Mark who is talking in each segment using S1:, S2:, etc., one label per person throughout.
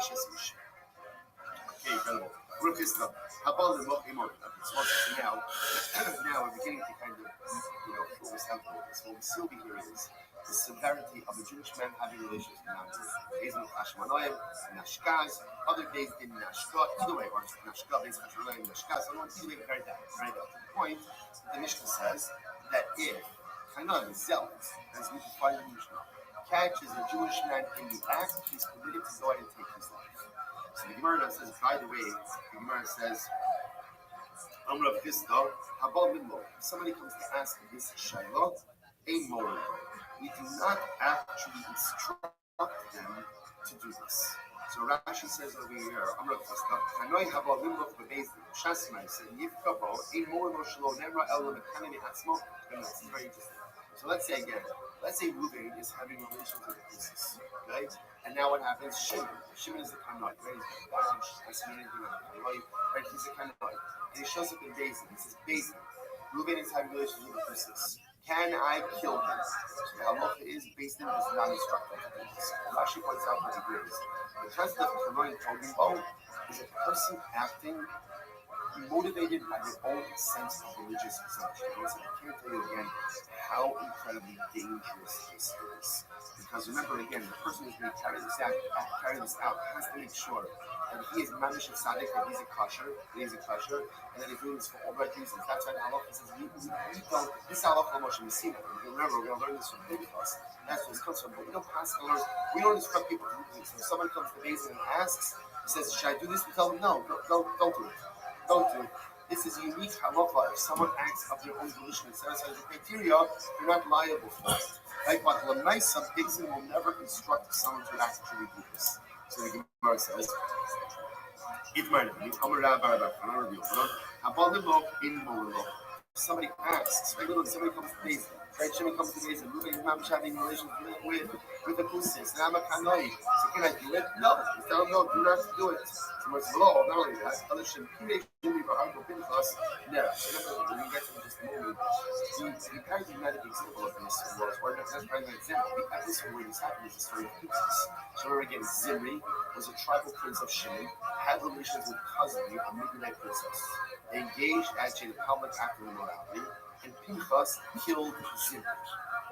S1: Okay, incredible. So now, now we're beginning to kind of, focus out on this. What we see over here is the severity of a Jewish man having relations with non-Jews. Days in Hashmanoim, Nashkaz, other days in Nashka, either way, or Nashka, days in Hashmanoim, Nashkaz, either way, very down. To the point, the Mishnah says that if Hanan is zealous, as we can find in the Mishnah, catches a Jewish man in the act, he's permitted to go ahead and take his life. So the Gemara says, by the way, the Gemara says, Amrav Chisda, Habal Minlo. If somebody comes to ask this Shailot, a moral. We do not actually instruct them to do this. So Rashi says over here, Amrav Chisda, Hanoi Habal Minlo for Bezdin. Shasmai said, Yivkabo, a moral Shalo, Nemra Elam, Kanani Hatzmo. This is very interesting. So let's say Reuben is having relations with the princess, right? And now what happens? Shimon is the Kanoi, right? He's got a bunch, doesn't mean anything on the Kanoi, right? He's a Kanoi. And he shows up in Bezin. He says, Bezin, Reuben is having relations with the princess. Can I kill him? So the halacha is, Bezin does not instruct him to do this. Rashi points out what he agrees. The concept of Kanoi and Tobin is a person acting motivated by their own sense of religious exemption. I can't tell you again how incredibly dangerous this is. Because remember, again, the person who's going to carry this out has to make sure that he is mamish and tzaddik, that he's a kosher, and that he's doing this for all right reasons. That's why the halacha says we don't. This halacha Moshe Messina. Remember, we're going to learn this from Pinchas. That's what it's comes from. But we don't pass on. We don't instruct people to do things. So if someone comes to Bezdin and asks, he says, "Should I do this?" We tell them, "No, don't do it. Don't do it." This is a unique halacha. If someone acts of their own volition and satisfies the criteria, they're not liable for it. Like what Lamaisa, Bezdin will never instruct someone to actually do this. So the Gemara says, if somebody asks, somebody comes to Bezdin, right? Shimon comes to Bezdin, Reuben is having relations with the Pusis, and I'm a Kanoi. So can I do it? No. You tell him, no, do not do it. So much law, not only that, other Shem Pirei, Jimmy, Bahar, Pinchas, no. When we get to just a moment, the paradigmatic example of this was, or not paradigmatic example, the episode where this happened is the story of Pinchas. So remember again, Zimri was a tribal prince of Shimon, had relations with Kazmi, a Midianite princess. They engaged actually in a public act of immorality, and Pinchas killed Zimri.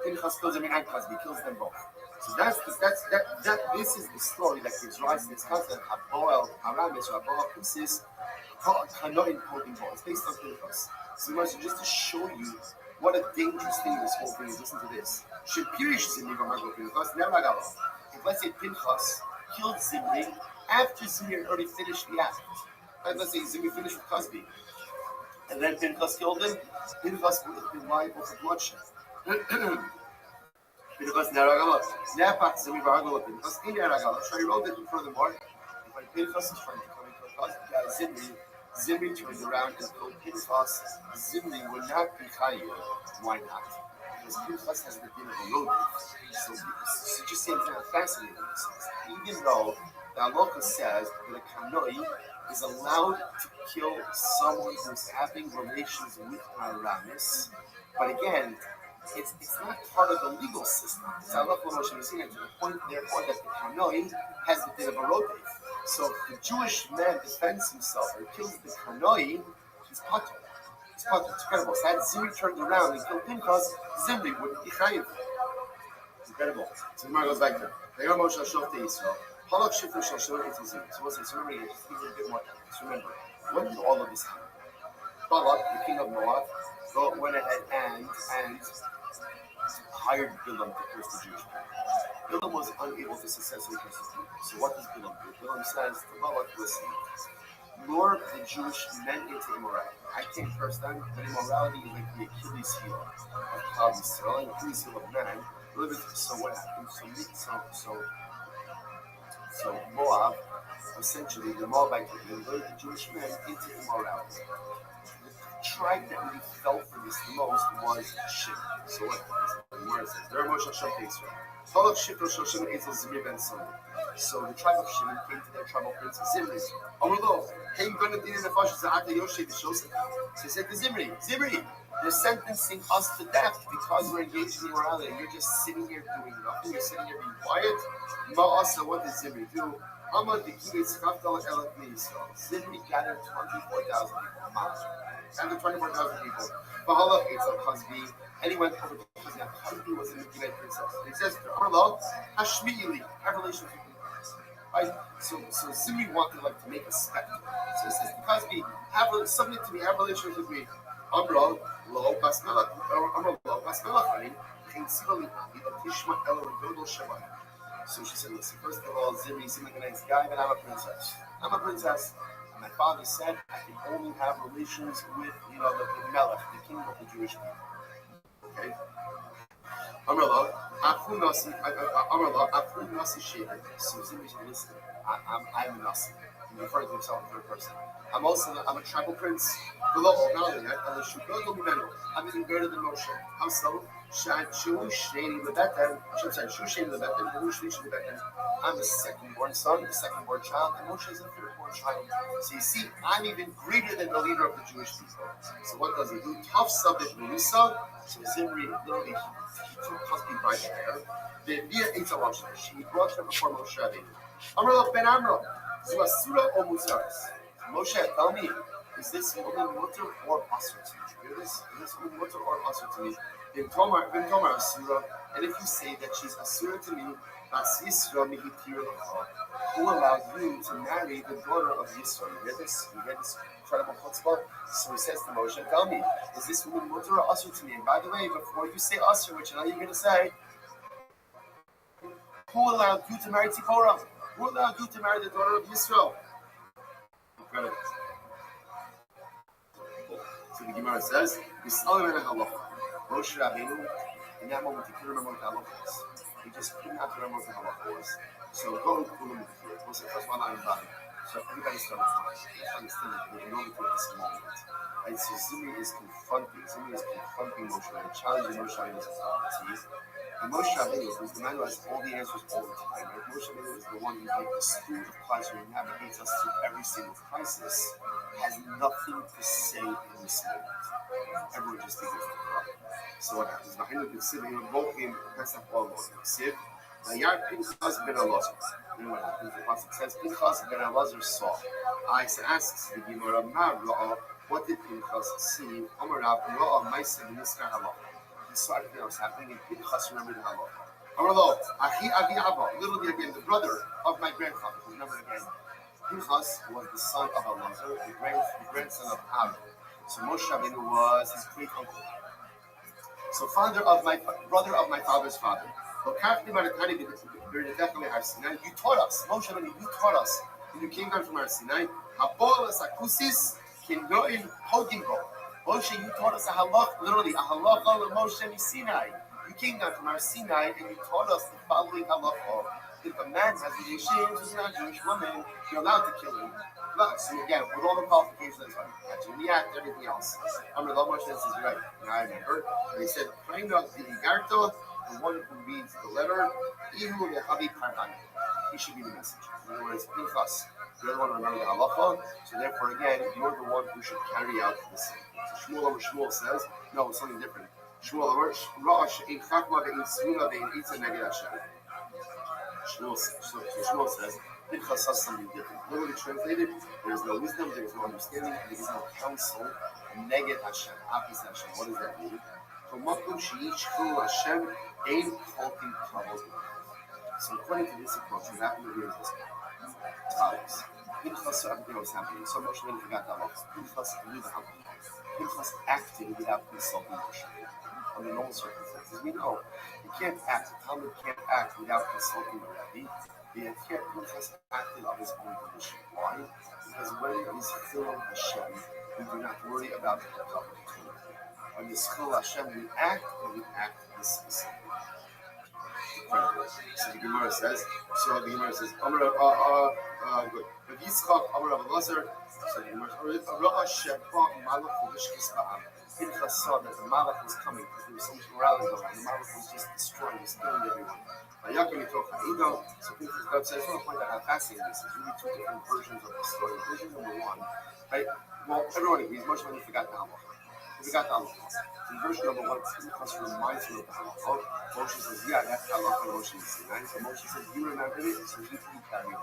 S1: Pinchas kills Zimri and Kazmi, kills them both. So this is the story that gives rise to this concept of Haboel Haramis or Haboel Pusis, Kanoin Kodin Bo. It's based on Pinchas. So just to show you what a dangerous thing this whole thing is, listen to this. Should Pirish Zimri go Margot Pinchas, never got off. If let's say Pinchas killed Zimri after Zimri had already finished the act. Right, let's say Zimri finished with Cosby, and then Pinchas killed him, Pinchas would have been liable for bloodshed. Pinchas Neragalat. Napak Zimri Varagalat Pinchas in Neragalat. So he wrote it furthermore. When Pinchas is trying to come into Zimri turned around and told Pinchas, Zimri would not be Chayyim. Why not? Because Pinchas has the din of a load. So it just seems kind of fascinating. Even though the halacha says that a Kanoi is allowed to kill someone who's having relations with Aramis, but again, it's not part of the legal system. It's halacha Moshe Messina to the point, therefore, that the Kanoi has the din of a rotev. So if the Jewish man defends himself or kills the Kanoi, he's patur. It's patur. It's incredible. So had Zimri turned around and killed Pinchas, Zimri wouldn't be chayiv. It's incredible. So the Gemara goes back there. So we'll say, so remember, just give you a bit more time. So remember, when did all of this happen? Balak, the king of Moab, went ahead and hired Bilam to curse the Jewish people. Bilam was unable to successfully curse the people. So what does Bilam do? Bilam says to Balak, listen, lure the Jewish men into immorality. I can't curse them, but immorality is like the Achilles heel of Klal Yisrael, and Achilles heel of man. So what happened? So Moab, essentially, the Moabite people lured the Jewish men into immorality. The tribe that really fell for this the most was Shimon. So what the Gemara says? There Moshe Hashem Israel. So the tribe of Shimon came to their tribal prince Zimri. So he said to Zimri, they're sentencing us to death because we're engaged in immorality. You're just sitting here doing nothing. You're sitting here being quiet. Ma'asa, what does Zimri do? Amad the Kibbutz Chafdal Elat Yisrael. Zimri gathered 24,000 people. Gathered 24,000 people. Bahala Eitzal Chazbi. And he went over to Chazbi. Chazbi was a Midianite princess. And he says to her, Amar Hashmi'ili, have relations with me. Right? So Zimri wanted to make a spectacle. So he says to Chazbi, submit to me, have relations with me. Amra Lo Basmelach. Amra Lo Basmelach. So she said, listen, first of all, Zimri seemed like a nice guy, but I'm a princess. I'm a princess. And my father said I can only have relations with, the Melech, the king of the Jewish people. Okay? Amrullah, Nasi Sheher. So Zimri said, listen, I'm a Nasi. He's referring to himself in third person. I'm a tribal prince. Not only that, I'm even greater than Moshe. How so? I'm the second-born son, the second-born child, and Moshe is the third-born child. So you see, I'm even greater than the leader of the Jewish people. So what does he do? Tough subject Melissa. So Zimri literally he took Chazbi by the hair. He brought her before Moshe Rabbeinu. Amr ben Amram, Zuasura or Muzaris? Moshe, tell me, is this woman mutter or asur to me? Is this woman mutter or asur to me? Bin Tomar Asura, and if you say that she's Asura to me, Bas Yisra Mihitir L'cha, who allows you to marry the daughter of Yisra? You read this incredible chutzpah? So he says to Moshe, tell me, is this woman mutter or asur to me? And by the way, before you say asur, which I know you're going to say, who allowed you to marry Tzipporah? Who allowed you to marry the daughter of Yisrael? Incredible. So the Gemara says, Yisrael and halacha. Moshe Rabbeinu, in that moment, he couldn't remember what the halacha was. He just couldn't remember what the halacha was. So go Kulam B'Kir. We'll say first one out in bottom. So everybody started flying. Let's understand that we're known to this moment. Right? So Zimri is confronting Moshe Rabbeinu, challenging Moshe Rabbeinu's authority. And Moshe Rabbeinu is the man who has all the answers all the time. Right? Moshe Rabbeinu is the one who's like the steward of pleasure and navigates us through every single crisis. Has nothing to say in this moment. Everyone just thinks it's the problem. So what happens? Behind the sitting in both in Pesach all over. Siv, Nayar Pinchas ben Elazar. And what happens? The pasuk says Pinchas ben Elazar saw. Isa asks the Gemara, what did Pinchas see? Amarav Ra'ah Ma'aseh B'Niskar Halacha. He saw everything that was happening, and Pinchas remembered the halacha. Amarlo, Achi Avi Abba, literally again, the brother of my grandfather. Remember again. Pinchas was the son of Elazar, the grandson of Aaron. So Moshe Rabbeinu was his great uncle. So brother of my father's father. You taught us, Moshe Rabbeinu, you taught us when you came down from Har Sinai. Moshe, you taught us a halach, literally a halacha Moshe Sinai. You came down from Har Sinai and you taught us the following halacha. If a man has relations with a non-Jewish woman, you're allowed to kill him. So again, with all the qualifications, that's fine. Catching the act, everything else. I'm going to love Moshe says right. Now I remember. And he said, the one who reads the letter, he should be the message. In other words, Pinchas, you're the one who remembers the halacha. So therefore, again, you're the one who should carry out the same. So Shmuel says, no, it's something different. Shmuel says, Pinchas says something different. Literally translated, there is no wisdom, there is no understanding, there is no counsel. Neged Hashem, opposite Hashem. What does that mean? So according to this approach, what happened here is this. Follows. Pinchas saw everything that was happening. So Moshe Rabbeinu forgot that lot. Pinchas knew the halacha. Pinchas acted without consulting Moshe Rabbeinu. Under normal circumstances, we know you can't act. The Talmud can't act without consulting the Rabbi. Pinchas acted on his own volition. Why? Because when he's fulfilling Hashem, we do not worry about the public. When we fulfill Hashem, we act decisively. So the Gemara says, good. But Yitzchak, Amar of Elazar, so the Gemara says, Pinchas saw that the Malach was coming because there was so much morality going on. The Malach was just destroying, was killing everyone. So Pinchas says, I just want to point out how fascinating this is. Really two different versions of the story. Version number one, right? Well, everyone agrees, Moshe Rabbeinu forgot the halacha. He forgot the halacha. In version number one, Pinchas reminds him of the halacha. Moshe says, yeah, that's the halacha Moshe Sinai. So Moshe says, you remember it, so he can carry it.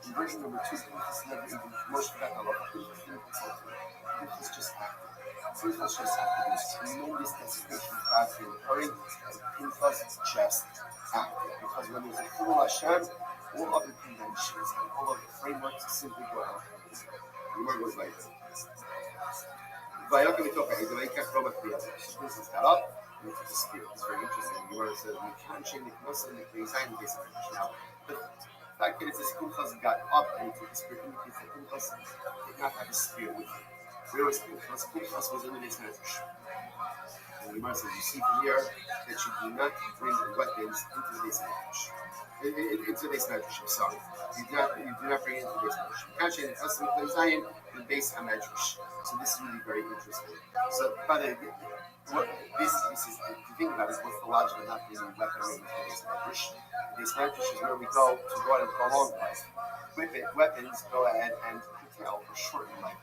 S1: In version number 2, Pinchas never even Moshe got halacha. Pinchas didn't consult him. Pinchas just acted. Pinchas just acted. There was tremendous desecration of God's name occurring, and Pinchas just acted. Because when there's a Chilul Hashem, all other conventions and all other frameworks simply go out. The word goes like this. Pinchas got up and he took a spear. It's very interesting. The word says, "We can't change the Knesset and the Knesset and the Knesset." Now, the fact that it says Pinchas got up and he took a spear indicates that Pinchas did not have a spear with him. Where was Pinchas? Pinchas was in the Knesset. And the Gemara says, you see from here that you do not bring weapons into the base medrash. Into the base medrash, I'm sorry. You do not bring it into the base medrash. You can't change the Testament of Zion in the base medrash. So this is really very interesting. So, by the way, what this is, if you think about it, what's the logic of not bringing weaponry into the base medrash? The base medrash is where we go to go out and prolong life. Weapons go ahead and curtail or shorten life.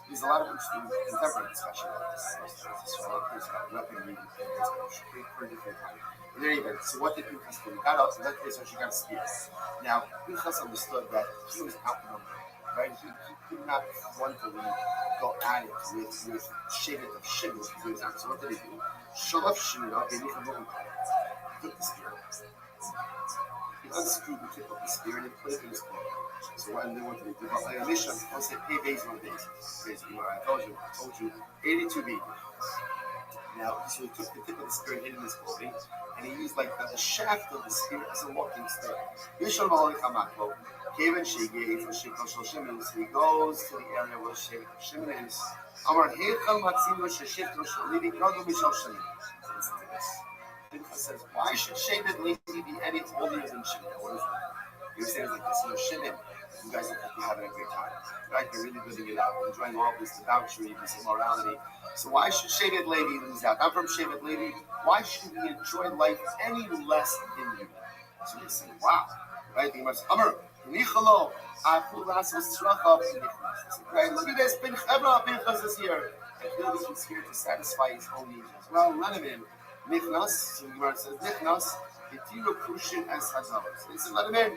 S1: There's a lot of interesting contemporary discussion about this. So a lot of things about weaponry per different time. In any event, so what did Pinchas do? He got up, and that place where she got a spear. Now, Pinchas understood that he was outnumbered, right? He could not frontally go at it with Shevet of Shimon to do his act. So what did he do? Shalaf Shimon, he took the spear. He unscrewed the tip of the spear and he put it in his cloak. So what they wanted to do, but like a mission, I'll say pay days on days. Basically, I told you, 82B. Now, so he took the tip of the spear and hid in his clothing, and he used like the shaft of the spear as a walking stick. So he goes to the area where Shimon is. Pinchas says, why should Shimon lately be any holier than Shimon? What is that? He was saying like this, Shimon, you guys look like you're having a great time. Right? You're really living it out, enjoying all this debauchery, this immorality. So why should Shevet Levi lose out? I'm from Shevet Levi. Why should we enjoy life any less than you? So they say, wow. Right? The Gemara says, Amar, Nichalo, Achulas Osracha, right? Look at this, Pinchas is here. And clearly he's here to satisfy his own needs as well. Let him in. Nichnas, so the Gemara says, Nichnas, Yetiru Kushin as Hazal. So he said, let him in.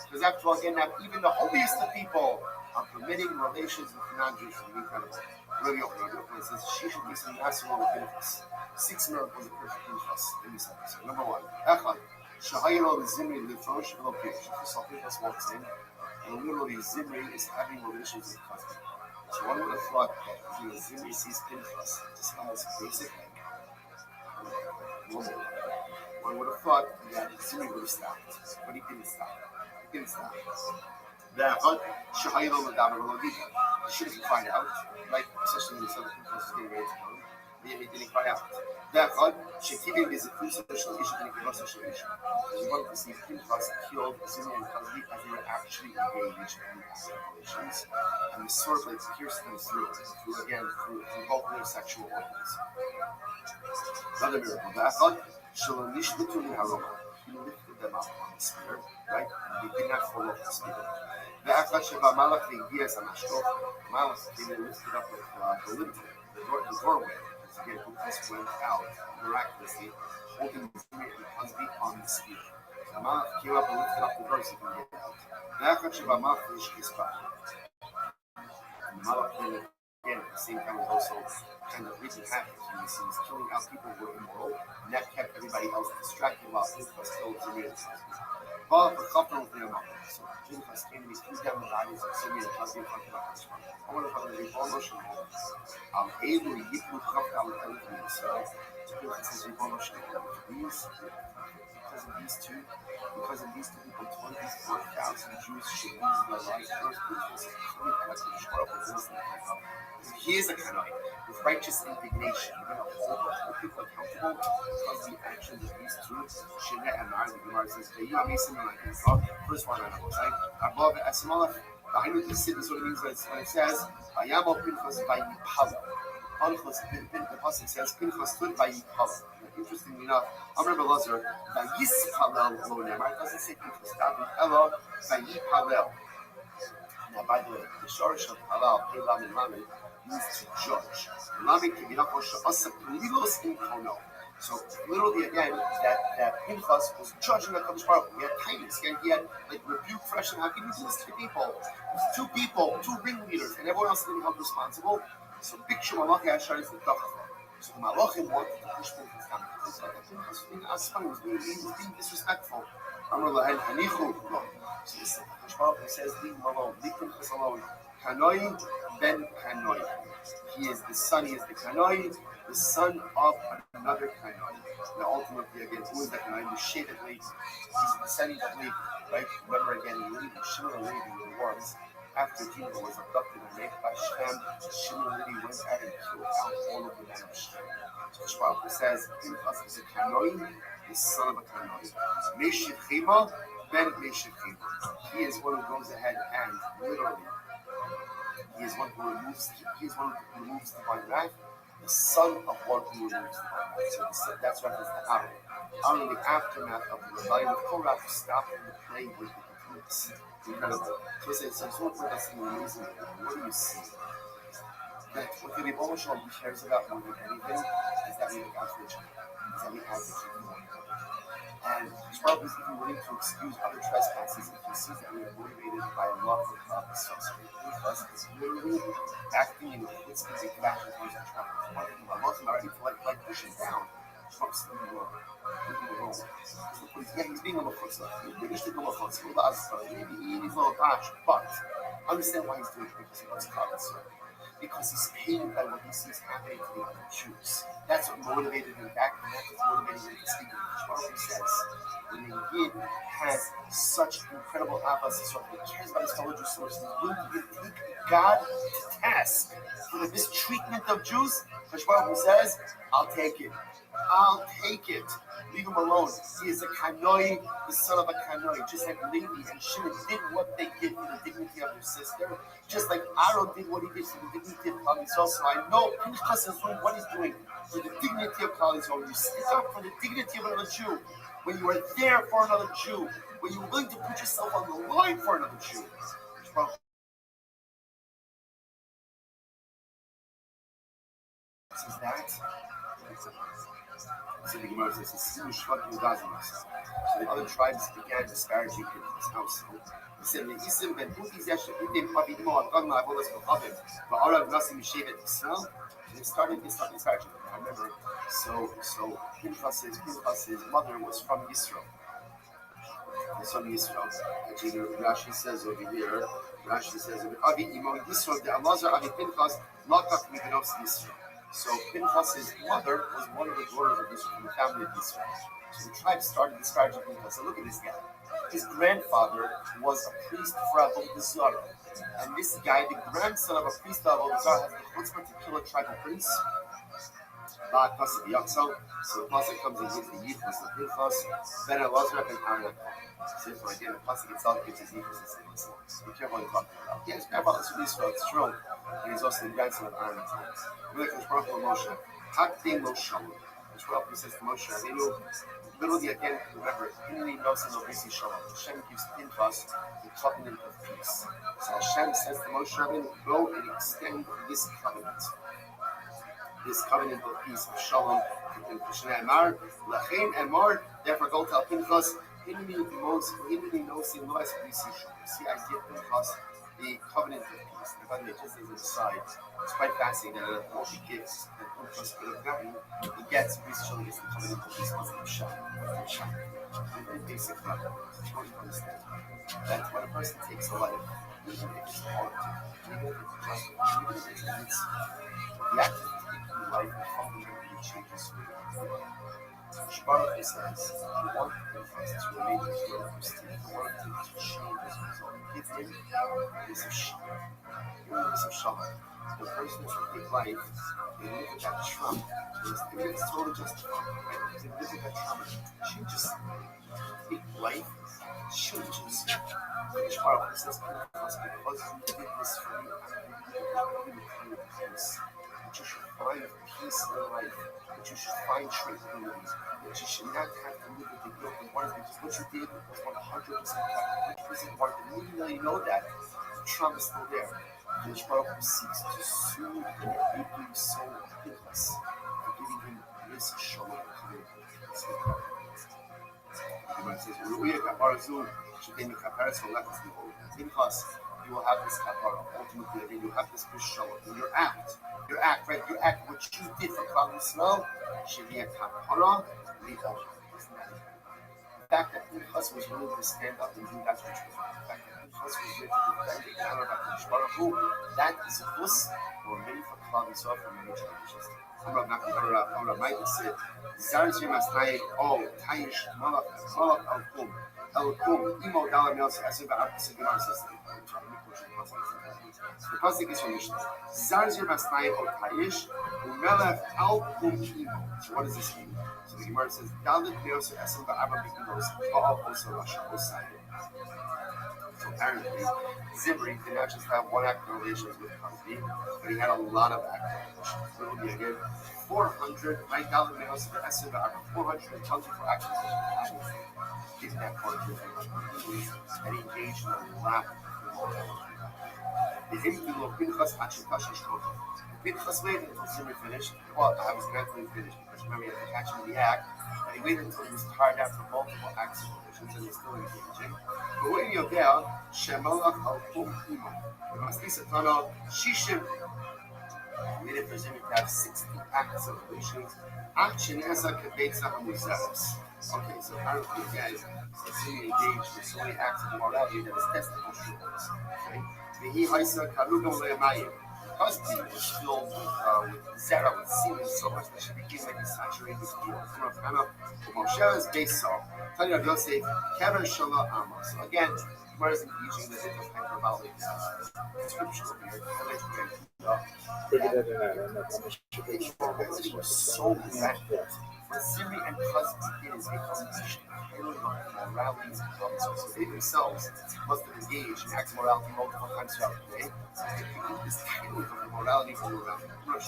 S1: Because after all, again, now even the holiest of people are permitting relations with non-Jews. Incredible. Rabbi Yochanan says, she should be some national with Pinchas. 6 miracles occur for Pinchas in this episode. Number 1, Echad, Shahayro the Zimri Lifrosh Elokesh. So Pinchas walks in, and literally Zimri is having relations with husband. So one would have thought that Zimri sees Pinchas just as basic woman. One would have thought that Zimri would have stopped, but he didn't stop. He shouldn't find out, right? Especially when some Pinchas is getting ready to come. He didn't cry out. Shekilim is a social issue and a social issue. We want to see Pinchas killed Zimri and Chazli as they were actually engaged in relations, and the sword blade pierced them through both their sexual organs. Another miracle. He lifted them up on the spear, right? And they did not fall off the spear. Malach came and lifted up the lintel, the doorway. Again, Pinchas went out miraculously, holding Zimri and Chazli on the spear. The Malach came up and lifted up the door so he can get out. And the Malach came again at the same time was also kind of wreaking havoc. He was killing out people who were immoral, and that kept everybody else distracted while Pinchas killed Zimri and Chazli. So Pinchas came and he threw down the bodies of Zimri and Chazli in front of us. I wonder if I'm going to be all emotional. Able to get through Chafal and everything. So Pinchas says, because of these two people, 24,000 Jews should lose their lives. He is a Kanoi with righteous indignation. You're going to hold people accountable because the actions of these two. Shemeh and Mar, the Gemara says, first one, above Asmalach. This is what it means when it says, Vayamo Pinchas Vayipal. The passage says, Pinchas stood Vayipal. Interestingly enough, Amr Belazar, Vayispalel Lo Nemar. It doesn't say Pinchas David Elo, Vayipalel. Now, by the way, the Shorish of Halal, Pelam and Lamed, means to judge. Lamed Kibirako Sha'asa Pulilos in Kono. So literally again, that Pinchas was judging the Kadosh Baruch Hu. He had kindness, and he had like rebuke, fresh, and how can you do this to people? Two people, two ringleaders, and everyone else didn't held responsible. So Bikshu Malach Yashar is the Dachva. So the Malachim wanted to push Pinchas down. Pinchas was being disrespectful. Amar Lahen Hanichu. So this Kadosh Baruch Hu says, leave him alone, leave Pinchas alone. Kanoi ben Kanoi. He is the son, he is the Kanoi, the son of another Kanoi. Now ultimately again, who is the Kanoi? Shadedly, he's the descendant of Levi, right? Remember again, Shimon and Levi were ones. After Judah was abducted and raped by Shem, Shimon and Levi went out and killed out all of the men of Shem. So Shmuel says, Pinchas is a Kanoi, the son of a Kanoi. Meshiv Chema, ben Meshiv Chema. He is one who goes ahead and literally, he is one who removes divine wrath, the son of one who removes divine wrath. So that's reference to Aaron. Aaron, in the aftermath of the rebellion of Korah, stopped the plague with the It's incredible. So it's so amazing. What do you see? That what the Rebbe Shalom cares about more than anything is that we look out for each other. Is that we advocate for one another. And Shmuel is even willing to excuse other trespasses if he sees that we are motivated by a love for God. So Pinchas is literally acting in specific fashion towards the tribe. One thing about Muslim already like pushing down. Trump's leaving alone. He's being a little flexible. He's being a little flexible. Maybe he's a little harsh, but understand why he's doing it because he wants comments. Because he's pained by what he sees happening to the other Jews. That's what motivated him back, and that's what motivated him to speak. Rabbi says, when a Yid has such incredible Abbas, he cares about his fellow Jews so much, he's willing to take God to task for the mistreatment of Jews. Rabbi says, I'll take it. I'll take it. Leave him alone. He is a Kanoi, the son of a Kanoi. Just like Levi and Shimon did what they did for the dignity of their sister. Just like Aaron did what he did for the dignity of Klal Yisrael. So I know Pinchas is doing what he's doing for the dignity of Klal Yisrael. When you stick up for the dignity of another Jew, when you are there for another Jew, when you're willing to put yourself on the line for another Jew. Is that? So the Gemara says, so the other tribes began disparaging his household. He said, they started disparaging him. I remember, so Pinchas's mother was from Israel. Actually, Rashi says over here, Avi Imo Yisrael, the Elazar Avi Pinchas, Lakach Mibenos Yisrael. So Pinchas's mother was one of the daughters of Israel, from the family of Israel. So the tribe started disparaging Pinchas. So look at this guy. His grandfather was a priest for Avodah Zarah. And this guy, the grandson of a priest of Avodah Zarah, has the chutzpah to kill a tribal prince. So the pasuk comes and gives the yichus of Pinchas, Ben Elazar, and Aaron. So again, the pasuk itself gives his yichus and says, be careful what you're talking about. Yeah, his grandfather is from Israel, it's true. And he's also the grandson of Aaron. Look at Moshe. Hakdei Moshe. Moshe says to Moshe, literally again, remember, Hinni Nosen Obisi Shalom. Hashem gives Pinchas the covenant of peace. So Hashem says to Moshe, go and extend this covenant of peace of Shalom to Pinchas. Lachain Emor, therefore go tell Pinchas, Hinni Nosen Obisi Shalom. See, I give Pinchas the covenant of peace. And by the way, just as an aside, it's quite fascinating that all the gifts that Pinchas could have gotten, he gets, basically gets the covenant of peace once they shine. In basic level, you don't understand that when a person takes a life, even if it's hard, even if it's just, even if it's needs, the act of taking life fundamentally changes who you are. Shbaruch says, you want Pinchas to remain pure and pristine. You want him to change as a result. Give him this of Shalom. The person who should take life, they look at that trauma. It's totally justified. Right? They look at that trauma. It changes. Take life changes. Shbaruch says, because you did this for me, I'm going to give you peace. That you should find peace in life. That you should find tranquility. That you should not have to live with the guilt and worry because what you did was 100% right. Even though you know that, the trauma is still there. And the Baruch seeks to soothe and rebuke soul of Pinchas, for giving him Bris Shalom. It says, you will have this kapara. Ultimately, again, you have this Bris Shalom. Your act, right? Your act, what you did for Klal Yisrael, should be a kapara. The fact that Pinchas was willing to stand up and do that ritual, the fact that Pinchas was willing to defend the honor of HaKadosh Baruch Hu, that is a plus for many for Klal Yisrael for many generations. I'm not going to write this. Zarz Yemasnai, oh, Tayish, Malak, Al-Kum, Al-Kum, Imo, Dala, Melsi, Asiba, Arpasa, Gemara, Sesame. The pasuk is from Mishnah. Zarz Yemasnai, oh, Tayish, Umelech, Al-Kum, Imo. So what does this mean? So the Gemara says, Dalit, Melsi, Asiba, Arpasa, Baal, also Russia, Osai. So apparently, Zimri did not just have one act of relations with Cosby, but he had a lot of act of relations. It would be again 400, right? Dalit males for Esiva, 424 acts of relations. He did that part of and he engaged in a lot of the Pinchas waited until Zimri finished. Well, I was eventually finished because remember he had to catch him in the act, and he waited until he was tired after multiple acts of relations and he was still engaging. But when you're there, Shemalach al-Kum Ima. The Masli Satana, Shishim, waited for Zimri to have 60 acts of relations. Action Esa Kebetza Hamuzeres. Okay, so apparently, guys, Zimri engaged in so many acts of immorality that his testicle shriveled. Okay? Vehi Haisa Karugam Le'amayim. Because he was filled with zera, with semen so much that she became like a saturated field. Moshe is based on Tanya Rabbi Yosef, Kever Shala Amma. So again, Gemara isn't using the different hyperbolic description over here. It was so bad. What Zimri and Cosby did is become these moralities and problems. So they themselves must have engaged in acts of morality multiple times throughout the day. They could this feeling of the morality all around them. No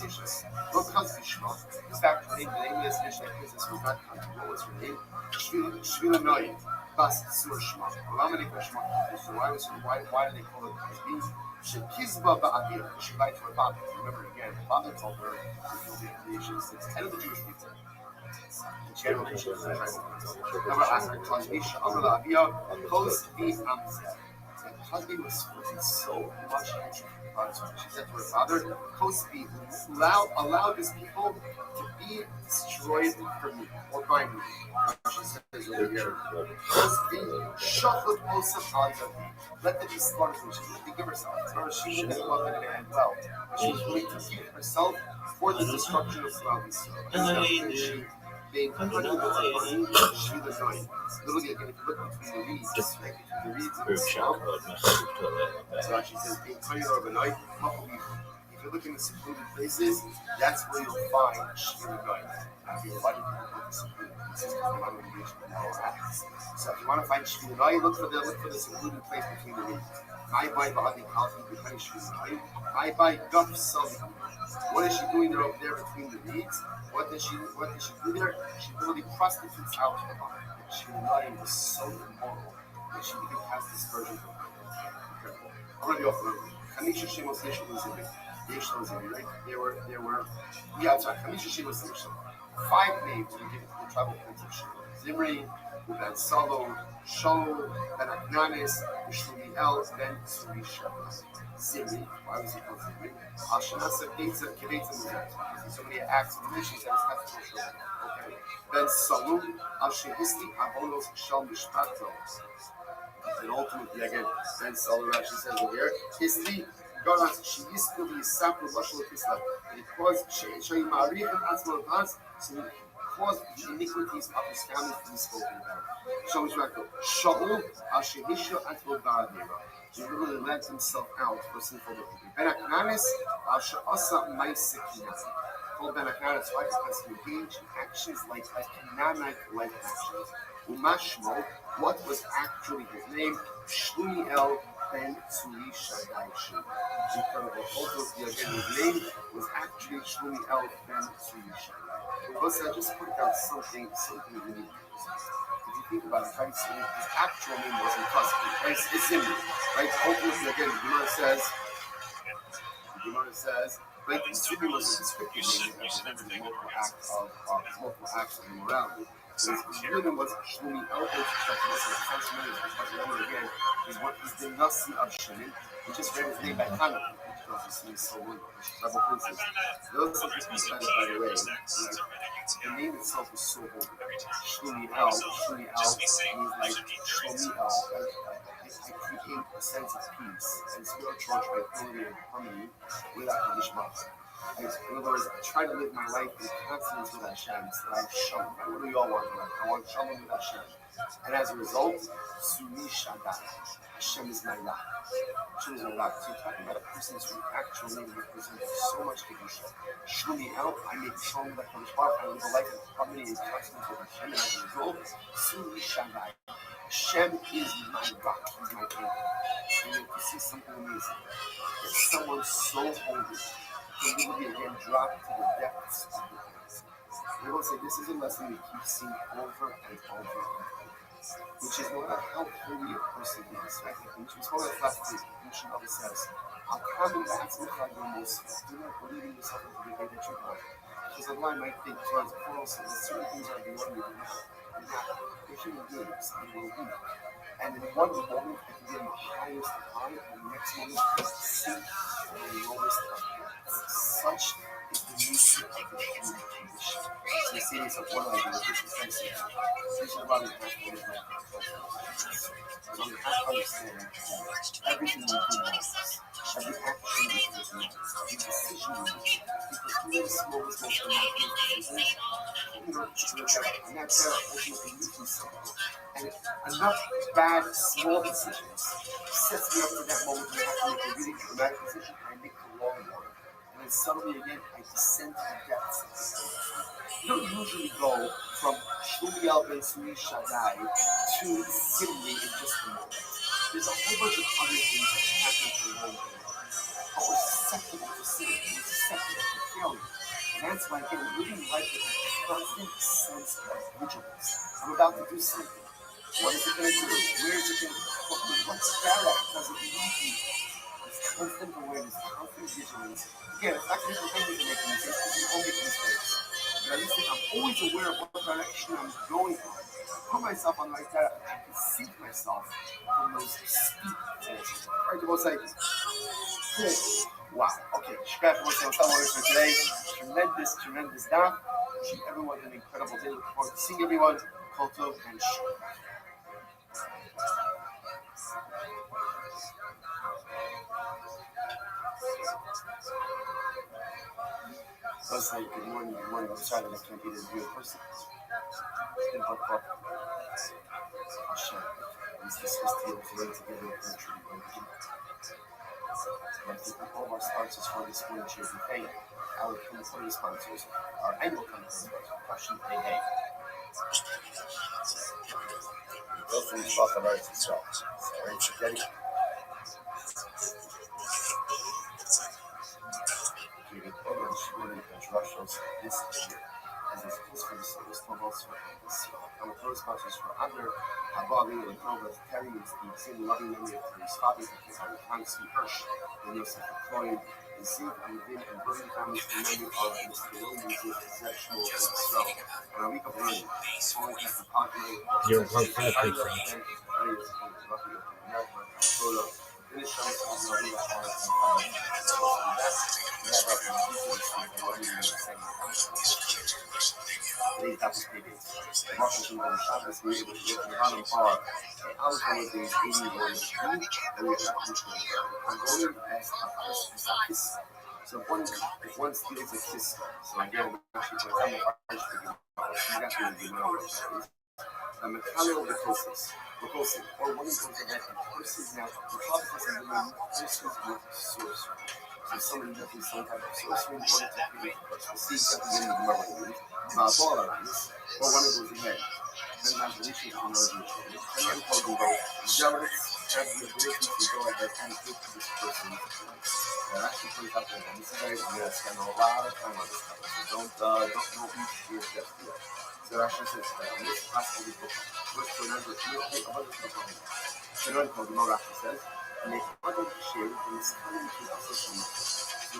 S1: Cosby Shema. In fact, the name of this Mishnah is was not comfortable. What's her name? Shvila Noy. Bas Sur Shema. So why do they call it Cosby? Shekizba Ba'avir. She lied to her father. Remember again, the father told her to kill the nations. It's 10 of the Jewish people. Generations. Never asked her Cosby. Sha'amala Aviyah. Cosby Amzeh. Cosby was putting so much attention to the father. She said to her father, Cosby allowed his people to be destroyed for me or by me. She says over here, Cosby shuffled also on the let them be slaughtered. She didn't give herself. She knew this wasn't going to end well. She was willing to give herself for the destruction of Slavi. Being literally again, if you look between the reeds, right? Between the reeds and the swamp. So she says, being tired overnight, if you look in the secluded places, that's where you'll find Shvila Goy. Why do people look secluded places? Because they want to engage in moral acts. So if you want to find Shvila Goy, look for the secluded place between the reeds. I buy Ba'adi Kalfi, between Shvila Goy. I buy Guf Sali. What is she doing there up there between the reeds? What did she do there? She really prostitutes out her body. Shvila was so immoral that she even has dispersion from her. Incredible. I'm going to be off the road. Kamisha Shemos Yeshua Zimri, right? There were, Kamisha Shemos Yeshua. 5 names were given to the tribal prince of Shema. Zimri, Ben Salo, Shaul, Ben Aknanis, Shmuel, Ben Suri Shebas. Zimri, why was he called Zimri? Hashanasa Kebetza Muzet. So many acts of relations that it's not social. Okay. Ben Salum, Ashehisti, Abonos, Shal Mishpatos. And ultimately, again, Ben Salum actually says over here, Histi, God, she used to be Sapu Lashal Kisla. And it caused Shai Marich and Asmal Vaz, so it caused the iniquities of his family to be spoken about. Shaul, Ashehisha, Atmul Baradeva. He literally let himself out for sinful living. Ben Aknanis, Asha Maisekinas. Called Ben Aknanis, why? Because he engaged in actions like Akananic life actions. Umashmo, what was actually his name? Shmuel Ben Tzuri Shadaishi. Incredible. Also, his name was actually Shmuel Ben Tzuri Shadaishi. Also, I just put down something really interesting. If you think about it, right, so his actual name wasn't Cosby, right? It's Zimri, right? Ultimately, again, the Gemara says, Right? Zibur was a description that represented multiple acts of immorality. So Zibur was Shlumi Elbow, again, is what is the Nasi of Shimon. We just read his name by Hanukkah, which tells us he is so wonderful. Rabbi Princess. Those of us who by the way, the name itself is so holy. Shlumi El means like Shlomi El. I create a sense of peace and spiritual tranquility and harmony without Kaddish. In other words, I try to live my life in consonance with Hashem, so I have shalom. What do we all want in life? I want shalom with Hashem. And as a result, Suni Shaddai. Hashem is my rock. Hashem is my rock. So you're talking about a person who actually represents so much Kedusha. Shuni El, I make shalom with Hashem. I live a life of harmony and consonance with Hashem. And as a result, Suni Shaddai. Hashem is my rock. He's my anchor. And you see something amazing. If someone so holy, can literally again drop to the depths of the earth. We're going to say this is a lesson we keep seeing over and over and over, which is no matter how holy a person is, right? Which was one of the last days, which Rabbi says, I'll come in back to the most, do not believe in yourself until the day that you're born. Because the line might think towards quarrelsome, that certain things are beyond you, but not. They're human beings, and will be. And in one moment, I can be in the highest of high, and the next moment, I can sink in the lowest of depths. Such is the nature of the human condition. So you see this of one idea, which is fancy. This is why we have to live like this. So we have to understand that everything we do matters. Every action we take matters. Every decision we make. Because even the smallest, most innocuous decision, and that's there ultimately leads to something. And enough bad, small decisions sets me up for that moment when I have to make a really dramatic decision. I make the wrong one. And then suddenly again, I descend to the depths of the state. You don't usually go from Shlomi El Ben Suni Shaddai to Zimri in just a moment. There's a whole bunch of other things that happen along the way. But we're susceptible to sin. We're susceptible to failure. And that's why, again, living life with a constant sense of vigilance. I'm about to do something. What is it going to do? Where is it going to put me? What's that at? Does it lead me? It's constant awareness, constant vigilance. Again, it's not going to prevent me from making mistakes because we all make mistakes. But at least if I'm always aware of what direction I'm going on, put myself on the right path, I can sink myself from those steep falls. All right, we'll say, wow. Okay, Shkrat, we'll say for today. Tremendous daf. Wishing everyone an incredible day. Look forward to seeing everyone. Kol Tov and Shkrat. Let's say good morning. I'm sorry that I can't be there to do it person. Hashem. Let's discuss the today together and truly going to do it. I think all of our sponsors for this morning should be paying. Our company sponsors, our annual company sponsors, Question Hey. Go from the Shloch of ROTHSCHILD. Sorry, Shaketi. We get over this morning as Russia's this year. As it's close for the service to also this year. Our co-sponsors for other Rabbi and Robert Terry and Steve Sin, loving memory of Terry's father, Hansi Hirsch, and Yosef Kloin, and Ziv and Vin and Bernie families in memory of Mr. Williams, Exceptional Israel, and a week of learning. Following after Padre,
S2: You're one country from
S1: Today's Dr. David. Marshall from Shabbos, we were able to get to the bottom bar. I was one of these 81 and we are not I'm going to ask a kiss. So if one steals a kiss, so again, actually, for example, you got to do a mechanical recosis, or one is going to have a person's now, the top person is a person's with sorcery. So someone definitely some type of sorcery in order to create the seed definitely in the mother ball around or one of those ahead. And has relations with another nutrient. And I'm talking about zealots have the ability to go ahead and give to this person. That actually plays out there. And this is very good. I spend a lot of time on this stuff. So don't each year just do it. So Rashi says, this class will be booked. First, remember, Rashi says, Adam Shir is coming to us as so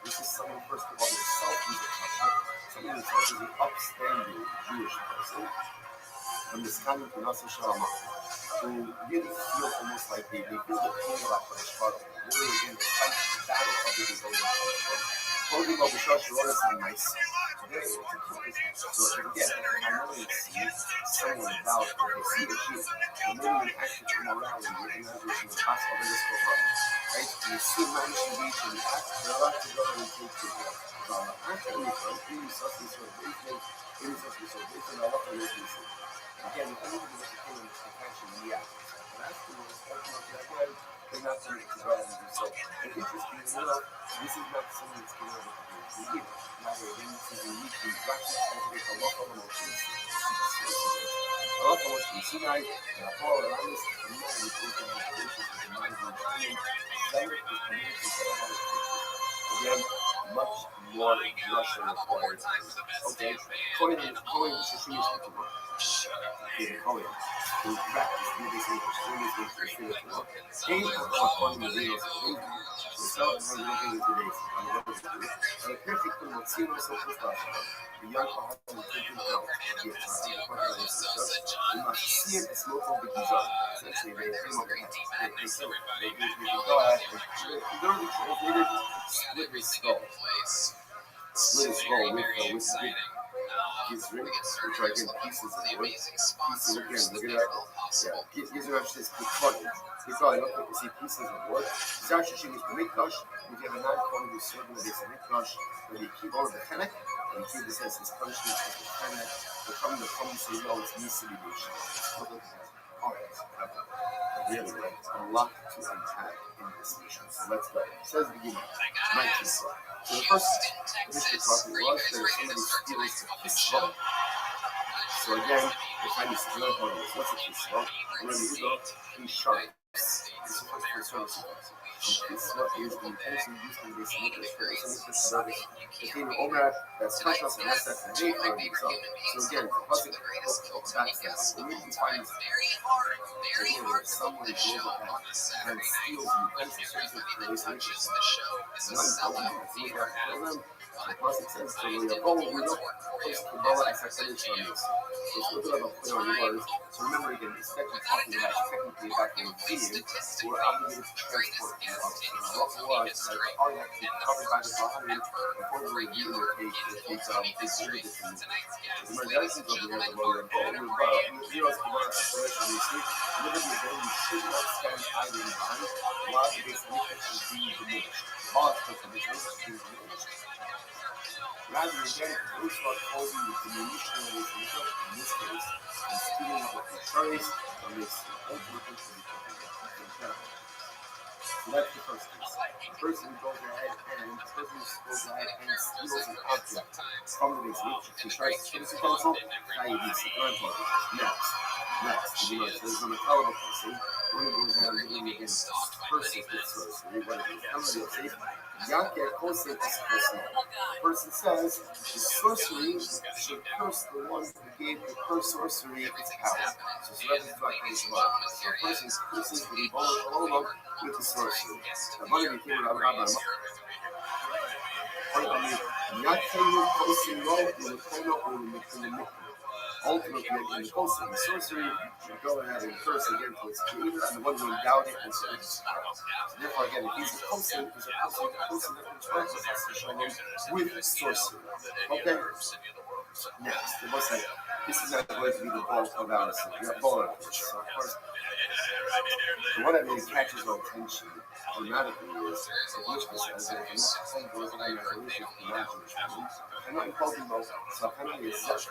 S1: this is someone, first of all, himself who's a Kasha, someone himself is an upstanding Jewish person, and this coming to us as who really feel almost like they feel the pain of our struggle. Really, again, they fight the battle of the desire. Talking about the social orders and nice. Today, it's a topic. So, again, I know they see someone about, or they see the sheep, and then they actually come around and recognize this in the past of this program. Right? And you see man should reach and act, they're allowed to go and take to it. Actually, any substance or briefing, any substance or briefing, I love to listen to. Again, if anyone is looking at attention, yeah. But afterwards, that way, they're not going to go and do so. And interesting, this is not something that's going to happen to you. Rather, again, this is unique in practice as it is a lot of emotions. A lot of emotions. Sinai, and Paul, and others, and more than the relations with the mind and training, zealot is community again, much more Russian required. Okay, Cohen Shishim is Cohen. In practice, this is extremely Aim for Cohen Museums, yourself and living in today's. And a perfect thing that seems so frustrating. The young Cohen is taking out. You must see it as local because essentially they came up they go ahead and literally translated split his skull. Split his skull with his ring, which are again pieces of wood. Pieces again, look at that. Yeah, these are actually just cutting. He's got enough to see pieces of wood. He's actually showing the mikdash. We have a non-quantity serving of this mikdash, where they keep all of the chenek, and he keep this as his punishment for the chenek. They're coming to come and say, no, it needs to be nation. Alright, really, a lot to unpack in this mission. So let's go. It says the beginning, 19. So the first initial talking was there somebody steals his phone. So again, the time is still on this. What's a kisva? When you go, he's sharp. This is first for service. Kisva is the intention used in this service for service. The thing over that's precious and that's that they are the result. So again, the puzzle that's that. When you find someone goes ahead and steals the intention for this service, the process says so we are we look close to Boa as a finish on this. So it's a little bit of a play on words. So remember again, this technically talking about technically about the being we're obligated to transport what was like are actually covered by the body before the review of the case is very different. The emergencies of the other lawyer, but we realize the word explanation we see literally again we should not stand idly by while the basic is being diminished. All expectations is being diminished. Rather than getting close to holding the diminution of this result, in this case, and stealing of the choice on this ultimate to be incredible. So that's the first case. The person goes ahead and steals an object from the base, which tries to steal the council, Next, you know, there's an accountable person, one who goes down and against persons with sorcery, what it is. The person says the sorcery should curse the one who gave the cursed sorcery its power. So that is what is wrong. So a person curses the Ebola with the sorcery. Ultimately, in the course of the sorcery, should go ahead and curse again to its creator, and the one who endowed it and served his power. So therefore, again, if he's a person that contracts has to show him with sorcery. Okay? Next, it looks like this is not going to be the bulk of our sin. We have bulk of it. So, of course, what I mean catches our attention dramatically is the Mishnah says that if someone goes ahead and resolution to imagine I'm not involving both, so apparently it's such.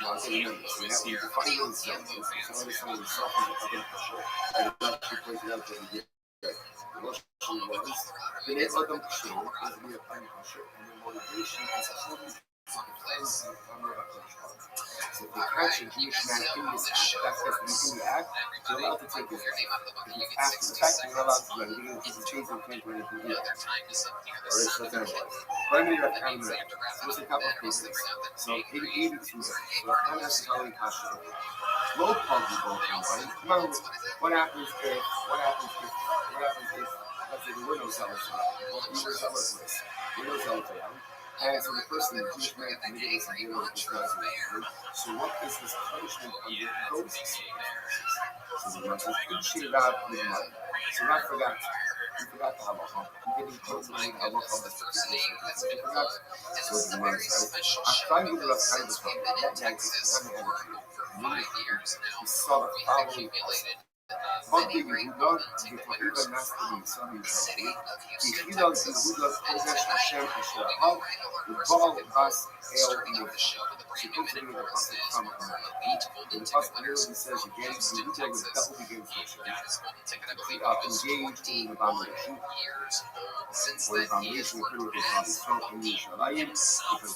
S1: Now, I think remember, so we have to define themselves. So someone himself is a public official. And it's actually pointed out that he did the Russian was the name of them show is to be a public official, and the motivation is fully to defend the honor of the child. So if they catch a Jewish man in this act, that says in the act, they're allowed to take this. After the fact, they're allowed to do it. Because it's changing the point where they can do it. Alright, so that's primary of counter. So it's a couple of cases. So 82. So I'm not telling Kasha. low quality both combined. Now, what happens if, let's say there were no zealots around, or we were zealotless, there were no zealots around, and so the person, the Jewish man, committed this and was not. So what is his punishment under those circumstances? So the Gemara says, "Uchi Rab Midmar." So Rab forgot. He forgot the halacha. He didn't contemplate the halacha of the particular circumstance. He forgot. So the Gemara says, "Achai with the Rav Chaim B'Cham." That night, he saw the following passage. But the Yehuda, the Torah Master Yisrael Yisrael, the Yehuda Kodesh Hashem Asher Hal, the Baal Bas El Nefesh. So continue the passage from the passage literally says again, the Yehuda was double against Hashem. Engaged in abomination, or abomination according to God Israel in Yerushalayim, because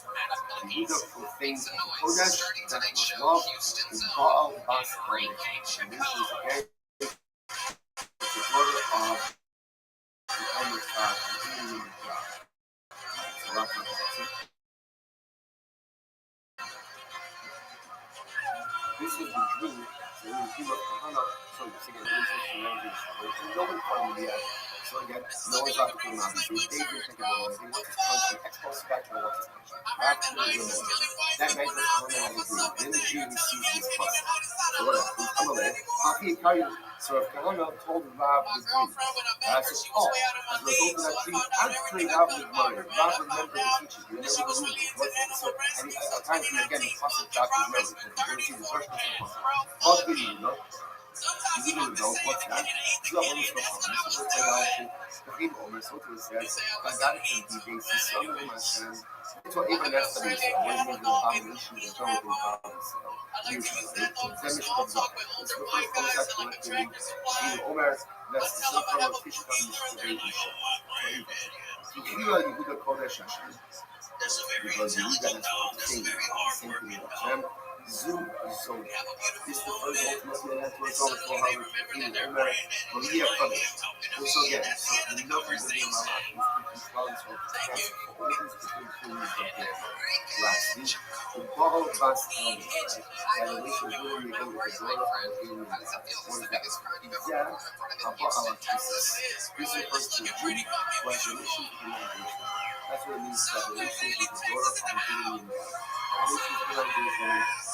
S1: the Yehuda profaned the Kodesh, that was love, the Baal Bas El Nefesh. And this is again the order of the Elmer's God, the Indian God. So that's what it is. This is the dream. So when you came up to Hannah, so again, no one called me yet. So again, no one's out to put him out. They didn't think about anything. What's his punishment? Expose back to what's his punishment. After the women. That night, the Hannah had a dream. Then the dream sees this person. So what happens? I'm going to let it. So if Kahana told Rab the dream, and I said, oh, as a result of that dream, I'm praying out with murder. Rab remembered the teaching. You never believe it. So, and at times, again, the possible doctor's memory, because you're going to see the version of the possible. How do you know? You didn't know what's that? You have almost no problem. So let's say that the dream owner, so to say, I got it from the base, some of them are saying, it's what even that's the reason. What is the abomination of the don't do problems? Usually, then it's what it's the first concept collecting in Omer, that's the same kind of fish comes to the baby show. So here you would call that Shashan. Because you got to think the same thing with them. Zoom so this is the first ultimate that was over 400 in Omer, but we are published. So again, so we know from the Imam last week, the ball bus on that relation really again with the daughter of the yeah, about this is the first to Judy, was the relation to the nation. That's what it means that the relation with the daughter of the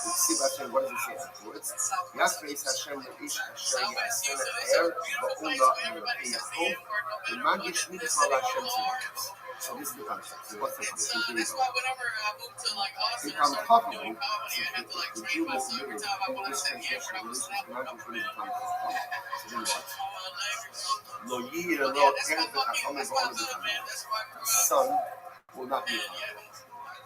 S1: see Hashem, what does it say afterwards? Yasreis Hashem Ish Asher Yasem Er Va'ula Yaakov U'Magish Mitzvah Hashem Tzivos. So this is the concept. So what's the concept? If I'm talking the Jew was literally this translation, this is not just really the concept. So then what? Lo Yi Lo Ken V'Chachom V'Ol V'Chachom. Son will not be a father.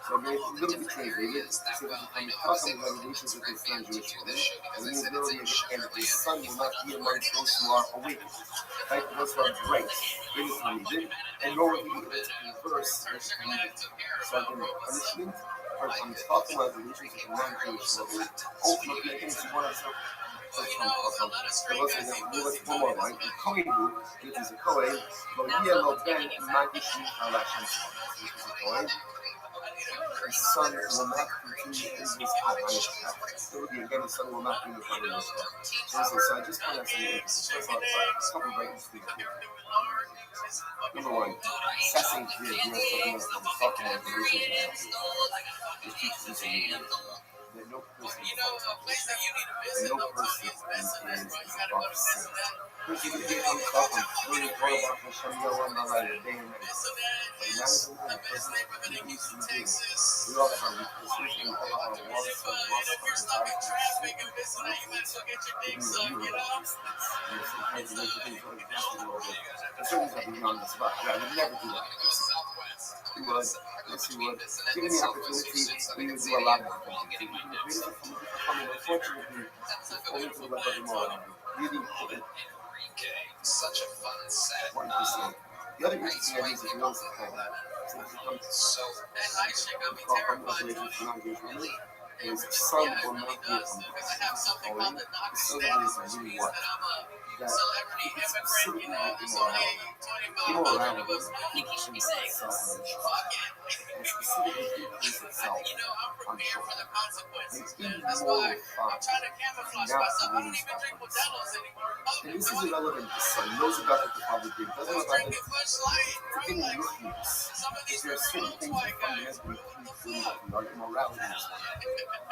S1: So they literally translated so that the possible revelations of his son Jewish children, and then literally understand that his son will not be amongst those who are awakened, right? Those who are great, greatest religion, and nor will he be able to converse with religion. So again, the punishment for talking about the religions of the non-Jewish children, ultimately against one of them. So let's one more line. The Kohen, which is a Kohen, Lo Yeh Ben Magish Michal Hashem Tzivos, which is a Kohen. The son will not continue in his path. There will be again, the son will not be in the front of his path. So I just want to say a couple of writings here. Number one, assessing here, we are talking about the relationship with teaches us that no person is above sin. Person can get on top and really throw about Hashem Yahweh Malay day and night. But that is not a person that needs to do. We all have our weaknesses, we all have our wants and loss of our desires. And sometimes we make things really happen a little bit. And certainly that beyond the spot. I would never do that. He would. Yes, he would. Given the opportunity, we would do a lot of things. Unfortunately, only to the left of the moral. Really important. Such a fun set. 1%. The other interesting idea is that we also have so it becomes so is son will not be a component. The son is really what? That it's certainly immorality. Immorality is self-limitation. And specifically increase itself on children. An immoral father cannot raise up on his son. And this is irrelevant to son. Knows about what the father did, doesn't know about it. It's in wickedness. There are certain things that fundamentally keep the immorality is one.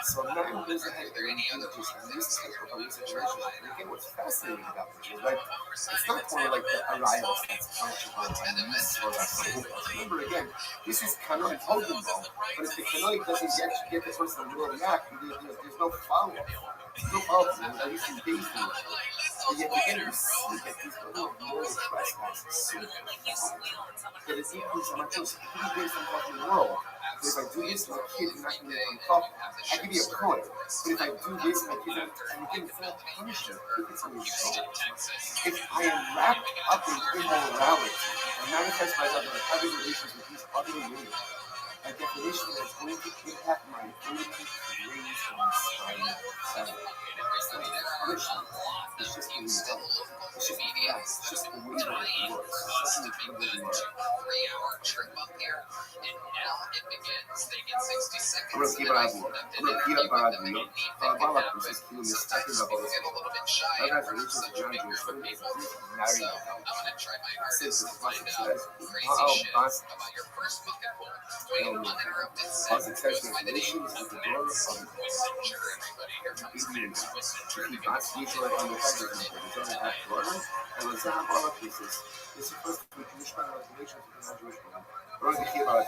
S1: So a man goes ahead and engages in this type of illicit relationship. And again, what's fascinating about this is like it's not more like the arrivals that's punishable and this or that. Remember again, this is kanoi holding ball, but if the kanoi doesn't get the person to really act, there's no follow-up. There's no follow-up. At least in days to it. But yet again, you see that these little moral trespasses so that it's equally so much as based on fucking world. But if I do this, my kid is not going to become tough. I give you a point. But if I do this, my kid is going to fall punishment. If I am wrapped up in immorality and manifest myself in having relations with these other women, by definition, that's going to impact my ability to raise and inspire family. It's not a punishment. It's just the result. It's just the facts. It's just the way that it works. It's something that comes in the 3-hour trip up here. And now it begins. They get 60 seconds. I'm going to keep it on board. I'm going to keep it on board. While I'm processing this, I think about this. I'm not going to listen to John Jones. I'm going to try my hardest to find out crazy shit about your first bucket pool. Doing uninterrupted sex with the nation of the door of everybody. Here comes the he got detail on the cover of the doesn't have Jordan, and the Zam all of pieces. This is supposed to be Jewish relations with the non-Jewish woman. We're going to hear about it.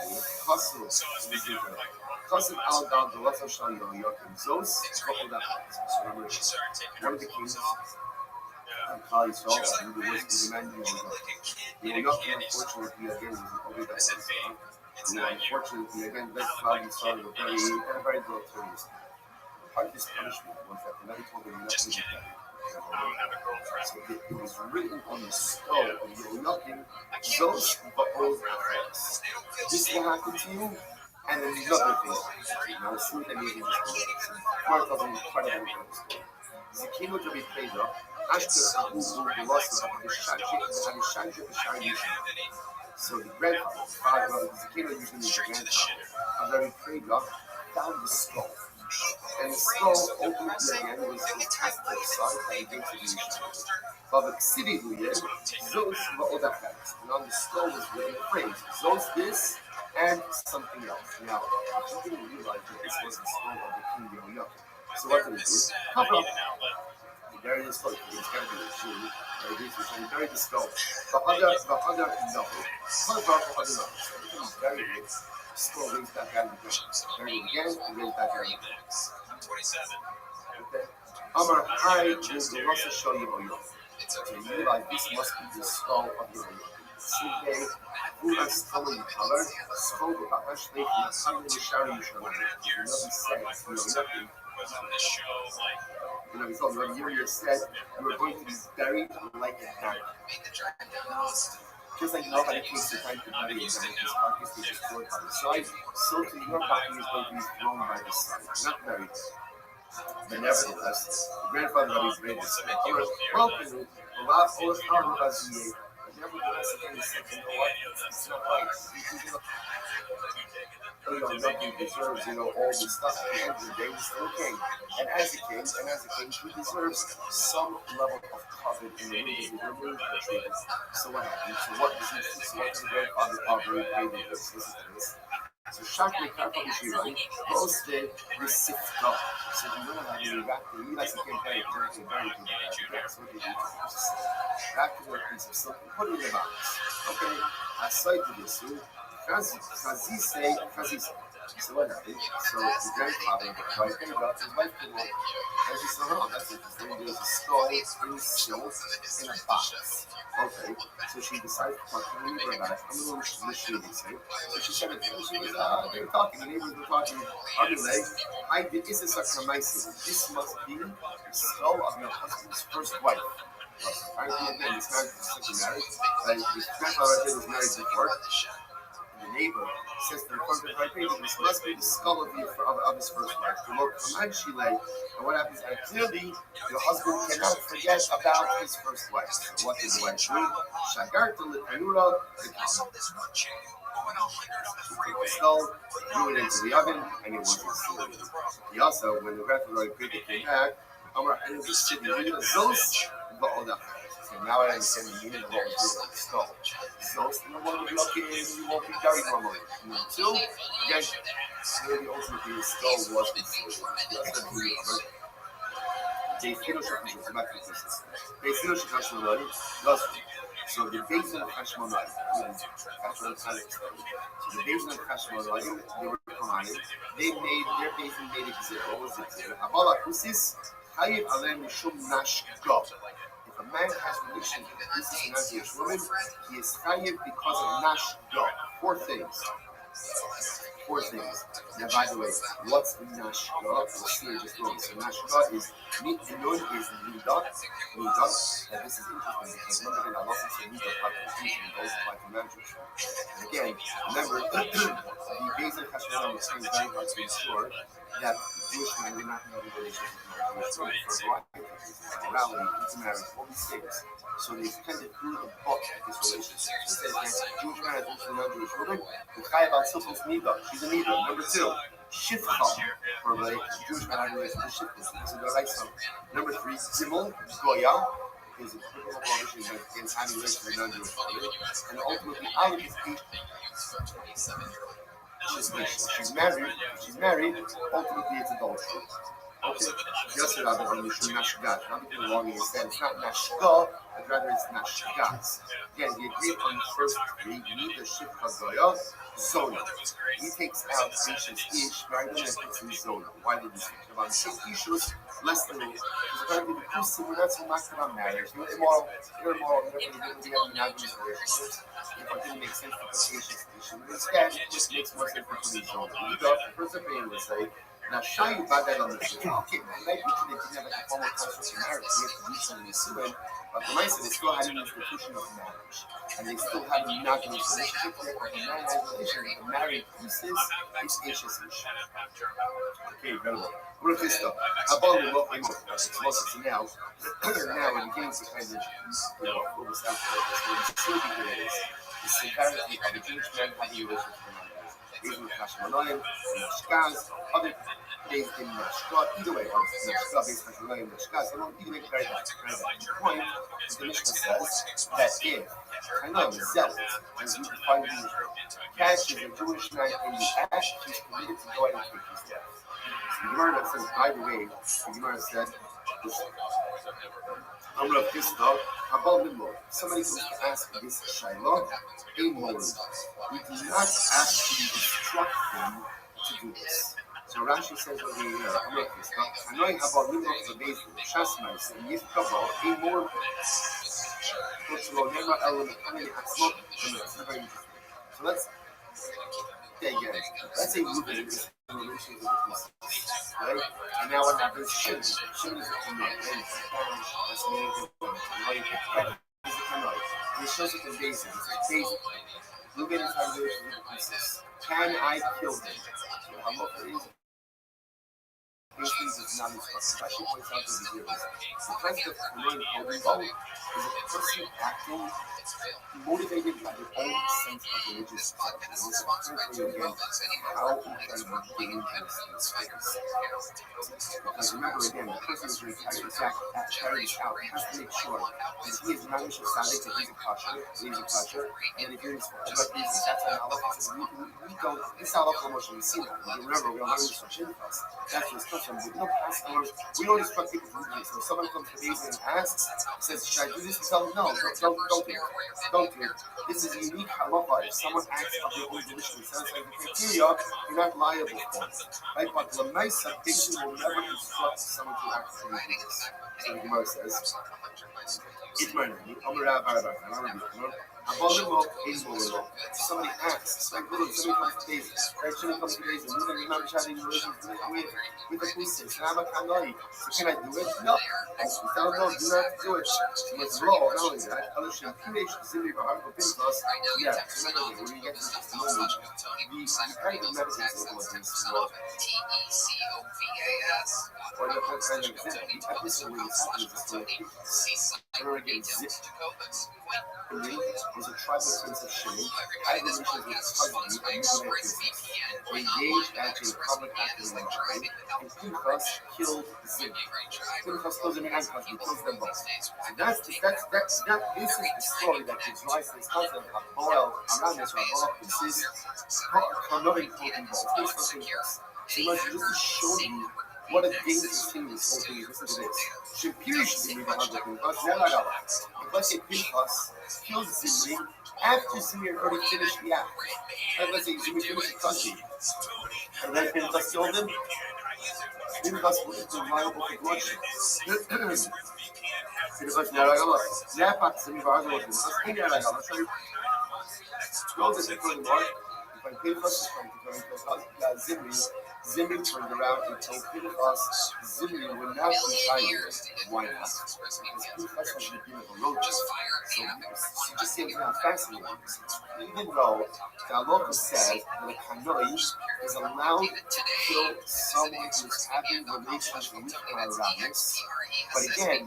S1: Kassel, Al-Dal, the ROTHSCHILD, Yokim, Zos, couple that part. So remember, one of the kings, Kali Sol, who was the man who was Yokim, unfortunately, again, was always that one. Unfortunately, again, that cloudy started a very deleterious. Part of this punishment was that the Rebbe told him not to get married. So it was written on the skull of Yokim, Zos, Ba'oz, Achos. This will happen to you, and then these other things. Now, see what that means in this story. Part of an incredible story. Zekino to be played up. Ashton Abu lost the Shadjik. So the grandfather, Zekino usually means the grandfather, of very prayed up, found the skull. And the skull ultimately again was cast to the side by the gates of the Yisrael. But the city Zos Va'odachat. And on the skull was written a phrase, Zos this and something else. Now, you didn't realize that this was the skull of the king Yokim. So what did it do? Cover up. Bury the skull. It's got to be a Jew. And bury the skull. The other no. Cover up the other no. So everything is very big. Skull raised back out of the ground. Bury it again and raised back out of the ground. 27. Okay. Amar Hai will the ROTHSCHILD Yokim. So you realize this must be the skull of the Yokim. Suke, Ulas Tommy Color, Skull of Ashley, and Sunday Shari Yushalayim. Rabbi said, Yokim. We thought Rabbi said we were going to be buried like a hammer. Just like nobody takes the time to bury his carcass is destroyed by the side, so to your body is going to be thrown by the side, not buried. But nevertheless, the grandfather of his raised his broken, nevertheless, again, he said, you know what? It's not right. Yokim deserves, all this stuff. At the end of the day, he's still a king. And as a king, he deserves some level of covet in the room. So what happened? So what does the grandfather probably pay this? So Shakli Karpa Shirani posted this sixth cup. So you know that you got the US again very good. So they back to their piece of silk and put it in the box. Okay, I cited this. Kazi. So what happened? So the grandfather, his wife came up, and she said, oh, that's interesting. There's a skull in silk in a box. Okay, so she decided to talk to the neighbor about it. I'm a little misleading, say. So she said, they were talking, the neighbors were talking. This is a Kamaisi. This must be the skull of your husband's first wife. Apparently, again, it's not such a marriage. His grandfather was married before. The neighbor says to the front of the page, this must be the skull of his first wife. And what happens? And clearly, your husband cannot forget about his first wife. So what does the wife do? Shagarta Litanura, She took the skull, threw it into the oven, and it wasn't sealed. He also, when the grandfather came back, Amar Hainu was sitting in the Zos, so now I understand the meaning of what was written on the skull. Zos, and the one who's looking, you won't be very normally. Number two, again, maybe ultimately the skull was concealed. He also had the Amar. They finish up with the back of the system. They finish the Hashmonai, so the base of Hashmonai, so the base of Hashmonai, they were Kohanim, they made their base and made it zero. What was it zero? Avala Kusis, Chayiv Alem Mishum Nash Go. If a man has relation to Kusis and a Jewish woman, he is Chayiv because of Nash Go. Four things. Now, by the way, what's Nashka? We'll see in just a moment. So Nashka is Nun is Nida, and this is interesting because remember that Allah says Nida by confusion goes by commandment. And again, remember the basic Hashemah was trying very hard to ensure that Jewish men did not have a relationship with Jewish women for a variety of reasons, morality, intermarriage, all these things. So they kind of threw the book at this relationship. So it says that Jewish man has a non-Jewish woman, who Chayav al Silpos Nida. She's a Nida. Number two, Shifcha, for the Jewish man having a relationship with Shifcha. So they're like some. Number three, Zimel, Goya, is a criminal prohibition against having a relationship with a non-Jewish woman. And ultimately, Aleph is she's married, ultimately it's adultery. Okay. Just so that on the Nashgat, not the belonging instead, it's not Nashga, but rather it's Nashgats. Again, he agreed on the first three, you need the Shifcha Goya, Zona. He takes out Asia's Ish, married them and puts in Zona. Why did he speak about six issues? Less than because apparently the Kusim were not so much about marriage. You're immoral, you're having monogamous relationships. It didn't make sense to put Asia's Ish. But instead, it just makes more sense to put in Zona. The first opinion would say, now, Shayu Badal on the Shia. Okay, maybe they didn't have a formal construct of marriage. We have to do something in Sudan, but the Maisa, they still had an institution of marriage. And they still have a monogamous relationship. Therefore, the man has a relationship. The married pieces is Asia's Ish. Okay, very well. What if this stuff? Above the welcome of so now we're beginning to kind of, focus out for this. So the still is the severity of the Jewish man having a relationship with marriage. Even with Hashmonayim, Nashkaz, other days in Nashka, either way, Nashka based Hashmonayim, Nashkaz, they don't either way very bad. The point is the Mishnah says that if Hanayim is zealous, as you can find in catches a Jewish man in the act, he's committed to go ahead and take his death. So the Gemara says, by the way, the Gemara said, Amrav Kista, Habal Limbo. Somebody comes to ask this Shiloh, a moral. We do not actually instruct them to do this. So Rashi says over here, Amrav Kista, Hanoi Habal Limbo is a base of Shasmais, and Yis Kabal, a moral. So let's say Ruben is in a relationship with this, right? And now what happens? Shimon is a Tanoi. That's the name of the woman. He's a Tanoi. And it shows up in Daisy. It says Daisy. Ruben is having a relationship with the princess. Can I kill him? So how about for Daisy? These things is not instructed. Rashi points out to the viewers. The concept of Tanoi Kohen is a person acting motivated by their own sense of religious self. Again, how incredibly dangerous this is. Because remember again, the person who's going to carry this out has to make sure that he is not Mishra Sadik, that he's a kosher, and if you're in but that's an Allah, because we don't, this Allah promotion, we see that. Remember, we don't have this from us. That's what's custom. We don't ask others, we don't instruct people to do this. So if someone comes to me and asks, says, should I do this? We tell them, no, don't do it. Don't do it. This is a unique halacha. If someone acts of their own volition, satisfying the criteria, you're not liable for it. Right? But the Maisa Bishop will never instruct someone to act for this. So the Gemara says, somebody asks, like literally somebody comes to David, right? Somebody comes to David, and you're not chatting religion with the priestess, and I'm a Kanoi. So can I do it? No. You tell them, no, do not do it. It's law, not only that. Yeah, so when you get to this moment, we kind of meditate about this law. Or the kind of example, the episode where this happens is when we're getting zipped. was a tribal prince of Shimon, had relations with Cosby, a Midianite princess. They engaged after a public act of immorality, and Pinchas killed Zimri. Pinchas kills Zimri and Cosby, kills them both. So this is the story that gives rise to this concept of Boel, Aramis, or Boel consists Kanoim quoting both. Based on Pinchas. So just to show you what a dangerous thing this whole thing is. Listen to this. Shapirish Zimri Bahagah Pinchas, Nelagala. Let's say Pinchas killed Zimri after Zimri had already finished the act. Let's say Zimri finished Cosby. And then Pinchas killed him. Pinchas was liable for bloodshed. Pinchas Nelagala. Napak Zimri Bahagah Pinchas, Nelagala. Goes as it couldn't work. When Pinchas was trying to kill Zimri, Zimri turned around and told Pinchas Zimri would not be fired. Why not? Because Pinchas was the beginning of a road. So you just see how fascinating this is. Even though the halacha says that a kanoi is allowed to kill someone who's having relations with Aramis, but again,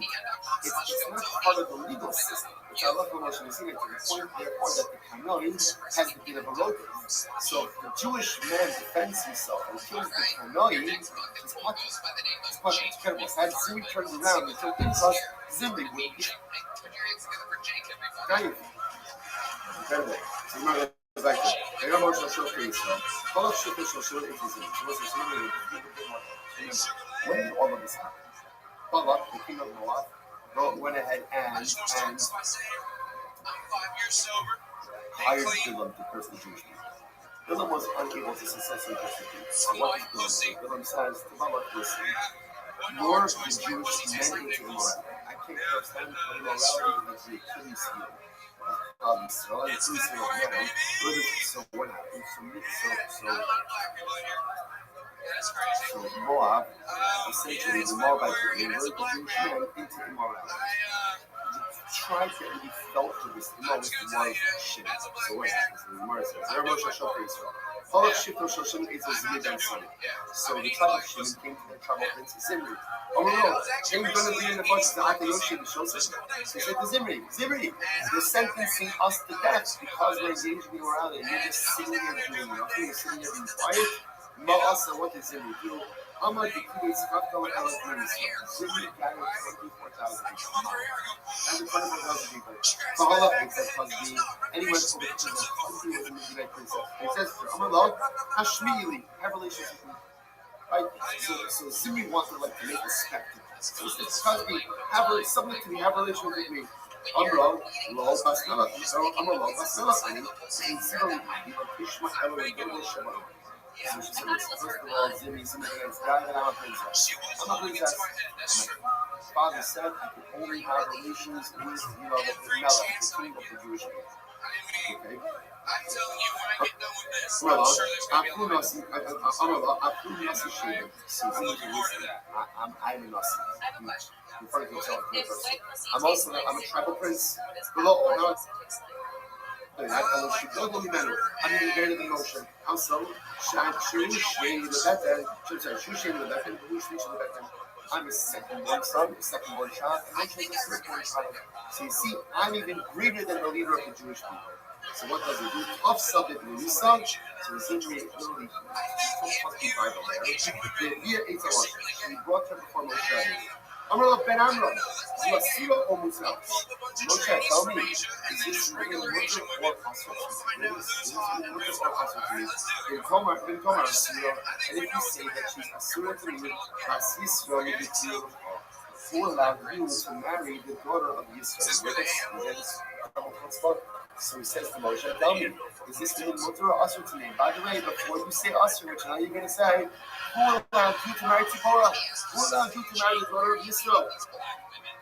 S1: it's not part of the legal system. It's halacha Moshe Messina to the point, therefore, that the kanoi has the din of a road. So if the Jewish man defends himself and kills the kanoi, he's punished. It's terrible. So had Zimri turned around and told Pinchas, Zimri wouldn't be. Incredible. So remember, it's like that. I got more social things. All of social things is when did all of this happen? Balak, the king of Moab, went ahead and hired Bilam to curse the Jewish people. Bilam was unable to successfully curse the Jews. So what does Bilam do? Bilam says to Balak, listen, lure the Jewish men into immorality. I can't curse them, but immorality is the Achilles heel. So what happened? So Moab, essentially the Moabites lured the Jewish men into immorality. Tried to be felt for this the most was shit. So what happens? The Gemara says, "There was a shop Israel. All of Shifto Shoshin is a Zimri ben Sani." So the tribe of Shimon came to the tribe of Prince Zimri. Oh no, they're going to be in the bunch of the Atayoshi and Shoshin. So he said to Zimri, they're sentencing us to death because we're engaged in immorality. You're just sitting there doing nothing. You're sitting there being quiet. Ma'asa, what did Zimri do? Amar Dikidei Skafka and Elas Zimri gathered 24,000 people. And 24,000 people. Kahala thinks that Cosby, and he went to the king of Cosby was a Midianite princess. He says to her, Amar Lo, Hashmi'ili, have relations with me. Right? So Zimri wanted to make a spectacle. So he says, Cosby, submit to me, have relations with me. Amar Lo, Basnala. So Amar Lo, Basnala. And Zimri, Ishma, Elo, and Gilgal, Shema. So she said, first of all, Zimri against God, and I'm a princess. I'm a princess. My father said I could only have relations with, the Melech, the king of the Jewish people. Okay? Well, I'm a Nasi. So Zimri can listen. I'm a Nasi. In front of himself, I'm a tribal prince. Below, I'm even greater than Moshe. Also, I'm his second-born son, second-born child, and Moshe is his first-born child. So you see, I'm even greater than the leader of the Jewish people. So what does he do? Off subject when he saw, so essentially literally he brought her before Moshe. Amr Ben Amram, Lasira or Musa? Moshe, tell me, is this real worker or Asura? In Tomar, Asura, and if you say that she's Asura to me, Asisra, you feel who allowed you to marry the daughter of Yisrael? So he says to Moshe, tell me, is this woman mutter or asur to me? By the way, before you say asur, which now you're going to say, who allowed you to marry Tzipporah? Who allowed you to marry the daughter of Yisrael?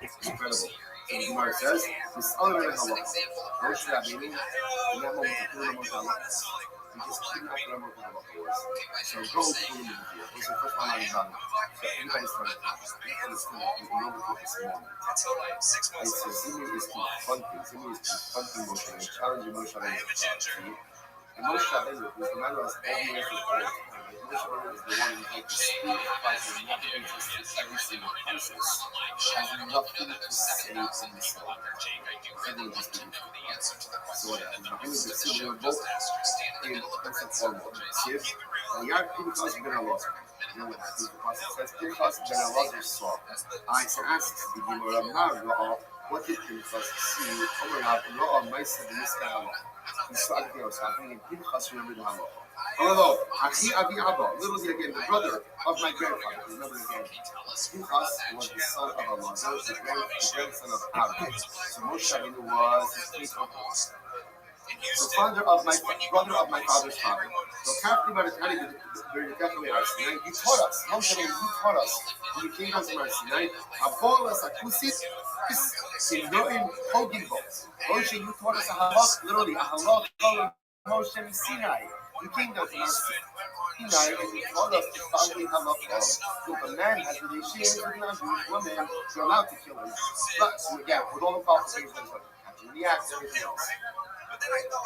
S1: It's incredible. So the Gemara says, this other than halakha. Moshe Rabbeinu, in that moment, he just kidnapped the number of halakha. So go through the video. This is the first one I'm done. So anybody's trying to understand, you know what this moment. So Zimri is confronting Moshe and challenging Moshe Rabbeinu. And Moshe Rabbeinu, who's the man who has all the answers all the time, Moshe Rabbeinu is the one who has the spirit of Christ and navigates us through every single crisis, has nothing to say in this world. Everything just didn't. So what happens? The only decision of both in Pesach formal. See it? And Yar Pinchas ben Elazar. You know what happens? The Pasuk says Pinchas ben Elazar saw. I asked the Gemara Mar what did Pinchas see? Omer Rav Ra'ah Ma'aseh b'Miskah Halacha. He saw everything else happening, and Pinchas remembered the Halacha. Although, Achi Abi Abba, little again, the brother of my grandfather, remember again, Pinchas was the son of Elazar, the grandson of Aaron. So Moshe Rabbeinu was his great-uncle. The father of my brother of my father's father. So carefully by the time you taught us. Moshe Rabbeinu, you taught us. When you came down to Mount Sinai, Abolas Akusis in Noim Hogimbo. Moshe, you taught us a halach, literally a halach of Moshe Sinai. You came down to Mount Sinai and you taught us the following halachah. So if a man has relations with a non-Jewish woman, you're allowed to kill him. But so again, with all the qualifications, catching the act, everything else.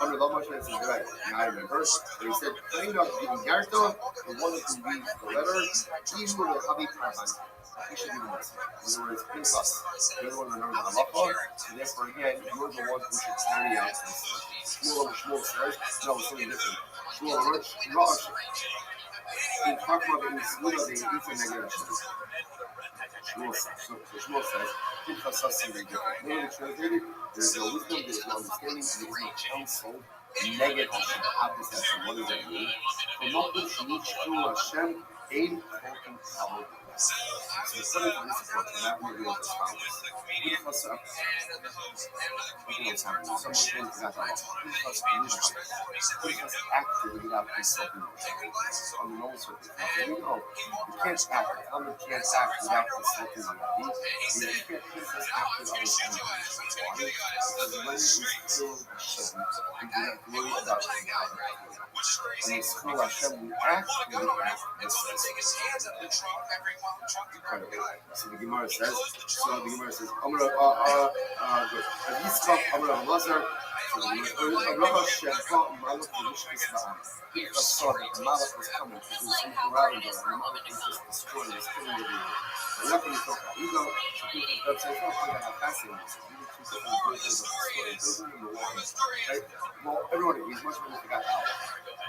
S1: Under the Moshe says, right, now I remember, he said, clean up giving Garto, the one who reads the letter, he will have a carbon. He should be the Muslim. In other words, Pinchas, you're the one who remembers the halacha, and therefore, again, you're the one who should carry out this. Shmuel says, no, it's something different. Shmuel Rosh, in Chakma, in Shmuel, they eat the negative. Shmuel says, Pinchas says something different. Literally translated, there's no wisdom, there's no understanding, there's no counsel. Negative Hashem, opposite Hashem. What does that mean? Promoting Shnichtu Hashem, aim talking power. So the study of this approach, and that will be as follows. Pinchas, what's happening? Someone came to that house. Pinchas acted without consulting Moshe. On the normal circumstances, you know, you can't act. Talmud can't act without consulting Rabbi. You can't Pinchas acted on his own. Why? Because when it is still Hashem, you do not worry about the power. When it's still Hashem, we act and we act. So the Gemara says, Amr Yitzchak, Amr Elazar, Rabbi Shemcha, Malach, Mishkis Ba'am. Pinchas saw that the Malach was coming to do something around there, and the Malach was just destroying, was killing everyone. And that's when he talked about, you know, Pinchas says, oh, I'm going to have fasting. Two different versions of the story. Number one, right? Well, everyone agrees, much more forgot the Allah.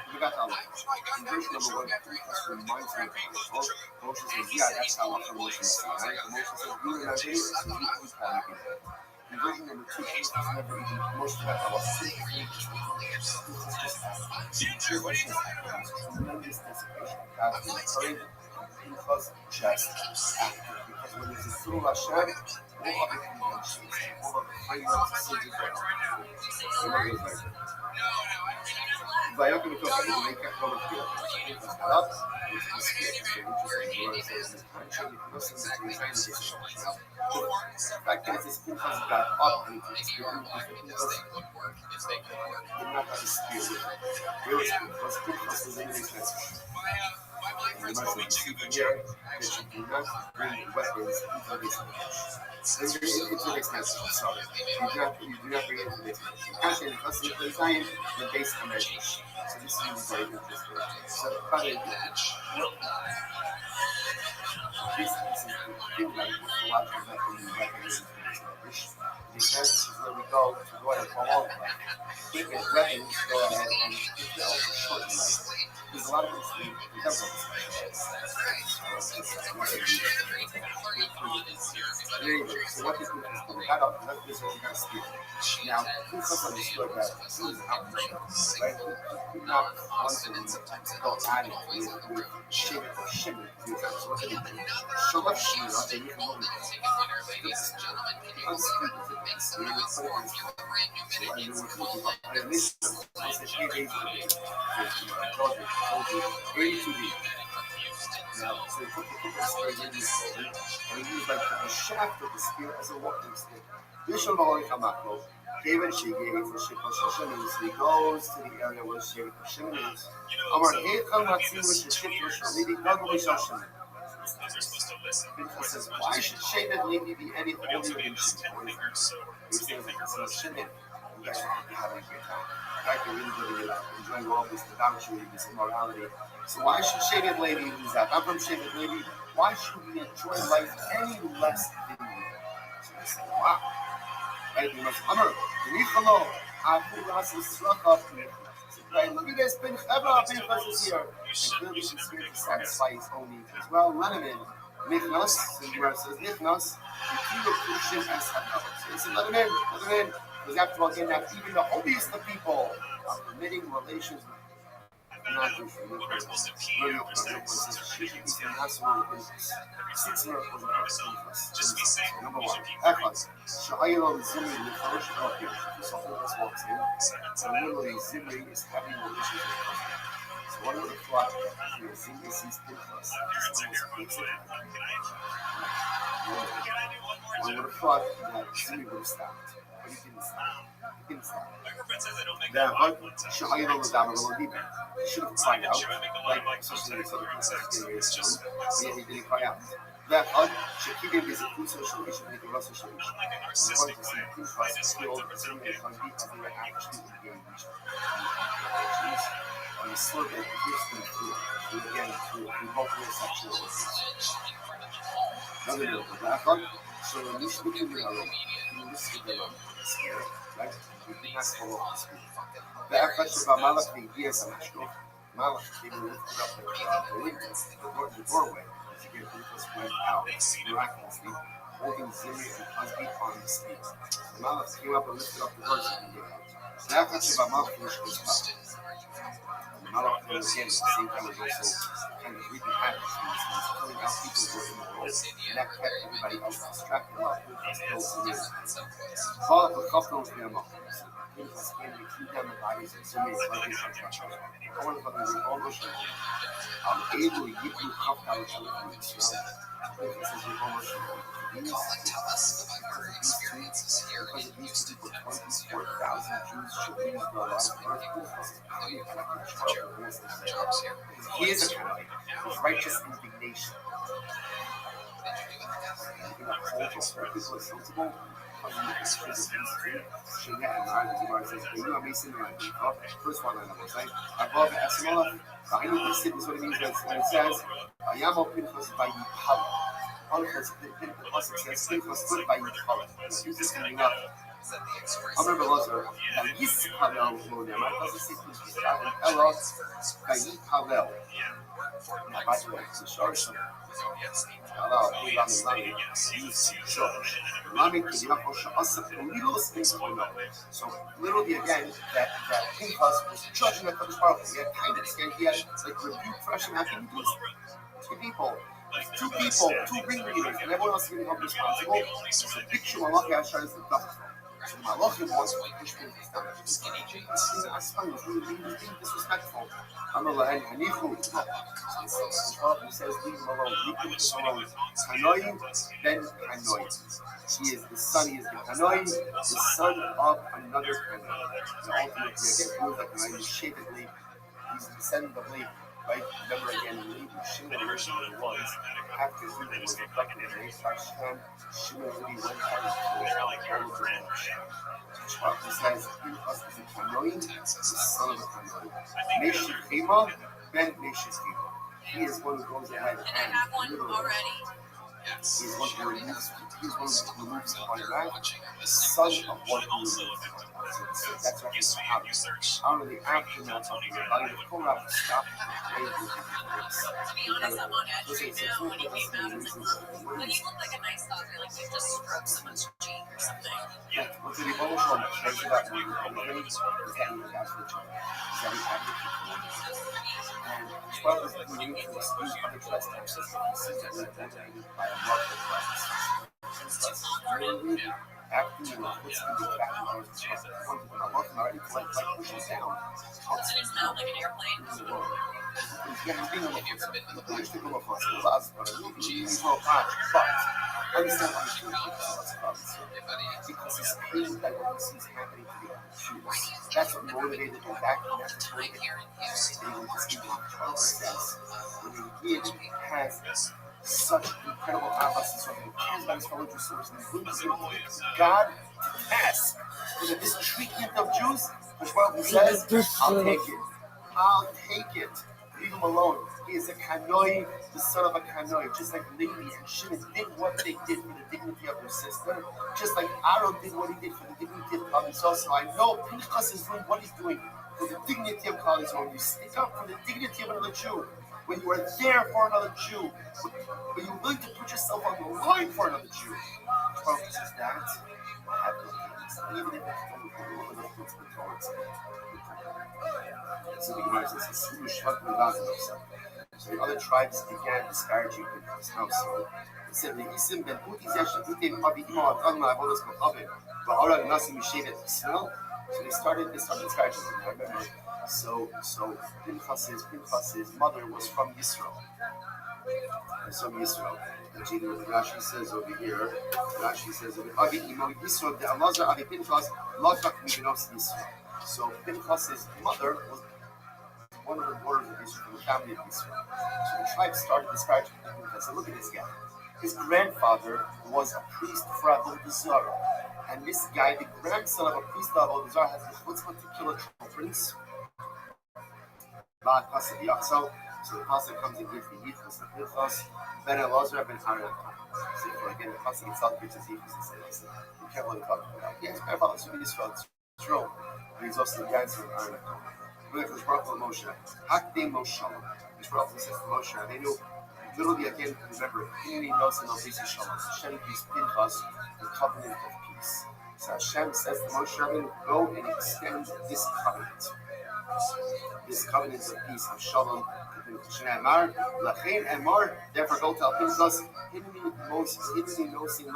S1: We got Allah. In verse number 1, Pinchas reminds me of Allah. Moshe says, yeah, that's how Allah Moshe is. Right? And Moshe says, you and I did it, so you can panicking. In version number 2, Pinchas never even Moshe got Allah. Tremendous desperation. God is praying, Pinchas just acted. Because when it's a through Hashem, all of the conventions, all of the frameworks, decisions are out. Remember those right there. Vayakam Mitocha, he will make a comment here. Pinchas got up, which is interesting. The says this time shall be nothing that we find this now. The fact that this Pinchas got up and it's the Pinchas did not have a spear with him. Where was Pinchas? Pinchas was in this message. And the message is even here that you do not bring weapons into this message. Into this message, sorry. You do not bring it into this message. Actually, the custom of the time, the base of message. So this is very interesting. So, this is the thing like a lot of that when you recognize this. Because this is where we go and follow. Quick and weapons, go ahead and shorten life. There's a lot of things we don't know. So what this means is we got up and left this over to steal. Now, Pinchas understood that he was outnumbered, right? He could not want to go at it with shimmy or shimmy. So what did he do? Show up shimmy up and you can move it. Unspeakable. So he would put it in his phone. So I knew what he was doing. I missed him. I said, 8 days a day. I told you, 82 days. Now, so he put the spear in his phone, and he used like the shaft of the spear as a walking stick. Yishon Malon Kamakro, David Shigei for Shikos Hashem, so he goes to the area where Shikos Hashem is. Amar Heicham Hatzim Shikos Levi Gago Hashem. Pinchas says, why should Shevet Levi be any holier than Shimon? He says, it's Shimon. You guys are having a great time. In fact, you're really good at enjoying all this debauchery, this immorality. So why should Shevet Levi do that? I'm from Shevet Levi. Why should we enjoy life any less than you? So they say, wow. Right? We must honor. Right, look at this. Pinchas is here. And clearly he's here to satisfy his own needs as well. Lenin, Nichnas, the Gemara says Nichnas, the key of Christian as Hadar. So he said, let him in. Because after all, again, that even the holiest of people are permitting relations with not just for the six miracles of Pinchas. Number one, Echad, Shahayel Zimri Nichosh Elpir. So Pinchas walks in, and literally Zimri is having relations with him. So one would have thought, Zimri sees Pinchas, this almost makes it. One would have thought that Zimri would have stopped, but he didn't stop. Shahayel was down a little deeper. He should have cried out, like especially when he saw the Pinchas getting ready to jump. Yeah, he didn't cry out. That Shakidim is a good social issue, make a Russell issue. I'm going to see Pinchas skilled, Zimri is unbeat, and they were actually engaged on the slope that pierced them through again, through multiple sexual issues. Another note, so when you speak in the Arab, you listen to them, right? You do not follow the speech. The Echad Sheba Malach V'Ygias HaMashkoch, Malach came and lifted up the doorway, to get Pinchas went out, miraculously, holding Zimri and Husby on the speed. The Malach came up and lifted up the doors and he get out. The Echad Sheba Malach V'Ygias the Malach again, at the same time, was also kind of wreaking havoc. He was killing out people who were immoral, and that kept everybody else distracted while Pinchas killed Zimri. Pinchas came to keep them the bodies of Zimri and Husby on Shachar. I want to put them in all those things. Able to give you cup out of Pinchas says, because of these people, 24,000 Jews should leave the life of he is a candidate. His righteous indignation. People are sensible. First one I know, right? Above Esmolach, behind the sit is what it means when it says, Ayamo Pinchas by Yipal. Pinchas says, Pinchas stood by Yipal. This is coming up. Amr Belazar, Yishalel Lonema, doesn't say Pinchas, Ella, Yipalel. Now, by the way, it's a short story. So literally again, that Pinchas was judging that Kadosh Baruch Hu. He had kindness, he had like rebuke fresh and how can you do this? Two ringleaders, and everyone else is getting held responsible. So big Malach Yashar is the double. So Malachim wants to push Pinchas down. This is being disrespectful. Amalahen Hanichu. So he says, leave him alone. Leave Pinchas alone. Hanoi, ben Hanoi. He is the son, he is the Hanoi, the son of another Hanoi. The ultimate, again, proves that Hanoi is shapedly, he's the descendant of Levi. Right? Remember again, Levi, Shimon originally was, after Levi was abducted in Hashem, Shimon really went out and killed all of the He says, Pinchas is a Hanoi, the son of a Hanoi. Meshachima, ben Meshachima. He is one who goes ahead and literally. He's one who removes upon your back, the son of one who removes upon your back. So that's what he's out of the aftermath of the rebellion of Korah to stop the grave with the grace.
S2: When he looked like a nice dog, like you just scrubbed someone's cheek or something.
S1: Yeah, but the emotional change about me, is that he was actually trying. Is that he advocated for and 12 is when you can excuse other trespasses, he sees that we're motivated by a market presence. After you know, what's going to be back and forth, when I'm looking already, like pushes down.
S2: Does it smell like an airplane?
S1: Yeah, he's being a little concerned. The British think of a hospital, he's well patched, but understand why he's doing it. Because he's pained by what he sees happening to the other Jews. That's what motivated him back in that time. They were just giving him 12 cents. When he has such incredible abbas and cares about his fellow Jews, and he's willing to give God to task for the mistreatment of Jews, which what he says, I'll take it. Leave him alone. He is a Kanoi, the son of a Kanoi, just like Levi and Shimon did what they did for the dignity of their sister, just like Aaron did what he did for the dignity of Klal Yisrael. So I know Pinchas is doing what he's doing for the dignity of Klal Yisrael. When you stick up for the dignity of another Jew, when you are there for another Jew, when you're willing to put yourself on the line for another Jew, Baruch says that I have no feelings, even if it's only for a little bit of towards me. So the Gemara says, so the other tribes began discouraging Pinchas. Now, so it said, so they started discouraging him. I remember. So Pinchas's mother was from Yisrael. From Yisrael. Which either Rashi says over here, Abi Imo Yisrael, the Elazar Abi Pinchas, Lotak Migenos Yisrael. So Pinchas's mother was one of the daughters of Israel, from the family of Israel. So the tribe started disparaging Pinchas. So look at this guy. His grandfather was a priest for Avodah Zarah. And this guy, the grandson of a priest of Avodah Zarah, has the chutzpah to kill a prince. So the pasuk comes and gives the yichus of Pinchas, Ben Elazar, Ben Aaron. So again, the pasuk itself gives us yichus and says, "Be careful what you're talking about." Yes, his grandfather should be Israel. It's true, but he's also the grandson of Aaron. Look at Baruch Moshe. Hakdei Moshe. Which Baruch says to Moshe, and they knew literally again. Remember, Hineni knows and Obisi Shalom. Hashem gives Pinchas the covenant of peace. So Hashem says to Moshe, "Go and extend this covenant." This covenant of peace of Shalom. Therefore, go tell Pinchas, Hineni knows and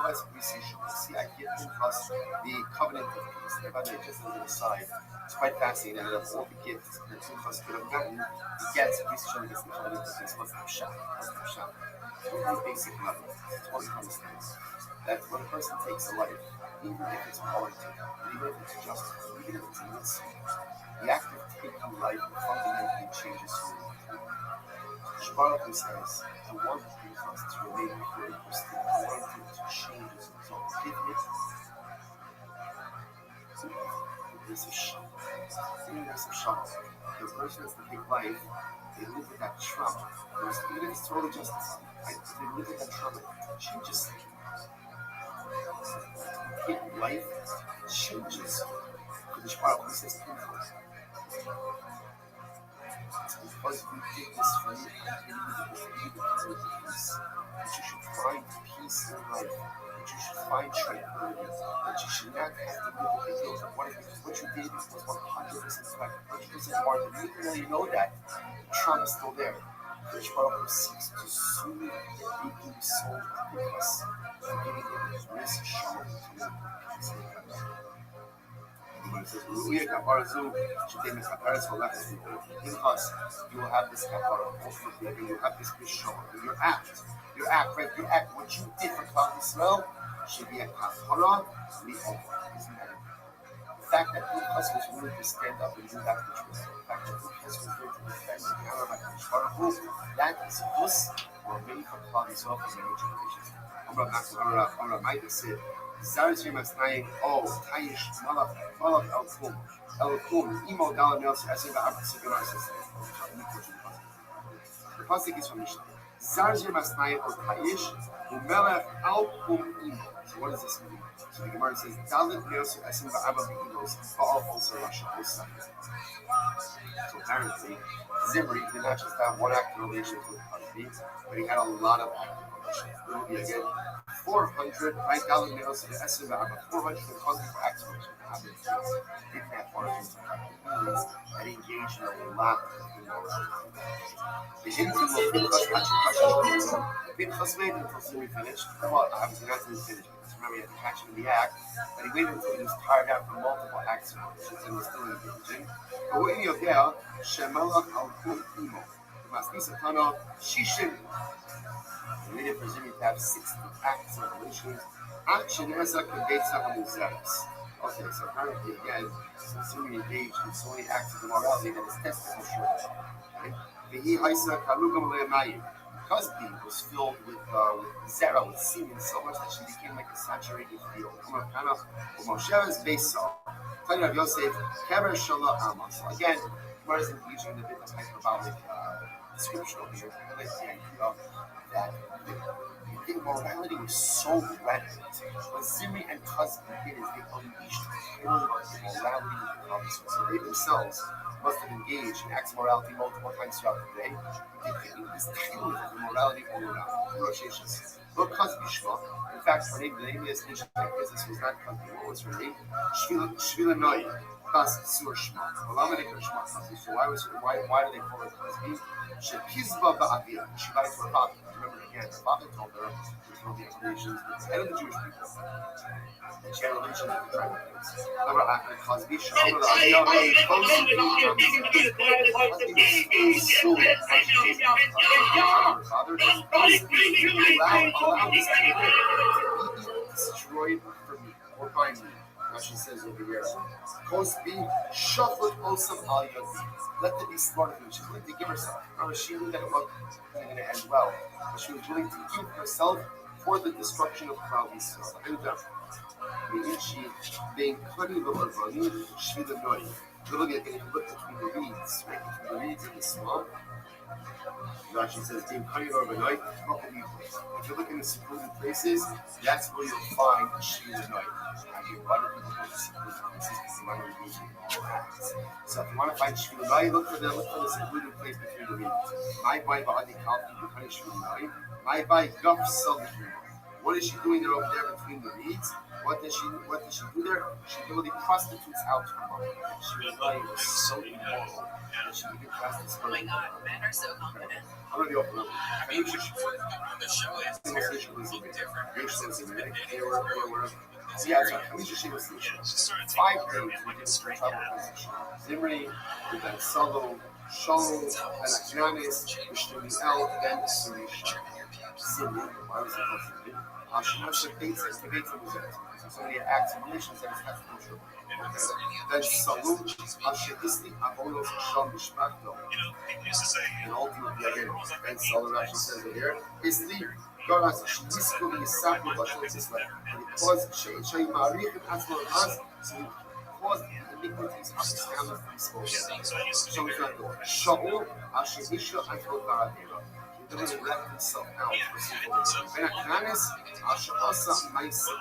S1: See, I give Pinchas the covenant of peace. And by the way, just as an aside, it's quite fascinating that of all the gifts that Pinchas could have gotten, he gets the covenant of peace. What's the pshat? Very basic level. It's what he understands. That when a person takes a life, even if it's warranted, even if it's justified, even if it's innocent, the act of taking life fundamentally changes who we are. Baruch says, I want Pinchas to remain pure and pristine. I want him to change his result. There's a shalom. There's a shalom. The person has to take life, they live with that trauma. Even if it's totally justified, they live with that trauma. It changes things. Take life, it changes. Because Baruch says, Pinchas. Because we did this for you, that you should find peace in life, that you should find tranquility, that you should not have to live with the guilt of what it is. What you did was 100% correct, 100% warranted. Even though you know that, the trauma is still there. Which Baruch seeks to soothe the aching soul of Pinchas and giving him this shalom to live peace in life. When it says, Pinchas, you will have this kapara. Ultimately, you will have this bishon. Your act, right? What you did for Klal Yisrael should be a kapara li'olam. The fact that Pinchas was willing to stand up and do that which was the fact that Pinchas was willing to defend the power of Baruch, that is us or many from Klal Yisrael for many generations. Amra Maida said, Zarzim Asnaim, oh, Tayish, Malach El-Kum, Imo Dalamel, Asiva Abasigamar says, the pasuk is from Mishnah. Zarzim Asnaim, or Tayish, Umelech Al-Kum Imo. So what does this mean? So the Gemara says, Dalit Meos, Asiva Abasigamar, Baal also Russia, so apparently, Zimri did not just have one active relations with Rabbi, but he had a lot of active relations. It will be again 400, right? Dalit Meos, Asiva Abba, 400 contact for active relations. Didn't have 400 that engaged in a lot of the Hindu will Pinchas waited until Zimri finished. Well, obviously not Zimri finished. Remember, he had to catch him in the act, but he waited until he was tired out from multiple acts and was still engaging. But what you know, Shemelach al-Kum Imo, the Masnisa Tana, Shishin. He waited for Zimri to have 60 acts of relations. Action Esa Kebetza Hamuzeres. Okay, so apparently, again, since Zimri engaged in so many acts of immorality that his testicles shorted. Vehi Haisa Karugam Le'amayim. Because the was filled with zera, with semen, so much that she became like a saturated field. Moshe's base saw. Talking of Yosef, Kever Shala Amma. So again, Gemara is engaging in a bit of hyperbolic description over here highlights the idea that the immorality was so rampant. When Zimri and Cosby did is they unleashed horror of immorality in the council. So they themselves must have engaged in acts of morality multiple times throughout the day. They created this tale of immorality all around. Look, Cosby Shma. In fact, her name, the name of this ancient business was not Cosby. What was her name? Shvila Noy. Cosby Sur Shma. Well, I'm going to Shma Cosby. So why do they call her Cosby? She Kizba Ba'avir. She lied to her father. Remember again, her father told her to kill the relations with the head of the Jewish people. And she had a relation with the tribal things. Remember, after Cosby, she told her father allow this to be destroyed for me or by me. Now she says over here, Cosby shuffled Osam al Yadi. Let them be smart of him. She's willing to give herself. Remember, she knew that it wasn't going to end well, but she was willing to give herself for the destruction of Klal Yisrael. She being cutting the Lavani, Shvila Noy. Literally, if you look between the reeds, right between the reeds in the swamp, Rashi says, being cutting over night, if you look in the secluded places, that's where you'll find Shvila Noy. Why do people go to secluded places? Because they want to engage in all acts. So if you want to find Shvila Noy, look for the secluded place between the reeds. My by Ba'adi Kalfi, you cutting Shvila Noy. My by Guf Salvahima. What is she doing there over there between the reeds? What does she do there? She literally prostitutes out her mom. She was so immoral that she even prostitutes her.
S2: Oh my God, men are so confident.
S1: I'm going to be open up.
S2: I mean, the show is very different.
S1: Yeah, sorry. Let me just show you this. 5 names we did for travel transition. Zimri, and then Solo, Shalom, and Aknanis, Mishtumi El, then Surisha. Zimri, why was it called Zimri? She debates so many acts and relations that has to be true. Then Salum, Ashetisli, Abolos, Shal Mishpachno. And ultimately, again, then Salum actually says it here, Isli, God has Shmisko, Yisaku, Lashon, Islam. And it caused Shay Marich, and Aslan Haz, so it caused the iniquities of the family to be spoken. So we got the Shaul, Ashetisha, and Kodaradeva. He literally left himself out for simple. Ben Aknanis, Asha'asa, Maisa,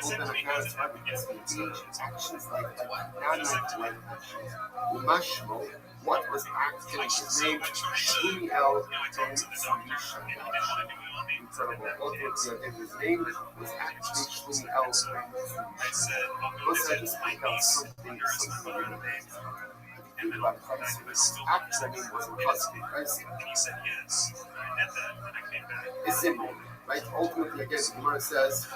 S1: Open accounts are because we teach actions like that, not like actions. Umashmo, what was actually his name? Shumi El Ben Samisha. Incredible. Ultimately, his name was actually Shumi El Ben Samisha. Also, I just picked out something really nice. Think about Christ. His actual name wasn't Cosby, Christ. It's simple, right? Ultimately, again, the Gemara says,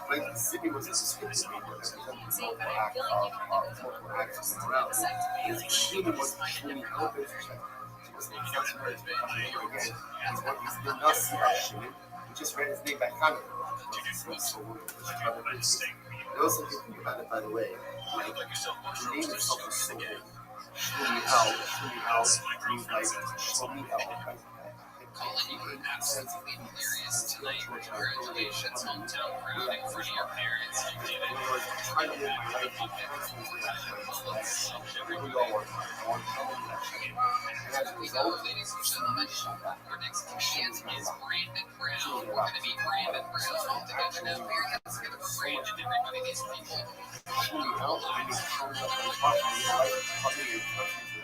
S1: like the city was a descriptive name that represented multiple acts of morality. His human was Shumi Elephant. It was the first word to become remember again. He's the Nasi of Shimon. We just read his name by Hanukkah. I also think about it, by the way. Like, the name itself is so big. Shumi El means like Shlomi El, right? Sense of peace, spiritual tranquility, hometown crowd in front of your parents. You did it. Trying to live my life in constantly we all want election. And as a result, ladies and gentlemen, our next comedian is Brandon Brown. We're going to be Brandon Brown all together now. We're going to get together for Brandon and everybody, these people. Shumi El means showing up in the part of your life, coming in countries.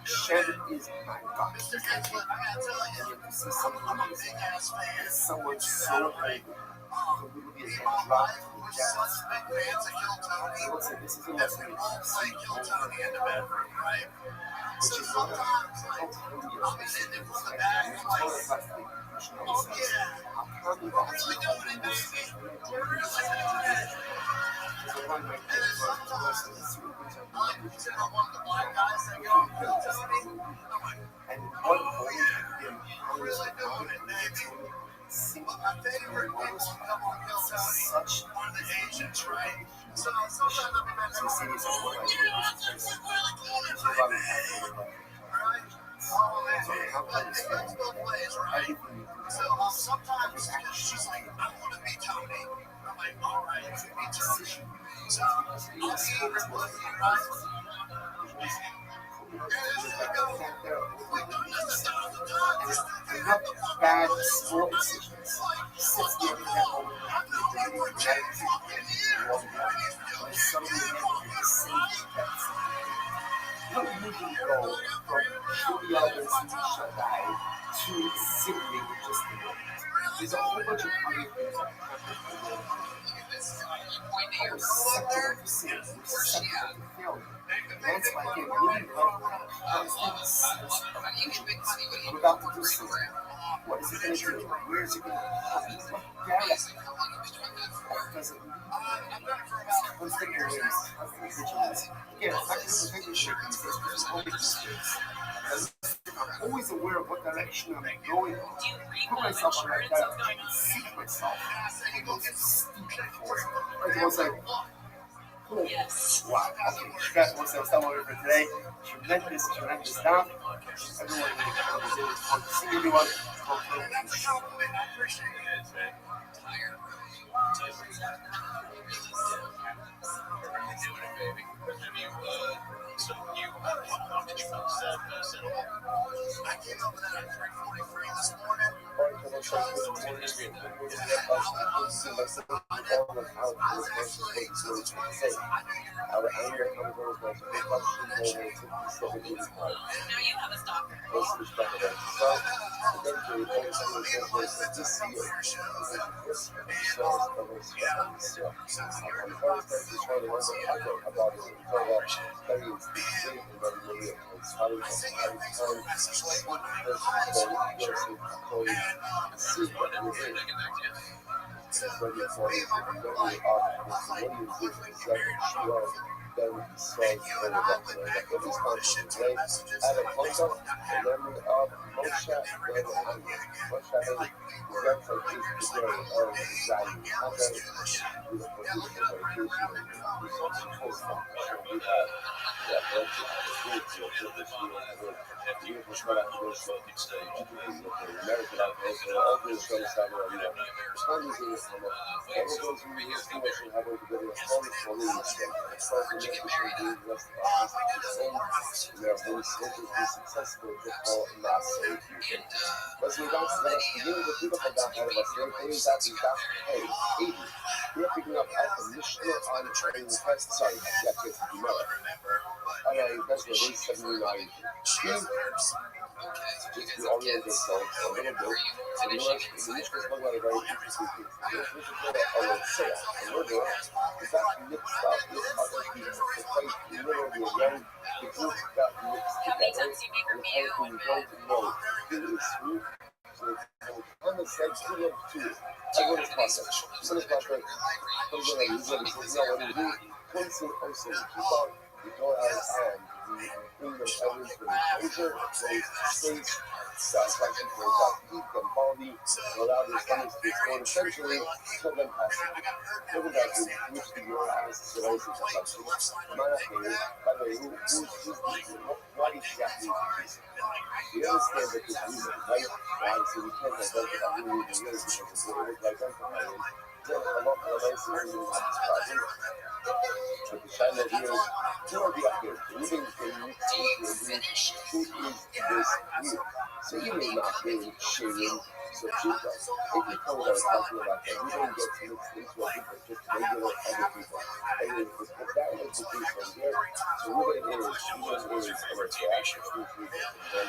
S1: Shem is my God. And you can see something amazing. Someone so holy who literally is going to drop to the depths. I will say this is a lesson that you see over and over, which is not how holy your face is. You can tell us last week, you should know this. How come you actually have this? Because one might think about the lesson is to and one holy can empowers the God and sing such Asian tribe. So you see these people like this is why we have to so how can you spend everything you do? Sometimes she's like, I want to be Tony. I'm like, all right, it's a decision. So because he was right. they're not bad small decisions. Sits there in that moment, something the same pets. You don't usually go from trivial Shaddai to simply just the moment. There's a whole bunch of other things that happen in the world. We're susceptible to sin. We're susceptible to failure. That's why I get really like constant sense of vigilance. I'm about to do something. What is it going to do? Where is it going to come? What direction? That doesn't mean constant awareness, constant vigilance. Again, it's not just a vigilance because there's always mistakes. I'm always aware of what direction I'm going on. Put myself on that direction and seek myself. And go steep towards it. Like I was like,
S3: Yes.
S1: wow, okay, stress once I was done with it for today. Tremendous stuff. Everyone in the conversation, want to see everyone. Our anger comes over to the question over 67
S3: Now you have a stalker.
S1: most of the stuff about yourself. Eventually, all the things that this year is this yourself covers yourself. On the first step, you try to work about it. You try to study and speak safe and then maybe it's how to see what you're doing. That's what you're for. And then you are, what do you do? It's like you are then solve for the doctor. Like in this conference, right? I had a concept, the memory of Moshe and Anya. Moshe and that's like this today of value. How that beautiful meditation and research and full stop. We have that beautiful collaboration. American outfit, all those things that are on there. Conversations come up. All of those who use commercial have over the response for the industry. As far as the mission being less they are very scheduled to be successful before last future. But we don't let us begin with people from that out of us. They're doing that in that hey, 80. We are picking up at the Mishnah on the request. Sorry, yeah, it's tomorrow. Alright, that's what it is, 79. Just the audio themselves a little bit. And the Mishnah spoke about a very interesting thing. The Mishnah spoke about say a little bit. Is that mixed up with other people? The place literally around the group got mixed together. And the place when you don't know who is who. So on the side, two of two. I go to process. So this process comes in and he's like, no, when you do, once in person, people, you go out and bring them evidence for the closure, those states, satisfaction for that heat and quality, and allow their stomachs to explode essentially, kill them passing. Kill them passing, which the your honest situation is something. By the way, why is Japanese? We understand that this reason, right? Obviously, we can't identify who we really is because it's what we're identifying. Then a lot of the races are going to have this problem. But the China here is, who are the actors? Living in truth is this year. So you may not be sharing so cheap. If you come out talking about that, you don't get mixed into a group of just regular other people. And if that makes the case from here, so what it is our reaction to then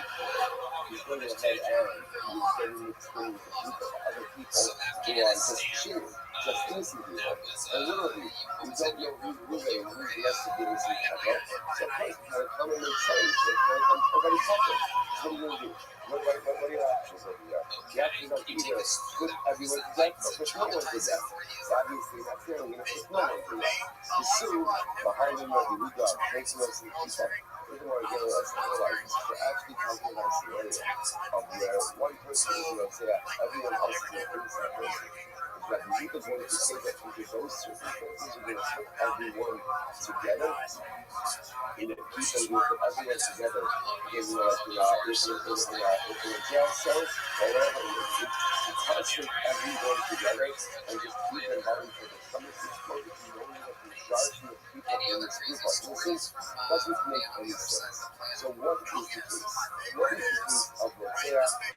S1: he's going ahead and he's getting mixed in with a group of other people who are just cheering. Just innocent people. And literally, we don't know who's moving and who's less to do with each other. So of course, kind of come and make sense. They kind of come already talking. So what are you going to do? What are your options over here? The options are either put everyone to death or put no one to death. So obviously, that's the only going to put no one to death. The Sue, behind him, the legal making us in people. Even though I get us to realize this, we're actually talking about a scenario of where one person is going to say that everyone else is an innocent person. That people going to say that into those circumstances are going to put everyone together in a people who put everyone together in a jail cell or whatever. It's hard to put everyone together and just keep them bound for the stomach exploded. You know that the majority of people in this group are innocent doesn't make any sense. So what is the case? What is the case of Rothschild?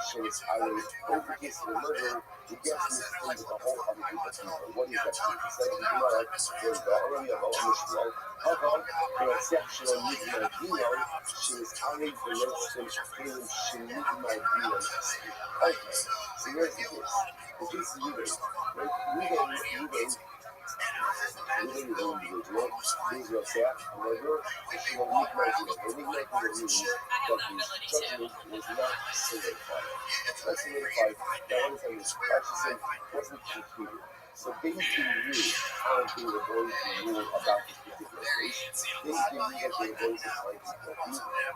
S1: So it's either in the case of the murder, he gets mixed in with the whole other group of people. What is that? It's like the Gemara, there's the already about Mishra. However, the exceptional Midnight Dino, she is only the next thing feeling she Midnight Dino. Okay, so here's the case. The case is Ruben. Ruben is an individual. He's Rothschild. However, she will Midnight Dino. The Midnight Dino means that his judgment was not solidified. Not solidified. Now, what does that mean? Actually, say wasn't concluded. So basically, knew how they were going to rule about this particular case. Basically, knew that they were going to find people.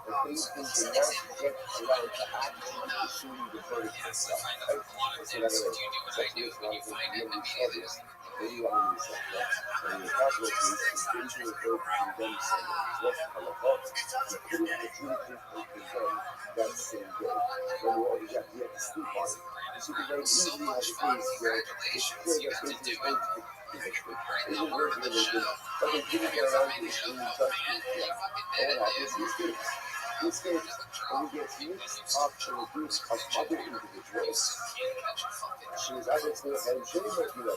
S1: But basically, did not get allowed to actually issue the verdict itself. Right? So that way, such is one thing to be others. Maybe I'm going to say that. And in the capital case, it's basically a verdict to condemn someone. It's less halachot. You couldn't adjudicate and condemn that same day. When you already got the sleep on it. So you can very easily have a case where it's clear that basically is going to be convicted. Even worse than they did. But they didn't get around to issuing judgment yet. And what happens? He escapes. He escapes. And he gets mixed up in a group of other individuals. She was obviously a head shame, but you know.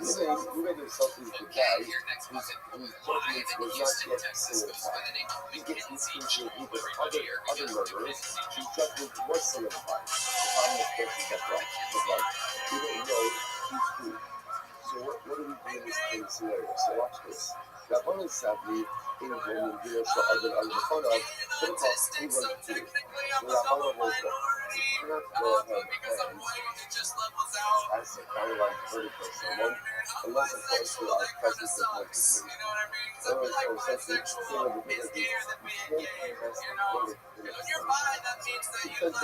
S1: So you made himself into the guy whose judgment was not yet solidified. He gets mixed into a group of other murderers whose judgment was solidified. The problem, of course, is that we don't know who's who. So what do we do in this kind of scenario? So watch this. Rabbi sadly in Roman Jewish so other the phone of Pentecost England to do. So Rabbi was that you cannot go ahead and as a kind of like verdict for someone unless of course you are present in contemplation. Or essentially saying of the verdict you can't pass the verdict in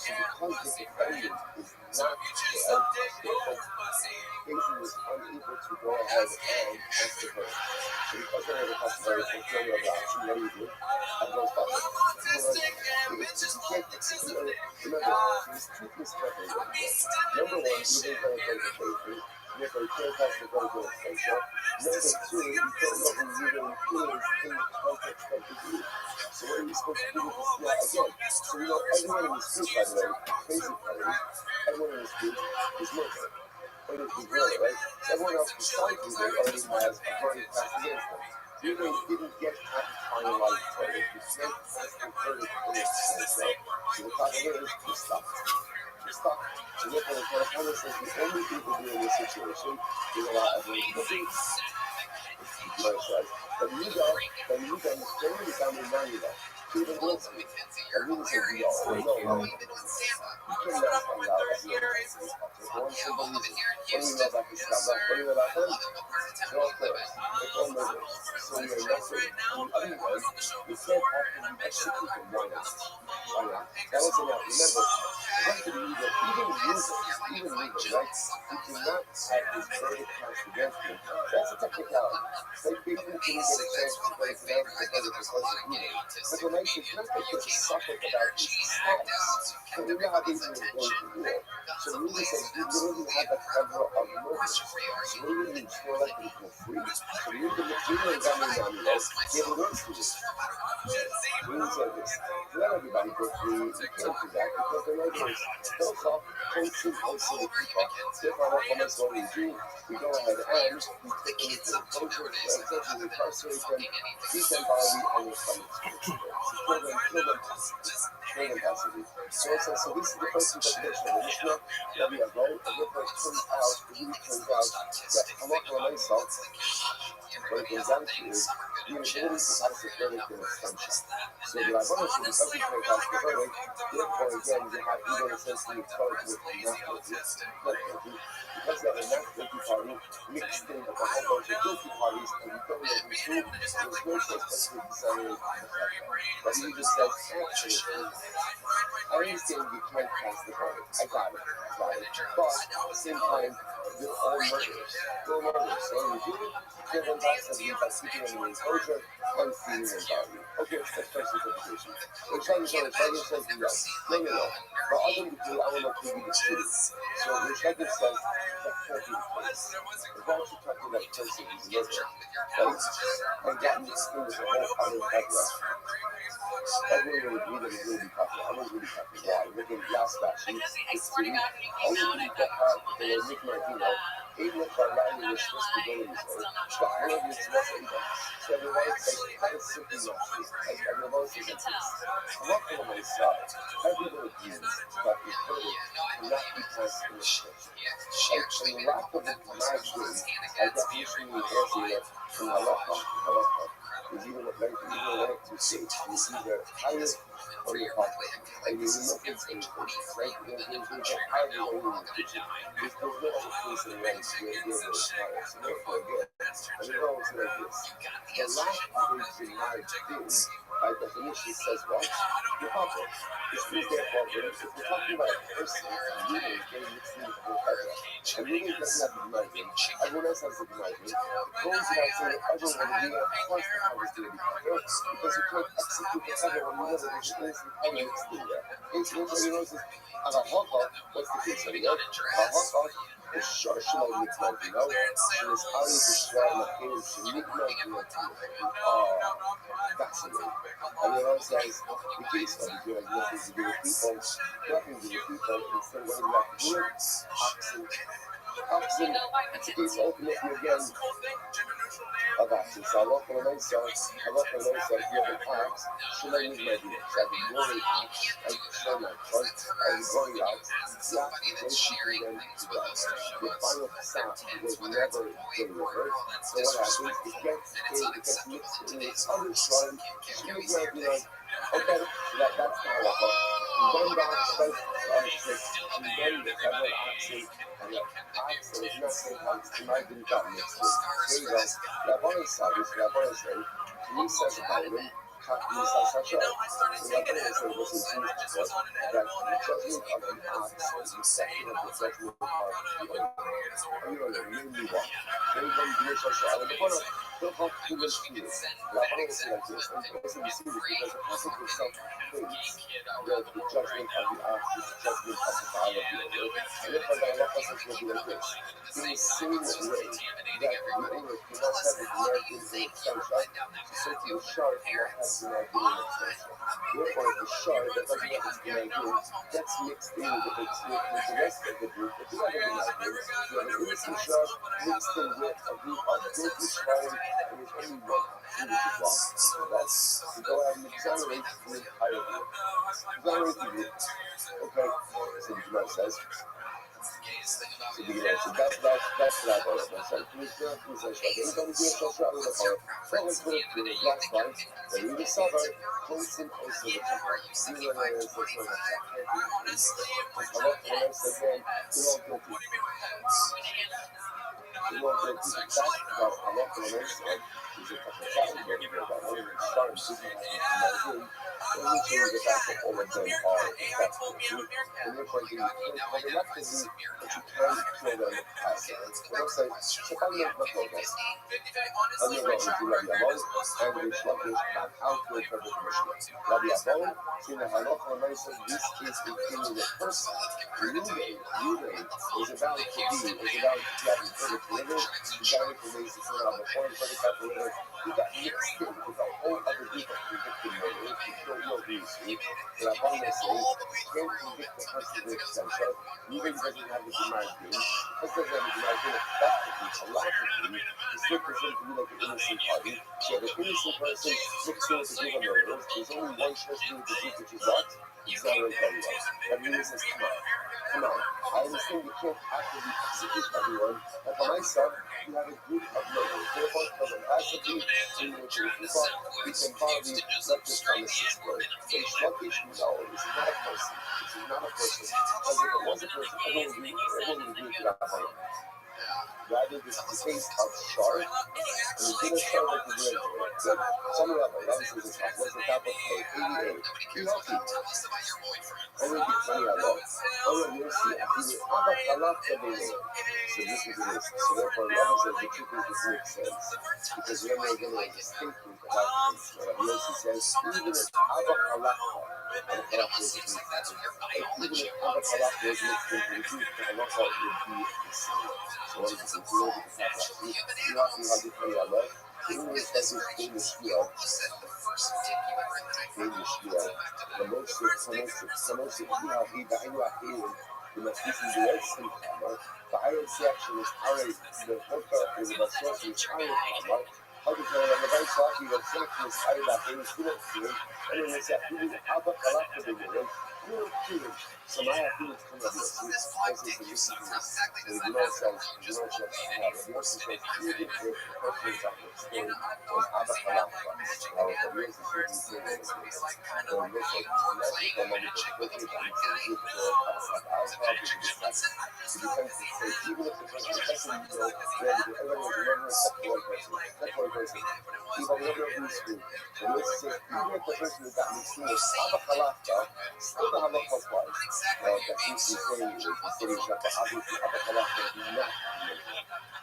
S1: a because the defendant is not the was unable to go ahead and test the verdict. So because they have a possibility of failure of the option, what do you do? I go stop it. Remember, there's two misconceptions. Number one, you didn't go into education. Therefore, you can't pass the verdict in extension. Number two, you don't know who really is in the context of the group. So what are you supposed to do with this now again? So you know, everyone in this group, by the way, basically, everyone in this group is Muslim. It is the girl, right? Everyone else besides you, they already has a verdict passed against them. You didn't get a finalized verdict. You can't pass the verdict in itself. So the problem is, you're stuck. You're stuck. So therefore, the California says the only people who are in this situation is allow everyone to go. But you don't generally found in Manila. Even Wilson. And he says, no, you cannot find out everyone. One single reason. What do you know about this guy? What do you know about him? They're all close. They're all murderers. So you're not certain. On the other hand, you can't actually execute them. Why not? Why not? Now listen now, remember, even legal, right? You cannot have this verdict passed against you. That's a technicality. Like people didn't get a chance to break it down because of legal. But the nice is not that there's something about his status. So we know how these things go to war. So we really said you didn't have the cover of murder. So we really need to let people free. So we need to get rid of them. Give it works to this. We need to say this. Let everybody go free. You can't do that because they're murderers. Those are posted also the people. Therefore, what almost what we do, we go ahead and we take them to the closure, essentially incarcerate them, beat them bodily, and we come to kill them possibly. So this is the first interpretation of the Mishnah. Rabbi Ago, and therefore it turns out that Halakha myself, what it comes down to is the ability to pass the verdict in extension. So the Rabbanon should be something to pass the verdict, therefore again, you have either essentially charged with not guilty, because they have a not guilty party mixed in with a whole bunch of guilty parties, and you don't know who's who, there's no choice but to decide on the fact. But he just says, actually, I understand you can't pass the ball. I got it. But at the same time, they're all murderers. They're all murderers. So you do it, kill them back, so you by keeping them in enclosure, and feeding them value. Okay, it's the first interpretation. The Shaggy says yes. No. But other than the I want to give you the truth. So the Shaggy says that can't be the case. The God should talk to that person who's a murderer. Right? And that mixed in with the whole other Hebra. Everyone would agree that it's going to be popular. I was really popular. Why? Look at last batch.
S3: Because I swear to God, when you came
S1: Only
S3: out, I
S1: that
S3: got
S1: the Nick Martino, even if our line was supposed to go in this way, but I love this lesson. So the lights, that is simply not true. Like, I love this. I'm not going to myself. Everyone agrees that the credit cannot be passed in the church. And the lack of the margin, I definition the answer in halacha, is even a very to say it's either higher or you're higher. And you look at things, right? There's higher than only in the kitchen. There's no other place in life where you're higher. So therefore, again, and it goes like this. The lack of a denied thing, by definition, says what? You're humble. This means therefore, if we're talking about a person, a leader is getting mixed in with the whole Hebra. A leader doesn't have the denied thing. Everyone else has the denied thing. It goes without saying that everyone will be of course the Hebra is going to be popular, because you can't execute the Hebra when you know that there's innocent Hebra mixed in there. It's what you know is a halacha, what's the case of the other? A halacha is shorshino mitzvah, you know? And it's Ali B'Shvar Makim Shemikna G'Natim. Oh, fascinating. And you know, it says, the case of the good, nothing to do with people, nothing to do with people, instead what do you have to do? Oxen, it's a case ultimately again of oxen. So I love for the nice if you have an ox, should I need my deal? So I have a glory ox, I show my front, I have a glory ox, the ox is very cheap and then to die. The final stop was never the river. So what happens? It gets mixed in with other slime, should I need my deal? Okay, so that's the halacha. And then the ox does and then the several oxen, and the ox that was not saying ox, the margin got mixed in. There you go. Rabbi said, he says about him, he says such a, so Rabbi said, listen to me, that the judgment of the ox is the second of the judgment of the owner. And you don't know, really what? Then you come to your social, I would want to, don't talk to this to you. Rabbi said like this, and listen, you see this, because the person himself thinks that the judgment of the ox is the judgment of the buyer of the owner. And therefore, the halacha says will be like this. In the same way that the owner cannot have a American extension, so to the shark cannot have the American extension. Therefore, the shark that doesn't have its American gets mixed in with the rest of the group. If you have an American, you have an innocent shark mixed in with a group of guilty sharks, and there's only one option, which is what? To go ahead and exonerate the entire group. Exonerate the group. Okay? So the Gemara says. So the Gemara says that's what I thought. That's like who's anybody here shall try with a car. So let's put it to the black spot. Then you discover close and close to the car. See what I said. So I love when I said, man, you're all guilty. You're all guilty. That's about I love when I said. There's a couple of thousands of people that want to start and see what happens. And we change the fact that all of them are effective. And therefore, you can't collectively, but you can kill them passively. What I'm saying, so if I'm not the focus, I'm going to do Rabbi Avon, and we shall push back out to a perfect commission. Rabbi Avon, seeing the halacha and says this is including the person. Rude is about to be, is about to have a perfect liver, you got it for ways to turn out before you perfect have liver, you got mixed in with a whole other group of convicted murderers, you don't know who you see. But Avon says, can't convict the person with extension, even doesn't have the denied thing, because doesn't have the denied thing, effectively, halachically, is still considered to be like an innocent party. So if an innocent person mixed in with a group of murderers, there's only one person with the group, which is what? Exonerate everyone. Everyone says, come on. I understand you can't actively execute everyone, but for myself, you have a group of murderers. Therefore, because I'm passively doing what you're looking for, we can probably let this come as this word. So Shlukish, no, this is not a person. This is not a person. Because if it was a person, everyone would agree with that. Rather, this is the case of sharp, and the good of sharp like the good. Good. Some Rabbi, that was the top. What's the top of page? 88. Be healthy. Only be funny I love. Oh, you'll see. So this is the list. So therefore, Rabbi says the truth is this makes sense. Because when they're going to distinctly about this, Rabbi Yossi says, even if Abba Halakha, and Halakha is the truth, even if Abba Halakha is mixed into the truth, the Halakha would be the same. So what is it? You know the Halakha. You know how different I love? The English has this famous shiur, the most the Maslichim B'Yosem Kamar, the Iron section is Ari, the Boka is about Sofi, Iron Kamar, how to tell the Rabbi Saki, the section is Ari, that they was good at doing, and then they said, who is Abba Kalaka the Woman, who is doing, so my opinion is coming up with this, because it's a listen to this, and the Lord says, the Lord says, the Lord says, even if the person is up with story was Abba Kalaka, now the Lord is saying this, and this is, even if the person who got me seen as Abba Kalaka, still the Halakha applies. That seems to be saying is the city is that obviously Abba Kalaka is not.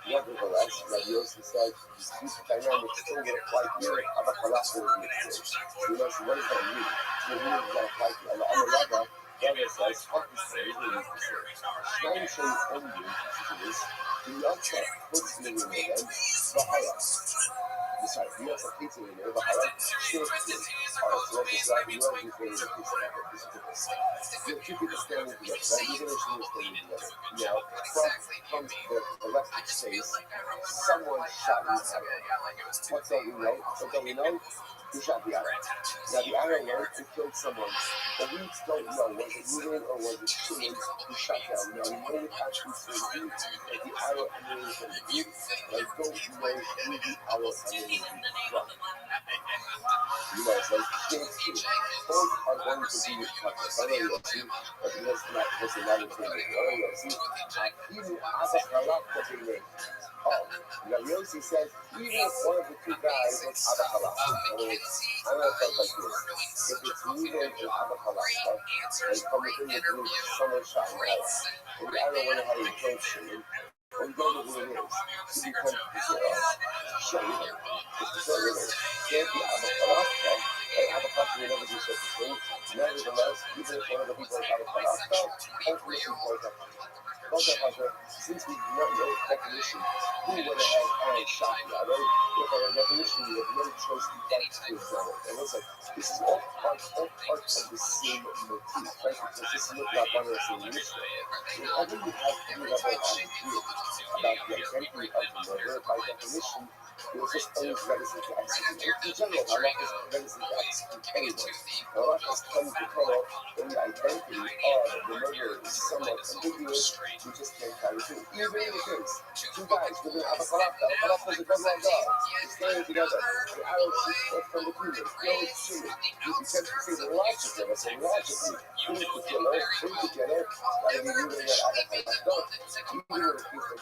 S1: Nevertheless, Rabbi Yossi said, this dynamic still would apply here if Abba Kalaka would be exposed. So you know, so what does that mean? So it means that apply to Allah. Rabbi says, fuck this thing, it means to say, Shnayim Shay Omdim, to this, the Yotza puts me in the end, Vahaya. Sorry, the Yotza puts me in the Vahaya, still to this. Alright, so what does that mean? What is this? The two people standing together, right? You're going to see them standing together. Now, from the electric space, someone shot in the arrow. What don't we know? What don't we know? Who shot the arrow? Now, the arrow went and killed someone. But we don't know, was it Reuben or was it Shimon who shot down? Now, we know it actually says that the arrow emanated from the root, but I don't know who the arrow emanated from. You know, it's like Shakespeare. Both are going to be with Kaka. Yossi, but let's not include it. Yossi, even Abba Halakha B'nei. Rabbi Yossi says, even if one of the two guys was Abba Halakha, I'm going to talk like this. If it's Reuben and Abba Halakha, and from within the group, someone shot an arrow, and the arrow went ahead and killed Shimon, and you don't know who it is. You become Shimon. It's the same way. Can't be Abba Halakha, and Abba Halakha will never do such a thing. Nevertheless, even if one of the people is Abba Halakha, hopefully she will come. Since we do not know the definition, who went ahead and shot the arrow? If our definition, we have no choice but to examine it. And listen, this is all part of the same motif, right? Because this is what Rabbi is saying in this way. Whenever you have any level of ambiguity about the identity of the murderer, by definition, it was just always reticent to execute. In general, Allah is reticent to execute anyone. Allah has come to tell when the identity of the murderer is somewhat ambiguous, you just can't carry through. Even in the case, two guys within Abba Halakha, Abba Halakha is a government God. They're standing together. The arrow shoots forth from the kingdom. Kills Shimon. You can tend to say the logically, but say logically, who's the killer? Who's the killer? Gotta be moving at Abba Halakha. Even in a case like that, you won't execute anyone because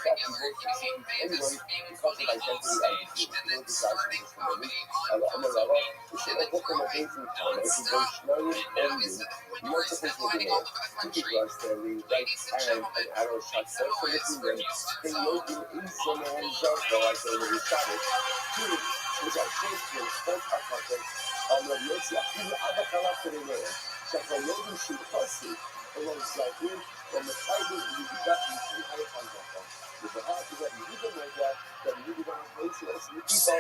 S1: of identity ambiguity. You don't decide to just remember. Allah, we should have booked them a bathing time. If you go Shnayim Omdim, you weren't supposed to be there. Two people are standing right and an arrow shot forth from the kingdom. They load him in some man's Zarko, I say when he shot it. Two, which are Shakespeare, both are perfect. Rabbi Yossi, even Abba Halakha B'nei. Shafar Lodim should pursue. And when it's like him, when the Bible is got you see how it comes up. With the heart of that, you don't know that you don't know place it. So you keep on,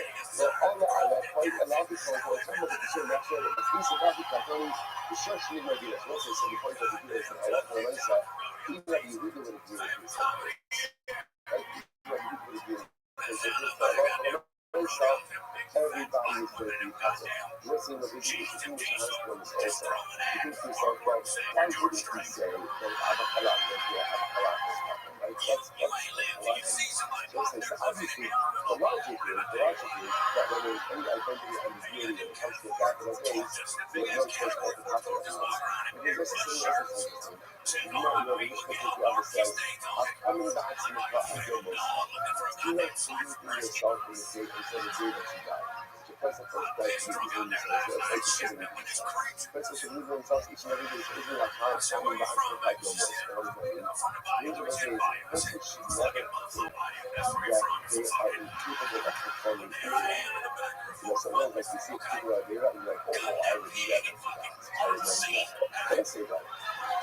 S1: Allah Allah, quite a lot of people for some of the concern, that's why it's least about the company, the church need to be as well, so the point of the video is that I love the Lisa, even that you really would agree with this. Right? Even that you would agree with this. Everybody is going to be puzzled. Listen, what we do is do with husbands also. You think to yourself, well, why wouldn't we say that Abba Halakha is here, Abba Halakha is happening, right? That's so obviously, the logic is that when any identity ambiguity when it comes to the capital A's, we have no choice but to talk about it. Because this is the essence of the thing. You know, the Mishnah Torah says, "Coming back to the Adomos, do not believe in yourself in the day until the day that you die." Because the first day you believe in yourself, so it's like the first they should believe in themselves each and every day. So isn't that time coming back to the Adomos? What does that mean? The angel of days, a person should never think that they are incapable of performing anything. You know, sometimes like you see people out there and you're like, oh, I would do that. I would never do that. But I say that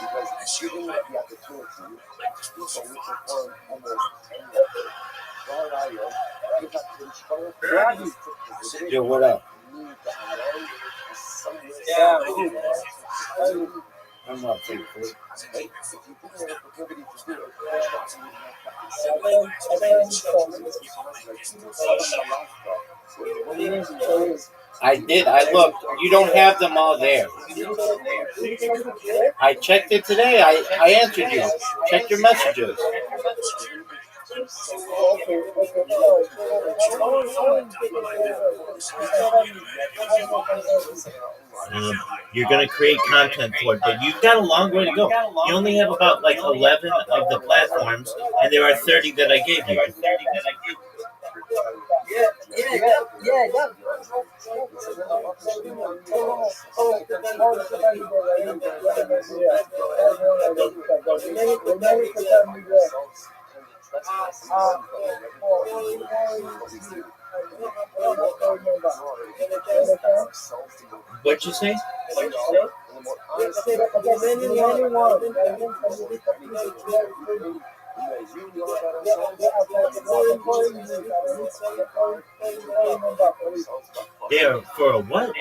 S1: because given the opportunity, people will perform almost anything.
S4: Yo, what up?
S1: Yeah,
S4: I'm not thankful.
S1: if you didn't have a proclivity to do it,
S4: I did. I looked. You don't have them all there. I checked it today. I answered you. Check your messages. You're going to create content for it, but you've got a long way to go. You only have about like 11 of the platforms, and there are 30 that I gave you. What'd you say? There for a what?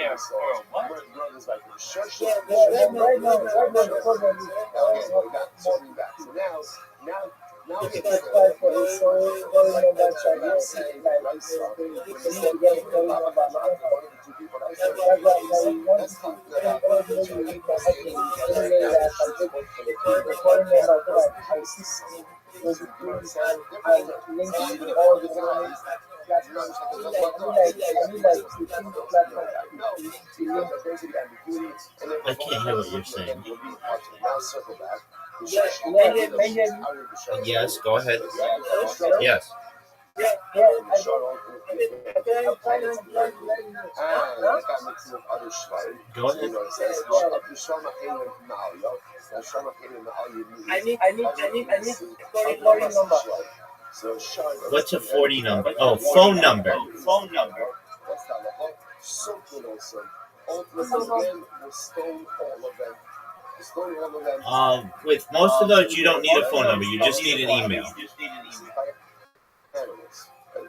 S4: I can't hear what you're saying. Yes, go ahead. Yes. Go ahead. What's a 40 number? Oh, phone number. With most of those, you don't need a phone number. You just need an email.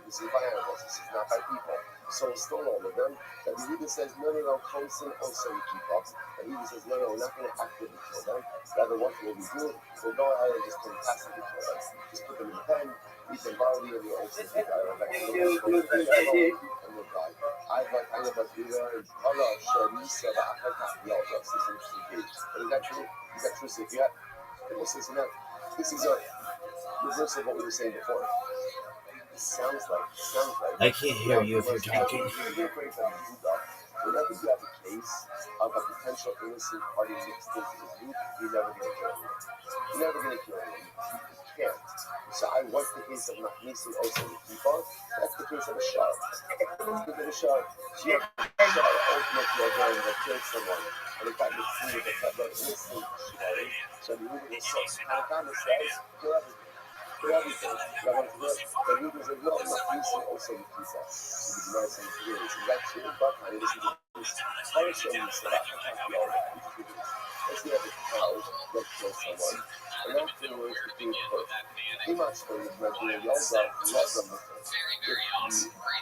S1: This is by animals. This is not by people. So stone all of them. That the Yehuda says, no, constant also we keep up. And Yehuda says, no, we're not going to actively kill them. Rather, what will we do? We'll go ahead and just passively kill them. Just put them in the pen, eat them barley, and we'll also die. And we'll die. I've got kind of a video, and Allah, Sharisa, the Akaka, the Alta. This is interesting page. But is that true? Is that true? Yeah. This is a reverse of what we were saying before. Sounds like.
S4: I can't hear you if you're talking.
S1: Whenever you have a case of a potential innocent party mixed into the group, you're never going to kill him. You're never going to kill him. You can't. So I want the case of Machnisim also with people. That's the case of a shah. Look at a shah. She had a shah ultimately a gun that killed someone. And it got mixed in with a type of innocent shah. So the movie was so Hanakama says, kill everything. For everything. But Ruben said, no, Machnisim also with people. So the Gemara says, is that true? But I listen to this. Parashem is about let's say a cow that kills someone, and afterwards the king put he must go with Rabbi yells out, let them with him.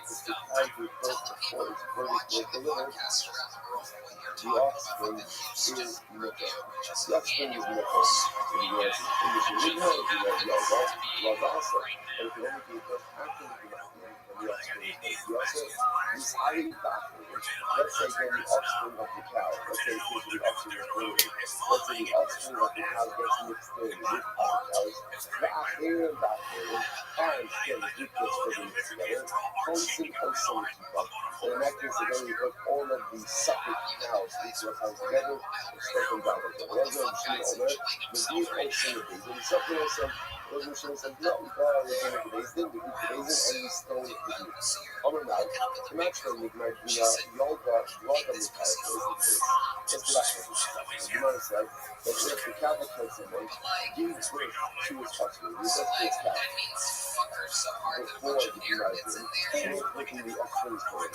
S1: If the cow who first before its verdict was delivered, the offspring is Mikkel. The offspring is Mikkel. So the Gemara says, in the original, the yells out, love also. But if it only came first after the offspring is also, he's highly baffled. Let's say again the offspring of the cow. Let's say the offspring of the cow. Let's say the offspring of the cow gets mixed in with other cows. The affair and still the group gets further mixed together. Constant keep up. And in that case, again, we put all of the suffix cows into a time together and stuff them down with them. Those are the Omer, the deep ocean of these. And the suffix also, those Mishnah said, no, we got our redeem of the Bezdin, we eat the Bezdin, and we stone the deep. Omer now, the match from Migmar, Yolga, Yolga Mikar, that's the last one. The Gemara said that if the cow that kills someone gives birth to his husband, he does to his cow, before the Gemara did, he was making the offspring's birth.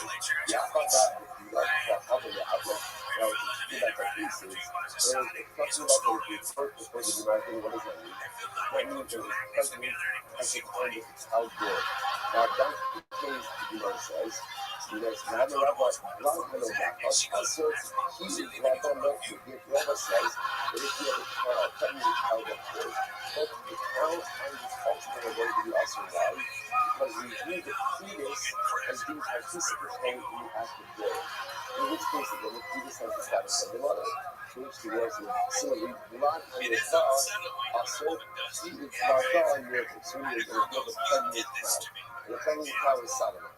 S1: Yeah, I thought that would be like the outlet. Now, if you do that by pieces, talking about the birth before the Gemara did, what does that mean? That means that it's pregnant at the time that it's outdoor. Now, that's the case the Gemara says. Because Rabbi also he Rabbi says that if you have a cow pregnant out of birth, both the cow and the offspring are going to be also alive because we view the fetus as being participating in the act of birth. In which case, again, the fetus has the status of the mother. In which the words of similarly, blood and the dog also see the dog and miracle. So we are going to build a pregnant cow. And the pregnant cow is Solomon.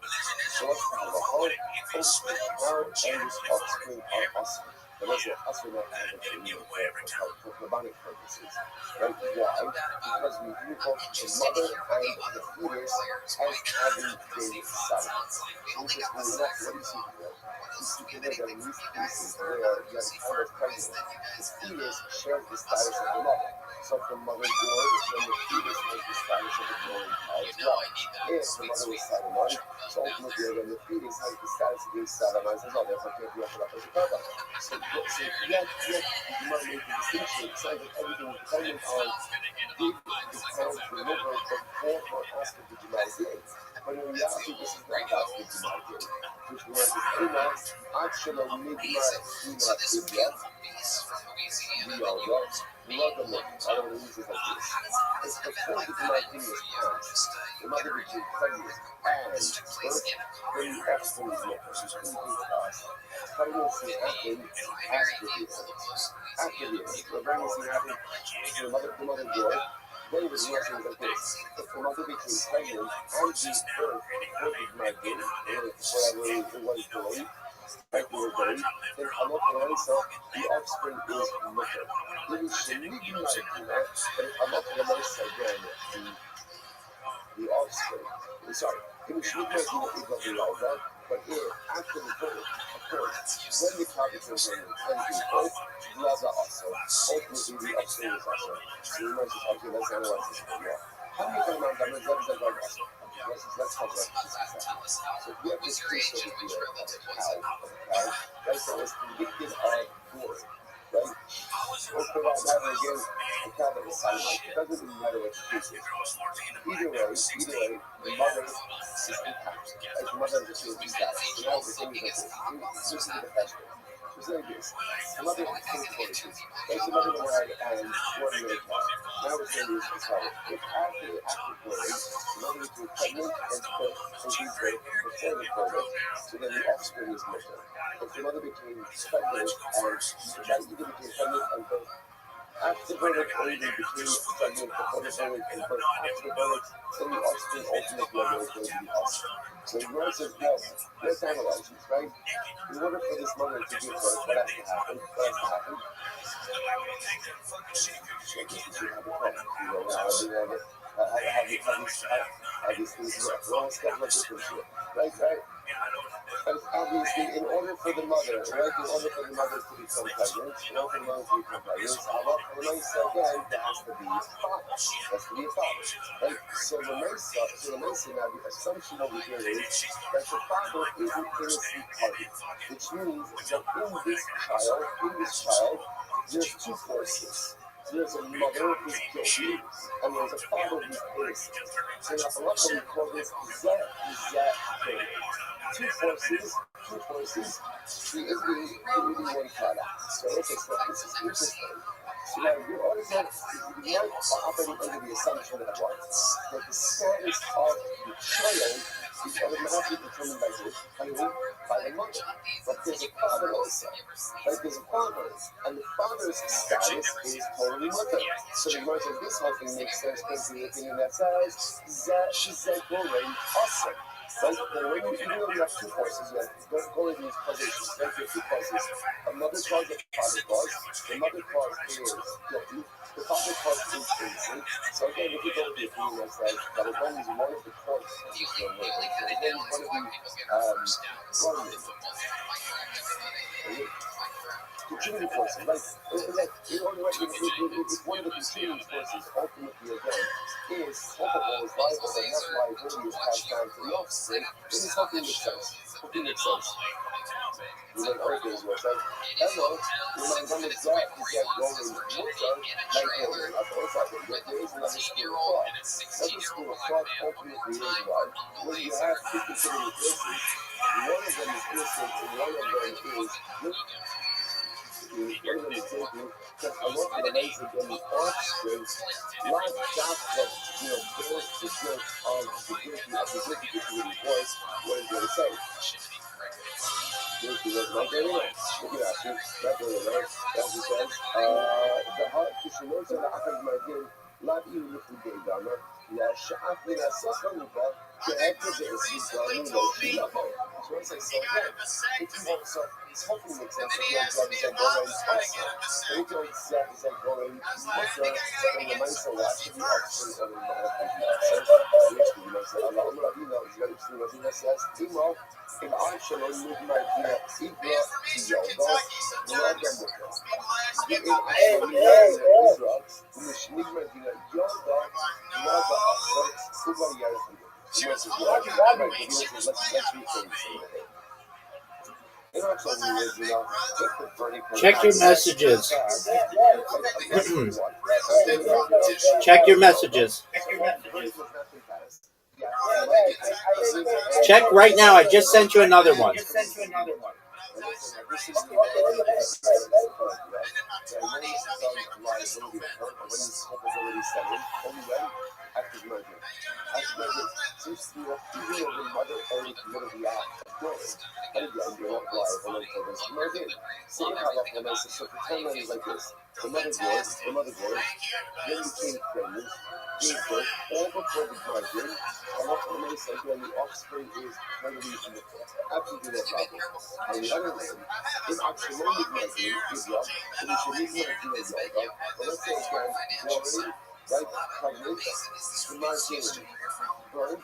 S1: So let's talk about all offspring, our and his offspring are us. But that's what us are not having for Rabbinic purposes. Right? Why? Because we view both the mother and the fetus as having been Solomon. So we just really not what you see here. You see here that in these cases where you have a cow pregnant, the fetus shares the status of the mother. So if the mother died, then the fetus has the status of the growing cow as well. If the mother was Solomon, so ultimately then the fetus has the status of being Solomon as well. Therefore, can't be offered up as a carbon. So yet, you might make the distinction. It's like that everything is dependent on did the cow deliver before or after the July day. But in reality, this is not after the July day. Which means Emas, Akshala, Midma, Ina, Ibya. We love them. I don't want to use it like this. It's before the July thing was passed. The mother became pregnant and birth, then the offspring is met. She's completely passed. Pregnancy happened after the event. After the event. The pregnancy happened to the mother died. Then it was nothing like this. If the mother became pregnant and gave birth before the July day, or whatever it was delayed, like we were delayed, then Allah Ta'ala, the offspring is mutter. It is Shamigma Dina, and Allah Ta'ala again, the offspring. Sorry, it was Shamigma Dina is not the Yalda, but if after the birth occurred, when the cow became pregnant and gave birth, Yalda also, ultimately the offspring is also. So you might just argue, let's analyze this a bit more. How do you find out that what is that like also? Let's talk about this example. So we have this case over here of a cow, right, that was convicted of gore, right? We'll put out that again, the cow that was Solomon. It doesn't even matter what the case is. Either way, the mother is intact. Like the mother is still in status. So now the thing is like this. This is the best way. It's like this. The mother is still fortitude. Like the mother died and ordinary cow. Now we're saying this is how if after birth, the mother became pregnant and gave birth before the birth, so then the offspring is mutter. If the mother became pregnant and either became pregnant and birth after the birth or even became pregnant before the birth and birth after the birth, then the offspring ultimately are going to be the offspring. So the Lord says, no, let's analyze this, right? In order for this mother to give birth, what has to happen? Right? Because obviously, in order for the mother, right, in order for the mother to become pregnant, Allah said again, there has to be a father. There has to be a father. Right? So the Mesa, now the assumption over here is that the father is an innocent party, which means that in this child, there's two forces. There's a mother who's guilty, and there's a father who's innocent. So now, Allah we call this Zat. Two forces, the Indian one product. So okay, so this is interesting. So now you always have, you might operate under the assumption that what? That the status of the child is automatically determined by who? By the mother. But there's a father also. Right? There's a father. And the father's status is totally mother. So the Gemara says this whole thing makes sense because the opinion that says that she's like already awesome. Right? But when you even though you have two forces, you have going these causations, right? You have two causes. A mother cause, a father cause. The mother cause is guilty. The father cause is innocent. So again, if you go with the opinion that says that as long as one of the courts of this one as long as one of the government contributing forces, like in order to if one of the contributing forces ultimately again is culpable, is liable, then that liability is passed down to the offspring. This is hopefully makes sense. Hopefully makes sense. We learn other things where it's like, hello, when my mother's death is like going water, like going up or something. There is another school of thought. Another school of thought ultimately is what? When you have two contributing forces, one of them is innocent and one of them is guilty. One of them is guilty because I want to remain again the offspring, not just that bears the guilt of the guilty contributing force. What is going to say? Look at that, that's really right. As he says, the heart kishinos and achad magin, not even if we gave down there. Yeah, sha'af min asakanuka, she'ekad be'esid ganu lo shilabo. So I say, so again, if you want, so it's hopefully makes sense if you don't say going also. If you don't say going mutter, then the mindset will actually be opposite of the mindset. Which we know, so Allah Rabina is very true. Rabina says, Timo, in action on midnight, Ibra, Yoga, Raga Mutter. In action on Israel, in the midnight, Yoga, Raga Asar, Kuba Yarafim. Let's
S4: Check your messages. Check your messages. Check right now. I just sent you another one.
S1: The mother goes, then became pregnant, gave birth, all before the bridegroom, and ultimately said when the offspring is readily absolutely no problem. On the other hand, in oxymonic bridegroom, Israel, in the Shamim Yoga, but let's say again, glory, right, covenant, the margin, birth,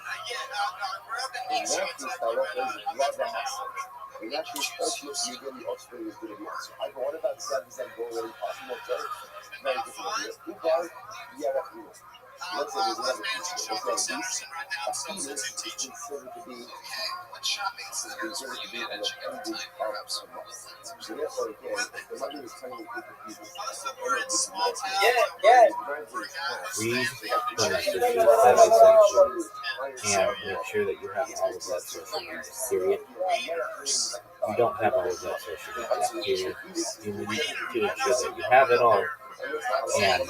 S1: in that case, however, is Rabbi Hassan. In that case, ultimately, then the offspring is going to be answered. I go, what about 7% going possible? Very different idea. Ubar, yeah, that's real. Let's say there's another feature. Let's say a fetus is considered to be an appendage of a mother. So therefore, again, if the mother is trying to keep the fetus,
S4: Read the messages that I sent you and make sure that you have all of that social media, period. You don't have all of that social media, period. You need to ensure that you have it all. And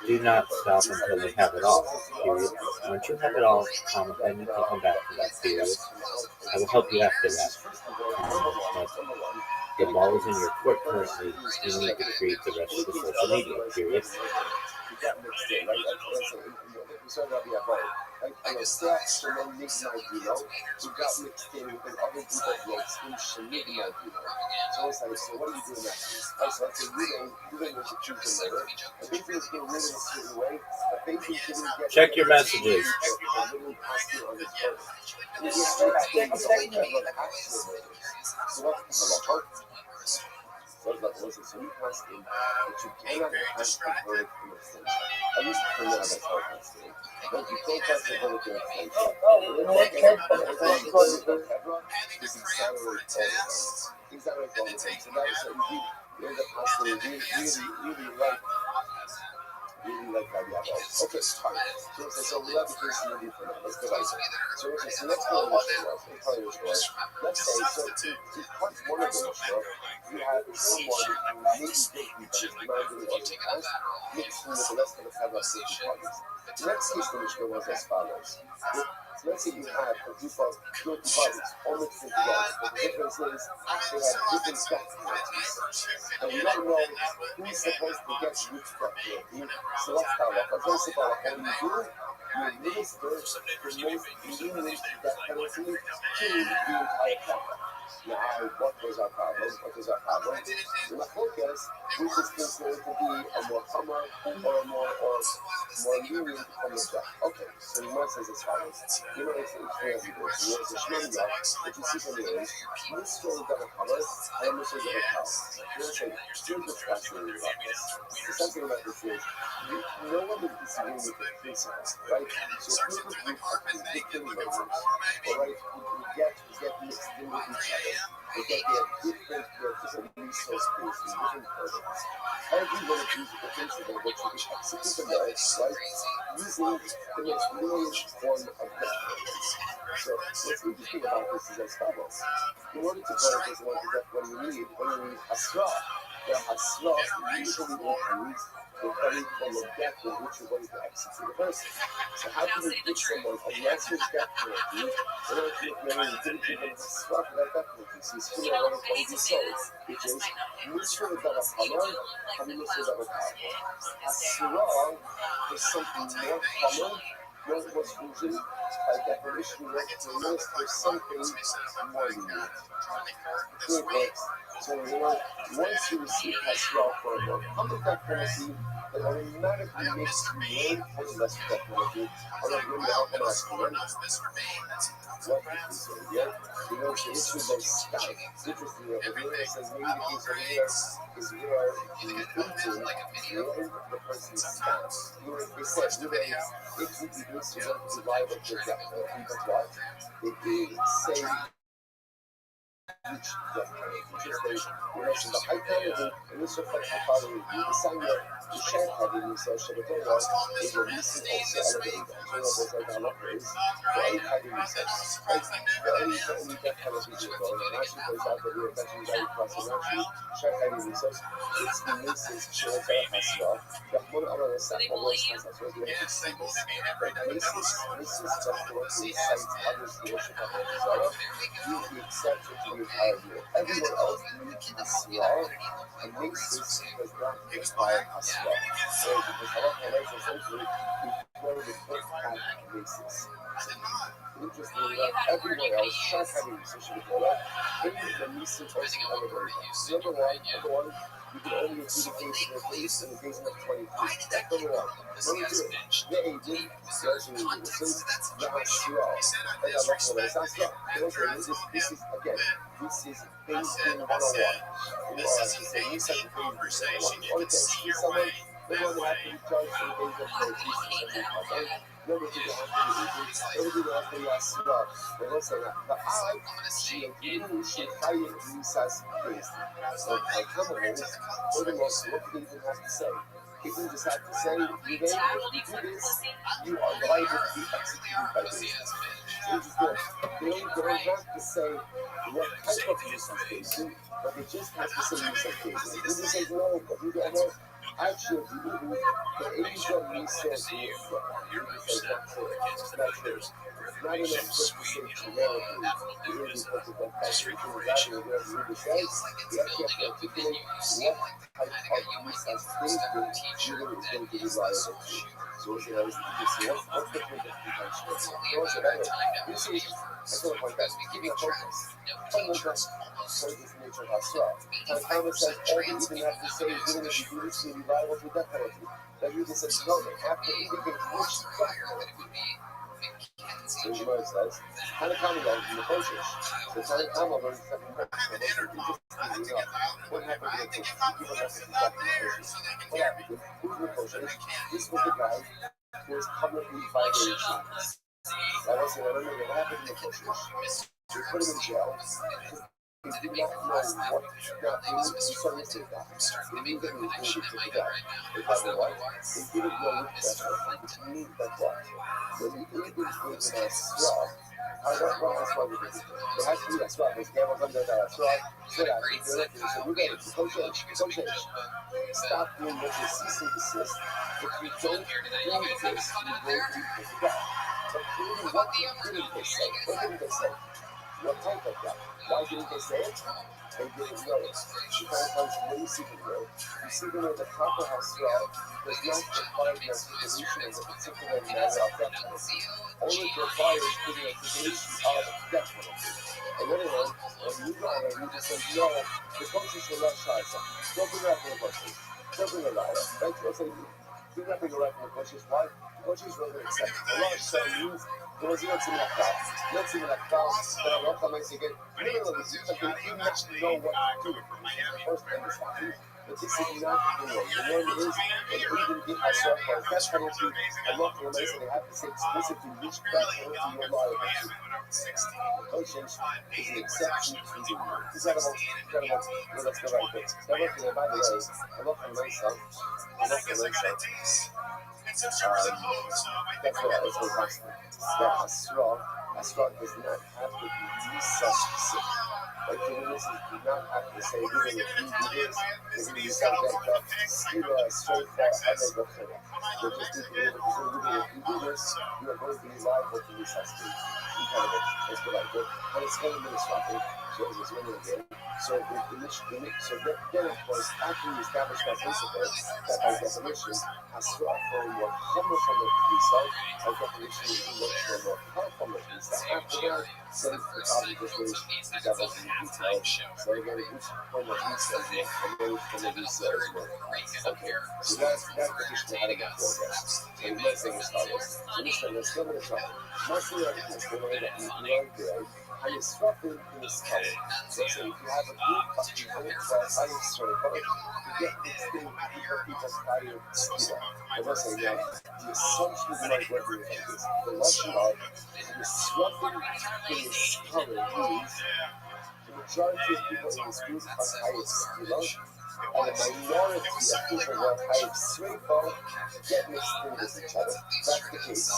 S4: do not stop until you have it all, period. Once you have it all, then you can come back to that, period. I will help you after that. But the ball is in your court currently. You need to create the rest of the social media, period. Check your messages.
S1: So you pass in, but you cannot pass the verdict in extension. At least for now, that's how it has to be. But you can't pass the verdict in extension. This is exonerate all the time. So that is what you end up passing really like Rabbi. Okay, fine. So we have the case study for now. Let's go back. So let's go to the story. Let's tell you a story. Let's say, so to cut one of the story, you have someone who maybe guilty but not really on the past, mixed in with the rest of the Hebrew parties. The next case the Mishnah was as follows. So let's say you have a group of guilty parties, all mixed in together, but the difference is they have different death penalties. And we don't know who's supposed to get which death penalty. So let's start off. First of all, when you do, administer the most lenient death penalty to the entire couple. Now, what was our problem? The focus, which is considered to be a more hammer or more lenient from the death. Okay, so the Gemara says as follows. You know, it's very good. You know, the Shemanga, which you see from the end, Mr. Double Hammer and Mr. Double Power. Here's what's fascinating about this. The something about this is, no one is disagreeing with the principle, right? So people who are convicted murderers, all right, who get mixed in with each other, they have different resource base and different programs. Every one of these is a principle that should be executed by, right, using the most lenient form of death. So what's interesting about this is as follows. In order to go this one to death, when you need hasra, the hasra usually includes the very form of death in which you're going to execute a person. So how can you put someone a lesser death penalty in order to make many didn't even hasra for that death penalty? So he's still one of these souls, which is Mr. Double Hammer and Mr. Double Power. Hasra is something more common, more stringent, by definition, you have to administer something more lenient. It works. So once you receive hasra for a more common death penalty, it automatically makes you learn for the lesser death penalty. Or like when you help them ask you, what is it here? You know, the issue of sky. It's interesting, the Gemara says maybe the case over here is where the infant learned the person's sky. You know, they said, you know, if you do this, you're going to be liable to death penalty. But what? They did say which death penalty. Just they mentioned the high penalty, and this reflects the following. The Sanya, the Shed having these Shabbatayah, is releasing also elevated. So those like halachas, for any having these right? For any death penalty to go. And Rashi points out that we are mentioning very crossing Rashi, Shed having these it's the Mason Shirata Hasra, Rahman Allah Saf, Allah Saf, so we have to see this. But Mason definitely cites others to worship Allah, with the exception to the entire view. Everyone else needs Hasra, and Mason does not require Hasra. So, because Allah is essentially before the first half basis. Interestingly enough, everyone else, Shaf having Mason Shirata, the Mason also elevated. Number one, you can only do the case in the case in the case of 23. That's number one. Number two, the AD, there's the resistance, the Hasra. And I'm not going to say this is, again, this is based in 101. You know, as you say, you said the things in 101. Okay, see someone, no one will have to be charged for the days of the peace. Number two, they have to be agents. Number two, they have to be Hasra. And let's say that. But she agrees, she fired Misas based. So, I come on this, furthermore, what do they even have to say? They can just have to say, if you do this, you are liable to be executed by this. Which is good. They don't have to say what type of Misas based, but they just have to say Misas based. If they say no, but you don't know, actually, the age of Misas based. It's not true. It's not true. It's not enough just to say generically. You really put the death penalty. You can imagine whatever you decide. You actually have to articulate what type of Misas based you're going to be liable to. So what's the what's the point of contention? So what's the matter? This is, I feel like that. Keep it focused. Focus is nature of Hasra. And Thomas says all you even have to say is you're going to do this to be liable to death penalty. That really says no, they have to indicate which death penalty. So Gemara says, Tanakama learns from the Koshish. So Tanakama learns something more. What happened to the Koshish? People have to back to the Koshish. What happened? Who's the Koshish? This was the guy who was publicly violating Jesus. I was saying, I don't know what happened to the Koshish. They put him in jail. He did not know what that means. He started to say that. They knew that he was going to take that. They thought, what? They didn't know which means that what? When you do these things in Hasra, I don't know Hasra with this. They have to be Hasra. This guy was under that Hasra. So that he did it. So you get it. Don't change. Stop doing what you cease and desist. If you don't do this, you will be put to death. But what didn't they say? What didn't they say? What type of God? Why didn't they say it? They didn't know it. The kind of times when you see the word, you see the word the proper hasra does not require the articulation of a particular matter of definitely. All it requires is the articulation of definitely. In other words, when you go and you just say, no, the coaches will not try something. Don't bring it up in the coaches. Don't bring it up. Right? Don't say, bring up in the coaches. Why? The coaches will accept it. Allah means there was not in that crowd. Not in that crowd. Then Allah comes again. Literally, you can not know what to do. First understanding. But this is not the norm. The norm is that even the Asra for that penalty, Allah Ta'ala said they have to say explicitly which that penalty you're liable to. Conscience is an exception to the rule. This is incredible. No, that's the right thing. By the way, Allah Ta'ala that's what it talks about. That Asra does not have to be such specific. Like the witnesses do not have to say, we're going to do this, we're going to do something that straight for other doctrine. They just need to be able to say, if you do this, you are going to be liable to this aspect. Incredible. That's what I did. And it's going to be disruptive. So it was winning again. So then of course, after you establish that principle, that by definition, Asra for what comes from the result, by definition, you can look for what comes from the result. After that, then the problem just is that was in detail. So again, which form of result is more, and then which form of result is more. Okay, so that's tradition how to get progress. So let's say we start with. So let's go with the trouble. Most of the arguments, they know that you are good. And it's structured in the skull. So if you have a group of people that are higher cerebral, you get this thing of people's higher skill. And let's say that the assumption is like working like this. The lesson of disrupting in the skull means the majority of people in this group are higher skill. And a minority of people who are higher cerebral get mixed in with each other. That's the case.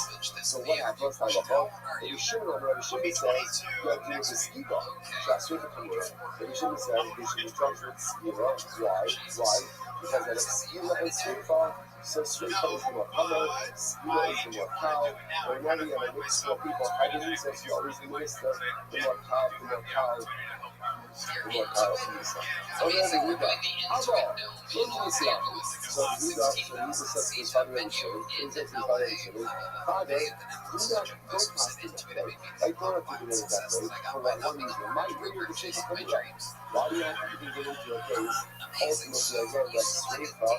S1: So what happens like the Yeshua says you have to use a ski ball. That's what the computer. The Yeshua says you should be judged with ski ball. Why? Because of ski and straight ball. So straight ball is the more color, ski ball is the more cow. But now we have a mix of people hiding themselves. You always minister the more cow, the more cow. The more cow in this stuff. So there's a Yuda. So you see that. So Yuda, so you says in Federation, Father, do not go past it. I don't have to do it that way. For one reason, my bigger decision for me. Why do you have to get into a case? Ultimately, again, that straight up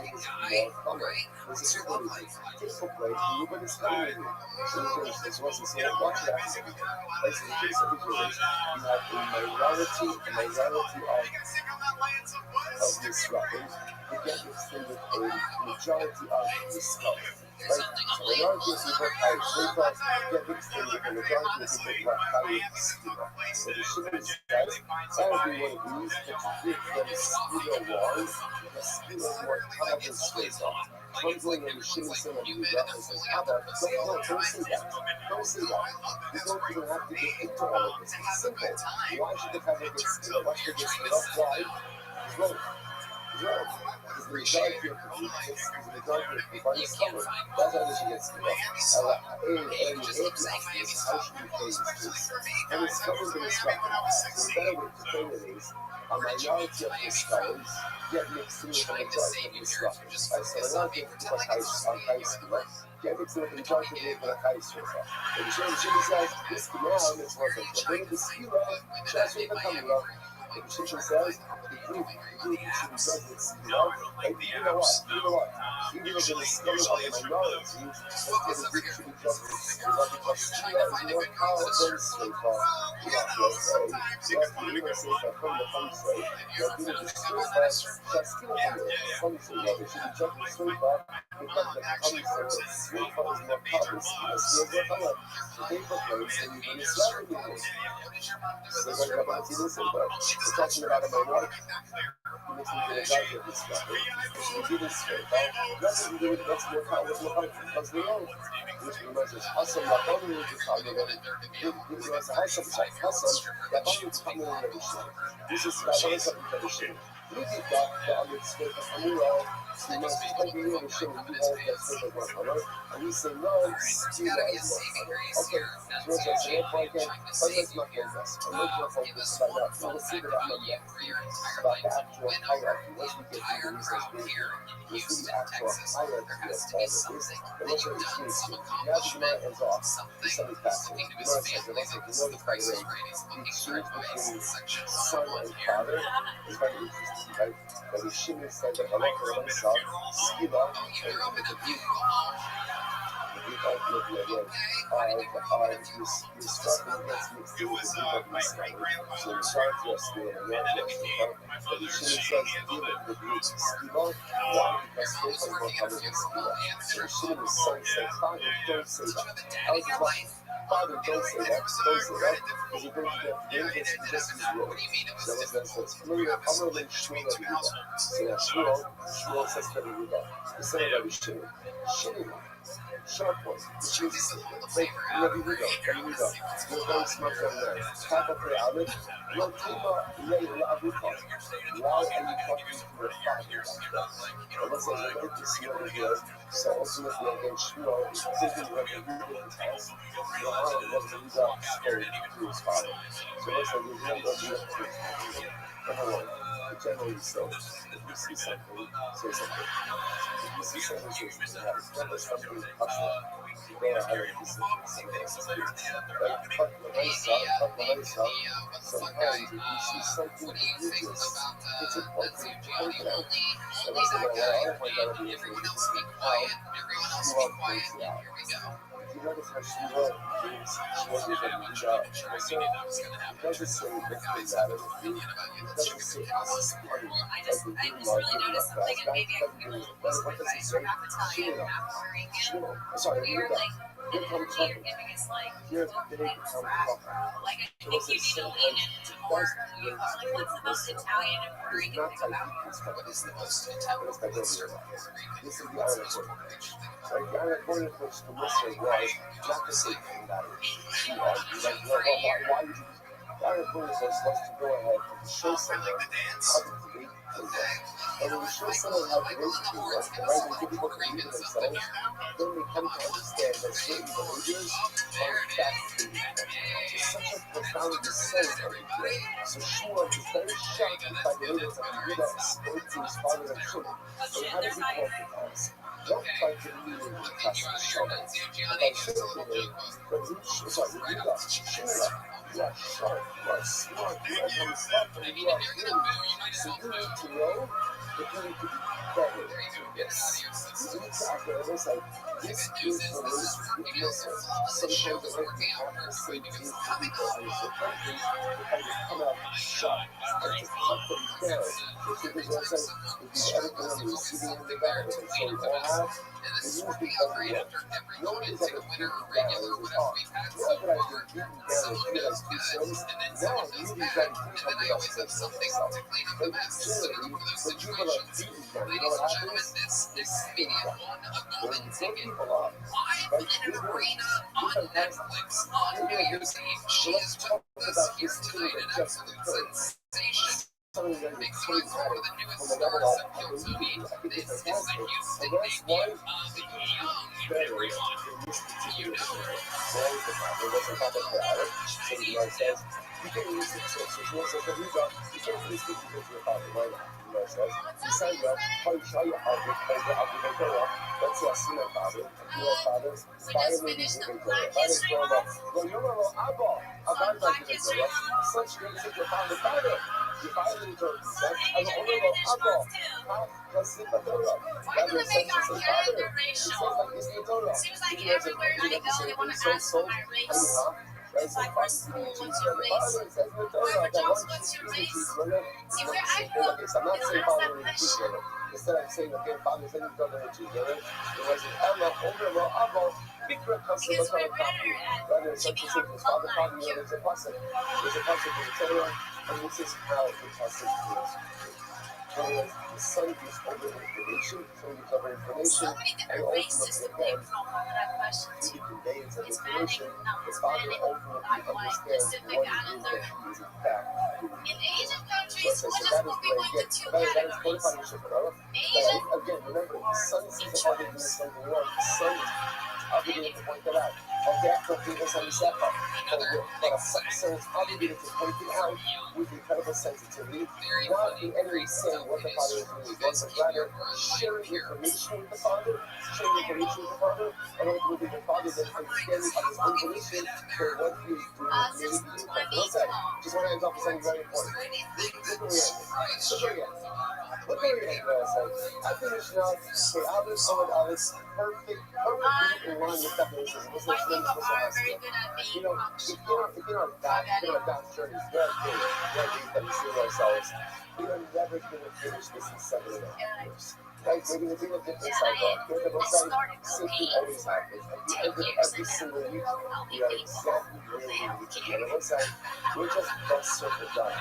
S1: is more color. There's a simple reason. Typical place, you will be studying it. So you can just watch the same, watch that. Like, so the case of the Jewish, you have a minority of this weapon to get extended a majority of the skull. Right? So minority of people have straight up get extended a majority of people have higher skill. So the Shimon says, that would be one of these, but you give them skill wise, because skill is more common than straight up. Trembling and the Shimon said, and says, Abba, don't say that. Don't say that. You don't even have to get into all of this. It's simple. Why should the Kabbalah get skill? Why should they get skill? Why? It's wrong. It's the majority of the people. It's the majority of the people. It's common. That's why they should get skill. How should you play this case? And it's covered in the structure. So the better way to play it is, a minority of the scholars get mixed in with the majority of the structure. So a minority of people are high skill. Get mixed in with the majority of the people are high skill. And the Shimon says, this command is what they bring the skill out, just with the coming up. The Shimon says, the group should be judged with skill. And you know what? Even though the skill of the minority, the group should be judged with skill because skill is more powerful than straight. You have to say, you have to say that from the function, you have to do the straight just skill from the function. They should be judged with straight because the function is straight is more powerful than skill. The paper plates and you can slap it with. So what about this? We're talking about a minority. You listen to the guy of this guy. You do this straight. Nothing to do with what's more powerful because they know. Which reminds us, Hassan, not only is the Talmud, it was Hassan, that only is coming in the Shia. This is not only something for the Shia. We did that, the other state of Amura, So you must just like you know, show you all that stuff like one color, and you say no, still as one color. Okay, so what's that? So therefore again, let's not focus. Let's not focus about that. So we'll see that number about the actual hierarchy. Once we get to the reasons being, we'll see the actual hierarchy of all of this. And what's what it means to. Now the Gemara ends off with something fascinating. The Gemara says, and once again, notice by the way, the exchange between son and father is very interesting, right? That we shouldn't say that Allah for himself, Skiba, and the Greek ultimately again, you're struggling against mixed with the Greek of Israel. So you're starting to steal and you're but we shouldn't say the Greek Skiba. Why? Because faith is more common than Skiba. So we shouldn't be son say, Father, don't say that. How is it possible? Father, don't say that, because you're going to get dangerous to just use words. So that says, Amr ben Shmuel Yehuda. So now Shmuel says to Yehuda, the son of Rabbi Shimon, short one, which means, like, Rabbi Yehuda, you're very smart young man. Kappa Pre Aleph, Lo Tima Lei La'avucha. Why are you talking to your father like that? And let's say, look at this over here. So ultimately, again, Shmuel is thinking Rabbi Yehuda in his house. Rabbi Yehuda spoke to his father. So let's say, there's no Rabbi Yehuda to his father. Number one, generally so, if you see something, say something. If you see something, say something. Never something usher. You go ahead and do something else's business. Like, cut the ice out. Sometimes if you see something religious, it's important to point it out. And let's say, well, I don't find that to be a thing. How Shmuel points it out. If you notice how Shmuel gives Shmuel is Rabbi Yehuda, he doesn't say what's been matter with you. He doesn't say this is funny.
S3: I just really noticed something, and maybe I can give
S1: What does he say? Shmuel. Sorry, Yehuda. Here comes
S3: you're giving us like
S1: here today comes
S3: like I think you need to lean into more you like what's the most Italian and Puerto Rican thing about
S1: what is the most Italian? This is the ironic word. Right? The ironic word in which the listener was not to say that you argue like, why would you? The ironic word was to go ahead and to show someone how to relate to them. And when you show someone how to relate to them, right, when people believe in themselves, then they come to understand that certain behaviors are in fact believable. It's such a profound descent of the day. So Shmuel is very shocked by the way that Yehuda spoke to his father and Shimon. And how does he compromise? Don't try to lead in the classic shovel. But by Shimon, Yehuda, Shimon, you are sharp, you are smart, you are tough, and you are good. So you need to know that you need to be better than this. You need to acknowledge like this is the most weaknesses. Sometimes the way we have to say things to people and sometimes they kind of come out sharp and to cut them down. Because what I'm saying, if you ever been on the receiving end of that, which I'm sure we all have, it usually because of what? No one is ever beaten down as we are. Not that I've been beaten down and feel like two sons. Now I'm really trying to do something else to myself. But generally, when people are beaten down, you know what happens? They speak up. When you throw people off, right? You're great. You're fantastic. You're doing good. So let's talk about this thing that just occurred. Something that is so important from the level of believing, I think it's fantastic. And that's why better in this particular scenario. Why is the problem? What's the problem for Alex? So the Lord says, you can't use it. So Shmuel says, well, you can't really speak to your father. Why not? The Lord says, you say, well, how shall you argue the Torah? Let's say I see my father, and your father, fire ladies in the Torah. Father's growing up. Well, you're a little Abba. Abba like the Torah. Such things as your father. Your father in the Torah. And the only little Abba. Let's see the Torah. Rather than such as a father. It says like this in the Torah.
S3: seems like everywhere I go, they want to ask for my race. It's like for school, what's your race? Whoever tells what's your race? See, where I grew up,
S1: I'm not saying
S3: there was
S1: father
S3: that
S1: in
S3: question.
S1: Instead of saying, okay, father, send your brother and together. It was an Ella, over Ella, Abba, Mikra, Kassim,
S3: Because we're
S1: Bakara,
S3: better
S1: Kapi.
S3: at
S1: Rather than such
S3: keeping
S1: a
S3: our
S1: thing as father,
S3: bloodline
S1: Kapi,
S3: pure.
S1: there's a pasuk in the Torah, and this is how the pasuk is. whereas the son gives over information,
S3: So many
S1: and
S3: different races to
S1: ultimately
S3: pick from under that question
S1: through
S3: too.
S1: the conveyance of
S3: Hispanic,
S1: information,
S3: not
S1: the father
S3: Hispanic,
S1: ultimately
S3: black, white,
S1: understands
S3: Pacific
S1: what it is
S3: Islander.
S1: that he is in fact doing.
S3: In Asian
S1: So
S3: countries,
S1: as I
S3: we'll
S1: said,
S3: just
S1: that
S3: put
S1: is
S3: people
S1: where,
S3: into
S1: again,
S3: two
S1: that is
S3: categories.
S1: qualifying Shepard.
S3: Asian
S1: Again, remember, the
S3: or
S1: son sees
S3: in
S1: the father doing
S3: tribes.
S1: something wrong. The son is obligated to point that out. But a son is obligated to point it out with incredible sensitivity, not in any way saying what the father is doing is wrong, but rather sharing information with the father, and ultimately the father then understanding of his own volition for what he is doing may be incorrect. One second, just want to end off with something very important. Look where you're at. I finished now. Okay, Alice, perfect, perfectly in line with definitions. It was a tremendous skill. You know, if in our dance journeys, there are days that we see ourselves, we are never going to finish this in 7 hours. Right? Maybe the thing that different cycle. Something always happens. At the end of every single week, we are exactly where we need to be. And on one side, we're just best circle done. To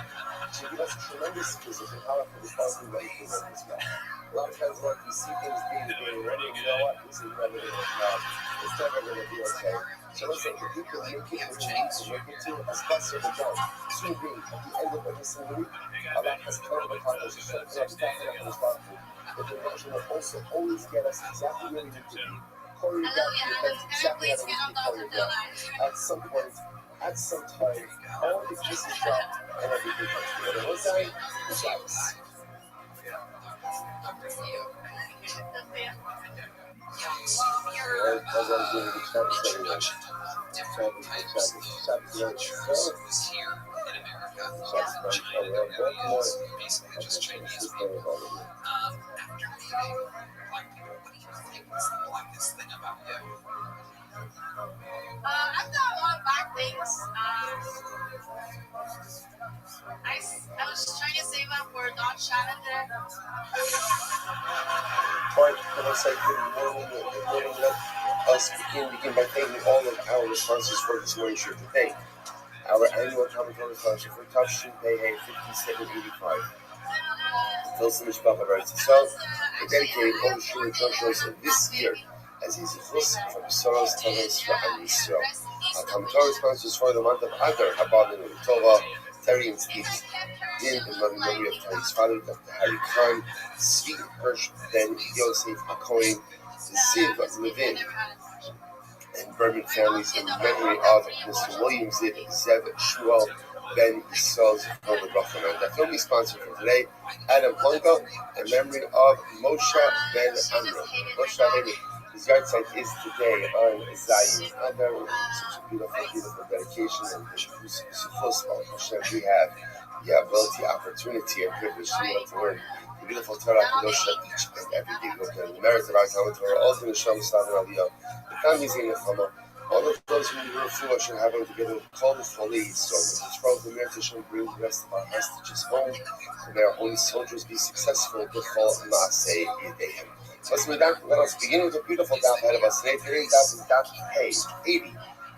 S1: give us tremendous skills and power for the positive way to work as well. A lot of times, like we see things being wondering, you know what, this is never going to work out. It's never going to be okay. So let's say if you can make it what you need to make it to, it's best circle done. Soon being, at the end of every single week, Allah has told the Congress to shut up, stop it up, and stop it. But the notion will also always get us exactly where we need to be. Choreographed, exactly how we need to be choreographed. At some time, all the pieces drop and everything comes together. One side, the Shabbos. As I was doing the Shabbos everywhere. Shabbos
S2: was here in America. Basically just Chinese people. After meeting black people, what do you think was the blackest thing about you?
S3: I've done a lot of bad things. I was just trying to save up for a dog challenger.
S1: Part of us, I think, let us begin by thanking all of our sponsors for this morning's show today. Our annual Common sponsor for Tafshin Pei 5785. Wilson Mishpacha ROTHSCHILD, the dedicated Holy Shul Torah this year, as he's Chus from Soros Tavis for Am Yisrael. Our Common sponsors for the month of Adar, Habad and Torah, Terry and Steve Din and loving memory of Terry's father, Dr. Harry Khan, Sweet Hirsch Ben Yosef Akoin, Ziv Levin, and Berman families in memory of Mr. William Ziv Zev Shmuel Ben Yisrael Zichron L'Bracha. And the film is sponsored for today, Adam Blanco, in memory of Moshe Ben Amram. Moshe Rabbi, his yard site is today on Zion. Adar, such a beautiful dedication, and Sukkos Baruch Hashem, we have the ability, opportunity, and privilege to learn the beautiful Torah Kedosha each and every day. Look at the merits of our Talmud Torah, all the Neshama Slav and Aliyah, the families in Nechama, all of those who we refer should have them together with Kol Choli Yisrael. This program here to show bring the rest of our hostages home, and their holy soldiers be successful with Kol Maaseh Yedeihem. Let us begin with a beautiful daf ahead of us today. Today's daf is daf page 80.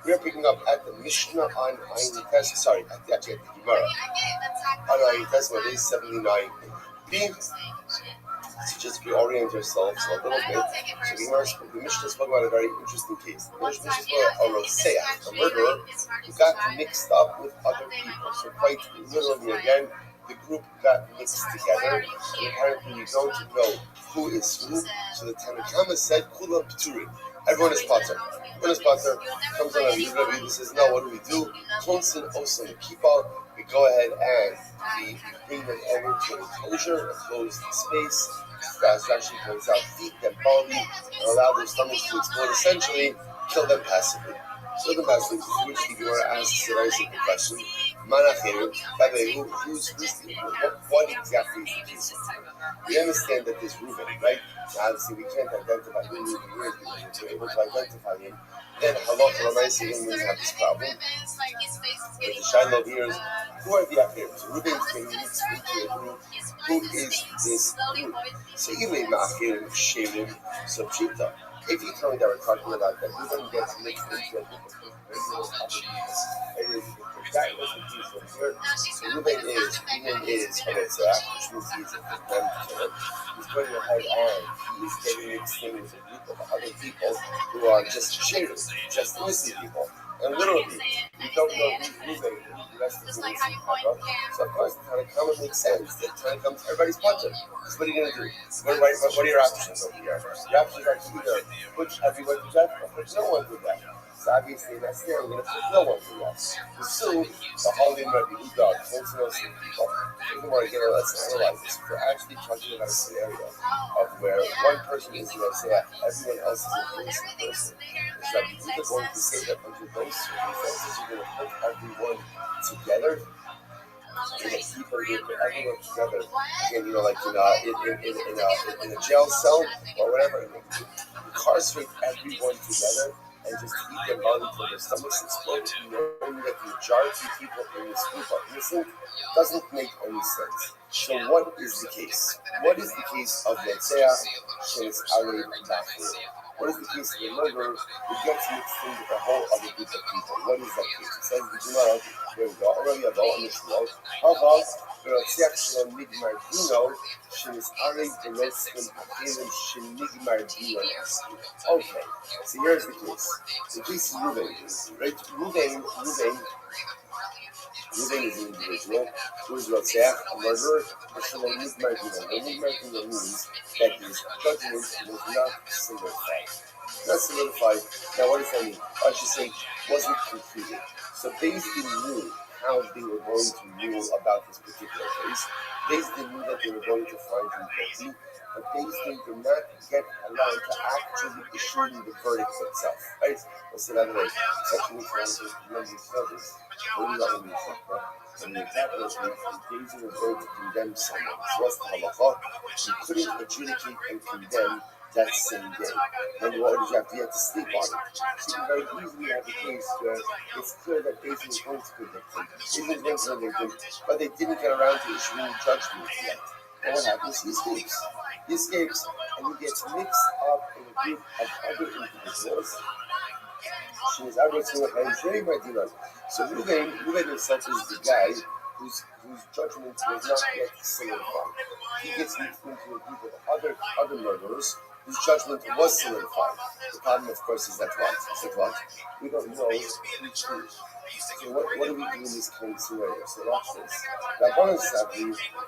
S1: We are picking up at the Mishnah on Ayin Tes, at the Gemara. On Ayin Tes, where it is 79. To just reorient yourselves a little bit. So the Mishnah spoke about a very interesting case. The Mishnah spoke about a Roseach, a murderer, who got mixed up with other people. So quite literally again, the group got mixed together, and apparently we don't know who is who. So the Tanakhama said, Kula P'turim. Everyone is Pater. Everyone is Pater. Comes on and Rabbi says, no, what do? Tonsin Osan Kippah. We go ahead and we bring them over to an enclosure, a closed space. As actually points out, feed them bodily and allow their stomachs to explode. Essentially, kill them passively. Which the Gemara asks a very simple question. Manachir, by the way, what exactly is the case? We understand that there's Reuben, right? Obviously, we can't identify who Reuben is because we're able to identify him. Then Halacha L'maaseh wouldn't have this problem. But the Shiloh here is, who are the Achirim? So Reuben is getting mixed into a group. Who is this group? So you may Ma'achirim, Shemim, so Pshita. If you tell me that we're talking about that Reuben gets mixed into a group of regular it is that was the case over here. So Ruben is Haletzah, which means he's a grandparent. He's going ahead and he is getting mixed in with a group of other people who are just shaders, just innocent people. And literally, we don't know who's Ruben and the rest of the innocent people. So of course, the Tanakama makes sense. The Tanakama, everybody's punching. So what are you going to do? What are your options over here? Your options are to either put everyone to death or put no one to death. So obviously, that's there. We're going to put no one to death. So the Holy Rabbi Uda, most innocent people, we want to get our let's analyze this. We're actually talking about a scenario of where one person is going to say everyone else is an innocent person. It's Rabbi Uda going to say that under those circumstances, you're going to put everyone together. You're going to keep everyone together. Again, like in a jail cell or whatever. Incarcerate everyone together and just keep them on until their stomachs explode, knowing that the majority of people in this group are innocent, doesn't make any sense. So what is the case? What is the case of Letzea Shenis Arei Bachir? What is the case of the murderer who gets mixed in with a whole other group of people? What is that case? It says the Gemara, here we go, already have all in the Shmuel. How about Ratziach Shalom Nigmar Dino, Shenis Arei Berotzim Achelim Shenigmar Dino. Okay, so here's the case. The case is Ruben, right? Ruben is an individual who is Ratziach, a murderer, but Shalom Nigmar Dino. Nigmar Dino means that his judgment was not solidified. Not solidified. Now, what does that mean? I should say, wasn't completed. So Beis Din knew how they were going to rule about this particular case. Beis Din knew that they were going to find him guilty, but Beis Din did not get allowed to actually issue the verdict itself. Right? Let's say that way. Section 8 remember service. What do you got to do? And the example is when Beis Din was going to condemn someone. So what's the halacha? He couldn't adjudicate and condemn that same day. And what did you have to? You have to sleep on it. So you very easily have a case where it's clear that Beis Din was going to convict him. But they didn't get around to issuing judgment yet. And what happens? He escapes. And he gets mixed up in a group of other individuals. So Ruben himself is the guy whose judgment was not yet solidified. He gets mixed into a group of other murderers whose judgment was solidified. The problem, of course, is that what? We don't know who chose. So what do we do in this kind of scenario? So watch this. Rabbanan Sabri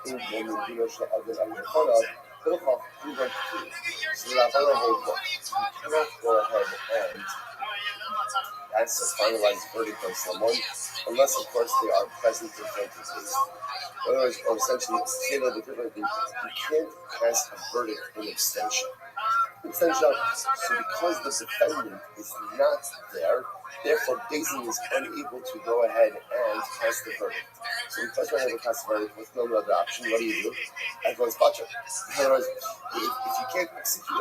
S1: in Dino Sha'adil al-Mekhala, Hilchach, we went through. So Rabbanan hold what? You cannot go ahead and that's a finalized verdict on someone, unless, of course, they are present in front of this. In other words, or essentially, say a little bit differently, you can't pass a verdict in abstention. So because the defendant is not there, therefore Beis Din is unable to go ahead and pass the verdict. So because we're unable to pass the verdict with no other option, what do? Everyone's butcher. In other words, if you can't execute,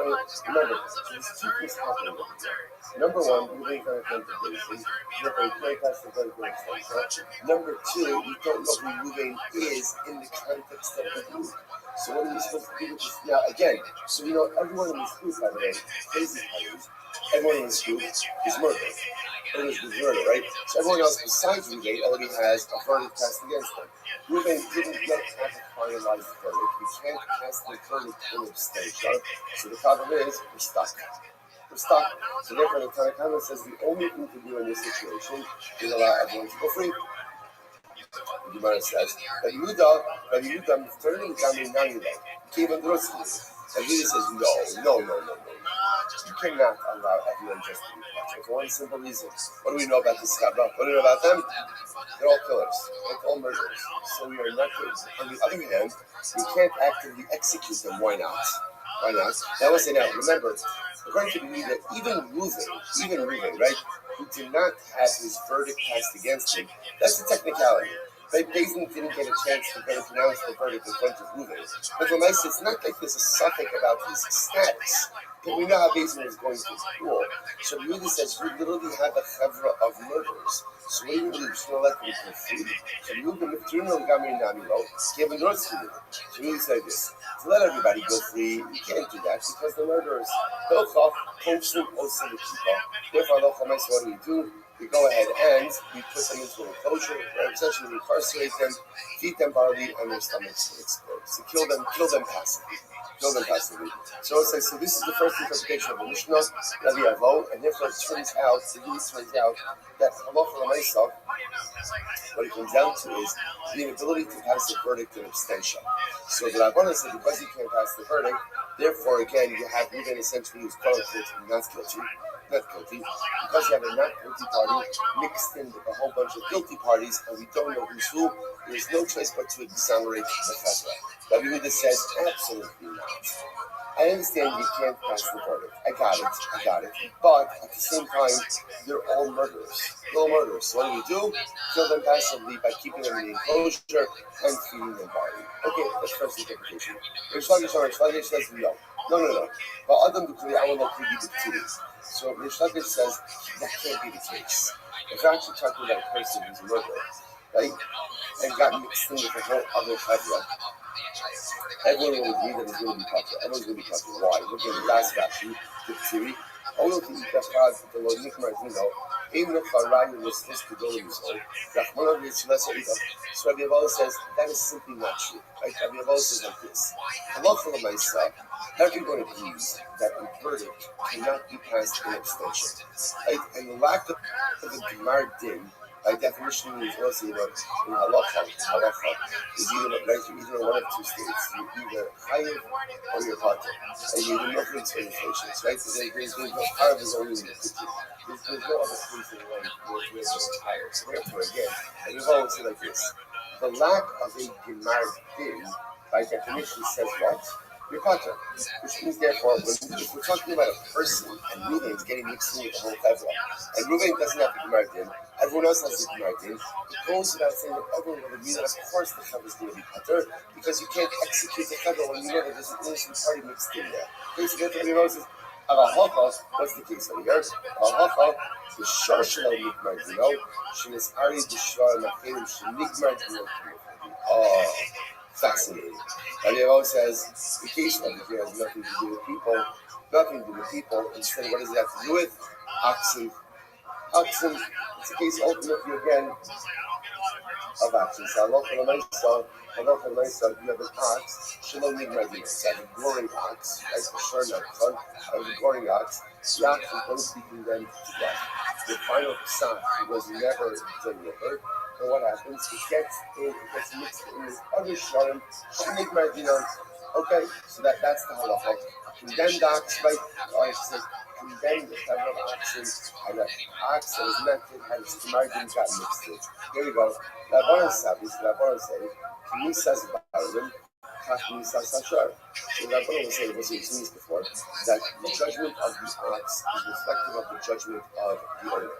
S1: remember, there's two things happening over here. Number one, you ain't going to come to Beis Din. Therefore, you can't pass the verdict with abstention. Number two, you don't know who Ruben is in the context of the group. So what are we supposed to do with this? Now, again, so we know everyone in this group, by the way, crazy parties, everyone in this group is murdered. Everyone is murdered, right? So everyone else besides Ruben already has a verdict passed against them. Ruben didn't yet have a finalized verdict. We can't pass the verdict in abstention. So the problem is, we're stuck. So therefore, the Tanakh says the only thing to do in this situation is allow everyone to go free. The Gemara says, Rabbi Yehuda, turning Gamin Nanila, came and Rotschi. And he says, no. You cannot allow everyone just to be punished. For one simple reason. What do we know about this Chabra? What do we know about them? They're all killers. They're all murderers. So we are not good. On the other hand, we can't actively execute them. Why not? Now let's say now, remember, according to the Yehuda, even Ruben, right, who did not have his verdict passed against him, that's a technicality. Beis Din didn't get a chance to go pronounce the verdict in front of Ruben. But for Maisa, it's not like there's a suffix about his status. But we know how Beis Din is going to rule. So Yehuda says we literally have a chevra of murderers. So what do you do? Just want to let them go free. So Yehuda, So Yehuda said this. To let everybody go free, you can't do that because the murderers. Therefore, what do we do? we go ahead and we put them into an enclosure, where essentially we incarcerate them, feed them barley, and their stomachs will explode. So kill them passively. Kill them passively. So it's like, so this is the first interpretation of the Mishnah, Rabbi Avo, and therefore it turns out that halacha l'maisa, what it comes down to is the inability to pass a verdict in abstention. So the Rabbanan said because you can't pass the verdict, therefore again you have Reuben essentially who's quote unquote not guilty, because you have a not guilty party mixed in with a whole bunch of guilty parties, and we don't know who's who. There's no choice but to exonerate the chevra. Rabbi Yehuda says absolutely not. I understand you can't pass the verdict. I got it. But at the same time, they're all murderers. So what do? Kill them passively by keeping them in the enclosure and feeding them barley. Okay, that's first interpretation. Rish Lakish says no. But Adam Dukli, I will not give you the two. So Rish Lakish says that can't be the case. If you're actually talking about a person who's a murderer, right, and got mixed in with the whole other chevra, everyone will agree that it's going to be popular. Everyone's going to be popular. Why? Look at the last Rashi, the theory. All of the Ikashad, the Lord Nikmarzino, even if Farayu was supposed to go to his own, Rahman of Yitzhak, so Rabbi Avo says that is simply not true. Right? Rabbi Avo says like this: halacha l'maisa, everyone agrees that a verdict cannot be passed in abstention. Right? And the lack of a gemar din, by definition, means also, in halacha is either one of two states. You're either chayiv or you're patur, and you're either making inflations, right? So there's no chayiv is only in the city. There's no other place in the world where there's chayiv. So therefore, again, and we've always said like this: the lack of a gemar din, by definition, says what? You're patur, which means therefore, if we're talking about a person and Reuben is getting mixed in with the whole chevra, and Reuben doesn't have the gemar din, everyone else has the gemar din, it goes without saying that everyone will agree that of course the chevra is going to be patur, because you can't execute the chevra when you know that there's an innocent party mixed in there. Okay, so therefore the Rose says, what's the case over here? Halacha, the shor shelo nigmar dino, shenis ari b'shvar machelim shenigmar dino. Oh, fascinating. And he always says, the case over here has nothing to do with people. Instead, what does it have to do with? Oxen. It's a case ultimately again of oxen. So halacha l'maisa, you have an ox, shelo nigmar dino. You have a goring ox, right? For sure, not fun. Of a goring ox, the ox is going to beating them to death. The final psak was never delivered. And what happens? It gets mixed in with other shvarim, shenigmar dino. Okay, so that's the halacha. Condemned ox, right? Or I should say, condemned the chevra of oxen, and the ox that was meant to have its gemar din got mixed in. Here we go. Rabbanan says, K'mi says about them, K'mi says Hashar. So Rabbanan was saying, was seen this before, that the judgment of the ox is reflective of the judgment of the owner.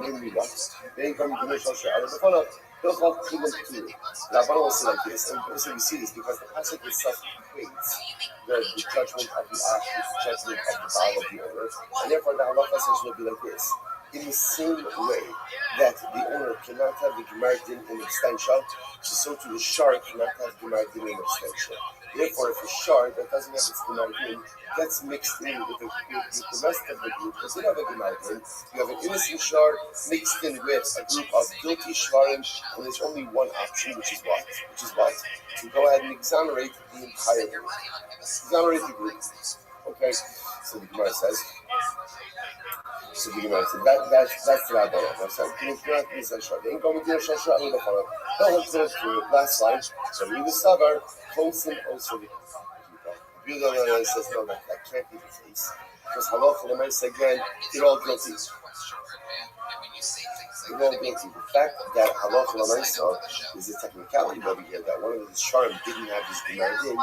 S1: Namely what? They come to the Shashar out of the funnel. Rabbanan will say like this, and also we see this because the passage itself equates the judgment of the ox with the judgment of the Baal of the owner, and therefore the halacha says will be like this. In the same way that the owner cannot have the gemar din in abstention, so too the shar cannot have gemar din in abstention. Therefore, if a shar that doesn't have its gemar din gets mixed in with the rest of the group that did have a gemar din, you have an innocent shar mixed in with a group of guilty shvarim, and there's only one option, which is what? To go ahead and exonerate the entire group. Exonerate the group. Okay, so the Gemara says. So the Gemara says that's the Rabbi. Last slide. So read the Savar. Konsim also the Buddha says no, that can't be the case because halacha l'maisa again, they're all guilty. The fact that halacha l'maisa is a technicality over here that one of the sharm didn't have his gemar din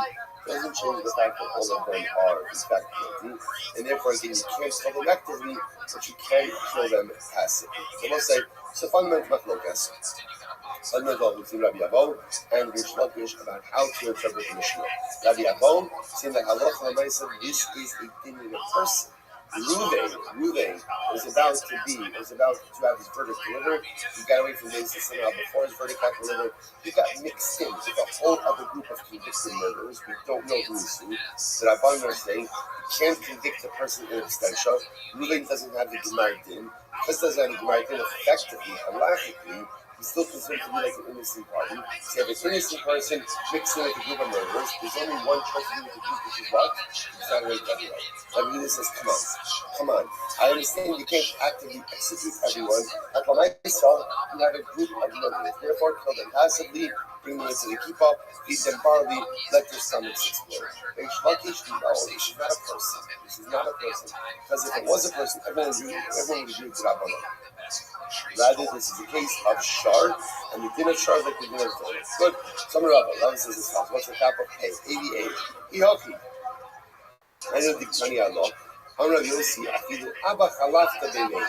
S1: doesn't change the fact that all of them are in fact guilty, and therefore again you can't kill them actively, but you can kill them passively. So we'll say so fundamental machlokas. Fundamental between Rabbi Avo and Rish Lakish about how to interpret the Mishnah. Rabbi Avo saying that halacha l'maisa this is a din in a person. Ruvain was about to have his verdict delivered. He got away from this somehow before his verdict got delivered. He got mixed in with a whole other group of convicted murderers. We don't know who is who. The Rabbanim are saying you can't convict a person in absentia. Ruvain doesn't have the Gemara din. Because it doesn't have the Gemara din, effectively, halachically, he's still considered to be like an innocent party. So you have an innocent person mixed in with a group of murderers. There's only one choice to do with the group, which is what? Exonerate everyone. Rabbi says, come on. I understand you can't actively execute everyone. Like on myself, you have a group of murderers. Therefore, kill them passively, bring them into the kippah, feed them barley, let their stomachs explode. Reish Lakish, no, this is not a person. This is not a person. Because if it was a person, everyone would agree with Rabbi. Rather, this is a case of shard, and the din of shard like the din of Torah. Good. Some Rabbi says this house. What's the capital? K, 88. Ihoki. I know the Tani Allah. I'm Rabbi Yossi. Abba Chalafta B'nei.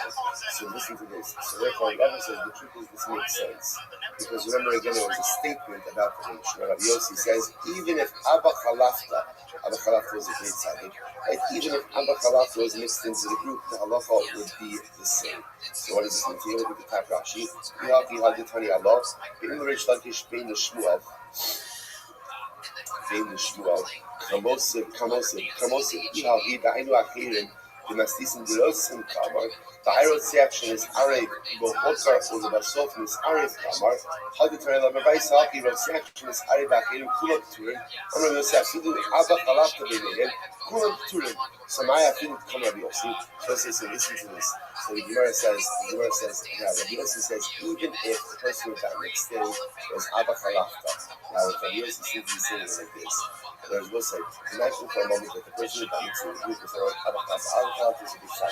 S1: So listen to this. So therefore, Rabbi says the truth is this makes sense. Because remember again, it was a statement about the nation. Rabbi Yossi says, even if Abba Chalafta was a great tzaddik, right? Even if Abba Chalafta was mixed into the group, the halacha would be the same. So what does this mean? So you look at the top Rashi. Ihoki had Tani Allah. In the Reish Lakish, Bein the Shmuel. Kamosiv, Ihavi, Da'inu Achirim, the Mastisim, the Rosim Kamar, the Hirot section is Arif, Bohokar, or the Basof is Arif Kamar, Haditari Lamavais Haki, Rot section is Arif Achirim, Kulak Turin, and when you say, Sidu, Abba Kalafta B'neged, Kulak Turin, Samaya Fin Kamar Biosi, so listen to this. So the Gemara says, Rabbi Yossi says, even if the person who got mixed in was Abba Kalafta, now Rabbi Yossi seems to be saying it like this. There's no say, imagine for a moment that the person who got mixed in the group was Abba Kalafta is a big shot.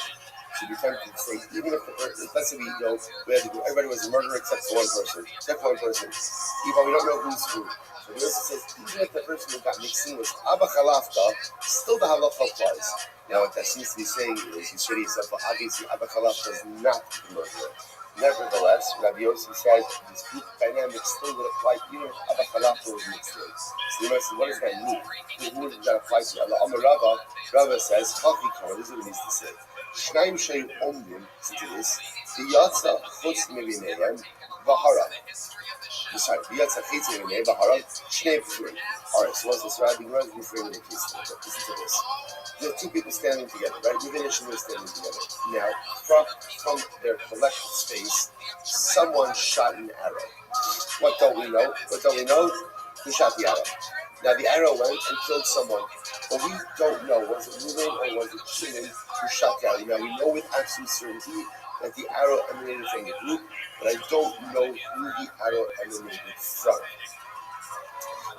S1: So be tempted to say, even if the person, let's say everybody was a murderer except for one person. Even we don't know who's who. So the Yossi says, even if the person who got mixed in was Abba Kalafta, still the halacha applies. Now, what that seems to be saying is, he's ready to say, well, obviously, Abba Kalafta is not the murderer. Nevertheless, Rabbi Yossi says this group dynamic still would apply even if Abba Kalafta was mixed in. So you ask, what does that mean? Who does that apply to? Rabbi says, this is what he needs to say. Shnayim Shayim Omdim, listen to this, the Yatza Chutz Mevinehem, Vahara. Sorry, the Yatza Chutz Mevinehem, Vahara, Shnei P'turim. Alright, so what's this? Rabbi Gemara is reframing the case. Listen to this. There are two people standing together, right? Within a standing together. Now, from their collective space, someone shot an arrow. What don't we know? Who shot the arrow? Now, the arrow went and killed someone, but we don't know. Was it Reuben or was it Shimon who shot the arrow? Now, we know with absolute certainty that the arrow emanated from the group, but I don't know who the arrow emanated from.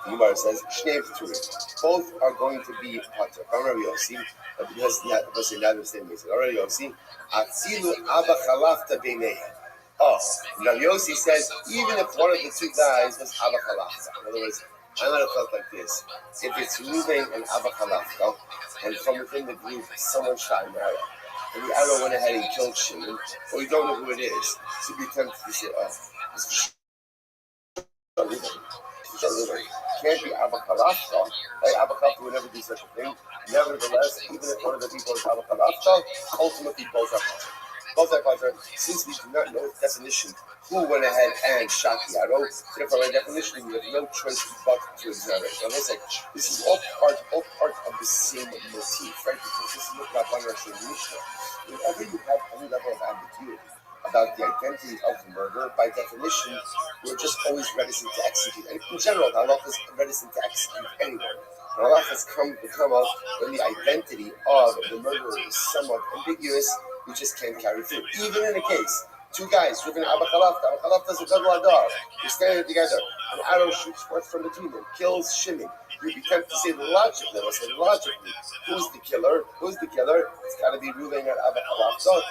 S1: The Gemara says, Shnei P'turim. Both are going to be Pater. Rabbi Yossi, because they understand this. Rabbi Yossi, Atzilu Abba Chalafta B'neihem. Oh, Rabbi Yossi says, even if one of the two guys was Abba Chalafta. In other words, I might have felt like this. If it's Reuben and Abba Chalafta, and from within the group, someone shot an arrow, and the arrow went ahead and killed Shimon, or we don't know who it is, so be tempted to say, it's Reuben. Can't be Abba Kalafta. Abba Kalafta would never do such a thing. Nevertheless, even if one of the people is Abba Kalafta, ultimately both are Pater. Since we do not know the definition who went ahead and shot the arrow, therefore by definition we have no choice but to examine. Now let's say this is all part of the same motif, right? Because this is what Rabbi is saying in Mishnah. Whenever you have any level of ambiguity about the identity of the murderer, by definition, we're just always reticent to execute. And in general, Allah is reticent to execute anyone. And Allah has come up when the identity of the murderer is somewhat ambiguous, we just can't carry through. Even in a case, two guys, Reuben and Abba Kalafta is a double adar. They're standing together. An arrow shoots forth from between them, kills Shimon. You'd be tempted to say logically, who's the killer? It's got to be Reuben and Abba Kalafta.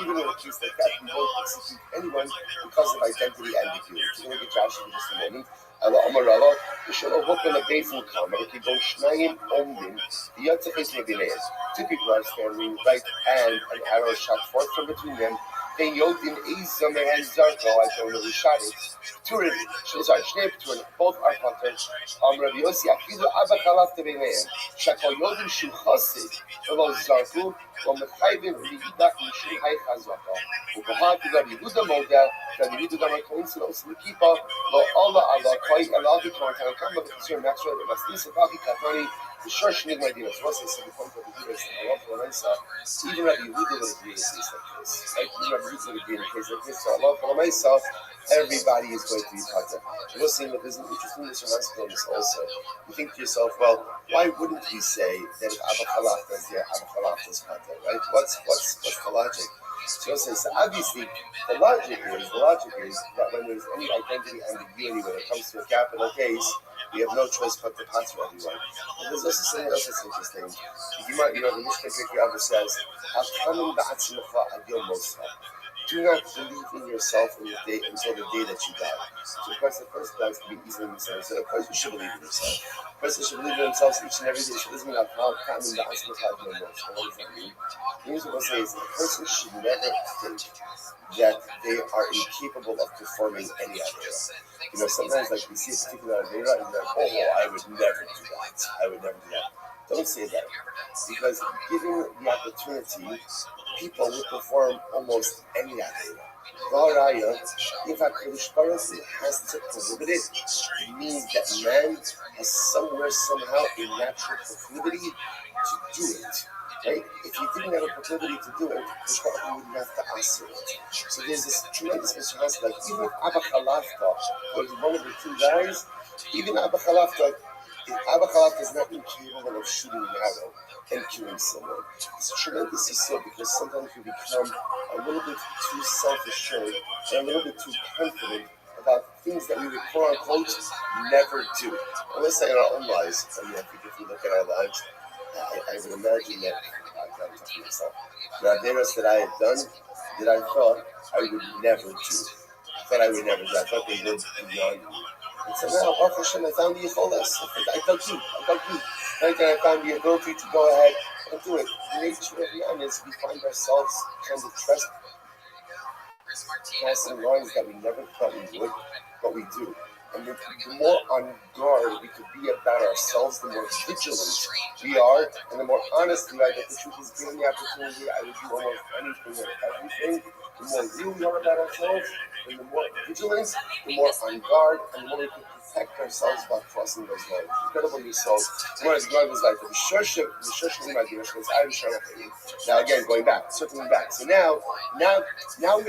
S1: Even in a case like that, we won't execute anyone because of identity ambiguity. We're going to get Josh in just a moment. Allah Amarallah, the Shalom Hokan of Beiful Kamar, if you go Shnayim Omdim, the Yatzachis Mebineim. Two people are standing right, and an arrow shot forth from between them. Then Yodin Isa Mehan Zarko, I don't know who shot it. Turin, sorry, Shnei Turin, both are Potter. Rabbi Yossi, Achidu Abba Chalaf Tebeneim. Shakol Yodin Shu Chosid, Velo Zarku, Vomechayvin V'yidak Mishum Hay Chazaka. U'Bahar Rabbi Yehuda Model, Rabbi Yehuda Gamar Coincidence, L'Kipa, Lo Allah Allah, Koi Allah B'Kor, Tanakam, but it's your natural, it must be Sepaki Katani, the Shorsh Nigma Dinas, what's this in the point of the Dinas, and I love what I saw, even Rabbi Yehuda would agree in a case like this. Right? Even Rabbi Yehuda would agree in a case like this, so I love what I saw, everybody is going to be Potter. You'll see that there's an interesting discrepancy on this also. You think to yourself, well, why wouldn't we say that if Abba Chalaf is there, Abba Chalaf is Potter, right? What's the logic? So obviously, the logic is that when there's any identity ambiguity when it comes to a capital case, we have no choice but to pass everyone. And there's also something else that's interesting. The Mishnah Kirkei says, do not believe in yourself until the day that you die. So of course, the first place to be easily misunderstood. So of course, you should believe in yourself. A person should believe in themselves each and every day. So doesn't mean what does that mean? Here's what I'll say is a person should never think that they are incapable of performing any Avera. Sometimes like we see a particular Avera and you're like, oh, I would never do that. I would never do that. Don't say that. Because given the opportunity, people will perform almost any Avera. Varaya, if HaKadosh Baruch Hu has to prohibit it, it means that man has somewhere, somehow, a natural proclivity to do it. Right? If you didn't have a proclivity to do it, you wouldn't have to answer it. So there's this tremendous misconception, like even if Abba Chalafta was one of the two guys, even Abba Chalafta, if Abba Chalafta is not incapable of shooting an arrow and killing someone, it's tremendously so because sometimes we become a little bit too self-assured and a little bit too confident about things that we would quote unquote never do. And let's say in our own lives, I think if we look at our lives, I would imagine that I'm talking to myself. The Averas that I have done that I thought I would never do. I thought they would be beyond me. And so now, Baruch Hashem, I found the Yicholas. I dug deep. Right then I found the ability to go ahead and do it. The nature of man is we find ourselves kind of crossing lines that we never thought we would, but we do. And the more on guard we could be about ourselves, the more vigilant we are, and the more honest we are that the truth is given the opportunity, I would do almost anything and everything. The more real we are about ourselves, and the more vigilant, the more on guard, and the more we can protect ourselves by crossing those lines. Incredible yourself. Whereas God was like, now again, going back, circling back. So now we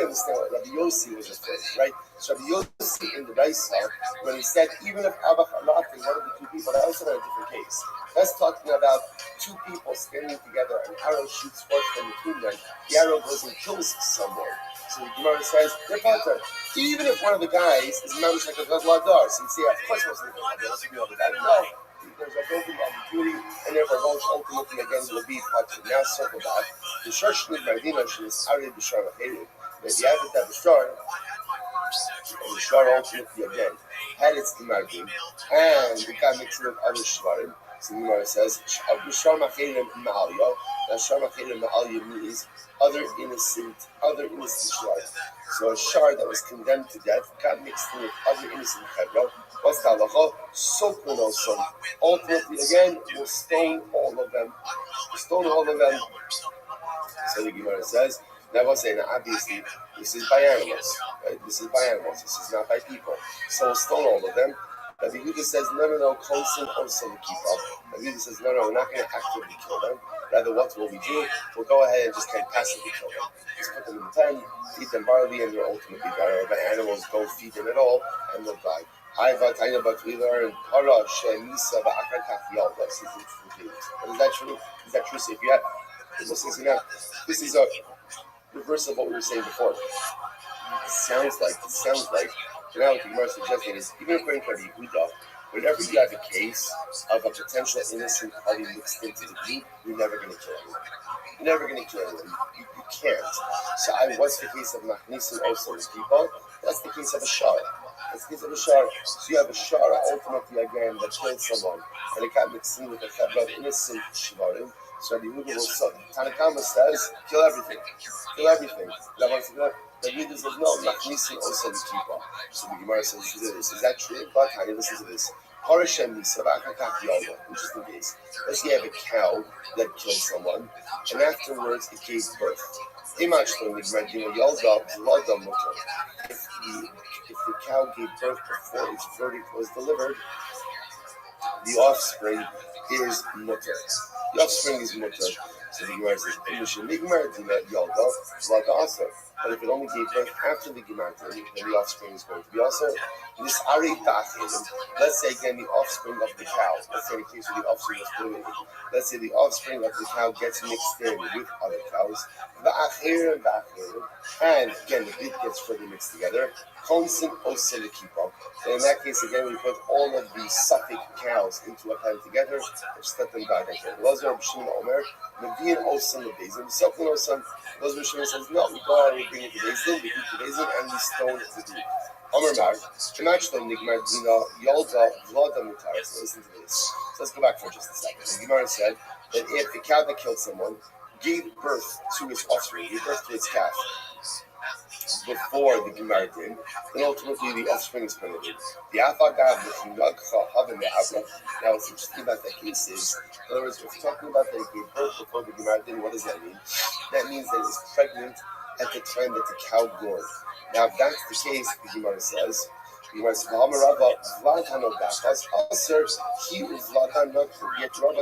S1: understand what Rabbi Yossi was referring to, right? So Rabbi Yossi in the Raisa, when he said, even if Abba Chalaf is one of the two people, that was about a different case. That's talking about two people standing together, an arrow shoots forth from between them, the arrow goes and kills someone. So the Gemara says, they're Potter. Even if one of the guys is not like a Gadladar, so you say, of course it wasn't a Gadladar, let's be over that. No, there's a golden ambiguity, and therefore both ultimately again will be Potter. Now circle back. The Shorsh Nidmardina is Ari B'Shar Macherim. If you have it that B'Shar, and the Shvar ultimately again had its Dimardim, and it got mixed with other Shvarim. So the Gemara says, Shvar Macherim Ma'aliyah. Now Shvar Macherim Ma'aliyah means other innocent Shvar. So a Shar that was condemned to death got mixed in with other innocent Chevra. What's the halacha? Sokunosum. Ultimately again, we'll stone all of them. So the Gemara says, now I was saying, obviously, this is by animals, right? This is not by people. So we'll stone all of them. Rabbi Yehuda says, no, Konsin also to keep up. Rabbi Yehuda says, no, we're not going to actively kill them. Rather, what will we do? We'll go ahead and just kind of passively kill them. Just put them in the tent, feed them barley, and they'll ultimately die. Or the animals don't feed them at all, and they'll die. We learn, but is that true? So if you have, this is a reverse of what we were saying before. It sounds like, now what the Gemara is suggesting is, even according to Rabbi Yehuda, whenever you have a case of a potential innocent party mixed into the group, you're never going to kill anyone. You can't. So what's the case of Machnisim also with people? That's the case of a Shar. So you have a Shar ultimately again that killed someone, and it got mixed in with a Chevra of innocent Shvarim. So the Yehuda will say, Tanakama says, kill everything. Kill everything. Rabbi Yehuda says, no, Machnisi also the keeper. So the Gemara says, is that true? But Tanya, listen to this. Interesting case. Let's say you have a cow that killed someone, and afterwards it gave birth. If the cow gave birth before its verdict was delivered, the offspring is mutter. The offspring is mutter. So the Gemara says, but if it only gave birth after the Gematria, then the offspring is going to be also. This let's say again the offspring of the cow. Let's say the case of the offspring of the let's say the offspring of the cow gets mixed in with other cows. And again the breed gets further mixed together. Constant also the keeper. And in that case again we put all of the suffix cows into a pen together and just let them die right there. Those are B'Shimon Omer, Median Osam the Bezin. Second Osam, those B'Shimon says no, we go out and we bring it to Bezin, we keep the Bezin and we stone it to do. Omer Mar, Shemachton Nigmar Dina Yolda Vlada Mutar. So listen to this. So let's go back for just a second. The Gemara said that if the cow that killed someone gave birth to its offspring, gave birth to its calf before the Gemara did, then ultimately the offspring is permitted. The Afagav, now what's interesting about that case is, in other words, if we're talking about that it gave birth before the Gemara did, what does that mean? That means that it was pregnant at the time that the cow gored. Now, if that's the case, the Gemara says, yet Rava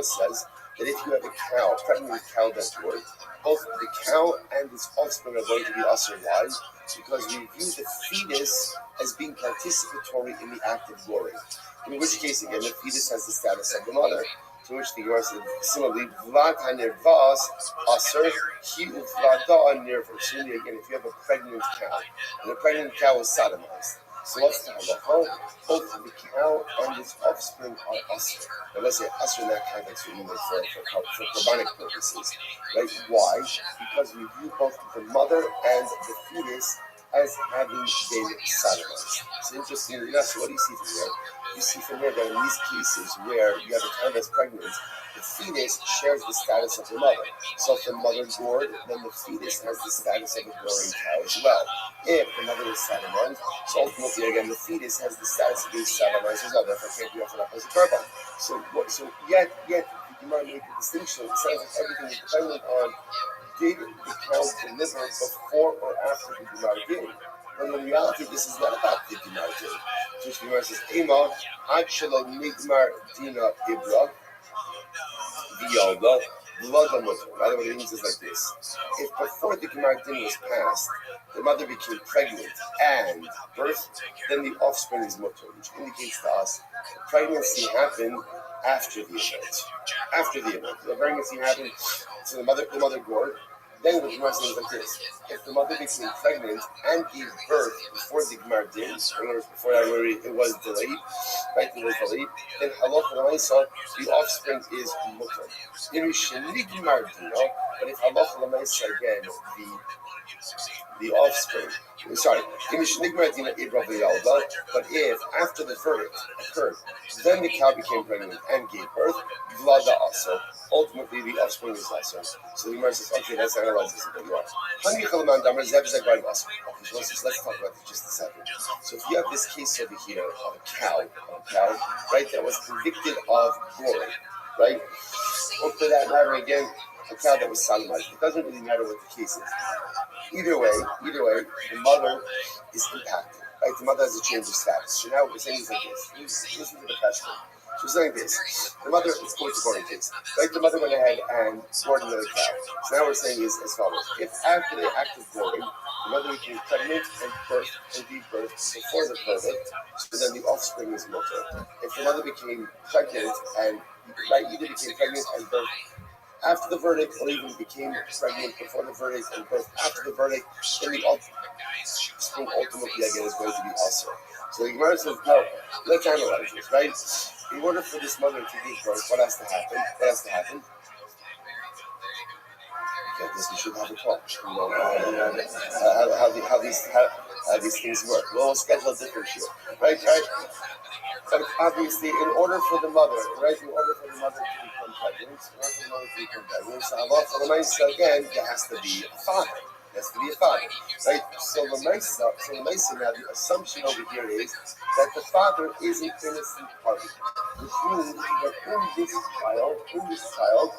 S1: says that if you have a cow, a pregnant cow that's gored, both the cow and its offspring are going to be usher. Why? Because we view the fetus as being participatory in the act of goring. In which case, again, the fetus has the status of the mother. To which the Gemara said, similarly, Vlad HaNirvas Aser Hi Uvlada Nirvas. Again, if you have a pregnant cow, and the pregnant cow is sodomized, so what's the halacha? Both the cow and its offspring are Aser. Now let's say Aser in that context we mean for Quranic purposes. Right? Why? Because we view both the mother and the fetus as having been sodomized. It's interesting. So what do you see from here? You see from here that in these cases where you have a cow that's pregnant, the fetus shares the status of the mother. So if the mother gored, then the fetus has the status of a goring cow as well. If the mother is sodomized, so ultimately again the fetus has the status of being sodomized as well. Therefore, can't be offered up as a korban. So yet the Gemara made the distinction. It sounds like everything is dependent on did the cow deliver before or after the Gemara did. But in reality, this is not about the Gemara did. So the Gemara says, Ema, Achelo Nigmar Dina Ibra, V'yalda, Vlada Mutter. By the way, it means is like this. If before the Gemara Din was passed, the mother became pregnant and birthed, then the offspring is mutter, which indicates to us the pregnancy happened after the event. After the event. The pregnancy happened, so the mother gored. Then the Gemara says like this: if the mother became pregnant and gave birth before the Gemara did, in other words, before that it was delayed, right? It was delayed. Then halacha l'maisa, the offspring is mutter. But if halacha l'maisa again, the offspring. Sorry, but if after the verdict occurred, then the cow became pregnant and gave birth, vlada also. Ultimately, the offspring is also. So the Gemara says, okay, let's analyze this a bit more. Okay, so let's talk about it just a second. So if you have this case over here of a cow, right, that was convicted of goring, right? Or for that matter, again, a cow that was sodomized. It doesn't really matter what the case is. Either way, the mother is impacted. Right? The mother has a change of status. So now we're saying is like this. Listen to the question. So we're saying this. The mother, it's going to goring case. Right? The mother went ahead and gored another cow. So now we're saying is as follows. If after the act of goring, the mother became pregnant and gave birth before the verdict, so then the offspring is mutter. If the mother became pregnant and either became pregnant and birth after the verdict, or even became pregnant before the verdict and birth after the verdict, then the offspring ultimately again is going to be also. So the Gemara says, no, let's analyze this, right? In order for this mother to give birth, what has to happen? Okay, I guess we should have a talk. How these things work. We'll schedule a different show, right? But obviously, in order for the mother to become pregnant. So again, there has to be a father. There has to be a father, right? So the Maisa now, the assumption over here is that the father is an innocent party, which means that in this child,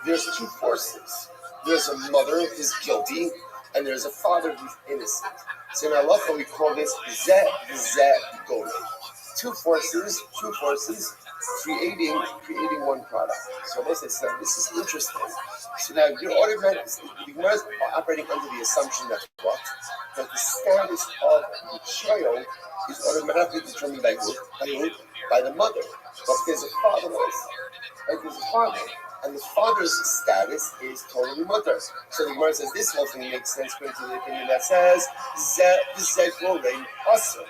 S1: there's two forces. There's a mother who's guilty, and there's a father who's innocent. So in halacha we call this zeh golem. Two forces creating one product. So let's say this is interesting. So now you're automatically operating under the assumption that what? That the status of the child is automatically determined by who? By the mother. But there's a father also. Right? There's a father. And the father's status is totally mutter. So the Gemara says this whole thing makes sense according to the opinion that says zeh golem asur.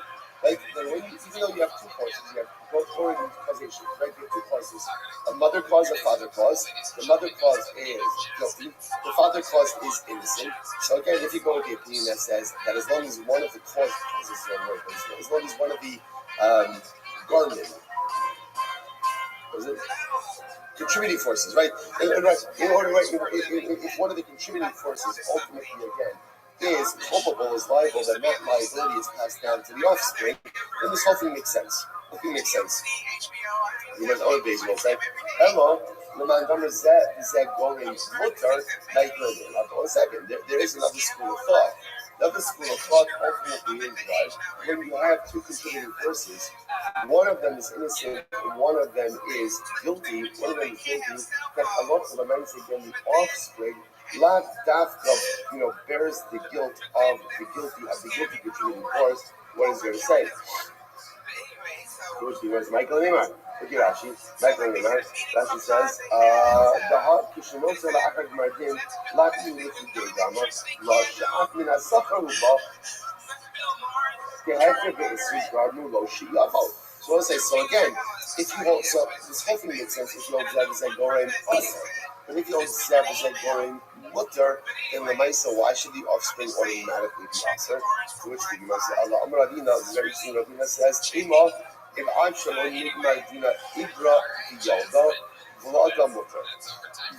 S1: Like even though you have two causes, you have both origin causation, right? You have two causes: a mother cause, a father cause. The mother cause is guilty. The father cause is innocent. So again, if you go with the opinion that says that as long as one of the causes, as long as one of the garment, was it? Contributing forces, right? If one of the contributing forces ultimately again is culpable, is liable, then that liability is passed down to the offspring, then this whole thing makes sense. You know, other days will say, hello, there is another school of thought. Another school of thought ultimately is right. When you have two contributing forces, one of them is innocent and one of them is guilty, that a lot of the men say again the offspring bears the guilt of the guilty contributing force. What is there to say? Where's Michael Neymar? Look at Rashi. Michael Neymar. Rashi says, the heart Kishimosa La'achag Mardim La'achim Lichi Gama La Sha'af Min HaSachar Ruba Tehekeh Be'esri Garmu Lo Shiyavo. So let's say, so again, if you hold, so this whole thing makes sense if you hold Zeh Gorem Asr. But if you hold Zeh Gorem Mutter, then the Maisa, why should the offspring automatically be Asr? To which the Gemara says, Allah Amar Adina, very soon Adina says, Ima, if I'm Shalom Nigma Dina Ibra Yalda, Vlada Mutter.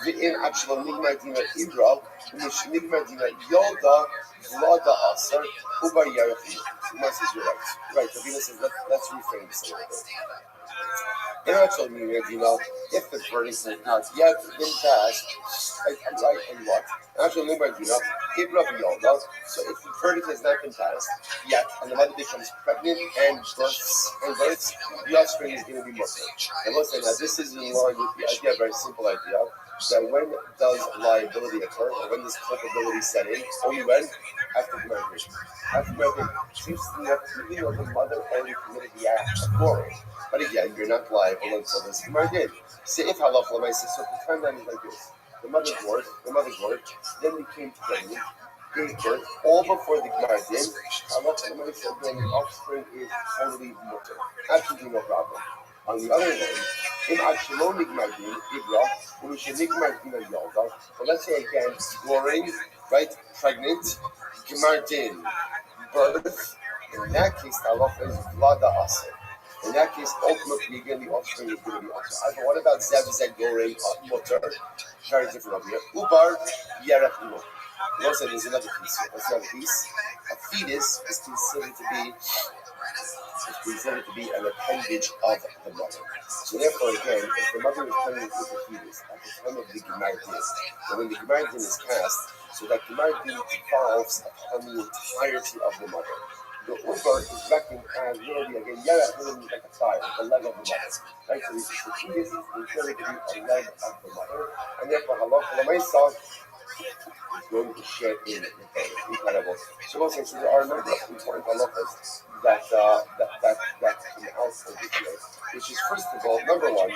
S1: In Absalom Nigma Dina Ibra, Nigma Dina Yalda, Vlada Asr, Ubar Yarafim. The Gemara says, you're right. Right, Adina says, let's reframe this a little bit. In actual meaning, if the verdict has not yet been passed, I'm right and what? Actual meaning, so if the verdict has not been passed yet, and the mother becomes pregnant and births, the offspring is going to be murdered. And let's say now this is in line with the idea, a very simple idea, that when does liability occur, or when does culpability set in? Only when? After the marriage. After marriage, seems to be that the mother only committed the act of glory. But again, you're not liable until this Gemara did. Say if halacha l'maisa, so the timeline is like this: the mother gored, then became pregnant, gave birth, all before the Gemara did. Halacha l'maisa, then the offspring is totally mutter, absolutely no problem. On the other hand, in Akshalon Nigmardin, Ibra, Urusha Nigmardin Yalda, but let's say again, goring, right, pregnant, Gemardin, birth. In that case, the halacha is Vlada Aser. In that case, ultimately, again, the offspring is going to be also. But what about Zeh Gorem Mutter? Very different over here. Ubar Yerech Mutter. Also, there's another piece here. What's another piece? A fetus is considered to be an appendage of the mother. So therefore, again, if the mother is pregnant with the fetus at the time of the Gemardin, and when the Gemardin is cast, so that Gemardin devolves upon the entirety of the mother. The uber is reckoned as really again, like a thigh, like a leg of the mother. Right? So the fetus is considered to be a leg of the mother, and therefore halacha l'maisa is going to share in it. Incredible. So there are a number of important halachas that come out of this here, which is first of all, number one,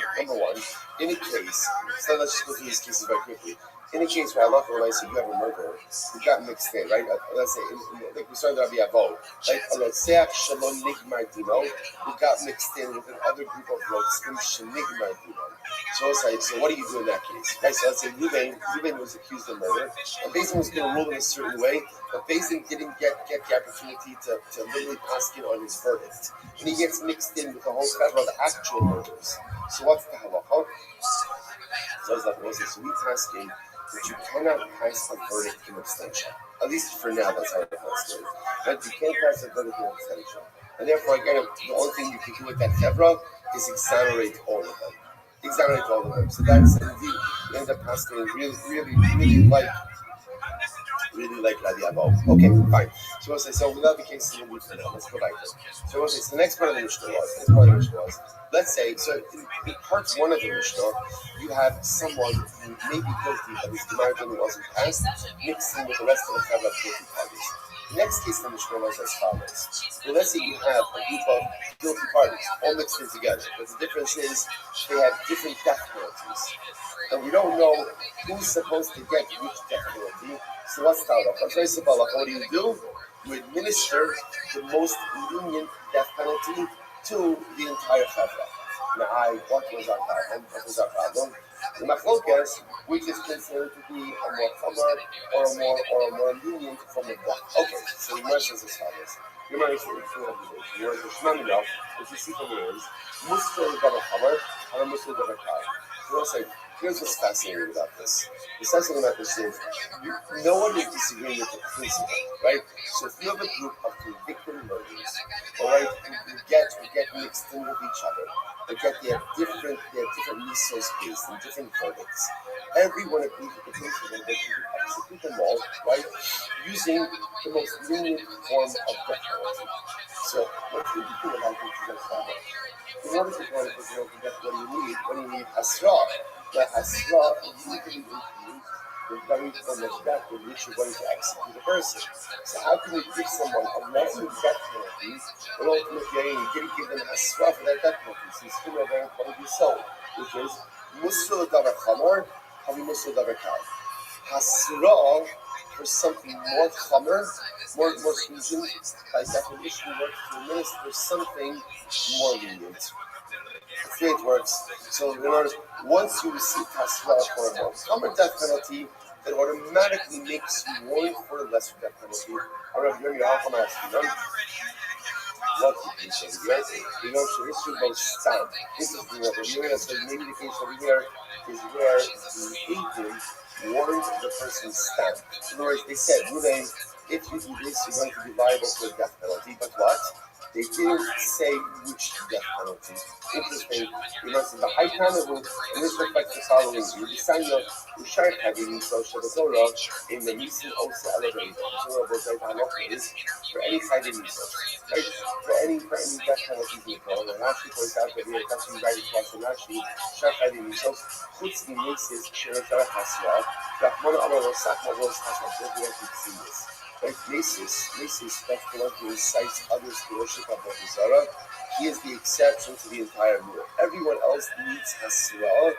S1: in a case, so let's just go through these cases very quickly. In a case where halacha l'maisa, you have a murderer who got mixed in, right? Let's say, like we started Rabbi Avo, right? Rotzeach Shalom Nigmar Dino, who got mixed in with another group of Rotzim Shenigmar Dino. So it's like, so what do you do in that case? Right, so let's say Ruben was accused of murder, and Beis Din was going to rule in a certain way, but Beis Din didn't get the opportunity to literally pass it on his verdict. And he gets mixed in with the whole cover of actual murders. So what's the halacha? So it's like, so we pass in that you cannot pass a verdict in abstention. At least for now, that's how it pass in. But you can't pass a verdict in abstention. And therefore, again, the only thing you can do with that chevra is exonerate all of them. Exonerate all of them. So that's indeed, you end up passing really like Rabbi. Okay, fine. So we'll say, so without the case, let's go back there. So we'll say, so the next part of the Mishnah was, let's say, so in part one of the Mishnah, you have someone who may be guilty, but his marriage wasn't passed, mixed in with the rest of the Chavra guilty parties. The next case in the Mishnah was as follows. So let's say you have a group of guilty parties, all mixed in together, but the difference is they have different death penalties. And we don't know who's supposed to get which death penalty. So what's the halacha? What do? You administer the most lenient death penalty to the entire chevra. Now, what was our problem? The machlokas, which is considered to be a more chomer or a more lenient form of death. Okay, so the Gemara says as follows. The Gemara says the Shema Milach, which you see from the words, Musar Davar Chomer and Musar Davar Kal. So we'll say, here's what's fascinating about this. What's fascinating about this is no one is disagreeing with the principle, right? So if you have a group of convicted murderers, all right, who get mixed in with each other, they have different misos based and different verdicts. Everyone agrees with the principle that you can execute them all, right, using the most lenient form of death penalty. So what do you do about this? In order to get what do you need? Hasra. The Hasra usually includes the very form of death with which you're going to execute a person. So how can you give someone a lesser death penalty when ultimately you didn't give them Hasra for that death penalty? So you still have what you sold, which is Musar Davar Chomer, Havi Musar Davar Kal. Hasra for something more chomer, more stringent, by definition works to administer something more lenient. That's the way it works. So in other words, once you receive Hasra for a more chomer death penalty, it automatically makes you warrant for a lesser death penalty. However, you're asking them, what do you say? You know, so this should go stand. This is maybe the case over here is where the agent warrant the person's stand. In other words, they said, Ruben, if you do this, you're going to be liable for a death penalty. But what? They didn't say which death penalty. Interesting. You know, the high carnival, and this reflects the following. You decide your Ushar Kagin, so Shabbatorah, in the Nisan Osa Elevator. So, is for any side of Nisan. Right? For any death penalty, you know, and actually points out that here, that's right across the Nashi, Ushar Kagin, so, puts the Maces, Shirashara Hasra, Rahman Amar Sakma was Hasra, we have to see this. Right, Maces, that's the one who incites others to worship Avodah Zarah. He is the exception to the entire rule. Everyone else needs Hasra,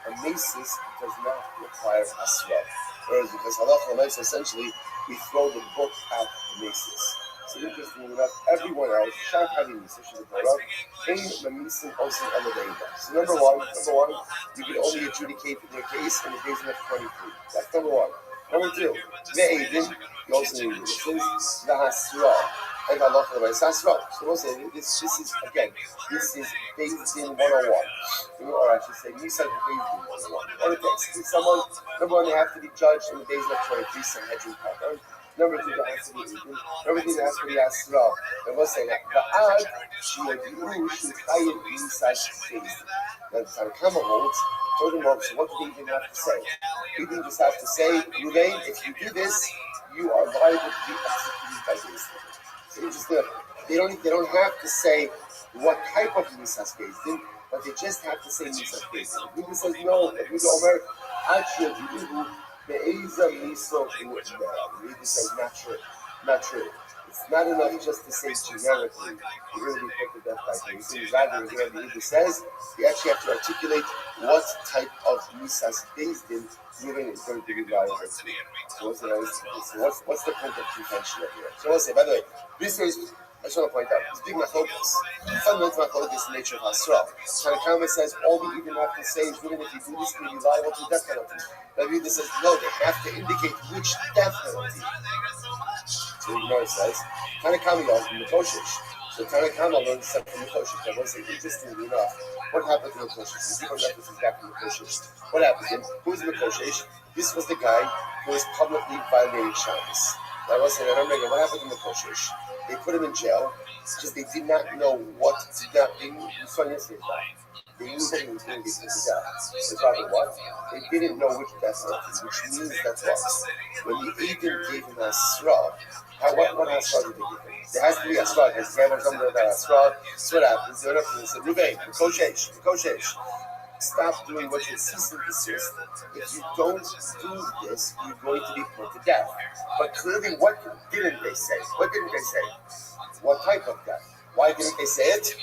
S1: and Maces does not require Hasra. Whereas because Halacha Mace, essentially, we throw the book at Maces. So interestingly enough, everyone else, Shar Having Maces, in Mamisim also Eleveda. So number one, you can only adjudicate their case in the days of 23. That's number one. Number two, the agent. You also need this is the Hasra and Halacha Mace Hasra. So we'll say this is again, this is Beis Din 101. Or I should say, Nisan Beis Din 101. In order to execute someone, number one, they have to be judged in the days of 23 Sanhedrin pattern. Number two, there has to be agent. Number three, there has to be Hasra. And we'll say that the Ad, she Chayiv Nisan Beis Din. Now the Tanakama holds. Furthermore, so what do they even have to say? They even just have to say, Ruvain, if you do this, you are liable to be executed by Beis Din. So they don't have to say what type of Nisas Beis Din, but they just have to say Nisas Beis Din. If says no, if you go over, actually, the Eiza Miso, the says not true. It's not enough just to say generically, you really put to death by Beis Din. Rather, here the Eiza says, you actually have to articulate what type of Nisas Beis Din Ruben is going to be liable to. So what's the point of contention here? So let's say, by the way, this is I just want to point out, it's big machlokes. Fundamental machlokes the nature of Hasra. Tanakama says all we even have to say is, even if you do this, you'll be liable to death penalty. Rabbi says, no, they have to indicate which death penalty. So the Gemara says, Tanakama learns from the Koshish. So Tanakama learns something from the Koshish. I want to say, interestingly enough, what happened to the Koshish? The people references back to the Koshish. What happened to him? Who was the Koshish? This was the guy who was publicly violating Shabbos. I was saying, I remember what happened to the Koshish. They put him in jail because they did not know what to do. They knew that he was going to be put to death. The problem what? They didn't know which death penalty, which means that's what. When the agent gave him a straw, what Hasra did they give him? There has to be a straw, because they haven't come to that straw. So what happens? They're up and they said, Ruvain, Koshesh. Stop doing what you cease and desist. If you don't do this, you're going to be put to death. But clearly, what didn't they say? What didn't they say? What type of death? Why didn't they say it?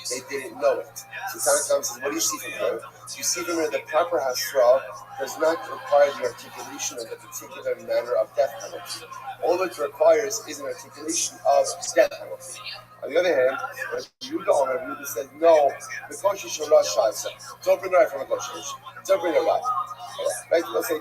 S1: They didn't know it. So Tanakam says, what do you see from her? You see from her the proper Hasra does not require the articulation of a particular manner of death penalty. All it requires is an articulation of death penalty. On the other hand, Yehuda said, no, the Koshish are not Shaisa. Don't bring a right from a Koshish. Don't bring a right. Right? They'll say,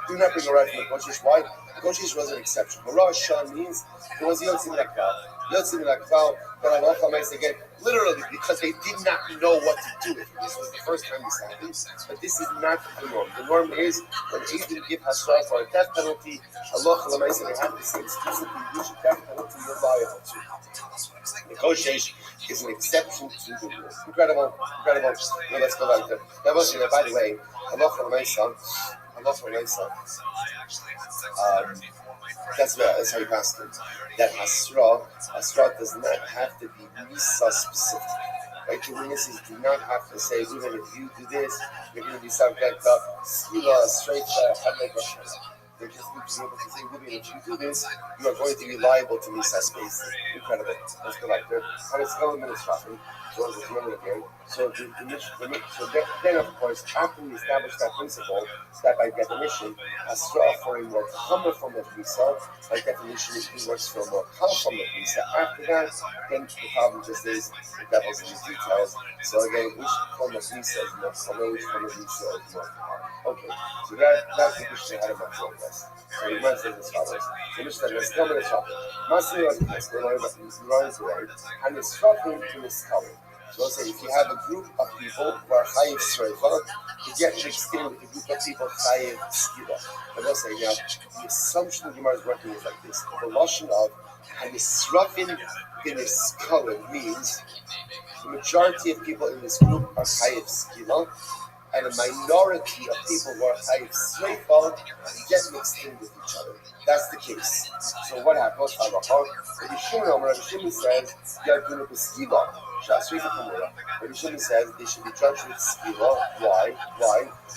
S1: do not bring a right from a Koshish. Why? The Koshish was an exception. Rosh Shah means it was Yotzim Lakval. Yotzim Lakval, but Allah makes again, literally, because they did not know what to do with it. This was the first time this happened, but this is not the norm. The norm is when agents give Hasra for a death penalty, Allah makes they have to say explicitly which death penalty you're liable to. Negotiation is an exception to the rule. Incredible. Now let's go back to that. By the way, Allah that's how you pass it. That Hasra does not have to be Misa specific. Right? The witnesses do not have to say, even if you do this, you're going to be subject to Skila, straight they just need to be able to say, if you do this, you are going to be liable to Misa space. Incredible. Let's go back there. And it's 11 minutes shopping. So let's remember again. So then, of course, after we establish that principle, that by definition, Hasra for a more common form of Misa, by definition, it works for a more common form of Misa. After that, then the problem just is the devil's in the details. So again, which form of Misa is more common, which form of Misa is more common. Okay, so that's the question how to much of this. So he runs as follows. So Mishnah, let's come in the shop. Master was this, the Lord runs away, and is struggling to his color. So let's say if you have a group of people who are Chayiv Sreifa, you get mixed in with a group of people Chayiv Skila. And let's say now, the assumption of Gemara is working is like this. The Lashon of and Yisrafin in his color means the majority of people in this group are Chayiv Skila, and a minority of people who are Chayiv Sreifa get mixed in with each other. That's the case. So what happens? Rabbi Shimon says, Yardunu B'Skila. Rabbi Shimon says they should be judged with Skila. Why?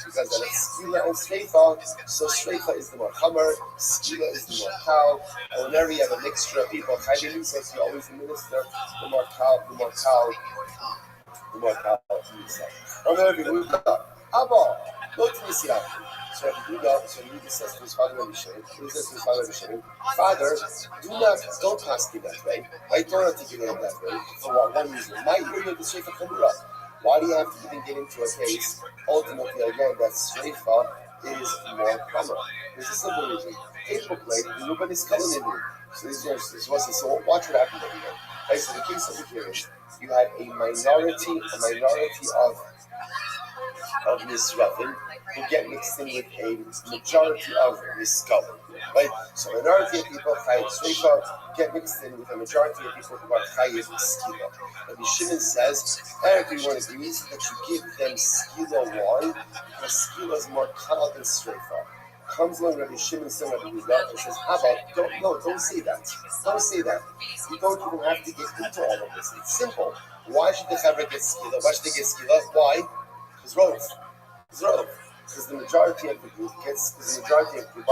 S1: Because that it's Skila and Sreifa, so Sreifa is the more Hammer, Skila is the more Kal, and whenever you have a mixture of people, Chayiv says you always administer the more Kal. Abba, go to Misiah. So he says to his father, Father, don't pass me that way. I don't articulate it that way. For one reason. Why do you have to even get into a case? Ultimately, again, that Sreifa is more common. There's a simple reason. Table plate, nobody's coming in here. So watch what happens over here. Right, so the case over here is you have a minority of Nisrafim who get mixed in with a majority of Niskalim. Right? So a minority of people Chayiv Sreifa get mixed in with a majority of people who are Chayiv Skila. Rabbi Shimon says, everyone agrees that you give them Skila. Why? Because Skila is more Kal than Sreifa. Comes along Rabbi Shimon and says, Abba, don't say that. Don't say that. You don't even have to get into all of this. It's simple. Why should the Chavra get Skila? Why should they get Skila? Why? It's Rov. Because the majority of the group are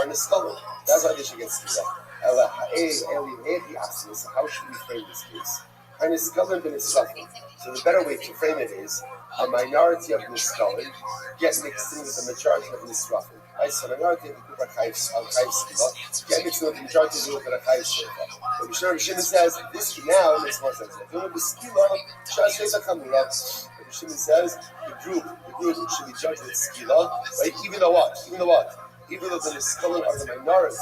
S1: Niskalim. That's why they should get Skila. So how should we frame this case? And Niskalim ben Nisrafim. So the better way to frame it is a minority of Niskalim get mixed in with the majority of Nisrafim. I said, minority of the group are chayv skila. Get mixed with the majority of the group that are chayv shreifa. But Shimon says this now makes more sense. If you want to be skila, shas shreifa kamura. Shimon says the group should be judged with skila, right? Even though what? Even though the Niskalim are the minority,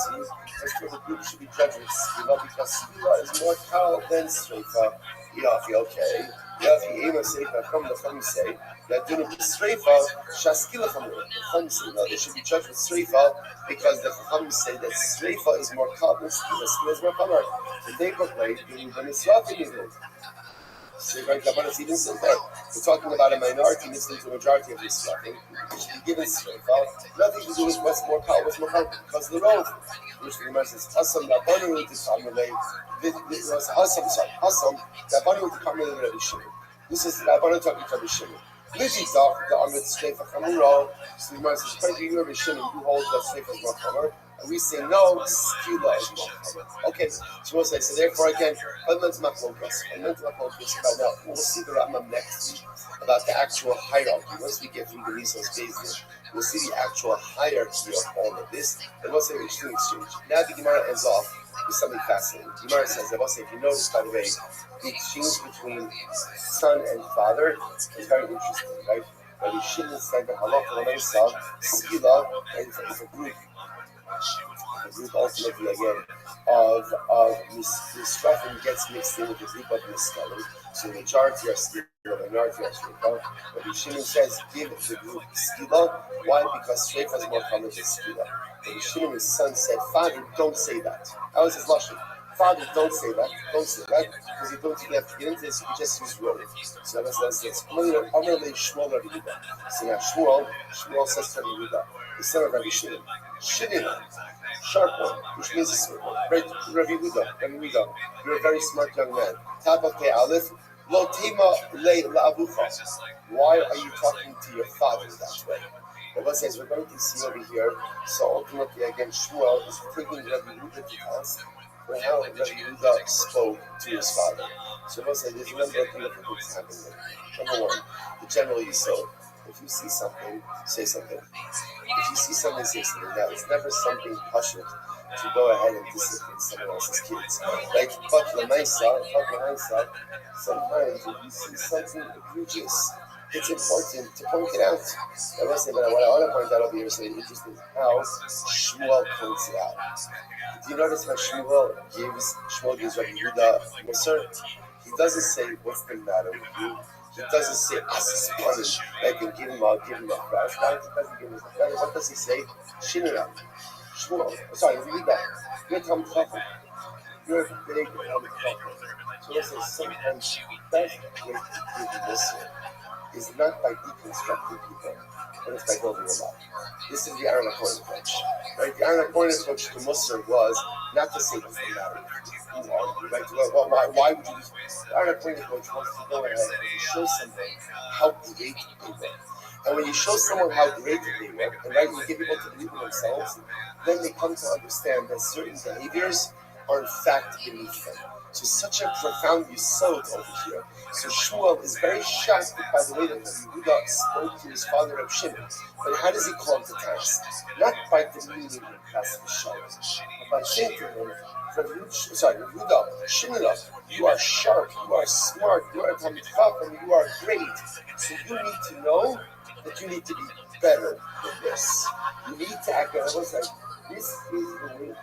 S1: the group should be judged with skila because skila is more kal than streifa. Okay. Yafi ema seifa from the Chum say that do not be streifa shaskila chamur. The Chum say no, they should be judged with streifa because the Chum say that streifa is more kal than skila. Skila is more kamar. The day proclaimed when Israfi did it. So even says that we're talking about a minority mixed into a majority of this stuff. It should be given streifa. Nothing to do with what's more power, because of the role. Which the Gemara says, Hasam Rabbanu to Kamilei. This was Hasam Rabbanu to Kamilei Rabbi Shimon. This is Rabbanu talking to Rabbi Shimon. This is the Amrit streifa kamura. So the Gemara says, "Quite you, Rabbi Shimon, you hold that streifa is more kamar." And we say no, skila is more kamar. Okay, so we'll say so. Therefore, again, let's not focus. Now we'll see the Rambam next week about the actual hierarchy. Once we get through the Nisos Bezdin, we'll see the actual hierarchy of all of this, and we'll say the exchange. Now the Gemara ends off with something fascinating. The Gemara says, I will say, if you notice, by the way, the exchange between son and father is very interesting, right? Rabbi Shimon said that halacha l'maisa, skila, and it's a group ultimately again of Nisrafim gets mixed in with the group of Niskalim. So the majority are skila, the minority are shreifa. Rabbi Shimon says, give the group skila. Why? Because shreifa is more common than skila. Rabbi Shimon, his son, said, Father, don't say that. That was his lashon. Father, don't say that, because you don't have to get into this, you just use road. So that's Shmuel Rabbi Yehuda. So now Shmuel says to Rabbi Yehuda, the son of Rabbi Shimon, sharp one, which means a smart one. Rabbi Yehuda, you're a very smart young man. Tapa Pe Aleph, Lo Tema Le La'avucha. Why are you talking to your father that way? Rabbi says, we're going to see over here, so ultimately again, Shmuel is taking Rabbi Yehuda to task for how Rabbi Yehuda spoke to his father. So Rabbi says, there's a number of things happening there. Number one, the general Yisod. If you see something, say something. If you see something, say something. Now, it's never something passionate to go ahead and discipline someone else's kids. Like, but l'maisa, sometimes if you see something egregious, it's important to point it out. I must say, but what I want to point out over here is interesting how Shmuel points it out. Do you notice how Shmuel gives Rabbi Yehuda Musar? He doesn't say, what's the matter with you? He doesn't say, as punish, like and give him a flashlight. He doesn't give him a flashlight. What does he say? Shmuel. Read that. You're Talmid Chacham. You're a big Talmid Chacham. So he says, sometimes the best way to give Musar is not by deconstructing people, but it's by building them up. This is the Aaron Cohen approach. Right? The Aaron Cohen approach to Musar was not to say what's the matter. Why would you do this? The Aaron Cohen approach was to go ahead and show something how great they were. And when you show someone how great they were, and right, you get people to believe in themselves, then they come to understand that certain behaviors are in fact beneath them. So such a profound yesod over here. So Shmuel is very shocked by the way that Yehuda spoke to his father of Shimon. But how does he call him to task? Not by demeaning him as Shimon, but by saying to him, Yehuda, Shimon, you are sharp, you are smart, you are a Talmid Chacham, you are great. So you need to know that you need to be better than this. You need to act on it. This is the way.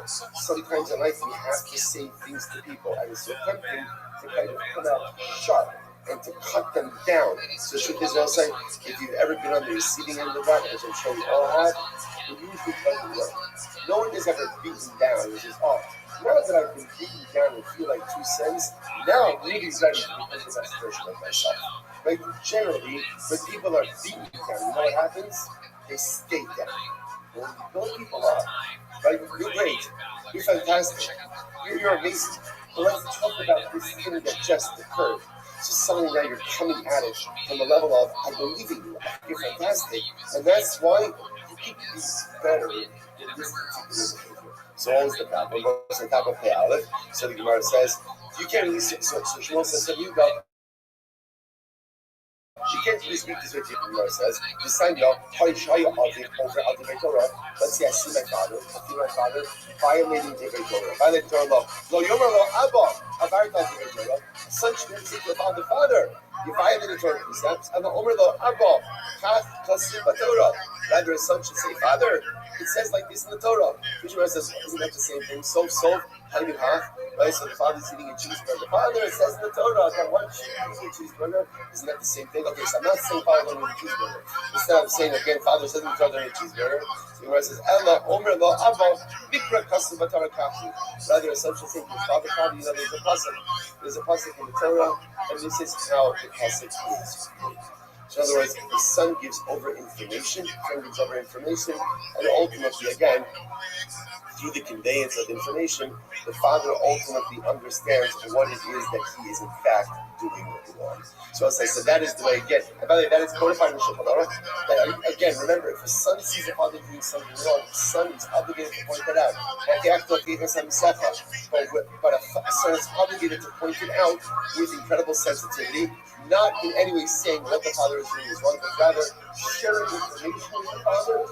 S1: Sometimes in life we have to say things to people, and it's so tempting to kind of come out sharp and to cut them down. So truth is also, if you've ever been on the receiving end of that, which I'm sure we all have, it usually doesn't work. No one is ever beaten down. It's just, now that I've been beaten down and feel like 2 cents, now I'm really ready to become the best version of myself. Like generally, when people are beaten down, you know what happens? They stay down. When you build people up, right? You're great. You're fantastic. You're amazing. But let's talk about this thing that just occurred. It's just something that you're coming at it from the level of, I believe in you. You're fantastic. And that's why you keep being better in this particular behavior. So always the problem. What's the top of Pei Aleph? So the Gemara says, you can't really say, so Shmuel says, so you go, She can't really speak this way to you, Gemara says. This time, y'all, over Adivay Torah. Let's say I see my father, violating Divay Torah, violating Torah law. Lo Yomer Lo Abba, Avarta Divay Torah. A son should never say to the father, you violated Torah precepts, and the Omer Lo Abba, Kach Kasim Torah. Rather, a son should say, Father, it says like this in the Torah. Gemara says, isn't that the same thing? So, Haim half. Right, so the father's eating a cheeseburger. Father, it says in the Torah that one should eat a cheeseburger. Isn't that the same thing? Okay, so I'm not saying father don't eat a cheeseburger. Instead, I'm saying again, father says in the Torah don't eat a cheeseburger. So the says, Ella, Omer, Lo, Abba, Mikra, Kasu, Batara, Kashi. Rather, a son should say, father, you know, there's a pasuk. There's a pasuk in the Torah, and this is how the pasuk is. So in other words, the son gives over information, and ultimately, again, through the conveyance of information, the father ultimately understands what it is that he is in fact doing wrong. So as I said, that is the way, again, and by the way, that is codified in Shulchan. Again, remember, if a son sees a father doing something wrong, the son is obligated to point that out. But a son is obligated to point it out with incredible sensitivity, not in any way saying what the father is doing is wrong, but rather sharing information with the father,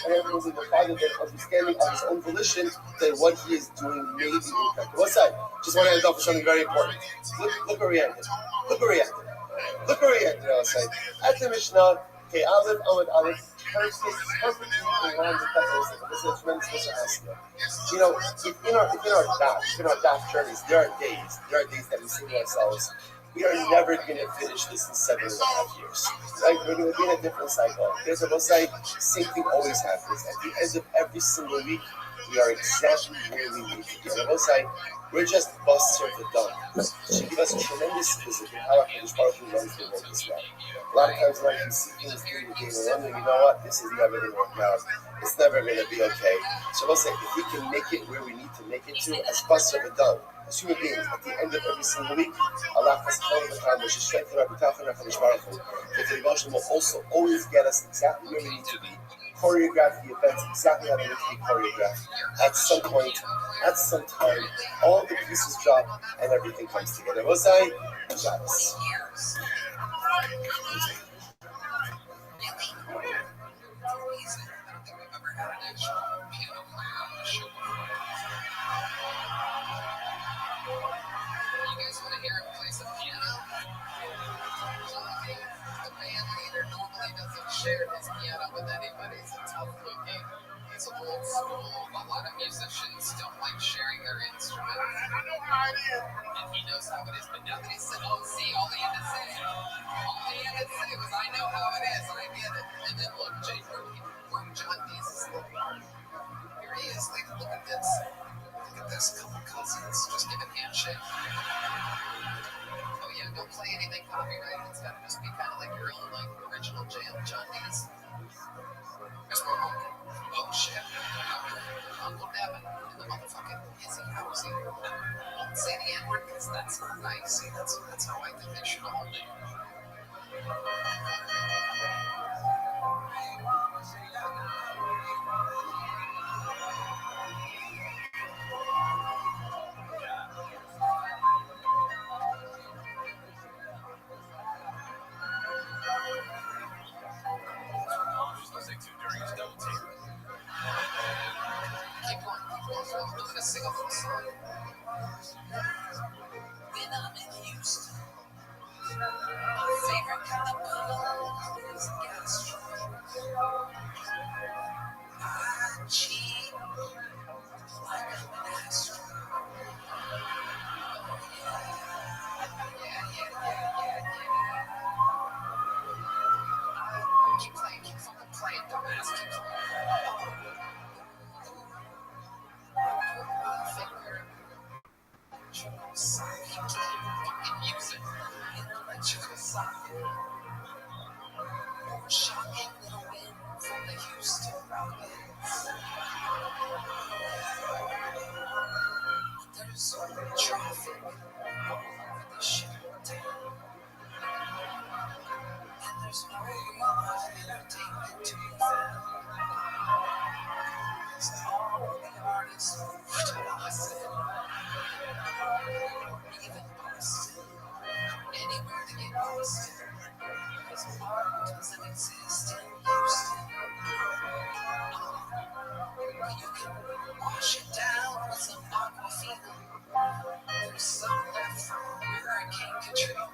S1: and everyone with the father then understanding of his own volition that what he is doing may be incorrect. What's that? Just want to end off with something very important. Look where he ended. I'll say. At the Mishnah, okay, Aleph, perfectly in line with that. This is a tremendous Mishnah. You know, in our daf journeys, there are days that we say to ourselves, we are never going to finish this in 7.5 years. Right? We're going to be in a different cycle. There's a side, same thing always happens. At the end of every single week, we are exactly where we need to be. On the side, we're just busts of the dumb. She gives us tremendous physics in how HaKadosh Baruch Hu runs the world as well. A lot of times when you see things during the day, we're wondering, you know what, this is never going to work out. It's never going to be okay. So we'll say, if we can make it where we need to make it to, as busts of the dumb, as human beings, at the end of every single week, Allah has come the time, which is strength of our bitachon and HaKadosh Baruch Hu, that the devotion will also always get us exactly where we need to be. Choreograph the events exactly how they need to be choreographed. At some point, at some time, all the pieces drop and everything comes together. Rosai, Shabbos.
S2: Share his piano with anybody. It's a tough cooking. He's old school. A lot of musicians don't like sharing their instruments. I know how it is. And he knows how it is. But now that he said, oh, see, all he had to say was, I know how it is, and I get it. And then look, Jay wearing John Deese's look. Here he is. Like, look at this. Look at this. Couple cousins just giving handshake. Oh yeah, don't play anything copyrighted. It's gotta just be kind of like your own, like, original jam, John Dees. Oh shit. Uncle Devin in the motherfucking Izzy housing. Don't say the N-word because that's not nice. See, that's how I think they should all do. Keep going. I'm gonna sing a little song. When I'm in Houston, my favorite kind of bug is gastro. I cheat like I'm an astro. Keep playing, keep fucking playing, dumbass, keep playing. Fucking music. Electrical socket. Shocking little wind from the Houston Rockets. There's traffic all over the shit town. And there's no real entertainment to be found. Cause all the artists moved to Boston. Even Boston. Anywhere to get Boston. Some left from Hurricane Katrina.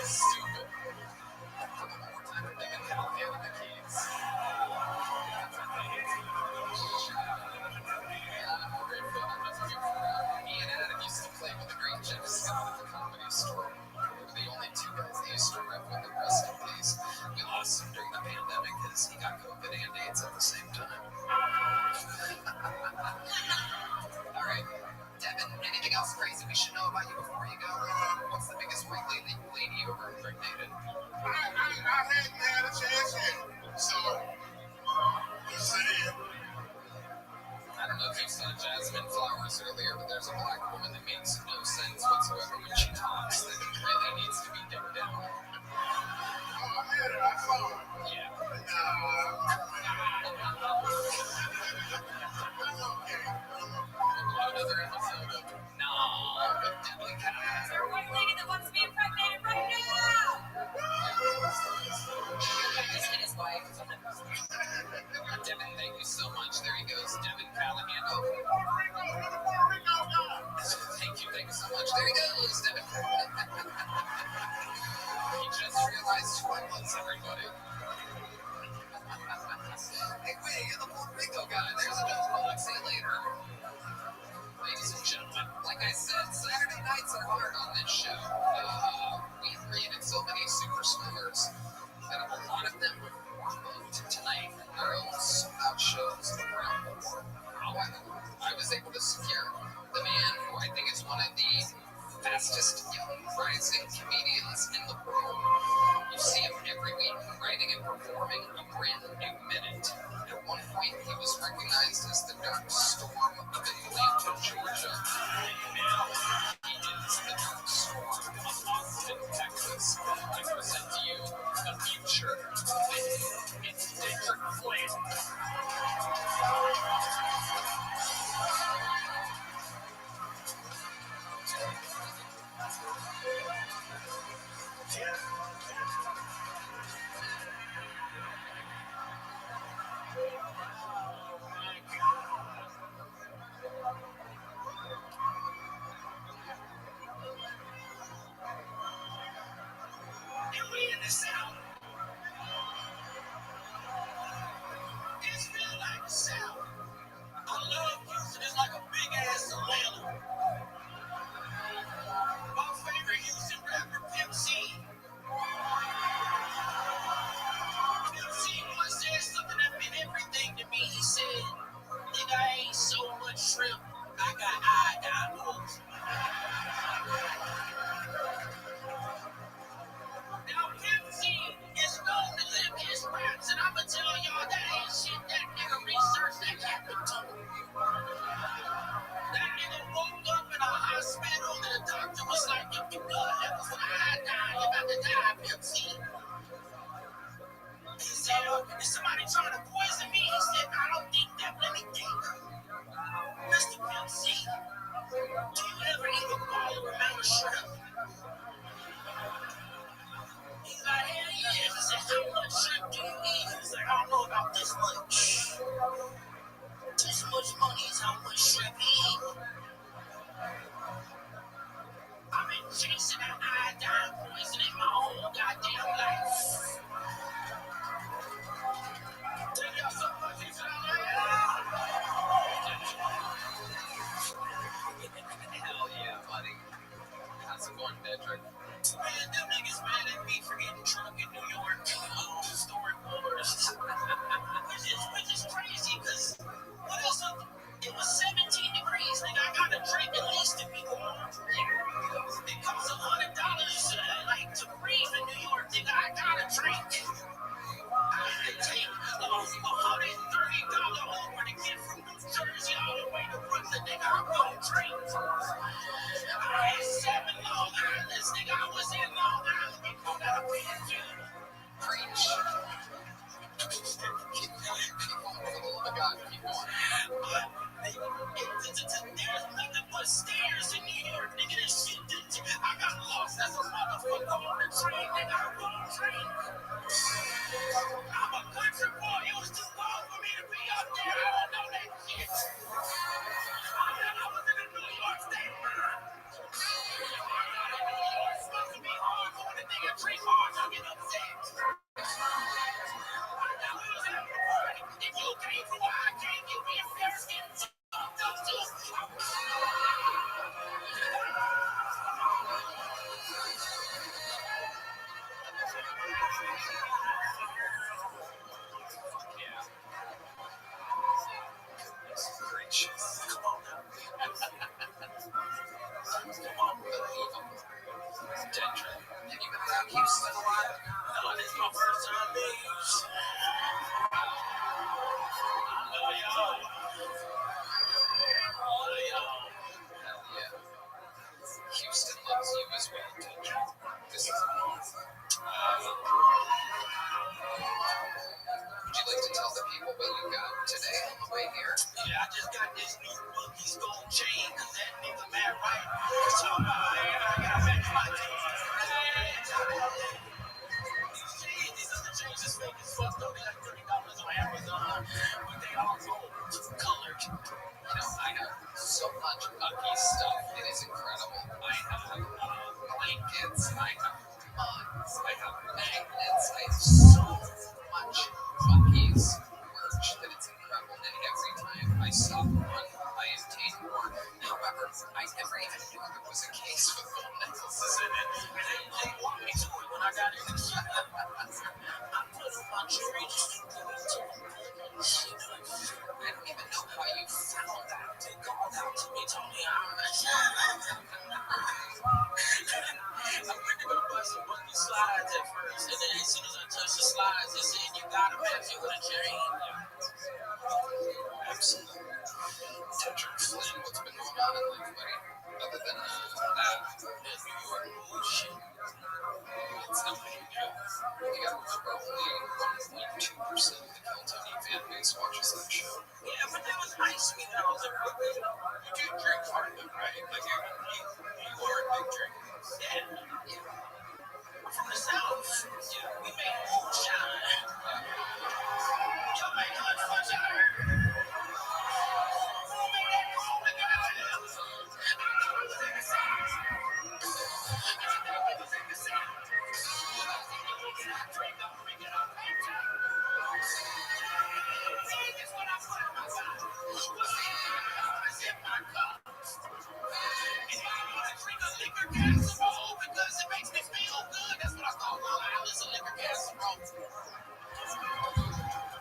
S2: Stupid. For the more time they've been held in the keys. Me and Adam used to play with the great Jeff Scott at the Comedy Store. We were the only two guys they used to rep with, the rest in peace. We lost him during the pandemic because he got COVID and AIDS at the same time. Alright, Devin, anything else crazy we should know about you before you go? What's the biggest white lady you ever impregnated?
S3: I hadn't had a chance yet. So, just saying.
S2: I don't know if you saw Jasmine Flowers earlier, but there's a black woman that makes no sense whatsoever when she talks that really needs to be dipped down.
S3: Oh, I saw it.
S2: Yeah. Another episode of Nah, but definitely kind of.
S5: Is there a white lady that wants to be impregnated right now? He's in his wife.
S2: Devin, thank you so much. There he goes, Devin Callahan. Oh. Thank you so much. There he goes, Devin. He just realized who I was, everybody. Hey, wait, you're the Puerto Rico guy. There's another one. See you later. Ladies and gentlemen, like I said, Saturday nights are hard on this show. We created so many superstars, and a lot of them were booked tonight in their own sold-out shows around the world. However, I was able to secure the man who I think is one of the fastest young rising comedians in the world. You see him every week writing and performing a brand new minute. At one point, he was recognized as the Dark Storm of Atlanta, Georgia. Now, he is the Dark Storm of Austin, Texas. I present to you the future. It's District Flynn. And we in the South. It's feel like the South. I love Houston. It's like a big ass Atlanta. My favorite Houston rapper, Pimp C. Pimp C once said something that meant everything to me. He said, "Nigga, I ate so much shrimp, I got iodine holes." Now, Pimp C is known to live his raps, and I'ma tell y'all that ain't shit that nigga researched that happened to him. That nigga woke up in a hospital, and the doctor was like, "If your blood levels with iodine, you're about to die, Pimp C." He said, "Is somebody trying to poison me?" He said, "I don't think that. Let me think. Mr. Pimp C, do you ever eat a baller amount of shrimp?" He's like, "Hell yeah." He said, "How much shrimp do you eat?" He's like, "I don't know about this much. This much money is how much shrimp you eat." I've been chasing that iodine poisoning my whole goddamn life. Thank y'all so much. He's like, hell yeah, buddy. How's it going, Dedrick? Man, them niggas mad at me for getting drunk in New York. Story wars. which is crazy, because what else? It was 17 degrees, nigga. I gotta drink at least to be warm. It costs $100 like to breathe in New York, nigga. I gotta drink. I had to take $130 Uber to get from New Jersey all the way to Brooklyn, nigga. I'm gonna drink. I had 7 Long Islands, nigga. I was in Long Island before that. Preach. Keep going for the love of God. Keep going. There's nothing but stairs in New York, nigga. This shit, I got lost as a motherfucker on the train, nigga. I'm on the train. I'm a country boy. It was too cold for me to be up there. I don't know that shit. I Great shit. Come on now. Come on, Denver. And you've been around Houston a lot? No, this is my first time being Houston. Hell yeah. Houston loves you as well, Denver. This is would you like to tell the people what you got today on the way here? Yeah, I just got this new Boogie Gold chain, cause that nigga mad right. So, I gotta match my team. These other chains is fake as fuck, though. They like $30 on Amazon, but they all gold colored. You know, I have so much Bucky stuff. It is incredible. I have blankets, I have mugs, I have magnets, I have so much Bucky's merch that it's incredible. And every time I stop one, I obtain more. However, I never even knew there was a case with gold necklaces in it. They walked me to it when I got in. I put a bunch of reaches. I don't even know how you found that. They called out to me, told me I'm a I went to go buy some Bucky slides at first, and then as soon as I touched the slides, they said you gotta match it with a chain. Absolutely. Tedrick Flynn, what's been going on in life, buddy? Other than that, in New York, bullshit. It's not my job. You gotta remember, only 1.2% of the Keltoni fan base watches that show. Yeah, but that was nice when I was a rookie. You do drink hard, though, right? Like, you are a big drinker. Yeah. I'm from the South. Yeah, we make moonshine. Y'all make moonshine. Because it makes me feel good. That's what I call it's a liquor casserole.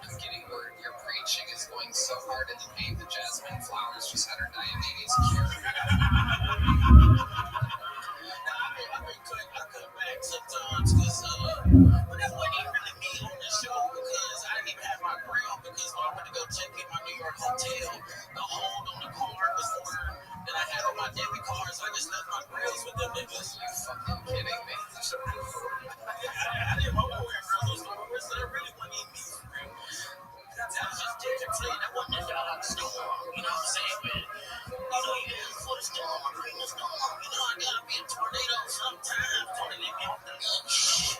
S2: I'm getting word your preaching is going so hard in the paint that Jasmine Flowers just had her diabetes cured. I cut back sometimes because, but that wasn't even really me on the show because I didn't even have my grill because when I went to go check in my New York hotel, the hold on the card was ordered that I had on my debit card, so I just left my grills with them niggas. You fucking kidding me? I didn't want to wear grills, so I really wasn't even me for real. That was just different. That wasn't a dog storm, you know what I'm saying? But, you know, you ask for the storm, I bring the storm. You know, I gotta be a tornado sometimes. Don't let me off the lunch.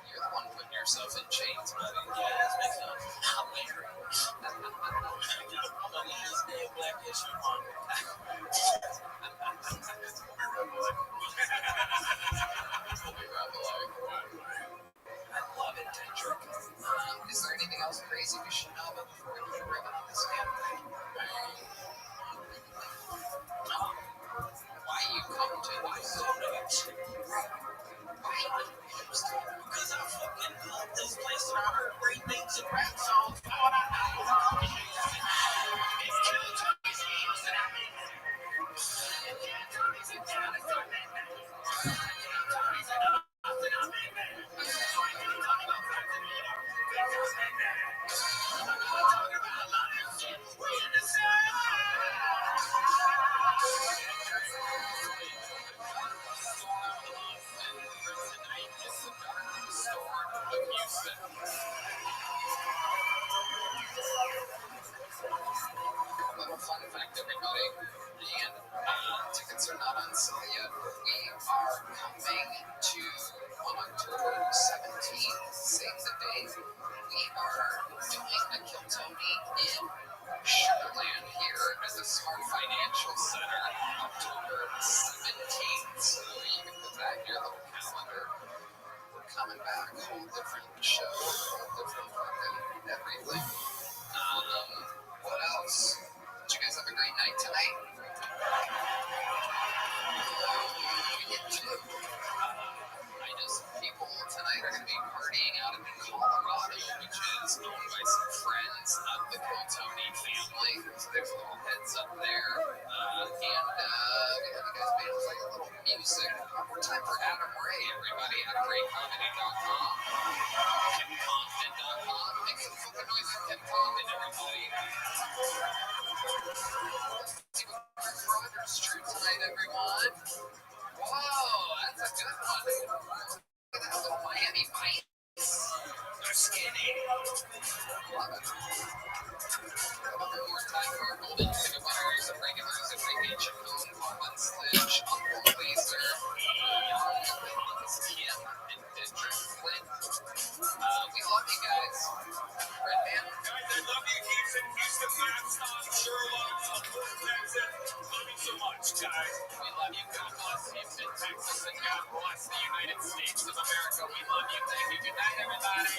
S2: You're the one putting yourself in chains, buddy. Yeah, that's makes sense. Hilarious. I'm the last day of Black History Month. I love it, Kendrick. Is there anything else crazy we should know about before we put a ribbon on this damn thing? Why you come to Houston? Because I fucking love this place and I heard great things in rap songs. All I know is I'm coming to Houston. It's killing Tony's heels and I'm in it. Yeah, Tony's in Dallas, I'm in it. Tony's in Austin, I'm in it. So I can't talk about facts in New York. Because I'm in it. I'm talking about a lot of shit. We in the same. Fun fact, everybody, and tickets are not on sale yet. We are coming to on October 17th, save the date. We are doing a Kiltony in Sugarland here at the Smart Financial Center, October 17th. So you can put that in your little calendar. We're coming back, whole different show, whole different fucking everything. What else? Did you guys have a great night tonight. I know some people tonight are going to be partying out in Colorado, which is owned by some friends of the Cotoni family. So there's a little heads up there. And we have you guys made us like a little music. One more time for Adam Ray, everybody, at RayComedy.com. KevComedy.com. Make some fucking noise for Kev Condon, everybody. See what Chris Rogers drew tonight, everyone. Whoa, that's a good one. Look at that little Miami Vice. They're skinny. Love it. One more time for our golden ticket winners and regulars at Ray Chacon, Paul Sledge, Uncle Laser, Young, Hans Kim, and Dedrick Flynn. We love you guys. Red Man.
S6: Guys, I love you, Houston. Houston, Madstone, Sherlock, Texas. Love you so much, guys.
S2: We love you. God bless Houston, Texas, and God bless the United States of America. We love you. Thank you. Good night, everybody.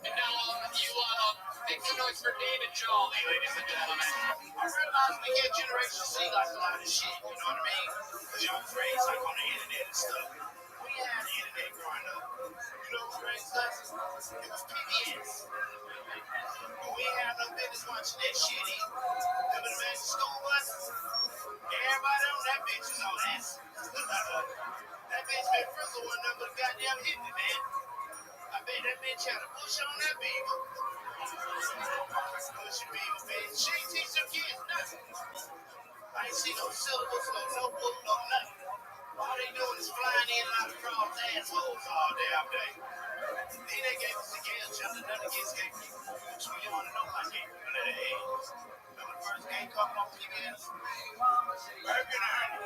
S2: And now, make some noise for David Jolly, ladies and gentlemen. I realize we get Generation Z like a lot of shit, you know what I mean? Because y'all was raised like on the internet and stuff. We had the internet growing up. You know who raised us? It was PBS. But we ain't have no business watching that shit either. Remember the Magic School was? Everybody on that bitch was on ass. That bitch been Frizzle one number goddamn hit me, man. I bet that bitch had a bush on that beaver. Pushing beaver, bitch. She ain't teach them kids nothing. I ain't see no syllables, no notebook, no nothing. All they doing is flying in and out of cross assholes all damn day. Then they gave us a game, chapter nothing against gay people. So you want to know my gay people at the age. Remember the first game couple on PBS? Burger and Ernie.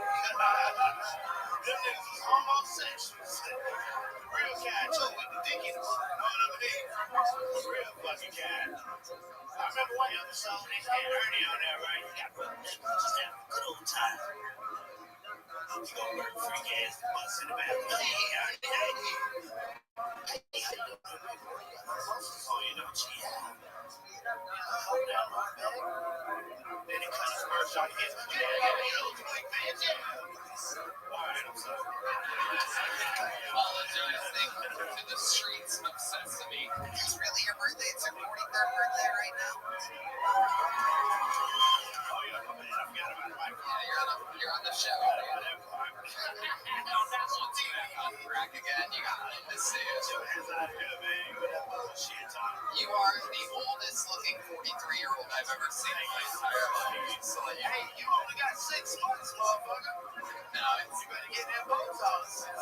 S2: Them niggas was homosexuals. Real kind too with the dickies. You know what I mean? Real fucking kind. I remember one episode they had Ernie on there, right? He got broke niggas just having a good old time. You gonna work freak ass bus in the back. Hey, Ernie, hey. Hey, how you doing? Oh, you know, gee, hold down my back. Then he cut his merch on his. Alright, I'm sorry. Apologizing to the streets of Sesame. It's really your birthday. It's your 43rd birthday right now. Oh, yeah, man. I forgot about it. Yeah, you're on the show. That's what's back on track again. You got to miss it. Your hands out here, man. You are the oldest looking 43-year-old I've ever seen in my entire life. So, like, hey, you only got 6 months, motherfucker. No, you better get that Botox. 2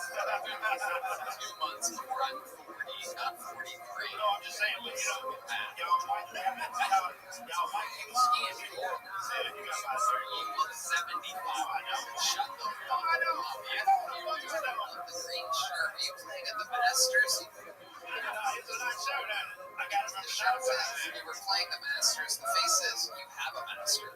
S2: months before I'm 40, not 43. No, I'm just saying, but y'all might use skin before. You got about 30. You look 75. I know. Shut the fuck up. Yeah, you love the green shirt. Are you playing at the Masters? It's a nice shirt, I got it from the shop. You were playing the Masters. The face says you have a master.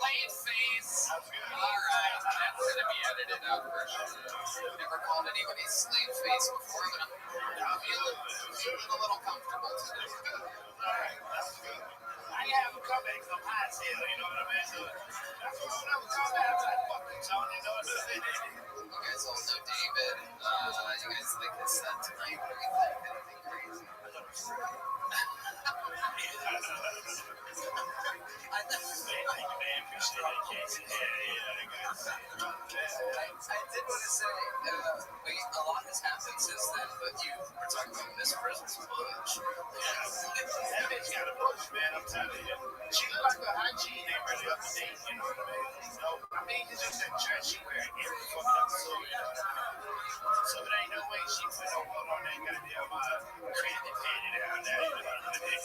S2: Late face. Alright, that's gonna be edited out for sure. Never called anybody slave face before, but I'm feeling a little comfortable today. Alright, that's good. I have a comeback some high still, you know what I mean? So that's why I never come back to that fucking song, you know what I'm saying? You guys all know David. You guys think his set tonight? What do you think? Anything crazy? I did want to say, a lot has happened since then, but you were talking about Miss Prison's Bush. That bitch got a bush, man, I'm telling you. She look like her hygiene ain't really up to date, you know what I mean? So, I mean, it's just that dress she wearing every fucking episode, you know what I mean? So it ain't no way she put no one on that goddamn crazy panty down there, you know what I mean?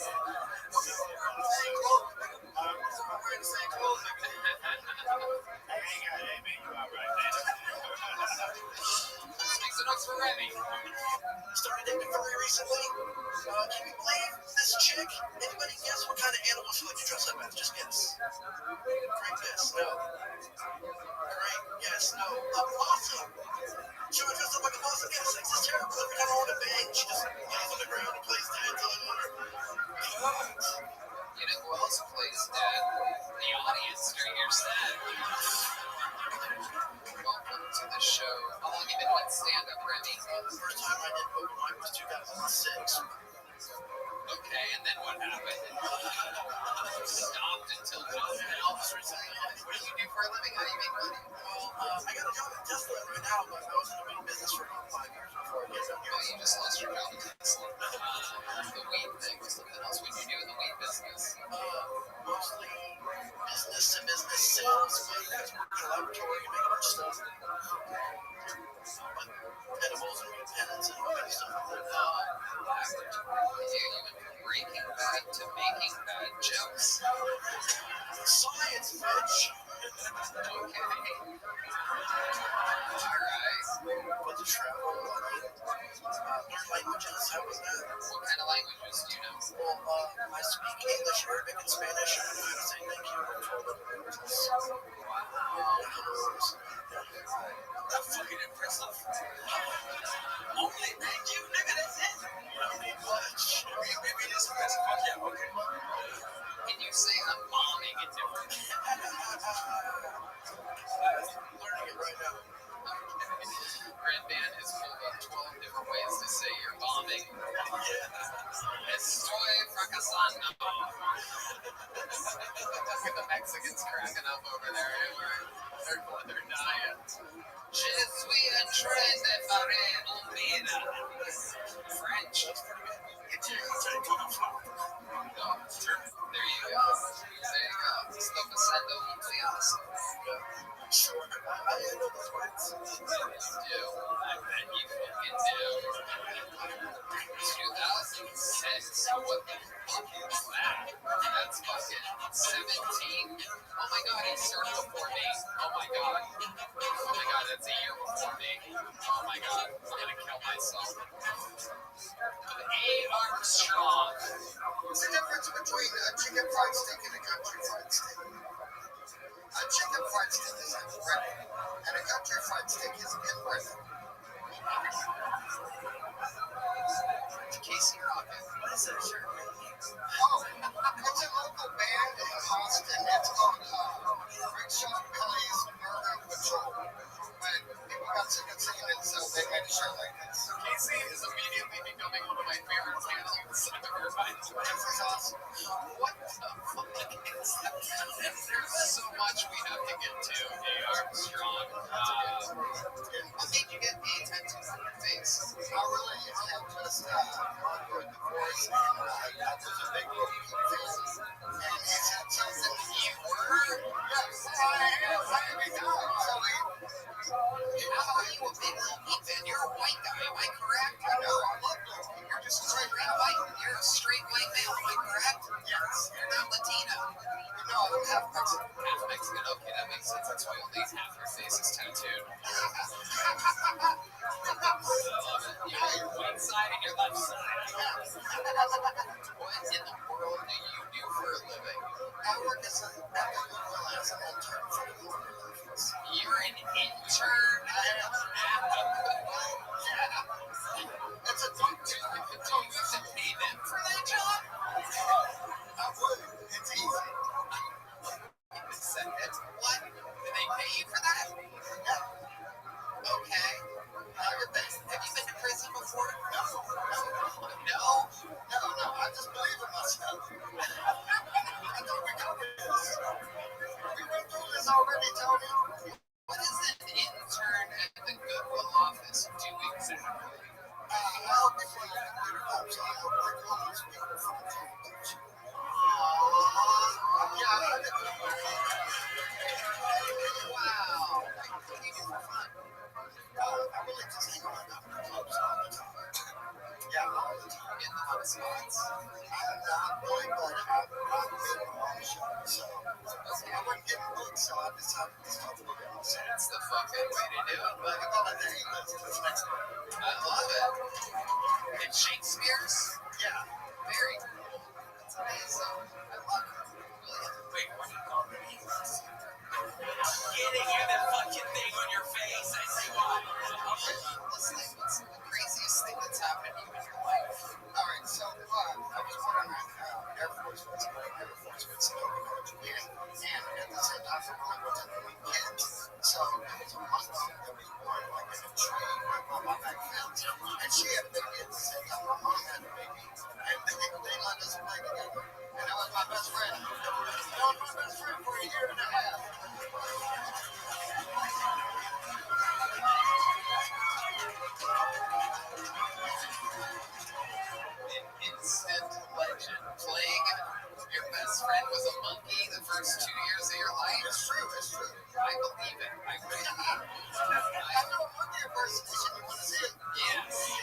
S2: I'm wearing the same clothes. I ain't got it, man. You all right, man. Speaks enough for Rabbi. Started dating very recently. Can you believe this chick? Anybody guess what kind of animal she likes to dress up as? Just guess. Great guess. No. Great guess. No. A possum. She would dress up like a possum. Yeah, sex is terrible. Every time I want to bang, she just lays on the ground and plays dead until I want her. You know who else plays dead? The audience during your set. Welcome to the show. How long have you been doing stand-up, Rabbi? The first time I did open mic was 2006. Okay, and then what happened? Stopped until just now. What do you do for a living? How do you make money? Well, I got a job at Tesla right now, but I was in the weed business for about 5 years before I get up here. Oh, you just lost your job at Tesla. The weed thing was something else. What did you do in the weed business? Mostly business-to-business sales, but that's working in a laboratory and making a bunch of stuff. Edibles and repellents and all that stuff like that. Laboratory. You went from Breaking Bad to making bad jokes. Science, bitch. Okay. Alright. Went to travel. Learn languages. How was that? What kind of languages do you know? Well, I speak English, Arabic, and Spanish. I know how to say thank you in 12 other languages. Wow. That's fucking impressive. Only thank you, nigga, that's it. You don't need much. Maybe it is impressive. Yeah, okay. Can you say I'm bombing it different? Learning it right now. Red Band has pulled up 12 different ways to say you're bombing. Estoy fracasando. Look at the Mexicans cracking up over there. They're dying. Je suis en train de faire un vida. French. No, there you go. Stop pasando un fiasco. Sure, I know those words. You do. I bet you fucking do. 2006. What the fuck is that? That's fucking 17. Oh my god, he started before me. Oh my god. Oh my god, that's a year before me. Oh my god, I'm gonna kill myself. A. Armstrong. What's the difference between a chicken fried steak and a country fried steak? A chicken fried steak is breaded, and a country fried steak is breaded. Casey Rocket. What is that shirt? Oh, it's a local band in Austin. It's called Rickshaw Billy's Murder Patrol. But people got sick of singing it, so they made a shirt like this. Casey is immediately becoming one of my my favorite aliens ever.
S1: This is awesome.
S2: What the fuck is that? There's so much we have to get to, Armstrong. What made you get the tattoos on your face?
S1: Really, I have just onboard the course. I was a big fan. And he said something.
S2: You were?
S1: Yes, I am. Every time. So
S2: How are you a big little peep fan? You're a white guy, am I correct?
S1: I know, I love those.
S2: You're just a straight white. You're a straight white male, am I correct?
S1: Yes.
S2: You're not Latino.
S1: No, I'm half Mexican.
S2: Half Mexican. Okay, that makes sense. That's why only half your face is tattooed. I love it. You got your one side and your left side. What in the world do you do for a living?
S1: I work as an intern for the Goodwill office.
S2: You're an intern at a Goodwill?
S1: Yeah. It's a dunk job.
S2: Do you have to pay them for that job?
S1: I would. It's easy.
S2: What? Do they pay you for that?
S1: Yeah.
S2: Okay.
S1: Have
S2: you been to prison before?
S1: No.
S2: No?
S1: No. I just believe in myself. I thought we covered this. We went through this already, Tony.
S2: What does an intern at the Goodwill office do exactly?
S1: Well, before you can get up, so I help like homeless people from the competition. Yeah, I did that.
S2: Wow. What do you do for fun?
S1: I really just hang around after clubs all the time. Yeah, all the time.
S2: In the hot spots?
S1: I'm not really, but I'm big on the show, so I wasn't getting booked, so I decided to start looking outside.
S2: That's the fucking way to do it,
S1: Like,
S2: but
S1: I got a name that's next to me.
S2: I love it. And Shakespeare's?
S1: Yeah.
S2: Very cool. That's amazing. I love it. Wait, what are you calling me? Getting you that fucking thing on your face, I say what? Listen, what's the craziest thing that's happened to you in your life?
S1: All right, so I was born on Air Force Base, Sonoma, Japan, and at the same time, I was at the weekend. So there was a monkey that was born like in a tree right by my back fence, and she had a baby at the same time my mom had a baby, and they let us play together, and that was my best friend. That was my best friend for a year and a half.
S2: An instant legend. Playing your best friend was a monkey the first 2 years of your life?
S1: It's true, it's true.
S2: I believe it. I really do.
S1: I know a monkey impersonation. You want to see it?
S2: Yes.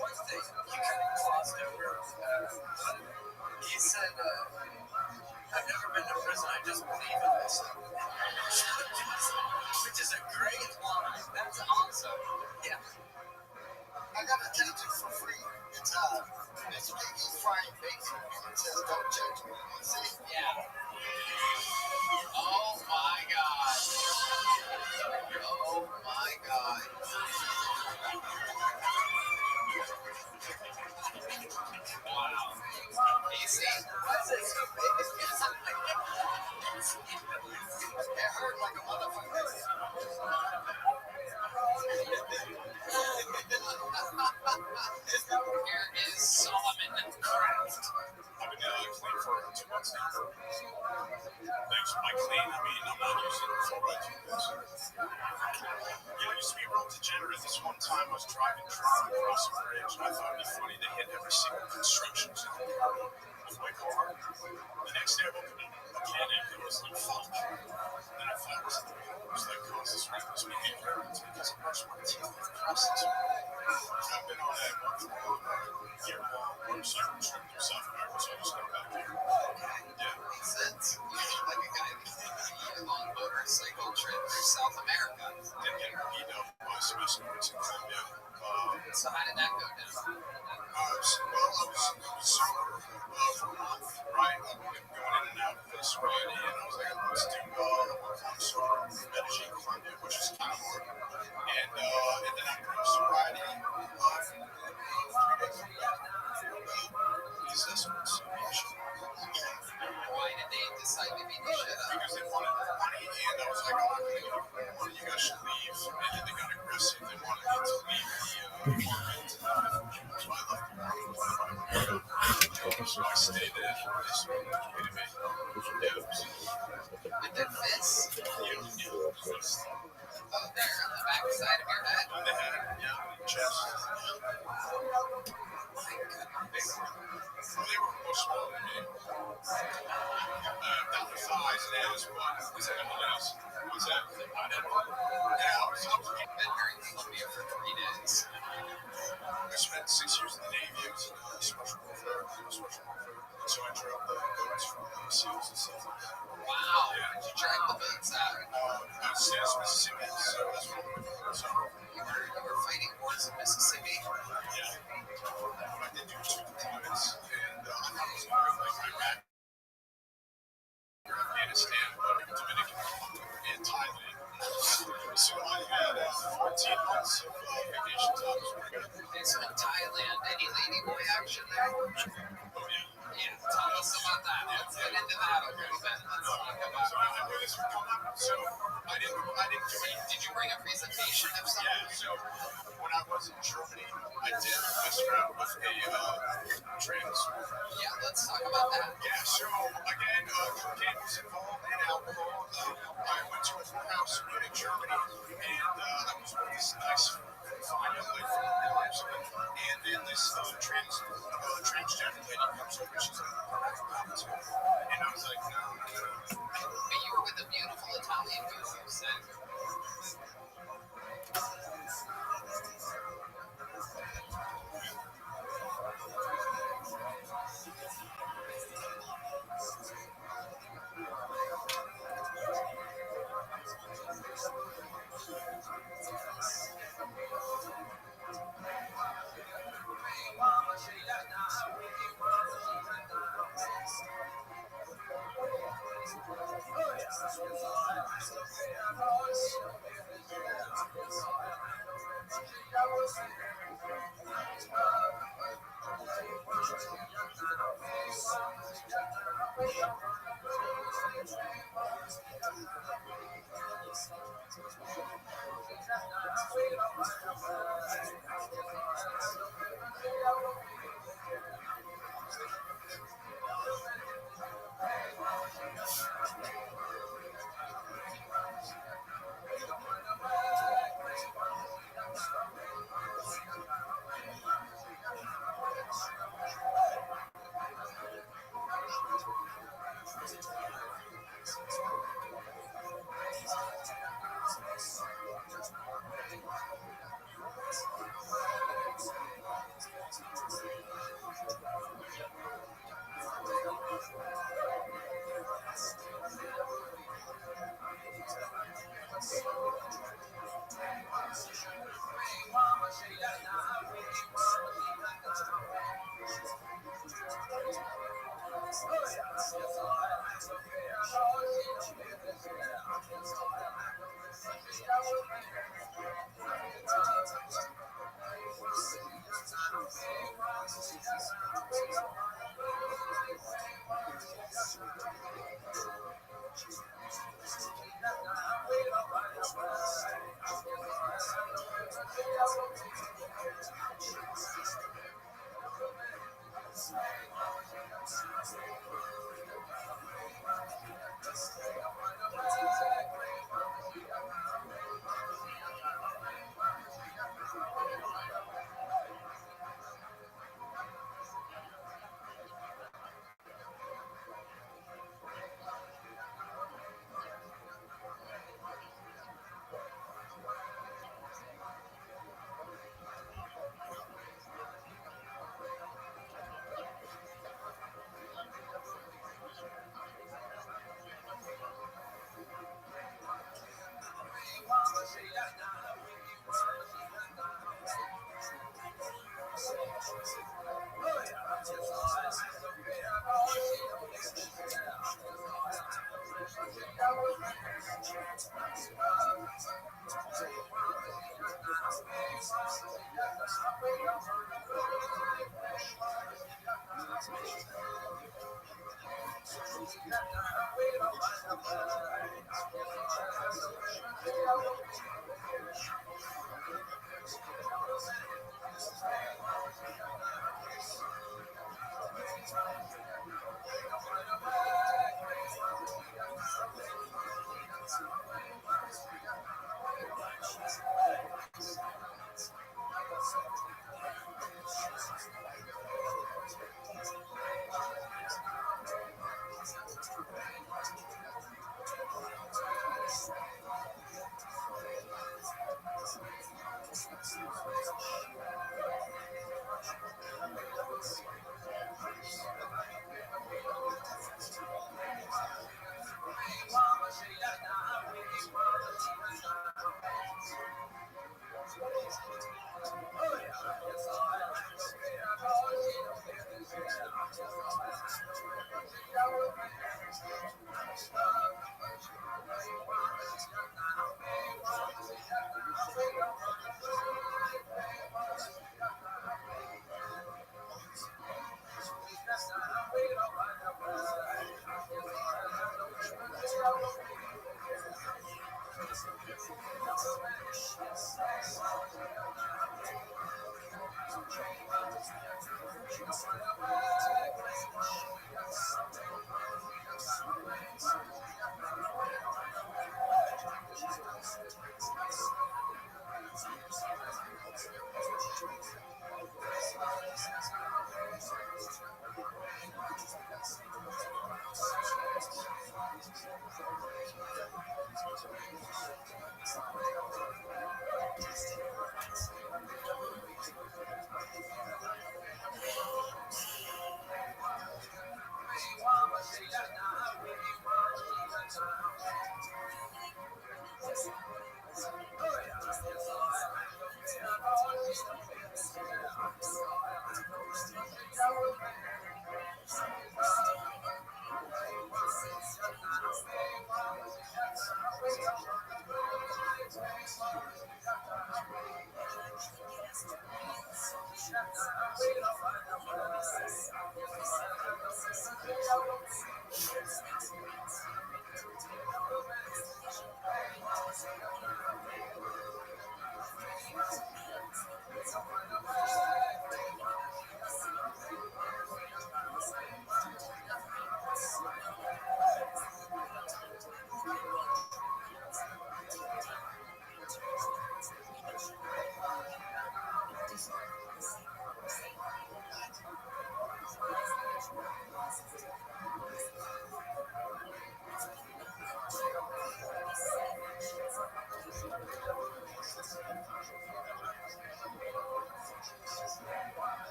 S2: One thing you kind of glossed over. He said, I've never been to prison, I just believe in myself. Which is a great line. That's awesome. Yeah.
S1: I got a tattoo for free. It's Biggie frying bacon, and it says "Don't judge me." See?
S2: Yeah. Oh my God. Oh my God. Wow. Easy. What's it so big?
S1: It hurt like a motherfucker.
S2: Here is Solomon Kraft.
S6: I've been clean for 2 months now. Thanks. By clean, I mean I'm not using fluoride to this. I used to be real degenerate. This one time I was driving drunk across a bridge, and I thought it'd be funny to hit every single construction zone with my car. The next day I woke up again and it was like fuck. Then I thought it was like causes reckless behavior. It doesn't brush my teeth with the process. I've been on a year-long motorcycle trip through South America, so I just got back here. Yeah.
S2: Makes sense. You look like a guy who's taking a year-long motorcycle trip through South America.
S6: And you know, my semester was in Colombia.
S2: So how did that go down?
S6: I was sober for a month, right? I've been going in and out of this sobriety, and I was like, let's do I'm sober Medellin, Colombia, which is kind of work. And then I put up sobriety 3 days ago. The assessments of each.
S2: Why did they decide to beat the shit out?
S6: Because they wanted more money, and I was like, I'm not going to give you more money. You guys should leave. And then they got aggressive. They wanted me to leave the apartment. So I left the apartment. So I stayed there. They sort of motivated me.
S2: With their fists?
S6: Fist.
S2: Oh, there, on the back side of your head?
S6: On the head, chest. They were more small than me. Not the thighs and ass, but was that anyone else? Was that not anyone? Yeah, I was
S2: Been here in Colombia for 3 days.
S6: I spent 6 years in the Navy. I was in special warfare. So I drove the boats from the SEALs and stuff.
S2: Wow, you dragged the boats out.
S6: States, Mississippi, so that's what I'm doing. So,
S2: You were fighting wars in Mississippi?
S6: yeah. But I did do 2 deployments, and I thought it was more like Iraq, Afghanistan, Dominican Republic, and Thailand. So I had 14 months of vacation time.
S2: So in Thailand, any ladyboy action there?
S6: Oh, yeah.
S2: Yeah, tell us about that. Let's get into that a little bit. Let's talk about
S6: So I knew this would come up. So I didn't do anything.
S2: Did you bring a presentation of something?
S6: Yeah, so when I was in Germany, I did mess around with a trans.
S2: Yeah, let's talk about that.
S6: Yeah, so again, cocaine was involved in alcohol. I went to a house in Munich, Germany, and I was with this nice fine young lady from Leipzig. And then this transgender lady comes over, she's like, and I was like, no.
S2: But you were with a beautiful Italian girl, you said.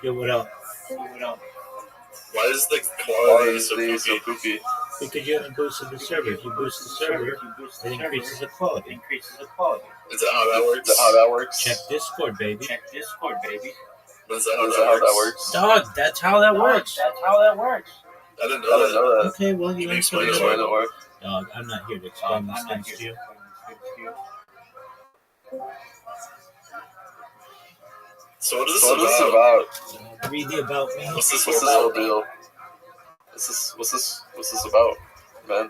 S4: Yeah, what up?
S6: Why is the quality so poopy?
S4: Because you haven't boosted the server. If you boost the server, it increases the quality.
S6: Is that how that works?
S4: Check Discord, baby.
S6: Is that how that works?
S4: Dog, that's how that works.
S6: I didn't know that.
S4: Okay, well,
S6: Can
S4: you
S6: you explain
S4: explain
S6: it
S4: it.
S6: more?
S4: Dog, I'm not here to explain these things to you.
S6: So what is this about?
S4: Read the about me.
S6: What's this whole deal? What's this about, man?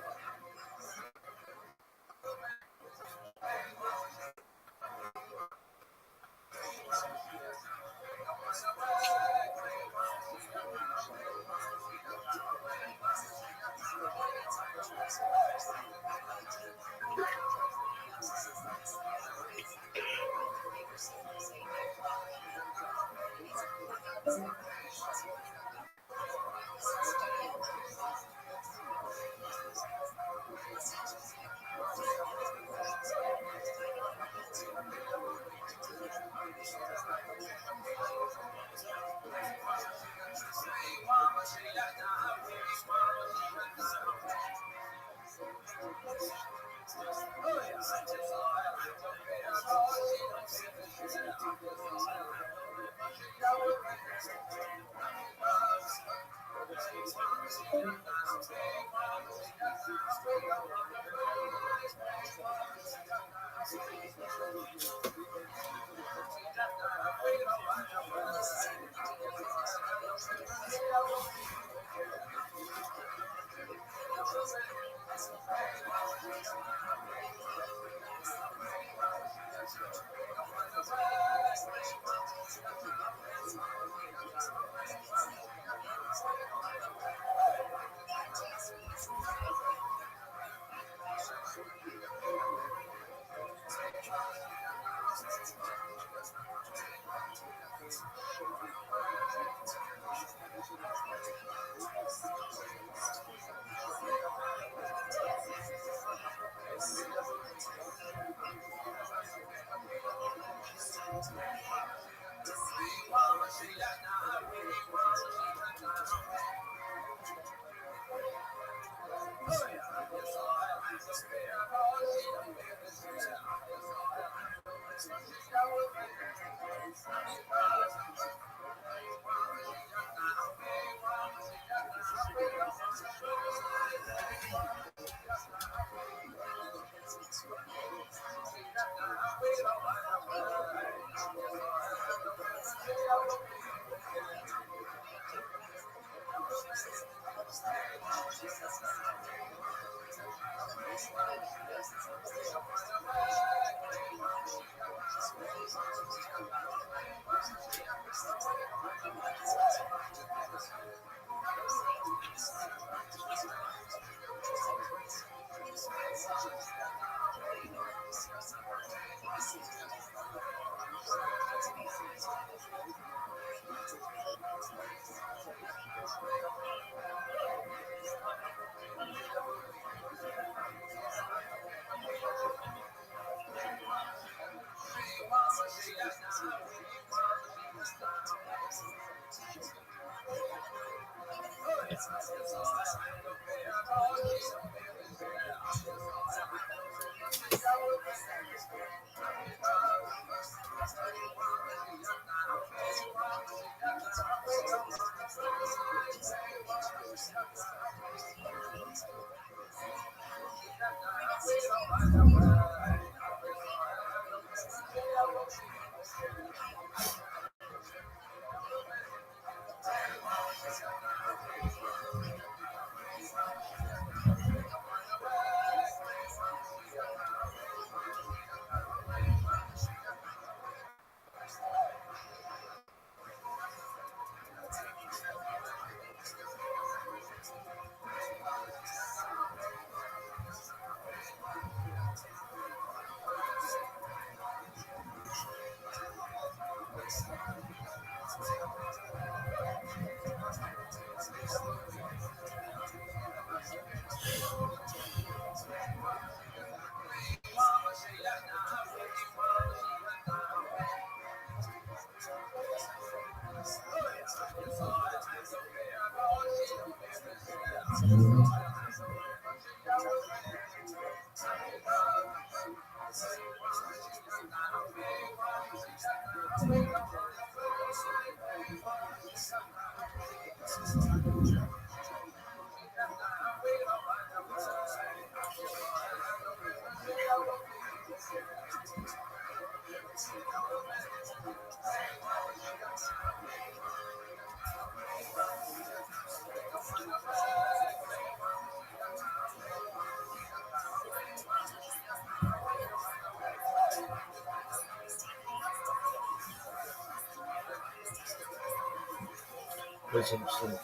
S4: What's interesting?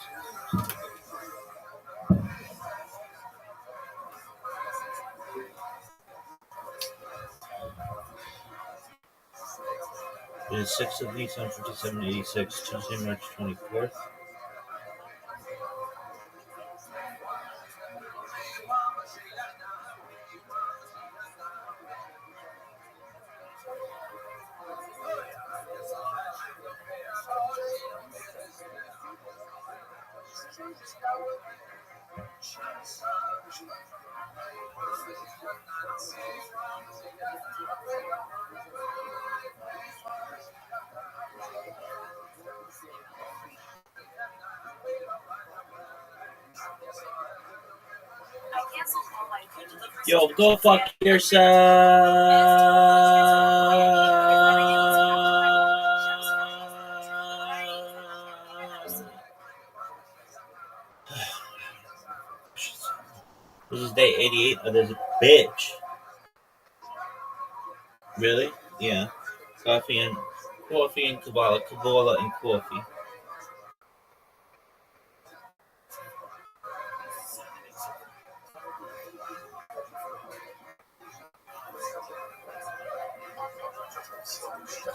S4: It is 6 of these 15786, Tuesday, March 24th. Yo, go fuck yourself. This is day 88 of this bitch. Really? Yeah. Coffee and Kabbalah and coffee.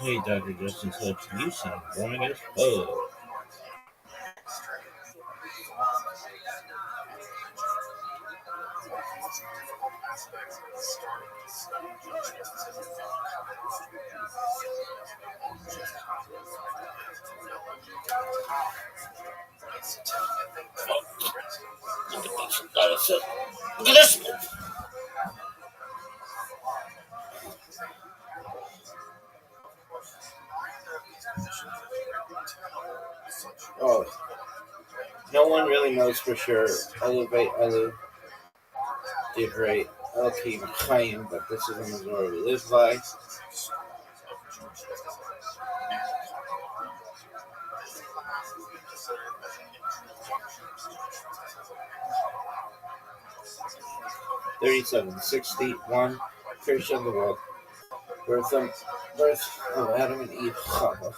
S4: Hey, Dr. Justin Hooks, you sound boring as fuck. Look at this. Oh, no one really knows for sure. Elu did right. Okay, Chaim, but this is the Missouri we live by. $37.61. Creation of the world. Birth of Adam and Eve. Chava.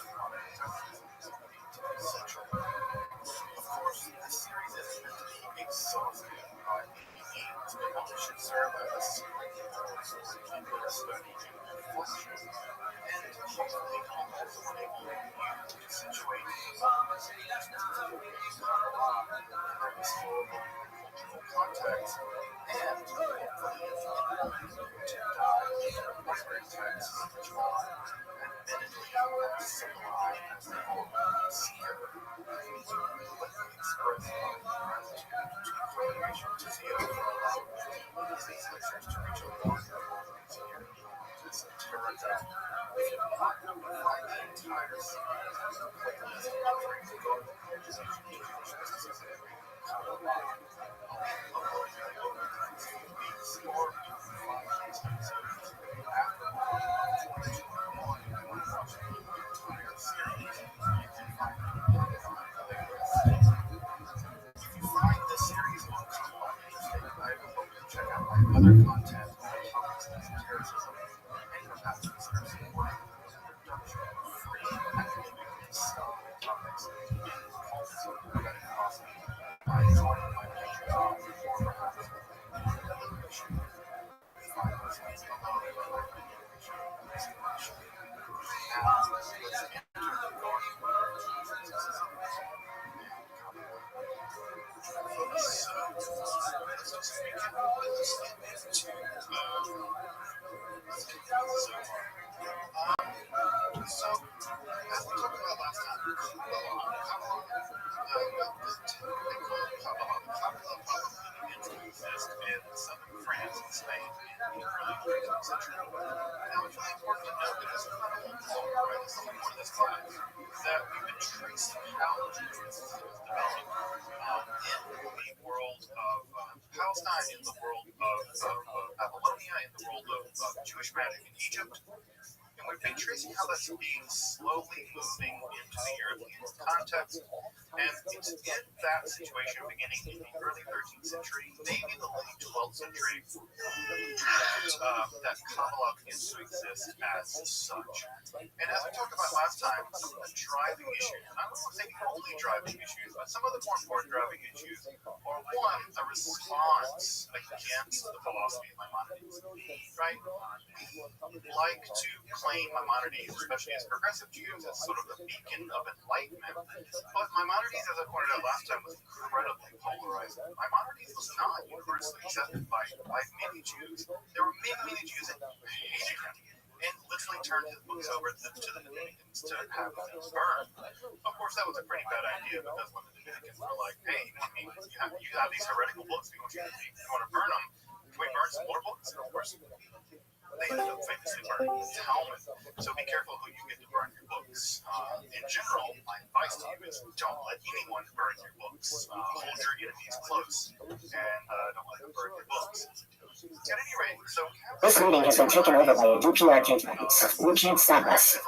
S6: Other content, So, as we talked about last time, Kabbalah began to exist in southern France and Spain in the early 13th century. Now, it's really important to note that as we kind of move forward, right, this is the point of this class, that we've been tracing how Judaism was developed in the world of Palestine, in the world of Babylonia, in the world of Jewish magic in Egypt. And we've been tracing how that's being slowly moving into the European context. And it's in that situation, beginning in the early 13th century, maybe the late 12th century, that Kabbalah begins to exist as such. And as we talked about last time, some of the driving issues, and I don't want to say the only driving issues, but some of the more important driving issues are, one, a response against the philosophy of Maimonides, right? We like to claim Maimonides, especially as progressive Jews, as sort of the beacon of enlightenment. But Maimonides, as I pointed out last time, was incredibly polarizing. Maimonides was not universally accepted by many Jews. There were many Jews that hated him and literally turned his books over to the Dominicans to have them burned. Of course, that was a pretty bad idea because when the Dominicans were like, "Hey, you have these heretical books, we want to burn them. Can we burn some more books?" And of course, they ended up famously burning the Talmud. So be careful who you get to burn your books. In general, my advice to you is don't let anyone burn your books. Hold your enemies close and don't let them burn your books. At any rate, so
S3: This meeting has been taken over by a DPR judgment. You can't stop us.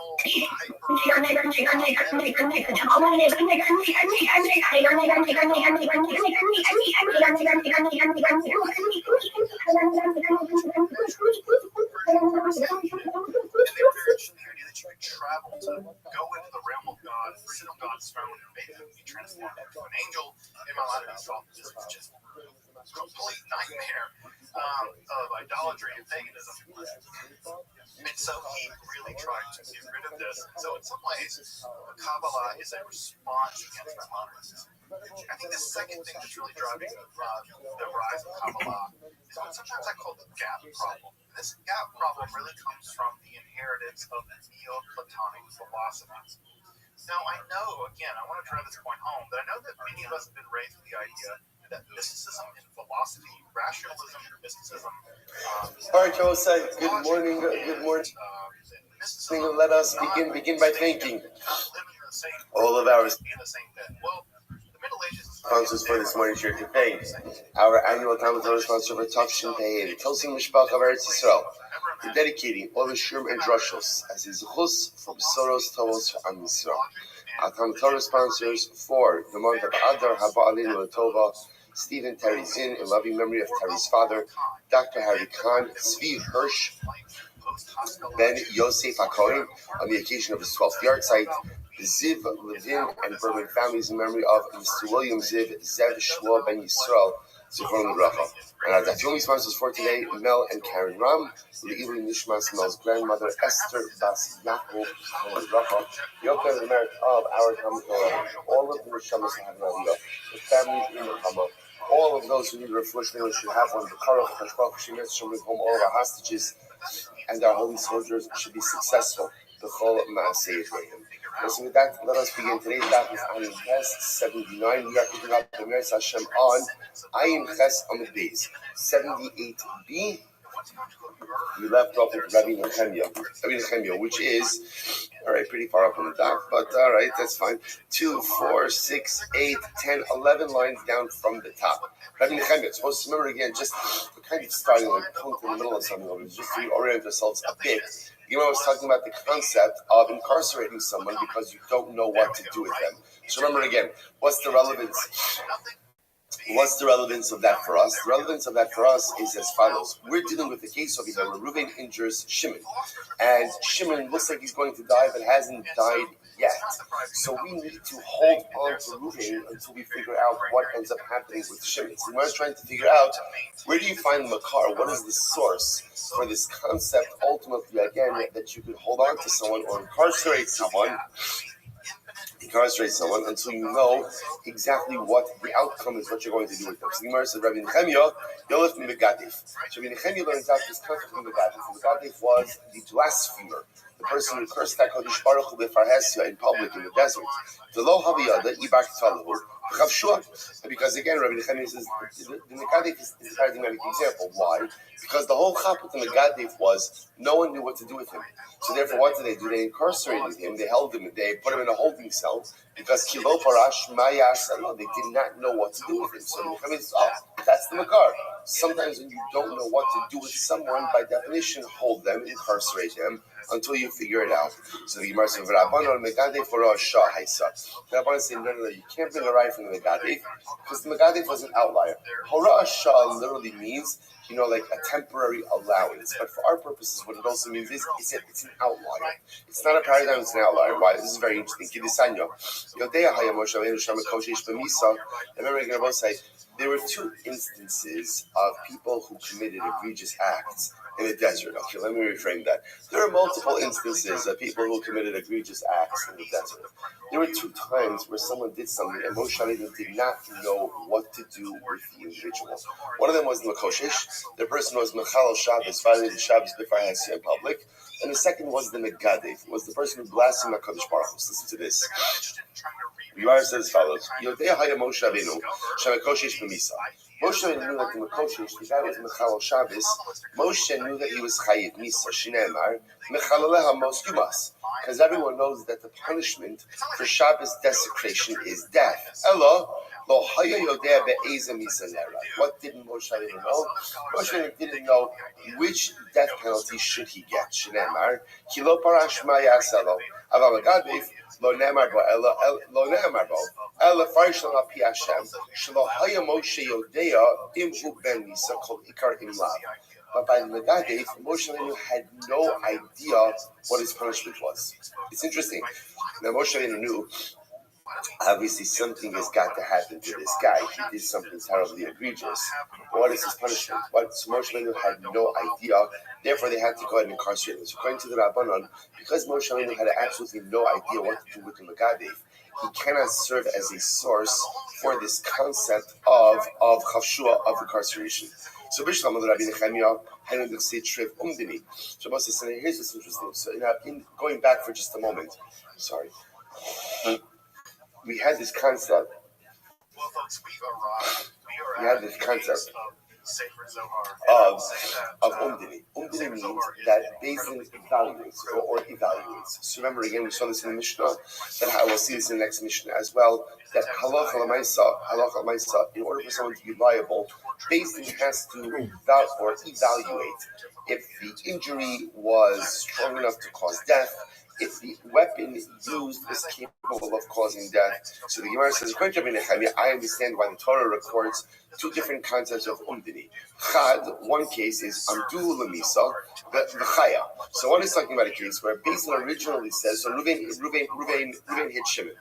S6: travel to go into the realm of God, sit on God's throne, and maybe be transformed into an angel. In my life, this is just a complete nightmare of idolatry and paganism. And so he really tried to get rid of this. And so in some ways, Kabbalah is a response against that modernism. I think the second thing that's really driving the rise of Kabbalah is what sometimes I call the gap problem. And this gap problem really comes from the inheritance of the Neoplatonic philosophies. Now, I know, again, I want to drive this point home, that I know that many of us have been raised with the idea that mysticism and philosophy, rationalism and mysticism.
S1: All right, Joe, say good morning. Good morning. Let us begin by thanking all of our sponsors for this morning's year today. Our annual Talmud Torah sponsor for Tavshin Pei, the Tosim Mishpach of Eretz Yisrael, for dedicating all the Shurim and Drushos as his chus for Besoros Tovos for Am Yisrael. Our Talmud Torah sponsors for the month of Adar Haba Alinu Tova, Stephen Terry Zinn, in loving memory of Terry's father, Dr. Harry Khan, Zvi Hirsch, Ben Yosef HaKohen, on the occasion of his 12th yard site, the Ziv Levin and Berman families in memory of Mr. William Ziv, Zev Shmuel Ben Yisrael, Zichron L'Bracha. And our Dafyomi sponsors for today, Mel and Karen Ram, Le'ilui Nishmas, Mel's grandmother, Esther Bas Yaakov, L'Bracha, the opening of the merit of our Talmud Torah, all of the Neshamas have no idea, the families in the Chama, all of those who need a refreshment should have one, the Karach, Hashbach, Shemetz, should bring home all of our hostages, and our holy soldiers should be successful. The Chol Ma'aseh Ephraim. So with that, let us begin. Today's daf is Ayin Ches 79. We are picking up the Meretz Hashem on Ayin Ches Amud Beis 78b. We left off with Rabbi Nechemia, which is, all right, pretty far up on the daf, but all right, that's fine. 2, 4, 6, 8, 10, 11 lines down from the top. Rabbi Nechemia, supposed to remember again, just kind of starting like point in the middle of something, just to reorient ourselves a bit. You know, I was talking about the concept of incarcerating someone because you don't know what to do with them. So remember again, what's the relevance? What's the relevance of that for us? The relevance of that for us is as follows. We're dealing with the case over here where Reuven injures Shimon. And Shimon looks like he's going to die, but hasn't died yet. So we need to hold on to Reuven until we figure out what ends up happening with Shimon. So we're trying to figure out, where do you find Makar? What is the source for this concept, ultimately, again, that you could hold on to someone or incarcerate someone until you know exactly what the outcome is, what you're going to do with them. So the Gemara said, Rabbi Nechemia, Yolef Megadif. So Rabbi Nechemia learns out this concept from Megadif. Megadif was the blasphemer, the person who cursed HaKadosh Baruch Hu b'farhesia in public in the desert. The lo haviyada ibak talahu chavshua. Because again, Rabbi Nechemia says the Megadif is a paradigmatic example. Why? Because the whole chap with the Megadif was no one knew what to do with him. So therefore, what did they do? They incarcerated him. They held him. They put him in a holding cell because kilo parash maya salo. They did not know what to do with him. So Nechemia says, that's the makar. Sometimes when you don't know what to do with someone, by definition, hold them, incarcerate them until you figure it out. So the Gemara says, "V'rabbanon megadef v'ro shah haisa." The Rabbanon say, no, you can't bring a right from the megadef because the megadef was an outlier. Hora shah literally means, like a temporary allowance. But for our purposes, what it also means is it's an outlier. It's not a paradigm, it's an outlier. Why? This is very interesting. Remember, I'm going to say, there were 2 instances of people who committed egregious acts in the desert. Okay, let me reframe that. There are multiple instances of people who committed egregious acts in the desert. There were 2 times where someone did something and Moshe Rabbeinu did not know what to do with the individual. One of them was Makoshish. The person was Mechal Shabbos, violated Shabbos before in public. And the second was the Megadef, was the person who blasphemed HaKadosh Baruch Hu. Listen to this. The Gemara says as follows: Yodei Haya Moshe Rabbeinu Shemekoshish b'misa. Moshe knew that the Makoshish, the guy was Mechal Shabbos. Moshe knew that he was Chayiv Misa. Shneimar Mechalaleha Mos Yumas. Because everyone knows that the punishment for Shabbos desecration is death. Elo Lo haya yodea be'eza misanera. What didn't Moshe Rabbeinu know? Moshe Rabbeinu didn't know which death penalty should he get. Shneimar, ki lo parash ma yasalo. Aval Gadif, lo ne'emar bo, lo ne'emar bo. Ela farish lo pi Hashem. Shlo haya Moshe yodea imhu ben misa kol ikar imlav. But by Megadef, Moshe Rabbeinu had no idea what his punishment was. It's interesting. Now Moshe Rabbeinu knew, obviously something has got to happen to this guy. He did something terribly egregious. What is his punishment? So Moshe Rabbeinu had no idea. Therefore, they had to go ahead and incarcerate him. So according to the Rabbanon, because Moshe Rabbeinu had absolutely no idea what to do with the Megadef, he cannot serve as a source for this concept of chavshua, of incarceration. So Bishlam the Rabbi Nechemiah had an trev umdini. So Moshe said, here's what's interesting. So in going back for just a moment, sorry, we had this concept.
S6: Well, folks, we
S1: We had this concept
S6: of
S1: umdini. Umdini means that Bezdin evaluates or evaluates. So remember again, we saw this in the Mishnah. That I will see this in the next Mishnah as well. That halacha l'maisa, in order for someone to be liable, Bezdin has to evaluate if the injury was strong enough to cause death, if the weapon used was capable of causing death. So the Gemara says, I understand why the Torah records two different concepts of umdini. Chad, one case is amdu lemisa, v'chaya. So one is talking about a case where Bezdin originally says, so Ruvain hit Shimon.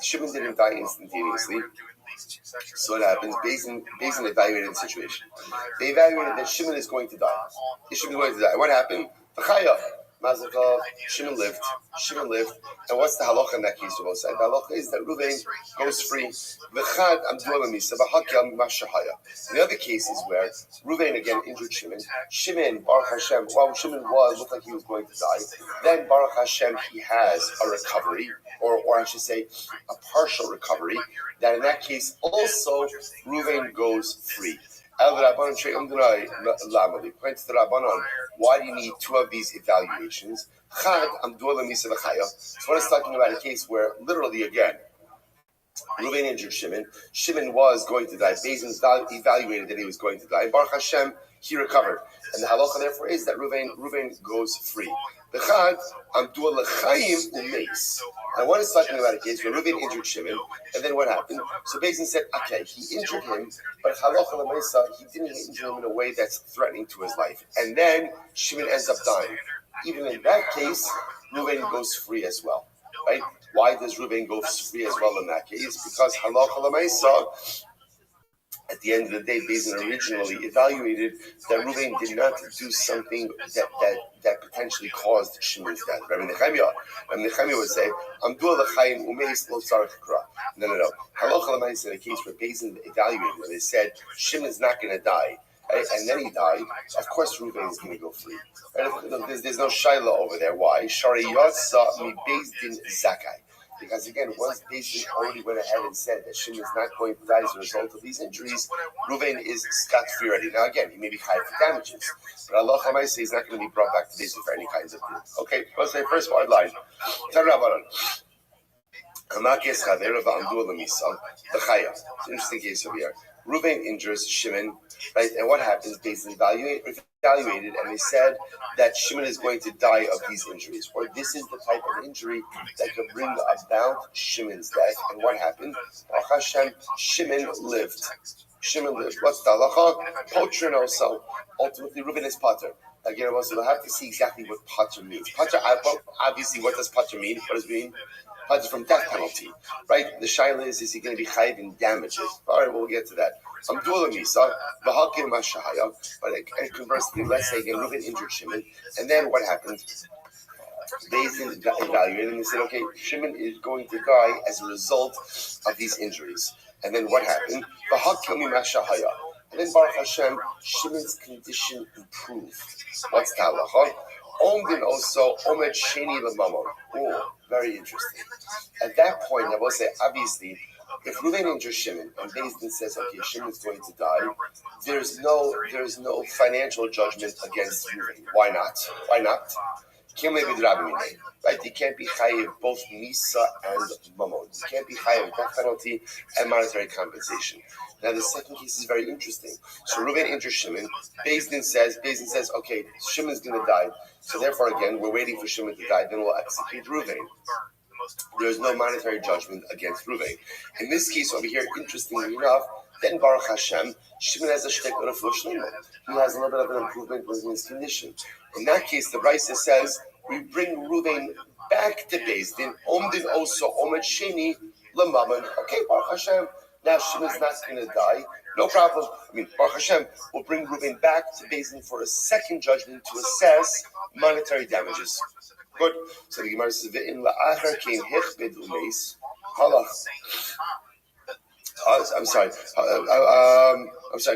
S1: Shimon didn't die instantaneously. So what happens? Bezdin evaluated the situation. They evaluated that Shimon is going to die. What happened? V'chaya. Mazakov, Shimon lived, and what's the halacha in that case? The halacha is that Ruvain goes free. The other case is where Ruvain again injured Shimon. Shimon, Baruch Hashem, Shimon looked like he was going to die. Then Baruch Hashem, he has a recovery, or I should say, a partial recovery. That in that case also Ruvain goes free. Point to the Rabbanon. Why do you need two of these evaluations? So what is talking about a case where literally again, Ruvain injured Shimon. Shimon was going to die. Bezdin evaluated that he was going to die. Baruch Hashem, he recovered. And the halacha therefore is that Ruvain goes free. And what is talking about a case where Ruvain injured Shimon, and then what happened? So Bezdin said, okay, he injured him, but halacha l'maisa, he didn't injure him in a way that's threatening to his life. And then Shimon ends up dying. Even in that case, Ruvain goes free as well. Right? Why does Ruvain go free as well in that case? Because halacha l'maisa, at the end of the day, Bezdin originally evaluated that Ruvain did not do something that potentially caused Shimon's death. Rabbi Nechemiah would say, no. Halacha l'maisa in a case where Bezdin evaluated, where they said Shimon's not going to die, right? And then he died, of course Ruvain is going to go free. Right? There's no shaila over there. Why? Shari yotza mi Bezdin zakai. Because again, once Bezdin already went ahead and said that Shimon is not going to die as a result of these injuries, Ruvain is scot-free already. Now again, he may be high for damages, but Allah Chamaisa is not going to be brought back to Bezdin for any kinds of proof. Okay, let's say first word line. It's an interesting case over here. Ruvain injures Shimon, right? And what happens? Bezdin evaluated, and they said that Shimon is going to die of these injuries, or this is the type of injury that could bring about Shimon's death. And what happened? Baruch Hashem, Shimon lived. What's the halacha? Potrin also. Ultimately, Ruvain is pater. Again, also we'll have to see exactly what pater means. Pater, obviously, what does pater mean? What does it mean? Pater from death penalty, right? The shaila is he going to be chayiv in damages? All right, we'll get to that. But conversely, let's say again, Ruvain injured Shimon, and then what happened? Bezdin evaluated and they said, okay, Shimon is going to die as a result of these injuries. And then what happened? And then Baruch Hashem, Shimon's condition improved. What's the halacha? Omdin also omed sheni l'mamon. Oh, very interesting. At that point, I will say, obviously, if Ruvain injures Shimon and Bezdin says, okay, Shimon's going to die, there's no financial judgment against Ruvain. Why not? Right? You can't be chayiv both misa and mamon. You can't be chayiv death penalty and monetary compensation. Now the second case is very interesting. So Reuven enters Shimon. Beis Din says, okay, Shimon's going to die. So therefore, again, we're waiting for Shimon to die. Then we'll execute Reuven. There's no monetary judgment against Reuven. In this case over here, interestingly enough, then Baruch Hashem, Shimon has a shtek refuah shlema. He has a little bit of an improvement with his condition. In that case, the Brisa says we bring Reuven back to Beis Din. Omdin also omed sheni lemammon. Okay, Baruch Hashem. Now Shimon's not going to die. No problem. Baruch Hashem will bring Reuven back to Beis Din for a second judgment to assess monetary damages. Good. So the Gemara says, "Ve'in la'achar kein hechbed umeis halach." I'm sorry.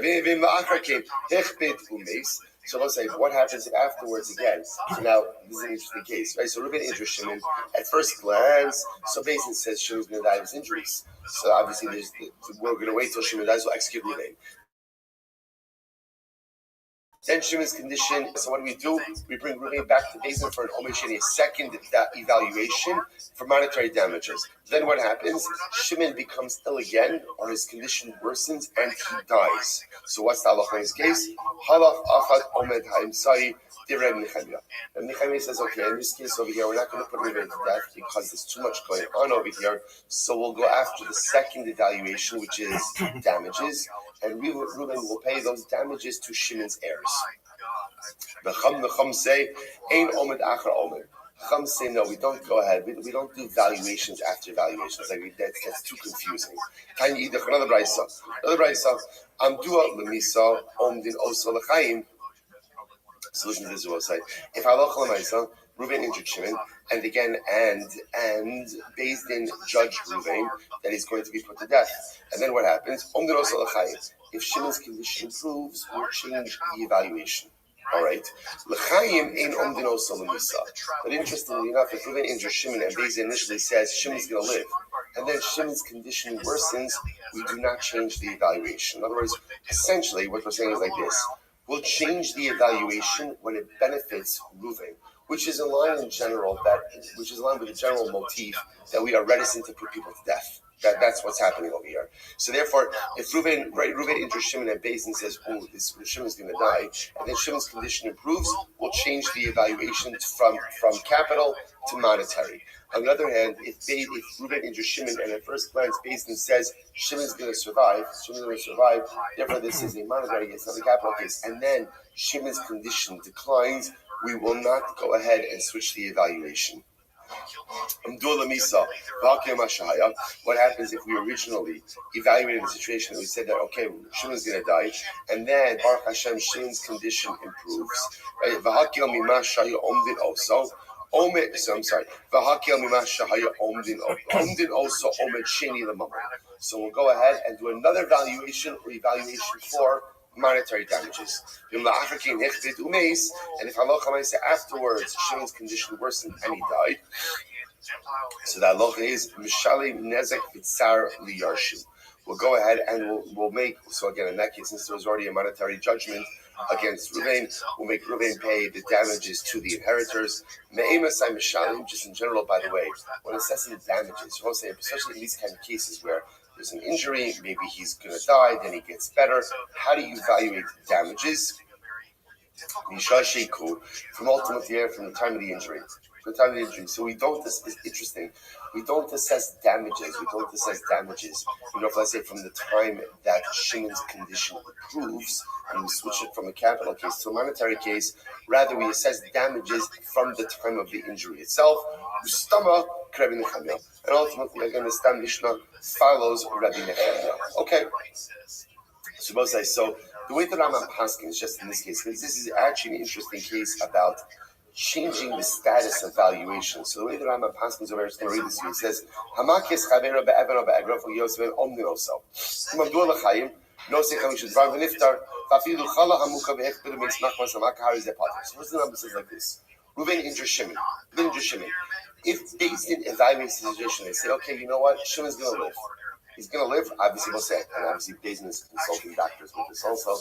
S1: Ve'in la'achar kein hechbed umeis. So let's say, what happens afterwards again? So now, this is an interesting case, right? So Reuven enters Shimon at first glance. So Beis Din says Shimon's going to die of his injuries. So obviously, we're going to wait till Shimon dies. We'll execute Reuven. Then Shimon's condition. So what do? We bring Reuven back to Beis Din for an Omer Sheni, a second evaluation for monetary damages. Then what happens? Shimon becomes ill again, or his condition worsens, and he dies. So what's the halacha in this case? Halach achad omed ha'imsai divrei Nechemia. And Nechemia says, okay, in this case over here, we're not going to put Reuven to death because there's too much going on over here. So we'll go after the second evaluation, which is damages. And Reuven will pay those damages to Shimon's heirs. The Chum say, "Ein omed achar omed." Chum say, no, we don't go ahead. We don't do valuations after valuations. That's too confusing. Tanya idach, another brayso. Amdua lemisa omdin oso l'chaim. So listen to this will say, if halacha l'maisa, Reuven entered Shimon, and Beis Din judged Reuven that he's going to be put to death. And then what happens? Omdin oso l'chaim. If Shimon's condition improves, we'll change the evaluation. All right. L'chaim ein omdin oso l'misa. But interestingly enough, if Reuven enters Shimon and Beis Din initially says Shimon's going to live, and then Shimon's condition worsens, we do not change the evaluation. In other words, essentially, what we're saying is like this. We'll change the evaluation when it benefits Reuven, which is in line with the general motif that we are reticent to put people to death. That's what's happening over here. So therefore, if Reuven enters Shimon and Beis Din says, this Shimon's going to die, and then Shimon's condition improves, we'll change the evaluation from capital to monetary. On the other hand, if Reuven enters Shimon and at first glance Beis Din says Shimon's going to survive, therefore this is a monetary case, not a capital case, and then Shimon's condition declines, we will not go ahead and switch the evaluation. What happens if we originally evaluated the situation and we said that, okay, Shimon's going to die, and then Baruch Hashem, Shimon's condition improves, right? So we'll go ahead and do another evaluation for monetary damages. And if halacha say afterwards Shimon's condition worsened and he died, so the halacha is mishalim nezek v'tzar liyarshu. We'll go ahead and we'll make, so again in that case, since there was already a monetary judgment against Reuven, we'll make Reuven pay the damages to the inheritors. Me'emasai mishalim, just in general, by the way, when assessing damages, you want to say, especially in these kind of cases where there's an injury, maybe he's going to die, then he gets better. How do you evaluate damages? From ultimately from the time of the injury. So we don't, it's interesting, we don't assess damages. Let's say from the time that Shimon's condition improves, and we switch it from a capital case to a monetary case, rather we assess damages from the time of the injury itself. And ultimately, again, the Stam Mishnah follows Rabbi Nechemia. Okay. So the way that Rambam Paskin is just in this case, because this is actually an interesting case about changing the status of valuation. So the way that Rambam Paskin is over here, going to read this to you, it says, Hamakis chavera be'evan be'egraf u'yosef omnin oso. Imamdu l'chaim, no secham yishudvar v'niftar, v'afilu chala hamuka be'echbir me'ismach masamaka harizeh pater. So what's the number says like this? Reuven enters Shimon. If Beis Din evaluates the situation, they say, okay, you know what? Shimon's going to live. He's going to live, obviously, we'll say, and obviously, Bezin is consulting doctors with this also.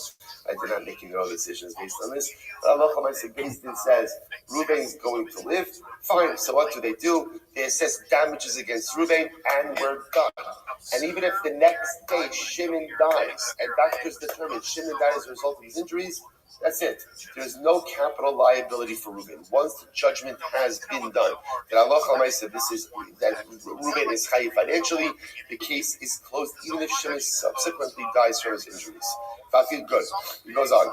S1: They're not making their own decisions based on this. But Allah Bezin says Reuben's going to live. Fine. So what do? They assess damages against Reuben, and we're done. And even if the next day Shimon dies, and doctors determine Shimon died as a result of his injuries, that's it. There's no capital liability for Reuben once the judgment has been done. And Allah said this is that Reuben is chayiv financially. The case is closed, even if Shimon subsequently dies from his injuries. Fakir, good. He goes on.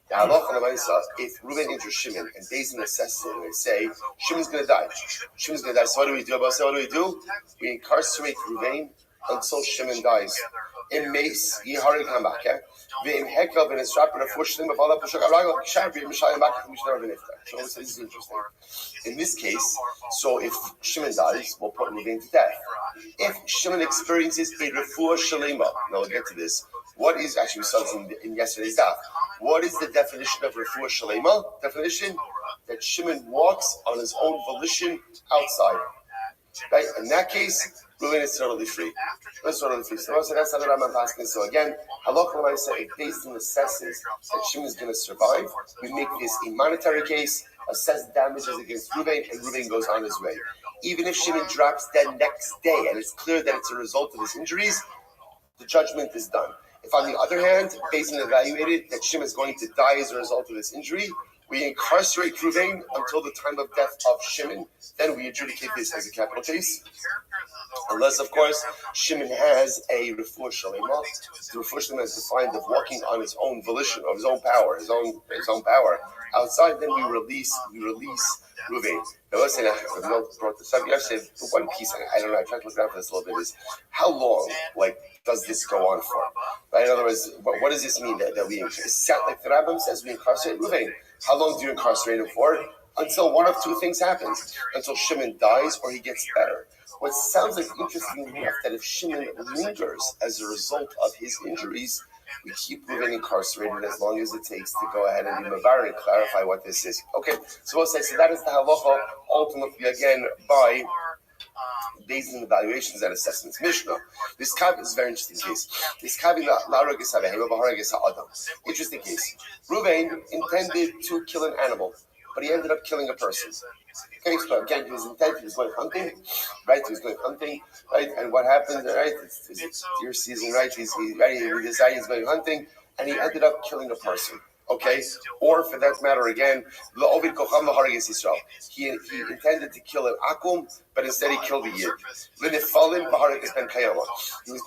S1: The halacha if Reuben injures Shimon and Bezin assesses it and they say Shimon's going to die. Shimon's going to die. So what do we do? What do? We incarcerate Reuben until Shimon dies. In Mace, Yehari Kamaka, Vim Hekab and his rapper of Fushlim of Allah Pushaka Shabri, Mishayim Back, Mishnah Benefta. So this is interesting. In this case, so if Shimon dies, we'll put Reuben to death. If Shimon experiences a refuah shalema, now we'll get to this. What is actually we saw this in yesterday's daf? What is the definition of refuah shalema? Definition that Shimon walks on his own volition outside. Right? In that case, Reuben is totally free. So that's not what I'm asking. So again, halacha said if Bezin assesses that Shimon is going to survive, we make this a monetary case, assess damages against Reuben, and Reuben goes on his way. Even if Shimon drops dead next day, and it's clear that it's a result of his injuries, the judgment is done. If on the other hand, Bezin evaluated that Shimon is going to die as a result of this injury, we incarcerate Reuben until the time of death of Shimon. Then we adjudicate this as a capital case. Unless, of course, Shimon has a refuah shalema. The refuah shalema is defined of walking on his own volition, of his own power, his own power. Outside, then we release Reuben. Now, listen, I brought this up yesterday. The one piece, I don't know, I tried to look around for this a little bit, is how long, does this go on for? Right? In other words, what does this mean that we incarcerate? Like the Rabbi says, we incarcerate Reuben. How long do you incarcerate him for? Until one of two things happens. Until Shimon dies or he gets better. What sounds like interesting enough that if Shimon lingers as a result of his injuries, we keep Reuben incarcerated as long as it takes to go ahead and be mavar and clarify what this is. Okay, so we'll say, so that is the halacha, ultimately again by based on evaluations and assessments. Mishnah. This kav is a very interesting case. This kav interesting case. Reuben intended to kill an animal, but he ended up killing a person. Okay, so again, his intent, he was going hunting, right? He was going hunting, right? And what happened, right? It's deer season, right? He decided he's going hunting, and he ended up killing a person. Okay, or for that matter, again, he intended to kill an akum, but instead he killed a yid. He was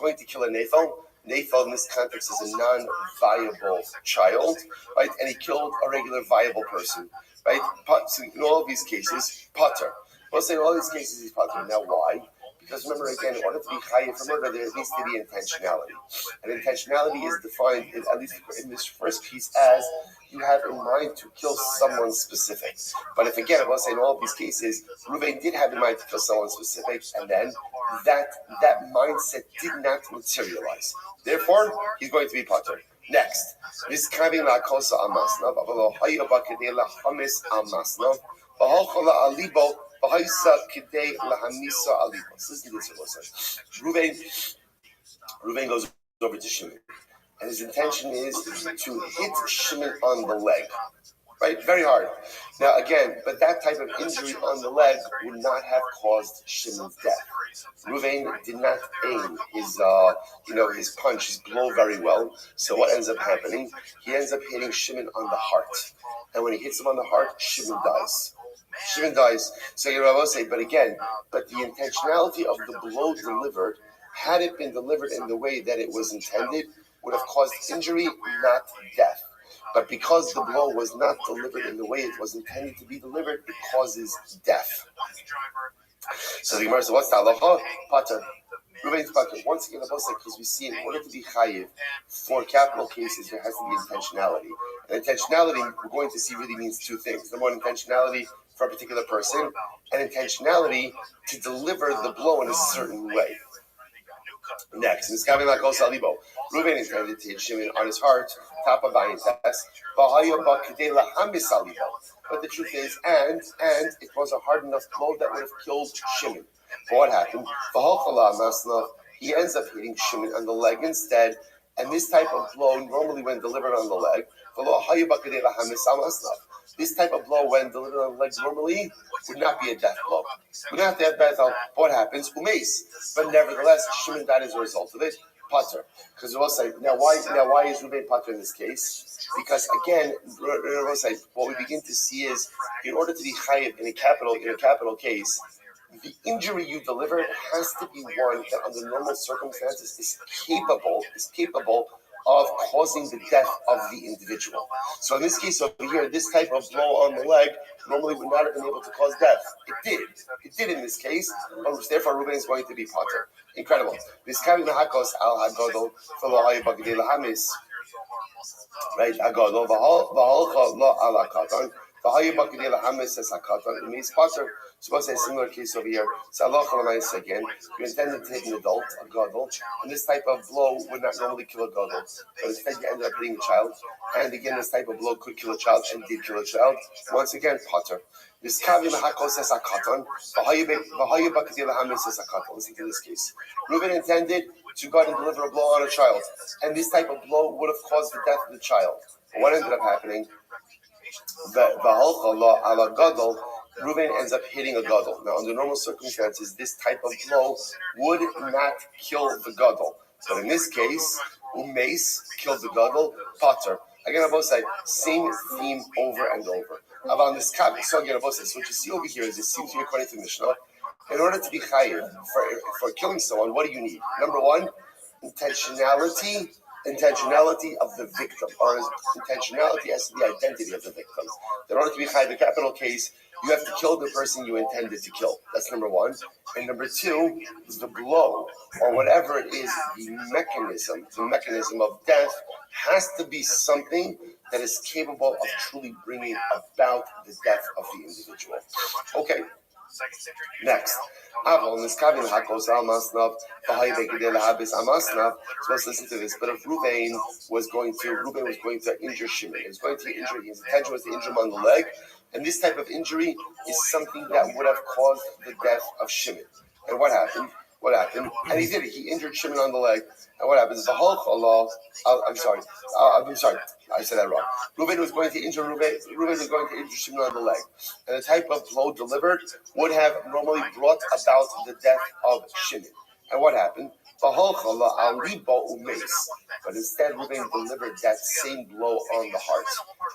S1: going to kill a nephal. Nephal in this context is a non-viable child, right? And he killed a regular viable person, right? So in all of these cases, pater. We'll say in all these cases he's pater. Now why? Because remember, again, in order to be chayiv for murder, there needs to be intentionality. And intentionality is defined, at least in this first piece, as you have in mind to kill someone specific. But if, again, I want to say in all of these cases, Reuben did have in mind to kill someone specific, and then that mindset did not materialize. Therefore, he's going to be pater. Next, this kavim la'kosa amasna, v'avalo hayabah kedei lachamis amasna, v'halchola alibo. Listen to this. Reuben goes over to Shimon, and his intention is to hit Shimon on the leg, right? Very hard. Now, again, but that type of injury on the leg would not have caused Shimon's death. Reuben did not aim his punch, his blow very well. So what ends up happening? He ends up hitting Shimon on the heart, and when he hits him on the heart, Shimon dies. Shimon dies. So your Rabbi say, but the intentionality of the blow delivered, had it been delivered in the way that it was intended, would have caused injury, not death. But because the blow was not delivered in the way it was intended to be delivered, it causes death. So the Gemara says, what's the halacha? Pater. Reuben's pater. Once again, the Rabbi said, because we see in order to be chayiv for capital cases, there has to be intentionality. And intentionality, we're going to see, really means two things. Number one, intentionality for a particular person, and intentionality to deliver the blow in a certain way. Next, Reuben intended to hit Shimon on his heart, top of Ayin test. But the truth is, and it was a hard enough blow that would have killed Shimon. But what happened? He ends up hitting Shimon on the leg instead. And this type of blow, normally when delivered on the leg, this type of blow, when delivered on the leg, normally would not be a death blow. Would not be a death blow. What happens? Umeis. But nevertheless, Shimon died as a result of it. Pater. Because we'll say, now why is Ruben Pater in this case? Because again, we'll say, what we begin to see is, in order to be chayiv in a capital case, the injury you delivered has to be one that under normal circumstances is capable of causing the death of the individual. So in this case over here, this type of blow on the leg normally would not have been able to cause death. It did in this case, but therefore Reuben is going to be potter. Incredible. Right, agadol v'halcha lo ala katan. Suppose a similar case over here. So Allah again, you intended to hit an adult, a gadol, and this type of blow would not normally kill a gadol, but instead you ended up hitting a child. And again, this type of blow could kill a child and did kill a child. Once again, potter. Listen to this case. Reuben intended to go and deliver a blow on a child, and this type of blow would have caused the death of the child. But what ended up happening? Reuben ends up hitting a gadol. Now, under normal circumstances, this type of blow would not kill the gadol. But in this case, Umeis killed the gadol, potter. Again, I both say same theme over and over. About this topic, so again, I both say, so what you see over here is it seems to be according to Mishnah. In order to be chayiv for killing someone, what do you need? Number one, intentionality of the victim, or intentionality as to the identity of the victim. In order to be chayiv, the capital case, you have to kill the person you intended to kill. That's number one. And number two is the blow, or whatever it is, the mechanism of death has to be something that is capable of truly bringing about the death of the individual. Okay. Next, supposed to listen to this, but if Reuben was going to injure Shimon, his intention was to injure him on the leg, and this type of injury is something that would have caused the death of Shimon. And what happened? And he did it. He injured Shimon on the leg. And what happens? I'm sorry. I said that wrong. Reuben was going to injure Shimon on the leg. And the type of blow delivered would have normally brought about the death of Shimon. And what happened? But instead, Reuben delivered that same blow on the heart.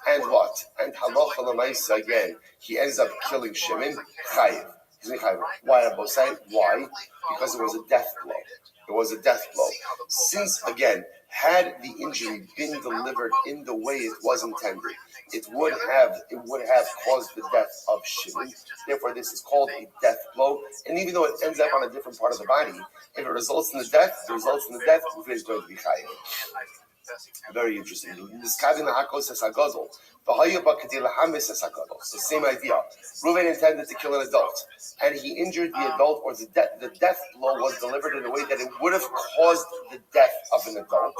S1: And what? And halacha l'maisa again, he ends up killing Shimon. Chayiv. Why? Why? Because it was a death blow. Since again, had the injury been delivered in the way it was intended, it would have caused the death of Shimon. Therefore, this is called a death blow. And even though it ends up on a different part of the body, if it results in the death, it is going to be chayiv. Very interesting. So same idea. Reuben intended to kill an adult, and he injured the adult, or the death blow was delivered in a way that it would have caused the death of an adult.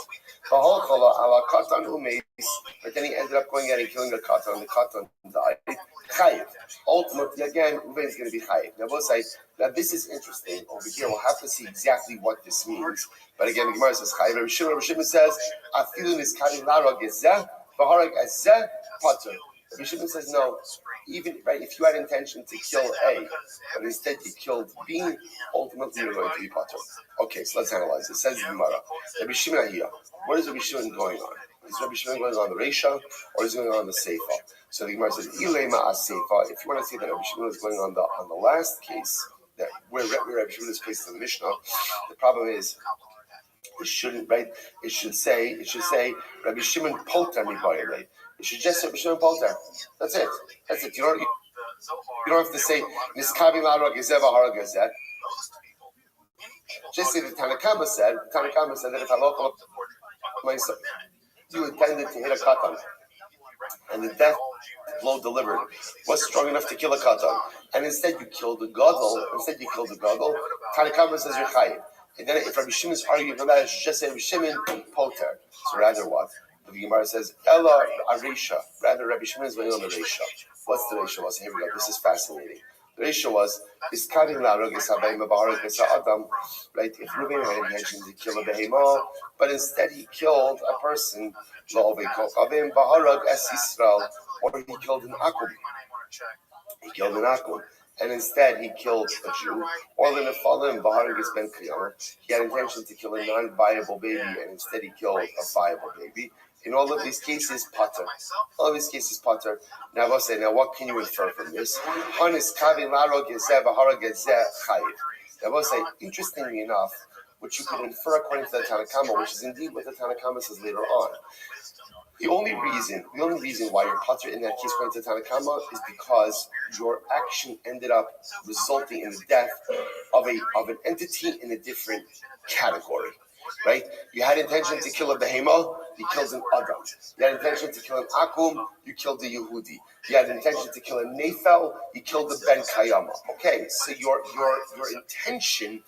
S1: But then he ended up going out and killing the katan. The katan died. Chayiv. Ultimately, again, Reuben is going to be chayiv. Now, both sides. Now, this is interesting. Over here, we'll have to see exactly what this means. But again, the Gemara says chayiv. Rabbi Shimon says, "Afilu niskari larag ezeh, v'harag ezeh pater." Rabbi Shimon says, no. Even if you had intention to kill A, but instead you killed B, ultimately you're going to be pater. Okay, so let's analyze. It says in Gemara, Rabbi Shimon here. What is Rabbi Shimon going on? Is Rabbi Shimon going on the Reisha, or is he going on the Seifa? So the Gemara says, Ilema as-Seifa. If you want to say that Rabbi Shimon is going on the last case, that where Rabbi Shimon is placed in the Mishnah, the problem is it shouldn't, right? It should say Rabbi Shimon Polter Mibayele. It should just say Rabbi Shimon Polter. That's it. You don't have to say Niskavi Larag Gezeh V'Harag Gezeh. Just say the Tanakama said that if halacha you intended to hit a katan, and the death blow delivered was strong enough to kill a katan, and instead you killed the gadol. Tanakama says you're chayiv. And then if Rabbi Shimon is arguing for that, it should just say Rabbi Shimon Poter. So rather what? The Gemara says Ella Arisha. Rather, Rabbi Shimon is going on the Reisha. What's the ratio was? Here we go. This is fascinating. The ratio was is Kavin Larog is Habayim Baharag is Adam, right? If Reuben had intention to kill a behemoth, but instead he killed a person, Kavin Baharag es Israel, or he killed an Akum. He killed an Akum. And instead he killed a Jew, or the Nephalim Baharag is Ben Kiyama. He had intention to kill a non-viable baby, and instead he killed a viable baby. In all of these cases, pater. All of these cases, pater. Now, I'll say, now what can you infer from this? Hanis kavin larog gezeh v'harag gezeh chayiv. Now, I'll say, interestingly enough, which you could infer according to the Tanakama, which is indeed what the Tanakama says later on. The only reason why you're pater in that case according to the Tanakama is because your action ended up resulting in the death of an entity in a different category. Right? You had intention to kill a behemoth, you killed an Adam. You had intention to kill an Akum, you killed a Yehudi. You had intention to kill a Nephel, you killed a Ben Kayama. Okay, so your intention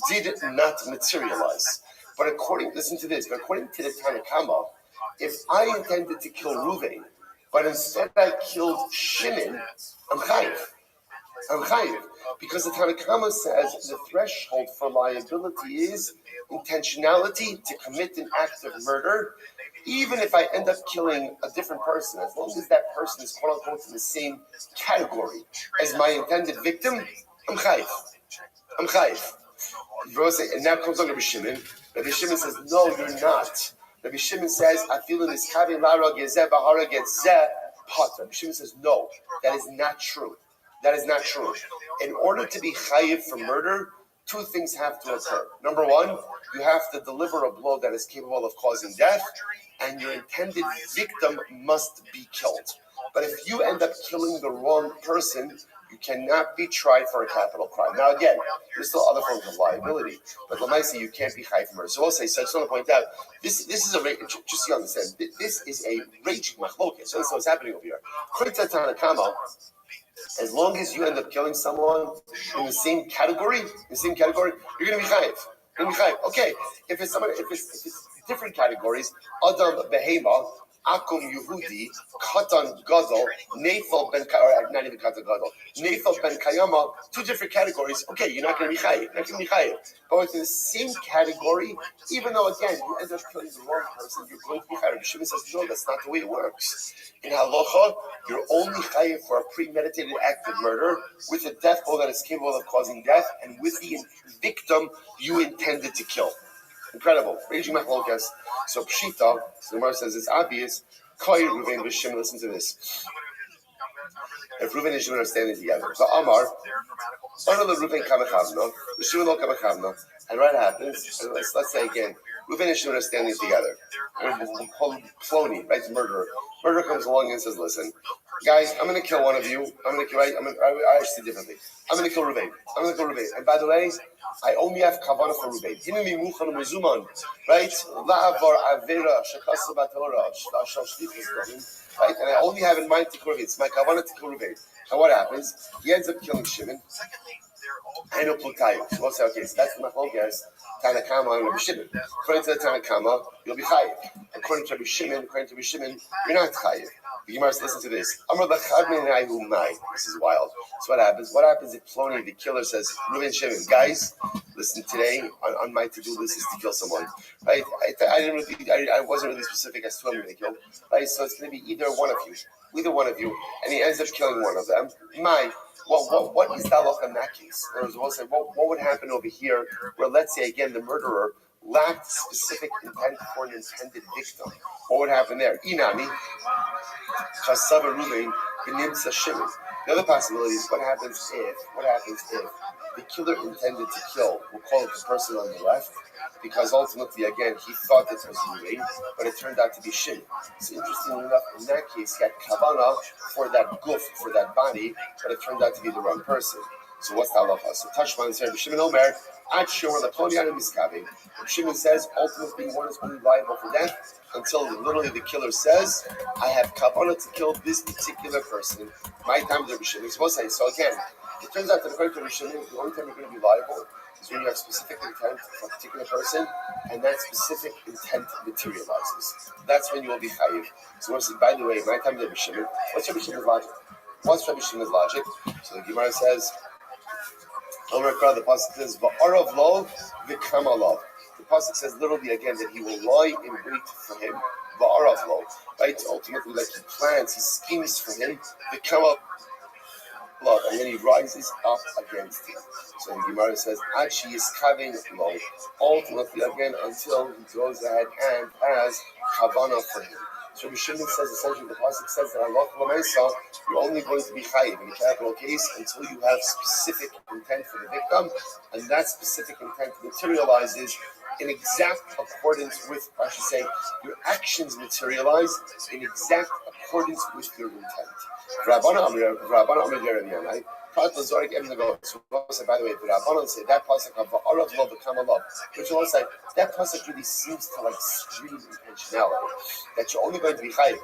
S1: did not materialize. But listen to this, but according to the Tanakama, if I intended to kill Reuven, but instead I killed Shimon, I'm chayiv. Because the Tanakama says the threshold for liability is intentionality to commit an act of murder, even if I end up killing a different person, as long as that person is quote unquote in the same category as my intended victim, I'm chayiv. And now comes on Rabbi Shimon. Rabbi Shimon says, no, you're not. Rabbi Shimon says, I feel in this kavin lara gezeh bahara gezeh pater. Rabbi Shimon says, no, that is not true. That is not true. In order to be chayiv for murder, two things have to occur. Number one, you have to deliver a blow that is capable of causing death, and your intended victim must be killed. But if you end up killing the wrong person, you cannot be tried for a capital crime. Now again, there's still other forms of liability, but Lamaisi, you can't be chayiv for murder. So I'll say, so I just want to point out, this is a just so you understand, this is a raging machlokes. So this is what's happening over here. According to Tanakama, as long as you end up killing someone in the same category, you're going to be chayiv. Okay, if it's different categories, Adam behema, Akum Yehudi, Katan Gadol, Nephel Ben not even Katan Gadol, Nephel Ben Kayama, two different categories. Okay, you're not going to be chayiv. But within the same category, even though again you end up killing the wrong person, you're going to be chayiv. Shimon says, no, that's not the way it works. In halacha, you're only chayiv for a premeditated act of murder with a death blow that is capable of causing death, and with the victim you intended to kill. Incredible. Raging machlokes. So Pshita, so the Gemara says it's obvious. Koi Reuven v'Shimon, listen to this. If Reuven and Shimon are standing together, so Amar, one of the Reuven kamechavna, the Shimon lo kamechavna, and what happens? And let's say again, Reuven and Shimon are standing together. Ploni, right? The murderer. Murderer comes along and says, "Listen, guys, I'm going to kill one of you. I actually differently. I'm going to kill Reuven. And by the way, I only have kavanah for Reuven. Hinumi muchan mezuman, right? La'avar avera shekasa batorah shal shlichus, right? And I only have in mind to kill Reuven. It's my kavanah to kill Reuven. And what happens? He ends up killing Shimon. I know Plutayu. So we'll say, okay, so that's the machlokes. Tanakama and Rabbi Shimon. According to the Tanakama, you'll be chayiv. According to Rabbi Shimon, you're not chayiv. The Gemara says, listen to this. This is wild. So what happens? What happens if Ploni, the killer, says, Reuven Shimon, guys, listen, today on my to-do list is to kill someone. Right? I wasn't really specific as to who I'm going to kill. Right? So it's going to be either one of you. And he ends up killing one of them. What is the halacha in that case? We'll say, what would happen over here where, let's say, again, the murderer lacked specific intent for an intended victim? What would happen there? Inami, chasava Reuven, v'nimtza Shimon. The other possibility is what happens if the killer intended to kill, we'll call it the person on the left, because ultimately, again, he thought this was Reuven, but it turned out to be Shimon. So interestingly enough, in that case, he had kavanah for that goof, for that body, but it turned out to be the wrong person. So what's the halacha? So Tashman said, Shimon Omer, Ad Shor LaPlonian Miskavi. Shimon says, ultimately, one is only liable for death until literally the killer says, I have kavanah to kill this particular person. My time to Shimon. He's supposed to say, so again, it turns out that according to Shimon, the only time you're going to be liable is when you have specific intent for a particular person, and that specific intent materializes. That's when you will be chayiv. So what I say, by the way, my time to Shimon, what's Rabbi Shimon's logic? What's Rabbi Shimon's logic? So the Gemara says, the pasuk says, "Va'arav lov v'kama lov." The pasuk says literally again that he will lie in wait for him. Va'arav lov, right? Ultimately, like he plans, he schemes for him. V'kama lov, and then he rises up against him. So the Gemara says, "Achi is kaving lov." Ultimately, again, until he goes ahead and has kavana for him. So Rabbi Shimon says essentially the pasuk says that Allah L'Maisa, you're only going to be chayiv in a capital case until you have specific intent for the victim, and that specific intent materializes in exact accordance with, I should say, your actions materialize in exact accordance with your intent. Rabbana Amir Yeremiyanai, Prat Zorik Em Nago. So by the way, the Rabbanon say that pasuk of Va'arav Lo V'kama Lo, which will say that pasuk really seems to like scream intentionality. That you're only going to be chayiv,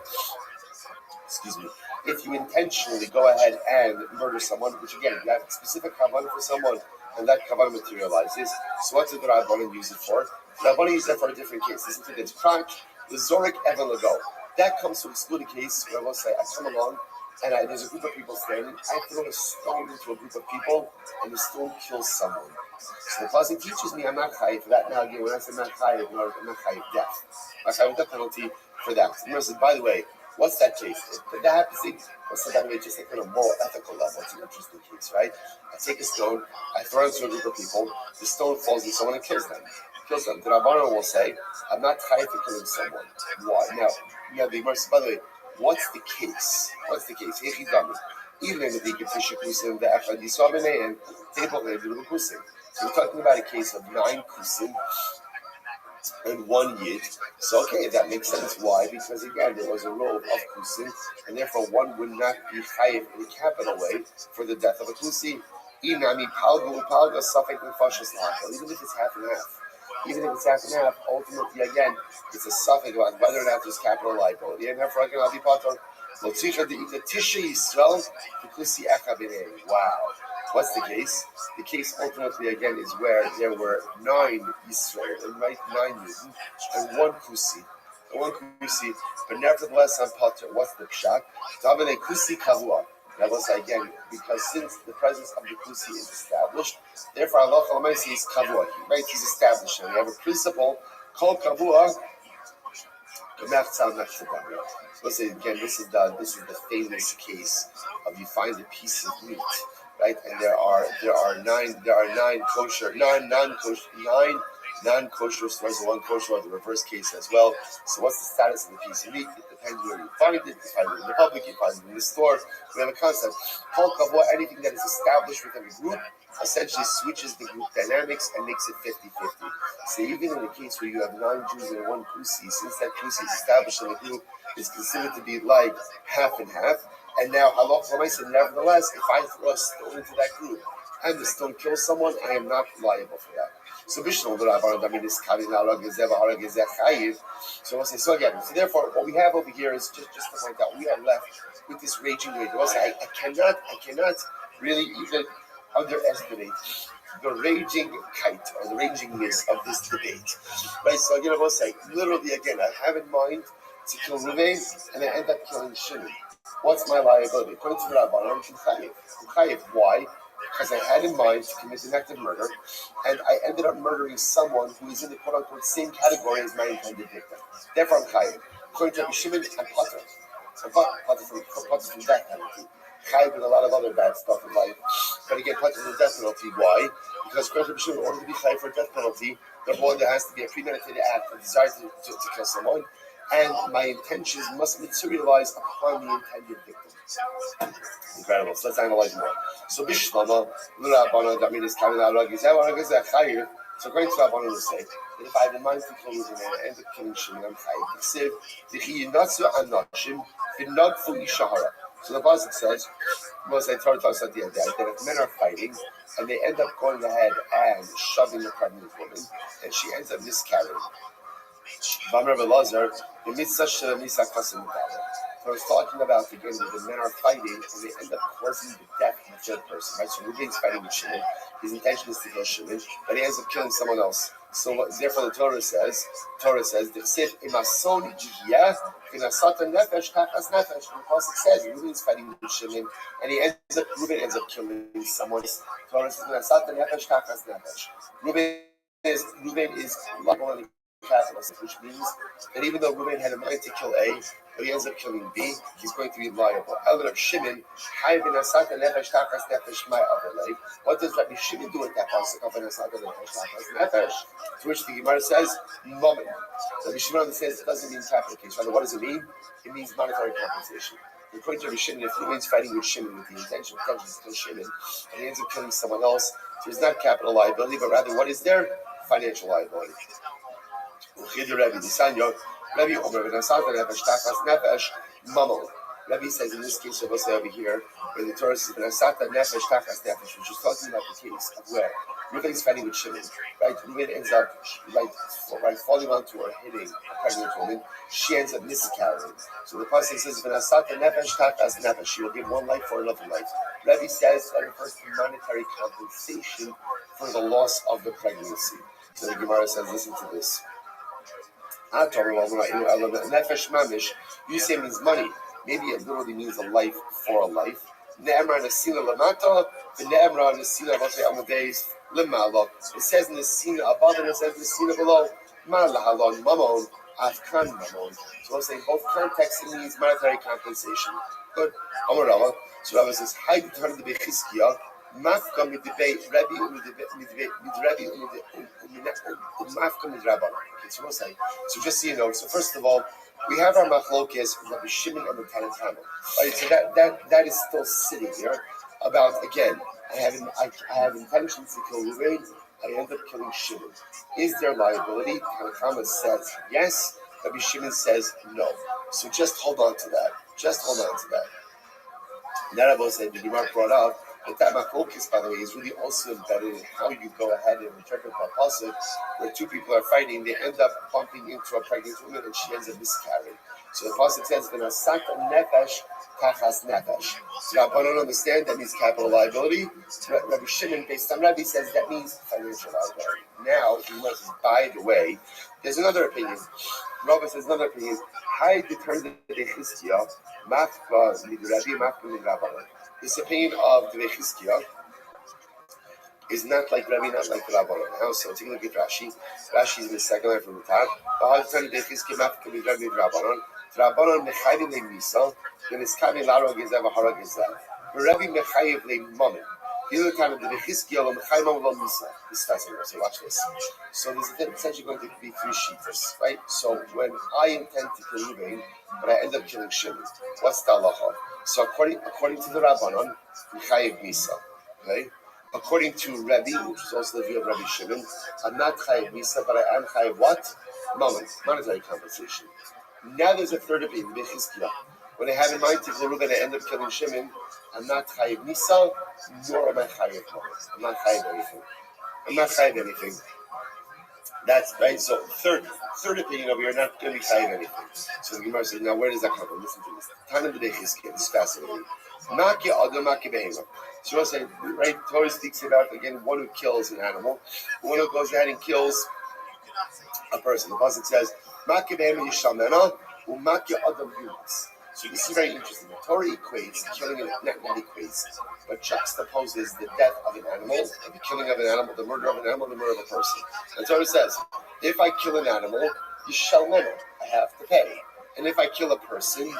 S1: if you intentionally go ahead and murder someone, which again, you have a specific kavanah for someone, and that kavanah materializes. So what did the Rabbanon use it for? The Rabbanon used that for a different case. Listen to this. Prank, the Zorik Evan Lago. That comes to exclude a case where I will say, I come along, and there's a group of people standing, I throw a stone into a group of people, and the stone kills someone. So the pasuk teaches me I'm not chayiv for that. Now again, when I say I'm not chayiv death. I'm not chayiv death penalty for that. And says, by the way, what's that case? That happens. What's that way? Just like on a moral, ethical level. It's an interesting case, right? I take a stone, I throw it into a group of people, the stone falls on someone and kills them. The Rabbanon will say, I'm not chayiv for killing someone. Why? Now, you have the mercy. By the way, what's the case? Even in the Kusim, the Echad Yisrael and Table Kusim. So we're talking about a case of 9 Kusim and 1 Yid. So okay, that makes sense. Why? Because again, there was a row of Kusim, and therefore one would not be chayiv in a capital way for the death of a Kusi. Even if it's half and half. Even if it's half and half, ultimately, again, it's a suffix about whether or not there's capital liability. And therefore, again, I'll be part of wow. What's the case? The case ultimately, again, is where there were 9 Yisrael, right? 9 Yidden, and 1 Kusi. But nevertheless, I'm Potter. What's the pshat? Davane Kusi Kavua. That was again because since the presence of the Kusi is established, therefore Allah L'Maisa is Kavua, right? He's established. And we have a principle called Kavua. Let's say again, this is the famous case of you find a piece of meat, right? And there are 9 non-kosher stores, and 1 kosher, or the reverse case as well. So what's the status of the piece of meat? It depends where you find it. You find it in the public, you find it in the store. We have a concept. Kol kavua, anything that is established within a group, essentially switches the group dynamics and makes it 50-50. So even in the case where you have 9 Jews and 1 Kusi, since that Kusi is established in the group, it's considered to be like half and half. And now, nevertheless, if I throw a stone into that group and the stone kills someone, I am not liable for that. So so again, so therefore, what we have over here is just to point out, we are left with this raging wave. I cannot really even underestimate the raging kite or the ragingness of this debate, right? So again, I will say, literally again, I have in mind to kill Ruvain and I end up killing Shimon. What's my liability? According to the Rabbanon, I'm chayiv. Why? Because I had in mind to commit an act of murder, and I ended up murdering someone who is in the quote-unquote same category as my intended victim. Therefore, I'm chayiv. According to Rabbi Shimon, I'm potter. I'm potter from death penalty. Chayiv with a lot of other bad stuff in life. But again, potter from the death penalty. Why? Because according to Rabbi Shimon, in order to be chayiv for a death penalty, there has to be a premeditated act, a desire to kill someone, and my intentions must materialize upon the intended victim. Incredible. So let's analyze more. So Bishlama, Rabbanon, that means coming out of chayiv. So according to Rabbanon, will say that if I have in mind to kill Ruvain and I end up killing Shimon, I'm chayiv. So the pasuk says, was I told us at the end that if men are fighting and they end up going ahead and shoving the pregnant woman, and she ends up miscarrying. So I was talking about again that the men are fighting and they end up causing the death of the third person, right? So Ruvain's fighting with Shimon. His intention is to kill Shimon, but he ends up killing someone else. So therefore the Torah says, the Chsiv imason jiyah v'nasata nefesh tachas nefesh. The pasuk says Reuben's fighting with Shimon, and Reuben ends up killing someone. Torah says v'nasata nefesh tachas nefesh. Reuben is liable in capital, which means that even though Reuben had a mind to kill A, but he ends up killing B, he's going to be liable. Elder of Shimon, what does Rabbi Shimon do with that pasuk? To which the Gemara says, moment. Rabbi Shimon understands it doesn't mean capital case. Rather, what does it mean? It means monetary compensation. According to Rabbi Shimon, if Reuben's fighting with Shimon with the intention of to kill Shimon, and he ends up killing someone else, so it's not capital liability, but rather what is there? Financial liability. Rabbi says in this case, we'll say over here, where the Torah says, which is talking about the case of where Reuben is fighting with Shimon, right? Reuben ends up falling onto or hitting a pregnant woman. She ends up miscarrying. So the pasuk says, she will give one life for another life. Rabbi says that refers to monetary compensation for the loss of the pregnancy. So the Gemara says, listen to this. Nefesh mamish, you say means money. Maybe it literally means a life for a life. It says in the scene above and it says in the scene below. So I'm saying both contexts it means monetary compensation. Good. So Rabbi says, "Hi, turn the Bechizkiah." Mafka mit debate Rabbi Mafka mit Rabbi. So just so you know, so first of all, we have our machlokes Rabbi Shimon and the Tanakh. Right, so that is still sitting here. About again, I have intentions to kill Reuben. I end up killing Shimon. Is there liability? Tanakh says yes. Rabbi Shimon says no. So just hold on to that. Narabo said the Gemara brought up that machlokes, by the way, is really also embedded in how you go ahead and interpret the pasuk, where two people are fighting, they end up bumping into a pregnant woman and she ends up miscarrying. So the pasuk says, "V'nasata nefesh tachas nefesh." Rabbi don't understand that means capital liability. Rabbi Shimon, based on Rabbi, says that means financial liability. Now, by the way, there's another opinion. Rabbi says another opinion. How determined the Chizkiah, mafka mid Rabbi, mafka mid Rabbi. This opinion of the Chizkiah is not like Rabbi, not like Rabbi. Now, so take a look at Rashi. Rashi is in the second line from the top. How determined the Chizkiah, mafka mid Rabbi, mid Rabbanon. Rabbanon mechayim le misa, then it's kamin laro gezav hara gezav. Rabbi mechayim le mamin. The other time, the Chizkiah mechayim lo misa. This is fascinating. So watch this. So there's essentially going to be three sheets, right? So when I intend to kill Reuben, but I end up killing Shimon, what's the halacha? So according to the Rabbanon, Chayiv Misa. Okay? According to Rabbi, which is also the view of Rabbi Shimon, I'm not Chayiv Misa, but I am Chayiv what? Monetary compensation. Now there's a third opinion, the Chizkiah. When I have in mind to kill Reuben, I end up killing Shimon, I'm not Chayiv Misa, nor am I Chayiv Moment. I'm not Chayiv anything. That's right. So third opinion over here, not going to be chayiv anything. So the Gemara says, now where does that come from? Listen to this. Tana b'dechizkiah. This is fascinating. Maki adam maki behema. So we're saying, right? Torah speaks about again one who kills an animal, one who goes ahead and kills a person. The pasuk says, maki behema yishamena u'maki adam yumas. So this is very interesting. The Torah equates killing an not equates, but juxtaposes the death of an animal, the killing of an animal, the murder of an animal, the murder of a person. And the Torah says, if I kill an animal, you shall know, I have to pay. And if I kill a person,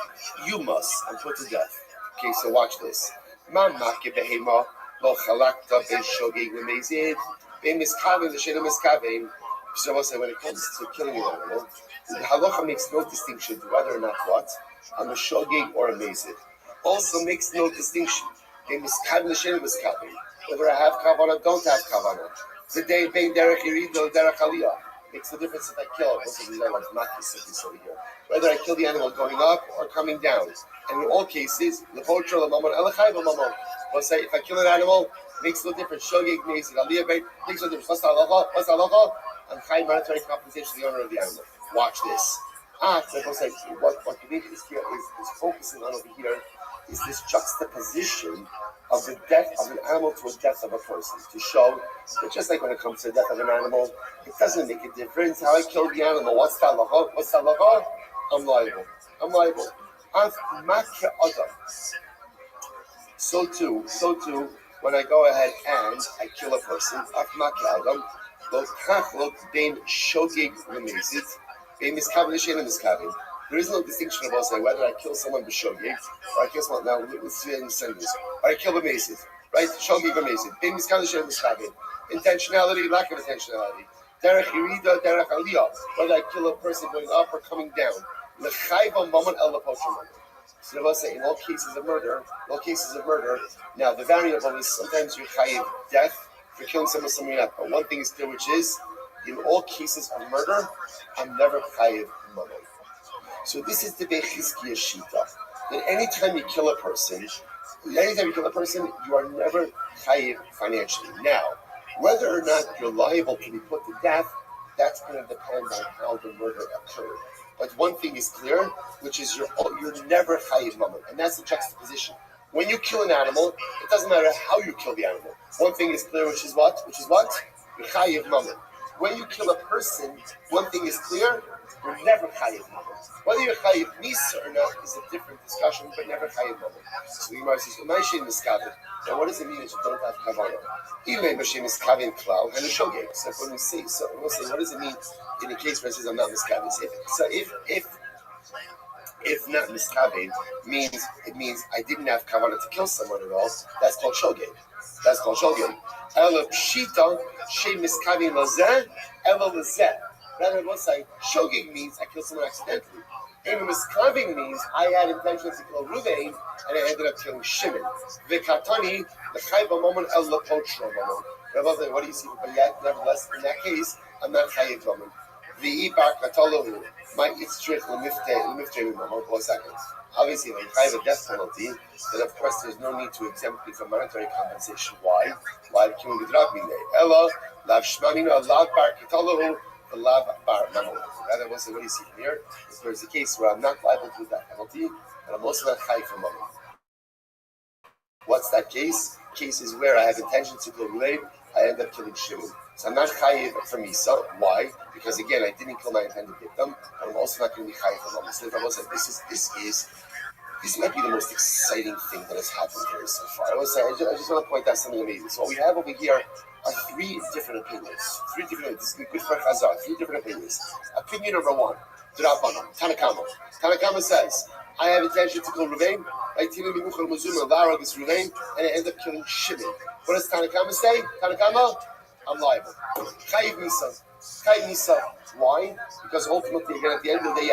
S1: you must, and put to death. Okay, so watch this. When it comes to killing an animal, the halacha makes no distinction to whether or not what, a meshogeg or a mezid. Also makes no distinction. Whether I have kavanah, don't have kavanah. The day bein derech yirido derech aliyah makes no difference if I kill it. Whether I kill the animal going up or coming down. And in all cases, we'll say if I kill an animal, makes no difference. Shogeg, mezid, aliyah, makes no difference. What's the halacha? I'm chayim monetary compensation to the owner of the animal. Watch this. So we'll say what the Beit is focusing on over here is this juxtaposition of the death of an animal to a death of a person, to show that just like when it comes to the death of an animal, it doesn't make a difference how I kill the animal. What's the halacha? What's the halacha? I'm liable. I'm liable. So too, when I go ahead and I kill a person, there is no distinction about saying whether I kill someone b'shogeg or I kill someone. Now let's send this. Or I kill b'meisid, right? Shogeg b'meisid. Intentionality, lack of intentionality. Derech yirida, derech aliyah. Whether I kill a person going up or coming down. So Rabbi say in all cases of murder, now the variable is sometimes you're chayiv death for killing someone else. But one thing is clear, which is in all cases of murder, I'm never chayiv murder. So this is the Bechizkiya Shita. That anytime you kill a person, you are never chayiv financially. Now, whether or not you're liable to be put to death, that's going to depend on how the murder occurred. But one thing is clear, which is you're never chayiv mamon, and that's the juxtaposition. When you kill an animal, it doesn't matter how you kill the animal. One thing is clear, which is what? You're chayiv mamon. When you kill a person, one thing is clear, you're never chayiv mamon. Whether you're chayiv misa or not is a different discussion, but never chayiv mamon. So the Gemara says, now what does it mean that you don't have kavanah? Ilay b'shem miskavin klal and a shogeg. So when we say, we'll say, what does it mean in the case where it says I'm not miskavin? So if not miskavin it means I didn't have kavanah to kill someone at all. That's called shogeg. Ela pshita she miskavin lazeh ela lazeh. Rather, we'll say shogeg means I killed someone accidentally. And miskavin means I had intention to kill Ruvain and I ended up killing Shimon. V'katani l'chayv moment el l'pochro moment. Rabbi, what do you see? But yet, nevertheless, in that case, I'm not chayiv moment. V'ibar katalohu my itzrich l'miftei moment. 1 second. Obviously, if I have a death penalty, then of course there's no need to exempt me from monetary compensation. Why? Why killing the drug mine? Ella lav shmanina lav bar katalohu. The lav bar mamon. Rather, we'll say, what do you see from here? If there's a case where I'm not liable to that penalty, and I'm also not chayiv for money. What's that case? Case is where I have intention to kill Ruvain, I end up killing Shimon. So I'm not chayiv for Misa. Why? Because again, I didn't kill my intended victim, and I'm also not going to be chayiv for money. So if I was like, this might be the most exciting thing that has happened here so far. I just want to point out something amazing. So what we have over here are 3 different opinions. This is good for Chazar. 3 different opinions. Opinion number 1, Drabanan, Tanakama says, I have intention to kill Ruvain, and I end up killing Shimon. What does Tanakama say? Tanakama, I'm liable. Chayiv Misa. Why? Because ultimately, again, at the end of the day,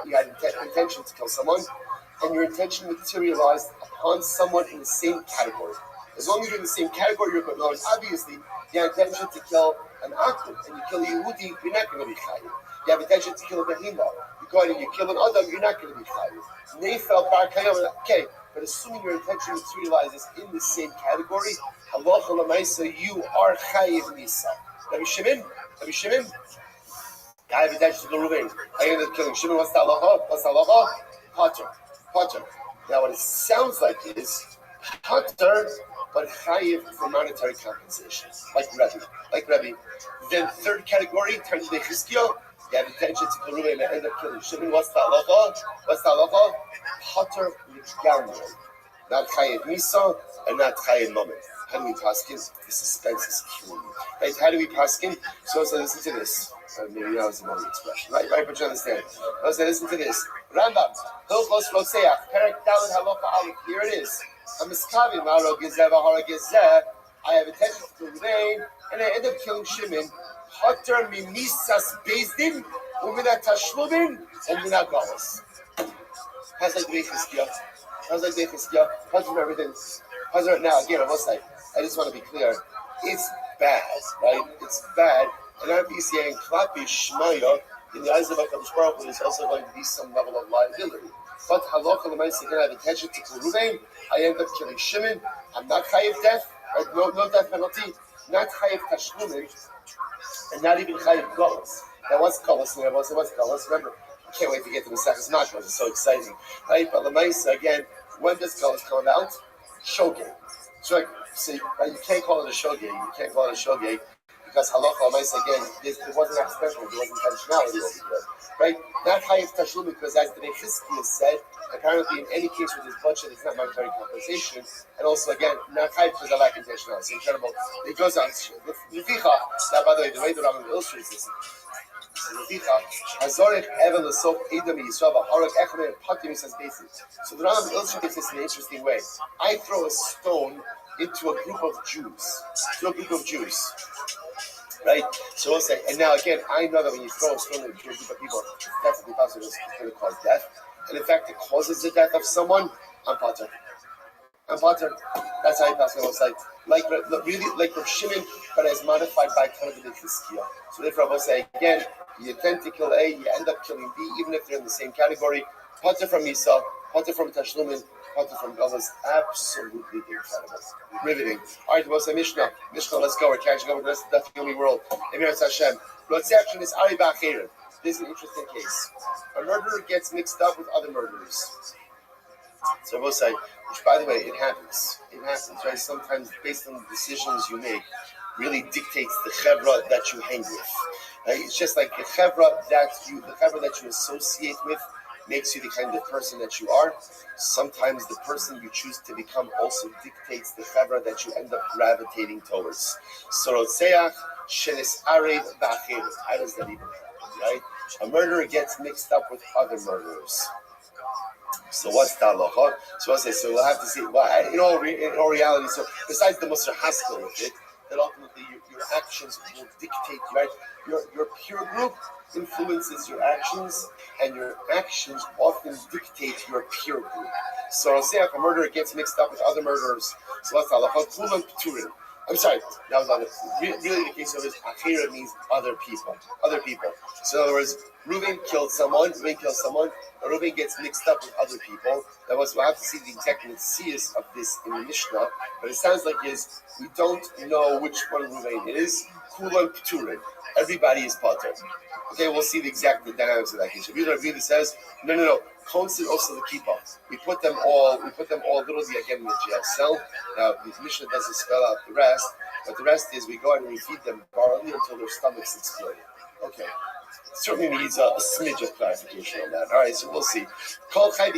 S1: you had intention to kill someone, and your intention materialized upon someone in the same category. As long as you're in the same category, you're good. Now, obviously, you have intention to kill an Akum, and you kill a Yehudi, you're not going to be chayiv. You have intention to kill a Behima. You go ahead and you kill an Adam, you're not going to be chayiv. Neifel bar kayom, okay, but assuming your intention materializes in the same category, halacha l'maisa, you are chayiv misa. Rabbi Shimon, I have intention to kill Ruvain. I ended up killing Shimon. What's the halacha? Potter. Now, what it sounds like is Potter, but chayiv for monetary compensation, like Rabbi. Then third category, turns to Bechizkiya. You have intention to kill Ruvain and end up killing Shimon. What's the halacha? Potter l'gamri. Not chayiv misa and not chayiv moment. How do we paskin? The suspense is killing me. Right? How do we paskin? So listen to this. Maybe that was the wrong expression. Right, but you understand. Listen to this. Rambam, Hilchos Roseach, Perek Daled Halacha Aleph. Here it is. I'm miskavim Haro Gezeh V'Hara Gezeh. I have intention to kill Ruvain, and I end up killing Shimon. Hater mimisas bezdin, u'minat tashlumin, u'minat galas. How's like Bechizkiya? How's everything? How's it now? Again, I just want to be clear. It's bad, right? It's bad. And obviously, in Klapi Shmaya, in the eyes of HaKadosh Baruch Hu, there's also going to be some level of liability. But halacha l'maaseh, I have intention to kill Ruvain. I end up killing Shimon. I'm not chayiv death, right? No death penalty. Not chayiv tashlumin, and not even chayiv galus. Now, what's galus? Remember, can't wait to get to Maseches Makos. It's so exciting, right? But Lamaisa, again, when does Galus come out? Shogeg. So, you can't call it a shogeg. You can't call it a shogeg because halacha Lamaisa, again, it wasn't accidental. There wasn't intentionality over here, right? Not Hayif Tashlum because, as the Nechizkiya said, apparently in any case with his bloodshed, it's not monetary compensation. And also, again, not Hayif because I lack intentionality. It's incredible. It goes on. Now, by the way the Rabbi illustrates this. So the Rambam illustrates this in an interesting way. I throw a stone into a group of Jews. Right? So we'll say, and now again, I know that when you throw a stone into a group of people, that's the possible it's going to cause death. And in fact, it causes the death of someone. I'm Potter. That's how you pass it. Like Rav Shimon, but as modified by Tanakh and Chizkiya. So therefore, I will say again, you tend to kill A, you end up killing B, even if they're in the same category. Potter from Esau, Potter from Tashlumin, Potter from Gavas. Absolutely incredible. Riveting. All right, we'll say Mishnah, let's go. We're catching up with the rest of the Daf world. Emir Hashem. ROTHSCHILD is Ari Ba'Cherim. This is an interesting case. A murderer gets mixed up with other murderers. So I will say, which by the way, it happens, right? Sometimes based on the decisions you make, really dictates the chevra that you hang with. Right? It's just like the chevra that you associate with makes you the kind of person that you are. Sometimes the person you choose to become also dictates the chevra that you end up gravitating towards. So Rotzeach shenis arev ba'acherim. How does that even happen, right? A murderer gets mixed up with other murderers. So what's the halacha? So we'll have to see. Well, in all reality, so besides the Musar Haskell with it, that ultimately your actions will dictate, right? Your peer group influences your actions, and your actions often dictate your peer group. So I'll say if a murderer gets mixed up with other murderers, so what's the halacha? Kulan Pturin. I'm sorry, that was other. Really, the case of this, achira means other people. So in other words, Reuben kills someone, Reuben gets mixed up with other people. We'll have to see the exact mitzvahs of this in the Mishnah, but it sounds like we don't know which one Reuben is. Kulan Pturin. Everybody is Potter. Okay, we'll see the dynamics of that case. Rabbi says, no. Constant also the kippah. We put them all literally again in the jail cell. Now the Mishnah doesn't spell out the rest, but the rest is we go out and we feed them barley until their stomachs explode. Okay. Certainly needs a smidge of clarification on that. All right, so we'll see. We'll say,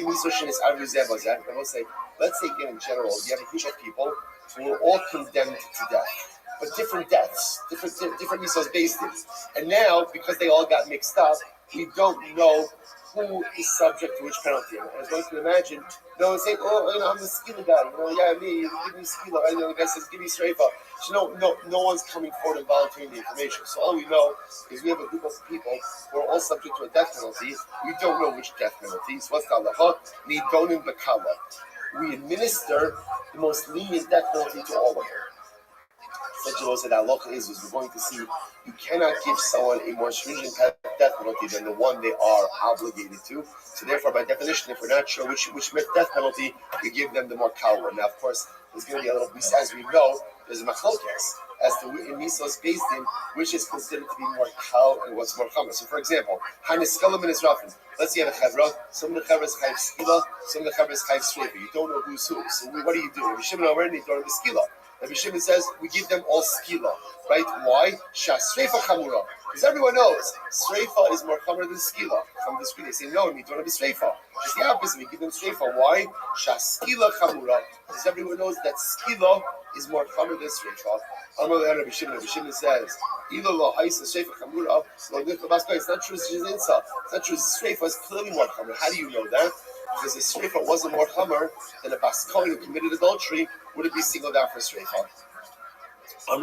S1: let's say again in general, you have a group of people who are all condemned to death, but different deaths, different misos based in. And now, because they all got mixed up, we don't know who is subject to which penalty. And as one can imagine, no one's saying, I'm the skila guy, me, give me skila. And the guy says, give me sreifa. So no one's coming forward and volunteering the information. So all we know is we have a group of people who are all subject to a death penalty. We don't know which death penalty. So what's the halacha? Nidonim b'kala. We administer the most lenient death penalty to all of them. Such a that halacha is we're going to see you cannot give someone a more stringent death penalty than the one they are obligated to. So therefore, by definition, if we're not sure which death penalty, we give them the more kal one. Now, of course, there's going to be a little, as we know, there's a machlokes as to in misos based in which is considered to be more kal and what's more chomer. So, for example, haniskelim and israfim. Let's say you have a chevra. Some of the chevra is chayv skila, some of the chevra is chayv sreifa. You don't know who's who. So, what do you do? Rabbi Shimon already don't have skila. Rabbi Shimon says we give them all skila, right? Why? Shasreifa chamura, because everyone knows sreifa is more chamer than skila. From the screen, they say no, we don't have a sreifa. It's the opposite. We give them sreifa. Why? Shaskila chamura, because everyone knows that skila is more chamer than sreifa. Rabbi Shimon says, "Ilo lo haisa sreifa chamura." It's not true. It's not true. Sreifa is clearly more chamer. How do you know that? Because if sreifa wasn't more chamer, then a bas kohen who committed adultery would it be singled out for sreifa? It's not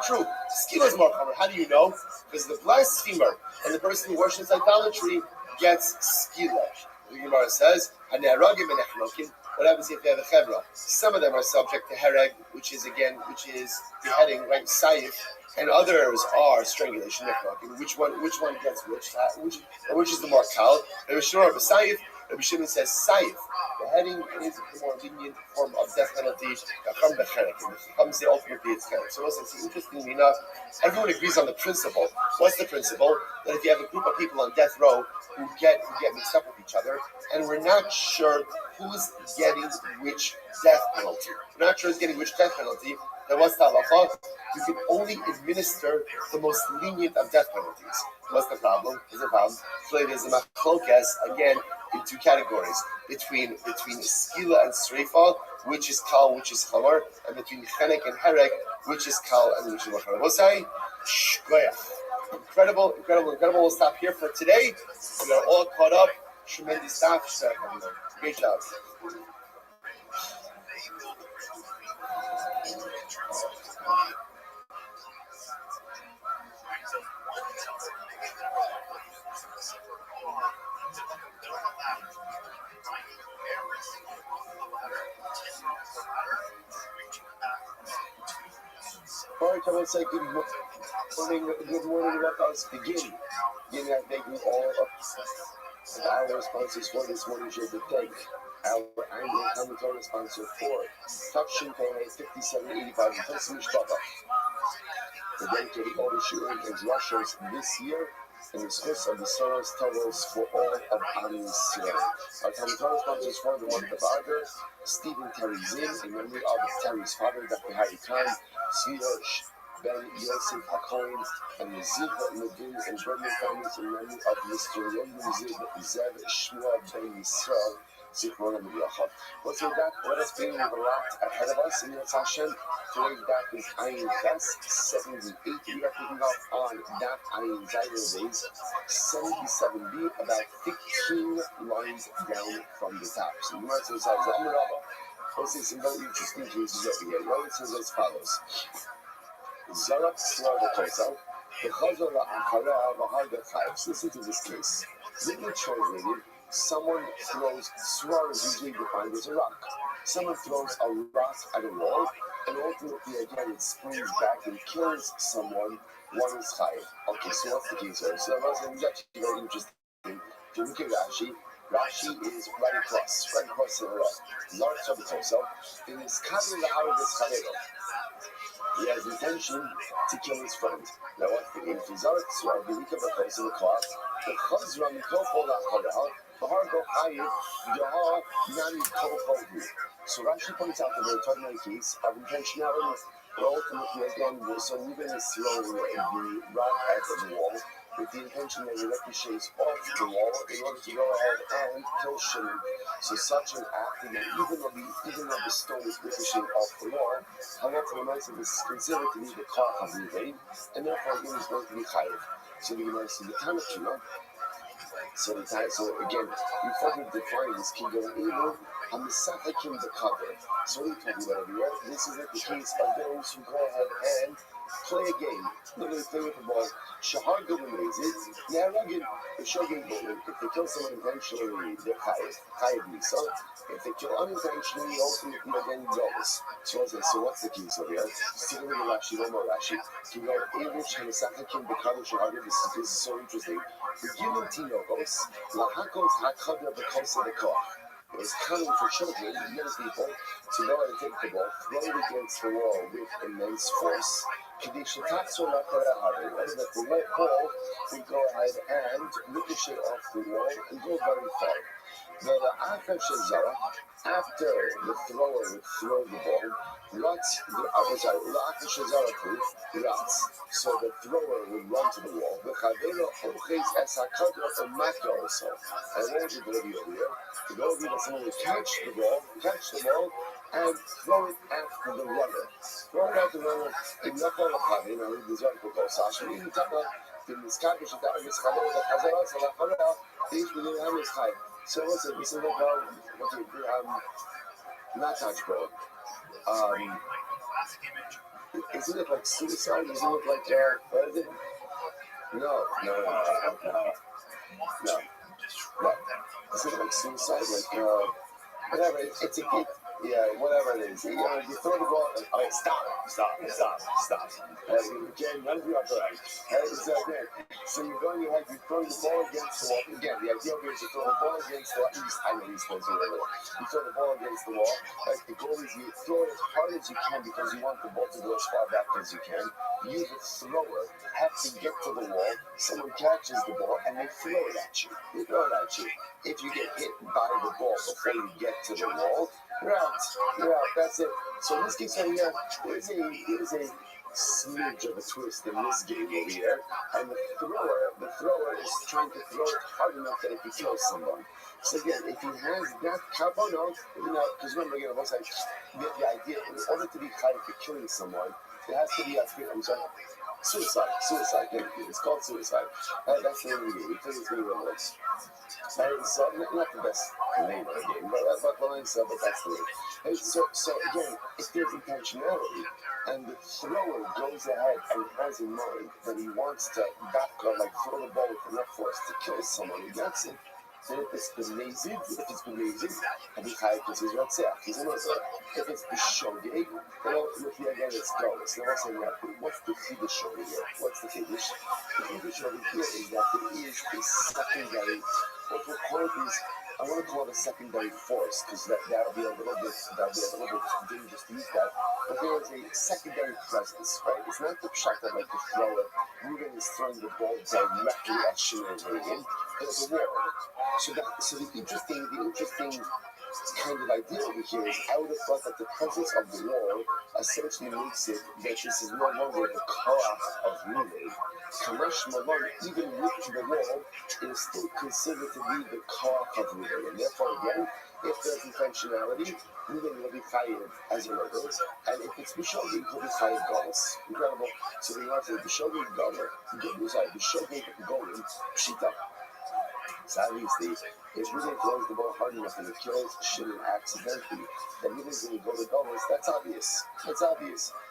S1: true. Skila is more chamer. How do you know? Because the blasphemer and the person who worships idolatry gets skila. The Gemara says, what happens if they have a chevra? Some of them are subject to hereg, which is beheading, right? Saif, and others are strangulation. Which one gets which is the more kal? Saif. Rabbi Shimon says Saif. Beheading is the more lenient form of death penalty. Comes the ultimately it's chenek. So listen, interestingly enough, everyone agrees on the principle. What's the principle? That if you have a group of people on death row who get mixed up with each other, and we're not sure who's getting which death penalty. We're not sure who's getting which death penalty. Then what's the halacha? You can only administer the most lenient of death penalties. What's the problem? There's a problem. So there's a machlokas again in two categories between skila and sreifa, which is kal, which is chamar, and between chenek and herek, which is kal and which is machar. We'll say shkoyach. Incredible. We'll stop here for today. We are all caught up. Tremendous stuff. Great job. All right, I want to say good morning. Let us begin. Beginning, I'm thanking all of our sponsors for this morning show to thank our annual commentary sponsor for Touching Pay 5785 and Tosin Mishpata. We're dedicating all the shooting and rushers this year and the source of the Soros Towers for all of Am Yisrael. Our commentary sponsors for the month of August, Stephen Terry Zinn, in memory of Terry's father, Dr. Harry Khan, Tzvirosh Ben Yosef HaKohen, and the Ziva Levin and Berman families in memory of Mr. William Ziv Zev Shmuel Ben Yisrael. What's with that? Let us begin with a lot ahead of us in Yetz Hashem. Today's daf is Ayin Ches 78. We are picking up on daf Ayin Zayin days 77b, about 15 lines down from the top. So the Gemara says, we'll see some very interesting cases over here. Well, it says as follows. Zarak Sra B'Tosa, B'Chazor La'achara V'Harga Chayiv. Listen to this case. Literally translated, someone throws, swar is usually defined as a rock. Someone throws a rock at a wall, and ultimately, again, it springs back and kills someone. One is chayiv. Okay, so what's the case here? So that's actually very interesting. If you look at Rashi is right across the large Shabbat. In his Kabbalah Lahar this Chavero, he has intention to kill his friend. Now, what's the game? If he's out, so I'll be looking at the close in the clock. The Chazra Mikofol Lachorah. So Rashi points out that we're talking about a case of intentionality, but ultimately, again, so even is throwing the rock at the wall with the intention that it ricochets off the wall in order to go ahead and kill Shimon. So such an act, that even though the stone is ricocheting off the wall, however, the Ma'aseh is considered to be the koach of the vein, and therefore it is going to be chayiv. So the Gemara says the Tanakh. So again, we further define this kingdom evil. Hamisachakim the cover. So what are you talking about over here? This is the case of those who go ahead and play a game. Literally play with the ball. Shahar Gubin now again, the Shogun Bowling, if they kill someone intentionally, they're chayiv Nisa. If they kill unintentionally, ultimately again goes. So what's the case over here? Sticking with the Rashi, one more Rashi. Can go English Hamisachakim the cover Shahar. This is so interesting. We're given Tinokos, Lahakos Hakadra because of the koach. It was common for children, young people, to go and take the ball, throw it against the wall with immense force. Kadishatatsu Lakarahari, that the ball would go ahead and ricochet off the wall and go very far. After the thrower would throw the ball, so the thrower would run to the wall. And what would you do over here? To go over that someone would catch the ball, and throw it after the runner. Throw it after the runner. In the so what's it? This is like not touch ball. Isn't it like suicide? Isn't it like what is it? No. Isn't it like suicide? Like whatever. It's a
S3: Yeah, whatever it is. You throw the ball. Okay, stop. Again, none of you are correct. So you're going ahead, you're throwing the ball against the wall. Again, the idea here is to throw the ball against the wall. I know these things are little. You throw the ball against the wall. The goal is you throw it as hard as you can because you want the ball to go as far back as you can. You, the thrower, have to get to the wall. Someone catches the ball and they throw it at you. If you get hit by the ball before you get to the wall, you're out. That's it. So in this case over here, there's a smidge of a twist in this game over here, and the thrower is trying to throw it hard enough that it can kill someone. So again, if he has that kavanah, because remember again, the idea in order to be chayav for killing someone, there has to be suicide. It's called suicide. That's the name of the game. It's really relevant. So not the best name of the game, but that's the name. So again, if there's intentionality, and the thrower goes ahead and has in mind that he wants to throw the ball with enough force to kill someone who gets it, then if it's amazing, and the high because he's he's a murderer. If it's the shogeg, then ultimately again it's goalless. Now what's the chiddush over here? What's the chiddush? The chiddush over here is that there is a secondary, what we'll call it is, I want to call it a secondary force, because that'll be a little bit dangerous to use that. But there is a secondary presence, right? It's not the pshat that like the thrower. Ruben is throwing the ball directly at Shimon Reagan. There's a wall. So the interesting kind of idea over here is I would have thought that the presence of the wall essentially makes it that this is no longer the koach of Ruben. Kamash Malon, even with the wall, it is still considered to be the koach of Ruben. And therefore, again, if there's intentionality, Ruben will be chayav as a murderer. And if it's B'shogeg, he'll be chayav golos. Incredible. So we want to say B'shogeg golim, pshita. So obviously, if Ruben throws the ball hard enough and it kills Shimon accidentally, then Ruben's going to go to golos. That's obvious.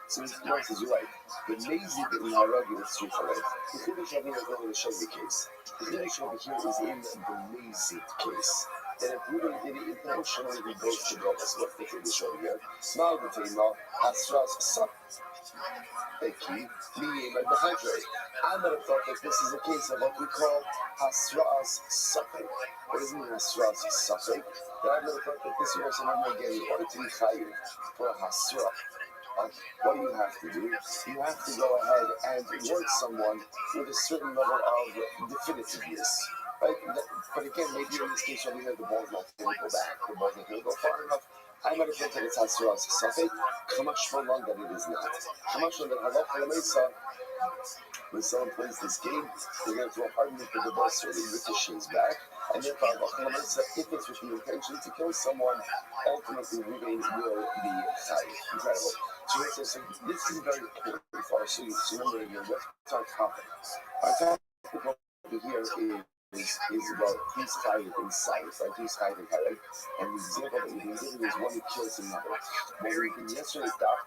S3: So Mark says, you're right. The lazy that we are arguing is straightforward. The chiddush over here is only the shogeg case. The chiddush over here is in the lazy case. And if Ruben did it intentionally, he goes to golos. What's the chiddush over here? Now the tema, Asras Sap. Eki, meaning like the hydrate. I might have thought that this is a case of what we call Hasras Safek. What does it mean, Hasras Safek? That I might have thought that this year, so I'm again, in order to be chayav for a Hasra, what do you have to do? You have to go ahead and warn someone with a certain level of definitiveness. Right? But again, maybe in this case over here, the ball's not going to go back, the ball's not going to go far enough. I might have thought that it's Hasras Safek. Kamash Malon that it is not. Kamash Malon that Halacha Lemesa, when someone plays this game, they're going to throw a hard move for the ball, certainly ricochets back. And therefore, Halacha Lemesa, if it's with the intention to kill someone, ultimately Ruben will be chayav. Incredible. So this is very important for our students. Remember again, what's our topic? Our topic over here is about who's chayav in silence, right? Who's chayav in Hareg. And the example that we've been giving is one who kills another. What we did yesterday's daf,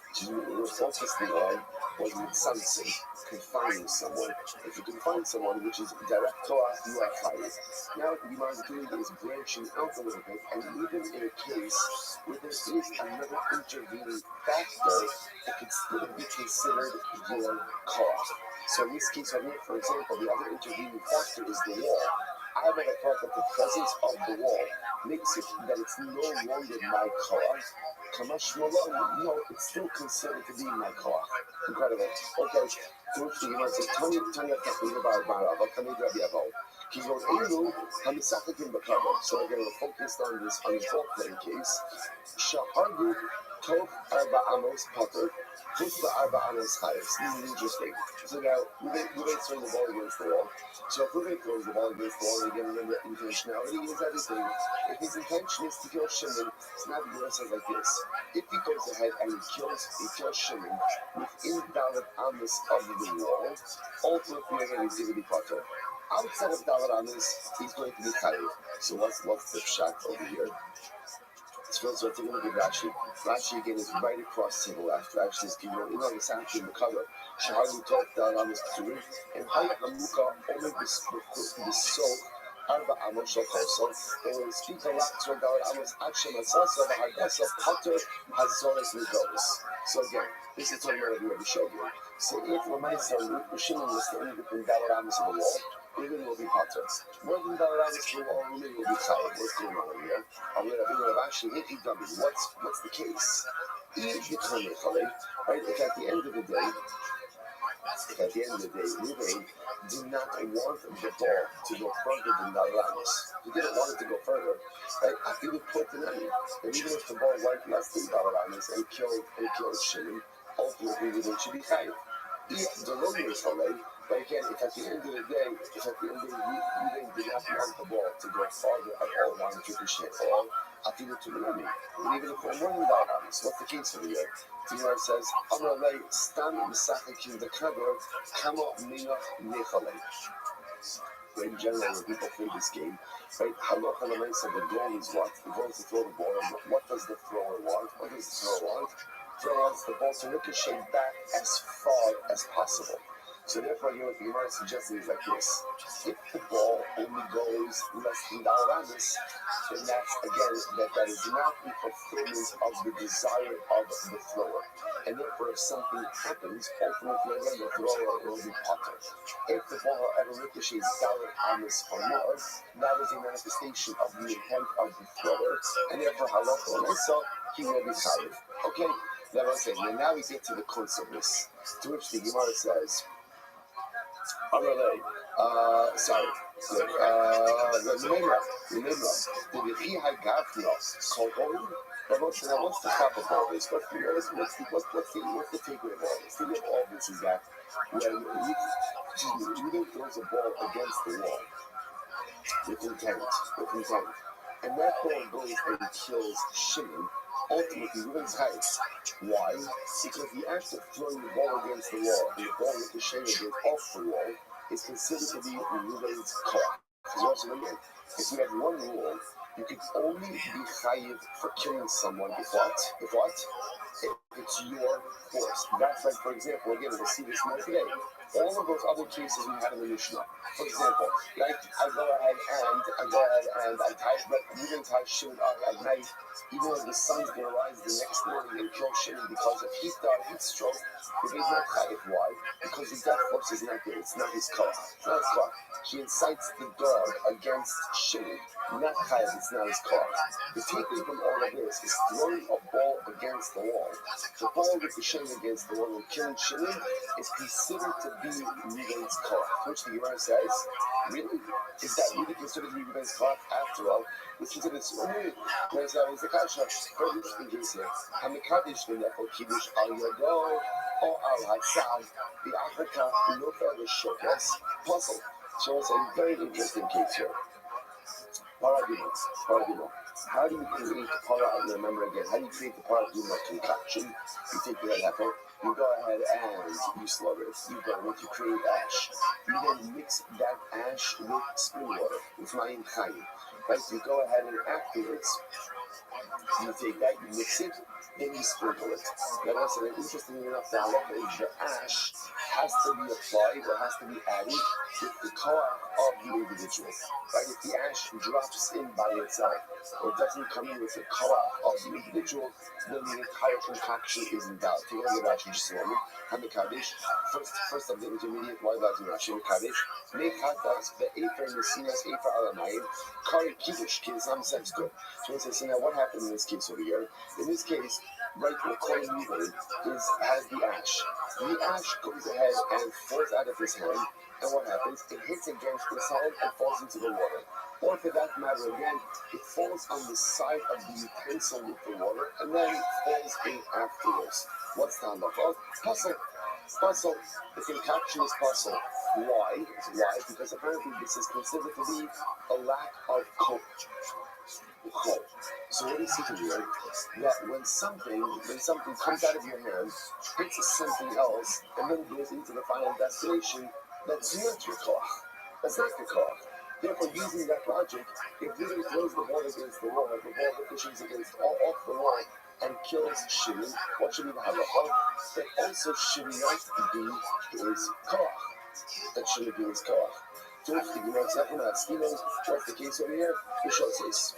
S3: which we were focusing on, was mitzamtzim, confining someone. If you confine someone, which is direct Torah, you are chayav. Now what the Gemara is doing is branching out a little bit, and even in a case where there is another intervening factor, it could still be considered your koach. So in this case, for example, the other intervening factor is the wall. I might have thought that the presence of the wall makes it that it's no longer my koach. Kamash Malon, no, it's still considered to be my koach. Incredible. Okay, so which the Gemara says, Tanya Tachmir Bar Kamid Rabbi Avo. So again, we're focused on this ball-playing case. Shahargu Tov Arba Amos Potter. This is interesting. So now, Ruben throwing the ball against the wall. So if Ruben throws the ball against the wall, again, remember, intentionality is everything. If his intention is to kill Shimon, it's not the says like this. If he goes ahead and he kills Shimon within Dalet Amos of the wall, ultimately, again, he's going to be potter. Outside of Dalet Amos, he's going to be chayav. So what's the shot over here? So take a look at Rashi. Rashi again is right across to the left. Actually, it's actually in the cover. Shaharu talked down on this Psurim, and Hayat Hamuka only the soak Arba Amos Shokoso, they will speak a lot to God Amos Akshem Asasa, Hagasa, Potter, Hazoras Nigolis. So again, this is what we already showed you. So if Ramaisa, Shimon was standing between Dalai Amos and the wall, Reuben will be Potter. More than Dalai Amos to the wall, Reuben will be Chayav. What's going on over here? I'm going to actually hit EW. What's the case? If at the end of the day, Reuben did not want the ball to go further than Dalai. He didn't want it to go further. Right? I think it put an enemy. And even if the ball went less than Dalai and killed Shimon, ultimately Reuben should be Chayav. If the Reuben is Chalei, but again, if at the end of the day, Reuben did not want the ball to go farther at all, wanted to ricochet at all, I think it to the enemy. And even if we're more than Dalai, what's the case over here? The Gemara says, Amalei, Stam Misachakim the Kador, Kamo Minach Nechalei. Right, in general, when people play this game, right, Halacha Lamaisa, the goal is what? The goal is to throw the ball. And what does the thrower want? What does the thrower want? The thrower wants the ball to ricochet back as far as possible. So therefore, what the Gemara is suggesting is like this. If the ball only goes less than Dalaramis, then that's, again, that is not in fulfillment of the desire of the thrower. And therefore, if something happens, ultimately, again, the thrower will be potter. If the ball, however, ricochets Dalaramis or more, that is a manifestation of the intent of the thrower. And therefore, halacha l'maisa, he will be chayav. Okay? Now we get to the consequence, to which the Gemara says, sorry. Remember, the Rabbi had Gavna called over. Now, what's the top of all this? What's the takeaway of all this? The takeaway of all this is that when Judah throws a ball against the wall with intent, and that ball goes and kills Shimon, ultimately Reuben's heights. Why? Because the act of throwing the ball against the wall and the ball with the Shimon goes off the wall is considered to be Reuben's koach. If we have one rule, you can only be chayiv for killing someone if it's your force. That's like, for example, again, we'll see this more today. All of those other cases we had in the Mishnah. For example, like I go ahead and I tie, but we didn't tie Shimon up at night, even though the sun's going to rise the next morning and kill Shimon because of heat stroke. But he's not chayiv. Why? Because his death force is not there. It's not his koach. It's not his koach. He incites the dog against Shimon. Not chayiv. It's not his koach. The takeaway from all of this is throwing a ball against the wall. The ball with the Shimon against the wall and killing Shimon is considered to be Reuben's koach. Which the Gemara says, really? Is that really considered to be Reuben's koach? After all, it's considered only. There's always the kasha. Very interesting case here. Hamikadish v'nefel kiddush al yado or al hatzad the Africa lofer v'shokes puzzle. So it's a very interesting case here. Paradimo. How do you create the para? Remember again, how do you create the paradimo concoction? You take the red heifer, you go ahead and you slaughter it. You burn it, you create ash. You then mix that ash with spring water, with mayim chayim. Right? You go ahead and afterwards, you take that, you mix it, then you sprinkle it. Now, that's interesting enough, the ash has to be applied or has to be added with the koach of the individual. Right? If the ash drops in by itself or doesn't come in with the koach of the individual, then the entire concoction is in doubt. Take a look at Rashi just a moment. Hamikadish, first of the intermediate, why does Rashi Hamikadish? Mechatas be'efer nesinas efer alamayim kari kiddush kizam sexto. So he says, so now what happened in this case over here? In this case, right, what calling Reuben has the ash. The ash goes ahead and falls out of his hand, and what happens? It hits against his hand and falls into the water. Or for that matter, again, it falls on the side of the utensil with the water, and then falls in afterwards. What's the halacha? Puzzle. The concoction is puzzle. Why? Because apparently this is considered to be a lack of coke. So what do you see here? That when something comes out of your hand, hits something else, and then goes into the final destination, that's not your koach. That's not your koach. Therefore, using that logic, if Reuben throws the ball against the wall, the ball ricochets off the wall and kills Shimon, what should be the halacha? That also should not be his koach. That shouldn't be his koach. What's the case over here? The show says.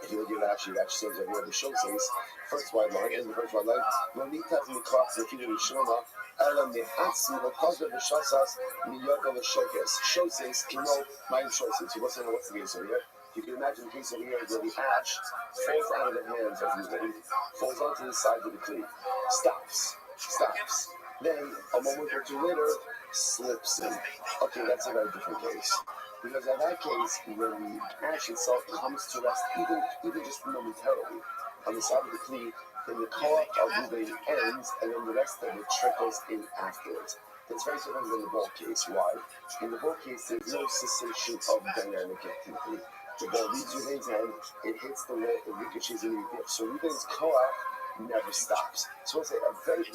S3: If you look at Rashi says over here, the show says, first white line, and the first white line, Lonitas Mikras, the Kid of Shona, Ella Meatsu, the Kaza, the Shasas, Miyoko, the Shokes. Show says, Kino, my show says. So what's the case over here? You can imagine the case over here where the ash falls out of the hands of Ruben, falls onto the side of the cleat, stops. Then, a moment or two later, slips in. Okay, that's a very different case. Because in that case, when the ash itself comes to rest, even just momentarily, on the side of the cleat, then the co-op of Ruben ends, and then the rest of it trickles in afterwards. That's very different than the ball case. Why? In the ball case, there's no cessation of dynamic activity. The ball leaves Ruben's hand, it hits the wall, it ricochets in the dip. So Ruben's co-op never stops. So it's a very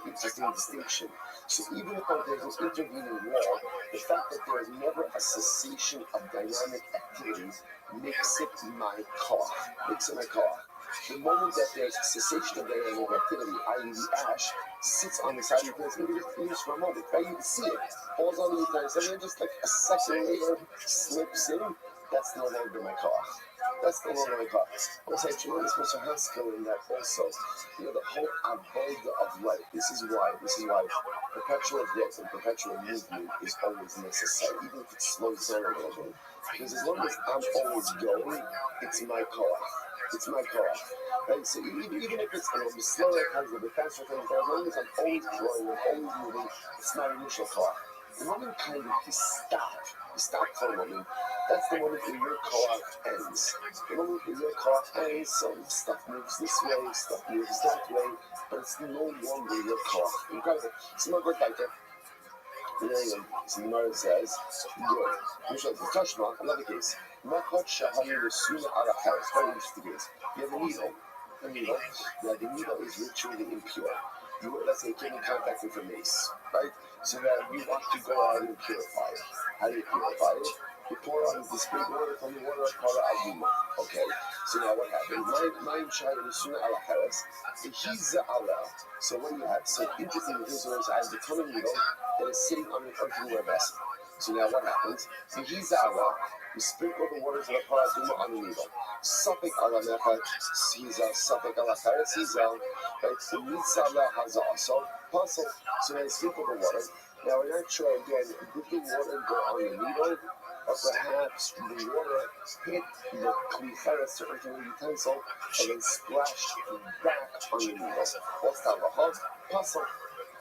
S3: interesting distinction. So even if there's an intervening wall, the fact that there is never a cessation of dynamic activity makes it my car. The moment that there's a cessation of dynamic activity, i.e. the ash sits on the side of the place, maybe just for a moment, right? You can see it, falls on the place, and then just like a second later slips in. That's no longer my car. Also, tremendous Mr. Haskell in that also, the whole avoda of life. This is why perpetual growth and perpetual movement is always necessary, even if it slows down a little bit. Because as long as I'm always going, it's my car. Right? So even if it's a little bit slower, a little bit faster, as long as I'm always growing, I'm always moving, it's my initial car. The moment kind of you stop for a moment, that's the moment where your co-op ends. The moment where your co-op ends, some stuff moves this way, stuff moves that way, but it's no longer your co-op. Incredible. So now go back there. So the Gemara says, good. Which is the Tashma, another case. Very interesting case. You have a needle. The needle is ritually impure. Let's say, came in contact with a mace, right? So that you want to go out and purify it. How do you purify it? You pour on the spring water from the water of Para Aguma. Okay, so now what happened? Nine Shai Suna ala Paris, the Hiza ala. So what do you have? So interesting, this was I have the common needle that is sitting on an earthenware vessel. So now what happens? The Hiza ala, you sprinkle the waters of the Para Aguma on the needle. Safek ala Mechat, Hiza, Safek ala Paris, Hiza, right? So Mitzah ala Haza also. Puzzle. So then sprinkle the water. Now we're not sure again, did the water go on the needle, or perhaps the water hit the klicheres, the earthenware utensil, and then splashed back on the needle. What's that? Puzzle.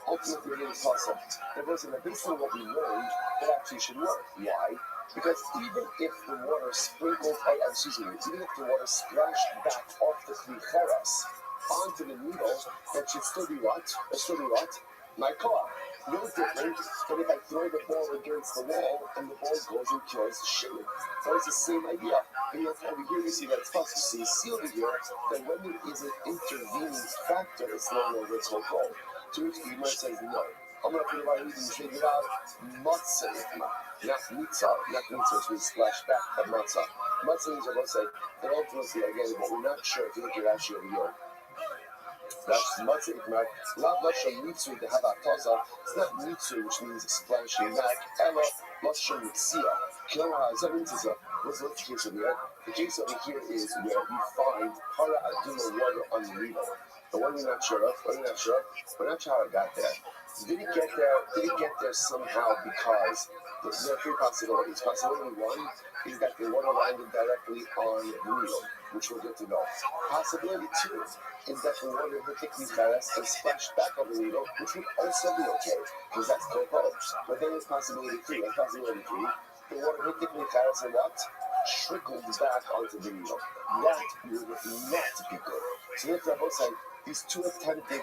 S3: Ultimately, it is puzzle. Based on what we learned, it actually should work. Why? Because even if the water sprinkled, even if the water splashed back off the klicheres onto the needle, that should still be what? My car. No different than if I throw the ball against the wall and the ball goes and kills the shilling. So it's the same idea. And over here you see that it's possible. So you see over here that when there is an intervening factor, it's no longer called goal. To which the Gemara says no. I'm going to put it right here and figure out matzah, not mitzah, which means splash back, but matzah. Matzah means, I will say, that ultimately, again, what we're not sure if you look at Rashi over here. That's matzah ikmak. Lav lashon mitzu de havatosa. It's not mitzu, which means splashing back. Ella lashon mitzia. Kilomar zavintiza. What's the case over here? The case over here is where you find para aduma water on the needle. But what are we not sure of? We're not sure how it got there. Did it get there somehow because there are three possibilities. Possibility one is that the water landed directly on the needle, which we'll get to know. Possibility two is that the water hit the klicheres and splashed back on the needle, which would also be okay, because that's kol. But then there's possibility three. The water hit the klicheres and what? Trickled back onto the needle. That would not be good. So that's what I both say. These two attempted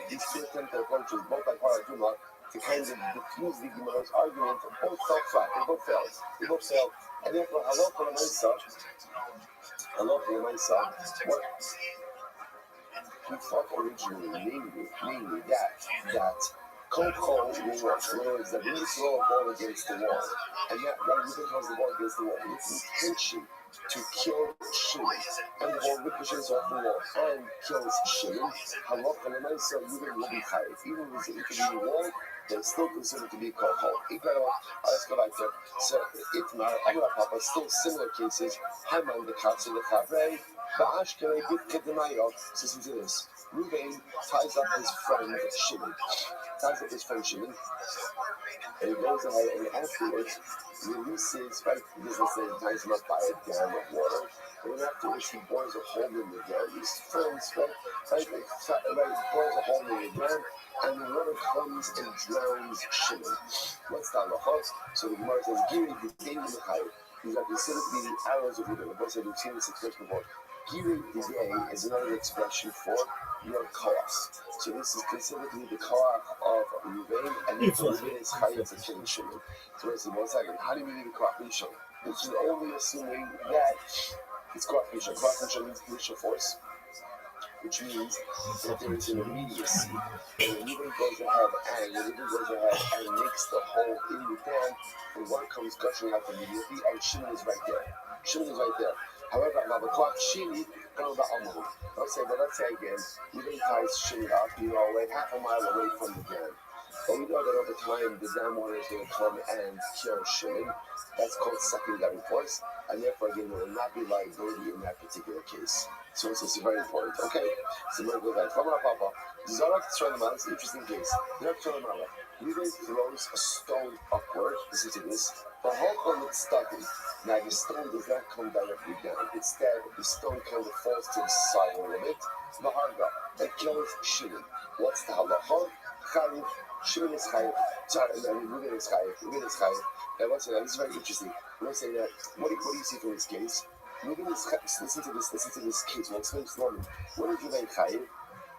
S3: approaches, both by Paraduma, to kind of diffuse the Gemara's argument, both fell flat, they both failed. And therefore, hello for the Maisa, what he thought originally, namely that Kol will work, whereas that when you throw a ball against the wall, and that when you throw the ball against the wall, with intention to kill Shimon, and the ball ricochets off the wall and kills Shimon, halacha l'maisa, Reuben will be chayiv. Even if it could be the wall, then it's still considered to be kol. Let's go back there. So Itmar, Amar Papa, still similar cases. Haman the Katsu the Chavrei, Ba'ashkele Bit So listen to this. Reuben ties up his friend Shimon. And he goes ahead and afterwards releases, right, business and ties him up by a dam of water. And then afterwards he bores a hole in the ground. His friends, right, bores a hole in the ground, and the water comes and drowns Shimon. What's the halacha? So the Gemara says, Giri D'Dei L'Chai. These are considered to be the arrows of Reuben. Of course, we've seen this expression before. Giri D'Dei is another expression for your koach. So this is considered to be the koach of Reuben, and Reuben is chayav to kill Shimon. So listen, 1 second. How do you mean the koach Rishon? Which is only assuming that it's koach Rishon. Koach Rishon means initial force, which means that there is an immediacy. And when Reuben goes ahead and makes the hole in the dam, the water comes gushing out immediately, and Shimon is right there. However, now the clock Shini, let's say again, Reuben ties Shini up, like half a mile away from the dam. But we know that over time, the dam water is going to come and kill Shimon. That's called secondary force, and therefore, again, there will not be liability in that particular case. So this is very important. Okay, so we're going to go back. Papa, Zarak Tzranamah, it's an interesting case. Zarak Tzranamah, Reuben throws a stone upward. Listen to this. The whole thing is stucky. Now the stone does not come directly down. Instead, the stone kind of falls to the side a little bit. Maharga, that kills Shimon. What's the halacha? Chayiv. Shimon is chayiv. Reuben is chayiv. And once again, this is very interesting. We're going to say that. What do you see from this case? Reuben is chayiv. Listen to this case. We'll explain slowly. What is Reuben chayiv?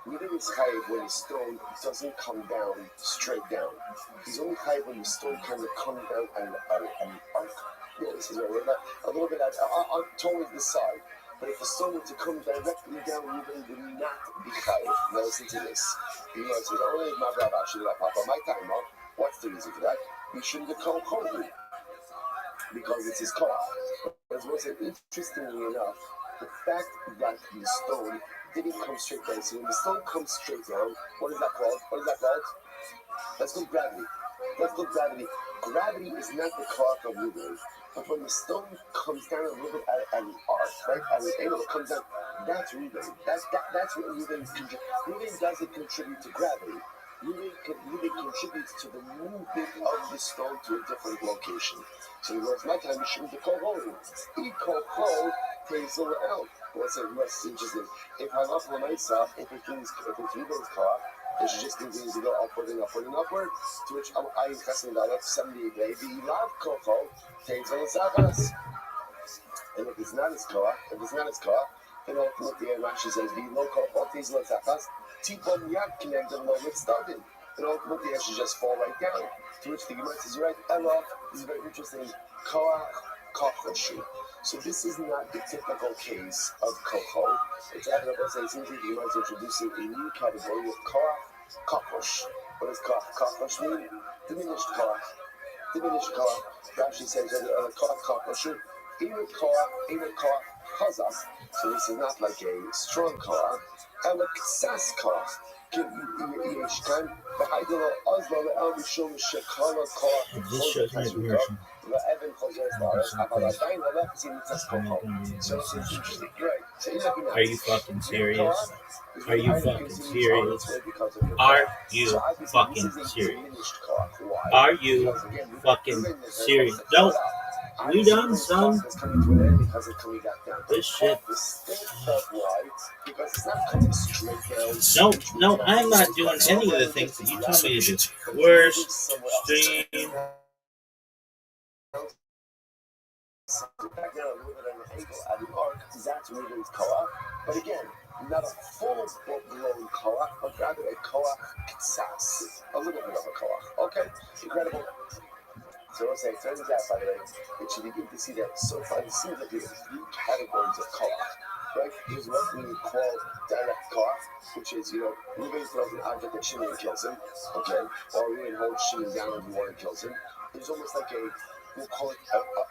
S3: Reuben is chayiv when the stone doesn't come down straight down. He's only chayiv when the stone kind of comes down and arc. Yeah, this is right. A little bit towards the side. But if the stone were to come directly down, Reuben would not be chayiv. Now listen to this. You know, it says, my time, what's the reason for that? We shouldn't have called Kohen because it's his call. But as was interestingly enough, the fact that the stone didn't come straight down. So when the stone comes straight down, what is that called? That's called gravity. Gravity is not the cause of Reuben. But when the stone comes down a little bit at an arc, right? At an angle that comes down, that's Reuben. That's what Reuben contributes. Reuben doesn't contribute to gravity. Reuben contributes to the movement of the stone to a different location. So in my time, we shouldn't call home. He called home, takes over out. What's interesting? If I love Lamaisa, if it's Reuben's car, it should just continue to go upward and upward and upward. To which I am casting that up 78 days. The love Koko takes on the Sabbath. And if it's not his car, then ultimately Rashi says, the no Koko takes on the Sabbath. Tipon Yak connect them no with started. And ultimately it should just fall right down. To which the Gemara says, right, Ella, this is very interesting. Koach. So this is not the typical case of Koko. It's happening about saying simply the Gemara is introducing a new category of Koach. What does Koach mean? Diminished Koach. Rashi says that Koach. Even Koach Chazak. So this is not like a strong Koach. Ela Ksas Koach. This
S4: shows my version. Are you fucking serious? Are you fucking serious? Are you fucking serious? Nope. We done, son. This shit. No, I'm not doing any of the things that you told me to do. Worst stream.
S3: That's Reuben's koach, but again, not a full-blown koach, but rather a koach ktsas, a little bit of a koach. Okay, incredible. So I'll say, it turns out, by the way, it should be good to see that so far it seems like there's 3 categories of koach, right? There's what we call direct koach, which is, Reuben throws an object at Shimon and kills him, okay? Or Reuben holds Shimon down and the water kills him. There's almost like a we'll call it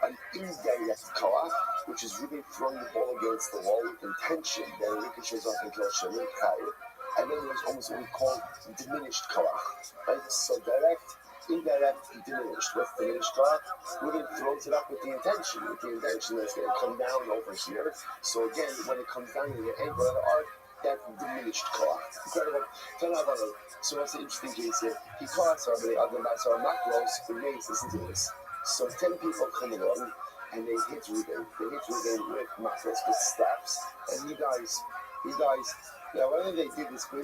S3: an indirect koach, which is really throwing the ball against the wall with intention. Then ricochets off and kills Shemit Chayiv. And then there's almost what we call diminished koach, right? So direct, indirect, diminished. What's diminished koach? Really throws it up with the intention that it's going to come down over here. So again, when it comes down to the angle of the arc, that diminished koach. Incredible. So what's the interesting case here? He calls somebody, so Makros, remains, listen to this. So 10 people come along and they hit Ruben. They hit Ruben with Makros, with steps, and he dies. Now, whether they did this, so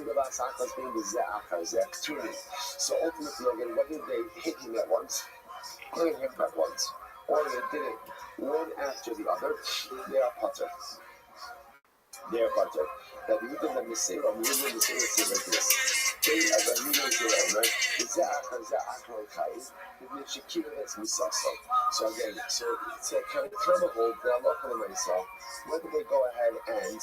S3: ultimately, again, whether they hit him at once, or they hit him at once, or they did it one after the other, they are pater. That we give them the same, we give them the same like this. They, as I mean, so again, so it's a kind of hold that local myself, whether they go ahead and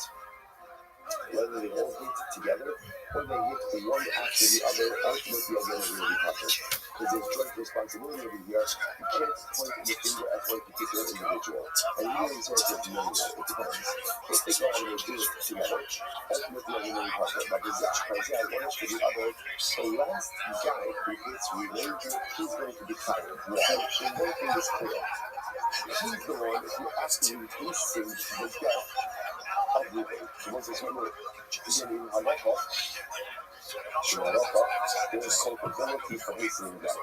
S3: whether they all hit together or they hit one after the other, ultimately are going to really happen. Because there's joint responsibility over here. You can't point your finger at one particular individual. And you don't say it's no, it depends. If they go out and they do it together, ultimately are going to really happen. But the Zach Isaiah, one after the other, the last guy who hits Ruben, he's going to be fired. Why? And one thing is clear. He's the one who actually tasted the death of Ruben. So once it's one again in Halacha, there is culpability for hastening death.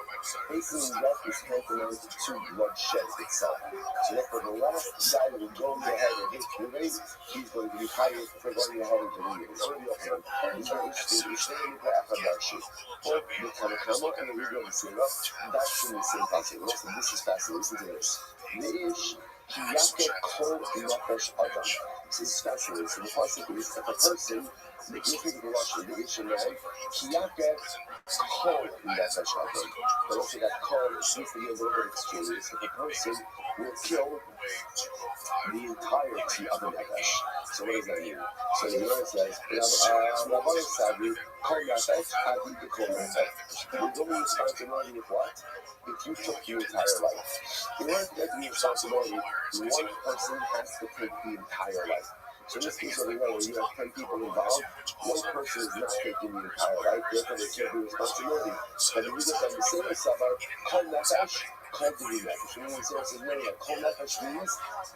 S3: Hastening death is tantamount to bloodshed itself. So therefore, the last guy who will go ahead and hit Ruben, he's going to be hired for going ahead and doing it. It's already open. It's very interesting. You stay in the Achadashi. Or the Tanakama and the Rigo and Sira. That's in the same passage. Listen, this is fascinating. Listen to this. Neish Kiyake Kol Nefesh Adam. This is fascinating. So the pasuk is if a person, the King of the Russian, the Ishmael, Kiyake Kol Nefesh Adam. But also that Kol seems to be a little bit extreme. If a person will kill the entirety of the Nefesh. So what does that mean? So the Gemara says, Rabbi Sadri, Kol Nefesh, Adi the Kol Nefesh. You're going responsibility of what? If you took the entire life. In order to get the responsibility, one person has to take the entire life. So in this case over here, where you have 10 people involved, one person is not taking the entire life, therefore they can't be responsibility. But if you look at the same suburb, Kol Nefesh, Kol Divi Nefesh. When we say this is many, Kol Nefesh means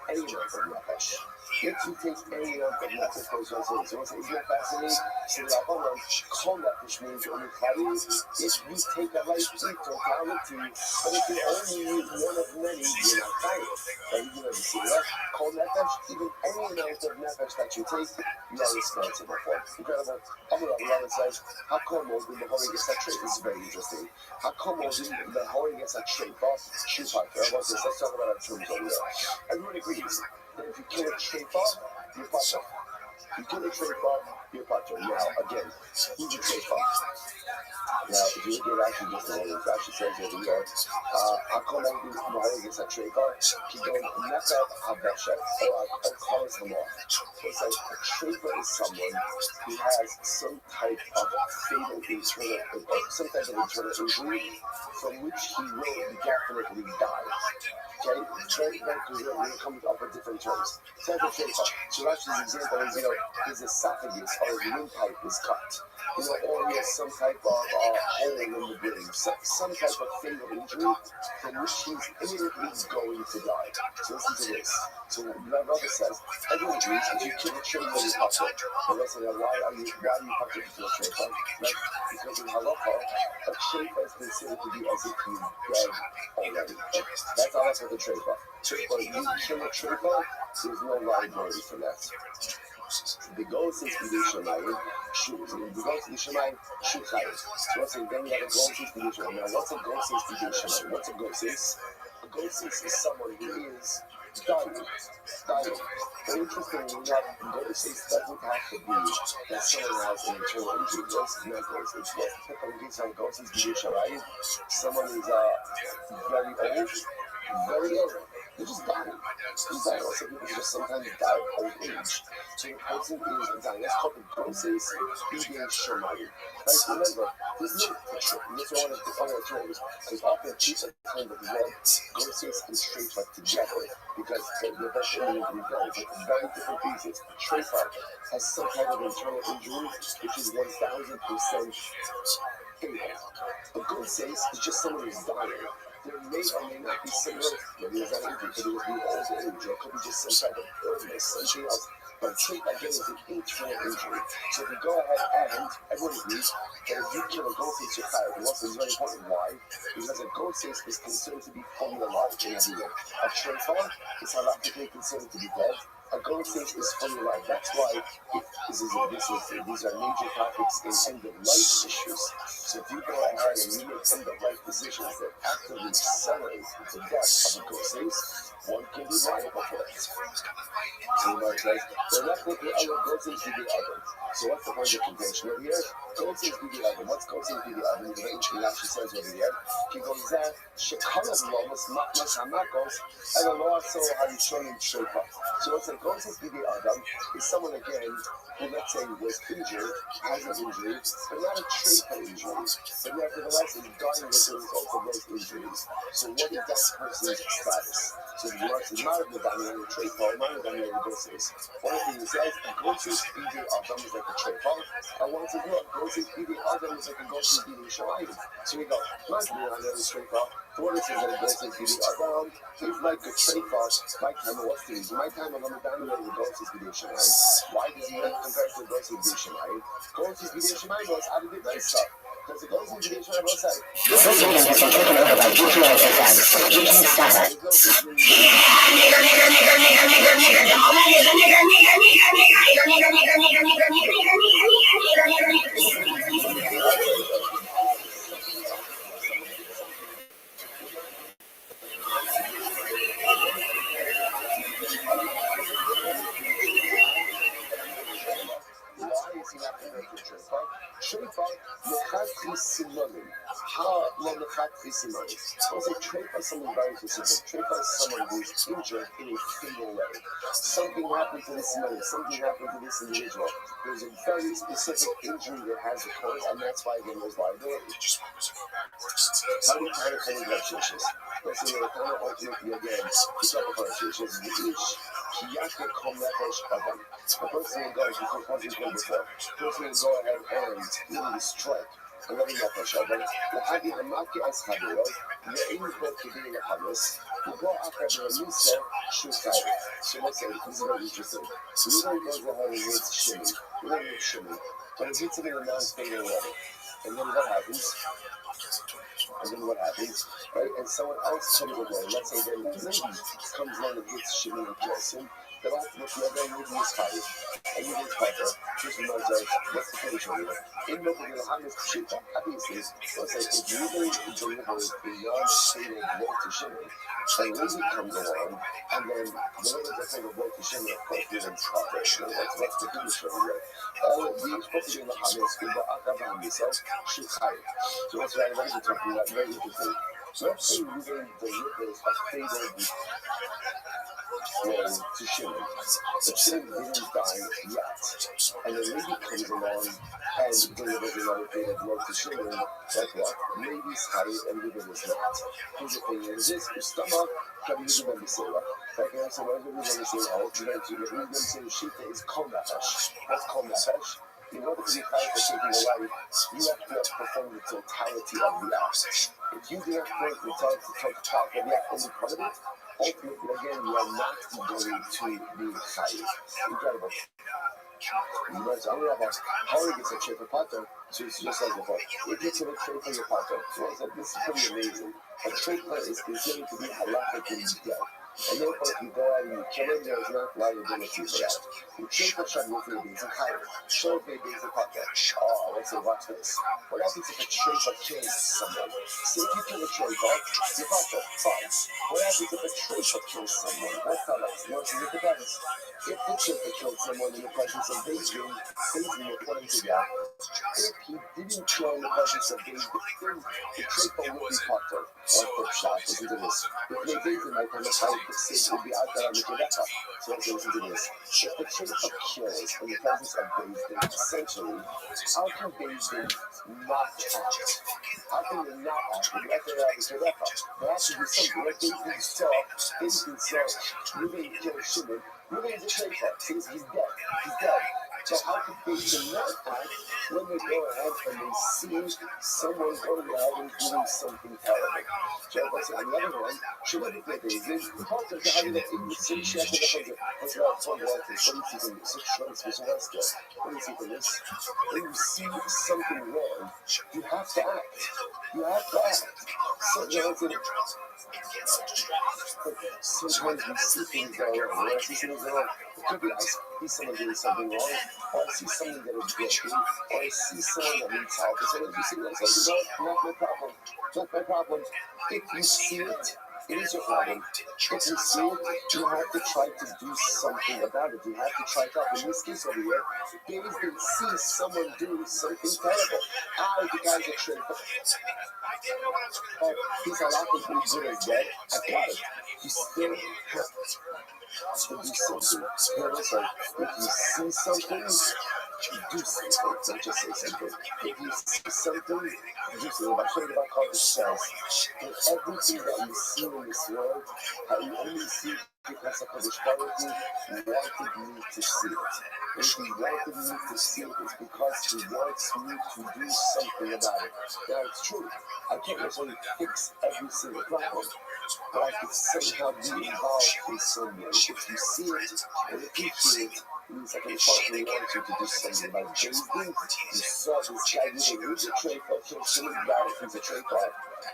S3: any number of Nefesh. If you take any number of Nefesh, goes on saying, so isn't that fascinating? So the Rabbanan, Kol Nefesh means only Chayiv. If you take a life in totality, but if you only use one of many, you're not Chayiv. But you know, see that? Kol Nefesh, even any amount of Nefesh that you take, you are responsible for. Incredible. Rabbi says, how come when the Hori gets that trait? This is very interesting. How come when the Hori gets that trait? Let's talk about our terms over there. Everyone agrees that if you kill a trait, you're pater. You kill a trait, you're pater. Now, again, who's a trait? Now, if you look at actually just the way it actually says over here, how come when the Hori gets that trait? Kidon Nefesh Habeshet or Kalas Hamor. It's like a traitor is someone who has some type of fatal internal, or some type of internal injury from which he will definitely die. Okay? We're going to come up with different terms. So that's a traitor. So actually, the example is, his esophagus or his windpipe is cut. Or he has some type of hole in the brain, some type of fatal injury from which he's imminently going to die. So listen to this. So Rabbi says, everyone agrees if you kill a traitor, you pater. And they say, why are you pater to kill a traitor? Right? Because in Halacha, a traitor is considered to be as if he's dead already. That's all that's with a traitor. But you kill a traitor, there's no liability for that. The ghost is Bidei Shemayim, the ghost is Shemayim, Shu Chayim. So what's it? Then you have a ghost is Bidei Shemayim. Now, what's a ghost is Bidei Shemayim? What's a ghost is? A ghost is someone who is dying. Very interesting, when you have ghosts, it doesn't have to be that someone has an internal injury. Ghosts is not ghosts. It's what typical case of ghosts is Bidei Shemayim. Someone is very old, They're just dying. Just dying. Also, people just sometimes die of old age. So the person is dying. That's called the grosses bidei shamayim. Like, remember, there's no picture. This is one of the terms. Because often people kind of read grosses and shreifa together because the best thing to be done. It's very different pieces. Shreifa has some kind of internal injury, which is 1000% fatal. A grosses is just someone who's dying. There may or may not be similar, maybe it's not injury, could it be old age, or it could be just some type of illness, something else. But treat that again as an internal injury. So if you go ahead and everyone agrees that if you kill a grosses, you're fired. And also, it's very important. Why? Because a grosses is considered to be fully alive in every way. A shreifa is halachically considered to be dead. A grosses is fully alive. That's why these are major topics in end-of-life issues. So if you go ahead and you make end-of-life decisions that actively accelerate the death of a grosses, one can be liable for that. So you know, it's like, they're not going to other grosses to the other. So what's the point of contention over here? Grosses to the other. What's grosses to the other? The ancient actually says over here, he goes that shekalav lomas matmas hamakos and a law so harishonim shreifa. So what's like grosses to the other is someone again who, let's say, was injured, has an injury, but not a shreifa injury, but nevertheless is dying as a result of those injuries. So what is that person's status? So the Gemara says, not the Daniel shreifa, not the Daniel grosses. One of the things it says, a grosses bidei adam is like a shreifa, and one says, no, a grosses bidei adam is like a grosses bidei shamayim. So we go, not the Daniel shreifa. So what it says that a grosses bidei adam is like a shreifa. My time, what's the reason? My time, I'm going to Daniel the grosses bidei shamayim. Why does he not compare to the grosses bidei shamayim? Grosses bidei shamayim was out of the nice stuff. Because the grosses bidei shamayim was like, shreifa lechatchi simanim. How long lechatchi simanim? Also, shreifa is someone very specific. Shreifa is someone who is injured in a fatal way. Something happened to this man. Something happened to this individual. There's a very specific injury that has occurred, and that's why again there's liability. How do you kind of relationships? Let's say the kind of ultimately again, we talk about relationships. The ish kiyake kom nefesh adam. The person will go, before the person will go ahead and really strike another nefesh adam. The hagi hamaki as hadiro, the aim both to be in the hadros, who go after the misa shukai. So let's say this is very interesting. So he goes ahead and hits shimmy, but it hits him in a non-fatal way. And then what happens? Right? And someone else comes along, let's say then maybe comes along and hits shimmy and kills him. Then ultimately, again, you use fire. And you use fire. Just reminds us, what's the finish over here? In the middle of the shita, obviously, let's say if you really deliver the non-fatal blow to shimmy, then Lizzie comes along, and then delivers the fatal blow to shimmy, of course, we don't stop it. What's the finish over here? You're supposed to be in the Hamas, in the Akavan yourself, Shukhay. So that's why I'm talking about very interesting. So let's say you really delivers a fatal blow to shimmy. The shimmy didn't die yet. And then Lizzie comes along and delivers another fatal blow to shimmy. Like what? Maybe Sky and Lizzie was not. Here's the thing is this, your stomach can be the Mesera. Like I said, whenever we're going to say, oh, you're going to say Shita is Kol Nefesh. What's Kol Nefesh? In order to be fired for taking a life, you have to perform the totality of the act. If you do not perform the totality of the act only part of it, ultimately, again, you are not going to be fired. Incredible. I'm going to have how he gets a trade for Pater, so it's just like before. If you get a trade for your Pater, so this is pretty amazing. A trade plan is considered to be halachically dead. And therefore, if you go out and you kill him, there is not liability for that. You trade for Shadmufi, it's a higher. Short baby is a Pater. Oh, let's say, watch this. What happens if a trade for kills someone? Say if you kill a trade for, you're Pater, fine. What happens if a trade for kills someone? That's how that's. You know, it depends. If the trade for killed someone in the presence of Beijing, according to that, If he didn't kill in the presence of David, then the Treifa would be potter. Or the shot, listen to this. If they David might have the sin would be out there on the Rebecca. So let's listen to this. If the Treifa kills in the presence of David, essentially, how can David not act? How can they not act? If you have the Rebecca, there has to be something. Like David saw, Ruben kill Shimon. Ruben is a Treifa. So he's dead. He's dead. So how could David not act when they go ahead and they see someone going ahead and doing something terrible? So on the other hand, should I be David? Part of the idea in the city, when you see something wrong, you have to act. You have to act. Sometimes we see things that are wrong. When I see things that are wrong, it could be I see someone doing something wrong, or I see something that is broken, or I see someone that needs help. So when you see that, something wrong, not my problem. Not my problem. If you see it, it is your problem. If you see it, you have to try to do something about it. You have to try to help. In this case over here, David didn't see someone doing something terrible. The guy's a traitor. He's a lot of pretty good as dead. I got it. You still have to do something. Listen, if you see something, do something. Don't just say something. If you see something, do something. I'll show you about how this says. In everything that you see in this world, how you only see because of the Baruch wanted me to see it. If he wanted me to see it, it's because he wants me to do something about it. Now, it's true. I can't necessarily fix every single problem, but I can somehow be involved in some way. If you see it, and if you see it, it means I can partly want you to do something about it. David, you saw this guy with a Treifa, kill someone about it, he's a Treifa.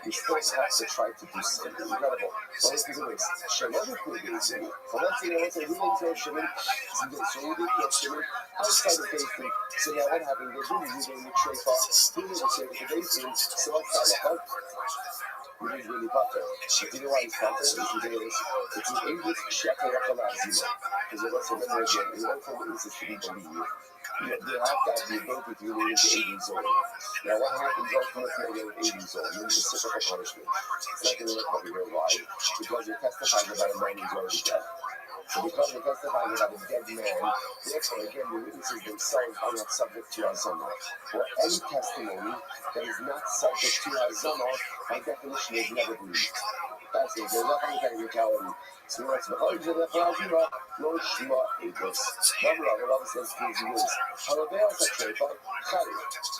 S3: You still have to try to do something incredible. So let's do this. Shalom with me, David. So let's say, we didn't kill Shimon. So we didn't kill Shimon outside of David. So now what happened? They didn't use any Treifa. We didn't say with the David. So outside of her, we didn't really butter. You know why he's butter? Listen to this. It's an English shekel Yakalazima. Because it was a memory again. It's not for witnesses to be believed. You have to have the ability to relate to 80 zone. Now, what happens ultimately in 80 zone? You need reciprocal punishment. It's not going to look like real life because you're testifying about a man who's already dead. So because you're testifying about a dead man, therefore, again, the witnesses themselves are not subject to Azama. Or any testimony that is not subject to Azama, by definition, is never believed. That's it. There's nothing technicality. So let's go. No Shema Egos. Rabbi says things in this. However, as a Treifa,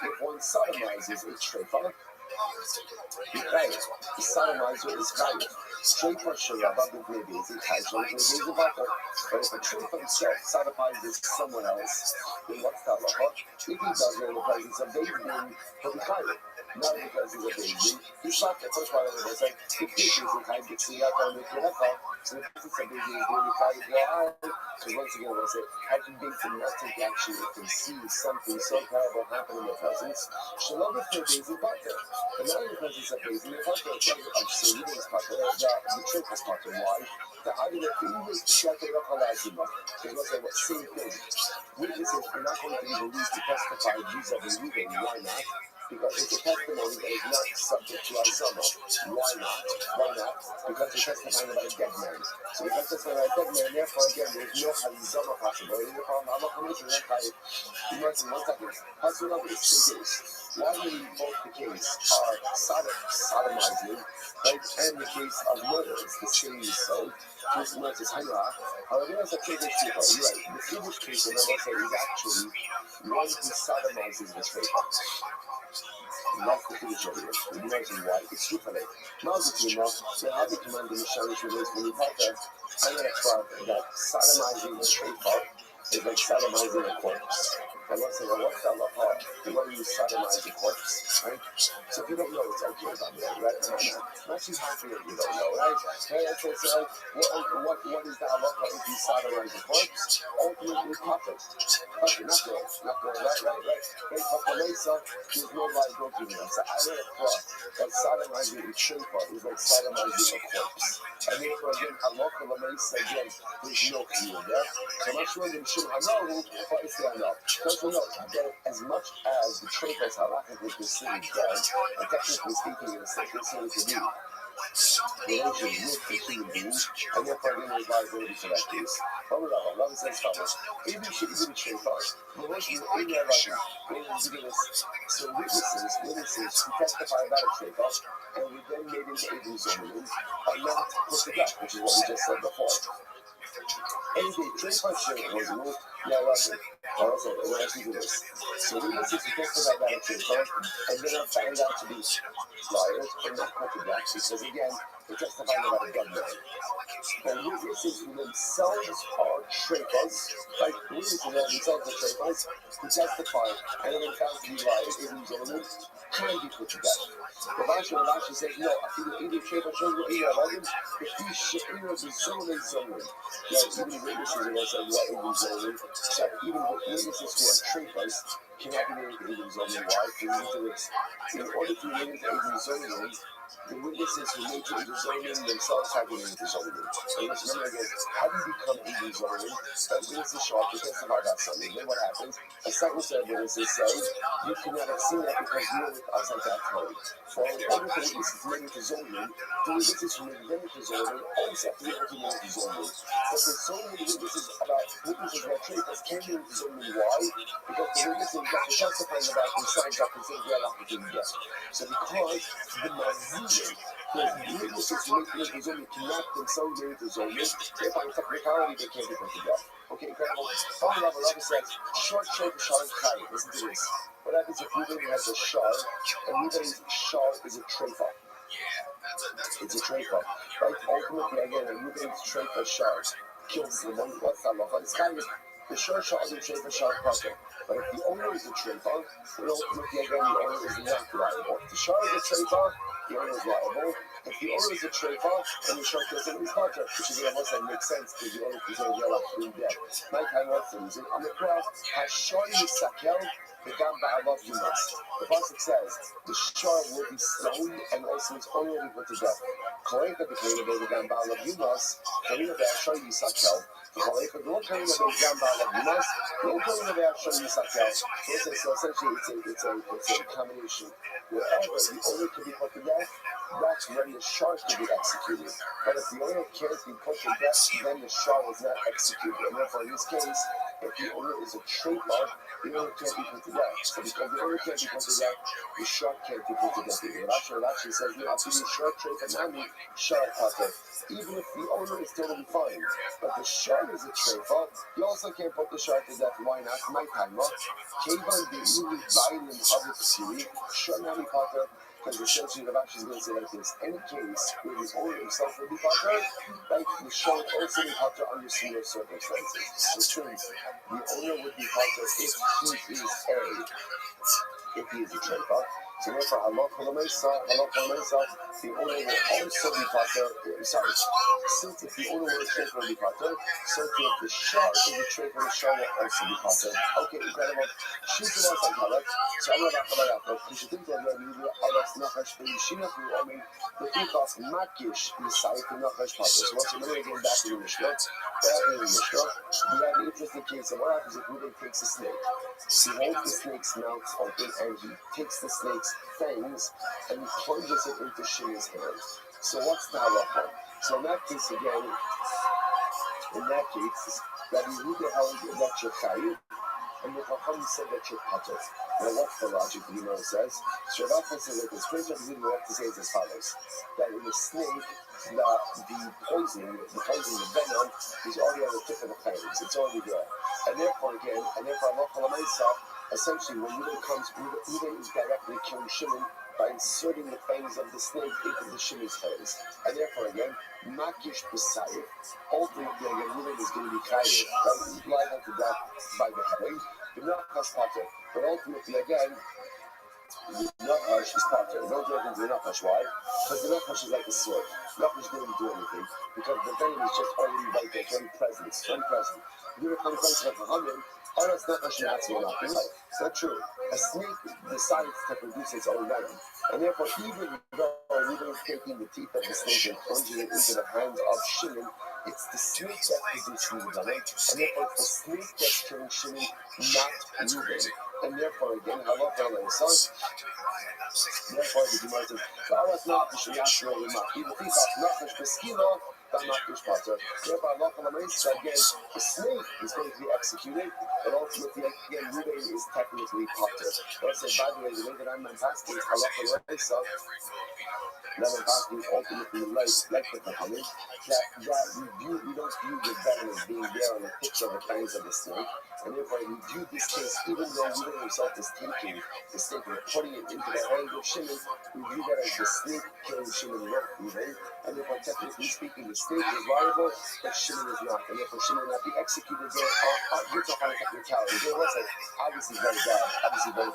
S3: if one sodomizes a Treifa, the sodomizer is Chayiv. Treifa Sharabah B'Gnei is a Chayiv. Is a Vater. But if a Treifa himself sodomizes someone else, then what's the halacha? If he does it in the presence of David, he'll be Chayiv. Not because he's a baby. He's not the first part of it. It's like, if this is the kind of see out on the Treifa, so if this is a baby, he's doing the Chayiv. Why? Because once again, I say, how can David not take action if they see something so terrible happen in their presence? Shalom with their days in Vater. But not in the presence of days in Vater. I'm saying it is Vater. The Treifa's Vater. Why? The argument for English shekel Yakalazima. They will say what same thing. Witnesses are not going to be released to testify vis-a-vis Ruben. Why not? Because it's a testimony that is not subject to Azama. Why not? Why not? Because you're testifying about a dead man. So if you're testifying about a dead man, therefore again, there's no Azama possibility. I'm not going to say that. You might say, 1 second. How's the number? It's 2 days. Why would both the case are sodomizing, right? And the case of murder, it's the same so. Case of murder is Hayah. However, as a case of Treifa, you're right. The English case of Rabbi is actually one who sodomizes the Treifa. And that's the English of it. You imagine why? It's true for them. Now the Tima, they have the command in the Shalish release when you talk that I'm going to talk that sodomizing the Treifa is like sodomizing a corpse. And let's say, well, what's the halacha? When you sodomize a corpse, right? So if you don't know, it's okay about that, right? I'm actually happy that you don't know, right? Hey, that's what is the halacha if you sodomize a corpse? Ultimately, puppet. Puppet, not good, right? Hey, Papalesa, there's no liability in that. So I read across that sodomizing a Treifa is like sodomizing a corpse. And therefore, again, halacha lamesa, again, there's no key in there. So I'm not sure that you should know, but it's there enough. First of all, again, as much as the traders halachically considered dead, and technically speaking, in a sense, considered to be relations with the human beings, and therefore there is liability for that case. Allah says, even the traders, but what you in their life, so witnesses who testify about a trader, and we then made into Abel Zomanim, are not put to death, which is what we just said before. And the trade function was moved, yeah, Rabbi. Also, let's do this. So witnesses who testify about a trader, and then are found out to be liars, are not put to death, because again, they're testifying about a dead man. And witnesses who themselves are traders, like witnesses who themselves are traders, who testify and are then found to be liars, even Zomanim, can be put to death. Rashi says, no, either trader shows what either alone, if these Sha'ira the Zomanim, even witnesses who are saying what even Zomanim, so even witnesses who are traders cannot be named even Zomanim. Why? Because in order to name even Zomanim, the witnesses who made to even Zomanim themselves have been into Zomanim. So let's remember again, how do you become even Zomanim? Witnesses show up to testify about something. Then what happens? A second set of witnesses say, you cannot have seen that because you were with us at that time. So in order for witnesses to make it to Zomanim, the witnesses who made them into Zomanim always have to be able to make it to Zomanim. But there's so many witnesses about traders can't be into Zomanim. Why? Because the witnesses that were testifying about themselves are considered the opportunity to death. So because the Mazim, the witnesses who make the Zomanim cannot themselves make it to Zomanim, therefore in technicality they can't be put to death. Okay, incredible. Rabbi says, short trade for shard chayim. Listen to this. What happens if Reuben has a shard, and Reuben's shard is a treifa? It's a treifa. Right? Ultimately, again, a Reuben's treifa shard kills the one. What's that law? It's kind of the short shard is a treifa shard proper. But if the owner is a treifa, then ultimately, again, the owner is not liable. If the shard is a treifa, the owner is liable. If the owner is a treifa, and the shard kills him, he's contract, which is what that makes sense because the owner is going to yell out to dead. My time was the reason. On the cross, Hashar Yisakel, the Gamba Allah Yumas. The Pasuk says, the shard will be stoned and also its owner will be put to death. Koreika became the Gamba Allah Yumas, Koreika the Hashar Yisakel. Koreika don't come in the Gamba Allah Yumas, don't come in the Hashar Yisakel. So essentially, it's a combination. Wherever the owner can be put to death, that's when the shard can be executed. But if the owner can't be put to death, then the shard is not executed. And therefore, in this case, if the owner is a trademark, the owner can't be put to death. So because the owner can't be put to death, the shard can't be put to death. Rashi says, you have to be shard trade and nami shard pater. Even if the owner is totally fine, but the shard is a trademark, you also can't put the shard to death. Why not? My time, Kevan the Uli Bain and other Siri, shard nami pater. Because essentially the Rashi is going to say like this: any case where the owner himself will be pater, like the shard also be pater under similar circumstances. Which means the owner would be pater if he is a trademark. So therefore, Allah the owner will also be pater. Since if the owner will trade for the pater, so if the shard is a trade for the shard will also be pater. Okay, incredible. She's the one from Halak. So I'm going to have to think that Allah's Nachash for Yeshina for Omen, the think of Makish, the site of Nachash pater. So once we're going back to the Mishnah, we have an interesting case of what happens if Reuben takes a snake. He holds the snake's mouth open and he takes the snake's fangs and he plunges it into Shimon's hand. So what's the halacha? So in that case again, that Yehuda held that you're chayiv, and the Chacham said that you're pater. Now what's the logic? The Gemara says. So Rabbi says that the strange of the Gemara have to say is as follows: that in the snake, the poison, the venom, is already on the tip of the fangs. It's already there. And therefore Allah essentially when Reuben is directly killing Shimon by inserting the fangs of the snake into the Shimon's fangs. And therefore again, Makish B'Sayif, ultimately again, Reuben is going to be chayiv, liable to death by the heading, but not pater. But ultimately again, the Nachash is pater. Don't go into the Nachash. Why? Because the Nachash is like a sword. Nachash doesn't do anything because the venom is just already right there, it's already present. You know, comes like a hundred. Oh, that's not nothing. It's not true. A snake decides to produce its own venom, and therefore, even though Reuben is taking the teeth of the snake and plunging it into the hands of Shimon, It's the snake that produces the venom, and therefore it's the snake that's killing Shimon, not Reuben. And therefore, again, halacha l'isah. Therefore, the Gemara says, "V'aras nafesh v'yashro l'machli v'chichach nafesh b'skila v'nafesh pater." Therefore, halacha l'isah, again, the snake is going to be executed, but ultimately, again, Reuben is technically pater. But I say, by the way that I'm passing halacha l'isah, that I'm passing ultimately like the Chachamim, that we don't view the venom as being there on the picture of the fangs of the snake. And therefore, we view this case, even though Reuben himself is taking the snake and putting it into the hand of Shimon, we view that as the snake killing Shimon, not Reuben. And therefore, technically speaking, the snake is liable, but Shimon is not. And therefore, Shimon will not be executed there. You're talking about technicality. There was obviously very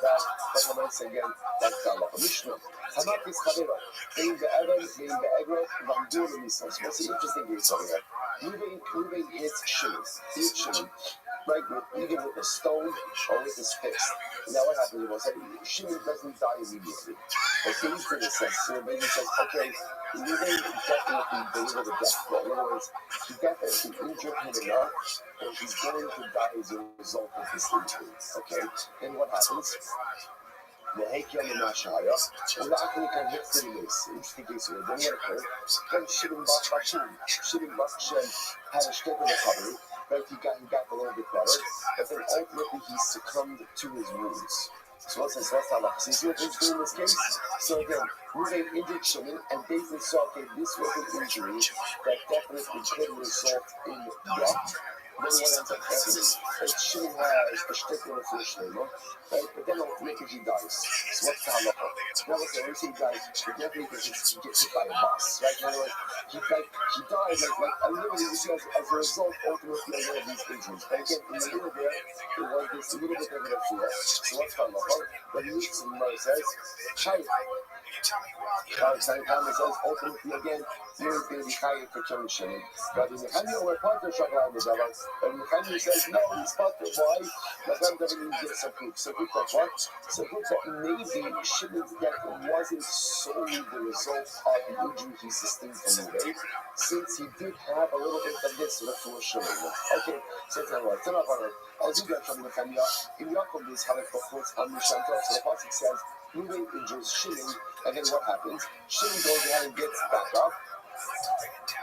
S3: bad. But once again, that's the halacha. Mishnah. Hamakis Chavera. Being the Evan, being the Egro, Vandur the Misos. What's the interesting thing over there? Reuben hits Shimon. Right, either with a stone or with his fist. Now what happens was that Shimon doesn't die immediately. But things did it says, so maybe says, okay, Reuben definitely delivered the death blow. In other words, he definitely injured him enough, and he's going to die as a result of this injury. Okay? Then what happens? The Heikyon and Nashaya, and the Akanikan hits the release. Interesting case here. Then what occurred? Then Shimon Bach had a step in recovery. Right, he got a little bit better, but then ultimately he succumbed to his wounds. So what's this? That's how lucky. See what they're doing in this case? So again, Reuben injured Shimon, and David saw, okay, this was an injury that definitely could result in death. Then what ends up happening? Shimon has a shtick with a fish label, right? But then ultimately he dies. So what's the halacha? Now let's say, when he dies, he definitely gets hit by a bus, right? In other words, he died literally as a result ultimately of one of these injuries. But again, in the middle there, it was this little bit of an affair. So what's the halacha? But he looks and says, Chai. Thomas says, ultimately again, you're going to be chayiv for killing Shimon. Rabbi Nehemiah, we're part of Shagrai Mizabah. Rabbi Nehemiah says, no, he's part of why? Rabbi doesn't even get some proof. So proof of what? So proof that maybe Shimon's death wasn't solely the result of the injury he sustained from the way, since he did have a little bit of this before Shimon. Okay, so tell me what, as you get from Nehemiah, in Yaakov is how it performs on Mishanto. So the Pasuk says, Reuben injures Shimon, and then what happens? Shimon goes ahead and gets back up.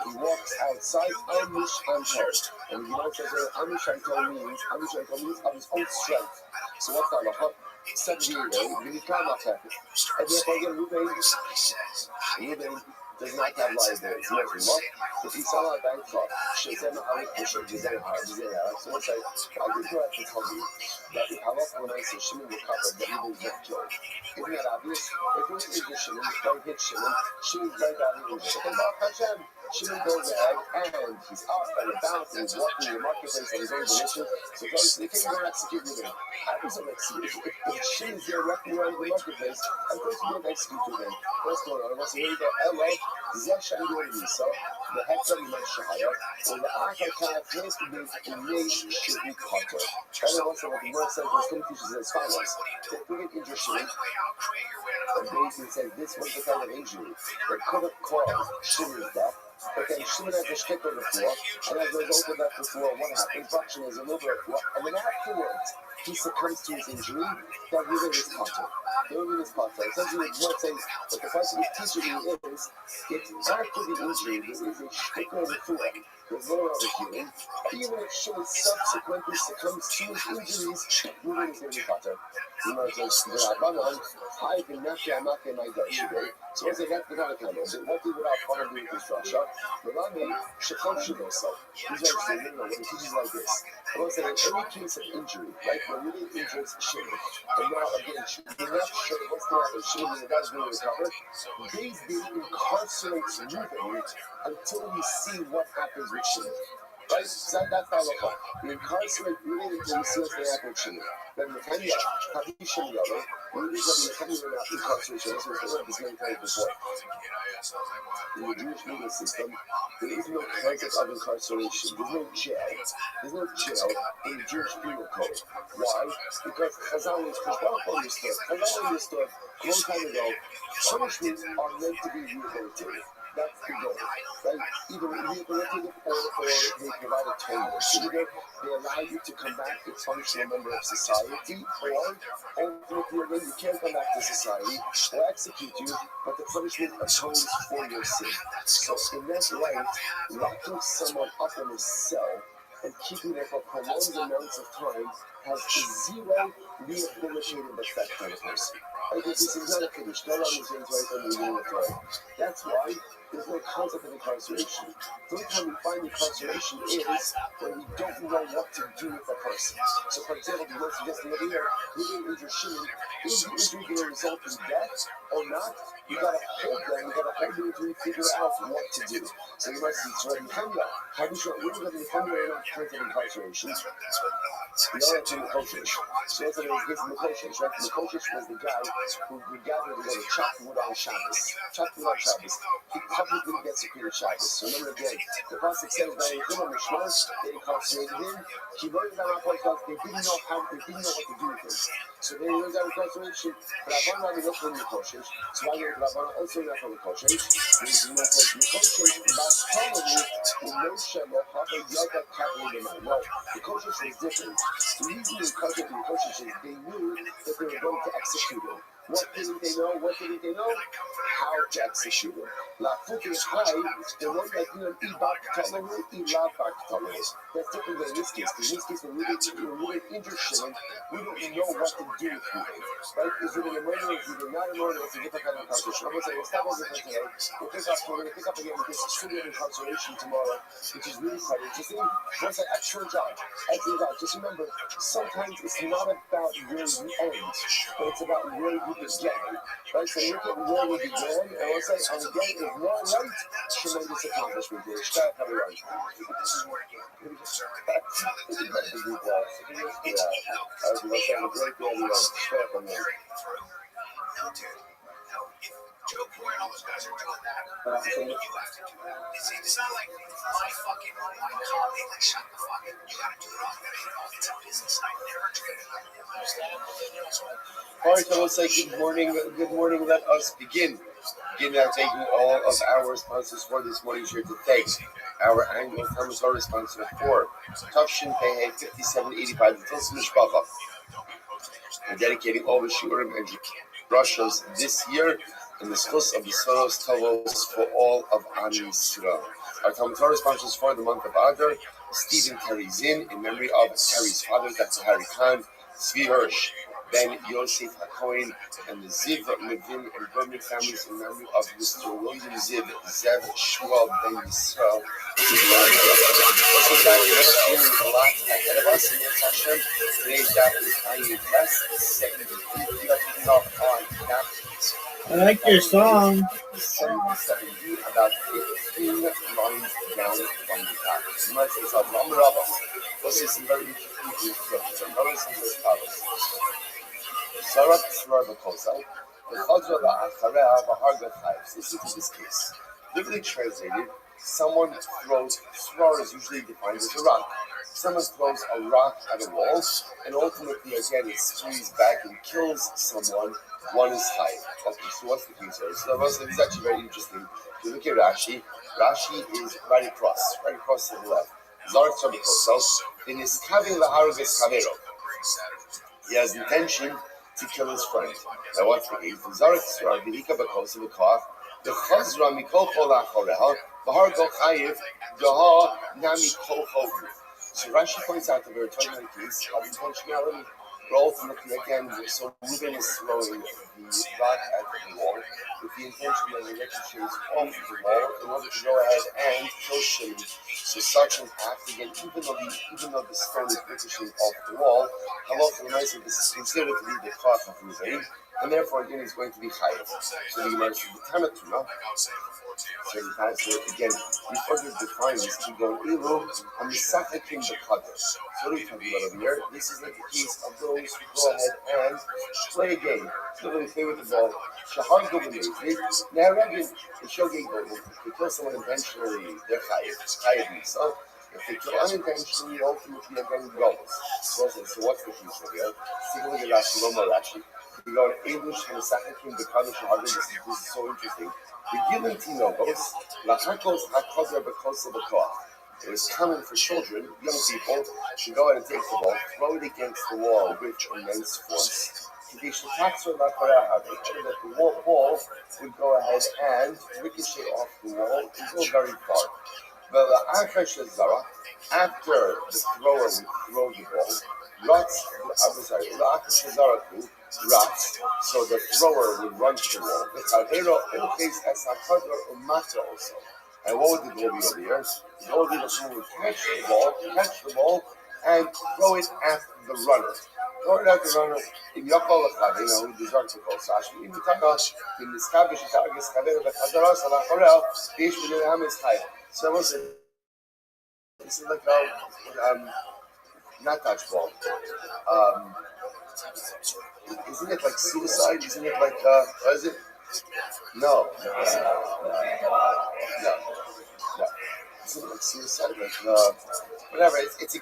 S3: He walks outside Amish Anto. And you know what Amish Anto means? Amish Anto means of his own strength. So what's that? 78, and therefore again, Reuben does not have liabilities. If he saw a bank fraud, so what's that? I did go out to tell you that if halacha when I say Shimon recovered, that Reuben is not killed. Isn't that obvious? If we injure Shimon, don't hit Shimon, Shimon's very badly injured. But Baruch Hashem, Shimon goes ahead and he's up and about and he's walking in the marketplace and he's very delicious. So they can't go execute Reuben. I was going to execute. If Shimon's there walking around the marketplace, of course we don't execute Reuben. What's going on? So here you go. Ella, Zeh Shandu and Misa, the Hekam Meshahaya, or the Achakah has to be in Yesh Shivu Kata. And then also what the word says, there's two teachers as follows. If we get injured Shimon, and David says this was the kind of injury that could have caused Shimon's death. But then Shimon has a shtick on the floor, and as a result of that before, what happens? Fraction is a little bit of floor, and then afterwards, he succumbs to his injury, that Reuben is Potter. Reuben is Potter. Essentially, what saying, what the person is teaching you is, if after the injury, there is a shtick on the floor, there's no other healing, even if Shimon subsequently succumbs to his injuries, Reuben is going to be Potter. You know, it's the Rabbanon, I can not get my Dutch today. So what's it got to kind of what do without fun do with this Russia? The Rabbi, Shekov Shidoso. He's actually, when he teaches like this. I want to say in every case of injury, right, when Reuben injures Shimon, and now again, you're not sure what's going to happen, Shimon, the guy's going to recover, they've been incarcerates Reuben until we see what happens with Shimon. Right? So that's how look like. We incarcerate Reuben until we see what's going to happen with Shimon. Then the Kenya, Habi Shimon, Reuben is going to be incarceration. This was this many times before. In the Jewish legal system, there is no concept of incarceration. There's no jail. There's no jail in the Jewish penal code. Why? Because Chazal understood a long time ago, punishments are meant to be rehabilitative. That's the goal, right? Either rehabilitative or they provide atonement. Either they allow you to come back to function a member of society, or ultimately again you can't come back to society or execute you, but the punishment atones for your sin. So in that light, locking someone up in a cell and keeping them for prolonged amounts of time has zero rehabilitative effect on a person. Like this is not a finish. No one is right from the beginning of Torah. That's why there's no concept of incarceration. The only time we find incarceration is when we don't know what to do with the person. So, for example, the most suggesting over here, you didn't injure Shimon. Is the injury going to result in death or not? You got to hold them. You got to hold them until you figure out what to do. So you might see, so Rabbi Kenya, how do you show? We're going to become your own concept of incarceration. We are to Mikoshish. So that's what it is Mikoshish, right? Mikoshish was the guy who would gather together, chop wood on Shabbos. Chop wood on Shabbos. He publicly gets secreted Shabbos. So remember again, the Pasuk says that in Chumah Mishmah, they incarcerated him. He learned that because they didn't know what to do with him. So they learned that incarceration. Rabbanah is not from Mikoshish. So why did Rabbanah also not from Mikoshish? Because Mikoshish, Bartholomew, in Moshe, Mohava, Yoga, Kaplan, no, Mikoshish was different. The reason they cut it in Mikoshish is they knew that they were going to execute him. What didn't they know? How to execute him. La Fuki High, the one that Ibak Talamu, Ilabak Talamu. That's different than in this case. In this case, when we injure Shimon, we don't know what to do with him. Right? Is it a murder? Is it not a murder? It's a different kind of incarceration. I'm going to say, we'll stop over here today. We're going to pick up again with this student incarceration tomorrow, which is really quite interesting. It's an excellent job. Just remember, sometimes it's not about where you end, but it's about where you began. Right? So look at where we began, and I'll say, and again, if we're right, tremendous accomplishment here. Start coming right.
S6: Joe and all those guys are doing that. Then you have to do that. It's not like my car, they like shut the fuck up. You gotta do it all. It's a business. I never traded.
S1: All right, so let's say good morning. Good morning. Let us begin. Begin now taking all of our responses for this morning's year to take. Our annual Talmud response for Tafshin Pei 5785, the Tilsim Mishpacha. We're dedicating all the Shurim and Roshos this year in the schus of the Soros Tovos for all of Am Yisrael. Our Talmud responses for the month of Adar, Stephen Terry Zinn in memory of Terry's father, that's Harry Khan, Zvi Hirsch, Ben Yosef HaKohen, and the Ziv Levin and Berman families in memory of Mr. William Ziv, Zev Shmuel Ben Yisrael. We're a lot ahead of us in Yetz Hashem. Today's daf is Ayin Test, second off on daf.
S4: I like your song.
S1: 70, about 15 lines down from the top. You might say something. I'm the Rabbi. We'll see some very interesting scriptures. So notice in this follows. Sarat Tzrar B'Kosel, V'Chadra La'achareh V'Harga Chayv. This is this case. Literally translated, someone throws, Tzrar is usually defined as a rock. Someone throws a rock at a wall, and ultimately, again, it screams back and kills someone. One is high. Okay, so what's the case here? So it's actually very interesting. If you look at Rashi, Rashi is right across to the left. Zarek Shabbat. In his Kavin Lahargas Kavero, he has intention to kill his friend. Now what's the case? Zarek Srar, Vihika Bakos V'Koach, the Chazra Mikol Kol Achoreha, Bahar Go Chayiv, Gaha Nami Kol Chovu. So Rashi points out that we're talking about a case of intentionality. But ultimately, again, so Reuben is throwing the rock at the wall with the intention that the electricity is off the wall in order to go ahead and kill Shimon. So such an act, again, even though the stone is ricocheting off the wall, Halacha L'maaseh is considered to be the Chaf of Reuben, and therefore again he's going to be Chayav. So the Gemara says the Tanatuna. So again, we further define this to go Elu and the Sachakim the Qadr. So what are we talking about over here? This is like the case of those who go ahead and play a game. Literally play with the ball. Shahar Gobin. Now Rabbi, the Shogeg Gobin, if they kill someone intentionally, they're Chayav. So if they kill unintentionally, ultimately again goals. So what's the case over here? Let's take a look at Rashi, one more Rashi. We go to English and the second king, the Kaddish and this is so interesting. The Gilin Tinogos, Lachakos Hakodra Bekosa Bekoach. It was common for children, young people, to go ahead and take the ball, throw it against the wall with immense force. So that the ball would go ahead and ricochet off the wall and go very far. After the thrower would throw the ball, so the thrower would run to the wall. Also. And what would the goal be over here? The goal would be that someone would catch the ball, and throw it at the runner. Throw it at the runner in Yakol Lachad, who deserves the goal. Sashi, in the Takash, in the Skavish, Targis, Kaver, the Kazaras, and Akorel, Ish, the Hamis High. So I say, this is like not touch ball. Isn't it like suicide? Isn't it like, what is it? No. Isn't it like suicide? Like, whatever. It's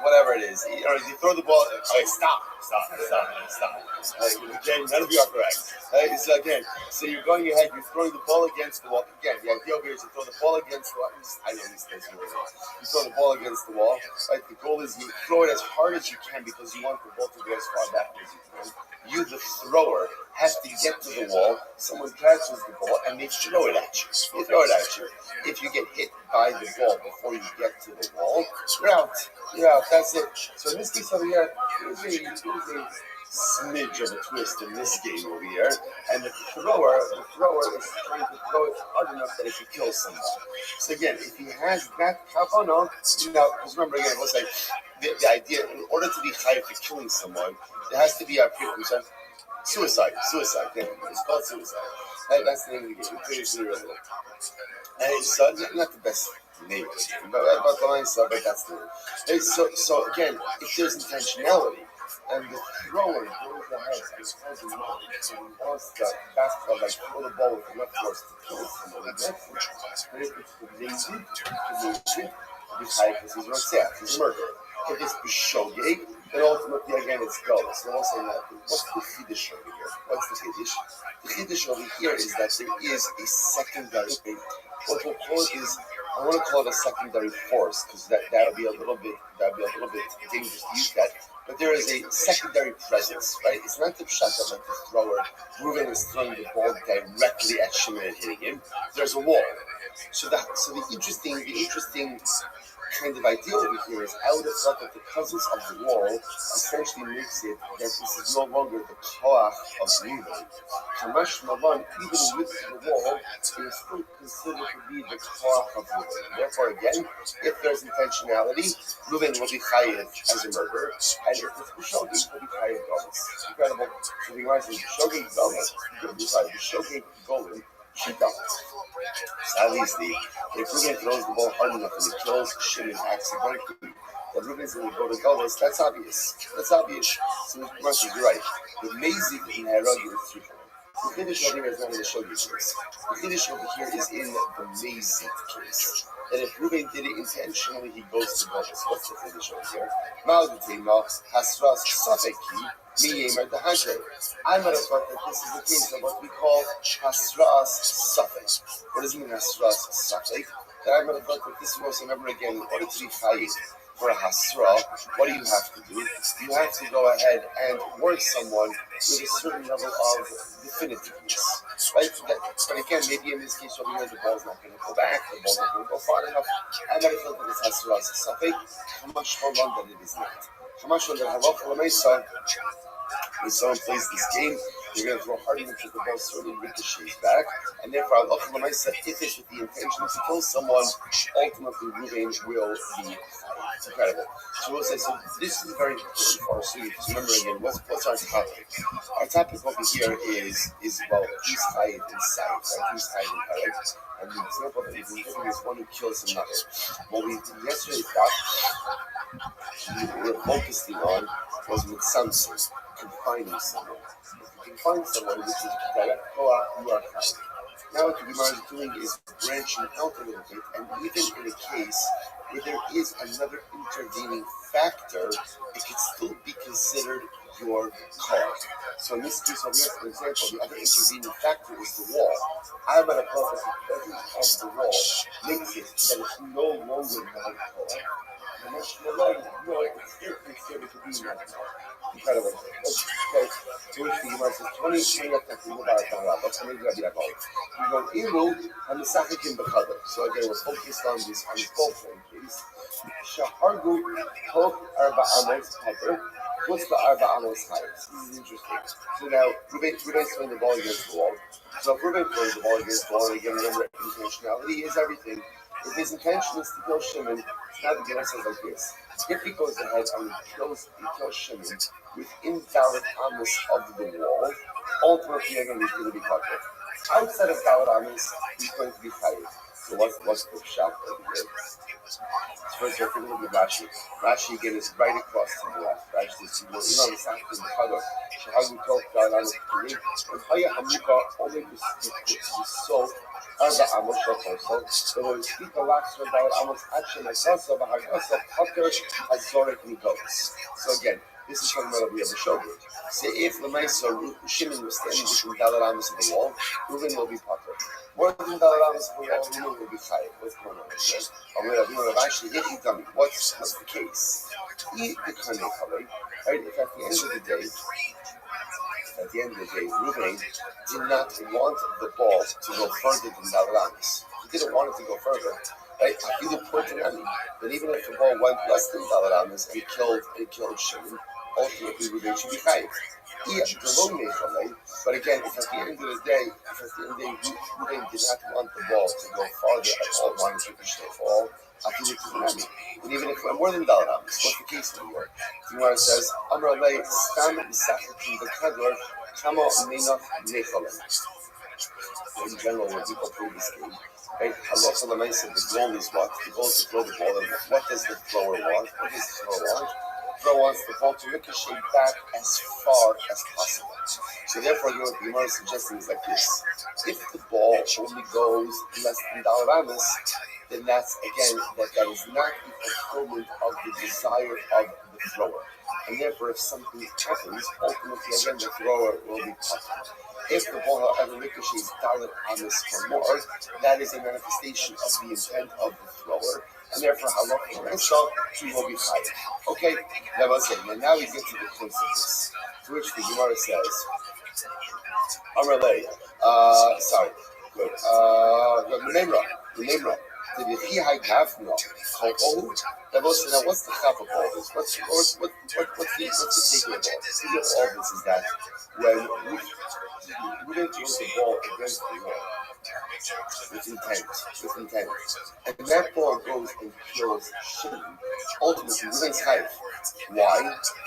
S1: whatever it is. You throw the ball. Okay, stop. Again, none of you are correct. So again, so you're going ahead. You're throwing the ball against the wall. Again, the idea over here is to throw the ball against the wall. I know these things. You throw the ball against the wall. Right. The goal is you throw it as hard as you can because you want the ball to go as far back as you can. You, the thrower, have to get to the wall. Someone catches the ball and they throw it at you. If you get hit by the ball before you get to the wall, you're out. That's it. So in this case over here, there's a smidge of a twist in this game over here, and the thrower is trying to throw it hard enough that it can kill someone. So again, if he has that kavanah, because remember again, let's say the idea, in order to be chayav for killing someone, there has to be a suicide. Yeah, it's called suicide. That's the name of the game. Pretty serious. And so not the best name, but that's the name. So again, if there's intentionality and the thrower goes ahead and throws the ball, and wants the basketball, like throw the ball with enough force to kill someone, but if it's the lazy, because he's a murderer. If it's b'shogeg, then ultimately again it's go. So we'll say that. What's the chiddush over here? What's the chiddush? The chiddush over here is that there is a secondary. What we'll call it is, I want to call it a secondary force because that'll be a little bit dangerous to use that. But there is a secondary presence, right? It's not the pshat like the thrower. Ruven is throwing the ball directly at Shimon and hitting him. There's a wall. So the interesting kind of idea over here is I would have thought that the presence of the wall essentially makes it that this is no longer the koach of Ruven. Kamash Mavan, even with the wall, is still considered to be the koach of Ruven. Therefore, again, if there's intentionality, Ruven will be chayiv as a murderer, and if it's b'shogeg, will be chayiv golas. Incredible. So the answer is b'shogeg golas. B'shogeg golas. Shita. Obviously, if Ruben throws the ball hard enough and it kills Shimon accidentally, that Ruben's going to go to golas, that's obvious. So the question is right. The Mazik in Herod is three. The Chiddush over here is not in the Shogeg case. The Chiddush over here is in the Mazik case. That if Ruben did it intentionally, he goes to golas. What's the Chiddush over here? Ma'odetema hasras safeki. I might have thought that this is the case of what we call hasras safek. What does it mean hasras safek? That I might have thought that this was, remember again, in order to be chayiv for a hasra, what do you have to do? You have to go ahead and word someone with a certain level of definitiveness, right? But again, maybe in this case over here, the ball's not going to go back, the ball's not going to go far enough. I might have thought that it's hasras safek. How much more long that it is not? How much longer when someone plays this game, you're going to throw hard enough that the ball sort of ricochets back, and therefore, if it's with the intention to kill someone, ultimately Ruben will be incredible. So we'll say, so this is very important for our students. Remember again, what's our topic? Our topic over here is who's hiding inside, right? Who's hiding inside? And the example that we've been giving is one who kills another. What we yesterday thought we were focusing on was with Samson, confining someone. If you confine someone, which is direct koach, you are fine. Now what the Gemara is doing is branching out a little bit, and even in a case where there is another intervening factor, it could still be considered your car. So in this case over here, for example, the other intervening factor is the wall. I'm at a purpose of the wall makes it that it's no longer non-core. The next level, no, it's still considered to be non-core. Incredible. Okay, so which the Gemara says 20 we go Ilu and the Sachikim B'Chadar. So again, we're focused on this goal point, please. Shahargu Tok Arba Amos Pepper. What's the Arba Amos Hayes? This is interesting. So now, Ruben throwing the ball against the wall. So if Ruben throws the ball against the wall, again, remember, intentionality is everything. If his intention is to kill Shimon, now the Gemara says like this. If he goes ahead and kills Shimon within Dalit Amos of the wall, ultimately again he's going to be covered. Outside of Dalit Amos, he's going to be fired. So what's the shot over here? First of all, we're going to Rashi. Rashi again is right across to the left. Rashi is the Imam is acting the Chadar. Shahagu Tok Dalit Amos Kuri. And Haya Hamuka only the soul. Arba Amos Shokosol. So when we speak a lot of Dalit Amos action, I saw so Bahagasa Potter Azorik Nigolis. So again, this is talking about we have a shogun. Say if the Maisa Shimon was standing between Dalit Amos and the wall, Reuben will be Potter. More than Dalit Amos and the wall, Reuben will be Chayiv. What's going on here? I'm going to actually hit you, dummy. What's the case? Eat the Kane color, right? If at the end of the day, Reuben did not want the ball to go further than Dalit Amos. He didn't want it to go further. Right? He would point to them. But even if the ball went less than Dalit Amos and killed Shimon, ultimately Reuben should be chayiv. But again, if at the end of the day, Reuben did not want the ball to go farther at all, wanted to stay for all, and even if it went more than Dalit Amos, what's the case anymore? The Gemara says, Amar Lei Stam Misachikim B'Kedor Kama Meinach Nechalim. In general, when people play this game, right? Allah said the goal is what? The goal is to throw the ball. And what does the thrower want? What does the thrower want? The thrower wants the ball to ricochet back as far as possible. So therefore, what the Gemara is suggesting is like this. If the ball only goes less than Dalit Amos, then that's, again, that is not the fulfillment of the desire of the thrower. And therefore, if something happens, ultimately, again, the thrower will be punished. If the ball, however, ricochets Dalit Amos or more, that is a manifestation of the intent of the thrower, and therefore, he will be high. Okay, now we get to the consequence, to which the Gemara says, Amalei, good, the Nemra, the Yehi Gavna, now what's the half of all this? What's the takeaway of all this? The takeaway of all this is that when we didn't throw the ball against the wall with intent, and that ball goes and kills Shimon, ultimately Reuben's chayiv. Why?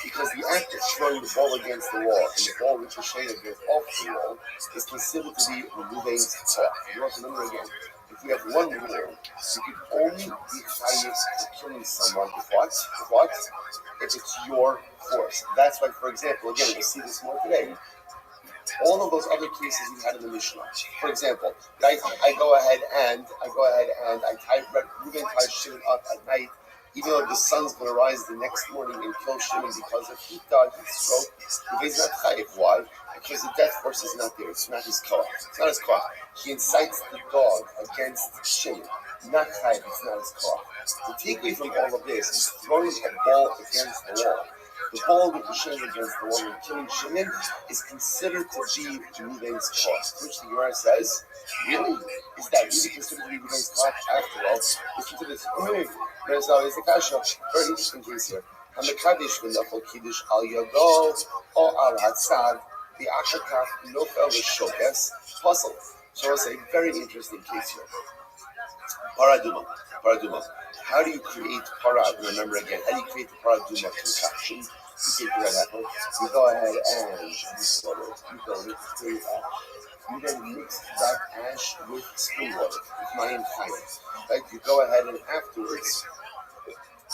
S1: Because the act of throwing the ball against the wall and the ball ricocheting off the wall is considered to be Reuben's chayiv. You want to remember again. If we have one rule, you can only be chayiv for killing someone if what? If it's your force. That's why, for example, again, we'll see this more today. All of those other cases we had in the Mishnah. For example, I go ahead and Reuben ties Shimon up at night, even though the sun's going to rise the next morning and kill Shimon because of heat stroke. Reuben's not chayiv. Why? Because the death force is not there. It's not his koach. It's not his koach. He incites the dog against Shimon. Not chayiv. It's not his koach. The takeaway from all of this is throwing a ball against the wall. The ball ricocheting against the wall and killing Shimon is considered to be Reuben's koach, which the Gemara says, really? Is that really considered to be Reuben's koach after all? Listen to this. There's always a kasha. Very interesting case here. HaMekadesh v'nafal kiddush al yado o al hatzad v'achakach nofel v'shokes puzzle. So it's a very interesting case here. Paraduma. How do you create parad? Remember again, how do you create the paraduma concoction? You take the red apple, you go ahead and you slaughter it. You build it with ash. You then mix that ash with spring water, with mayim chayim. Right? You go ahead and afterwards,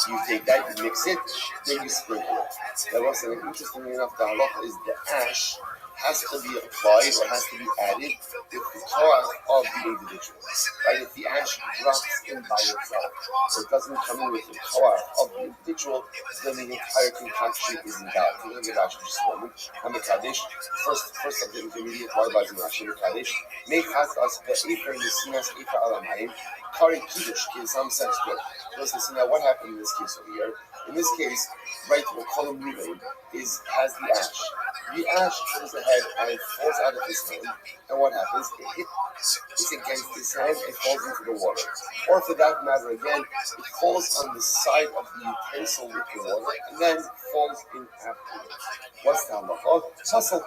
S1: you take that, you mix it, then you sprinkle it. That was interestingly enough, the halacha is the ash has to be applied or has to be added with the koach of the individual. Right? If the ash drops in by itself, or it doesn't come in with the koach of the individual, then the entire concoction is invalid. We're going to get Rashi just a moment. HaMekadesh, first of the intermediate rabbis in Rashi, HaMekadesh, Mechat as be'efer yisinas efer alamayim, Kari Kiddush, in some sense, good. Listen, so now what happened in this case over here? In this case, right, we'll call him Ruvain, has the ash. The ash goes ahead and it falls out of his hand, and what happens? It hits against his hand and falls into the water. Or for that matter, again, it falls on the side of the utensil with the water, and then falls in afterwards. What's the halacha?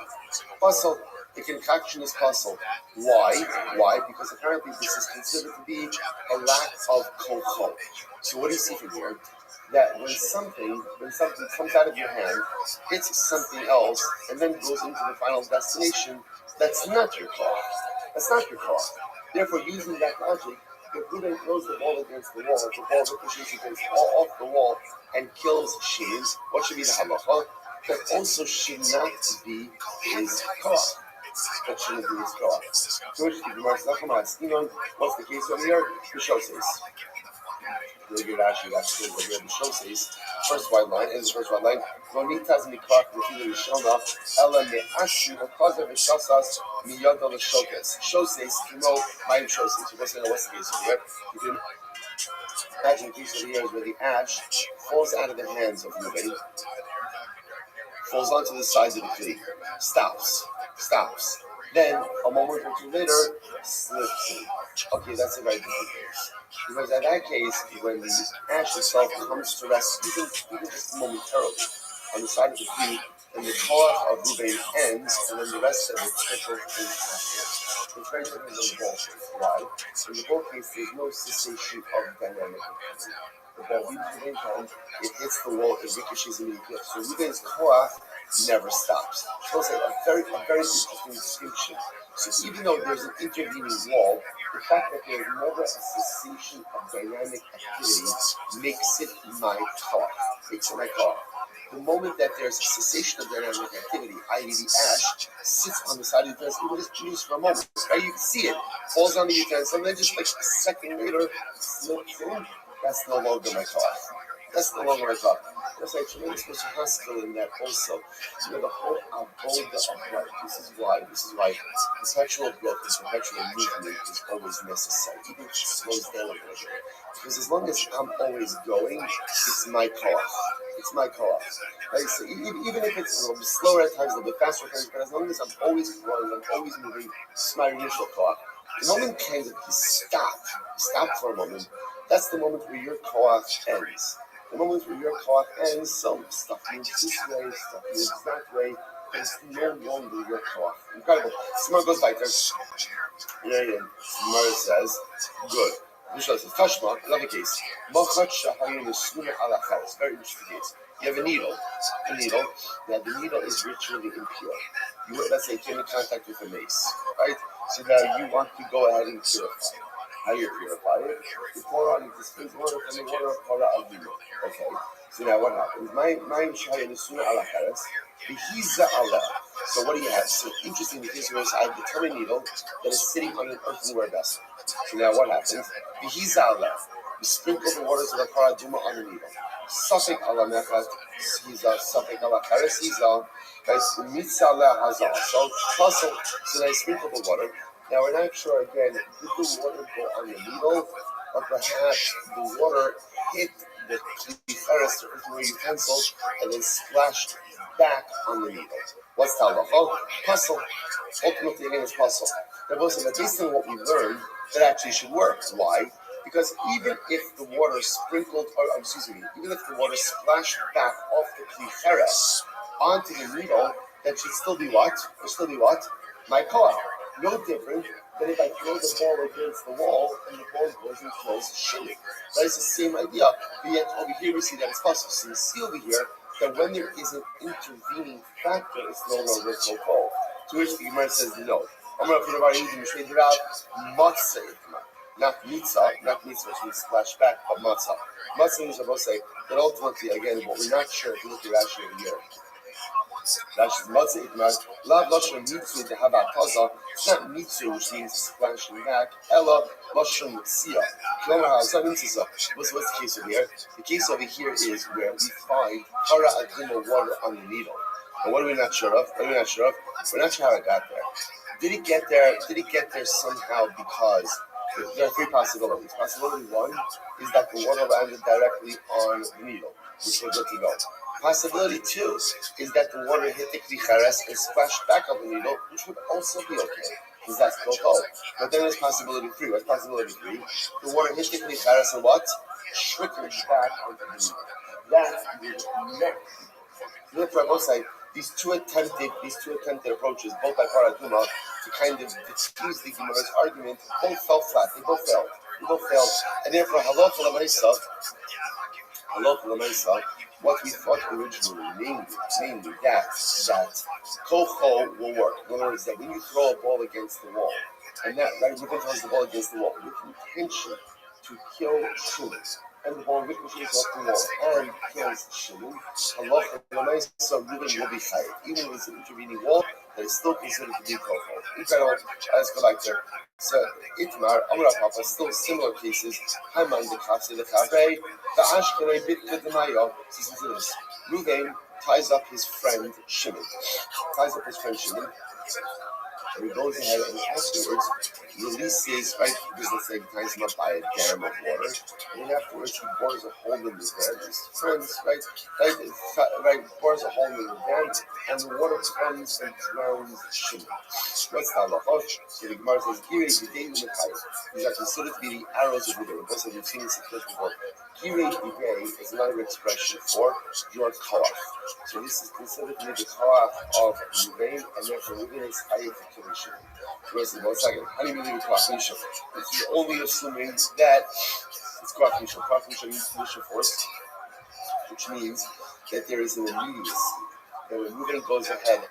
S1: Puzzle. The concoction is puzzle. Why? Why? Because apparently this is considered to be a lack of kochot. So what do you see from here? That when something comes out of your hand, hits something else, and then goes into the final destination, that's not your koch. That's not your koch. Therefore, using that logic, if Ruben throws the ball against the wall, the ball ricochets against off the wall and kills Shimon, what should be the halacha? That also should not be his koch. That shouldn't be his koch. So which the Gemara asking on what's the case over here? The show says. Really good Rashi, that's good. What here the show says. First white line, and the first white line. Ronitas mikrak v'chila l'shona ela me'ashi v'kaza v'shasas miyada l'shokes. Show says, you know, my show says. You're going to know what's the case over here. You can imagine the case over here is where the ash falls out of the hands of Ruben, falls onto the sides of the tree, stops. Then, a moment or two later, slips in. Okay, that's a very different case. Because in that case, when the ash itself comes to rest, even just momentarily, on the side of the tree, then the koach of Ruben ends, and then the rest of it trickles in after. It's very different than the ball case. Why? In the ball case, there's no cessation of dynamic activity. The ball leaves the income, it hits the wall, it ricochets immediately. So Ruben's koach never stops. So it's a very interesting distinction. So even though there's an intervening wall, the fact that there's never a cessation of dynamic activity makes it my koach. The moment that there's a cessation of dynamic activity, i.e. the ash sits on the side of the utensil, even just for a moment, right? You can see it, falls on the utensil, and then just like a second later, slips in. That's no longer my koach. There's a tremendous hospital in that also. So the whole avoda of life. This is why perpetual growth and perpetual movement is always necessary. Even if it slows down a little bit. Because as long as I'm always going, it's my koach. Right? So even if it's a little bit slower at times, a little bit faster at times, but as long as I'm always growing, I'm always moving, it's my initial koach. The moment kind of you stop for a moment, that's the moment where your koach ends. The moment where your koach ends, some stuff moves this way, stuff moves that way, and it's no longer your koach. Incredible. Smart goes back there. Yeah. Smart says, good. Mishnah says, Tashma, another case. Very interesting case. You have a needle. Now the needle is ritually impure. Let's say you came in contact with a mace, right? So now you want to go ahead and purify it. How do you purify it? You pour on this water from the water of Para Avimo. Okay. So now what happens? My Shaya Nisuna ala Haras, Bihiza ala. So what do you have? So interesting because I have the tummy needle that is sitting on an earthenware vessel. So now what happens? Bihiza ala. You sprinkle the waters of the Para Duma on the needle. Safek ala Mechat, Hiza, Safek ala Haras, Hiza, Mitzah ala Hazal. So they sprinkle the water. Now we're not sure again, did the water go on the needle, or perhaps the water hit the cleriferous or earthenware utensil and then splashed back on the needle. What's the halacha? Puzzle. Ultimately again it's puzzle. But based on what we learned, that actually should work. Why? Because even if the water even if the water splashed back off the cleriferous onto the needle, that should still be what? My koach. No different than if I throw the ball against the wall and the ball goes and throws shimmy. That is the same idea. But yet over here we see that it's possible. So you see over here that when there is an intervening factor, it's no longer so-called. To which the Gemara says no. I'm going to put about even straight it out. Matzah. Not mitzvah, which means splash back, but matzah. Matzah means I will say that ultimately, again, what we're not sure if you look at Rashi over here. Rashi's Matzah Itmar, Lav Lashon Mitzu to have a taza. It's not Mitzu, which means splashing back. Ella Lashon Mitzia. What's the case over here? The case over here is where we find Hara Aduma water on the needle. And what are we not sure of? We're not sure how it got there. Did it get there somehow because there are three possibilities. Possibility one is that the water landed directly on the needle, which we're good to go. Possibility two is that the water hit the klichares and splashed back on the needle, which would also be okay, because that's kol. But then there's possibility three. What's possibility three? The water hit the klichares and what? Trickled back onto the needle. That is next. Therefore, I will say these two attempted approaches, both by Paraduma, to kind of diffuse the Gemara's argument, both fell flat. They both failed. And therefore, halacha l'maisa, what we thought originally, namely that kocho will work. In other words, that when you throw a ball against the wall, and that Reuben throws the ball against the wall with intention to kill Shimon, and the ball ricochets off the wall and kills Shimon, halacha l'maisa, Reuben will be chayiv. Even if it's an intervening wall, that is still considered to be kocho. Incredible. Let's go back there. So Itmar, Amra Papa, still similar cases. Haman the Kafse the Kabe, the Ashkele bit to the Mayo. Listen to this. Reuven ties up his friend Shimon. And he goes ahead and afterwards releases, right, because let's say he ties him up by a dam of water, and then afterwards he bores a hole in the dam. His friends, right, bores a hole in the dam, and the water comes and drowns Shimon. What's the halacha? So the Gemara says, Kirei b'dei l'mechayim. These are considered to be the arrows of Reuven. Of course, we've seen this before. Kirei b'dei is another expression for your koach. So this is considered to be the koach of Reuven, and therefore Reuven is chayiv for killing Shimon. Wait a second. How do you mean koach misha? If you're only assuming that it's koach misha. Koach misha means misha force, which means that there is an immediacy. That when Reuven goes ahead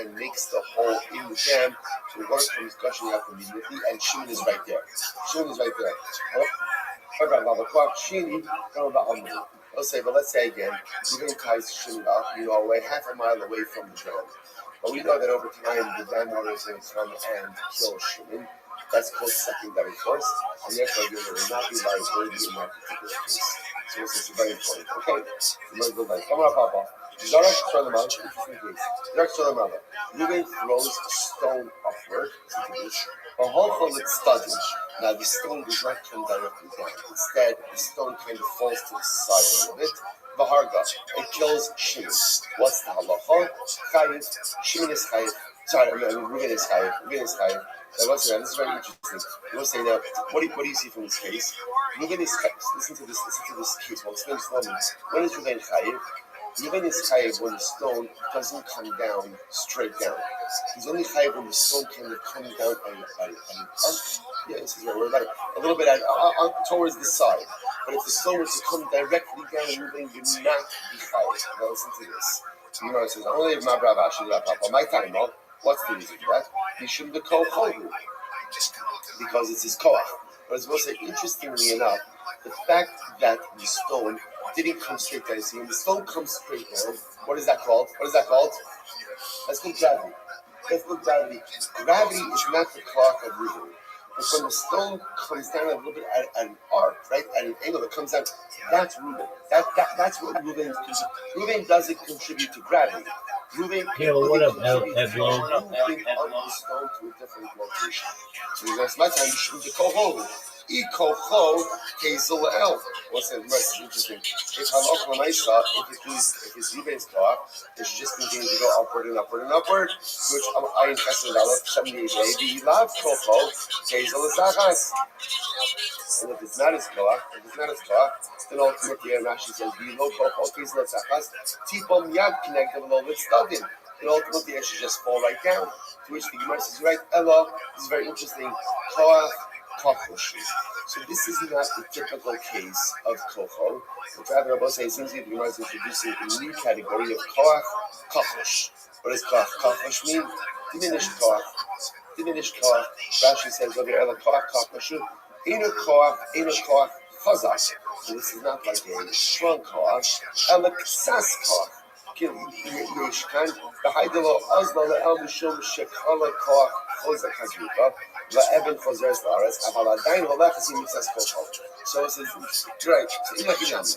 S1: and makes the hole in the dam, so the water comes gushing out immediately, and Shimon is right there. Let's say again, Reuven ties Shimon up, away half a mile away from the dam. But we know that over time the dam water is going to come and kill Shimon. That's called secondary force, and therefore there will not be liability in that particular case. So this is very important. Okay, let's go back. Come on, Papa. Reuven throws a stone upward. Now the stone does not come directly down. Instead, the stone kind of falls to the side a little bit. Vaharga, it kills Shimon. What's the halacha? Chayiv. Shimon is chayiv. Reuven is chayiv. This is very interesting. You will say now, what do you see from this case? Reuven is chayiv. Listen to this case. I'll explain slowly. When is Reuven chayiv? Reuven is chayiv when the stone doesn't come down straight down. He's only chayiv when the stone kind of comes down this is where we're like a little bit towards the side. But if the stone was to come directly down, Reuven would not be chayiv. Now listen to this. The Gemara says, "Only my brava should have my time. What's the reason for that? He shouldn't be called chohu because it's his koach." But it's also interestingly enough, the fact that the stone didn't come straight down. See, when the stone comes straight down, what is that called? That's called gravity. Gravity is not the koach of Reuven. But when the stone comes down a little bit at an arc, right, at an angle that comes down, that's Reuven. That's what Reuven does. Reuven doesn't contribute to gravity. Reuven
S4: what up,
S1: moving on the stone to a different location. So that's my time. You should be koho. Koho hazel el. What's that? That's interesting. If halacha l'maisa, if it's Reuven's koach, it should just continue to go upward and upward and upward. Which I invested $78. The love koho hazel esachas. And if it's not his koach, then ultimately Rashi says below koho hazel esachas. Tipom yad connected a little bit studded. And ultimately it should just fall right down. To which the Gemara says, right, Ella, this is very interesting. Koach. So this is not the typical case of kocho. But rather, Rabbi says, it seems like the Gemara is introducing a new category of koach, kochosh. What does koach, kochosh mean? Diminished koach. Rashi says over here, koach, kochoshu. Eno koach, chazak. So this is not like a strong koach, ela ksas koach.
S3: Yishkan, the Haidelo Oslo, the El Mishum Shekala Koach Chozak Hazruka, the Eben Chozers Lares, Avaladain Holachas Mitzas Kochal. So it says, right, so Imaginami.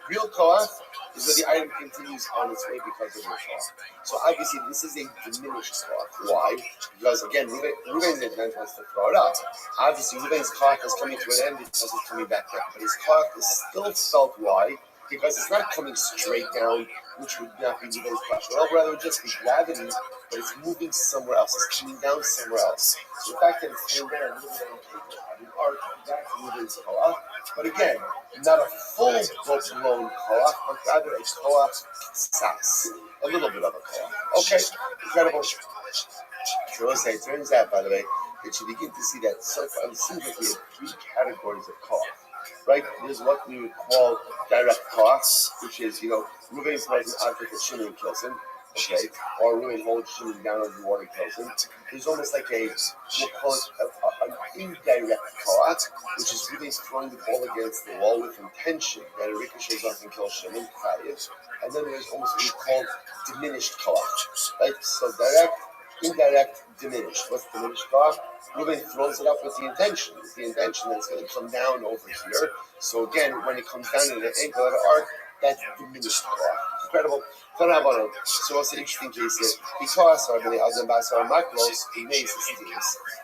S3: Real Koach is where the item continues on its way because of the Koach. So obviously this is a diminished Koach. Why? Because again, Ruben's intent was to throw it out. Obviously Ruben's Koach is coming to an end because it's coming back down. But his Koach is still felt. Why? Because it's not coming straight down, which would not be Ruben's Koach. Well, rather it would just be gravity, but it's moving somewhere else. It's coming down somewhere else. So the fact that it's coming down, the arc, that's Ruben's Koach. But again, not a full-blown Koach, but rather a Koach Sas. A little bit of a Koach. Okay, incredible. So it turns out, by the way, that you begin to see that it seems like we have three categories of Koach. Right? There's what we would call direct Koach, which is, Reuven throws an object at Shimon kills him. Okay? Or Reuven holds Shimon down under the water and kills him. There's almost like we'll call it an indirect Koach, which is Reuven throwing the ball against the wall with intention that it ricochets off and kills Shimon. And then there's almost what we call diminished Koach. Right? So direct, indirect, diminished. What's diminished Koach? Reuven throws it up with the intention that it's going to come down over here. So again, when it comes down to the ankle of the arc, that's diminished Koach. Incredible. So what's the interesting case is, because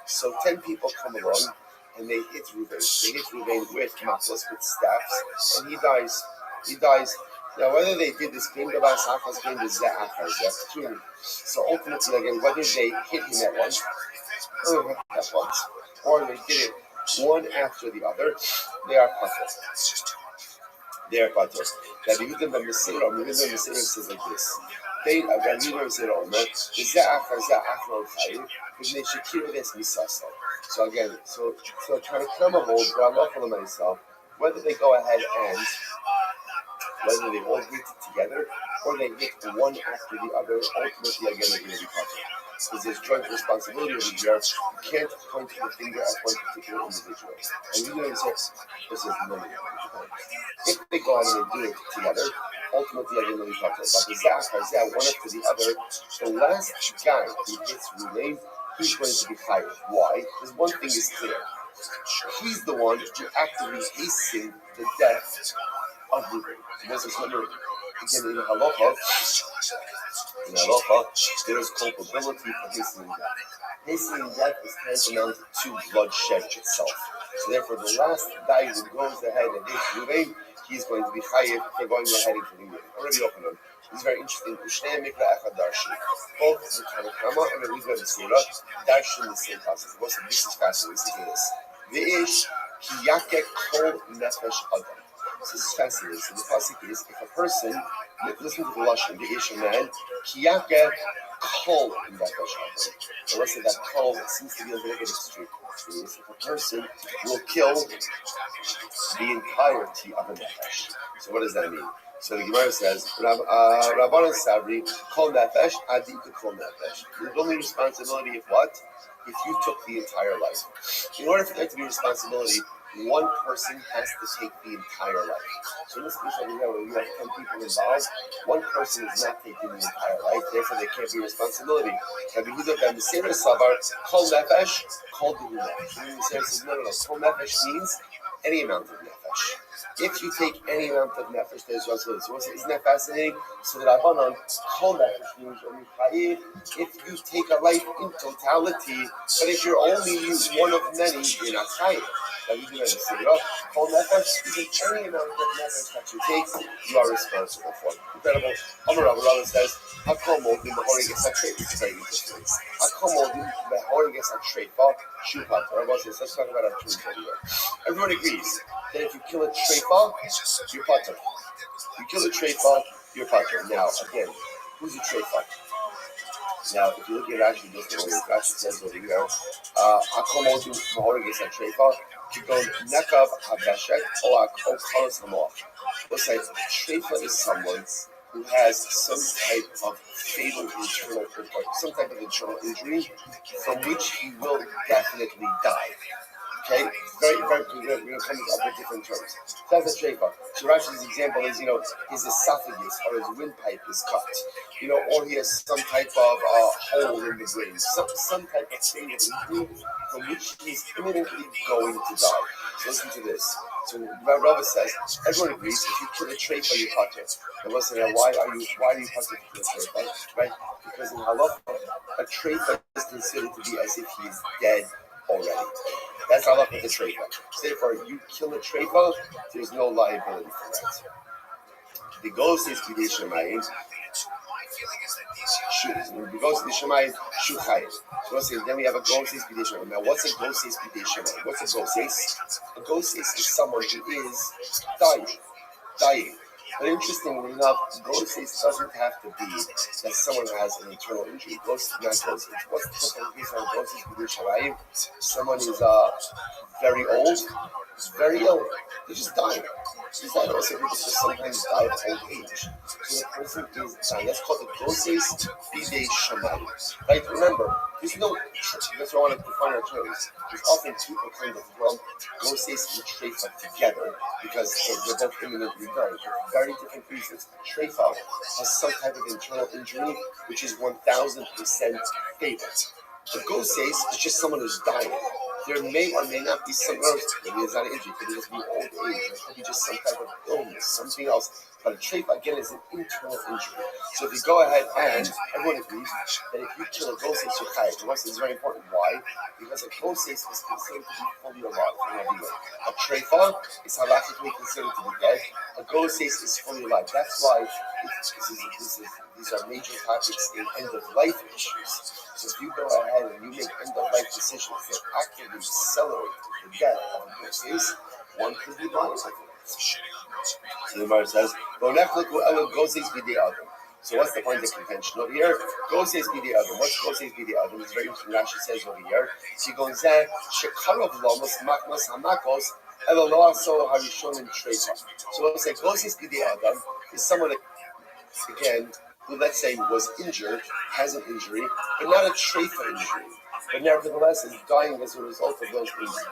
S3: so 10 people come along and they hit Reuven. They hit Reuven with maklos, with staffs, and he dies. Now, whether they did this game, so ultimately, again, whether they hit him at once, or they did it one after the other, they are patur. They are patur. Rabbi Yehuda ben Meseira says like this. They Rabbi Yehuda ben Meseira Omer, so again, so trying to come a hold, but I'm not for myself, whether they go ahead and whether they all hit together or they hit one after the other, ultimately again they're going to be patur. Because there's joint responsibility over here. You can't point the finger at one particular individual. And you know this is no. If they go ahead and do it together, ultimately again they'll be patur. But the Zah, one after the other, the last guy who hits Reuven, he's going to be fired. Why? Because one thing is clear. He's the one who actively hastened the death of Reuven. This is number again in halacha. In halacha, there is culpability for hastening death. Hastening death is tantamount to bloodshed itself. So therefore, the last guy who goes ahead and hits Reuven, he's going to be chayiv for going ahead and killing Reuven. Already open him. This is very interesting. Both the Tanakama and the Rabbi Meseira darshan the same passage. This is fascinating. Listen to this. V'ish ki yakek kol nefesh adam. So this is fascinating. So the pasuk is, if a person, listen to the lashon, the ish man, kiyake kol nefesh adam. The rest of that kol seems to be a little bit extreme. If a person will kill the entirety of a nefesh. So what does that mean? So the Gemara says, Rabbanan Sabri, kol nefesh, adi kol nefesh. There's only responsibility of what? If you took the entire life. In order for there to be responsibility, one person has to take the entire life. So in this case over here, where you have 10 people involved, one person is not taking the entire life, therefore there can't be responsibility. Rabbi Yehuda ben Meseira savar, kol nefesh, kol duhuna. Rabbi Meseira says, no, kol nefesh means any amount of nefesh. If you take any amount of nefesh, there's responsibility. So isn't that fascinating? So the Rabbanan, kol nefesh means only chayiv if you take a life in totality, but if you're only one of many, you're not chayiv. That you do it. Kol nefesh is any amount of nefesh that you take, you are responsible for. Incredible. Rabbi says, Hakol modim b'horig es ha-treifa. This is very interesting. Hakol modim b'horig es ha-treifa, shu patur. Rabbi says, let's talk about our truth anyway. Everyone agrees that if you kill a treifa, you're patur. You kill a treifa, you're patur. Now, again, who's a treifa? Now, if you look at Rashi, Rashi says over here, Hakol modim b'horig es ha-treifa, Kigon nekav habeshek or kalas hamoch. What's that? Treifa is someone who has some type of fatal internal, or some type of internal injury from which he will definitely die.
S1: Okay, very, very good. We're coming up with different terms. That's a treifa. So Rashi's example is, his esophagus or his windpipe is cut, or he has some type of hole in the brain, some type of thing from which he's imminently going to die. So listen to this. So Rabbi says, everyone agrees if you kill a treifa, you cut it. And listen, now why are you cutting a treifa? Right? Because in halacha, a treifa is considered to be as if he is dead already. That's halacha with the treifa. So therefore, you kill a treifa, there's no liability for that. The ghost is Bidei Shemayim. The ghost is Shemayim Shuchayim. So then we have a ghost is Bidei Shemayim. Now, what's a ghost is Bidei Shemayim? What's a ghost is? A ghost is someone who is dying. But interestingly enough, ghost doesn't have to be that someone has an internal injury. Ghost, not ghost. What's the typical case of ghost is Bidei Shemayim? Someone is very old, very ill. They're just dying. These are also people just sometimes die of old age. So the person is dying. That's called the ghost Bidei Shemayim. Right? Remember, there's no. That's why I want to define our terms. There's often people kind of lump ghost and treifa together because they're both imminently dying. Very different reasons. Treifa has some type of internal injury which is 1000% fatal. The ghost is just someone who's dying. There may or may not be something else. Maybe it's not an injury. Could just be old age. It could be just some type of illness, something else. But a treifa, again, is an internal injury. So if you go ahead and everyone agrees that if you kill a ghost, it's your chayv. The is very important. Why? Because a ghost is considered to be fully alive. A treifa is halachically considered to be dead. A ghost is fully alive. That's why these are major topics in end-of-life issues. So if you go ahead and you make end-of-life decisions that actively accelerate the death of a ghost, one could be blind. So the Gemara says, so what's the point of contention over here? Ghost is Bidei Adam. What's ghost is Bidei Adam? It's very interesting. Rashi says over here. So goes there. Shekarov lamos maknos hamakos eloloa so harishonim treifa. So let's say ghost is Bidei Adam is someone again who, let's say, was injured, has an injury, but not a treifa injury. But nevertheless is dying as a result of those injuries.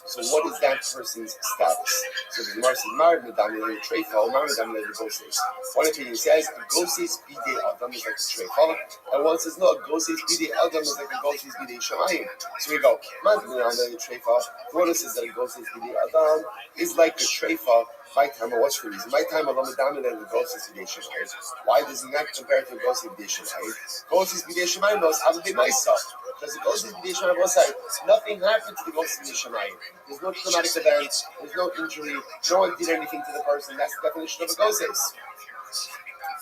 S1: So what is that person's status? So the Gemara says, married medamile treifa or married medamile ghosis. One opinion says a ghosis bidei adam is like a treifa, and one says no, a ghosis bidei adam is like a ghosis bidei shemayim. So we go, medamile treifa. The one who says that a ghosis bidei adam is like a treifa. My time, what's the reason? My time, I'm medamile the ghosis bidei shemayim. Why does he not compare it to a ghosis bidei shemayim? Ghosis bidei shemayim knows how to be myself. Because the ghost is Bidei Shemayim, nothing happened to the ghost of Bidei Shemayim. There's no traumatic event, there's no injury, no one did anything to the person. That's the definition of a ghost.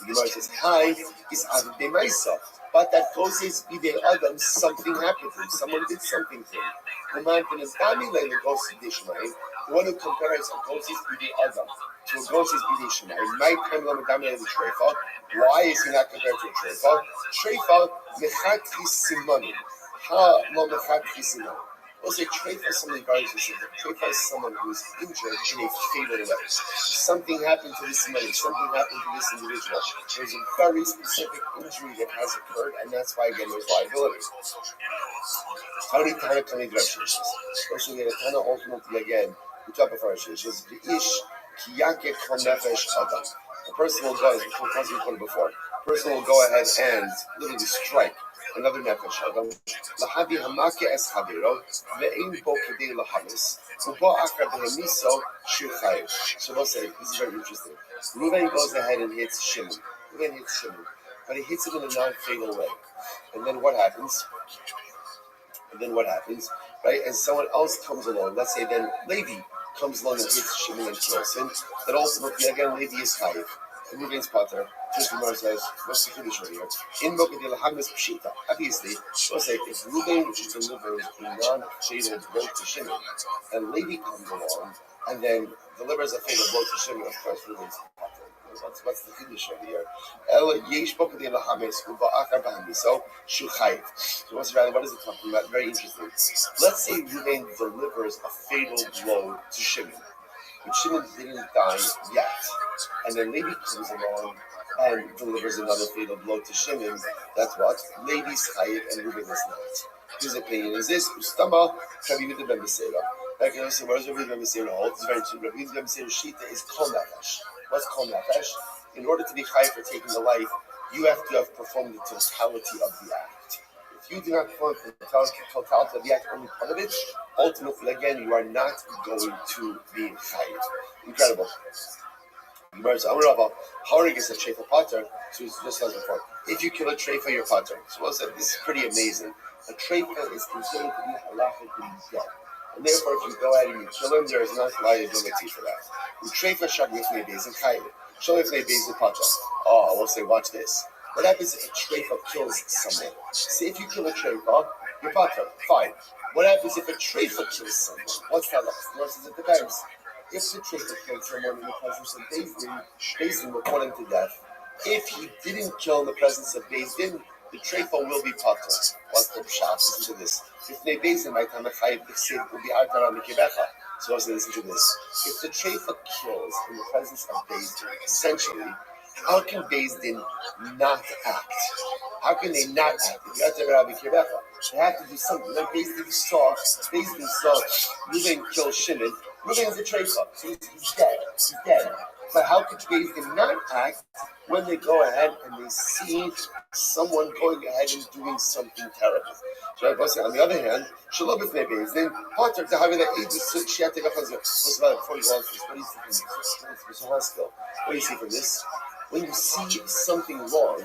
S1: The Gemara says, hi, is Bidei Maisa. But that ghost is Bidei Adam, something happened to him, someone did something to him. The man can the ghost of Bidei Shemayim, the one who compares a ghost is Bidei Adam to a ghost is Bidei Shemayim. My time, Lamadamile the treifa. Why is he not compared to a treifa? Treifa, mechatri simonim. We'll say treifa is something very specific. Treifa is someone who is injured in a fatal way. Something happened to this man, something happened to this individual. There's a very specific injury that has occurred, and that's why, again, there's liability. First, we get a Tana ultimately again. We talk about it. It says, the person will go, as we quoted before, the person will go ahead and literally strike another nefesh adam. Lahavi hamake es haviro ve'im bo kedei lahamis ubo akar behemiso shirchayev. So we'll say this is very interesting. Reuven goes ahead and hits Shimon. But he hits him in a non-fatal way. And then what happens? Right? And someone else comes along. Let's say then Levi comes along and hits Shimon and kills him. Then ultimately again Levi is chayiv. And Reuven's pater. Just Gemara says, what's the Kiddush right here? In Mokadil Hamas Pshita. Obviously, we'll say if Reuven delivers a non-fatal blow to Shimon, and Levi comes along and then delivers a fatal blow to Shimon, of course, Reuven's pater. What's the Kiddush over here? Yesh Mokadil Hamas Uba Akar Bahamiso Shuchayiv. So what is it talking about? Very interesting. Let's say Reuven delivers a fatal blow to Shimon, but Shimon didn't die yet, and then Levi comes along and delivers another fatal blow to Shimon. That's what? Levi's chayiv and Reuven is not. His opinion is this: Ustama Kavi Ben Besera.
S3: Like you say, where's Rabbi Meir holds? It's very interesting. Rabbi Meir's shita is kol nefesh. What's kol nefesh? In order to be chayav for taking the life, you have to have performed the totality of the act. If you do not perform the totality of the act, only part of it, ultimately, again, you are not going to be chayav. Incredible. Gemara's Amrava, Harig is a treifa pater, so it's just as before. If you kill a treifa, you're pater. So we'll say this is pretty amazing. A treifa is considered to be halachically dead. And therefore, if you go ahead and you kill him, there is not liability for that. The treifa shad with me days in chayav. Show if they days in pater. Oh, we'll say, watch this. What happens if a treifa kills someone? Say if you kill a treifa, you're pater. Fine. What happens if a treifa kills someone? What's that like? The says it depends. If the treifa killed someone in the presence of Beis Din will put him to death. If he didn't kill in the presence of Beis Din, the treifa will be pater. What's the pshat? Listen to this. If they Beis Din, my time chayiv the will be artar on the kibecha. So listen to this. If the treifa kills in the presence of Beis Din, essentially, how can Beis Din not act? How can they not act? If you have to Rabbi Kibecha, they have to do something. Like Beis Din saw Reuven kill Shimon. Reuven is a treifa, so he's dead. He's dead. But how could Beis Din not act when they go ahead and they see someone going ahead and doing something terrible? So on the other hand, Shalom b'fnei Beis Din, Potter to having that agency, she had to go for this. Before you go on this, what do you see from this? What do you see from this? When you see something wrong,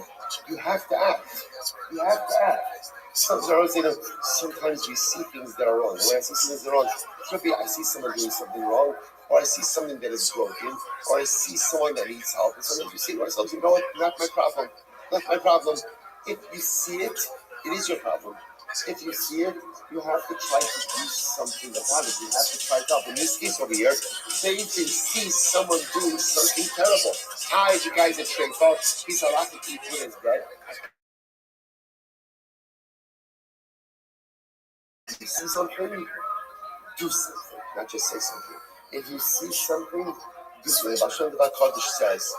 S3: you have to act. You have to act. Sometimes we see things that are wrong. When I see things that are wrong, it could be I see someone doing something wrong, or I see something that is broken, or I see someone that needs help. And sometimes we say to ourselves, you know what, not my problem. Not my problem. If you see it, it is your problem. If you see it, you have to try to do something about it. You have to try it up. In this case over here, say you can see someone doing something terrible. Hi, you guys at treifa. He's halachically put his dead. If you see something, do something. Not just say something. If you see something, do something. Hashem Kodesh says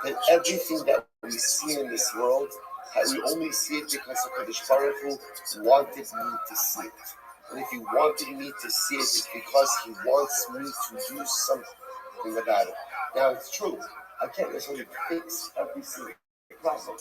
S3: that everything that we see in this world, we only see it because the Kadosh Baruch Hu wanted me to see it. And if he wanted me to see it, it's because he wants me to do something about it. Now, it's true. I can't necessarily fix every single problem,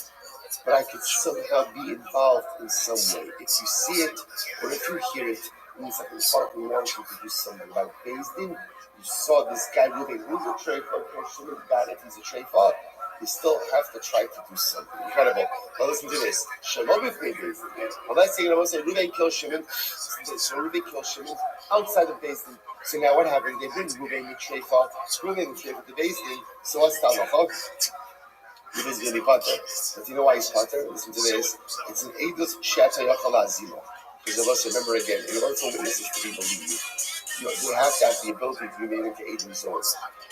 S3: but I could somehow be involved in some way. If you see it, or if you hear it, it means that Kadosh Baruch Hu wants you to do something about it. Beis Din, you saw this guy moving. Who's a treifa? Okay, Shimon got it. He's a treifa. You still have to try to do something. Incredible. Now listen to this. Shalom b'fnei Beis Din. Well, let's say, Reuven killed Shimon. So Reuven killed Shimon outside of Beis Din. So now what happened? They bring Reuven the treifa. Reuven the treifa to Beis Din. So what's the halacha? Reuven's going to be pater. But you know why he's pater? Listen to this. It's an edus she'ata yachal azila. Because of us, remember again, in order for witnesses to be believed, you have to have the ability to be made into Eidim Zohar.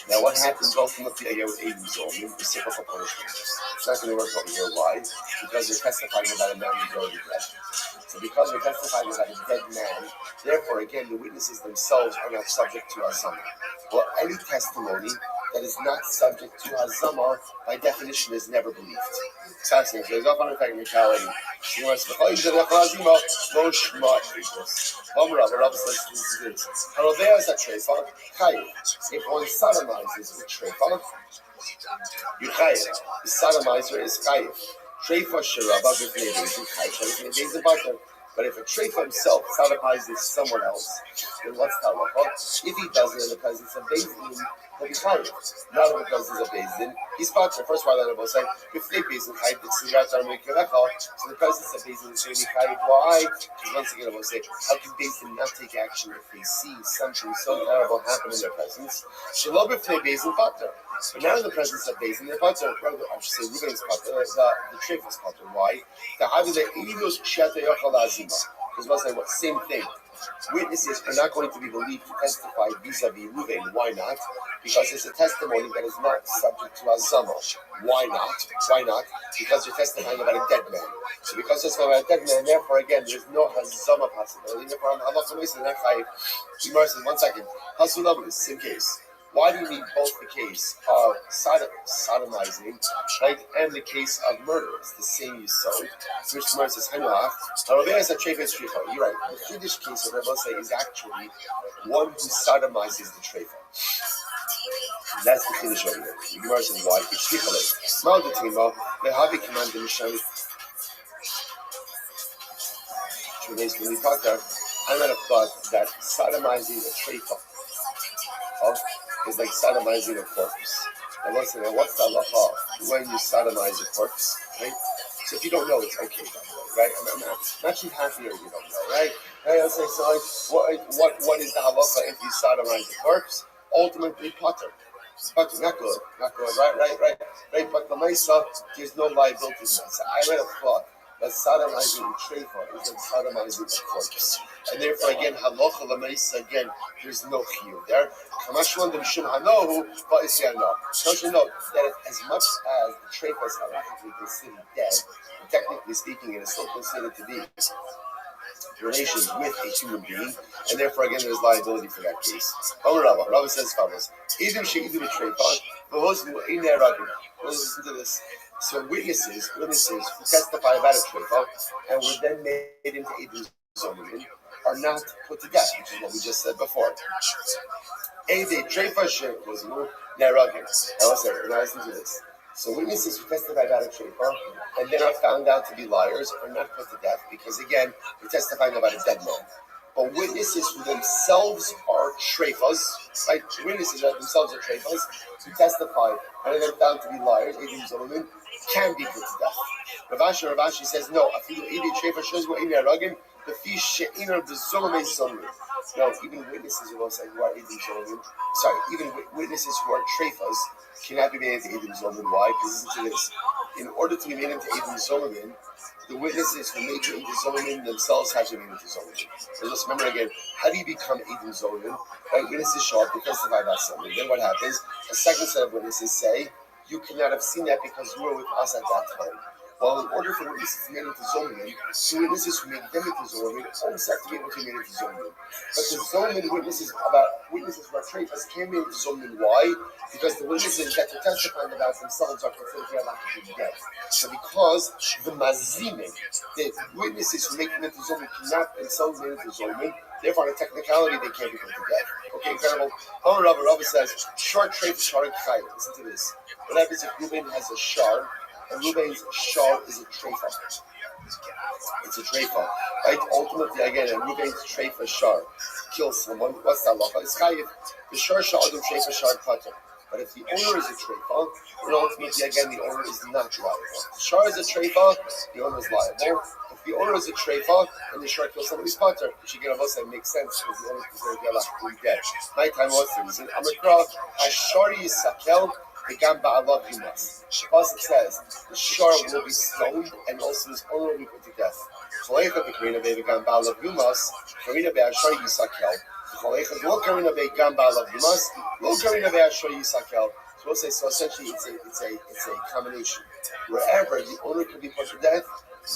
S3: Now, what happens ultimately again with Eidim Zohar? The simple for punishment. It's not going to work over here. Why? Because you're testifying about a man who's already dead. So because you're testifying about a dead man, therefore, again, the witnesses themselves are not subject to Hazama. Well, any testimony that is not subject to Hazama, by definition, is never believed. It's fascinating. There's no fun technicality. Rabbi says this is if one sodomizes with treifa, you chayiv. The sodomizer is chayiv. Treifa sheraba b'fnei Beis Din chayiv b'fnei Beis Din. But if a treifa himself sodomizes someone else, then what's the halacha? If he does it in the presence of Beis Din, he'll be chayiv. Not in the presence of Beis Din, he's pater. First of all, I will say, if they Beis Din chayiv, it's so the presence of Beis Din is going to be chayiv. Why? Because once again, I will say, how can Beis Din not take action if they see something so terrible happen in their presence? Shalom b'fnei Beis Din pater. But now in the presence of Beis Din, the pater, I should say, Reuven's pater, the treifa's pater. Why? The having the edus she'ata yachal azila. Because we'll say what same thing. Witnesses are not going to be believed to testify vis-a-vis Reuven. Why not? Because it's a testimony that is not subject to Hazama. Why not? Why not? Because you're testifying about a dead man. So because it's about a dead man, therefore again, there's no Hazama possibility. Therefore, Allah says, 1 second. Hasulam is same case.
S1: Why do you need both the case of sodomizing, right, and the case of murder? It's the same yisod. So which Gemara says, Hanuach, Rabbi is a treifa shricha. You're right. The Kiddush case of Rabbi say is actually one who sodomizes the treifa. That's the Kiddush over here. The Gemara says, why? It's shricha. Mal detima, lehavi command the Mishnah. I might have thought that sodomizing a treifa is like sodomizing a corpse. And what's the halacha when you sodomize a corpse, right? So if you don't know, it's okay, by the way, right? I'm actually happier if you don't know, right? Hey, I'll say, so what is the halacha if you sodomize a corpse? Ultimately, potter. Potter, not good, right? But the Mesa, there's no liability in that. So I might have thought that sodomizing a treifa is like sodomizing a corpse. And therefore, again, halacha l'meisa, again, there's no chiyuv there. Kamashwan d'mishum hanohu, but it's no. Don't you know that as much as the treifa is halachically considered dead, technically speaking, it is still considered to be relations with a human being, and therefore, again, there's liability for that case. Rabbi says as follows: Listen to this. So witnesses who testify about a treifa and were then made into Eidim Zolim are not put to death, which is what we just said before. Now listen to this. So witnesses who testify about a treifa and then are found out to be liars are not put to death because, again, they're testifying about a dead man. But witnesses who themselves are treifas, right? Witnesses that themselves are treifas, who testify and are then found to be liars, Eidim Zolim, can be put to death. Ravashi says, no, the fish she'iner the Zolomei Zolomei. No, even witnesses who are saying who are Eidim Zolomim, even witnesses who are treifas cannot be made into Eidim Zolomim. Why? Because listen to this. In order to be made into Eidim Zolomim, the witnesses who make it into Zolomim themselves have to be made into Zolomim. So just remember again, how do you become Eidim Zolomim? Right, witnesses show up, they testify about something. Then what happens? A second set of witnesses say, you cannot have seen that because you were with us at that time. Well, in order for witnesses to be made into Zolomim, the witnesses who made them into Zolomim always have to be able to be made into Zolomim. But the Zolomim witnesses who are treifas can't be into Zolomim. Why? Because the witnesses that they're testifying about themselves are considered to be dead. So because the mazimim, the witnesses who make them into Zolomim cannot themselves be made into Zolomim, therefore, on a technicality, they can't be put to death. Okay, incredible. Rabbi says, short treifa, shar and chayil. Listen to this. What happens if Reuben has a shar, and Reuben's shar is a treifa? It's a treifa, right? Ultimately, again, and Reuben's treifa shar kills someone. What's that law? It's chayil. The shar adam treifa shar pater. But if the owner is a treifa, then ultimately, again, the owner is not liable. If the shar is a treifa, the owner is liable. If the owner is a treifa and the shar kills somebody's pater, which again, of us, that makes sense because the owner is considered to be dead. Nighttime, what's the reason? Amikra, Hashari Yisakel, the Gamba Allah Yumas. The Pasuk says the shar will be stoned and also his owner will be put to death. So we'll say, so essentially it's a combination. Wherever the owner can be put to death,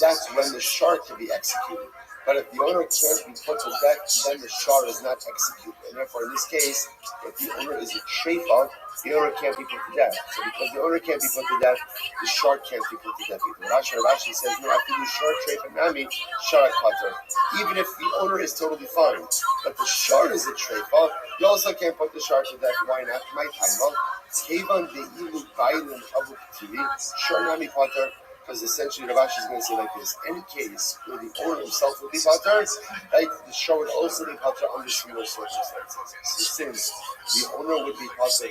S1: that's when the shar can be executed. But if the owner can't be put to death, then the shar is not executed. And therefore, in this case, if the owner is a treifa, the owner can't be put to death. So because the owner can't be put to death, the shar can't be put to death either. Rashi says, no, after you shar treifa nami, shar pater. Even if the owner is totally fine, but the shar is a treifa, you also can't put the shar to death. Why not? My time. Kevan de ilu bailin abu k'tiri, shar nami pater. Because essentially, Ravashi is going to say like this: any case where the owner himself will be pater, right? The shar would also be pater under similar circumstances. So since the owner would be pater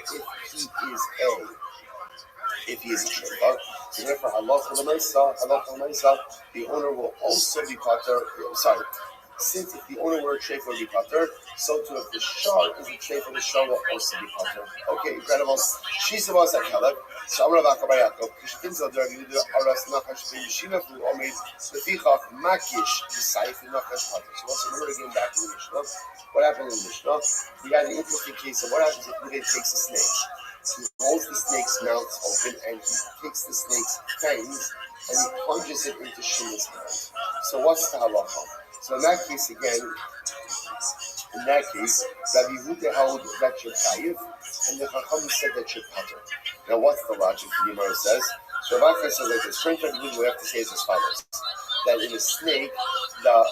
S1: if he is a treifa, so therefore, halacha l'maisa, the owner will also be pater. Since if the owner were a treifa would be pater, so too if the shar is a treifa, the shar will also be pater. Okay, incredible. She's about to tell it. So I'm going to back up. Because the aras nachash b'yeshiva who omid lefichach makish b'saif nachash pater. So once remember again back to the Mishnah. What happened in the Mishnah? We had an interesting case of what happens if Reuben takes a snake. He holds the snake's mouth open and he takes the snake's fangs and he plunges it into Shimon's hand. So what's the halacha? So in that case again, In that case, Rabbi Yehuda held that you're chayiv, and the Chacham said that you're pater. Now, what's the logic? The Gemara says. So Rabbi says like this. First, Rabbi Yehuda, we have to say is as follows: that in a snake, the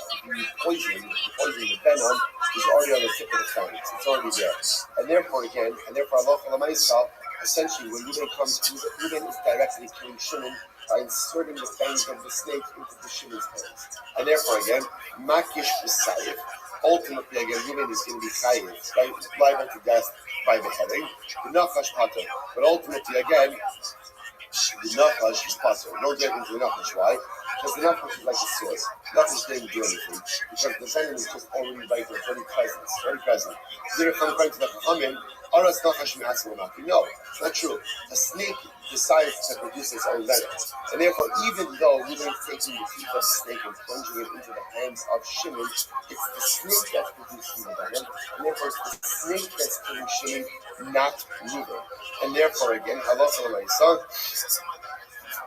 S1: poison, the venom, is already on the tip of the fangs. It's already there, and therefore Allah Lamaisal, essentially, when Reuben comes, Reuben is directly killing Shimon by inserting the fangs of the snake into the Shimon's hands, and therefore again, Makish B'Sayif. Ultimately, again, Reuben is going to be chayiv, right? Liable to death by beheading. The Nachash pater, but ultimately, again, the Nachash is pater. No difference in the Nachash. Why? Because the Nachash is like a source. Nachash didn't do anything because the venom is just already right there, very present. They're according to the Chachamim. Aras Nachash Mi'atzim. No, it's not true. A snake decides to produce its own venom, and therefore, even though Reuben is taking the teeth of the snake and plunging it into the hands of Shimon, it's the snake that's producing the venom, and therefore it's the snake that's killing Shimon, not Reuben. And therefore, again, halacha l'maisa.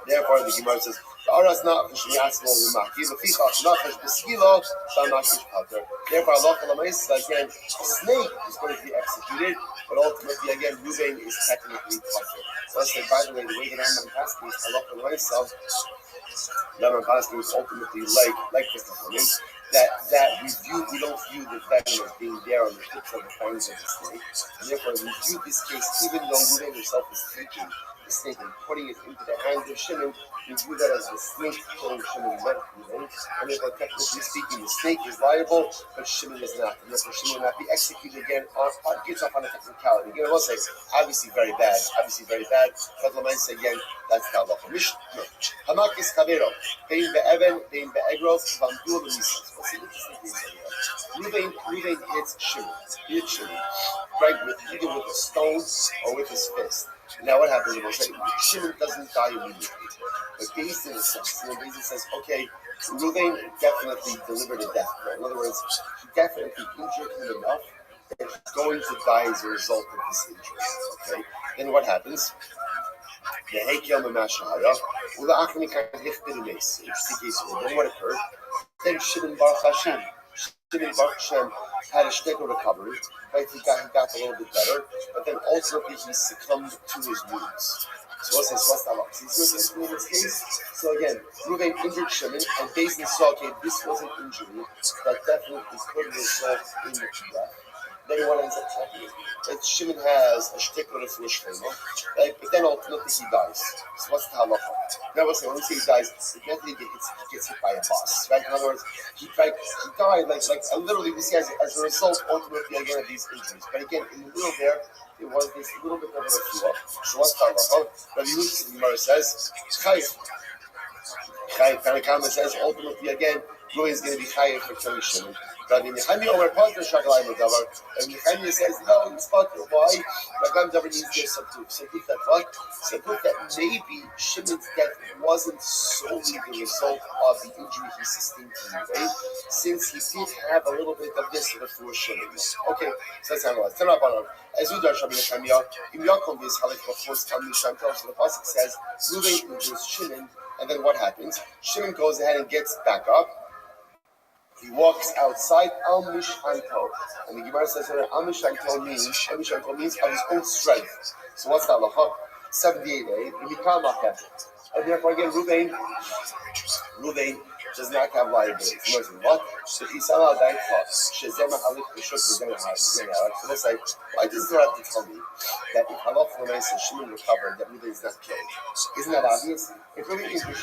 S1: Therefore, the Gemara says, "Aras Nachash Mi'atzim L'maki L'fichach Nachash B'Skilo Shamakish Pater." Therefore, halacha l'maisa, again, the snake is going to be executed, but ultimately, again, Reuben is technically pater. So I said, by the way that Rambam Paski is halacha l'maisa, Rambam Paski is ultimately like this Chachamim, that we don't view the venom as being there on the tips of the fangs of the snake, and therefore we view this case, even though Reuben himself is taking the snake and putting it into the hands of Shimon, we view that as the snake killing Shimon, not Reuben, and therefore technically speaking, the snake is liable, but Shimon is not, and therefore Shimon will not be executed again on gets off on a technicality. Again, I will say, obviously very bad, but let me say again, that's the halacha. Hamakis Kavero, Bein Be'even, Bein Be'egrov, Vamdur B'Misas. What's the interesting thing here? Reuben hits Shimon, right, either with a stone or with his fist. Now what happens? We'll say Shimon doesn't die immediately, but Bezdin says, okay, Reuben definitely delivered a death blow. In other words, he definitely injured him enough that he's going to die as a result of this injury. Okay, then what happens? The Hekel Mamashahara, Ula Achni can Hichbid Mace. Interesting case. Then what occurred? Then Shimon Baruch Hashem had a shtickle recovery, right? He got a little bit better, but then ultimately he succumbed to his wounds. So what's that like? See in this case? So again, Reuben injured Shimon, and Bezdin saw, okay, this was an injury that definitely could result in the death. Then what ends up happening? That Shimon has a shtickle of flesh, right? But then ultimately he dies. So what's the halacha? Now when we say he dies, it definitely gets hit by a bus, right? In other words, he died like literally we see as a result ultimately again of these injuries. But again, in the middle there was this little bit of a refuah. So what's the halacha? Rabbi Yehuda says, chayiv. Tanakama says ultimately again, Reuben is going to be chayiv for killing Shimon. Rabbi Nechemia over Pater Shagalai Madavar. And Nechemia says, no, it's Pater. Why? Rabbi Davar needs their subtuf. Subtuf that what? Subtuf that maybe Shimon's death wasn't solely the result of the injury he sustained in the way, since he did have a little bit of this before Shimon. Okay, so let's analyze. Turn up on as we do Rabbi Nechemia, in Yaakov is Halach Bachos Tamil Shantel. So the pasuk says, Reuben injures Shimon, and then what happens? Shimon goes ahead and gets back up. He walks outside Al Mishanto, and the Gemara says that Al Mishanto means of his own strength. So what's that? 78a. And therefore again, Reuben does not have liability. What? So let's say, why does there have to tell me that if Halacha L'Maisa Shimon recovered, that Reuben is not killed? Isn't that obvious? If Reuben injured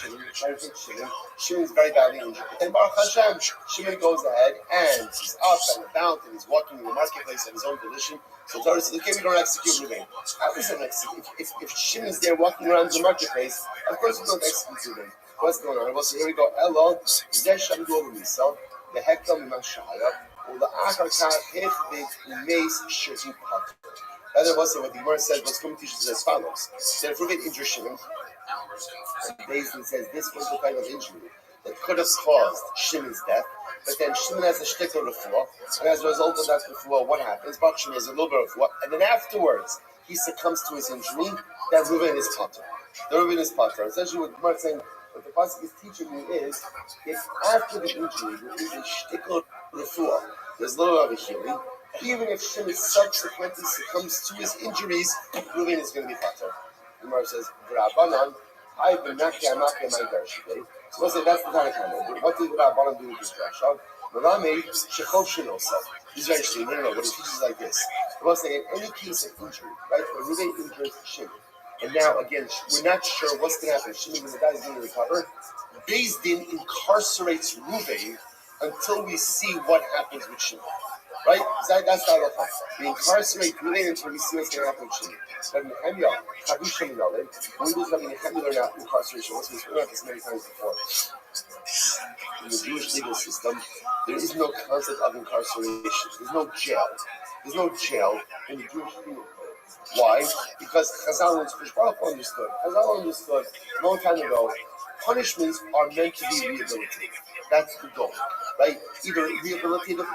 S1: Shimon is very badly injured. But then Baruch Hashem, Shimon goes ahead and he's up and about and he's walking in the marketplace of his own volition. So Torah says, okay, we don't execute Reuben. How does it execute? If Shimon's there walking around the marketplace, of course we don't execute Reuben. What's going on? Well, so here we go. Elo, Zeshem Gormisa, the Hekam Mashaya, or the Akar Hef Mace Shirtu Pat. That was what the Gemara said was going to teach us as follows. That if Reuben injured Shimon, Bezdin says this was the type of injury that could have caused Shimon's death, but then Shimon has a shtickle refuah, and as a result of that refuah, what happens? Baruch Shimon has a little bit of refuah, and then afterwards he succumbs to his injury. That Reuben is pater. The Reuben is pater. Essentially, what the Gemara is saying. What the pasuk is teaching me is, if after the injury there is a shtickle refuah, There's little of a healing. Even if Shimon subsequently succumbs to his injuries, Reuven is going to be pater. The Gemara says, "Rabbanan, I've been makia my darshibay." So we'll say that's the kind of comment. What did Rabbanan do with this drasha? Rami shechov shinosa. This is very interesting. No, what it teaches like this. We'll say in any case of injury, right? Where Reuven injures Shimon, and now again we're not sure what's going to happen. Shimon, when the guy is going to recover, Beis Din incarcerates Reuven until we see what happens with Shimon. Right? That's the halacha. We incarcerate Reuven until we see what's going to happen with Shimon. But Nehemiah, Chadush Sheminolim, when we lose Rabbi Nehemiah learn out incarceration, we've spoken about this many times before. In the Jewish legal system, there is no concept of incarceration. There's no jail. There's no jail in the Jewish legal code. Why? Because Chazal understood. Chazal understood a long time ago, punishments are meant to be rehabilitative. That's the goal, right? Either rehabilitative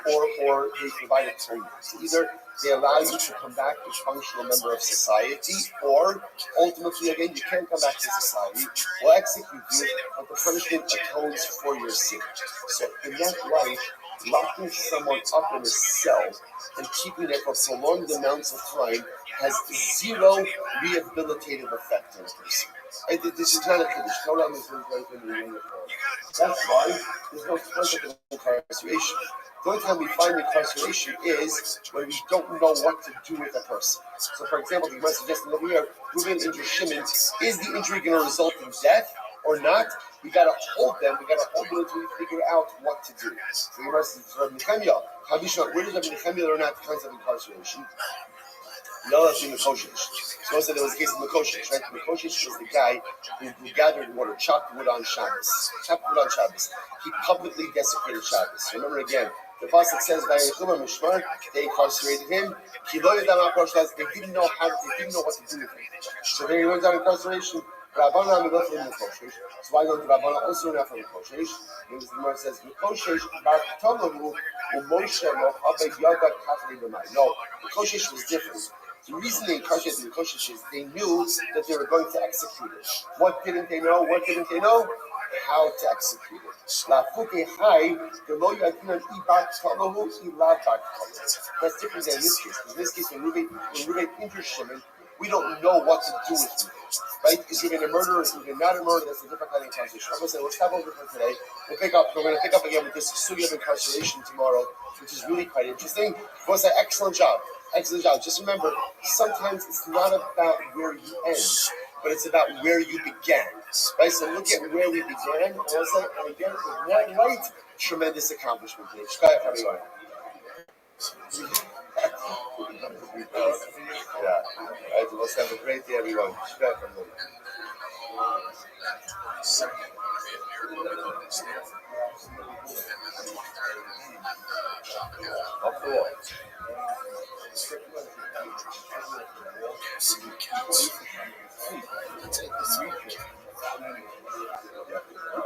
S1: or they provide atonement. So either they allow you to come back as a functional member of society, or ultimately, again, you can't come back to society. We'll execute you, but the punishment atones for your sin. So in that light, locking someone up in a cell and keeping them for prolonged amounts of time has zero rehabilitative effect on a person. This is not a condition. That's why there's no concept of incarceration. The only time we find incarceration is when we don't know what to do with a person. So, for example, the Gemara suggests over here, Reuven injured Shimon. Is the injury going to result in death or not? We got to hold them. We got to hold them until we figure out what to do. So, the Gemara says, Rabbi Nehemiah, where does Rabbi Nehemiah learn out the concept of incarceration? No, that's in Mekoshish. So there was a case of Mekoshish, right? Mekoshish was the guy who gathered water, chopped wood on Shabbos. He publicly desecrated Shabbos. Remember again, the pasuk says, they incarcerated him. They didn't know what to do with him. So then he went down incarceration. Rabbanan left him Mekoshish. So why don't Rabbanan also learn from Mekoshish? The Gemara says, Mekoshish bar Tomahu u'Moshe lo habei yada katli b'mai. No, Mekoshish was different. The reason they incarcerated the Mekoshish is they knew that they were going to execute it. What didn't they know? How to execute it. That's different than in this case. In this case, when Reuven injures Shimon, we don't know what to do with him. Right? Is Reuven a murderer? Is Reuven not a murderer? That's a different kind of incarceration. I'm going to say, let's stop over for today. We're going to pick up again with this sugya of incarceration tomorrow, which is really quite interesting. We'll say, excellent job. Just remember, sometimes it's not about where you end, but it's about where you began. Right? So look at where we began, and again, in that light, tremendous accomplishment here. Let's have a great day, everyone.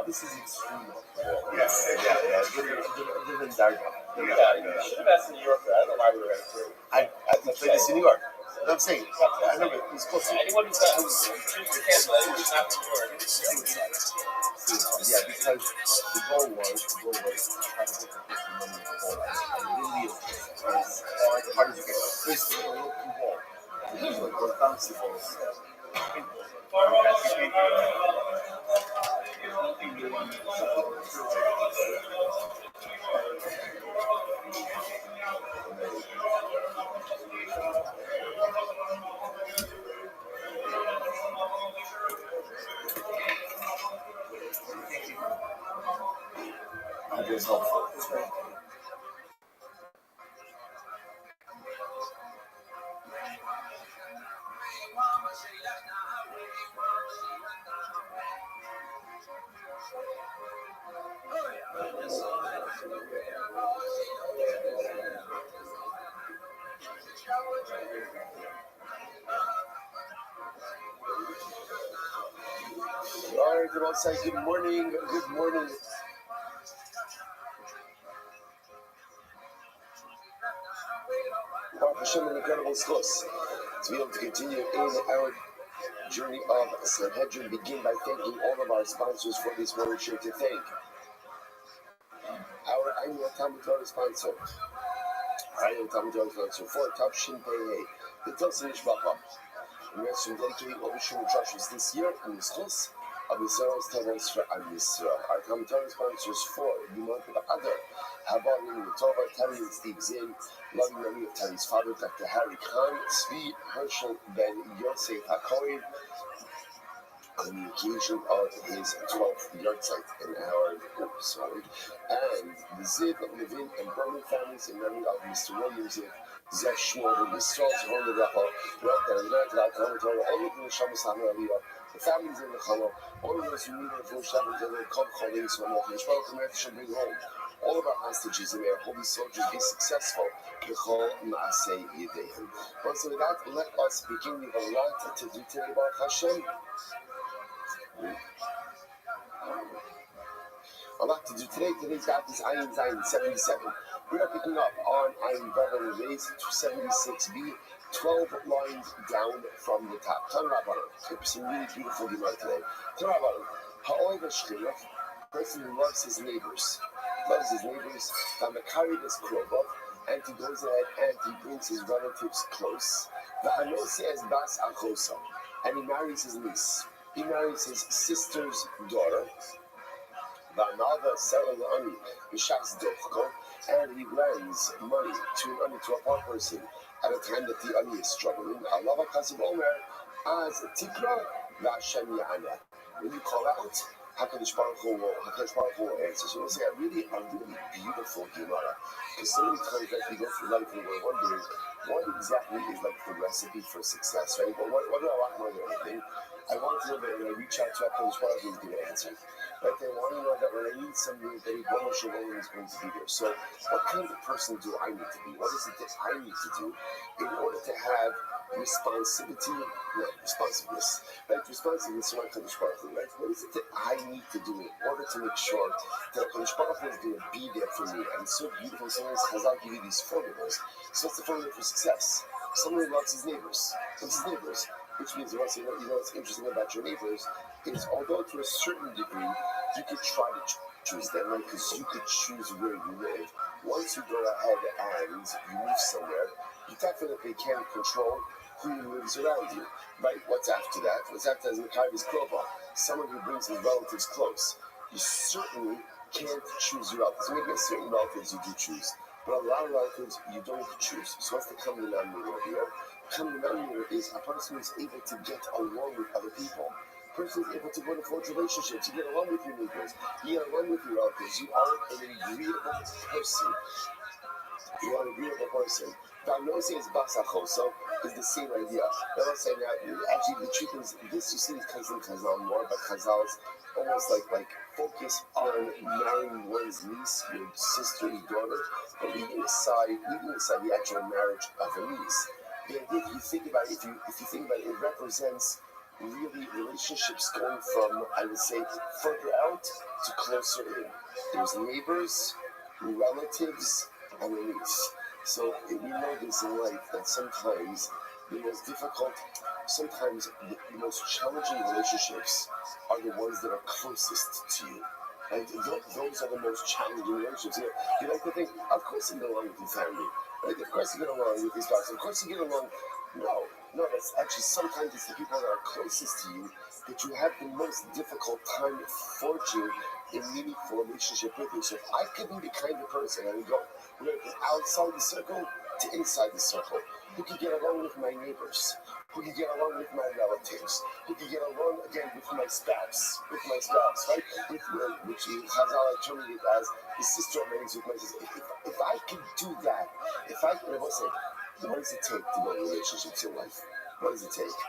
S1: This is extreme. Yeah. Different dark. You should have asked in New York. I don't know why we were at it. I played this in New York. What I'm saying, I remember it was close. Anyone who's got choose to cancel it, it's not New York. Yeah, because the goal was to try to put the money in the ball. And really, as hard as you can, twist the little ball. Those bouncy balls. That is helpful. All right, good outside. Good morning. Baruch Hashem, an incredible schos to be able to continue in our journey of Sanhedrin. Begin by thanking all of our sponsors for this morning. Share to thank our annual Talmud Torah sponsor,
S3: Friday, Talmud Torah Lecture 4, Tavshin Pei. The Tilson Ishbachah. And we have some dedicated what we should trust this year in this class. Abisar's Tavos for Abisar. Our commentary sponsors for the month of Adar. Habarim Tova, Tari and Steve Zinn, loving memory of Tari's father, Dr. Harry Khan, Svi Herschel Ben Yosef HaKohen, on the occasion of his 12th yahrzeit in our and the Ziv, Levin, and Berman families in memory of Mr. William Ziv, Zev Shmuel, Yisrael, Zehon Levacha, all of the Neshamas HaMaliyah, the families in the Chama, all of those who need a full Shabbat, they will come calling so much. Yishbal Kamet should bring home. All of our hostages and our holy soldiers be successful. B'chol Maaseh Yedeihem. But so with that, let us begin. We have a lot to do today, Baruch Hashem. A lot to do today. Today's daf is Ayin Zayin 77. We are picking up on Ayin Vav Reis 76b, 12 lines down from the top. Tan Rabbanon. Some really beautiful Gemara today. Tan Rabbanon. Ha'oiv HaShchilach, person who loves his neighbors. Tamakari is Krobov, and he goes ahead and he brings his relatives close. V'hanose es Bas Achosa, and he marries his niece. He marries his sister's daughter. V'anava Sarah La'ani, Mishas Dochko, and he lends money to an ani, to a poor person, at a time that the ani is struggling. Alava Kasib Omer, as Tikra, V'Hashem Ya'aneh. When you call out, HaKadosh Baruch Hu will answer. So it's a really beautiful Gemara. Because so many times that we go through life and we're wondering what exactly is like the recipe for success, right? But what do I want more than anything? I want to know that when I reach out to HaKadosh Baruch Hu, he's going to answer. But they want to know that when I need something, that Yibbono Shalom is going to be there. So what kind of person do I need to be? What is it that I need to do in order to have responsiveness, right? Responsiveness to HaKadosh Baruch Hu, right? What is it that I need to do in order to make sure that HaKadosh Baruch Hu is going to be there for me? And it's so beautiful. Sometimes Chazal give you these formulas. So what's the formula for success? Someone who loves his neighbors. Loves his neighbors. Which means, you know what's interesting about your neighbors is, although to a certain degree, you could try to choose them, right? Because you could choose where you live. Once you go ahead and you move somewhere, you definitely can't control who lives around you, right? What's after that? What's after that is Makavi's Krova, someone who brings his relatives close. You certainly can't choose your relatives. Maybe certain relatives you do choose, but a lot of relatives you don't choose. So what's the common denominator here? Common denominator is a person who's able to get along with other people. A person is able to go to forge relationships. You get along with your neighbors. You get along with your relatives. You are an agreeable person. You are an agreeable person. Diagnosis is Basachoso is the same idea. Now let's say that actually the truth is this you see comes in Chazal more, but Chazal's almost like focus on marrying one's niece, your sister, your daughter, but leaving aside the actual marriage of a niece. The idea, if you think about it, it represents really relationships going from, I would say, further out to closer in. There's neighbors, relatives, and a niece. So we know this in life that sometimes the most difficult, sometimes the most challenging relationships are the ones that are closest to you. And those are the most challenging relationships. You like to think, of course you get along with your family. Right? Of course you get along with these guys. Of course you get along. No, that's actually sometimes it's the people that are closest to you that you have the most difficult time forging a meaningful relationship with you. So if I could be the kind of person and go from outside the circle to inside the circle, who could get along with my neighbors, who could get along with my relatives, who could get along again with my spouse, right? Which Chazal terminated as the sister marries with my sister. If I could do that, what does it take to build relationships in life? What does it take?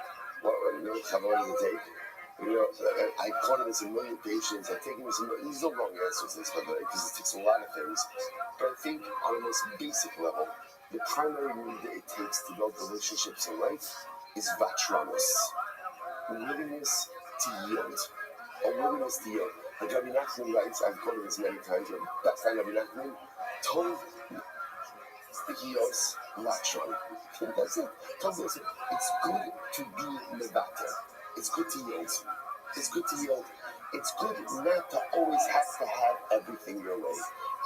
S3: What does it take? I call this a million patients. I've taken this. There's no wrong answers to this, by the way, because it takes a lot of things. But I think on the most basic level, the primary need that it takes to build relationships in life is vatranos, willingness to yield. A willingness to yield. Like Rabbi Nachman writes, I've quoted this many times, but that's not Rabbi Nachman. Tov Stichios Latron. That's it. Tov, listen, it's good to be mevater. It's good to yield. It's good to yield. It's good not to always have to have everything your way.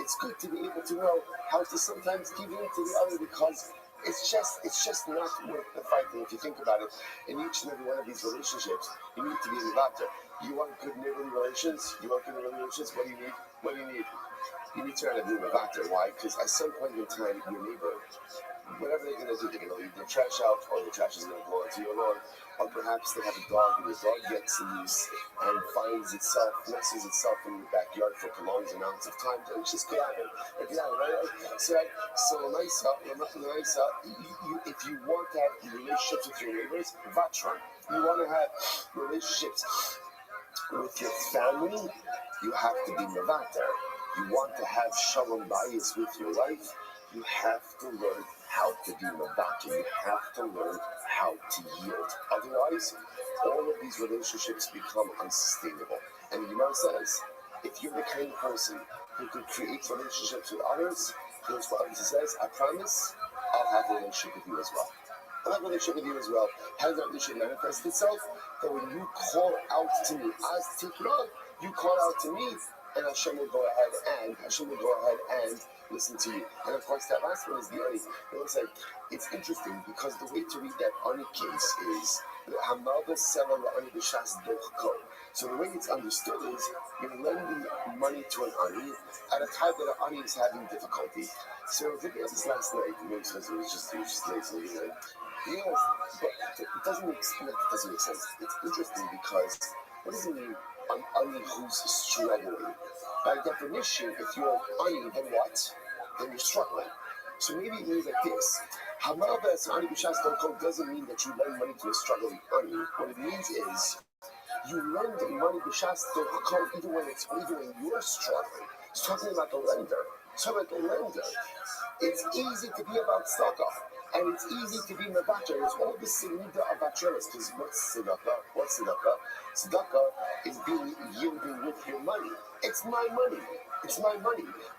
S3: it's good to be able to know how to sometimes give in to the other, because it's just not worth the fight. And if you think about it, in each and every one of these relationships, you need to be in the doctor. You want good neighborly relations? You want good neighborly relations? What do you need? What do you need? You need to learn how to be a doctor. Why? Because at some point in time, your neighbor, whatever they're going to do, they're going to leave their trash out, or the trash is going to go into your lawn, or perhaps they have a dog, and the dog gets loose and messes itself in your backyard for prolonged amounts of time. It's just could happen. It could happen, right? So if you want to have relationships with your neighbors, vatra. You want to have relationships with your family, you have to be mevater. You want to have shalom bayis with your wife, you have to learn how to be mevater. You have to learn how to yield. Otherwise, all of these relationships become unsustainable. And the Gemara says, if you're the kind of person who could create relationships with others, here's what it says, I promise, I'll have a relationship with you as well. I'll have a relationship with you as well. How does that relationship manifest itself? That when you call out to me as Tikra, you call out to me, and Hashem will go ahead and listen to you. And of course, that last one is the Ani. It's interesting because the way to read that Ani case is Hamalba Sela Ani B'Shas Dochko. So the way it's understood is you're lending money to an Ani at a time that an Ani is having difficulty. So I was looking at this last night, because it was just late, so yes, but it doesn't make sense. It's interesting because what does it mean, an ani who's struggling? By definition, if you're an ani, then what? Then you're struggling. So maybe it means like this. Hamal b'as ani b'shas dochko doesn't mean that you lend money to a struggling ani. What it means is you lend money b'shas dochko even when you're struggling. It's talking about the lender. It's easy to be about tzedakah. And it's easy to be mevater. It's all the sinida of vatrelis. Because what's tzedakah? Tzedakah is being yielding with your money. It's my money.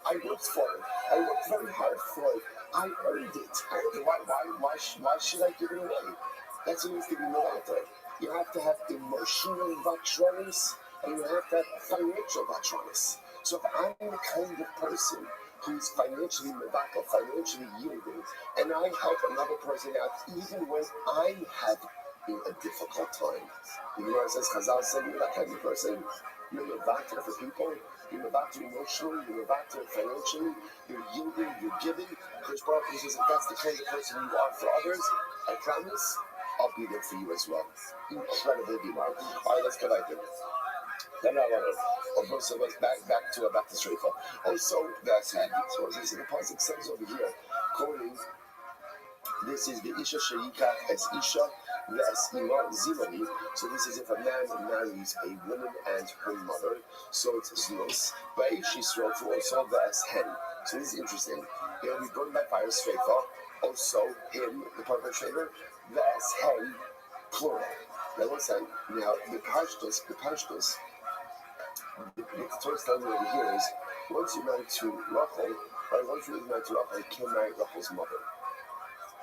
S3: I worked for it. I worked very hard for it. I earned it. Why should I give it away? That's what it means to be mevater. You have to have emotional vatrelis, and you have to have financial vatrelis. So if I'm the kind of person who's financially mevatel, financially yielding, and I help another person out even when I'm having a difficult time. The Gemara says, Chazal said, you're that kind of person. You're mevatel for people. You're mevatel emotionally. You're mevatel financially. You're yielding. You're giving. Chris Baruch Hu says, if that's the kind of person you are for others, I promise I'll be there for you as well. Incredible Gemara. All right, let's go back there. So let's back to Shreifa. Also, that's handy. So this is the pasuk says over here, quoting, this is the Isha Sheikah as Isha, the Ima Zimani. So this is if a man marries a woman and her mother, so it's Zlos. By Yisrael to also the Hen. So this is interesting. Here we go back by Shreifa. Also him, the perpetrator, the Hen, plural. Now listen. Now the Pashtus. The Torah telling me over here is once you're married to Rachel, he can marry Rachel's mother.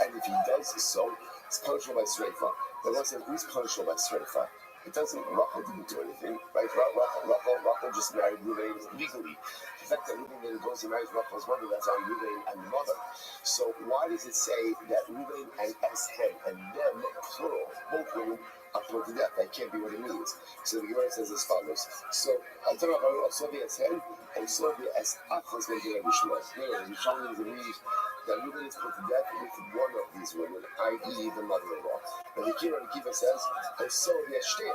S3: And if he does so, it's punishable by Sreifa. But listen, who's punishable by Sreifa? It doesn't, Rachel didn't do anything, right? Rachel just married Ruvain legally. The fact that Ruvain then goes and marries Rachel's mother, that's on Ruvain and the mother. So why does it say that Ruvain and Eshen and them, plural, both women, are put to death? That can't be what it means. So the Gemara says as follows. So, I'm talking about Osovi Eshen, and Osovi Es Achos Megillah Bishmas. Rishon believes that Ruvain is put to death with one of these women, i.e. the mother-in-law. But the Kira Kiva says, Osovi Eshten.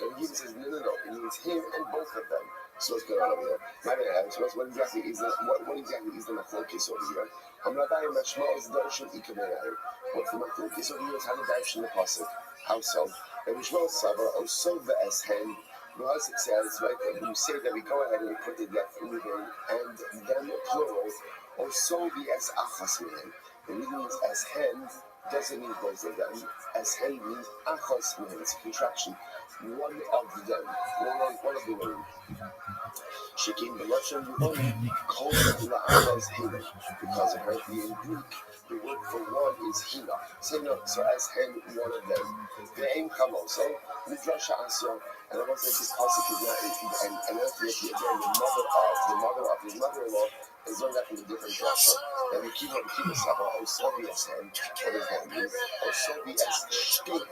S3: And Kiva says, no, it means him and both of them. So what's going on over here? What exactly is the machlokes over here? I'm not dying my shmo is darshan ikameir. What's the machlokes over here? Is how to darshan the pasuk. How so? And Shmuel Savar also the Eshen. Because it says, right, that you say that we go ahead and we put the death Ruvain and them plural. Also the Es Achas Mehem. The reason means Eshen doesn't mean both of them. Eshen means Achas Mehem. It's a contraction. One of them. One of the women. She came to Russian woman called La'achas Hina. Because of her being Greek, the word for one is Hina. So Eshen, one of them. The aim come also. Midrash Asya. And I want to say this pasuk is not, and then again, the mother of his mother-in-law Is learned that from a different drasha. That we keep Saba, Osobi as him. What does that mean? Osobi as Shtehen.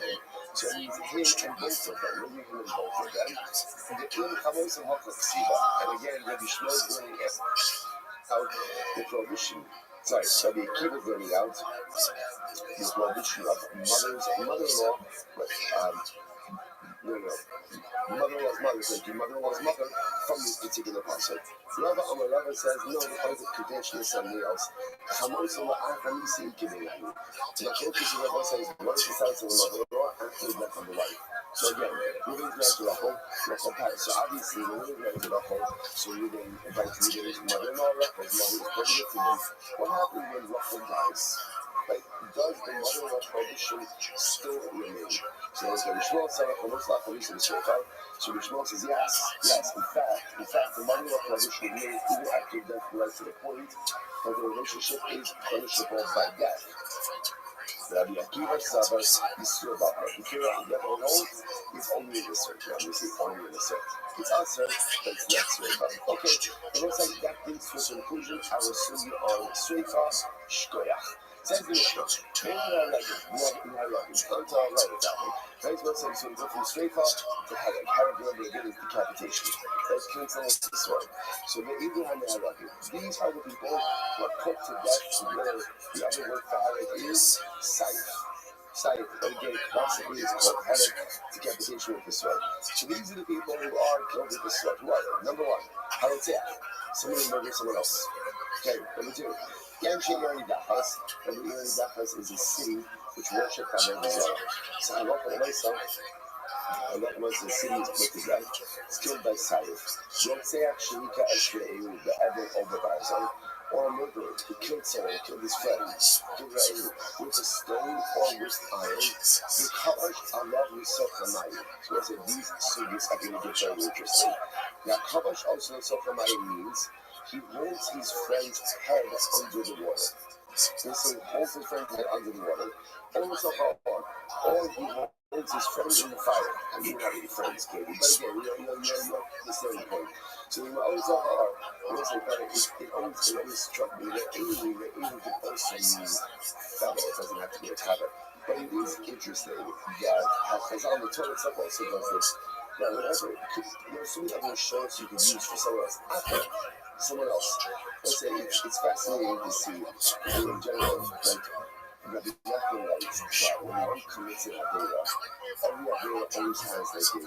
S3: So it means him and both of them. Really him and both of them. The Kim Chamos and Hakak Siba. And again, Rabbi Shmuel is learning out the prohibition. Sorry, Rabbi Akiva is learning out the prohibition of mother-in-law, mother-in-law's mother, thank you, mother-in-law's mother from this particular pasuk. Rava says, no, the point of Kadesh is something else. The focus of Rava says, what is the size of the mother-in-law after the death of the wife? So again, we're going to get to Rachel Paris. So obviously, when we're going to get Rachel, so we're going to invite his mother-in-law, Rachel's mother, is pregnant with him. What happens when Rachel dies? Like, does the mother-in-law prohibition still remain? So as Rabbi Shmuel said, so Rabbi Shmuel says, yes. In fact, the mother-in-law prohibition remains even after death, right to the point that the relationship is punishable by death. Rabbi Akiva Saba is still about that. If you're on the other alone, it's only in the search. Obviously, only in the search. It's answered, but it's not straight up. Okay, it looks like that brings to a conclusion our study on Sreifa Shkoyach. Says the Mishnah, maybe I like it, not like it, don't tell I like it that way. Right, so it says, so we go from Sreifa to Herod. Herod, remember, again, is decapitation. That's killing someone with the sword. So the Abraham and Herod, these are the people who are put to death where the other word for Herod is Saif. Saif, but again, classically it's called Herod, decapitation with the sword. So these are the people who are killed with the sword. Who are they? Number one, Harotzeach. Somebody murdered someone else. Okay, number two, Yanchi Yeridachas. And Yeridachas is a city which worshipped Avodah Zarah. So I look at myself. And that was the city is put to death. It's killed by Saif. Yotzeach Shirika Eshrei, the Ever Obebarzan, or a murderer who killed someone, killed his friend, with a stone or with iron. The Kavash Allah Risotamayu. So I said these sugis are going to get very interesting. Now, Kavash also Risotamayu means he holds his friend's head under the water. So he holds his friend's head under the water. Or he holds his friend in the fire. I mean, not really friends, Katie, but again, you understand the point. So we always are, it always struck me that Amy could also mean fellow. It doesn't have to be a cover. But it is interesting that Chazal, the Torah itself also does this. Now, whenever, there are so many other shows you can use for someone else. After someone else. Let's say it's fascinating to see, in general, like, Rabbi Nachman writes that when one commits an Avera, every Avera always has like a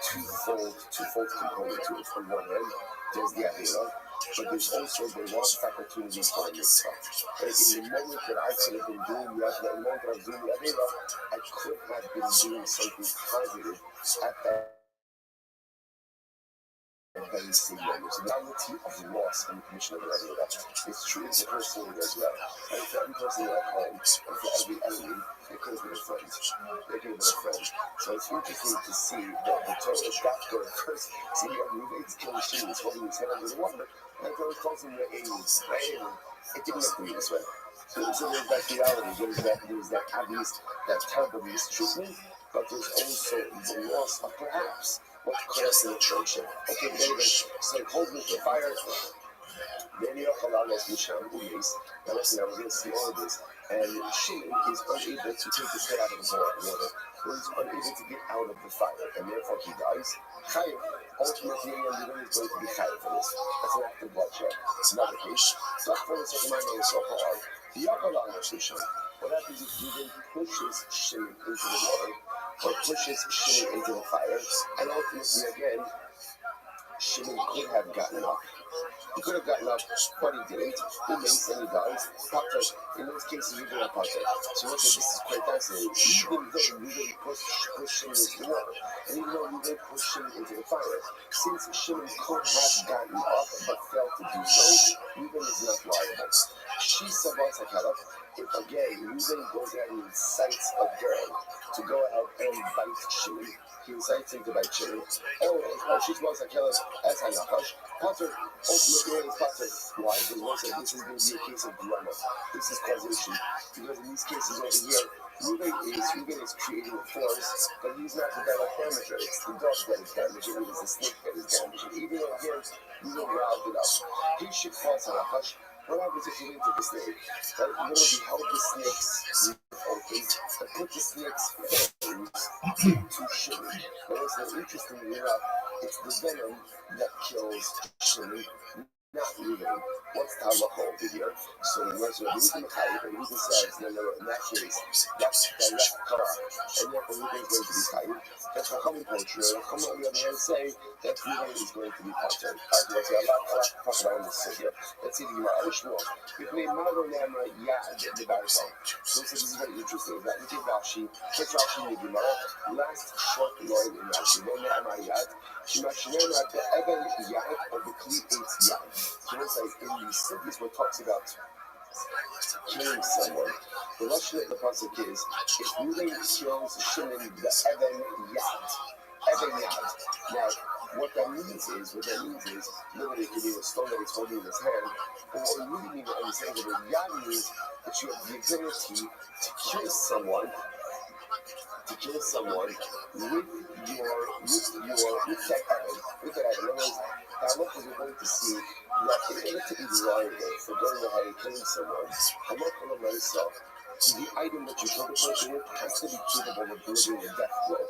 S3: twofold component to it. On one end, there's the Avera, but there's also the lost opportunity for a mitzvah. Like in the moment that I could have been doing the Avera, in the moment that I was doing the Avera, I could have been doing something positive at that very same moment. So the reality of the loss and the commission of the Avera is true to personally as well. And for every person at home, and for every enemy, they could have been a friend. So it's interesting to see that the Torah got there first. See, Ruvain's killing Shimon, he's holding his head under the water. And the Torah calls him the aliens. It didn't have to be this way. So there's that reality, there's that obvious, that terrible mistreatment, but there's also the loss of perhaps what could have been a friendship. Okay, David, so hold me to fire. Maybe Yochalalos Misham Umis. Now listen, we're going to see all of this. And Shimon is unable to take his head out of the water. He's unable to get out of the fire, and therefore he dies. Chayiv. Ultimately, everyone is going to be chayiv for this. That's an act of bloodshed. It's not the case. So for the second man is so hard. Yochalalos Misham. What happens if Reuben pushes Shimon into the water, or pushes Shimon into the fire, and ultimately again, Shimon could have gotten up. He could have gotten up, but he didn't. He makes and he dies. Pater, in those cases, we do not pater. So this is quite fascinating. Even though Reuben pushed Shimon into the water, and even though Reuben pushed Shimon into the fire, since Shimon could have gotten up but failed to do so, Reuben is not liable. She said, if again Ruben goes ahead and incites a girl to go ahead and bite Shimon, he incites him to bite Shimon. Oh, she smells like killers. That's how Nachash. Potter, ultimately is Potter. Why? Because one said this is going to be a case of drama. This is causation. Because in these cases over here, Ruben is creating a force, but he's not the direct damager. It's the dog that is damaging. It is the snake that is damaging. Even though here, Ruben riled it up. He should cause a Nachash. What happens if you took a snake? Right? Literally held the snake's open and put the snake's fangs into Shimon. Now, it's interestingly enough, it's the venom that kills Shimon, not Ruben. What's the halacha over here? So the words of Ruben Chayiv, and Ruben says, no, in that case, that's direct kara, and therefore Ruben is going to be Chayiv. That's Chachamim poetry. Chachamim on the other hand say that Ruben is going to be Potter. Let's see, a lot to talk about in this here. Let's see the Gemara. Arishmuel. We've made Mado Namra Yad the Barzal. So this is very interesting. That we give Rashi. Take Rashi in the Gemara. Last short line in Rashi. Then Namra Yad. Shemashimena the Eben Yad of the Kli Eitz Yad. So it's like in these cities where it talks about killing someone, the Russian of the pasuk is if Ruben kills Shimon the Eben Yad. Eben Yad. Now, what that means is literally it could be a stone that he's holding in his hand, but what we really need to understand is that Yad means that you have the ability to kill someone with that Evan. In other words, that what we're going to see that in order to be liable for going ahead and killing someone, Allah myself, the item that you put the person with has to be capable of delivering a death blow.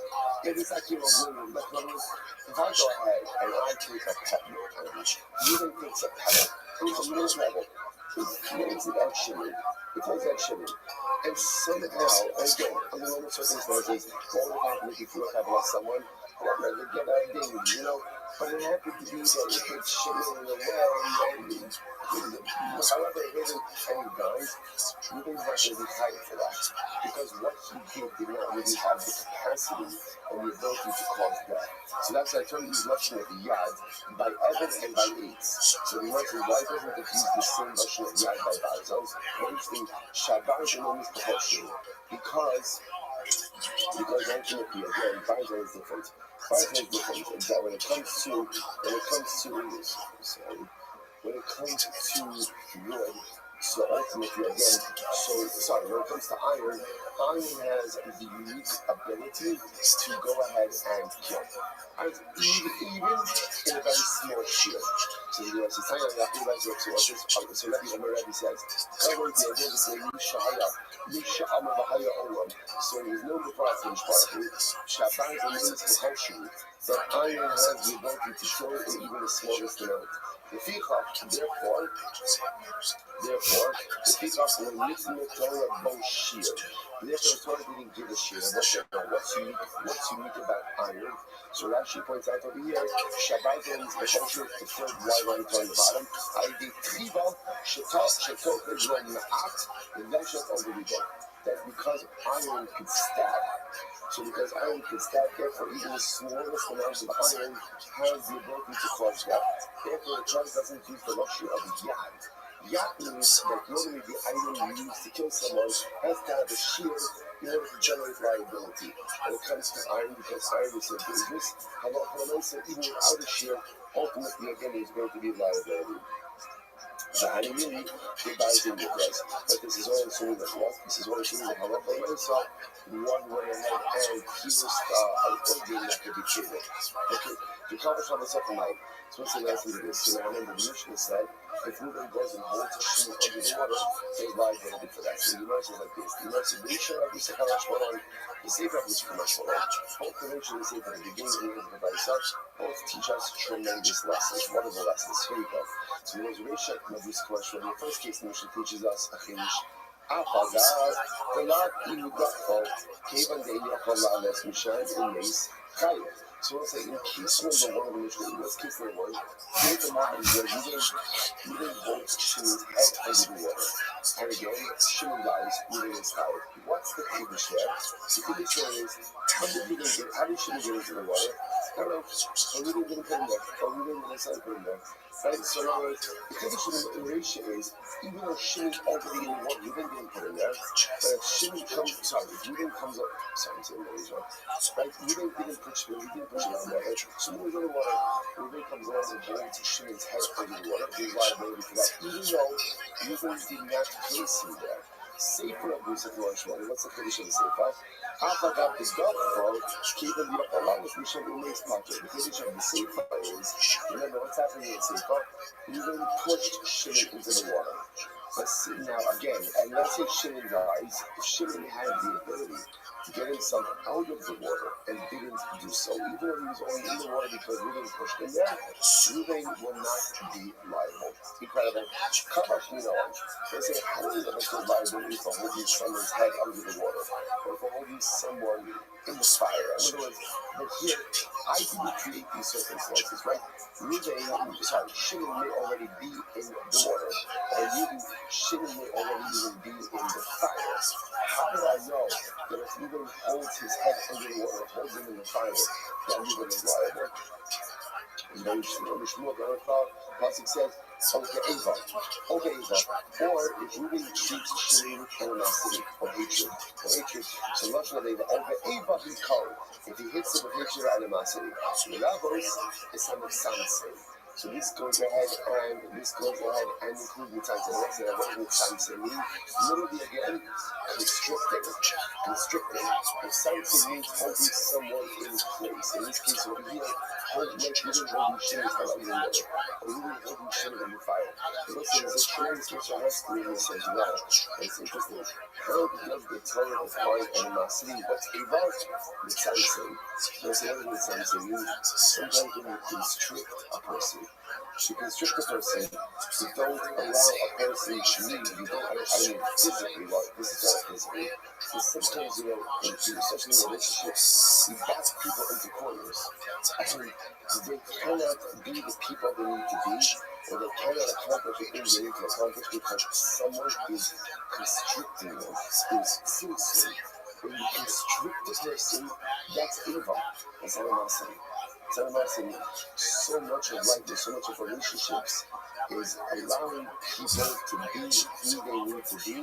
S3: It is like you're willing death blow. If I go ahead and I take a pebble, Ruben takes a pebble, it's a little pebble, it takes that Shimon, and somehow, again, under normal circumstances, all the time if you feel like I've lost someone, whatever, they get a ding, but it happened to be that it hit Shimon in the well, and however it isn't any guys, Ruben's not going to be fighting for that, because what he did not really have the capacity and the ability to cause death. So that's why I told you he's lashon of the Yad by Evan and by Eitz. So the question is, why doesn't it use the same lashon of Yad by Barzos? One thing, Shabbat Shalom is proportion. Because ultimately, again, Barzos is different. And that when it comes to wood, so ultimately again, when it comes to iron has the unique ability to go ahead and kill. Even in a very small shield. So Rabbi says, so there's no difference that iron has the ability to kill in even the smallest amount. Therefore, when mixing the Torah both shield, therefore the Torah didn't give a shield. What's unique about iron? So Rashi points out over here, Shabbat is the culture of the third white line on the bottom. I did Triva, Shetot is when Na'at, the Veshet over the day. That's because iron could stab. So because iron can stab, therefore even the smallest amount of iron has the ability to cause death. Therefore the Torah doesn't use the luxury of Yad. Yad means that normally the item used to kill someone has to have a shield in order to generate liability. When it comes to iron, because iron is so dangerous, even without a shield, ultimately again there's going to be liability. The honeymoon, it buys in with us. But this is all assuming the cloth. This is all assuming the halacha. So one way ahead and here's an organ that could be treated. Okay, to cover from the second line. So what's the lesson to this? So now remember the Mishnah said, if Ruben goes and holds a shoe under the water, there's liability for that. So the Gemara says like this. The Gemara says, Misha Rabbi Sekalash Malan, the Sefer Rabbi Sekalash Malan. Both the Mishnah say that the beginning of the Barisach, both teach us tremendous lessons. What are the lessons? Here we go. So the Mishnah Rabbi Sekalash Malan, in the first case, the Mishnah teaches us a Chimish. Apagar, the Lord in the Gafo, Kevan de Yakola, Les Mishan, in Mace, Chayim. So let's say in case number one of the Mishnah, in this case number one, here's the moment where you didn't vote Shimon's head under the water. And again, Shimon dies, Ruben is tired. What's the Kiddush there? The Kiddush there is, how did Shimon get into the water? I don't know. Ruben didn't put him there. Ruben didn't decide to put him there. Right? So in other words, the condition of Elisha is, even though Shimon already in what Reuben didn't put in there, but if Shimon comes, if Reuben comes up, I'm saying that as well. Right? Reuben didn't put Shimon in there, right? Shimon was in the water, Reuben comes along and holds Shimon's head under the water, there's liability for that, even though Reuben did not place him there. Sefer of Musa Shimon, what's the condition of Sefer? After that, the God keeping the Allah was Misha in this pocket. The condition of the Sefer is, remember what's happening in Sefer? Reuben pushed Shimon into the water. Let's see now again, and let's say Shimon dies. If Shimon had the ability to get himself out of the water and didn't do so, even though he was only in the water because Reuben pushed him there, Reuben will not be liable. Incredible. Kamash Minoj, they say, how is it a liability for holding someone's head under the water or for holding someone in the fire? In other words, but here, I didn't create these circumstances, right? Shimon may already be in the water, or Shimon may already even be in the fire. How did I know that if Reuben holds his head under the water, holds him in the fire, that Reuben is liable? It's very interesting. On the Shmuel, the Pasuk says, Eva. Or if Reuben treats Shimon animosity or hatred, so much that Eva, Eva he called. If he hits him with hatred or animosity, Ravos is some of Samson. So this goes ahead and includes the times. And let's say what does Samson mean? Literally again, constricting. If Samson means holding someone in place, in this case over here, holding Shimon's head under the water, or even holding Shimon in the fire. But listen, there's a tremendous mitzvah in this as well. It's interesting. How does the Torah define animosity? What's Evar? The Samson. There's another Samson means sometimes when you constrict a person, you constrict a person, you don't allow a person to leave, you don't, I mean physically, like, this is not physically, so sometimes, especially in relationships, you back people into corners, and they cannot be the people they need to be, or they cannot accomplish the things they need to accomplish because someone is constricting them, is seriously. When you constrict a person, that's evil, that's animosity. Animosity, so much of life, so much of relationships is allowing people to be who they need to be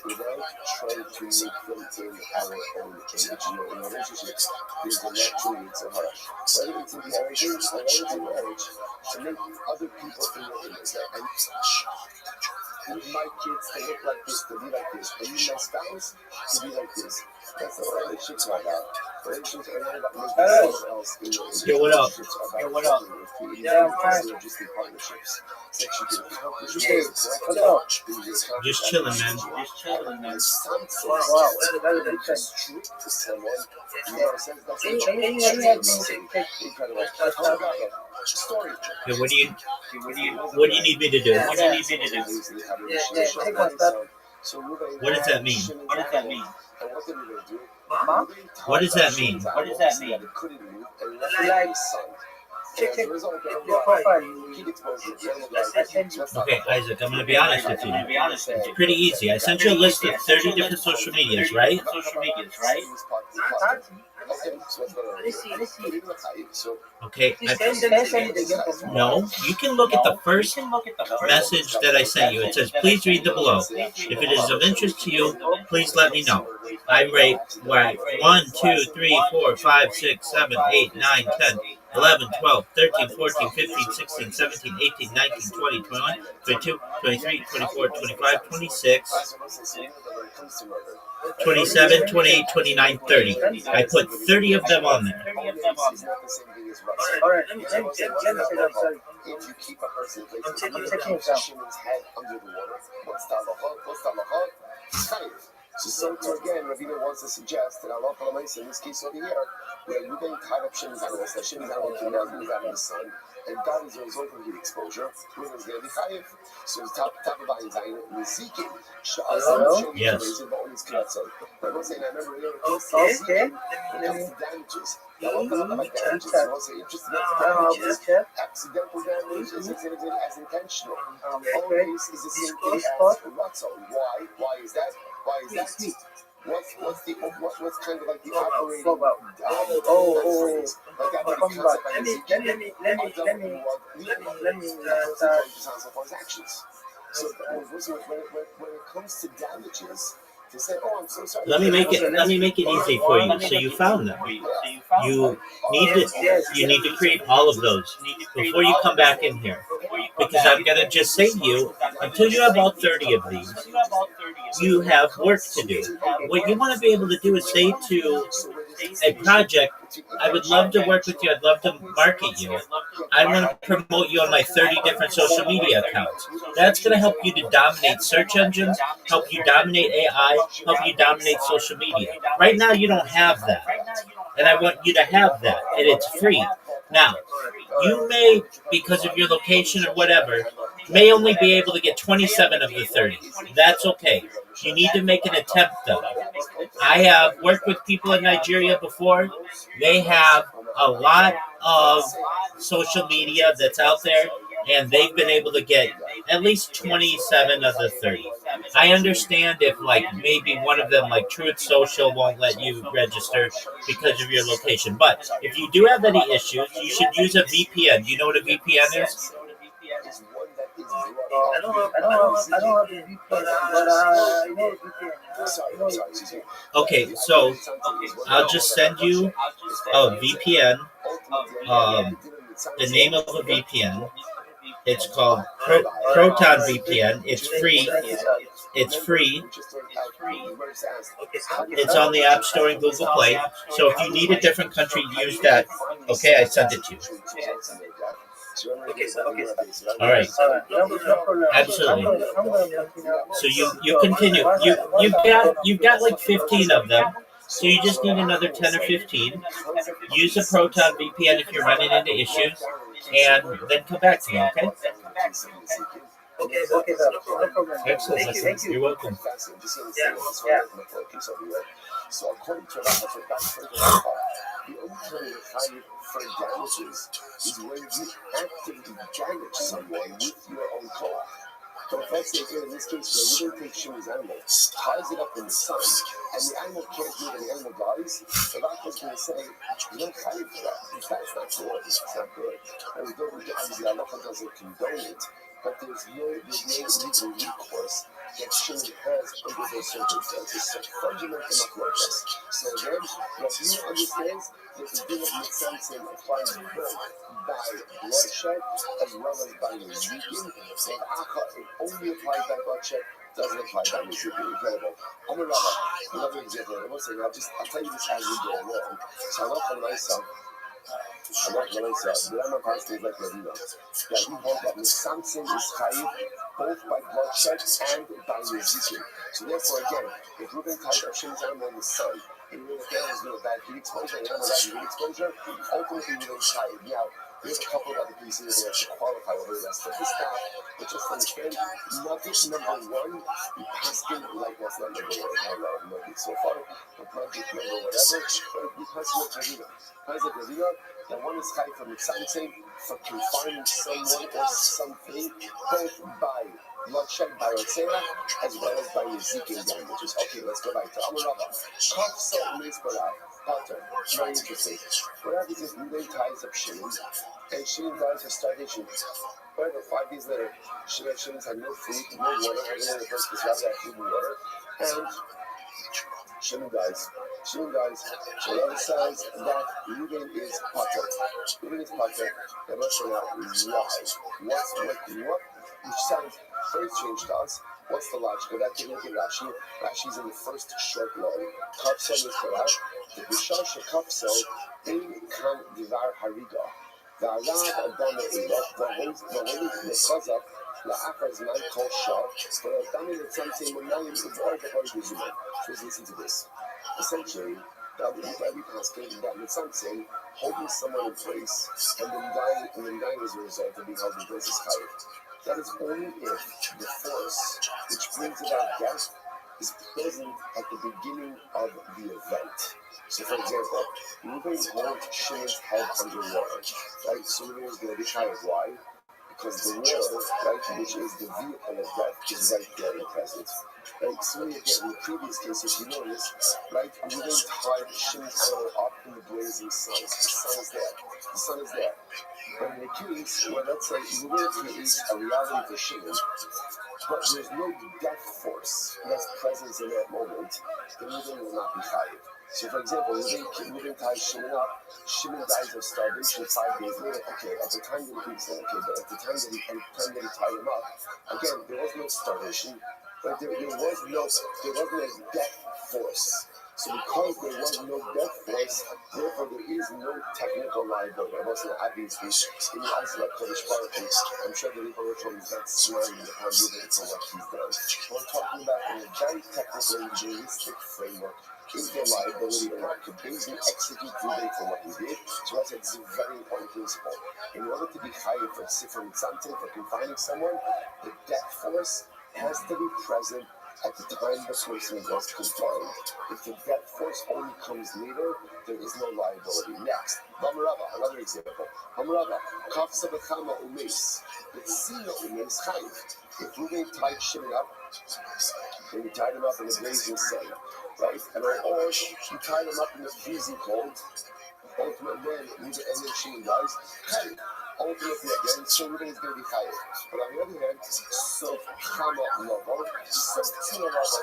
S3: without trying to make them in our own image. In relationships, there's a natural need to her. Whether it's in marriage or whether it's in marriage, to make other people in your image. And I need my kids to look like this, to be like this. I need my spouse to be like this. That's not what relationships are about. Relationships are not about making someone else in your image.
S4: Yo, what up?
S3: What up? Synergistic partnerships. So that you can accomplish
S4: Just chilling, man. Okay, what do you need me to do?
S3: What
S4: does that mean?
S3: What does that mean?
S4: Okay, Isaac, I'm going to be honest with you. It's pretty easy. I sent you a list of 30 different social medias, right? Okay. No, you can look at the first message that I sent you. It says, please read the below. If it is of interest to you, please let me know. I rate 1, 2, 3, 4, 5, 6, 7, 8, 9, 10, 11, 12, 13, 14, 15, 16, 17, 18, 19, 20, 21, 22, 23, 24, 25, 26, 27, 28, 29, 30. I put 30 of them on there.
S3: Alright, let me say that. If you keep a person Shimon's head under the water, what's the halacha? So again, Rabbi wants to suggest that Allah in this case over here, where you can tie up Shimon's animals, that Shimon's animal can now move out of the sun, and that is a result of heat exposure, which is going to be chayiv. So the top of Ayin Zayin, Nizikin,
S4: yes.
S3: But I'm saying, I remember Nizikin, that's the damages. Now, what kind of damages? I'm saying, just accidental damage is as intentional. Always is the same thing as ROTHSCHILD. Why? Why is that?
S1: what's kind of like the operating phrase? Like that would be concept by Ezekiel. Let me start actions. So when it comes to damages, to say, "Oh, I'm so sorry."
S4: Let me make it easy for you. So you found them. You need to create all of those before you come back in here, because I'm gonna just say to you, until you have all 30 of these, you have work to do. What you want to be able to do is say to a project, I would love to work with you. I'd love to market you. I want to promote you on my 30 different social media accounts. That's going to help you to dominate search engines, help you dominate AI, help you dominate social media. Right now, you don't have that. And I want you to have that. And it's free. Now, you may, because of your location or whatever, may only be able to get 27 of the 30. That's okay. You need to make an attempt, though. I have worked with people in Nigeria before. They have a lot of social media that's out there, and they've been able to get at least 27 of the 30. I understand if, like, maybe one of them, like Truth Social, won't let you register because of your location. But if you do have any issues, you should use a VPN. Do you know what a VPN is?
S3: I don't have a VPN, but I know VPN.
S4: Okay, so I'll just send you a VPN. The name of a VPN. It's called Proton VPN. It's free. It's free. It's on the App Store and Google Play. So if you need a different country, use that. Okay, I sent it to you. All right. Absolutely. So you continue. You've got like 15 of them. So you just need another 10 or 15. Use a Proton VPN if you're running into issues, and then come back to me, okay?
S3: Okay, no problem.
S4: Excellent.
S3: Thank you.
S4: You're welcome.
S3: Yeah.
S1: So according to Rabbi, the only time you find for damages is when you actively damage someone with your own car. But let's say here in this case where you don't take Shimon's animal, ties it up in the sun, and the animal can't do it and the animal dies, the doctor's going to say, you don't fight for that. That's not good. It's not good. And we don't, obviously, Allah doesn't condone it, but there's no legal recourse that Shimon has under those circumstances. So fundamental machlokes. So again, Rabbi understands that the din of mitzamtzim applies both by bloodshed as well as by rebuking. So it only applies by bloodshed, doesn't apply by rebuking. Incredible. I'm a rabbi. Another example. I'll tell you this as we go along. So I love for myself. The Rambam has things like Rabbi, that we hold that mitzamtzim is chayiv both by bloodshed and by rebuking. So therefore, again, if Reuben ties up Shimon's animal in the sun, and the animal is bad heat exposure, and the animal has heat exposure, ultimately we don't tie it. Now, there's a couple of other pieces that have to qualify whether that's the stop, but just understand, nugget number one, you pass in like what's not number one. I don't know nugget so far, but nugget number whatever, but you pass with Ravina. Pass with Ravina, that one is high from mitzamtzim for confining someone or something, both by bloodshed by Rotzera as well as by Ezekiel damages. Okay, let's go back to Amarava. Kaf Salt Mizbarah, Potter. Very interesting. What happens is Reuben ties up Shimon, and Shimon dies of starvation. Whatever, 5 days later, Shimon's had no food, no water, and then the first Rabbi had food and water, and Shimon dies. So that says that Reuben is Potter. Reuben is Potter. And let's find out why. Which sounds very strange to us. What's the logic of that? Take a look at Rashi. Rashi's in the first short line. Kafsel is put out. The Bishash Kafsel in Kan Divar Hariga. The Arab Adam Eilot, the Chazak, לאחר זמן כל שעה, ולאדם לצמצם מונעים ובוער בכל גזומה. So listen to this. Essentially, that would be by paskin that mitzamtzim, holding someone in place, and then dying as a result of being held in place is chayiv. That is only if the force which brings about death is present at the beginning of the event. So, for example, Reuben holds Shimon's head under water, right? So Reuben is going to be chayiv. Why?
S3: because the water, right, which is the vehicle of death, is right there in present. Right? So again, in the previous case, if you notice, right, we didn't tie Shimon's animal up in the blazing sun. The sun is there. The sun is there. But in the case where, let's say, we will create a reality for Shimon, but there's no death force that's present in that moment, then Reuben will not be chayiv. So, for example, Reuben ties Shimon up. Shimon dies of starvation 5 days later. Okay, at the time that he said, okay, but at the time that he tied him up, again, there was no starvation, but there was no death force. So because there was no death force, therefore there is no technical liability. I wasn't obviously in the eyes of Kodesh Baruch Hu. I'm sure the Rebbe Rishon is not smiling upon Reuben for what he's done. We're talking about in a very technical and realistic framework. Is there liability or not? Could Bezdin execute Reuben for what he did? So I said it's a very important principle. In order to be chayiv for something, for confining someone, the death force has to be present at the time the person was confined. If the death force only comes later, there is no liability. Next, Hamarava, another example. Hamarava, Kafsa Bechama Umes, Betsina Umes Chayiv. If Reuben tied Shimon up, and he tied him up in the blazing sun, right? Or he tied him up in the freezing cold, ultimately, and then Shimon dies, Chayiv. Ultimately, again, so Reuben is going to be chayiv. But on the other hand, so Chama Lovo, so Tina Lovo,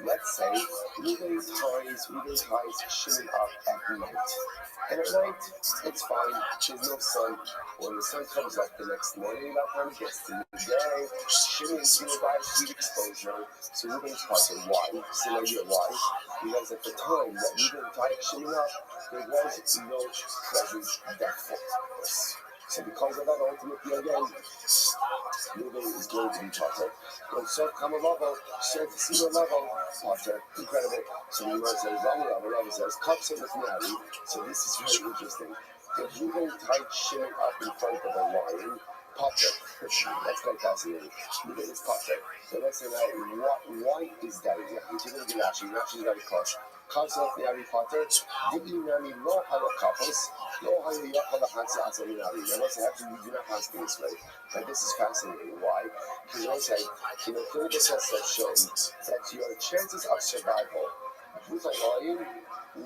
S3: let's say Reuben ties Shimon up at night. And at night, it's fine, there's no sun. When the sun comes up the next morning, that time it gets to midday, Shimon is going to die of heat exposure. So Reuben's potter. Why? So idea why? Because at the time that Reuben tied Shimon up, there was no present death force. So because of that, ultimately again, Reuben is going to be potter. And so Kamalovo, so Sima Lovo, potter, incredible. So the Gemara says, Rabbi says, cups of the finale. So this is very interesting. If Reuben tied Shimon up in front of a lion, potter. That's quite fascinating. Reuben is potter. So let's say that, why is that exactly? You're going to be Rashi very close. Comes off the Harry Potter, did you know me more halakapos, no halakapos in Ari? And let's say, actually, we do not ask this way. And this is fascinating. Why? Because let's say, clinical tests have shown that your chances of survival with a lion,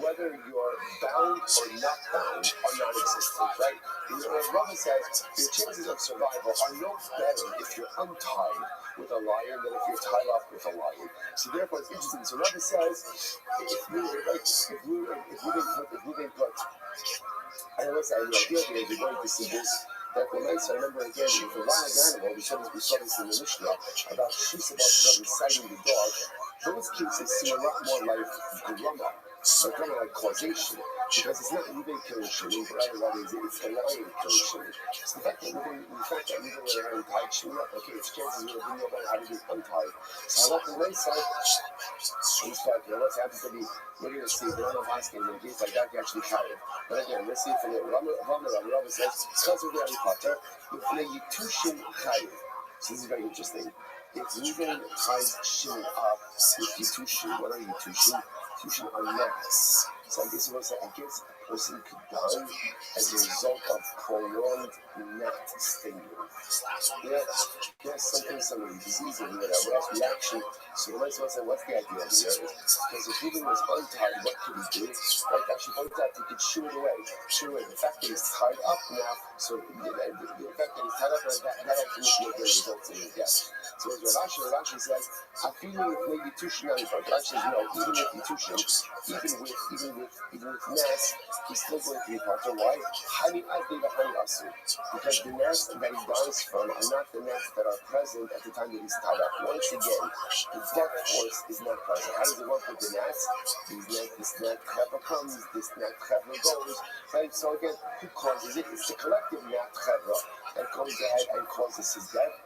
S3: whether you're bound or not bound, are non-existent, right? Rabbi says your chances of survival are no better if you're untied with a lion than if you're tied up with a lion. So therefore, it's interesting. So Rabbi says, if we didn't put, I don't know, the idea here is you're going to see this. That the nights, I remember again, with a wild animal, we saw this in the Mishnah, about she's about inciting the dog. Those cases seem a lot more like drama, so kind of like causation, because it's not Reuben killing Shimon, but rather it's the lion killing Shimon. So the fact that Reuben went around and tied Shimon up, okay, its chances are going to be how to be untied. So I like the right side, he's talking, let's have to be, we're going to see, but I'm not asking him, he's like that, he actually tied it. But again, let's see for the Rabbi says, because of Harry Potter, if they Yitushin Chayiv. So this is very interesting. If Reuben ties Shimon up with Yitushin, what are Yitushin? Yitushin are nets. So I guess a person could die as a result of prolonged net stinging. Some disease or whatever else reaction. So the rest of us say, what's the idea here? Because if Reuben was untied, what could he do? Like actually untied, he could shoo it away. The fact that he's tied up now, so the fact that he's tied up like that ultimately results in his death. So as Rashi says, I feel with maybe Tushin on front. Rashi says, no, even with Tushin, even with Nas, he's still going to be potter. Why? Because the nets that he dies from are not the nets that are present at the time that he's tied up. Once again, the death force is not present. How does it work with the nets? This net never comes, this net never goes. Right? So again, who causes it? It's the collective net that goes ahead and causes his death.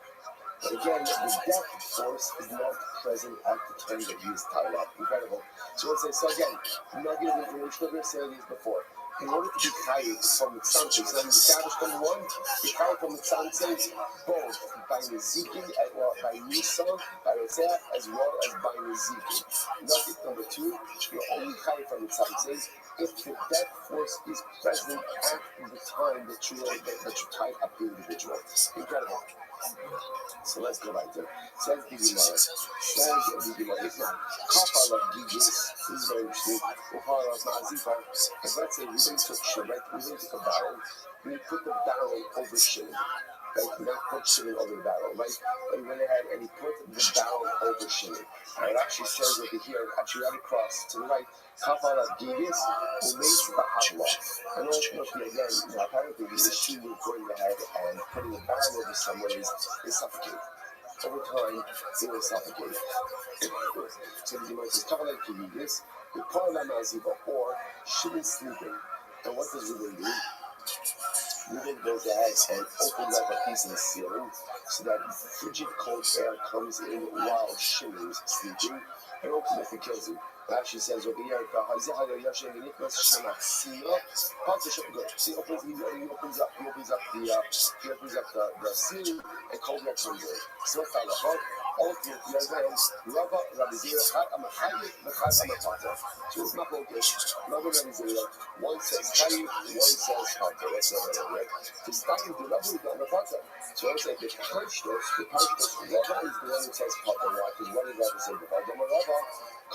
S3: But again, the death force is not present at the time that he is tied up. Incredible. So let's say, so again, I'm not giving information, I'm going to say this before. In order to be chayiv from the Tzantzei, so I'm established number one, be chayiv from the Tzantzei, both by Nezikin, by Nisa, by Yotzeh as well as by Nezikin. Nugget number 2, you're only chayiv from the tzamtzes if the death force is present at the time that you tied up the individual. Incredible. So let's go right there. Says the Gemara. If not, Kafar of Gigis, this is very interesting. Upar of Ma'azifar. If let's say we didn't took Shabbat, we didn't take a barrel, we put the barrel over Shimon. Right? Not put Shimon over the barrel, right? But he went ahead and he put the barrel over Shimon. And it actually says over here, actually right across to the right, Kafar of Gigis, who makes the Havla. And ultimately, again, apparently the issue with going ahead and putting a barrel over someone is suffocate. Over time, they will suffocate. So the Gemara says, Kafar of Gigis, the Parla Maziba, or Shimon sleeping. And what does Reuben do? Reuben goes ahead and opens up a piece of the ceiling so that frigid cold air comes in while Shimon's sleeping and ultimately kills him. It actually says over here, so he opens up the ceiling and cold air comes in. So what's that about? Ultimately, Rabbi, Rabbi Zera, so it's not okay. Rabbi Zera, one says Chayiv, one says Pater. That's not right. To start with the Rabbi, the Pater. So I say the Pashtos, Rabbi is the one who says Pater. Why? Because what did Rabbi say before? Rabbi,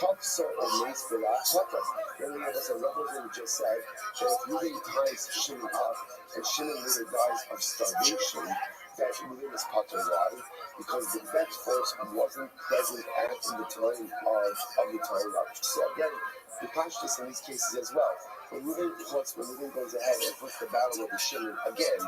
S3: Kapsa or Mace Bila Pater. Then we have a Rabbi who just said that if you didn't ties Shimon up and Shimon later dies of starvation, that within his Pater. Why? Because the death force wasn't present at the time of the time of. So again, the Pashtus in these cases as well. When Reuben goes ahead and puts the battle over Shimon again,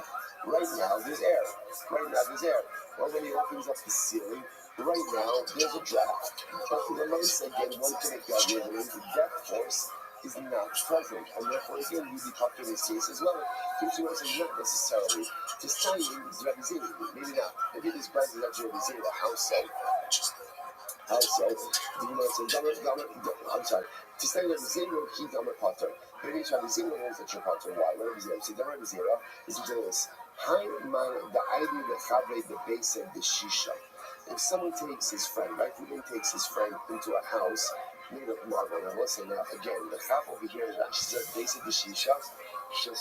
S3: right now there's air. Well, when he opens up the ceiling, right now there's a draft. But for the most again, one can make the argument the death force is not present, and therefore again we become in this case as well. Tutu is not necessarily to say is Rabbi Zera, maybe not. Maybe this brand is actually Rabbi Zera. How so? I'm sorry. To say Rabbi Zera, he Damar Pater. Maybe it's Rabbi Zera knows that you're Pater. Why? What Rabbi Zera? So Rabbi Zera is to do this. Hi man, the idea the Chavre, the base of the Shisha. If someone takes his friend, right? If he takes his friend into a house made of marble, and let's say now again, the Chav over here is actually the base of the Shisha. A house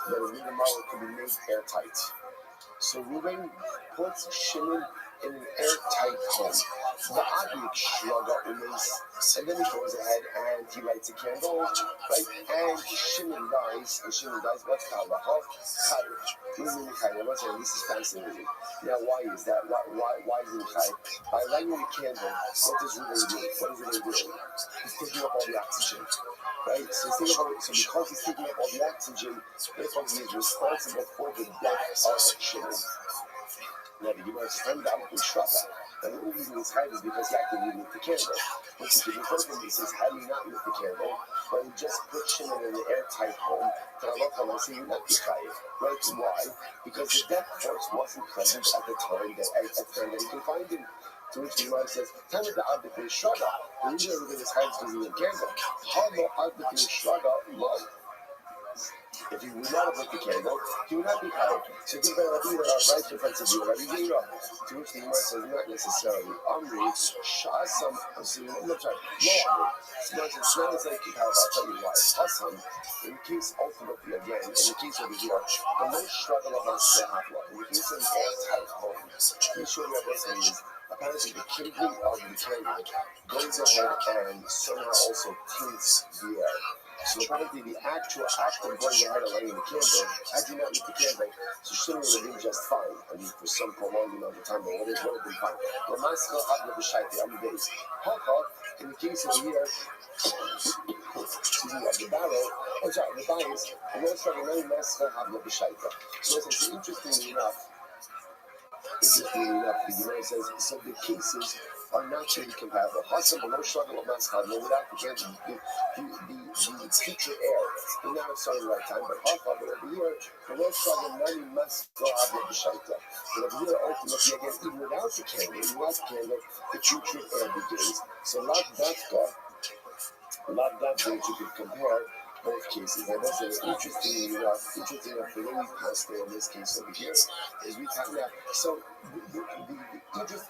S3: that is made of marble could be made airtight. So Reuben puts Shimon in an airtight home. The Adlik Shraga Umes, and then he goes ahead and he lights a candle, right? And Shimon dies, what's Kalaha? Chayv. This is fascinating. Now, why is that? Why is it Chayv? By lighting the candle, what does Reuben do? He's taking up all the oxygen. Right? So because he's taking up all the oxygen, therefore he is responsible for the death of Shimon. Now the Gemara is friend out with Shraba. And the only reason it's high is because he actively lit the candle. Which is the first one he says, how do you not lit the candle? But he just put Shimon in an airtight home. And Allah will say you not be high. Right? Why? Because the death force wasn't present at the time that he can find him. To which the Gemara says, tell me the Abdik Shraga. The reason everything is high is because he lit the candle. How no Abdik Shraga love? If he would not have lit the candle, he would not be high. So think about Rabbi right in front of you, Rabbi Zera. To which the Gemara says, not necessarily. Amri, Shasam, I'm sorry, no, it's not like I'll tell you why. Hasam, in the case ultimately again, in the case of the Zera, the most struggle of us to have one. In the case of the airtight home, the issue of what's saying is, apparently the kindling of the candle goes ahead and somehow also tints the air. So apparently the actual act of going ahead and lighting the candle, had you not lit the candle, so Shimon would have been just fine. I mean, for some prolonged amount of time, but it would have been fine. But my skill had the shaiti on the base. Haka, in the case of here, of the barrel, the bias, and also the very master have the shaita. So it's interestingly enough, the Gemara says, so the cases are not really compatible. Hassan below struggle of Maskad, without the candle, the future air would not have started the right time, but Hassan, but over here, below struggle, many must go out of the Shaita. But over here, ultimately, again, even without the candle, the future air begins. So, Lavdatka, which you could compare, both cases. And that's interesting enough, the way we passed it in this case over here is we kind of, so the interest,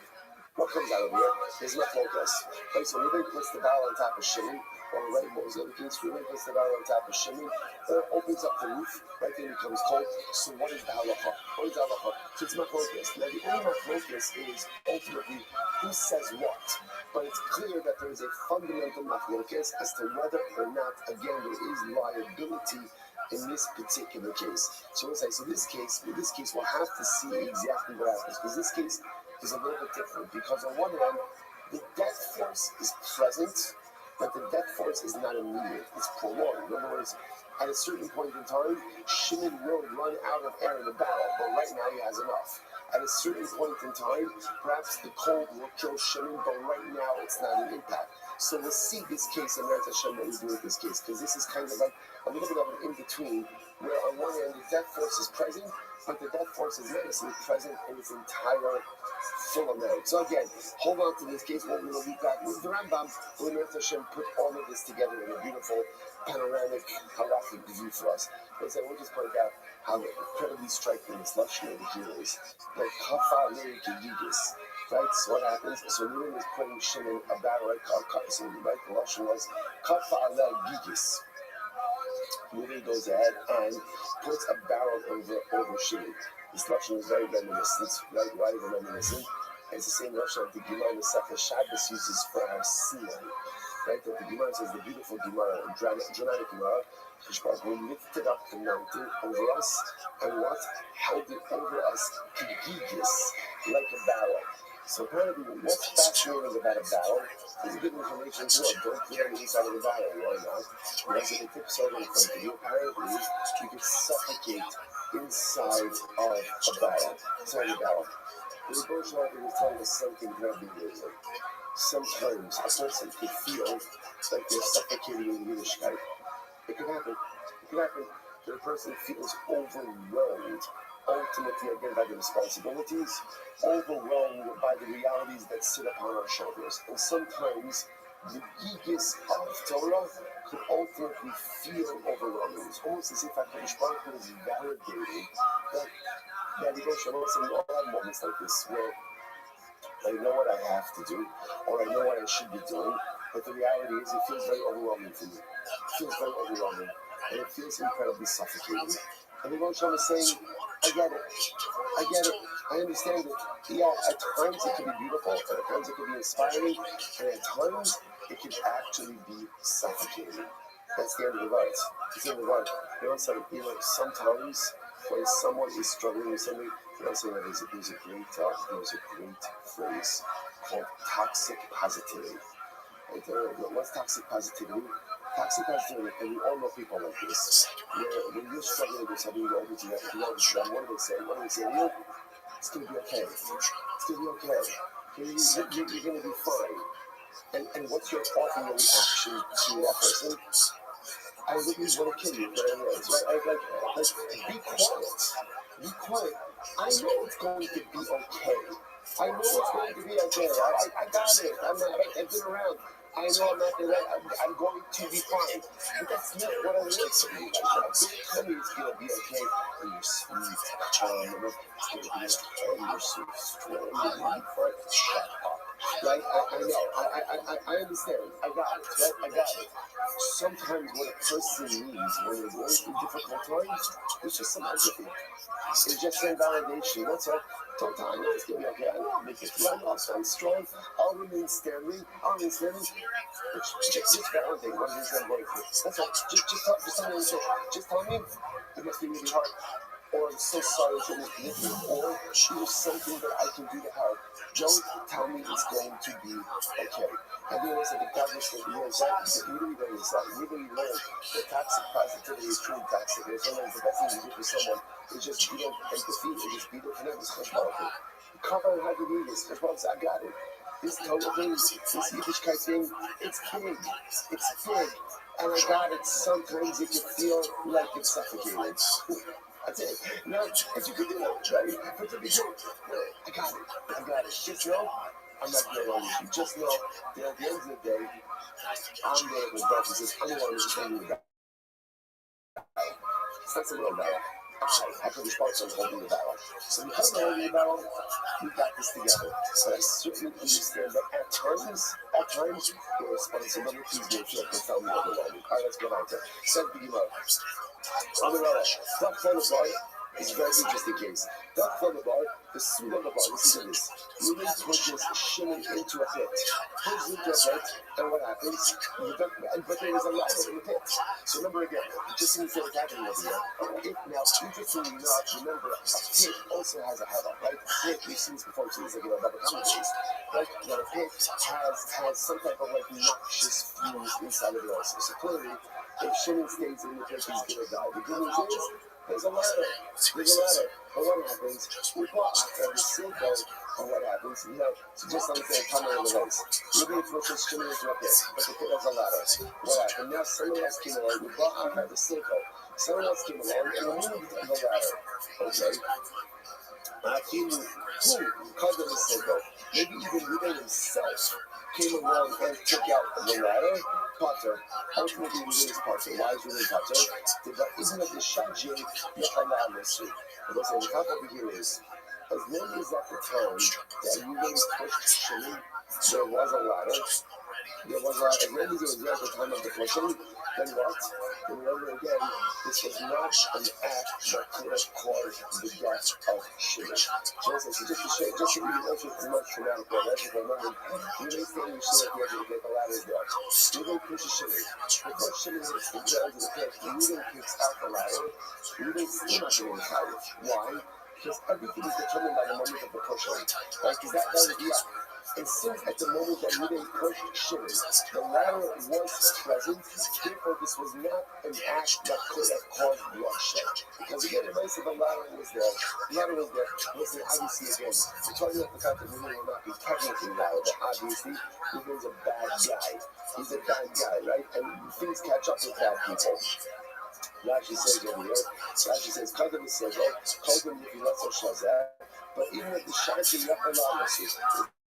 S3: what comes out of here is my focus. Right, so Rabbi puts the barrel on top of Shimon, or right, what was the other case? Rabbi puts the barrel on top of Shimon, or opens up the roof, right then it becomes cold. So what is the halacha? What is the halacha? So it's my focus. Now the only my focus is ultimately who says what. But it's clear that there is a fundamental machlokes as to whether or not, again, there is liability in this particular case. So let's say, so this case, we'll have to see exactly what happens, because this case is a little bit different, because on one hand, the death force is present, but the death force is not immediate, it's prolonged. In other words, at a certain point in time, Shimon will run out of air in the battle, but right now he has enough. At a certain point in time, perhaps the cold will kill Shimon, but right now it's not an impact. So we'll see this case in Eretz Hashem, what we do with this case, because this is kind of like a little bit of an in-between, where on one hand the death force is present, but the death force is not necessarily present in its entire full amount. So again, hold on to this case, what we will look back with the Rambam, who in Eretz Hashem put all of this together in a beautiful panoramic halachic view for us. But so we'll just point out how incredibly striking this lashon over here is. Like kafa le'ikigigis. Right, so what happens? So Reuben is putting Shimon a barrel, right? So right, the lashon was kafa le'ikigigis. Reuben goes ahead and puts a barrel over Shimon. This lashon is very reminiscent. Right? Why is it reminiscent? It's the same lashon that the Gemara in the Sefer Shabbos uses for our Sinai. Right, that the Gemara says, the beautiful Gemara, dramatic Gemara, who lifted up the mountain over us, and what? Held it over us, kigigis, like a barrel. So apparently, what's fascinating about a barrel is good information as well. Don't put it inside of the barrel, why not? Because if it tips over in front of you, apparently, you can suffocate inside of a barrel, The Rebbe Shalom is telling us something very amazing. Sometimes a person could feel like they're suffocating in Yiddishkeit. It could happen. That a person feels overwhelmed, ultimately again by the responsibilities, overwhelmed by the realities that sit upon our shoulders. And sometimes the gigis of Torah could ultimately feel overwhelming. It's almost as if HaKadosh Baruch Hu is validating that Rebbe Shalom said, we all have moments like this where I know what I have to do, or I know what I should be doing, but the reality is it feels very overwhelming for me. It feels very overwhelming, and it feels incredibly suffocating. And the Rosh is saying, I get it, I understand it. Yeah, at times it can be beautiful, and at times it can be inspiring, and at times it can actually be suffocating. That's the end of the verse. It's the end of the verse. Sometimes when someone is struggling with something, there's a great phrase called toxic positivity. What's toxic positivity? Toxic positivity, and we all know people like this. When you're struggling with something, you go over to them, what do they say? It's going to be okay. It's going to be okay. You're going to be fine. And what's your ultimate reaction to that person? I really want to kill you, but anyways, right? Be quiet. I know it's going to be okay. I got it. I've been around. I know I'm going to be fine. But that's not what I want from you. Don't tell me it's going to be okay. And you're sweet, charming. It's going to be okay. You're so strong. You're going to be fine. Shut up. Right? I know. I understand. I got it. Right? I got it. Sometimes what a person needs when they're going through difficult times is just some empathy. It's just some validation. That's all. Don't tell me it's going to be okay. I know I'll make it through. I'll stand strong. I'll remain standing. Just validate what it is I'm going through. That's all. Just tell me it must be really hard. Or I'm so sorry for this, or there's something that I can do to help. Don't tell me it's going to be okay. And then I said, the God was saying, you really learn this out. You really learn that toxic positivity is truly toxic. And sometimes the best thing you do for someone is just be them empathy and just be there for them. It's powerful. Cover and how to do this. I got it. This total thing, this Yiddishkeit thing, it's big. And I got it. Sometimes it can feel like it's suffocating. That's it. No, but you can do it, right? But to be good, I got it. Just know, I'm not going on with you. Just know that at the end of the day, I'm there with brothers. I'm the one who's telling you about. that's a real barrel. I put the sparks on holding the barrel. So because I'm holding the barrel, we got this together. But I certainly understand that at times, the responsibilities may feel profoundly overwhelming. All right, let's get on to it. Said the Gemara. On the Rabbi, Duck Bar is a very interesting case. Duck Bar, the Sula Bar, listen to this. Ruben pushes Shimon into a pit. Pushes into a pit, and what happens? But there was a ladder in the pit. So remember again, just in the what's happening over here. Now, interestingly enough, remember, a pit also has a hara, right? A pit, we've seen this before, so it's like a double commentaries, right? Now, a pit has some type of like noxious fumes inside of it also. So clearly, if Shimon stays in the pit, he's going to die. The good news is, there's a ladder. But what happens? We bought every single, and what happens? You know, so just understand, come on the race. Maybe it pushes Shimon into a pit, but the pit has a ladder. What happened? Now someone else came along, we bought every single. Someone else came along and moved the ladder. Okay? Who caused the single? Maybe even Ruben himself came along and took out the ladder. Potter, ultimately Ruben is Potter. Why is Ruben Potter? Isn't it the Shajin Yachala mystery? And what's the top over here is, as long as at the time that Ruben pushed Shimon, there was a ladder. There was a, as long as it was there at the time of the pushing, then what? And remember again, this was not an act that could have caused the death of Shimon. Just to be also much traumatic, remember, you may say you should have been able to get the ladders there. Ruben pushes Shimon. Because Shimon hits the ground in the pit, Ruben kicks out the ladder. Ruben's still not getting tired. Why? Because everything is determined by the moment of the pushing. Right? Because that was the act. And since at the moment that Ruben pushed Shimon, the ladder was present, therefore this was not an act that could have caused bloodshed. Because again, it might say the ladder was there. Listen, obviously again, we're talking about the fact that Ruben will not be technically loud, but obviously Ruben's a bad guy. He's a bad guy, right? And things catch up with bad people. Rashi says over here, Rashi says, Kadam says, Kadam if you let so shazah, but even if the Shazah Yachalamas,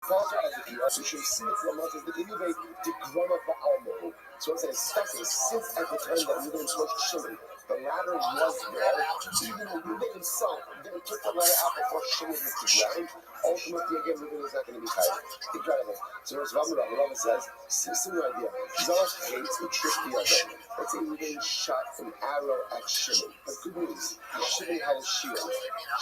S3: Father as a key, we should see it from us as the Kiyube to grow up the Almo. So I'm saying, since at the time that Ruben pushed Shimon, the ladder was there, even Ruben himself took the ladder out before Shimon hit the ground. Ultimately, again, Ruben is not going to be tired. Incredible. So there's Rabbi says, similar idea. Zara hates a trick the other. Let's say Ruben shot an arrow at Shimon. But good news, Shimon had a shield.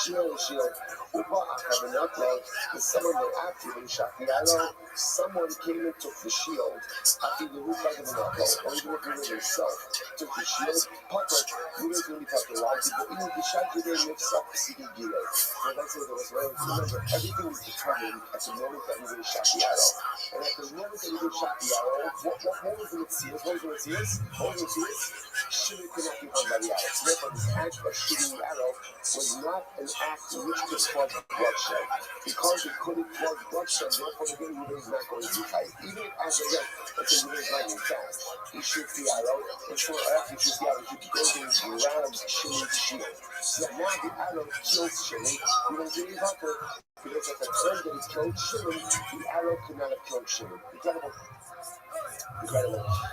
S3: Shimon had a shield. And someone that after Ruben shot the arrow, someone came and took the shield. After the roof of the knuckle, or even if Ruben himself took the shield, Potter, Ruben's going to be talking loud, but even the shot today makes up the second gear. So that's what it was. Remember, everything was determined at the moment that Ruben shot the arrow. And at the moment that Ruben shot the arrow, what was the Metzias? What was the Metzias? Shimon could not be hung by the arrow. So therefore, this act of shooting the arrow was not an act which could cause bloodshed. Because it couldn't cause bloodshed, therefore, again, Ruben is not going to be tight. Even if, as again, let's say Ruben is lightning fast, he shoots the arrow, and so after he shoots the arrow, he goes and grabs Shimon's shield. So now the arrow kills Shimon. Ruben's getting bucker. Because at the time that he killed Shimon, the arrow could not have killed Shimon. Incredible.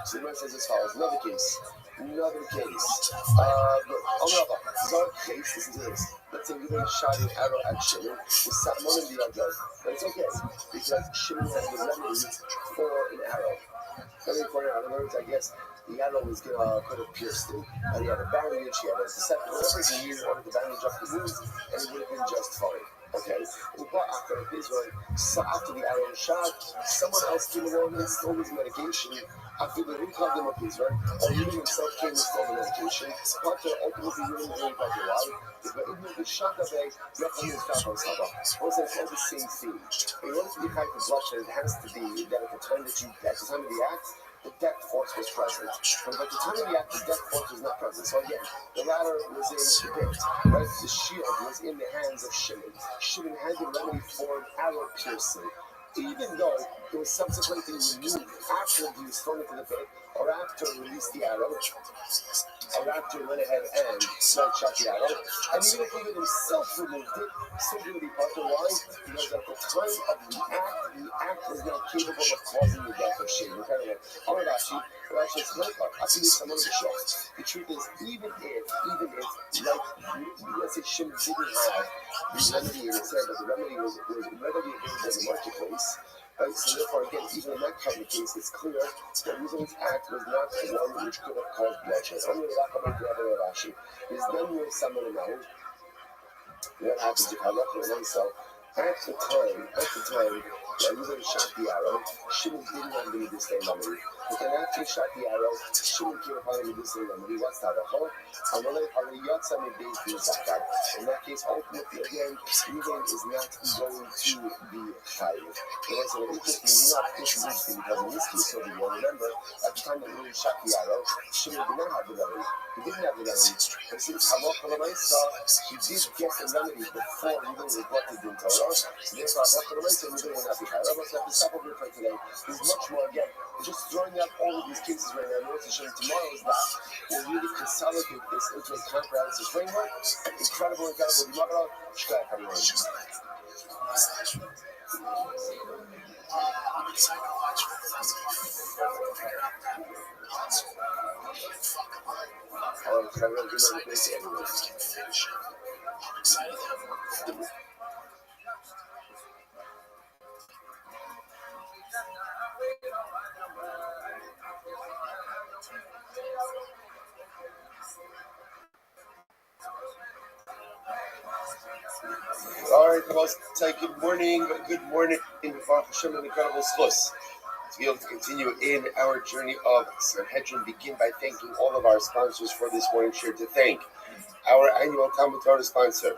S3: So the man says as follows. Another case. Another case, listen to this. Let's say Ruben shot an arrow at Shimon, the Salmon and the other. But it's okay, because Shimon has the remedy for an arrow. In other words, I guess the arrow was could have pierced him, and he had a bandage, he had a deception, whatever he used, wanted to bandage up the wounds, and it would have been just fine. Okay? So after the arrow shot, someone else came along and stole his medication. After the root of them of Israel, or Ruben himself came and stole the medication. Potter ultimately Ruben very popular. But even the shot of a Yachim is not on Sabbath. Also, it's all the same thing. In order to be high for bloodshed, it has to be that at the time of the act, the death force was present. But at the time of the act, the death force was not present. So again, the ladder was in the pit, right? The shield was in the hands of Shimon. Shimon had the remedy for an arrow piercing. even though it was subsequently removed after he was thrown into the pit, or after he released the arrow, or after he went ahead and shot the arrow, and even if David himself removed it, still going to be part of why? Because at the time of the act was not capable of causing the death of Shimon. Rashi is very clear. The truth is, even if, like, let's say Shimon didn't have the remedy, and it said that the remedy was readily available in the marketplace, right? So therefore, again, even in that kind of case, it's clear that Reuben's act was not the one which could have caused bloodshed. I'm going to lock up my brother Rashi. There's none more someone now. What happens if Halacha and so at the time that Reuben shot the arrow, Shimon didn't have the medicinal remedy. But then after he shot the arrow, Shimon came upon the medicinal remedy. What's that? In that case, ultimately, again, Reuben is not going to be chayiv. And that's an interesting, because in this case over here, remember, at the time that Reuben shot the arrow, Shimon did not have the remedy. He didn't have the remedy. But since Halacha and he did get the remedy before Reuben was brought to the Torah. Therefore, Halacha and Reuben will not be chayiv. Rabbi, so stop over here for today. There's much more again. We're just throwing out all of these cases right now. Tomorrow is that we'll really consolidate this into a comprehensive framework. Incredible. Gemara. Shkaya, everyone. All right, I'll say good morning, Baruch Hashem, an incredible schus. To be able to continue in our journey of Sanhedrin, begin by thanking all of our sponsors for this morning share. To thank our annual Talmud Torah sponsor,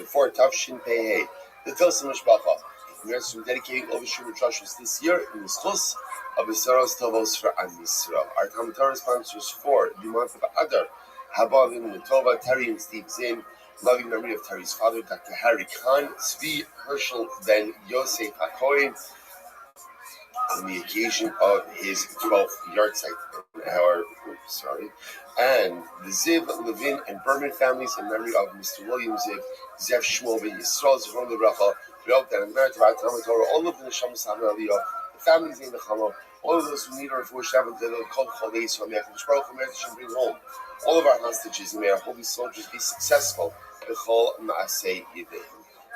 S3: for Tavshin Pei, the Tilsim Mishpacha. Congrats from dedicating all the Shumer Trashus this year in the schus of the Saros Tovos for Am Yisrael. Our Talmud Torah sponsors for the month of Adar, Habab and Tova, Terry and Steve Zinn. Loving memory of Terry's father, Dr. Harry Khan, Zvi Herschel Ben Yosef HaKohen, on the occasion of his 12th yahrzeit. And the Ziv, Levin, and Berman families in memory of Mr. William Ziv, Zev Shmuel Ben Yisrael, Zevon Lebracha, Yod, and merit of our Talmud Torah, all of the Neshama Samer Aliyah, the families in the Chama, all of those who need our Refuah Shabbat, the Kol Cholei Yisrael, Me'ach Baruch Hu, Me'ach Hashem, bring home all of our hostages, and may our holy soldiers be successful.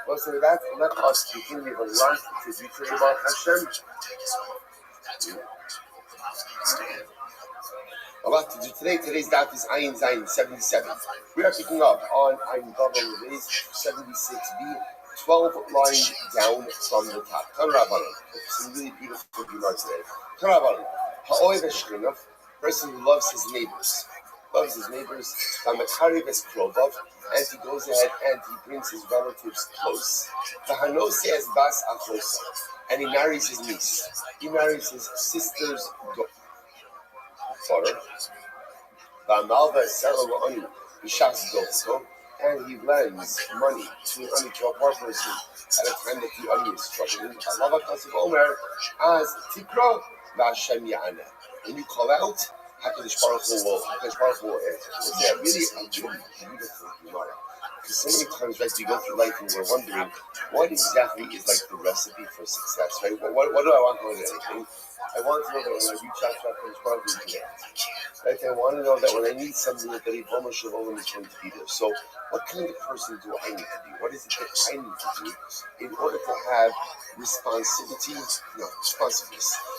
S3: Most of that, let us continue to run to declare about Hashem. A lot to do today. Today's daf is Ayin Zayin 77. We are picking up on Ayin Gavon Reis 76b, 12 lines down from the top. Some really beautiful Gemara today. Ha'oy v'shchinav, person who loves his neighbors. And he goes ahead and he brings his relatives close. And he marries his niece. He marries his sister's daughter. And he lends money to a poor person at a time that the ani is struggling. When you call out, HaKadosh Baruch Hu will answer. It's really a beautiful Gemara. Because so many times, right, we go through life and we're wondering, what exactly is like the recipe for success, right? What do I want more than anything? I want to know that when I reach out to HaKadosh Baruch Hu today, right? I want to know that when I need something that the Ibama Shalom is going to be there. So, what kind of person do I need to be? What is it that I need to do in order to have responsiveness,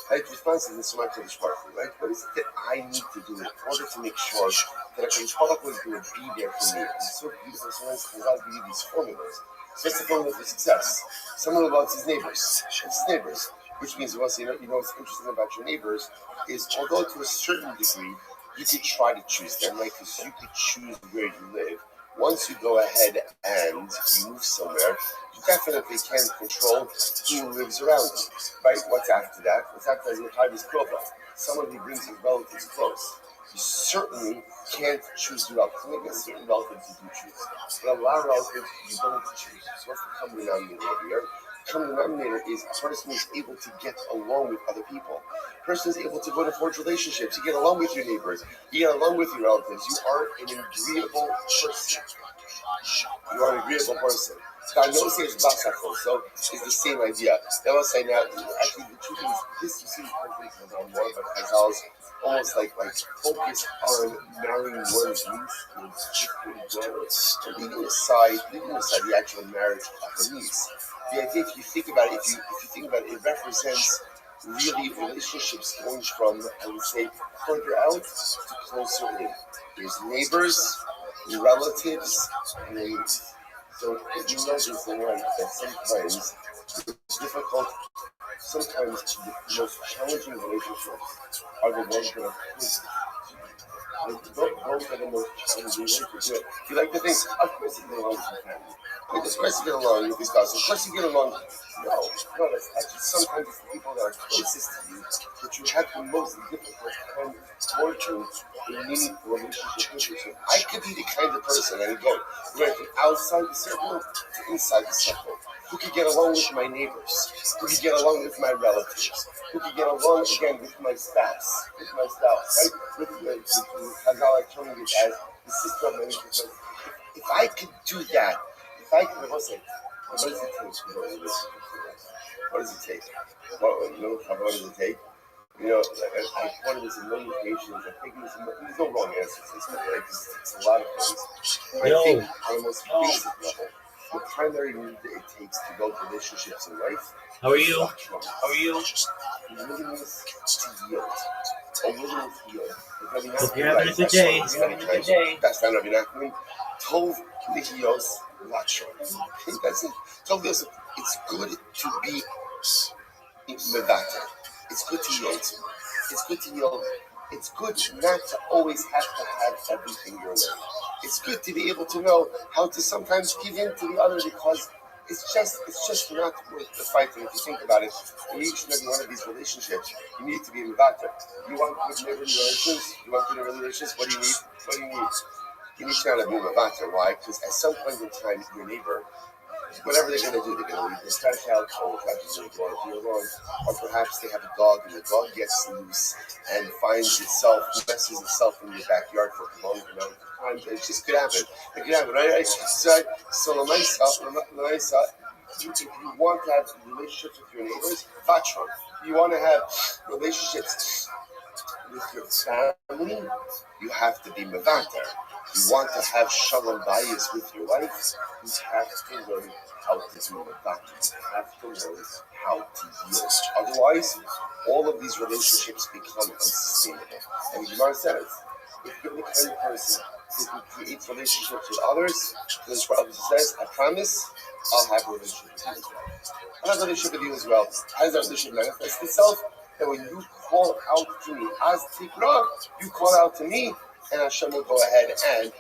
S3: right? Responsiveness to my HaKadosh Baruch Hu, right? What is it that I need to do in order to make sure that HaKadosh Baruch Hu is going to be there for me? It's so beautiful. Sometimes God give you these formulas. So that's the formula for success. Someone who loves his neighbors. It's his neighbors. Which means, what's what's interesting about your neighbors is, although to a certain degree, you could try to choose them, right? Because you could choose where you live. Once you go ahead and you move somewhere, you definitely can control who lives around you, right? What's after that? What's after that is Chavis Krova, someone who brings his relatives close. You certainly can't choose your relatives. Maybe certain relatives you do choose. But a lot of relatives you don't choose. So what's the company now you over here?
S1: common denominator is a person who's able to get along with other people. A person is able to go to forge relationships. You get along with your neighbors. You get along with your relatives. You are an agreeable person. You are an agreeable person. God knows he has basachol, so it's the same idea. They will say now, actually, the truth is, this you see conflicts with more, but Chazal's almost like focus on marrying one's niece, and leaving aside the actual marriage of a niece. The idea, if you think about it, if you think about it, it represents really relationships going from, I would say, further out to closer in. There's neighbors, relatives, and enemies. So if you notice in life that sometimes it's difficult, sometimes the most challenging relationships are the ones that are closest. Those are the most challenging relationships. You like to think, of course you get along with your family. Of course you get along with your spouse. Of course you get along. No, that's actually sometimes it's the people that are closest to you that you have the most difficult time fortune in meaningful relationship. I could be the kind of person that going from outside the circle to inside the circle. Who could get along with my neighbors? Who could get along with my relatives? Who could get along again with my spouse? Right? With Chazal, I term it as the sister of many people. If I could do that, what does it take? What does it take? What does it take? I thought it was a million patients. I think there's no wrong answer to this, right? It's a lot of things. But I think on the most basic level, the primary need that it takes to build relationships in life.
S4: How are you?
S1: Willingness to yield. A willingness to yield.
S4: Hope you're having a good day.
S1: That's not Rabbi Nachman. Tov lihios lachon. That's it. Tov lihios. It's good to be mevater. It's good to yield. It's good not to always have to have everything your way. It's good to be able to know how to sometimes give in to the other because it's just not worth the fight. And if you think about it, in each and every one of these relationships, you need to be mevater. You want good neighborly relations? You want good neighborly relations? What do you need? You need to know how to be mevater. Why? Because at some point in time, your neighbor, whatever they're going to do, they're going to leave their trash out, or perhaps they're going to be alone, or perhaps they have a dog and the dog gets loose and messes itself in your backyard for a long amount of time. It just could happen. It could happen, right? So Lamaisa, if you want to have relationships with your neighbors, Vatron. You want to have relationships with your family, you have to be mevater. You want to have shalom bayis with your wife, you have to learn how to do mevater. You have to learn how to yield. Otherwise, all of these relationships become unsustainable. And Gemara says, if you're the kind of person who creates relationships with others, this Rabbi says, I promise, I'll have a relationship with you as well. I'll have a relationship with you as well. How does that relationship manifest itself? That when you call out to me, as Tikra, you call out to me, and Hashem will go ahead and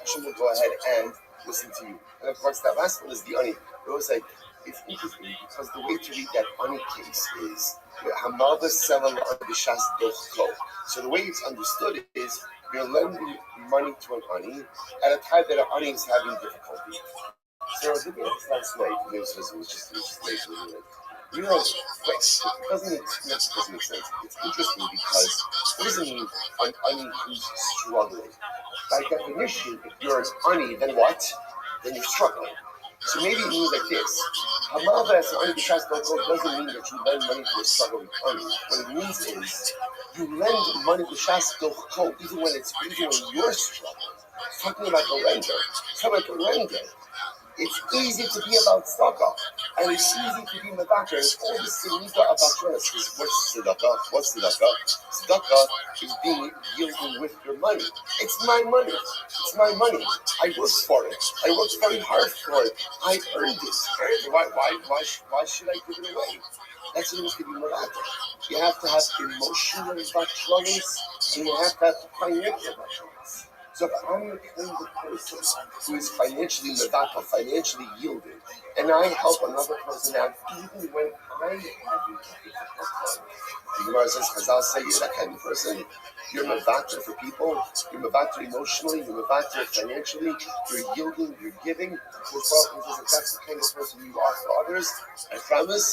S1: listen to you. And of course, that last one is the ani. It was like, it's interesting because the way to read that ani case is Hamalva Selam Bishas Dochko. So the way it's understood is you're lending money to an ani at a time that an ani is having difficulty. So I was looking at this last night, it was just late, wasn't it? It doesn't make sense. It's interesting because what does it mean an ani who's struggling? By definition, if you're an ani, then what? Then you're struggling. So maybe it means like this. Hamalva as an ani b'shas dochko doesn't mean that you lend money to a struggling ani. What it means is you lend money b'shas dochko even when you're struggling. It's talking about a lender. It's easy to be about tzedakah, and it's easy to be mevater. It's all the sinita about trust. What's tzedakah? Tzedakah is being yielding with your money. It's my money. I worked for it. I worked very hard for it. I earned it. Why should I give it away? That's what it means to be mevater. You have to have emotional vatrons, and you have to have financial vatrons. So if I'm the kind of person who is financially medaka, financially yielding, and I help another person out even when I have a difficult time. The Gemara says, Chazal say you're that kind of person. You're mevater for people. You're mevater emotionally. You're mevater financially. You're yielding. You're giving. This Baruch says, if that's the kind of person you are for others, I promise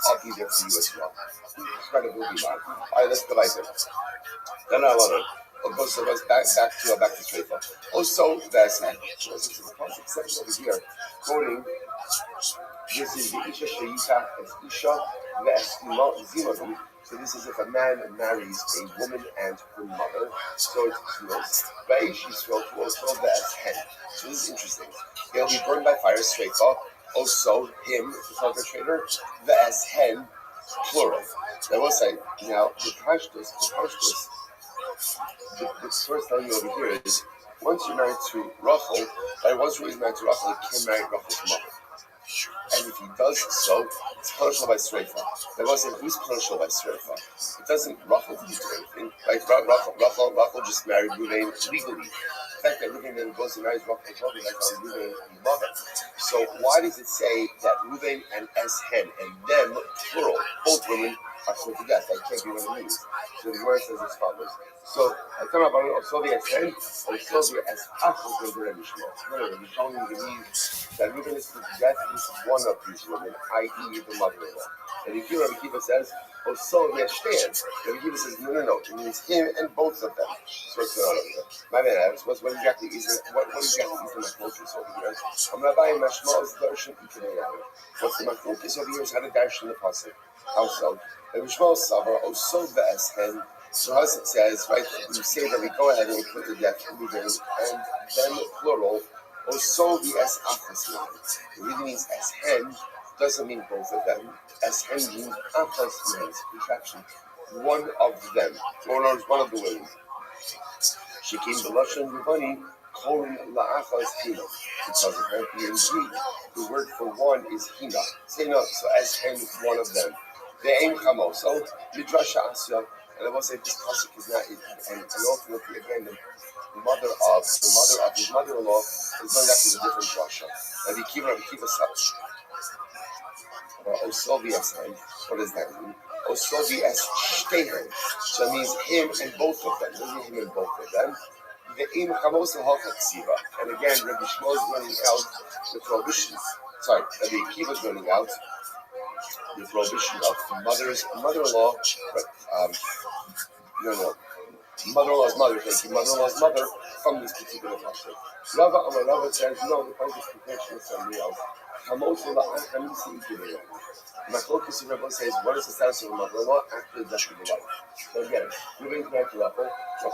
S1: I'll be there for you as well. Incredible demand. All right, let's go right there. Then I want to go so back to Shrefa. Also, that's the concept section over here, quoting. This is the Isha Shayita as Isha Zimadu. So this is if a man marries a woman and her mother. So it's close. Ba'ish Yisrael to also the Ashen. So this is interesting. He'll be burned by fire, Shrefa. Also him, the perpetrator, the Ashen, plural. I will say, now the Pashtus, the first thing over here is once you're married to Rachel, once he's married to Rachel, he can marry Rachel's mother. And if he does so, it's punishable by Sreifa. They will say, who's punishable by Sreifa? It doesn't, Rachel didn't do anything. Like, Rachel just married Ruvain legally. The fact that Ruvain then goes and marries Rachel's mother, like on Ruvain and mother. So why does it say that Ruvain and Eshen and them, plural, both women, are put to death? That can't be what it means. So the word says as follows. So I come up on Soviet Eshen, and Soviet as Achel goes to Rebbe Shmuel. No, you don't even believe that Ruvain is put to death. This is one of these women, i.e. the mother-in-law. And if you Rabbi Kiva says, oh, so they stand. Rabbi Kiva says, no. It means him and both of them. So it's not over here. My man asks, what exactly is it? What exactly is the machlokus over here? I'm Rabbi Mashmal's darshan ikanei. What's the machlokus over here? Is how to darshan the pasuk. How so? Rabbi Shmuel Savar, oh, so ve'eshen. So as it says, right, we say that we go ahead and we put the death moving, and then plural, oh, so the es achas line. It really means es hen. Doesn't mean both of them. As hen means achas means contraction. One of them. One of the women. She came to Lashon Yuvani, calling la'achas hina. Because apparently in Greek, the word for one is hina. Say no, so as hen is one of them. Ve'en chamo. So, Midrash Asya, and I will say this pasuk is not, and ultimately again, the mother of his mother-in-law is going after the different drasha. Rabbi Kiva such. Osovias, what does that mean? Osovias Shtehen. So it means him and both of them. Doesn't him and both of them. Ve'im Chamosa Hachaksiva. And again, Rabbi Shmuel is running out the prohibition. Sorry, Rabbi Akiva is running out the prohibition of mother-in-law. Mother-in-law's mother. Thank you. Mother-in-law's mother from this particular pasuk. Rava says no. The point is protection of somebody else. My focus in Rabbi says, what is the status of a mother-in-law after the death of the wife? So again, Ruvain is married to Rachel. So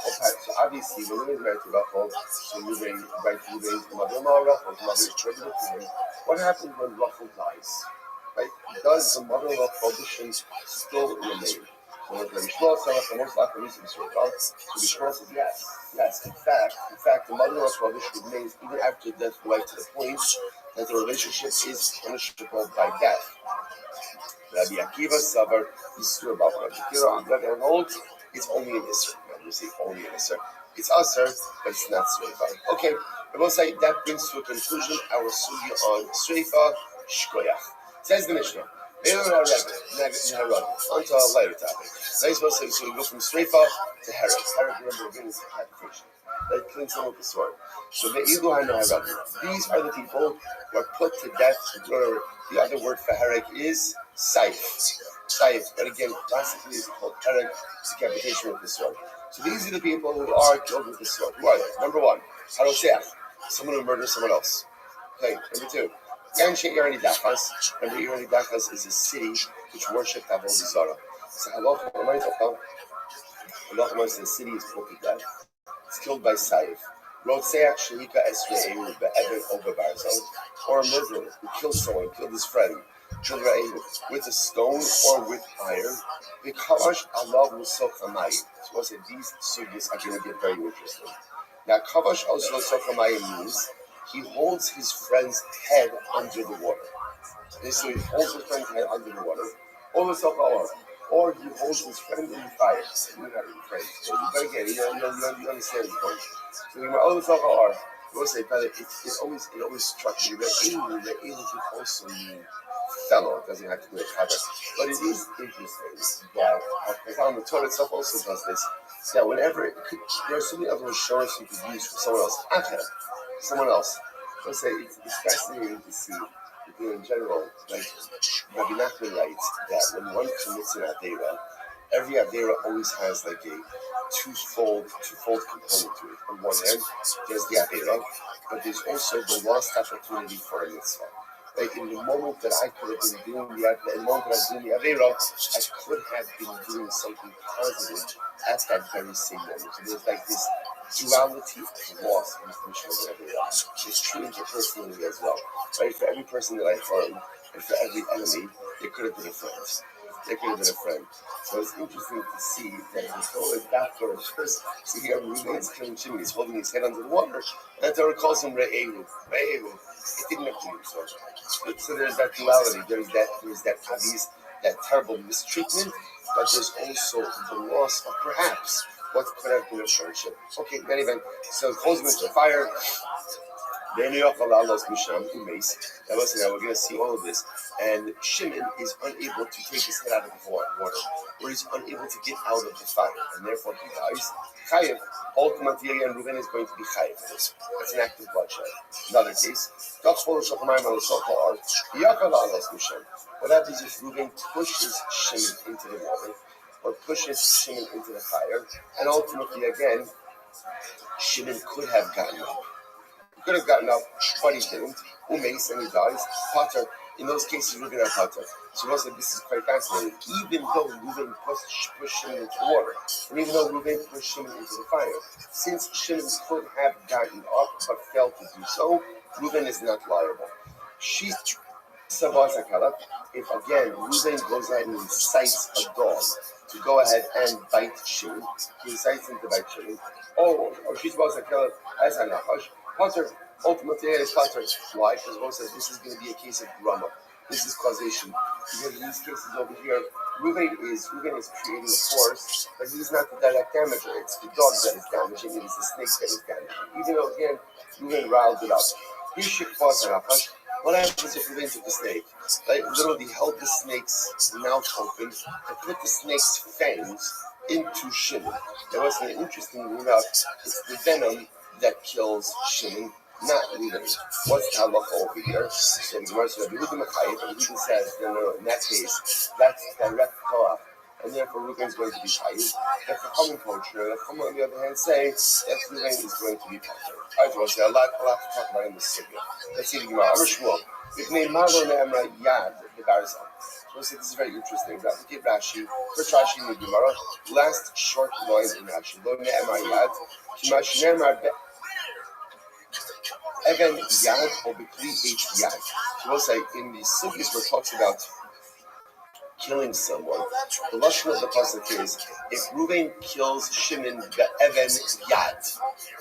S1: obviously, when Ruvain is married to Rachel, so Ruvain's mother-in-law, Rachel's mother is pregnant to him. What happens when Rachel dies? Right? Does the mother-in-law prohibition still remain? So Rabbi Shmuel says, the most likely reason is Rabbi Shmuel says, yes. In fact, the mother-in-law prohibition remains even after the death of the wife to the point that the relationship is punishable by death. Rabbi Akiva Savar Yisur Baba. Rabbi Akiva, on the other hand, it's only an Isser. We say only an Isser. It's Asser, but it's not Sreifa. Okay, I will say that brings to a conclusion our sugya on Sreifa Shkoyach. Says the Mishnah. On to a lighter topic. So we go from Sreifa to Herod. Herod, remember, again, is a decapitation. That kills someone with the sword. So these are the people who are put to death. The other word for herek is saif. But again, classically it's called herek, decapitation with the sword. So these are the people who are killed with the sword. Who are they? Number one, harotzeach, someone who murders someone else. Okay, number two, Yanshe Irani Dachas. Remember, Irani Dachas is a city which worshipped Avodah Zarah. So halacha is the city is put to death. It's killed by saif. Rotzeach Shalika Esre'ehu Be'ever Over Barzal, or a murderer who killed someone, killed his friend, killed Ra'ehu with a stone or with iron. Because Allah Musok Hamayim. So we'll say these sugyas are going to get very interesting. Now, Kavash also Sochamayim means he holds his friend's head under the water. Okay, so he holds his friend's head under the water. Over Socha'or.
S3: or he holds his friend in fire. You're not really friends, but again, you understand the point. So we always talk about we'll say, brother, it always struck me that Elu could also mean fellow. It doesn't have to be a cover. But it is interesting that the Torah itself also does this. That whenever there are so many other Rishonos you could use for someone else. Someone else. Let's say it's fascinating to see, in general, like Rabbi Nachman writes that when one commits an Aveira, every Aveira always has like a twofold component to it. On one hand, there's the Aveira, but there's also the lost opportunity for a mitzvah. Like in the moment that I could have been doing the moment that I was doing the Aveira, I could have been doing something positive at that very same moment. So there's like this duality of loss in the commission of the Aveira. It's true interpersonally as well. Right? For every person that I harm, and for every enemy, there could have been a friend. So it's interesting to see that the Torah is that first. So here Reuben's killing Shimon. He's holding his head under the water, and the Torah calls him Re'ehu. It didn't have to be so. So there's that duality. There's that obvious, that terrible mistreatment, but there's also the loss of perhaps what could have been a friendship. Okay, anyway, so it calls him into the fire. Now we're going to see all of this. And Shimon is unable to take his head out of the water, or he's unable to get out of the fire, and therefore he dies. Chayev, ultimately, and Reuben is going to be chayev for this. That's an act of bloodshed. Another case. What happens if Reuben pushes Shimon into the water, or pushes Shimon into the fire, and ultimately, again, Shimon could have gotten up. Could have gotten up, but he didn't. Umeis, and he dies. Potter. In those cases, Reuben are Potter. So also, this is quite fascinating. Even though Reuben pushed Shimon into the water, and even though Reuben pushed Shimon into the fire, since Shimon could have gotten up but failed to do so, Reuben is not liable. She's Sabazakala. If again Reuben goes ahead and incites a dog to go ahead and bite Shimon, he incites him to bite Shimon. Or she's Sabazakala as a nachash. Potter, ultimately, it is Potter. Why? Because Rose says this is going to be a case of drama. This is causation. Because in these cases over here, Reuben is creating a force, but he's not the direct damager. It's the dog that is damaging, it is the snake that is damaging. Even though, again, Reuben riled it up. What happens if Reuben took the snake? Like, literally held the snake's mouth open and put the snake's fangs into Shimon. There was an interesting thing about it's the venom that kills Shimon, not Reuben. What's the halacha over here? So the Gemara says, Reuben says, no, in that case, that's direct koach, and therefore Reuben is going to be chayiv. The Chachamim kosher. The Chachamim, on the other hand, say that Reuben is going to be potter. I just want to say a lot to talk about in this segment. Let's see the Gemara. Amar Shmuel. We've named Malo Ne'emra Yad the Barzal. So this is very interesting. Look at Rashi. First Rashi in the Gemara. Last short line in Rashi. Lo Ne'emra Yad. Kimash Ne'emra Even Yad or B'kli H Yad. So we'll say in the sugis where it talks about killing someone, the lashon of the pasuk is if Reuben kills Shimon the Even Yad.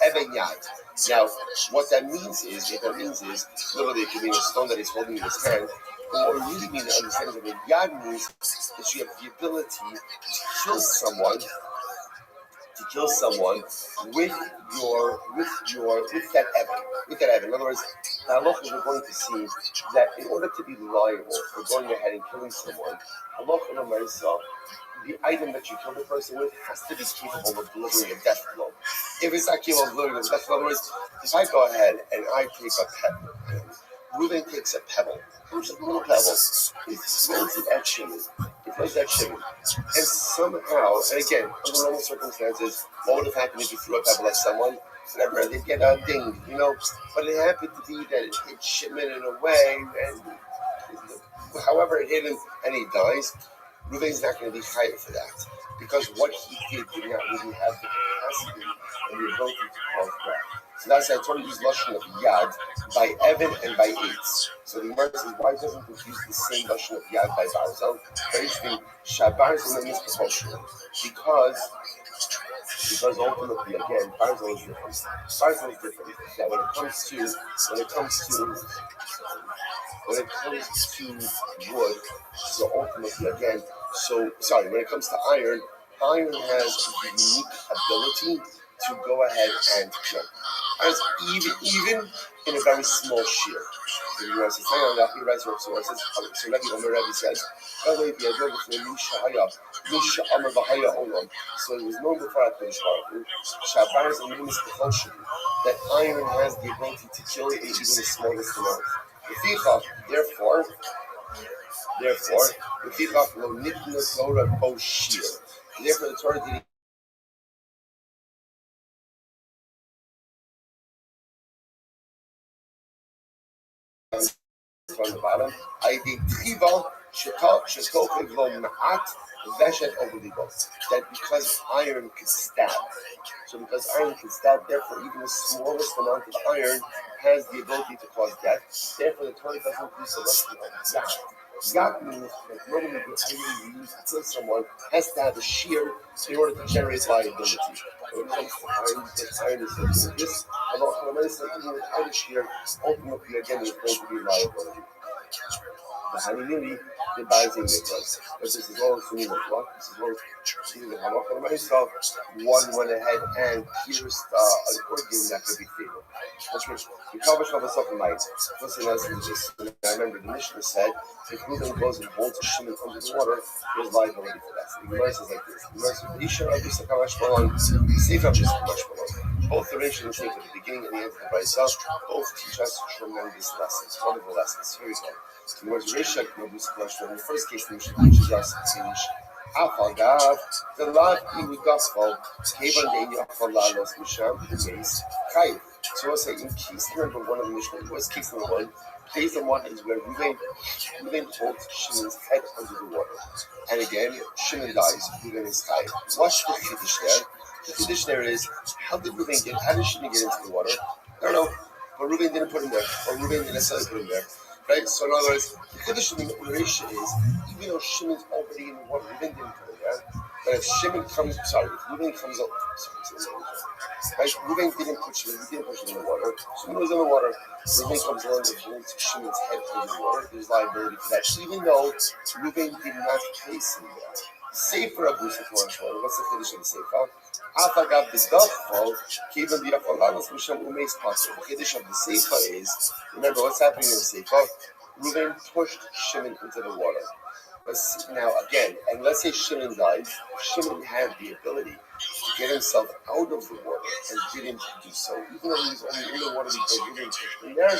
S3: Even Yad. Now, what that means is literally it could mean a stone that he's holding in his hand. But what we really mean to understand is that Yad means that you have the ability to kill someone with that evan. In other words, the halacha we're going to see that in order to be liable for going ahead and killing someone, halacha l'maisa, the item that you kill the person with has to be capable of delivering a death blow. If it's not capable of delivering a death blow, in other words, if I go ahead and I take a pebble, Reuben takes a pebble, just a little pebble, he throws it at Shimon. And somehow, and again, under normal circumstances, what would have happened if you threw a pebble at someone? Whatever, they'd get dinged, But it happened to be that it hit Shimon in a way, and however it hit him, and he dies. Reuben's not going to be chayav for that, because what he did not really have the capacity and the ability to cause death. So that's why I told you use lashon of yad by Evan and by Eitz. So the Gemara says, why doesn't it use the same lashon of yad by Barzal? Very interesting. Shabarzal is disproportional because ultimately, again, Barzal is different. That when it comes to wood, so ultimately, again,
S1: When it comes to iron has the unique ability to go ahead and kill. Even in a very small shear. So Rabbi says, so it was known before HaKadosh Baruch Hu, that iron has the ability to kill even the smallest amount. Therefore, the Torah didn't from the bottom. That because iron can stab. So because iron can stab, therefore even the smallest amount of iron has the ability to cause death. Therefore the Torah doesn't use the lesson of Yak. Yak means that normally the iron used to kill someone has to have a shear in order to generate liability. When it comes to iron is this, and also when it's even without a shear, ultimately again is going to be liability. The Hanimili, the Bazing was. But this is all assuming the block. This is all assuming the Halakha myself. One went ahead and pierced an organ that could be fatal. Which means you cover yourself in light. Listen, as this. I remember the Mishnah said, if Reuben goes and holds a shimon under the water, there's liability for that. So the Gemara says like this. The Gemara says, Isha Abisa Kamash Malon, Sefer Abisa Kamash Malon. Both the Reish and the Sefer, the beginning and the end of the Brisa, both teach us tremendous lessons. Wonderful lessons. Here we go. So the Reish in the first case, the Mishnah teaches us to finish. Afagav, the lot in the gospel, Kavan de Yafalalos Misham, the case, Kai. So we'll say in case number one of the Mishnah, what's case number one? Case number one is where Reuben holds Shimon's head under the water. And again, Shimon dies, Reuben is Kai. What's the Kiddush there? The Kiddush there is, how did Shimon get into the water? I don't know, but Reuben didn't put him there, or Reuben didn't necessarily put him there. Right? So in other words, the Kiddush in the narration is, even though Shimon's already in the water, Reuben didn't put him there. But if Reuben comes up, right? Reuben didn't put him in the water. Shimon was in the water. Reuben comes along and holds Shimon's head in the water. There's liability for that, even though Reuben did not place him there. Sefer Abusa Torah. What's the Kiddush of the Sefer? Afagav the Dafal, Kivan the Yafalanos Misham Umeis Pasuk. The Kiddush of the Sefer is, remember what's happening in the Sefer? Reuben pushed Shimon into the water. Now again, and let's say Shimon died, Shimon had the ability to get himself out of the water and didn't do so. Even though he was only in the water because Reuben pushed him there,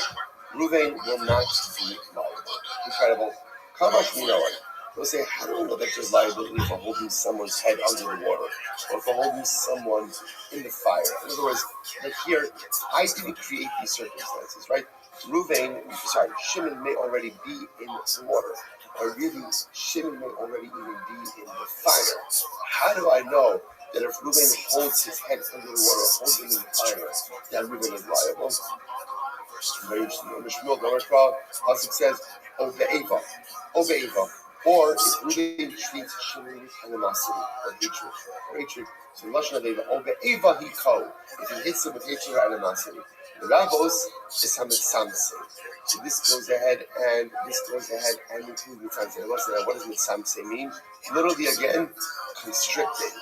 S1: Reuben will not be liable. Incredible. Kamash Minoan. They'll say, how do we know that there's liability for holding someone's head under the water or for holding someone in the fire? In other words, like here, I didn't create these circumstances, right? Shimon may already be in the water, or really, Shimon may already even be in the fire. How do I know that if Reuben holds his head under the water, holds him in the fire, that Reuben is liable? Very interesting. In the Shmuel, the Rashba, Pasuk says, Obe'eva. Or if Reuben treats Shimon with animosity or hatred. So Lashon Aveva, Obe'eva hiko. If he hits him with hatred or animosity. The Rabbos is Hametsamse. So this goes ahead and includes Mitzamse. What does Mitzamse mean? Literally again, constricting.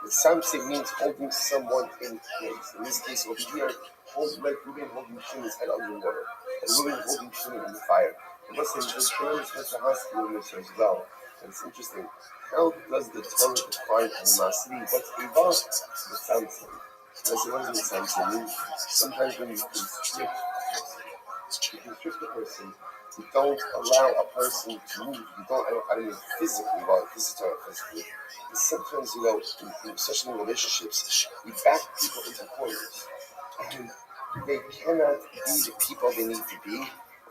S1: Mitzamse means holding someone in place. In this case, over here, Reuben holding Shimon's head under the water, or Reuben holding Shimon in the fire. And listen, there's tremendous hospital in this as well. And it's interesting. How does the Torah define animosity? What's involved? Mitzamse. What does Mitzamse mean? Sometimes when you constrict a person, you don't allow a person to move. You don't, I mean physically, well, this is not physically. But sometimes, especially in relationships, you back people into corners. And they cannot be the people they need to be,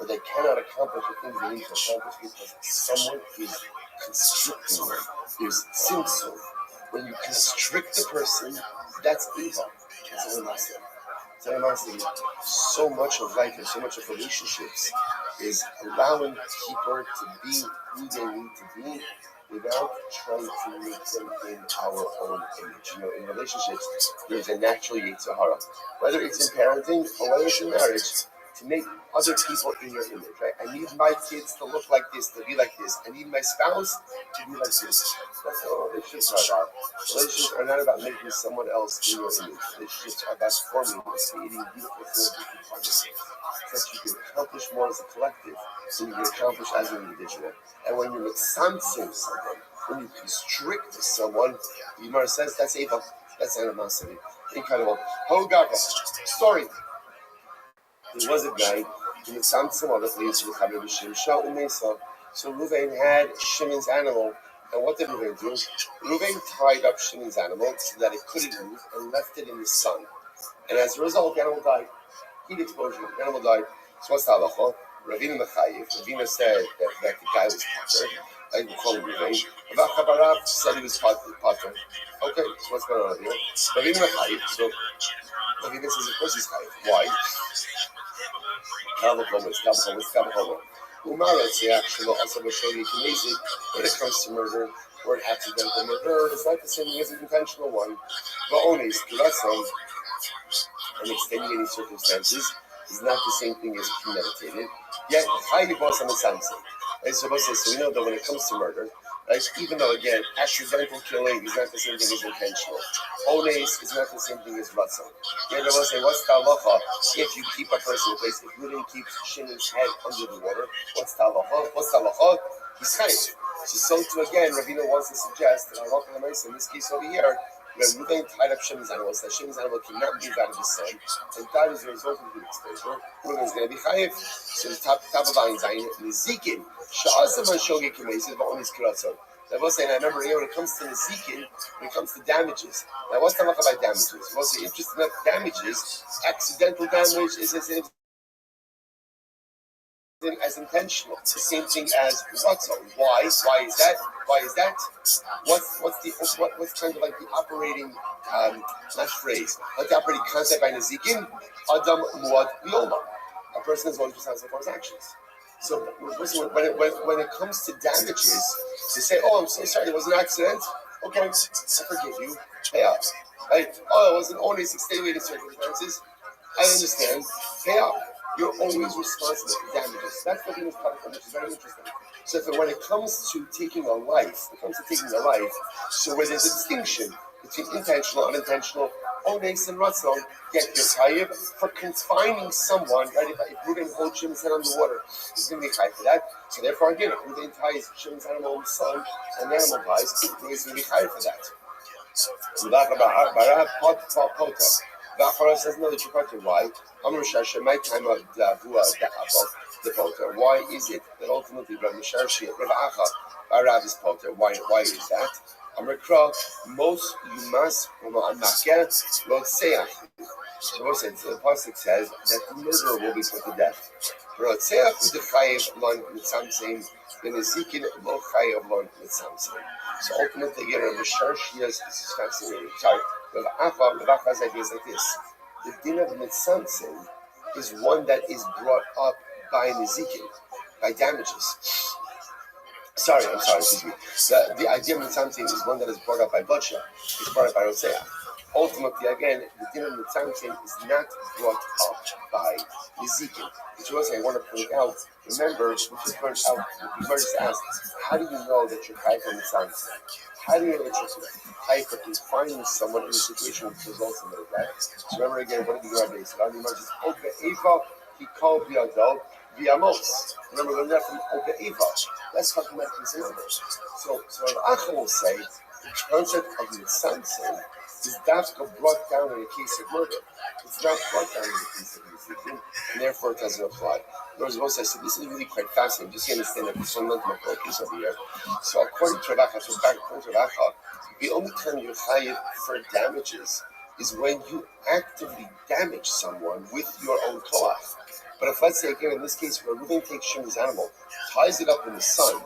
S1: or they cannot accomplish the things they need to accomplish because someone is constricting them. There's tzimtzum. When you constrict a person, that's evil. That's animosity. So much of life and so much of relationships is allowing people to be who they need to be without trying to make them in our own image. In relationships, there's a natural Yetzer Hara. Whether it's in parenting or whether it's in marriage, to make other people in your image, right? I need my kids to look like this, to be like this. I need my spouse to be like this. That's what relationships are about. Relationships are not about making someone else in your image. Relationships are about forming and creating beautiful things that you can accomplish more as a collective than you can accomplish as an individual. And when you make someone, when you constrict someone, the Gemara says that's evil. That's animosity. Incredible. Hogava. Story. There was a guy who was some other place with Rabbi Shimshon and Mesa. So Ruvain had Shimon's animal. And what did Ruvain do? Ruvain tied up Shimon's animal so that it couldn't move and left it in the sun. And as a result, the animal died. Heat exposure, the animal died. So what's the halacha? Ravina Mechayev. Ravina said that the guy was potter. I can call him Ruvain. Avach said he was potter. Okay, so what's going on here? Ravina Mechayev. So Ravina says, of course he's chayev. Why? When it comes to murder or an accidental murder, it's not the same thing as an intentional one. But only and extenuating circumstances is not the same thing as premeditated. Yet, highly boss on the samson. Right? So we know that when it comes to murder, right, even though again, accidental killing is not the same thing as intentional. Ones is not the same thing as ratzon. The other will say, what's the halacha if you keep a person in place? If you didn't keep Shimon's head under the water, what's the halacha? What's the halacha? He's chayiv. So too again, Ravina wants to suggest that halacha in this case over here, where Ruvain tied up Shimon's animals, that Shimon's animal cannot move out of the sun, and that is the result of the exposure. Ruvain's going to be chayiv. So the top of Ayin Zayin, Nizikin, Sha'asam Shogi Kamezid, but only Skiratzon. I was saying, I remember here when it comes to Nizikin, when it comes to damages. Now, what's the talk about damages? What's the interest in damages? Accidental damage is as intentional. It's the same thing as ratzon. Why? Why is that? What's kind of like the operating not phrase, but the operating concept by Nizikin? Adam muad bioma. A person is always responsible for his actions. So when it comes to damages, they say, "Oh, I'm so sorry, it was an accident. Okay, I forgive you. Pay up." Right? Oh, it was only extenuating circumstances. I understand. Pay up. You're always responsible for damages. That's what Venus Papa, which is very interesting. So when it comes to taking a life, so where there's a distinction between intentional, unintentional, ones and ratzon, get your chayiv for confining someone, right? If Ruvain holds Shimon's head underwater, he's going to be chayiv for that. So therefore, again, if Ruvain ties Shimon's animal in the sun and the animal dies, Ruvain's going to be chayiv for that. Vachara says, no, that you're potter. Why? My time of the potter. Why is it that ultimately Rav Rav is potter? Why is that? Amrikra, most you must so the pasuk says that the murderer will be put to death. So ultimately, Rav is fascinating. Sorry. Rav idea is like this. The din of mitzamtzim is one that is brought up by nizikin, by damages. Sorry, excuse me. The idea of mitzamtzim is one that is brought up by bloodshed. It's brought up by Roseah. Ultimately, again, the din of mitzamtzim is not brought up by nizikin. Which also I want to point out, remember, we just learned out, the verse asked, how do you know that you're chayiv from mitzamtzim? How do you know that you're chayiv for confining someone in a situation which results in their death? So remember again, what did the Rabbi say? The Gemara says, Obe Eva, he called Biadol, Viamos. Remember, we learned that from Obe Eva. Let's talk about this in numbers. So Acha will say, the concept of mitzamtzim is dafka brought down in a case of murder. It's not brought down in a case of mitzamtzim, and therefore it doesn't apply. Whereas most I said, this is really quite fascinating. Just to understand that this one not my focus over here. So according to Rabbi, the only time you're chayiv for damages is when you actively damage someone with your own koach. But if, let's say again, in this case, where Ruvain takes Shimon's animal, ties it up in the sun,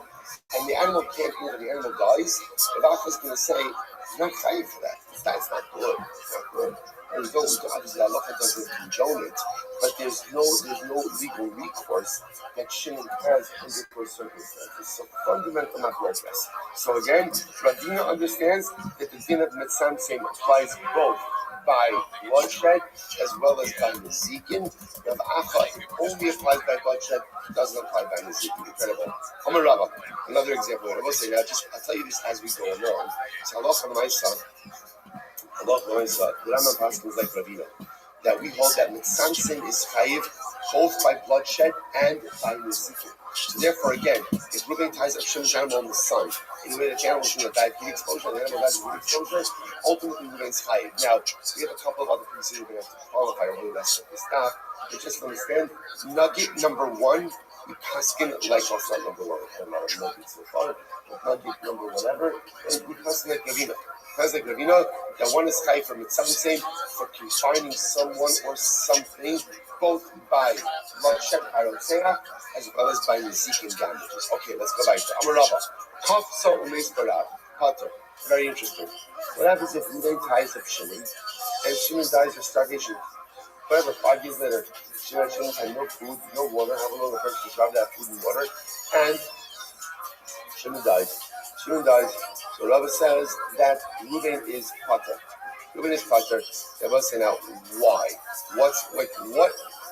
S1: and the animal can't move and the animal dies, Rabbi is going to say, you're not chayiv for that. That's not good. It's not good. There's no, obviously, Allah doesn't condone it, but there's no legal recourse that Shimon has under those circumstances. So fundamental not progress. So again, Ravina understands that the din of mitzamtzim applies both by bloodshed as well as by Nezikin. Rav Acha, it only applies by bloodshed, doesn't apply by Nezikin. Incredible. Amar Rava, another example. I will say now, I'll tell you this as we go along. So halacha l'maisa, the Rambam Paskin is like Rabbi, that we hold that Mitzantzin is chayiv both by bloodshed and by Nezikin. So therefore, again, if Reuben ties up Shimon's animal in the sun, in a way that the animal is going to die of heat exposure, and the animal dies of heat exposure, ultimately Reuben's chayiv. Now, we have a couple of other pieces we're going to have to qualify or really less of this stuff, but just understand, nugget number one, we paskin like, well, it's not number one, we've had a lot of nuggets so far, but nugget number whatever, and we paskin like Ravina. Because like Ravina, that one is chayiv from Mitzantzin for confining someone or something, both by bloodshed, harotzea, as well as by Nezikin damages. Okay, let's go back to Amar Rava. Kaf so umeis barav, Pater. Very interesting. What happens if Reuben ties up Shimon, and Shimon dies of starvation? Whatever, 5 years later, Shimon had no food, no water, have a little person to grab that food and water, and Shimon dies. So Rava says that Reuben is Pater. Reuben is Pater. They will say now, why? What?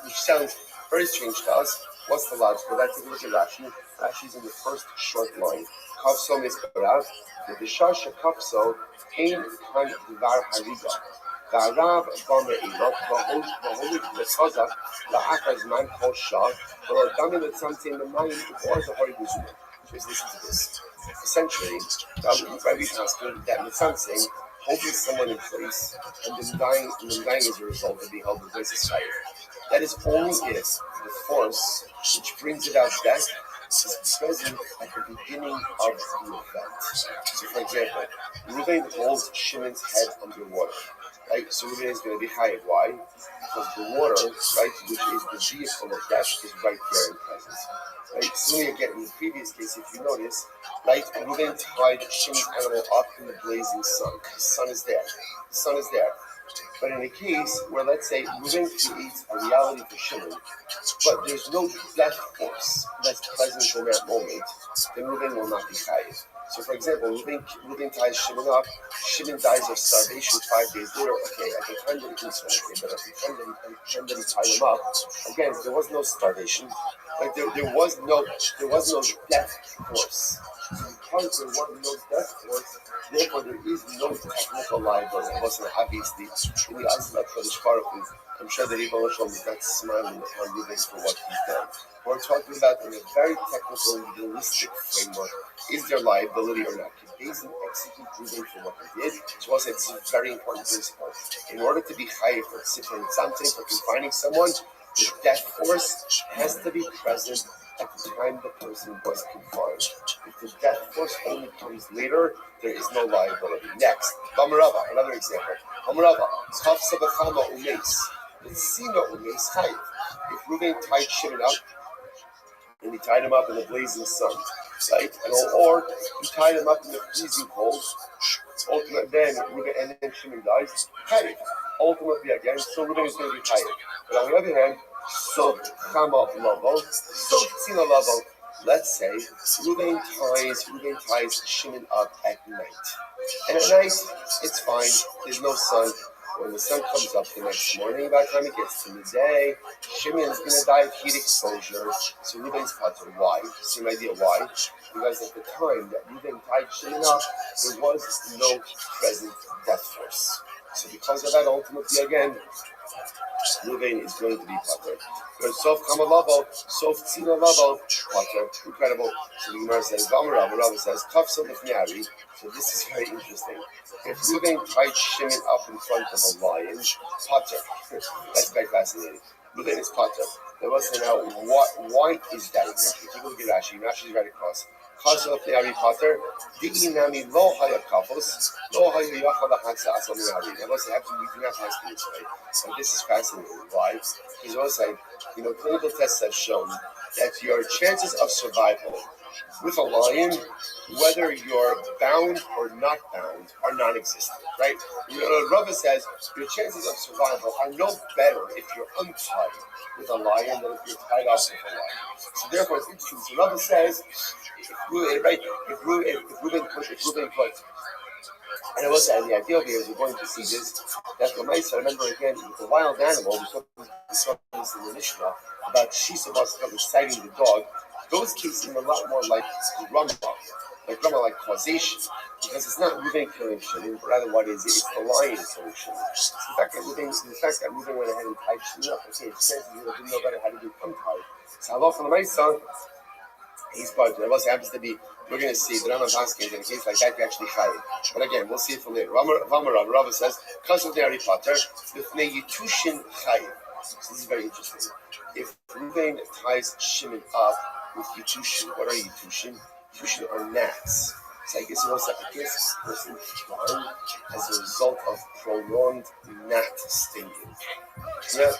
S1: Which sounds very strange to us. What's the logic? Well, let's take a look at Rashi. Rashi's in the first short line. Kafso misparav. The bishar shekafso ein kan dvar hariga. V'arav b'me ilot v'holik v'chazak la'achar zman kol shah v'lo dami l'tzamtzim l'mayim or the hori b'zuma. Just listen to this. Essentially, Rabbi Paskin that mitzantzim holding someone in place and then dying as a result of being held in place is fire. That is only if the force which brings about death is present at the beginning of the event. So, for example, Reuben holds Shimon's head underwater. Right? So Reuben is going to be high. Why? Because the water, right, which is the vehicle of death, is right there in presence. Right? Similarly, again, in the previous case, if you notice, right, Reuben tied Shimon's animal up in the blazing sun. The sun is there. But in a case where, let's say, Reuben creates a reality for Shimon, but there's no death force that's present in that moment, then Reuben will not be chayiv. So, for example, Reuben ties Shimon up, Shimon dies of starvation 5 days later. Okay, at the time that he can swim, but at the time that he tied him up, again, there was no starvation. Like there was no death force. Because there was no death force, therefore there is no technical liability. It wasn't obviously in the eyes of Kodesh Baruch Hu. I'm sure that Yibam Hashem is not smiling upon Reuben for what he's done. We're talking about in a very technical, legalistic framework. Is there liability or not? Can Bezdin execute Reuben for what he did? So also it's a very important principle. In order to be chayiv for something, for confining someone, the death force has to be present at the time the person was confined. If the death force only comes later, there is no liability. Next, Hamarava, another example. Hamarava, Tzchaf Sabachama Umeis. L'tzina Umeis Chayiv. If Reuben tied Shimon up, and he tied him up in the blazing sun, right? Or he tied him up in the freezing cold, then Shimon dies, Chayiv. Ultimately, again, so Reuben is going to be Chayiv. But on the other hand, so Chama Lavo, so Tzina Lavo. Let's say Reuben ties Shimon up at night. And at night, it's fine. There's no sun. When the sun comes up the next morning, by the time it gets to midday, Shimon's going to die of heat exposure. So Reuben's pater. Why? Same idea. Why? Because at the time that Reuben tied Shimon up, there was no present death force. So because of that, ultimately, again, Reuben is going to be pater. But Sof Kamalavo, Sof Tzina Lavo, pater. Incredible. So the Gemara says, Rava says, Kafsa Lefniari. So this is very interesting. If Reuben tied Shimon up in front of a lion, pater. That's very fascinating. Reuben is pater. They will say now, why is that exactly? Take a look at Rashi. Rashi's right across. Kafsa Lefniari pater. Di'inami lo haya kafos, lo haya yachal ha'chaksa asal minari. They will say, absolutely, you do not have to do this way. And this is fascinating. Why? Because also, clinical tests have shown that your chances of survival with a lion, whether you're bound or not bound, are non-existent, right? Rabbi says your chances of survival are no better if you're untied with a lion than if you're tied up with a lion. So therefore, it's interesting. So Rabbi says, if Reuben put And I will say, the idea here is we're going to see this, that the mice, remember again, with the wild animal, we saw this in the Mishnah, about Shisa was exciting the dog. Those cases seem a lot more like grandma, like causation, because it's not moving killing shit, rather what is it? It's the lion killing shit. The fact that moving went ahead and tied shit up, okay, it says you didn't know better how to do untied. So Allah from the mice, he's part of it. It happens to be, we're going to see the Rambam asking in a case like that, you actually chayiv. But again, we'll see it from later. Rava says, because of the Harry Potter, B'fnei Yitushin chayiv. So this is very interesting. If Ruvain ties Shimon up with Yitushin, what are Yitushin? Yitushin are gnats. So I guess it was like this person dying as a result of prolonged gnat stinging. Yeah,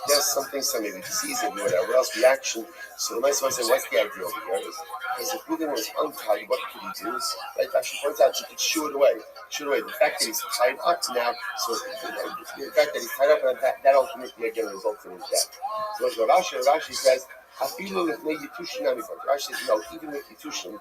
S1: there's something maybe disease or whatever. What else? Reaction. So the mice want to say, what's the idea over here? Because if Ruvain was untied, what could he do? Right? Actually points out you could shoo it away. The fact that he's tied up now, so the fact that he's tied up, that ultimately again results in his death. So what's Rashi says, Rashi says, no, even with Yitushin,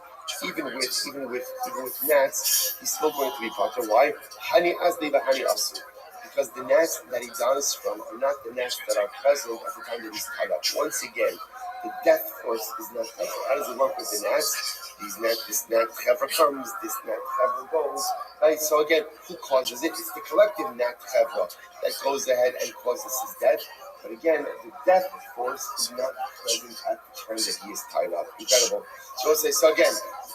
S1: even with gnats, he's still going to be potter. Why? Hani azli v'hani asu. Because the gnats that he dies from are not the gnats that are present at the time that he's tied up. Once again, the death force is not present. How does it work with the gnats? This gnat ever comes, this gnat ever goes. Right? So again, who causes it? It's the collective gnat ever that goes ahead and causes his death. But again, the death force is not present at the time that he is tied up. Incredible. So let's say, so again,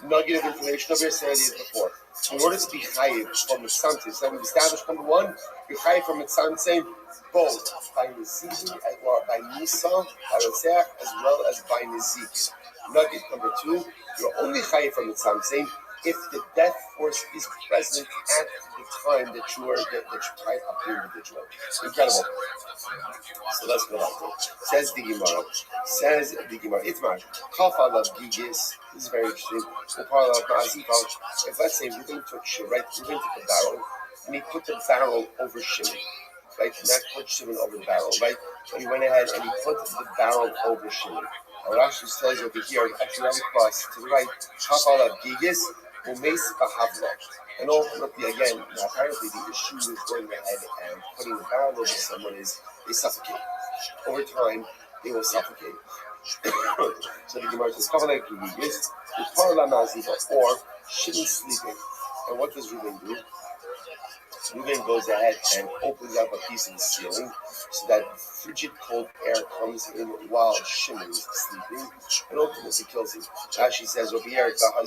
S1: nugget of information over here, said it before. In order to be chayiv from the Mitzamtzim, so we've established number one, you're chayiv from Mitzamtzim both by Nizizi, or by Nisa, by Rotzeach, as well as by Nizik. Nugget number two, you're only chayiv from Mitzamtzim if the death force is present at the time that you tied up the individual. Incredible. So let's go on. Says the Gemara. Itmar. Kafal of Gigis. This is very interesting. If let's say Reuben took a barrel, and he put the barrel over Shimon. Right? Not put Shimon over the barrel, right? But he went ahead and he put the barrel over Shimon. And Rashi tells you over here, actually right across to the right, Kafal of Gigis. And ultimately, again, apparently the issue with going ahead and putting the barrel over someone is they suffocate. Over time, they will suffocate. So the Gemara says, or Shimon sleeping. And what does Reuben do? Reuben goes ahead and opens up a piece of the ceiling so that frigid cold air comes in while Shimon is sleeping and ultimately kills him. Rashi says over here, so he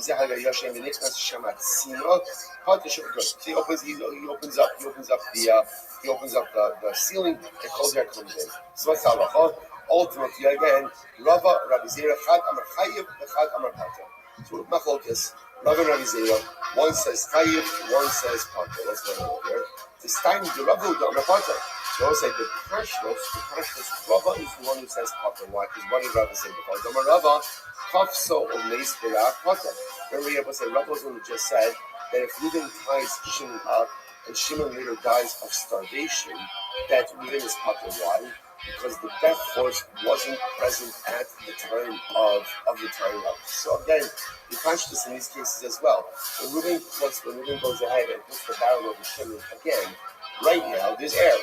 S1: opens up the ceiling and cold air comes in. So what's halacha? Ultimately, again, Rabbi Zera, Chad Amar Chayiv, Chad Amar Pater. So Machlokas, Rabbi and Rabbi Zera, one says Chayiv, one says Pater. Let's go over here. This time, the Rabbi will do Amar Pater. So I say the Pashtos, Rabbi is the one who says Pater. Why? Because what did Rabbi say before? Amar Rabbi, Kafso Omeis Berah Pater. Remember, Rabbi said, Rabbi was the one who just said that if Reuben ties Shimon up and Shimon later dies of starvation, that Reuben is Pater. Why? Because the death force wasn't present at the time of the tying up. So again, you catch this in these cases as well. When Reuben goes ahead and puts the barrel over Shimon again, right now there's air.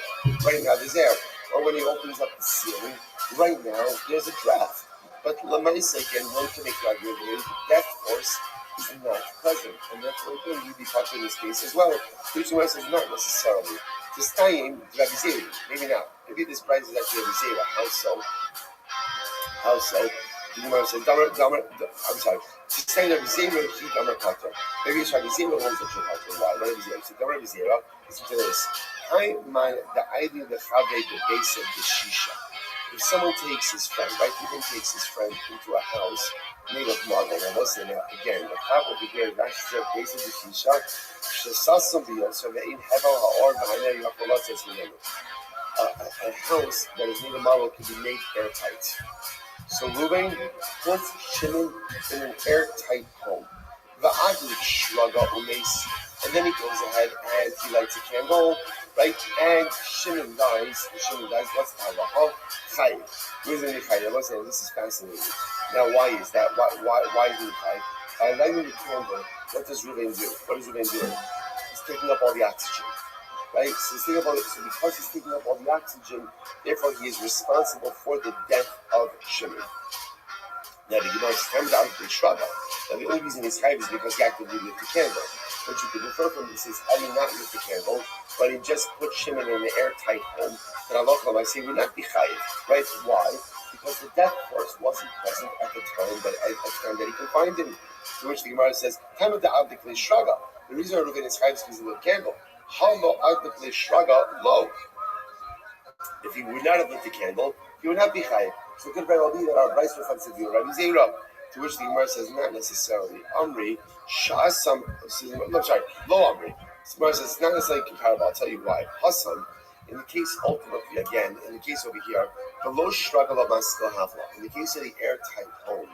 S1: Or when he opens up the ceiling, right now there's a draft. But Lamaisa, again, one can make the argument that the death force is not present. And therefore, again, you'd be caught in this case as well. Which one says not necessarily. This time, Rabbi Zera, maybe not. Maybe this price is actually Rabbi Zera. How so? The Gemara says, I'm sorry. This time, Rabbi Zera, he Damar Pater. Maybe it's Rabbi Zera holds the Pater. Why? Rabbi Zera. So, Rabbi Zera, listen to this. The idea of the Chavei, the base of the Shisha. If someone takes his friend, right? Even takes his friend into a house made of marble. And listen, again, the top over here, that's the base of the Shisha. A house that is made of marble can be made airtight. So Reuben puts Shimon in an airtight home. And then he goes ahead and he lights a candle, right? And Shimon dies. What's the halacha? Chayiv. Reason Chayiv. This is fascinating. Now, why is that? Why is he Chayiv? By lighting the candle, what does Reuben do? What is Reuben doing? He's taking up all the oxygen, right? So he's taking up all so because he's taking up all the oxygen, therefore he is responsible for the death of Shimon. Now the Gemara says, now the only reason he's chayiv is because he actively lit the candle. But you could refer from this is had he not lit the candle, but he just put Shimon in an airtight home, then Allah I say would not be chayiv, right? Why? Because the death force wasn't present at the time that he confined him. To which the Gemara says, time of the Abdik Shraga. The reason Reuven is chayiv is because he lit the candle. How lo Abdik Shraga lo? If he would not have lit the candle, he would not be chayiv. So it could very well be that our Bryce reflects the view of Rabbi Zera. To which the Gemara says, not necessarily. Amri, Shasam, Lo Amri. The Gemara says, it's not necessarily comparable. I'll tell you why. Hassan, in the case ultimately, again, in the case over here, the low struggle of Maskal Havla, in the case of the airtight home,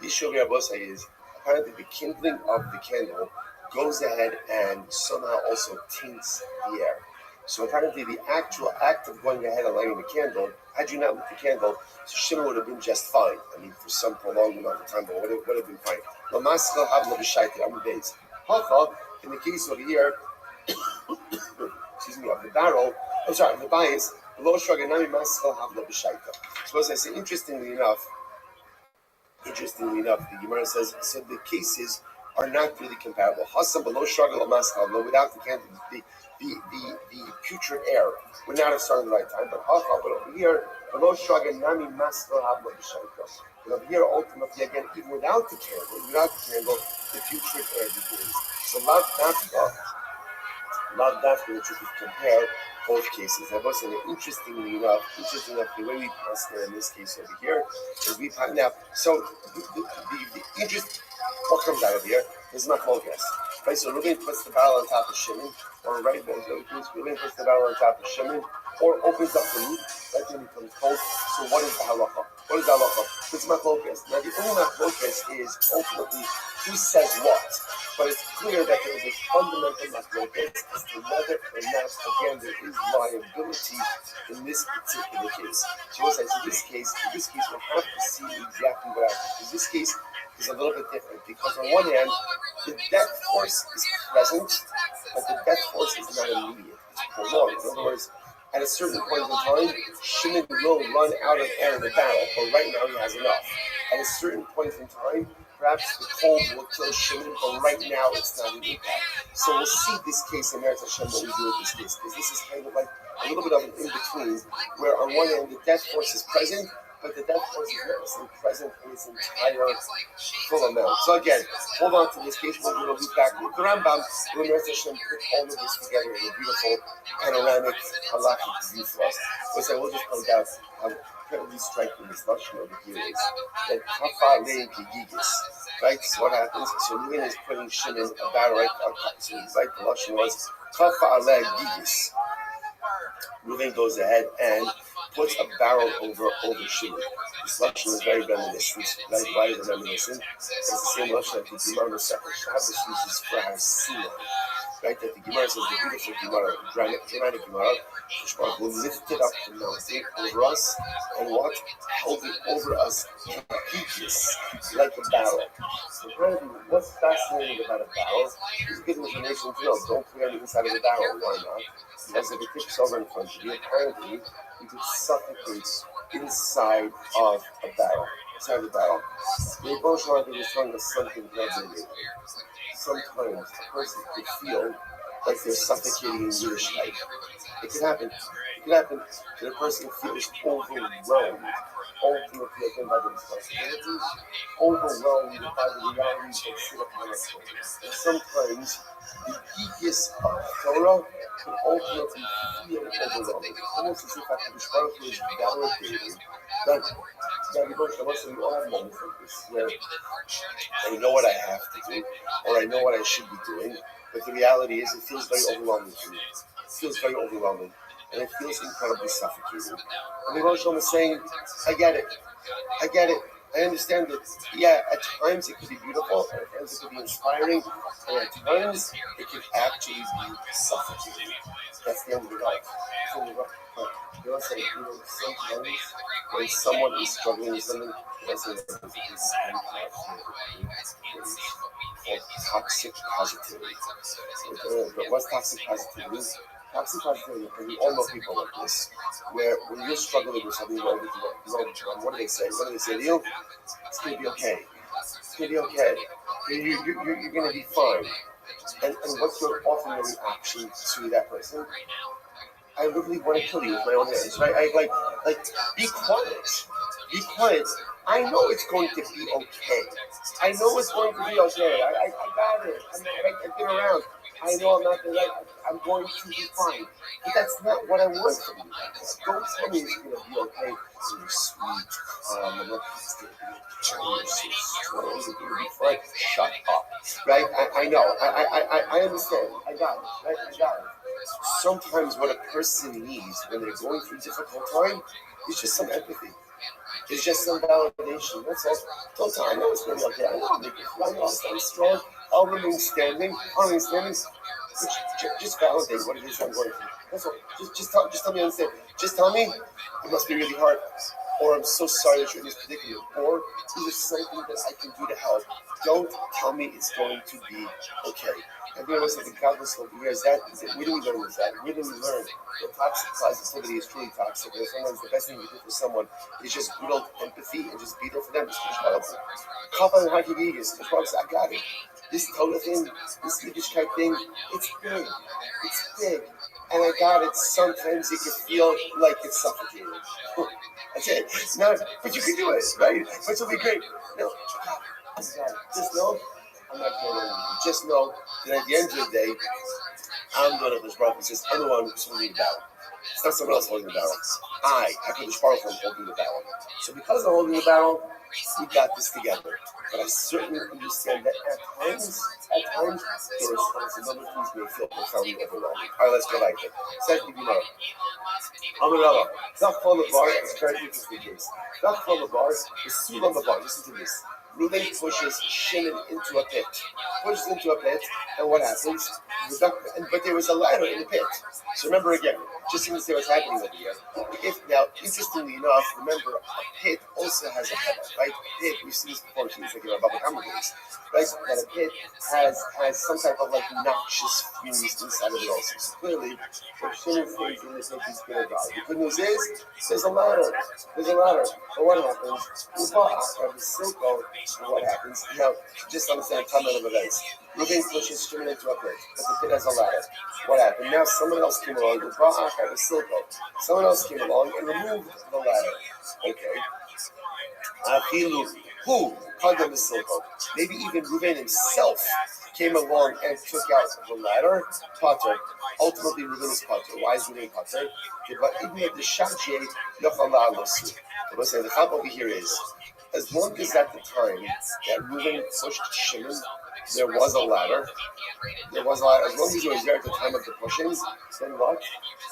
S1: the issue of Rabbi is apparently the kindling of the candle goes ahead and somehow also taints the air. So apparently the actual act of going ahead and lighting the candle, had you not lit the candle, so Shimon would have been just fine. I mean, for some prolonged amount of time, but would have been fine. Lamaskal Havla b'shaiti amud beis. Hacha, in the case over here, excuse me, of the barrel, of the bias, the low shaganami maskal havla b'shaita. So as I say, interestingly enough, the Gemara says, so the cases are not really comparable. Hasam below struggle of maskal without the candle, the putrid air would not have started the right time, but over here, below shaganami maskal havla b'shaita. But over here, ultimately, again, even without the candle, the putrid air begins. So not that which you could compare both cases. I was saying, interestingly enough, the way we pass there in this case over here is we pass now. So the interest, what comes out of here is machlokas, right? So Reuven puts the barrel on top of Shimon, or right, Reuven puts the barrel on top of Shimon, or opens up the root, right? Then it becomes cold. So what is the halacha? What is the halacha? It's machlokas. Now the only machlokas is ultimately who says what. But it's clear that there is a fundamental machlokas as to whether or not, again, there is liability in this particular case. So as I said, in this case, we'll have to see exactly what happens. This case is a little bit different because on one hand, the death force is present, but the death force is not immediate. It's prolonged. In other words, at a certain point in time, Shimon will run out of air in the barrel, but right now he has enough. At a certain point in time, perhaps the cold will kill Shimon, but right now it's not an impact. So we'll see this case in Meretz Hashem, what we do with this case, because this is kind of like a little bit of an in-between, where on one end the death force is present, but the death force is not necessarily present in its entire full amount. So again, hold on to this case, we're going to loop back with the Rambam, we're going to put all of this together in a beautiful panoramic halakhic view for us. So we'll just point out how incredibly striking this lashon over here is that kafa lein kigigis, right? So what happens? So Reuven is putting Shimon a barrel right on top. So right, the lashon was kafa lein gigis. Reuven goes ahead and puts a barrel over Shimon. This lashon is very reminiscent. Right? Why is it reminiscent? It's the same lashon that the Gemara on the second Shabbos uses for Hasina. Right? That the Gemara says the beautiful Gemara, dramatic Gemara, which will lift it up the mountain over us and what? Hold it over us peaches like a barrel. So apparently, what's fascinating about a barrel is good information to know. Don't put it inside of the barrel. Why not? Because if it tips over in front of you, apparently you could suffocate inside of a barrel. Inside the barrel. The emotional thing is telling us something very big. Sometimes a person could feel like they're suffocating in Yiddishkeit. It can happen. It can happen that a person feels overwhelmed, ultimately again by the responsibilities, overwhelmed by the realities that sit upon us. And sometimes the geekiest of Torah can ultimately feel overwhelming. Almost as if I could describe it as validating. That we all have moments like this where I know what I have to do, or I know what I should be doing, but the reality is it feels very overwhelming to me. It feels very overwhelming, and it feels incredibly suffocating. And the Rosh is saying, I get it, I understand it. Yeah, at times it could be beautiful, and at times it could be inspiring, and at times it could actually be suffocating. That's the end of the life. You know, sometimes when someone is struggling with something, called toxic positivity. But what's toxic positivity? Toxic positivity, and we all know people like this, where when you're struggling with something, what do they say? What do they say to you? It's going to be okay. It's going to be okay. You're going to be fine. And what's your offering your reaction to that person? I literally want to kill you with my own hands, right? Be quiet. Be quiet. I know it's going to be okay. I know it's going to be okay. I got it. I've been around. I know I'm not going to, I'm going to be fine. But that's not what I want from you. Don't tell me it's going to be okay. You're sweet, calm, and it's going to be strong, it's going to be fine. Shut up. Right? I know. I understand. I got it. Right? I got it. Sometimes what a person needs when they're going through a difficult time is just some empathy. It's just some validation. That's all. Don't tell. I know it's going to be okay. I know I'm strong. I'll remain standing. Just validate what it is I'm going through. That's all. Just tell me I understand. Just tell me it must be really hard. Or I'm so sorry that you're in this predicament. Or is there something that I can do to help? Don't tell me it's going to be okay. And we always have the countless over years. We didn't learn with that. We didn't learn that toxic positivity is truly toxic. And sometimes the best thing you can do for someone is just build empathy and just be there for them. Just push out. Kafan Hakigigas. I got it. This Torah thing, this Yiddishkeit thing, it's big. It's big. And I got it. Sometimes it can feel like it's suffocating. That's it. No, but you can do it, right? But it'll be great. No, I got it. Just know, I'm not going to. Just know that at the end of the day, I'm going to this Rabbi says, I'm the one who's holding the barrel. It's not someone else holding the barrel. I put this barrel from holding the barrel. So because I'm holding the barrel, we got this together. But I certainly understand that at times, the responsibilities may feel profoundly overwhelming. All right, let's go back to it. Second Gemara. Amarava. Zachon Lavar is very interesting case. Zachon Lavar is Sulam Lavar. Listen to this. Reuben pushes Shimon into a pit. Pushes into a pit, and what happens? But there was a ladder in the pit. So remember again, just to see what's happening over here. Now, interestingly enough, remember, a pit also has a header, right? A pit, we've seen this before, so it's like about the days, right? That a pit has some type of like noxious fumes inside of it also. So clearly, what Shimon thinks in this is going to die. The good news is, there's a ladder. There's a ladder. But what happens? What happens? Now, just understand a timeline of events. Reuben pushes Shimon into a pit, but the pit has a ladder. What happened? Now someone else came along, someone else came along and removed the ladder. Okay. Who? Condemned the silko. Maybe even Reuben himself came along and took out the ladder. Potter. Ultimately, Reuben is Potter. Why is Reuben Potter? But even if the Shachye Yochalla Alosu. What I'm saying, the thought over here is, as long as at the time that Reuben pushed Shimon, there was a ladder. As long as it was there at the time of the pushing, then what?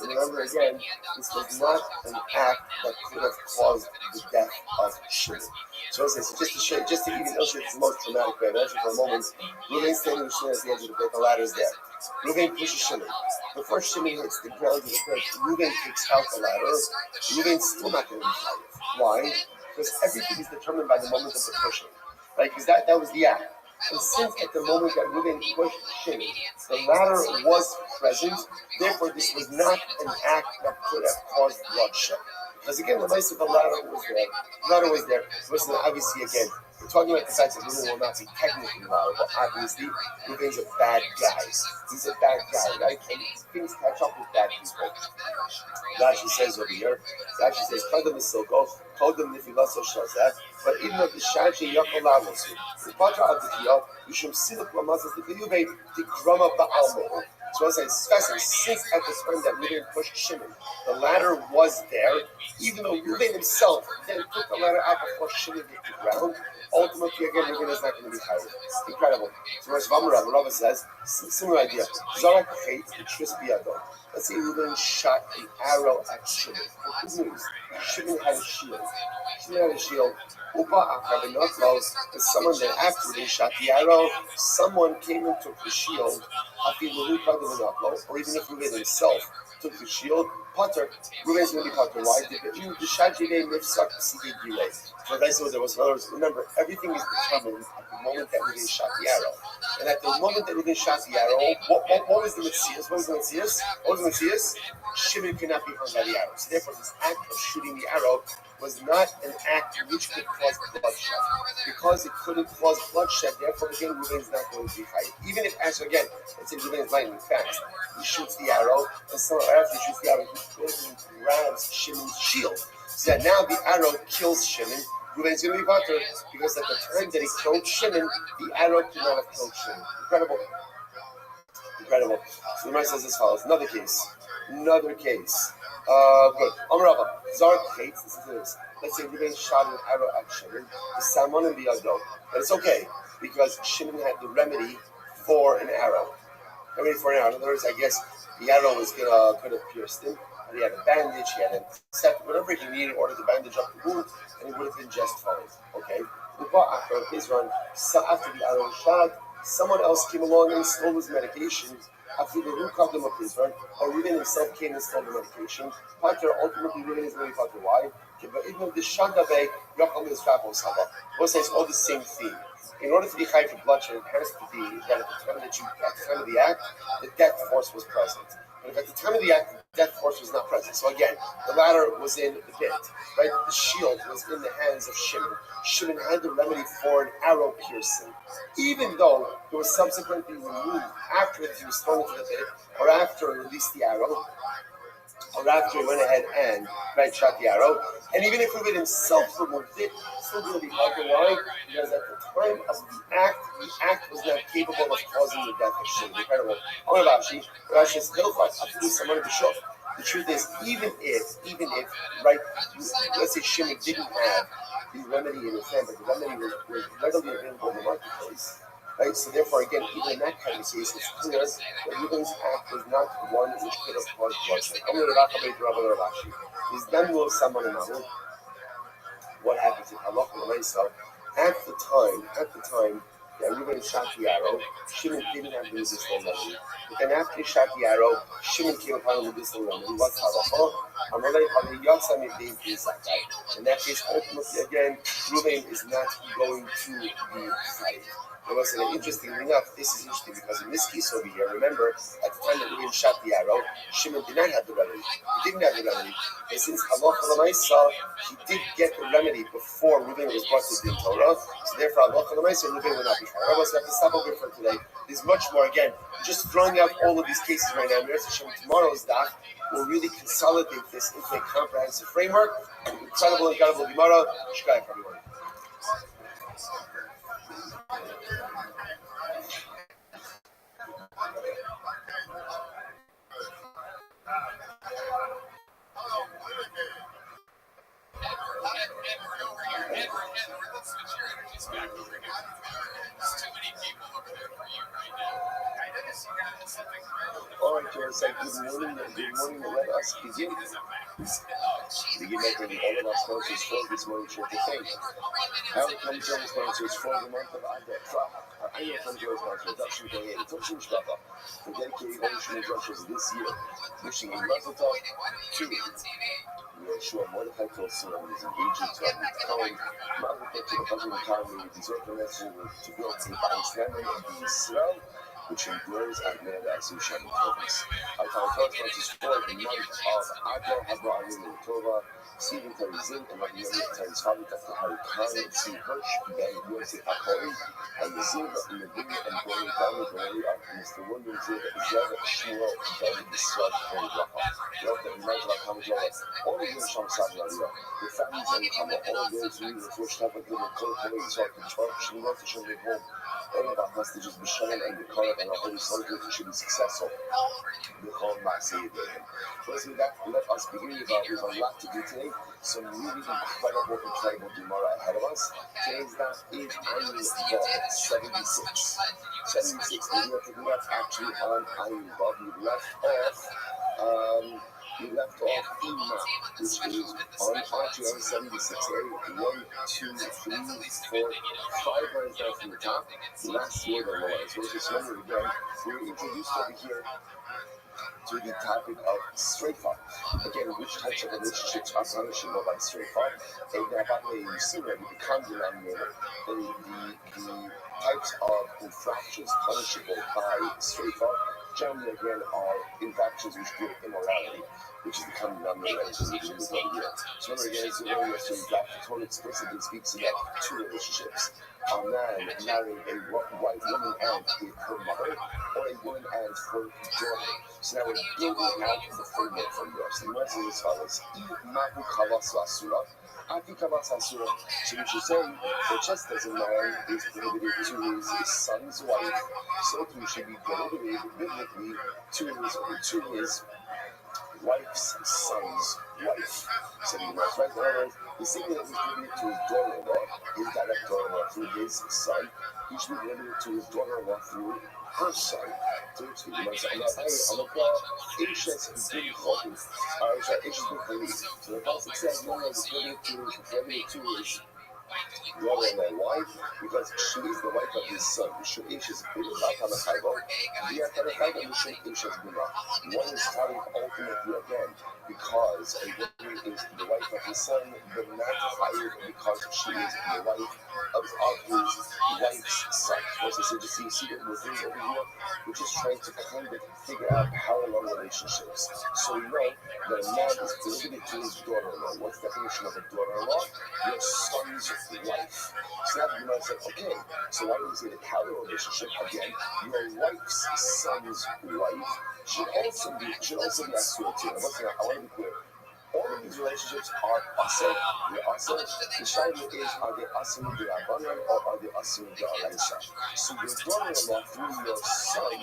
S1: And remember again, this was not an act that could have caused the death of Shimon. So just to even illustrate the most traumatic way, imagine for a moment, Reuben standing with Shimon at the edge of the pit, the ladder is there. Reuben pushes Shimon. Before Shimon hits the ground of the pit, Reuben takes out the ladder. Reuben's still not going to be fired. Why? Because everything is determined by the moment of the pushing. Right? Because that was the act. And since at the moment that Reuben pushed Shimon, the ladder was present, therefore this was not an act that could have caused bloodshed. Because again, the nice of the ladder was there. The ladder was there. Listen, obviously, again, we're talking about the fact that Reuben will not be technically liable. Obviously, Reuben's a bad guy. He's a bad guy, right? And things catch up with bad people. Rashi says over here, Rashi says, Kodem is so go, Kodem Nifilaso Shazat, but even if the Shaji Yakolamos, the Patra of the Kiyah, you should see the Plamasas, the Kiyube, the Grama Ba'almo. So I was saying, especially since at the time that Reuben pushed Shimon, the ladder was there, even though Reuben himself then took the ladder out before Shimon hit the ground. Ultimately, again, Reuben is not going to be hired. Incredible. So verse Vamra, the Rabbi says, similar idea. Zarak hate the Trisbiado. Let's say Reuben shot an arrow at Shimon. Good news. Shimon had a shield. Upa Akavinotlo is someone that after they shot the arrow, someone came and took the shield. Or even if Reuben himself took the shield, Potter, Reuben's going to be Potter. Why? The Shaji name lives up to see the delay. But I said there was another. Remember, everything is determined at the
S3: moment that Reuven shot the arrow. And at the moment that Reuven shot the arrow, what was the Metzias? What was the Metzias? What was the Metzias? Shimon could not be hurt by the arrow. So therefore, this act of shooting the arrow was not an act which could cause bloodshed. Because it couldn't cause bloodshed, therefore, again, Reuven is not going to be fighting. Even if, as again, let's say Reuven is lightning fast, he shoots the arrow, and someone after he shoots the arrow, he goes and grabs Shimon's shield. So that now the arrow kills Shimon. Reuven is going to be butter because at the time that he killed Shimon, the arrow could not have killed Shimon. Incredible. Incredible. So the Gemara says as follows. Another case. Good. Amrava. Zar Kates. This is this. Let's say Reuven shot an arrow at Shimon. The salmon and the Yado. But it's okay because Shimon had the remedy for an arrow. In other words, I guess the arrow was could have pierced him. And he had a bandage, he had a set, whatever he needed in order to bandage up the wound, and it would have been just fine. Okay? After his run, after the arrow was shot, someone else came along and stole his medication. After the root called him up his run, or Reuven himself came and stole the medication. Pater ultimately Reuven is going to be Pater. Why? Both says all the same theme. In order to be high for bloodshed, it has to be that at the time of the act, the death force was present. But if at the time of the act, the death force was not present. So again, the ladder was in the pit, right? The shield was in the hands of Shimon. Shimon had the remedy for an arrow piercing. Even though it was subsequently removed after he was thrown into the pit, or after he released the arrow, or after he went ahead and shot the arrow, and even if Reuven himself removed it, still going to be hard to lie, because at the time of the act was not capable of causing the death of Shimon. Incredible. Rashi is someone to show. The truth is, even if, right, let's say Shimon didn't have the remedy in his hand, but the remedy was readily available in the marketplace. Right, so therefore, again, even in that kind of case, it's clear that Reuven's act was not one which could have caused bloodshed. What happens in Halacha L'Maisa? At the time that Reuven shot the arrow, Shimon didn't have the medicinal remedy. But then after he shot the arrow, Shimon came upon the medicinal remedy. What's Halacha? In that case, ultimately, again, Reuven is not going to be fighting. And interestingly enough, this is interesting because in this case over here, remember, at the time that Reuven shot the arrow, Shimon did not have the remedy. He didn't have the remedy. And since Halacha L'Maisa, he did get the remedy before Reuven was brought to the Torah. So therefore, Halacha L'Maisa, Reuven will not be fighting. Rabbi, so we have to stop over for today. There's much more. Again, just throwing out all of these cases right now. Tomorrow's daf will really consolidate this into a comprehensive framework. Incredible Gemara. Shkayach, everyone.
S2: Edward, let's switch your energies back over here. There's too many people over there for you right now. I noticed you got something right.
S3: All right, Jared, say good morning. Let us begin. Begin making all of our sponsors for this morning show to thank. Our Kamjor sponsors for the month of Adar. Our annual Kamjor sponsor, Reduction Day, and Toshim Shvava, for dedicating Ocean Instructions this year. Wishing a mazel tov to Yeshua Mordechai Tosin and his engagement to our Cohen. Mazel tov to the husband and time we deserve the message to build a balanced family in Israel, which endures at man as you shall be focused. Our Kamjor sponsors for the month of Adar, Hadra Alim Tova, Stephen Tarizin, and Rabbi Tariz's father, Dr. Harry Khan, C. Hirsch, Ben Yosef Akori, and the Ziv, and the Big and Gordon family, Mr. William Ziv, Zev, Shmuel, Ben Yisrael, and Rafa. We hope that in light of our Kamjor, all of you in Sham Saudi Arabia, your families and Kama, all of those who need the first step of the Kol Kol Yisrael, Shmuel, to show their home. All of our hostages, B'Shalom and B'Karab, and our holy soldiers should be successful. B'Chol Ma'aseh Yedayim. First, with that, let us begin. We have a lot to do today. Some really incredible Gemara ahead of us. Today's daf is Ayin Vav 76. 76. We are picking up actually on Ayin Vav. We left off Ima, which is on actually on 76. 1, 2, 3, 4, 5 lines down from the top. Last word on the line. So let's just remember again. We're introduced over here to the topic of straight thought. Again, which types of relationships are punishable by straight thought. And by the way, you see that we become denominator. The types of infractions punishable by Sreifa generally again are infractions which give immorality, which is the common denominator that we can do here. So remember again, as you earlier, so the Torah explicitly speaks about two relationships. A man marrying a white woman and her mother, or a woman and her daughter. So now we're building out the framework from there. So the rest is as follows. Mahu kavas asura. Aki kavas asura. So we should say that just as a man is prohibited to his son's wife, so too should be prohibited biblically to his wife's son's wife. So he was right there. The same that was prohibited to his daughter-in-law, his direct daughter-in-law through his son, he should be prohibited to his daughter-in-law through her son. So it's the most Ishes bin Choli. Ishes bin Choli. So the Pasuk says no one is prohibited to his daughter-in-law wife, because she is the wife of his son. Ish is bin Batamachaibo. One is carried ultimately again because a woman is the wife of his son, but not hired because she is the wife of his wife's son. So just you see what we're doing over here, we're just trying to kind of figure out parallel relationships. So we know that a man is prohibited to his daughter-in-law. What's the definition of a daughter-in-law? Your son's wife. So now the Gemara said, okay, so why do we say the parallel relationship again? Your wife's son's wife should also be asur too. I want to be clear. All of these relationships are asur. They're asur. The shaila is, are they asur d'Rabbanan or are they asur d'Oraisa? So your daughter-in-law through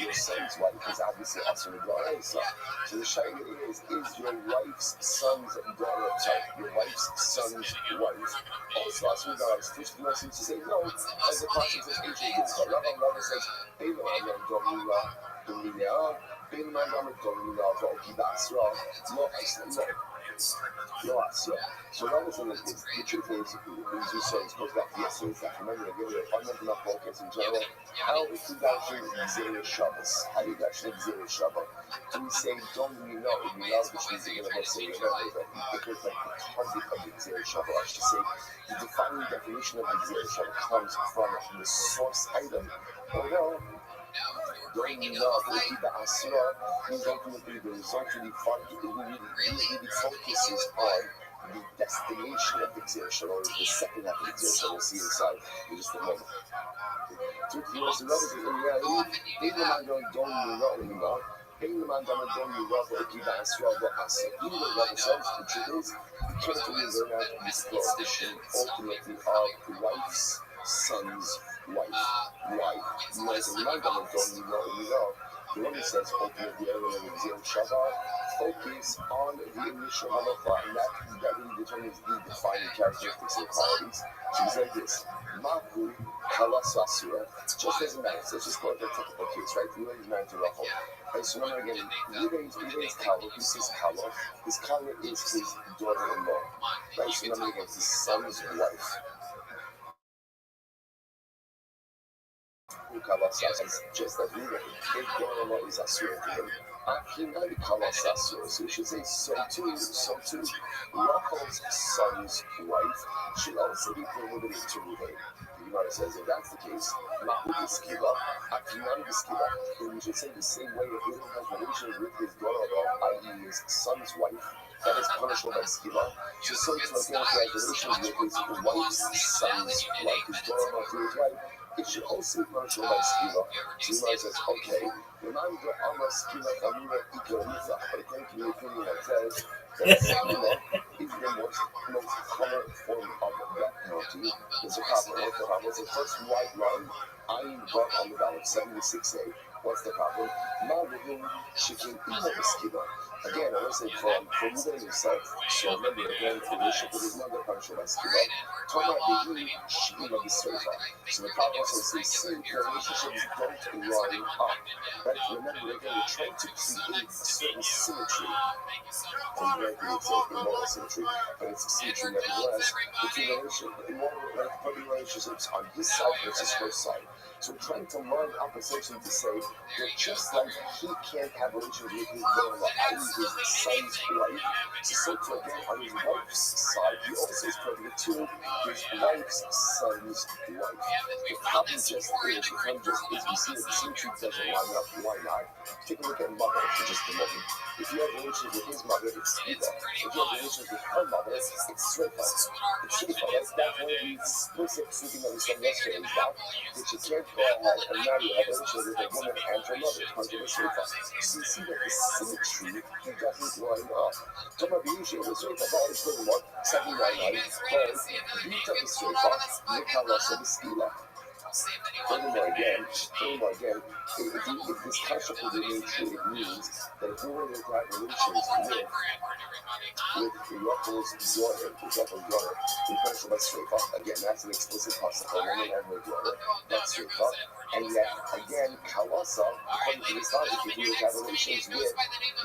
S3: your son's wife is obviously asur d'Oraisa. So the shaila is your wife's son's daughter, your wife's son's wife also asur d'Oraisa? First, you seem to say no, as the passage says, Rabbi says, Eino Amen Domina, Ben Man Domina, Vokiba Asra, no asra. So another thing is, the truth is, as you said, it goes back to yesterday's stuff. Remember, I gave you a fundamental focus in general. How is it actually Xer Shabbos? How do you actually Xer Shabbos? Do we say, don't we know? We know, which means you're going to say, remember, that because like the target of the Xer Shabbos, I should say, the defining definition of the Xer Shabbos comes from the source item. Or no, don't we know the asra means ultimately the result of the fund really focuses on the destination of the Xer Shabbos, the second half of the Xer Shabbos. We'll see inside in just a moment. In reality, even the man don't know anymore. Even the man don't know what the asra or asra. Even the Rabbi says the truth is, you can't really learn out of this position ultimately of wife's son's wife. Why? Because the man don't know. The one who says ultimately everyone in Xer Shabbos focus on the initial halacha, and that really determines the defining characteristics and qualities. So he said this, Mahu Kalas Asura, just as a man, so let's just go to the typical case, right? The is married to Rachel. And so remember again, Yuday's Kala, who's his Kala? His Kala is his daughter-in-law, right? So remember again, his son's wife. Just as we read, his daughter-in-law is Asura to him. So we should say, so too, Rachel's son's wife should also be prohibited to Ruvain. The Gemara says, if that's the case, Mahu B'skiva, Akinan B'skiva, then we should say the same way if Ruvain has relations with his daughter-in-law, i.e. his son's wife, that is punishable by Skiva. So too, if he has relations with his wife's son's wife, his daughter-in-law through his wife, it should also be punishable by Skiva. So Gemara says, okay, Remanda Amma Skiva Kamira Ikaritha. But according to the opinion that says that Skiva is the most common form of death penalty. There's a problem. What's the problem? It's the first white line, Ayin Bar on the ballot, 76A. What's the problem? Ma'avim Shikin Ima Skiva. Again, I want to say from Ruben himself. So remember again, the relationship with his mother punishable by Skiva. Toma Behi Shima B'Sreifa. So the problem also is the relationships don't line up. Right? Remember again, we're trying to create a certain symmetry. And directly it's a moral symmetry, but it's a symmetry nevertheless between relationships on his side versus her side. So we're trying to line up essentially to say that just like he can't have relations with his daughter, i.e. his son's wife, so again on his wife's side, he also is pregnant to his wife's son's wife. The problem just is, we see that the symmetry doesn't line up. Why not? Take a look at mother for just a moment. If you have relations with his mother, it's Skiba. If you have relations with her mother, it's Srefa. It's Srefa. That's one of the explicit speaking that we saw yesterday, is that you can't go ahead and marry a relationship with a woman and her mother. It's under the Srefa. So you see that the symmetry doesn't line up. Toma Biushi was Srefa, but it's pretty much 799, but beat up the Srefa, look how lots of the Skila. Furthermore, again, if this concept of remain true, it means that if we were to have relations with Rachel's daughter, in person by Srefa, again, that's an explicit concept, a woman and her daughter, that's Srefa, and yet, again, Kalasa, according to this logic, if we were to have relations with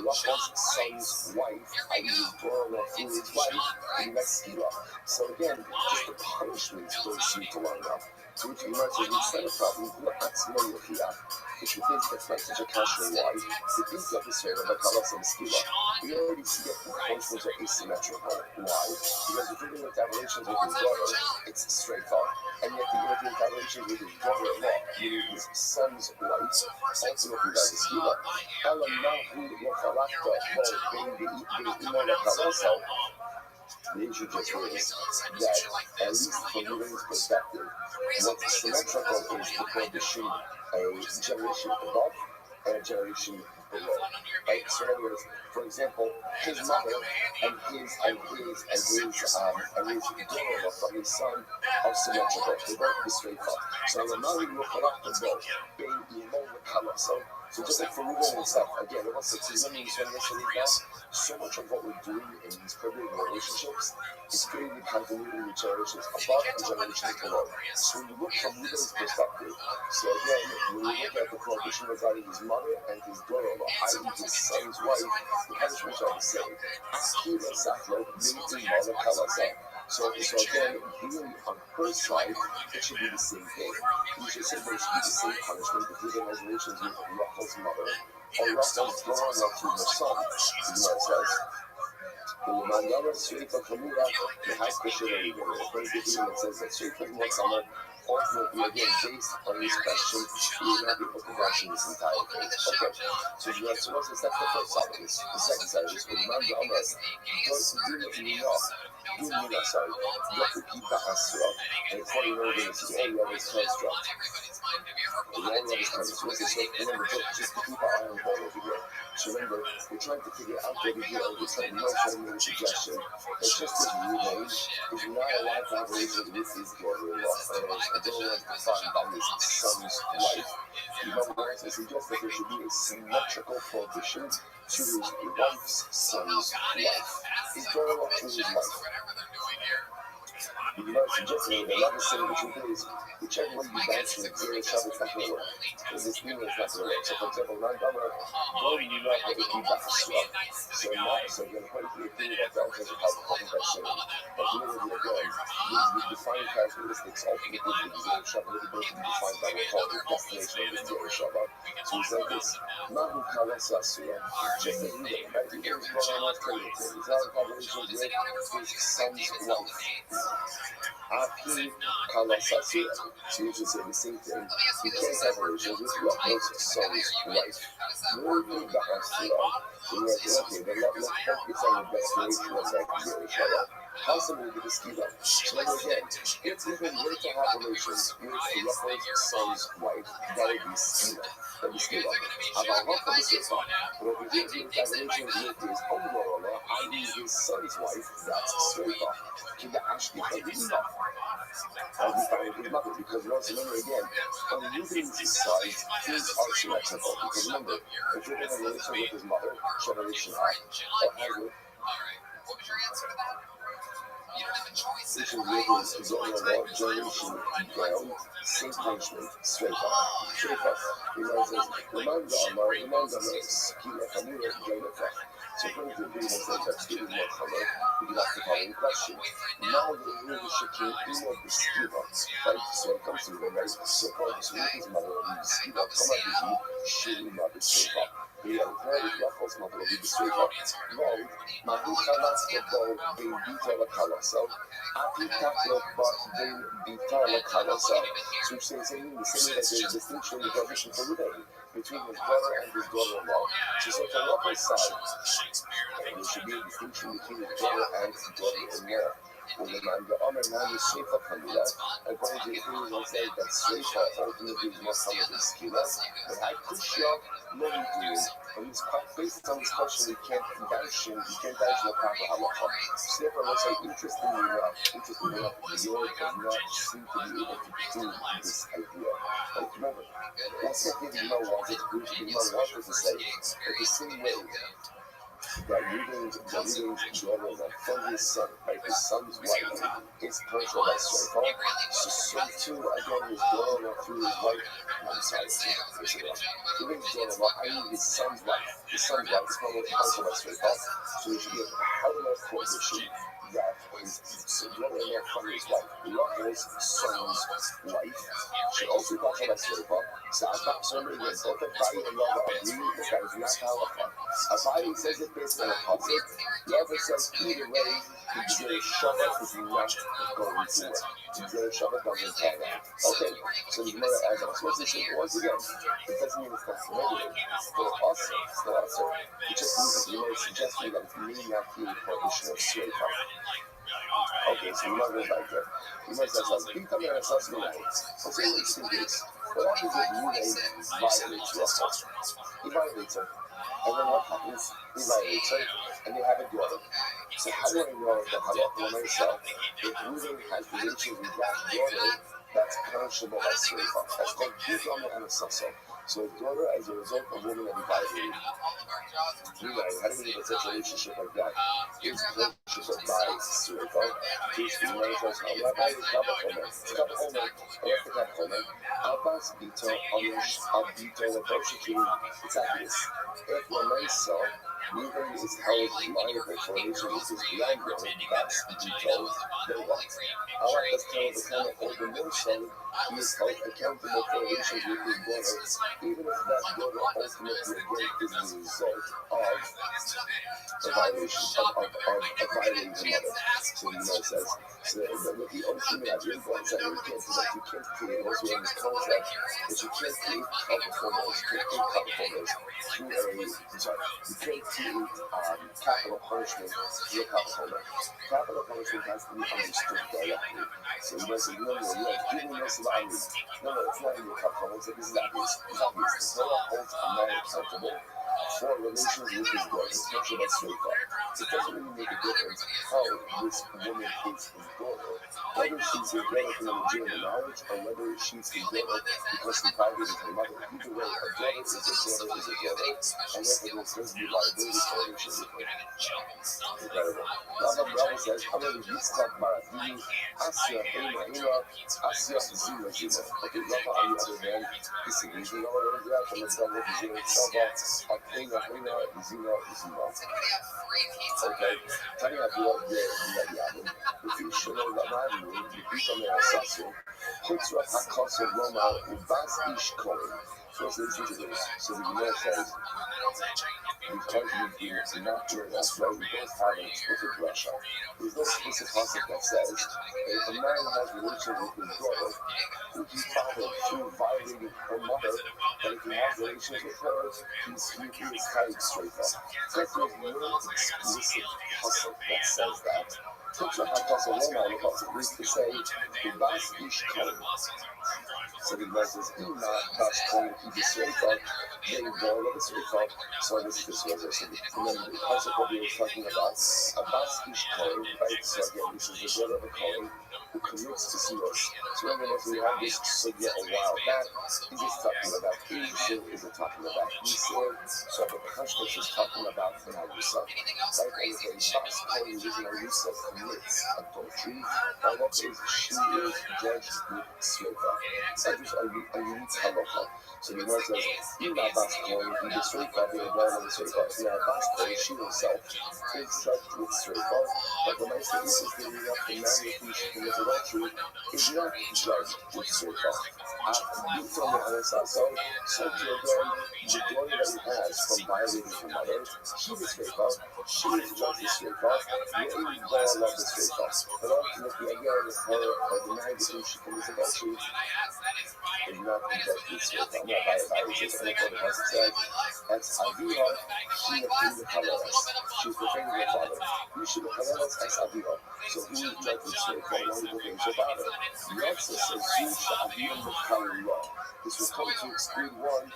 S3: Rachel's son's wife, i.e. his daughter through his wife, then that's Skila. So again, just the punishments don't seem to line up. So which reminds us, instead of problem, that's no Yochia, which we think that's not such a caution. Why? The things of the Srefa, the Kalas and Skila, we already see that the punishments are asymmetrical. Why? Because if you're going to have relations with his daughter, it's Srefa, and yet if you're going to have relations with his daughter-in-law, meaning his son's wife, ultimately that's a Skila. Elamahu Yochalakta, Bein Kalasa. The issue just is that, at least from Ruben's perspective, what's symmetrical is the prohibition a generation above and a generation below. Right? So in other words, for example, his mother and his daughter from his son are symmetrical. They both be straight up. So the Mali will correct the both. So just like for Ruben himself, again, it was yesterday now, so much of what we're doing in these privileged relationships is creating the continuity in the generations above and generations below. So when you look from Ruben's perspective, so again, when you look at the prohibition regarding his mother and his daughter-in-law, i.e. his son's wife, the punishments are the same. So again, really on her side, it should be the same thing. You should say there should be the same punishment if Ruben has relations with Rachel's mother or Rachel's daughter-in-law to her son. Is what it says. Mandana Srefa Kamura, the Haskasha, it says that Srefa Kamura, ultimately, again, based on this question, we will not be able to mention this entire thing. Okay, so that's the first side of this. The second side of this, with Mandana, you have to keep the Asra, and it's funny, this is all of his construct. Remember, just to keep our eye on the ball over here. So remember, we're trying to figure out over here, we're trying to make a suggestion that just as Ruben is not allowed to have relations with his daughter-in-law, a daughter defined by his son's wife. In other words, it suggests that there should be a symmetrical prohibition to his wife's son's wife. His daughter-in-law to his wife. You know, suggesting that another saying which is whichever way you bounce from the zero shot, it's not going to work. Because this meaning is not going to work. So, for example, non-dominant, though you not going to keep that strong. So, you're going to put it through that in terms of how to cover that saying. But you know, again, the defined characteristics ultimately of the zero shot really going to be defined by what we call the destination of the zero shot. So, he said this, Mahu Kalasa Suya, just as you did, right? He was going on pregnant. He's not a combination with his son's wife. Api Kalasasi, so you should say the same thing. You can't have relations with Rachel's son's wife. Moving the Asura, so you have to, okay, then let's focus on the destination of that zero shot. Possibly with the Skiba. So again, if Ruben were to have relations with Rachel's son's wife, that would be Skiba. That would be Skiba. About half of the Srefa, but over here, he would have relations with his own daughter-in-law, i.e. his son's wife, that's Srefa. To the Ashki, as we find his mother, because remember again, on Ruben's side, things are symmetrical. Because remember, if Ruben has a relation with his mother, generation up, or has it,
S2: what was your answer to that? You don't have a choice.
S3: which is with his daughter-in-law, generation down, same punishment, straight up. Straight up. He says, Remanda Amar, Skila Kamura, Jainafa. So according to the Big Muslim text, it is more common. We can ask the following question. Now the English Shakim Imo Biskiva, right? So when it comes to the right, so called Sweet's mother of Biskiva, come at the Shima Biskiva. We have heard Rachel's mother of Biskiva. Well, Mahutalas Kabo, Bin Bita Kalasa, Apitako, but Bin Bita Kalasa. So which says the same way that there's a distinction in the tradition for Ruben between his brother and his daughter-in-law. So from Rachel's side, there should be a distinction between his daughter and his daughter-in-law. When the man, the Omer man is Sheifa Kamila, according to the opinion one says that Sheifa ultimately is more common than Skila, but I Kushya Lohidim, and he's quite based on this question, we can't dash the proper halacha. So therefore, let's say, interestingly enough, the Lord does not seem to be able to prove this idea. Like, remember, that's not the Gemara wanted to prove, the Gemara wanted to say that the same way that Reuben's daughter from his son, right, his son's wife, is partial by Sheifa, so too, again, his daughter through his wife, Reuben's daughter, i.e. his son's wife is probably partial by Sheifa, so there should be a parallel prohibition that his daughter-in-law from his wife, Rachel's son's wife, should also be partial by Sheifa. So remember again, both Abai and Rava agree that that is not halacha. Abai says it based on a pasuk. Rava says either way, the Shabbat is not going to work. The Shabbat doesn't follow. Okay, so the Gemara adds on. So what's this saying? Once again, it doesn't mean it's not prohibited. It's still also. It just means that the Gemara is suggesting that it may not be a prohibition of Sheifa. Okay, so the Gemara goes like that. The Gemara says, what's the interesting case? What happens if Reuben violates Rachel? He violates her. And then what happens? He violates her, and they have a daughter. So how do I know that halacha myself, if Reuben has relations with that daughter, that's punishable by Sheifa? That's called Bid'ah and Asasa. So his daughter, as a result of woman that he violated, how do we get such a relationship like that? Is punishable by Sheifa. Please, the Gemara says, Rabbi is Abbas Bito Amish Abito Leposhikim. It's obvious. If Lamaisa, Reuben is held liable for relations with his granddaughter, that's Bito, then what? Allah has told the kind of older more so, he is held accountable for relations with his daughter, even if that daughter ultimately again is the result of a violation of violating the mother. So the Gemara says, so with the ultimate idea of God said you can't create also in this contract that you can't create counterformers through you can't create capital punishment through a counterformer. Capital punishment has to be understood directly. So you guys say, no, giving this is obvious. No, it's not in your counterformer. It's like, this is obvious. It's obvious. The Torah holds a man accountable for relations with his daughter, especially by Sheifa. It doesn't really make a difference how this woman is his daughter, whether she's his daughter from legitimate knowledge or whether she's his daughter because she violated her mother. Either way, a daughter is a daughter, and therefore there says the liability for relations with her. Incredible. Rabbi says, however, Yitzchak Baradini, Asya Heina Heina, Asya Zima Zima. Okay, Rabbi, on the other hand, disagrees with all of that from the double Zima Shabbat. Heina Heina, Zima Zima. Okay, Tanya Abdullah Yadin, if you should know that I will become an assassin, Hutzra Hakasa Roma, Ubas Ish Kohen. So let's listen to this. So the Gemara says, because we do not hear that, right? We don't have an explicit Russia. There's no explicit concept that says that if a man has relations with his daughter, who he fathered through violating her mother, that if he has relations with her, he is carried straight up. So there's no explicit concept that says that. Hutzra Hakasa Roma, the concept is to say, Ubas Ish Kohen. So the Gemara says, "Ima das Kohen ki b'Sheifa, they born of the Sheifa." So this was so remember the concept what we were talking about. Abbas Ish Kohen, right? So again, this is the daughter of a Kohen who commits to Siros. So even if we had this sugya a while back, is it talking about Isur? Is it talking about Isur? So the Kashmir is talking about Nagusa. Right? And if a Bas Kohen using Nagusa commits adultery, now what is she is judged with Sreka. That is a unique halacha. So the Gemara says, Ila Bas Kohen, he is Sreka, the Abraham of Sreka. Now Bas Kohen, she herself is judged with Sreka, but the nice thing is that the man who she commits adultery is not judged with Sreka. So to again, the glory that he has from violating her mother, she is Sreka, she is judged with Sreka, Ye'im Baal love the Sreka. But ultimately, again, her or the man who she commits adultery is not judged with Sreka. Not by violations, and according to the Pasuk says, as Aviyah, she is the Haleres. She's defending her father. You should be Haleres as Aviyah. So who is judged with Sreka? And only the things about her. Yotze says, Zusha Aviyah Mechallah. This will come to exclude one.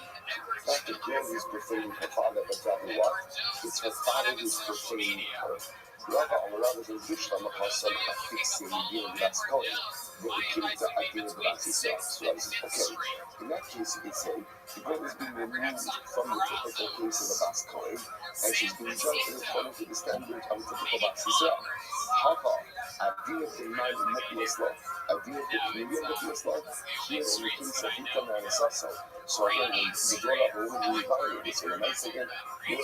S3: Not the girl who's preferring her father, but rather what? It's her father who's preferring her. Rabbi Amarav is a Zushla Makasal Afixi Medina Blas Kohen. But the kids are Adina Blas Israel. So I said, okay, in that case, you could say the girl is being removed from the typical case of the Blas Kohen, and she's being judged according to the standard of the typical Blas Israel. Haka, Adina B'Nai Mekiyasla, Adina B'Nai Mekiyasla, here in the case of Hika Nanisasa. So again, the daughter of a woman who is violated, so the nice again, where are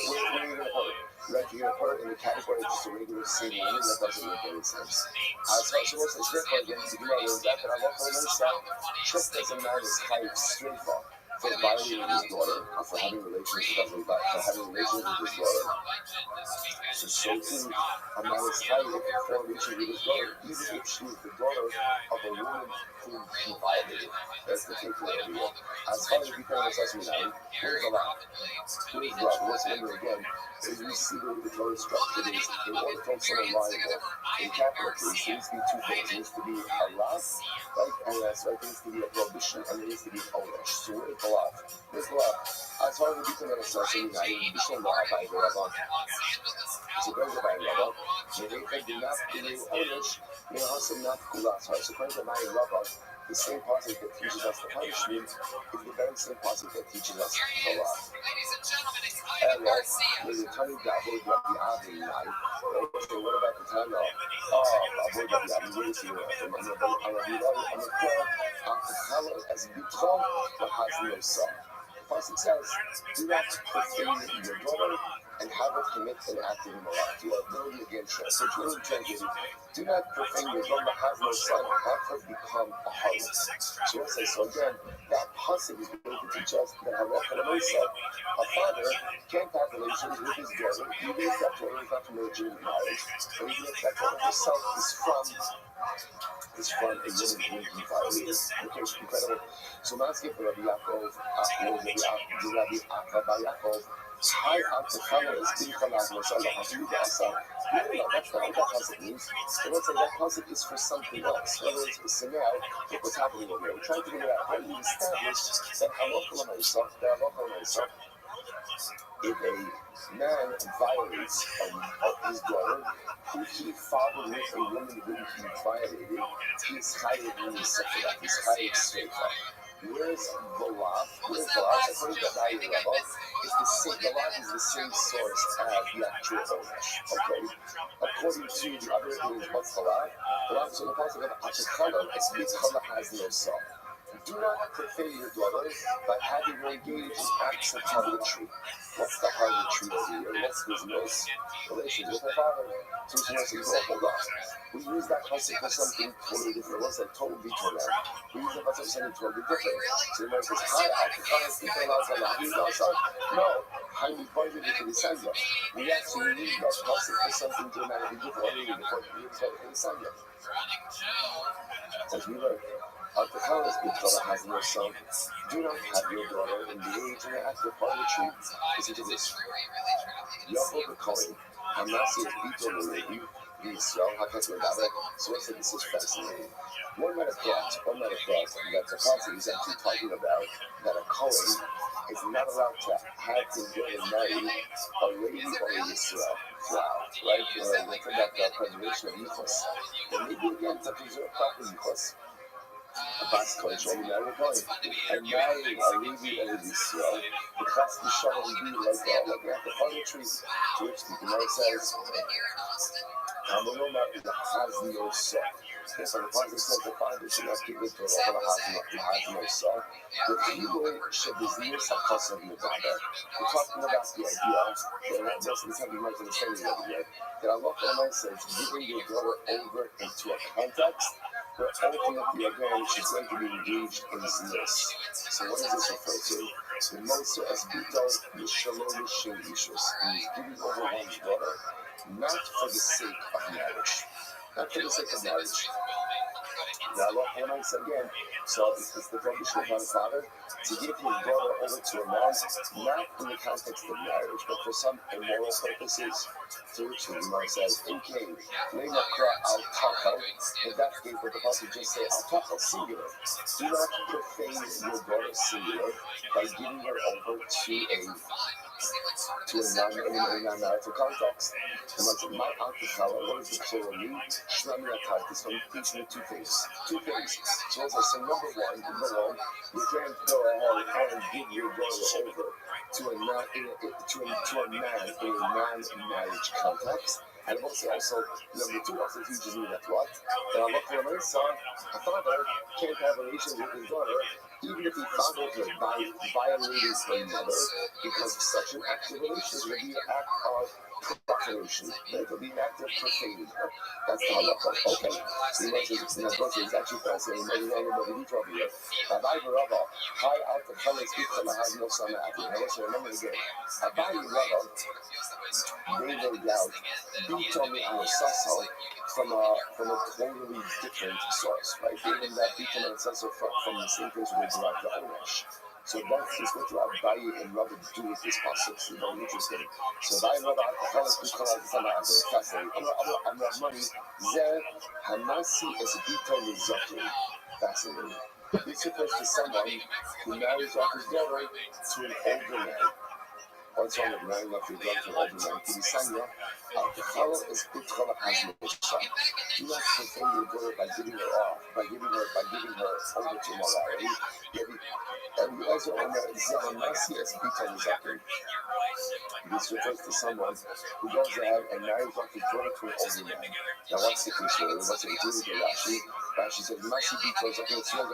S3: you going to put it? Right, you're going to put it in the category of just a regular single woman, that doesn't make any sense. So what's the straight part again? The Gemara is that I love her myself, just as a man is high straight for violating his daughter, or for having relations with his daughter. So too, a man is high for reaching with his daughter, even if she is the daughter of a woman whom he violated. That's the takeaway over here. As far as becoming assassinate, here's a lot. Here's God. Let's remember again, is we see the Torah structure is in order for someone liable in capital case, there needs to be two things. There needs to be a lot, right? And that's right, there needs to be a prohibition, and there needs to be an ownership. So where's the lot? Where's the lot? As far as becoming assassinate, the Bishon Law by the Rabbi. So according to my Rabbi, they do not give you ownership, they also not kulat. So according to my Rabbi, the same passage that teaches us the punishment is the very same passage that teaches us the law. And there's a ton of Avoid Rabbi Avi night. So what about the time of Avoid Rabbi Avi? Where is he? I'm a color as Bitron, but has no son. The passage says, do not profane your daughter and have her commit an act of immorality. Or literally again, so it's really translated, do not profane your daughter, have no son, have her become a harlot. So let's say, so again, that passage is going to teach us that a father can't have relations with his daughter, even if that daughter is not from a legitimate marriage, or even if that daughter herself is from a woman whom he violated. Okay, incredible. So now let's get Rabbi Yaakov, Rabbi Yaakov. Hi, Al-Tefala is being called as Mashallah. That's not what that concept means. So let's say that concept is for something else. Whether it's for Sinai, look what's happening over here. We're trying to figure out how do you establish that if a man violates his daughter, who he fathered with a woman whom he violated, he's higher than himself for that. He's higher straight up. Where's the law? According to the value level, the law is the same source as the actual ownership. Okay? According to the other things, what's the law? The law is in the concept of Atakala, it's Bitchala has no son. Do not profane your daughter by having her engage in acts of harlotry. What's the harlotry over here? What's business? Relations with her father. So she wants to go, hold on. We use that concept for something totally different. What's that total detour now? We use that concept for something totally different. So the man says, hi, no, highly pointed into the Sanya. We actually need that concept for something dramatically different. We need the Sanya. As we learned, Al-Tefala has no son. Do not have your daughter engage in the act of harlotry. Listen to this. Yaakov the Kohen, Hamasi is Bito the Rabbi, the Israel, HaKatzim Davet. So I said this is fascinating. One might have thought that the concept is actually talking about that a Kohen is not allowed to have his daughter marry a lady or a Yisrael. Wow, right? We're talking about the preservation of Yichus. Then maybe again to preserve proper Yichus, a bas kodesh only marry a boy, and marrying a Levi or a Yisrael, the chas v'shalom would be like a father tree, to which the Gemara says, Hamaloma has no son. Okay, so the father says the father should not give it to the other has no son. The Hebrew should be zealous of Kosovo Nevada. We're talking about the idea that most of the time you might understand it over here, that Allah says giving your daughter over into a context where ultimately again she's going to be engaged in zealous. So what does this refer to? The Moser Esbito Mishalom Mishim Ishus. He's giving over one's daughter not for the sake of marriage. Not for the sake of marriage. Now, Allah said again, so it's the prohibition of the father to give his daughter over to a man, not in the context of marriage, but for some immoral purposes. To which the Gemara says, okay, Lemakra al-Taka, if that's the case, what the Pasuk just say, al-Taka, singular. Do not profane your daughter singular by giving her over to a non-marital context. And what's my alcohol, what is the plural mean? Shlamiatai, so I'm teaching you two things. So as I say, number one, you can't go ahead and give your daughter over to a man in a non-marriage context. And also, number two, also teaches me that what? That Allah a father can't have a relationship with his daughter, even if he found out her by violating her mother, because such an act of relationship would be an act of profanation. It would be an act of profaning her. That's the halacha. Okay. It's actually fascinating. Maybe I don't know the detail here. Rabbi, high out the colors, has no son at you. Now, let's remember again. Rabbi, they no doubt beat on me on a sasso from a totally different source, right? They that beat on a sasso from the same place where they derived the Oresh. So that's what Rabbi and Rabbi do with this pasuk. It's very interesting. So Rabbi and Rabbi, fascinating. I'm not money. Zer Hamasi is Bito Mizoki. Fascinating. This refers to someone who marries off his daughter to an older man. What's wrong with marrying off your daughter to an older man? Kirisanya, Al-Khala is Bito Hazmusha. Do not profane your daughter by giving her off, by giving her over to morality. This refers to someone who goes ahead and marries off his daughter to an older man. Now, what's the cliche? What's the cliche? Rashi says, Masi Bito's up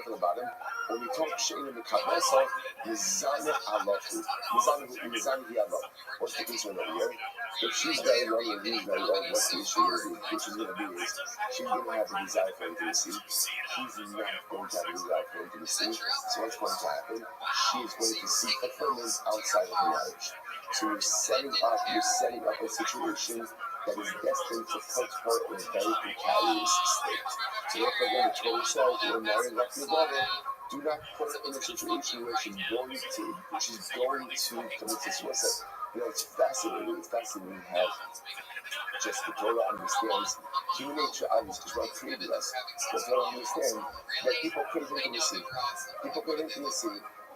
S3: in the bottom. When we talk Shein in the Kabasa, Mizana Alofu. Mizana Diallo. What's the cliche over here? If she's very young and he's very old, what's the issue going to be? Which is going to be is she's going to have a desire for intimacy. He's not going to have a desire for intimacy. So what's going to happen? She is going to seek fulfillment outside of her marriage. So you're setting up a situation that is destined to put her in a very precarious state. So therefore, again, the Torah says, when marrying off your daughter, do not put her in a situation where she's going to commit suicide. It's fascinating. It's fascinating how just the Torah understands human nature, obviously, because God created us. The Torah understands that people crave intimacy.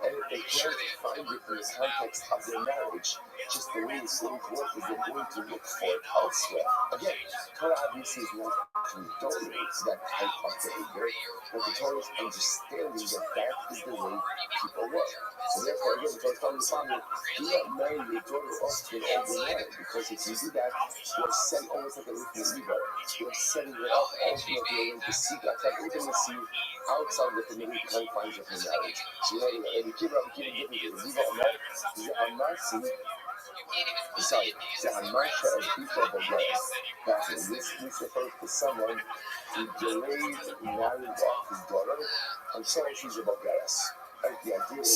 S3: And if they can't find it in the context of their marriage, just the way it's going to work is they're going to look for it elsewhere. Again, Torah obviously is not condoning that type of behavior, but the Torah is understanding that is the way people work. So therefore, again, the Torah is telling the family, do not marry your daughter off to an older man, because if you do that, you're setting almost like a little ego. You're setting her up ultimately going to seek that type of intimacy outside of the community confines of her marriage. So you keep giving it. This is refers to someone who delayed marrying off his daughter until she's a Bulgaris. The idea is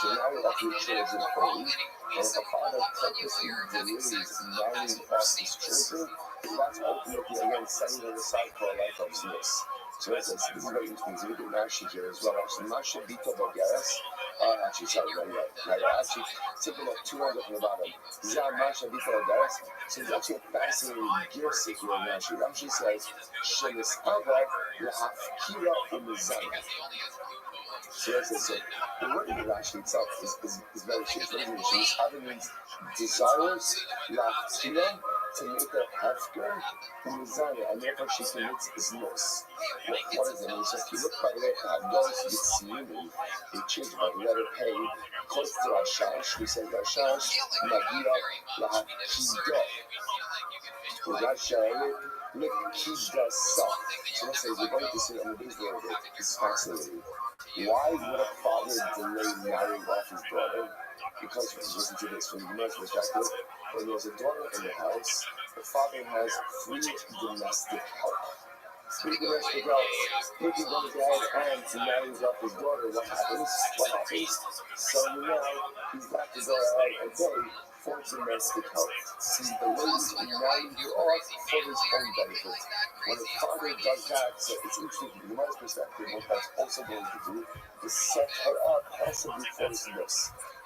S3: to marry off your children early, and if a father purposely delays marrying off his children, that's ultimately again setting them aside for a life of zealous. So this is very interesting. So we do Rashi here as well. Actually, Masha Bito Bulgaris. Actually, taking up 200 from the bottom. Zah Masha Bito Bulgaris. So it's actually a fascinating gear here in Rashi. Rashi says, Shenis Ava Lahafkira Umizana. So the word in Rashi itself is very strange. What does it mean? Shemishava means desires, lachila, to make a hefker, and therefore she commits znus. What does it mean? So if you look by the way those yitzmini, they change by the letter pay, close to Rashash, we say Rashash, Magia, Lahakida. Rashash, Likida Sa. So let's say we're going to see it on the base a little bit. It's fascinating. Why would a father delay marrying off his daughter? Because, listen to this, from the Gemara's perspective, when there's a daughter in the house, the father has free domestic help. Free domestic help. If he goes ahead and marries off his daughter, what happens? So now he's got to go ahead and pay for domestic help. See, the ladies marrying her off for his own benefit. When a father does that, so it's interesting from the Gemara's perspective, what that's also going to do is set her up possibly for his loss.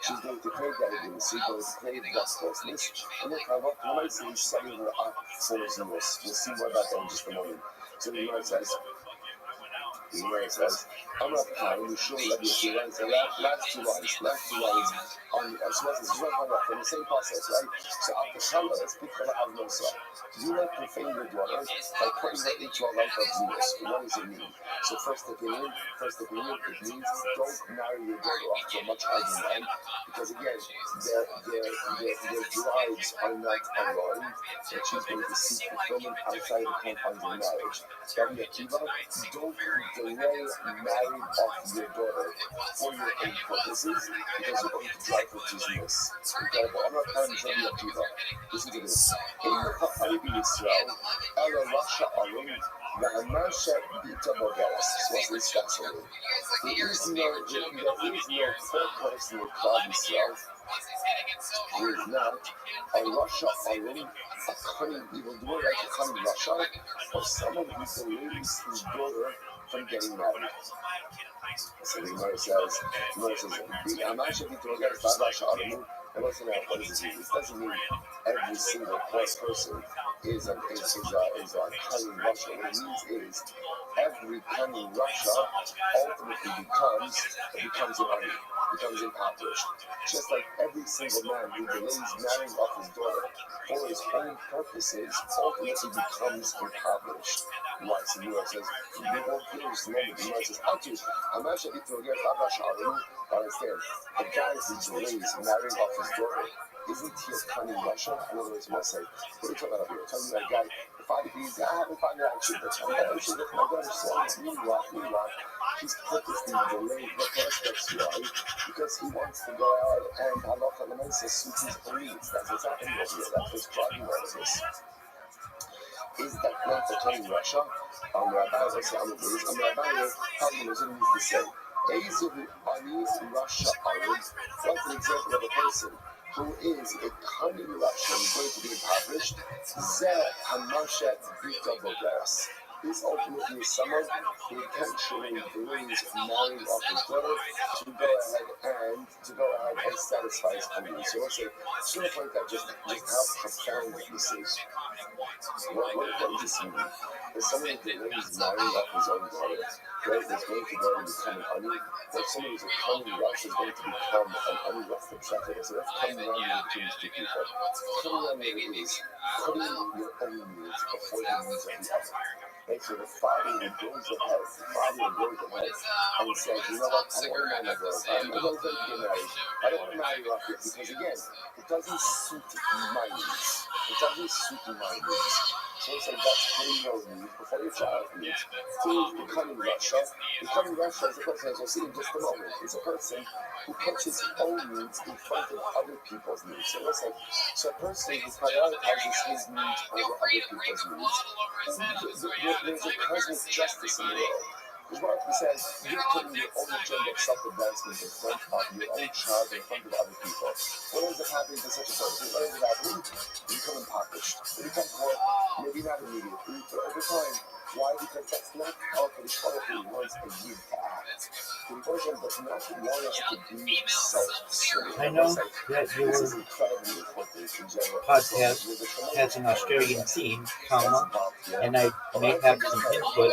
S3: She's going to crave that intimacy, going to crave that closeness, and look, what I see is setting her up for his loss. We'll see more about that in just a moment. So the Gemara says, I'm not kind, you sure let me see, right? So last two lines on from the same process, right? So Al-Kashala, let's pick her out of no son. Do not profane your daughter by putting her into a life of Zeus. What does it mean? So first opinion, it means don't marry your daughter off to a much higher man, because again, their drives are not aligned, and she's going to seek fulfillment outside the confines of marriage. Rabbi Akiva, don't delay marrying off your daughter for your own purposes, because you're going to drive her to Zeus. Incredible. I'm not telling you Rabbi Akiva. Listen to this. In the Ha'ari Yisrael, Ela Rasha Arim, V'Hamasha Bita Bogeres. What's this fascinating? There is no third person in Klal Yisrael who is not a Rasha Arim, a cunning evildoer, like a cunning Rasha, or someone who delays his daughter from getting married. So the Gemara says, Hamasha Bita Bogeres, V'Hamasha Arim. And what's that? What does it mean? It doesn't mean every single person is a cunning Russia. What it means is every cunning Russia ultimately becomes an army, becomes impoverished. Just like every single man who delays marrying off his daughter for his own purposes ultimately becomes impoverished. Why? So the Gemara says, you won't hear this moment. The Gemara says, understand, a guy who delays marrying off his daughter, isn't he a cunning Russia? In other words, you must say, what are you talking about here? Tell me that guy, the father being, I haven't found out shit, but my daughter's son. Meanwhile, he's purposely delayed the prospects, right? Because he wants to go out and halacha l'maisa suit his own needs. That's what's happening over here. That's what's driving all of this. Is that not the cunning Russia? Rabbi, let's say, Rabbi, how many needs to say? What's an example of a person who is a cunning Russian going to be impoverished? This ultimately is someone who intentionally delays marrying off his daughter to go ahead and satisfy his own needs. So let's say, just want to point out just how profound this is. What does this mean? If someone who delays marrying off his own daughter, right, is going to go and become an honey, or someone who's a cunning Rush is going to become an honey Rush of Shakir. So that's coming around between these two people. Coming around is putting your own needs before the needs of the other. Right, so the father who goes ahead and says, you know what, I don't want to marry my girl. I'm going to get married. I don't want to marry her off yet because, again, it doesn't suit my needs. So it's like that's putting your needs before your child's needs. Two is becoming Russia. Becoming Russia is a person, as we'll see in just a moment, is a person who puts his own needs in front of other people's needs. So it's like, so a person who prioritizes his needs over other people's needs. There's a cosmic justice in the world. Because what he says, you're putting your own agenda of self-advancement in front of your own child, in front of other people. What ends up happening to such a person? What ends up happening? You become impoverished. You become poor, maybe not immediately, but over time. Why? Because that's not how the Torah wants a youth to act. The version does not want us to be self-serving.
S4: I know that your podcast has an Australian theme, and I may have some input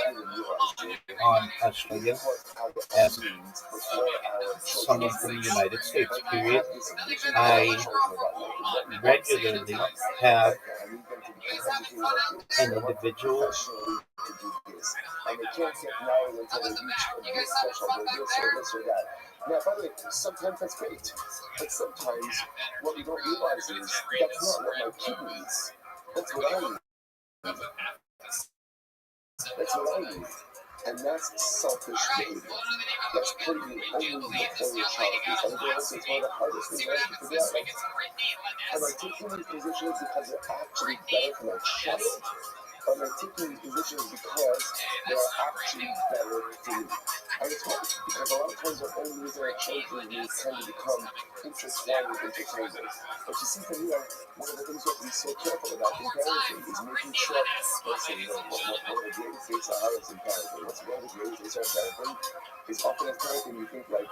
S4: on Australia as someone from the United States, period. I regularly have an individual
S3: and they can't get married until they reach this threshold or this or that. Now, by the way, sometimes that's great, but sometimes what we don't realize is that's not what my kid needs. That's what I need. That's what I need. And that's selfish behavior. That's putting only before your child. Because I think it's one of the hardest things I have to figure out. Am I taking these positions because they're actually better for my child? Or am I taking these positions because they're actually better for me? And it's hard because a lot of times our own needs and our children's needs tend to become intertwined and intertangled. But you see, from here, one of the things we have to be so careful about in parenting is making sure, listen, one of the greatest things I have in parenting, what's one of the greatest things I have in parenting is often as parenting we think like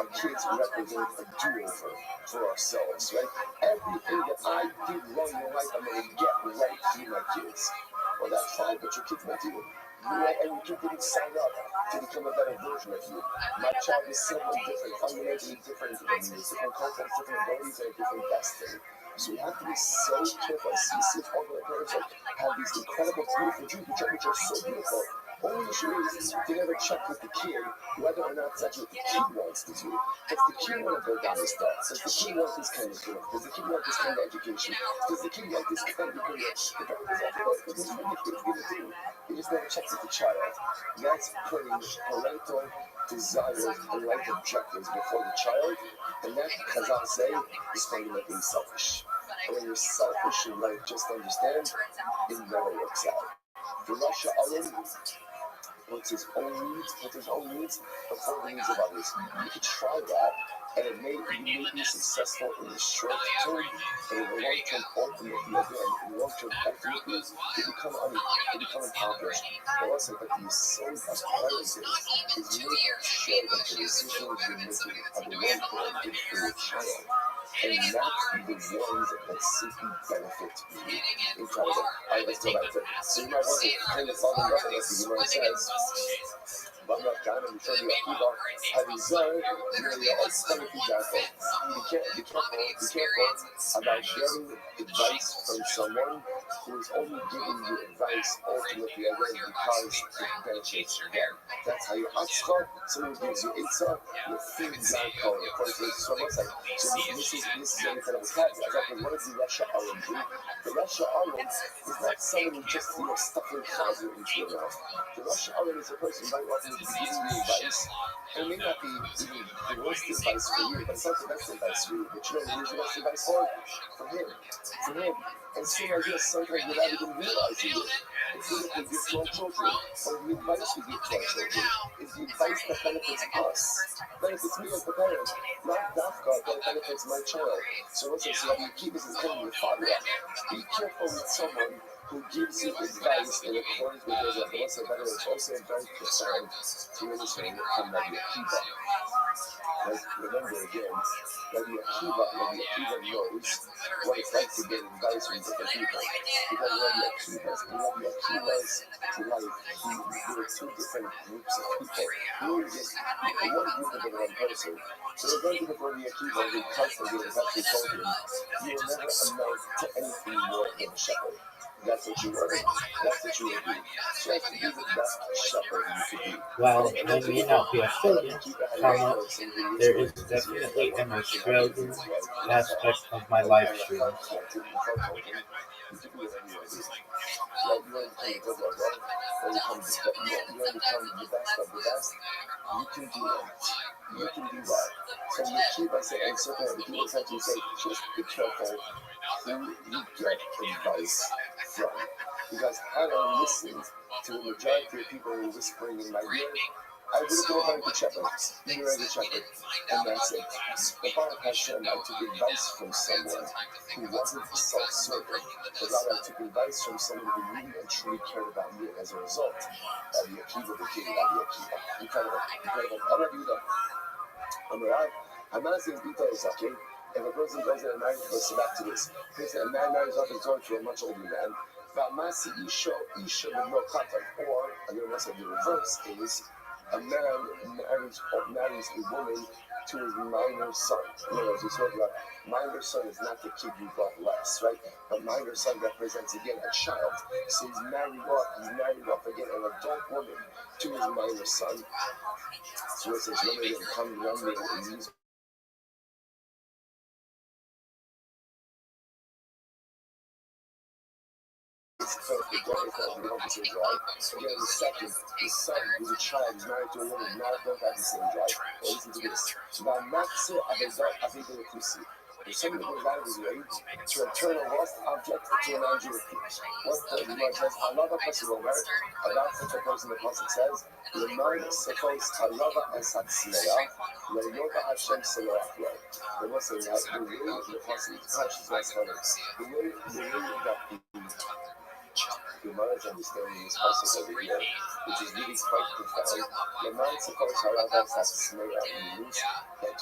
S3: our kids represent a do-over for ourselves, right? Everything that I did wrong in life, I'm going to get right through my kids. Well, that's fine, but your kids might do it. And your kid didn't sign up to become a better version of you. My child is someone different, fundamentally different than me, different content, different abilities, and a different destiny. So we have to be so careful. I see all the parents like have these incredible, beautiful dreams, which are so beautiful. Only issue is they never check with the kid whether or not that's what the kid wants to do. Does the kid want to go down this path? Does the kid want this kind of growth? Does the kid want this kind of education? Does the kid want this kind of career? The parent is after that, but this is what the kid's going to do. He just never checks with the child. That's putting parental desires and life objectives before the child, and that, as I'll say, is fundamentally selfish. And when you're selfish in life, just understand, it never works out. The Russia alone puts his own needs before the needs of others. You could try that, and it may be successful in the short term, but in the long term, ultimately, you become impoverished. But also, that the soul of parents is making sure that the decisions you're making are the ones that are good for your child. And not the ones that simply benefit you. Incredible. Let's go back to it. So you might want to kind of follow up on what the Gemara says. But I'm not down and show you a Kiva. Having Zar, you're all stomach example. Be careful about getting advice from someone who is only giving you advice ultimately again because it benefits them. That's how you ROTHSCHILD. Someone gives you Eitzah, you think that color. According to so this is an incredible caveat. What does the Russia Arab do? The Russia Arab is not someone who just stuff their closet into your mouth. The Russia Arab is a person very often giving you advice. And it may not be even the worst advice for you, but it's not the best advice for you. But you know who's the best advice for? For him. For him. And so I guess sometimes without even realizing it, it's the we give to our children, or the advice we give to our children, is the advice that benefits us, benefits me as the parent, not Dafka that benefits my child. So let's say, so you keep this as kind of your father. Be careful with someone who gives you advice in accordance with those advice. By the way, it's also very profound to understand from Rabbi Akiva. Like, remember again, Rabbi Akiva knows what it's like to get advice from different people. Because Rabbi Akiva's life, there were two different groups of people. One group of one person. So there's one group of Rabbi Akiva who constantly actually told him, you will never amount to anything more than a shepherd. That's what you were. That's what you would be. So you have to be the best shepherd you could be.
S4: While I may not be Australian, there is definitely an Australian aspect of my live streams.
S3: You can do that. You can do that. So you keep on saying, and sometimes the people essentially say, just be careful who you get advice from. Because had I listened to the majority of people who are whispering in my ear, I would have been a good shepherd. You're a good shepherd. And that's it. The Baruch Hashem, I took advice from someone who wasn't self-serving, but rather I took advice from someone who really and truly cared about me. And as a result, Rabbi Akiva became Rabbi Akiva. Incredible. Incredible. I'm not saying details, okay? If a person goes in and marries, let's go back to this. A man marries off his daughter to a much older man. Vamasi Isha Isha Katan. Or another message, the reverse is a man marries a woman to his minor son. In other words, we talk about minor son is not the kid you brought less, right? But minor son represents again a child. So he's married off again an adult woman to his minor son. So it says, when they come around me and use again, the second, his son, who's a child, is married to a woman, don't have the same drive. Well, listen to this. If somebody goes out of his way to return a lost object to a non-Jewish people. What the Lord says, Allah Passover, about such a person, the Prophet says, Leman Sefos Halava Esatzmeya, Leyoba Hashem Selach. The Lord says that the way the Prophet touches my stomach, the way that the Gemara's understanding is also over here, which is really quite profound. Leman Sefos Halava Esatzmeya means that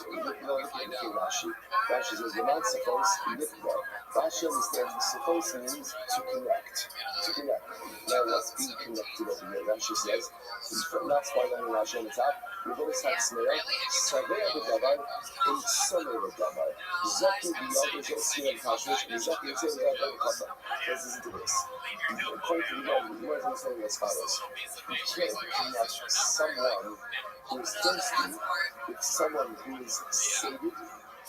S3: Rashi says Leman Sefos Nitba. Rashi understands the Sefos means to connect. Now let's be connected over here. Rashi says, that's why I'm Rashi on the top. We both have Smeya, Savea B'Davar, and Sameh B'Davar. Zaki B'Yad Zossi and Kashish, and Zaki B'Davar Kaba. Let's listen to this. According to the Lord, the Lord is saying as follows. You can't connect someone who is thirsty with someone who is sated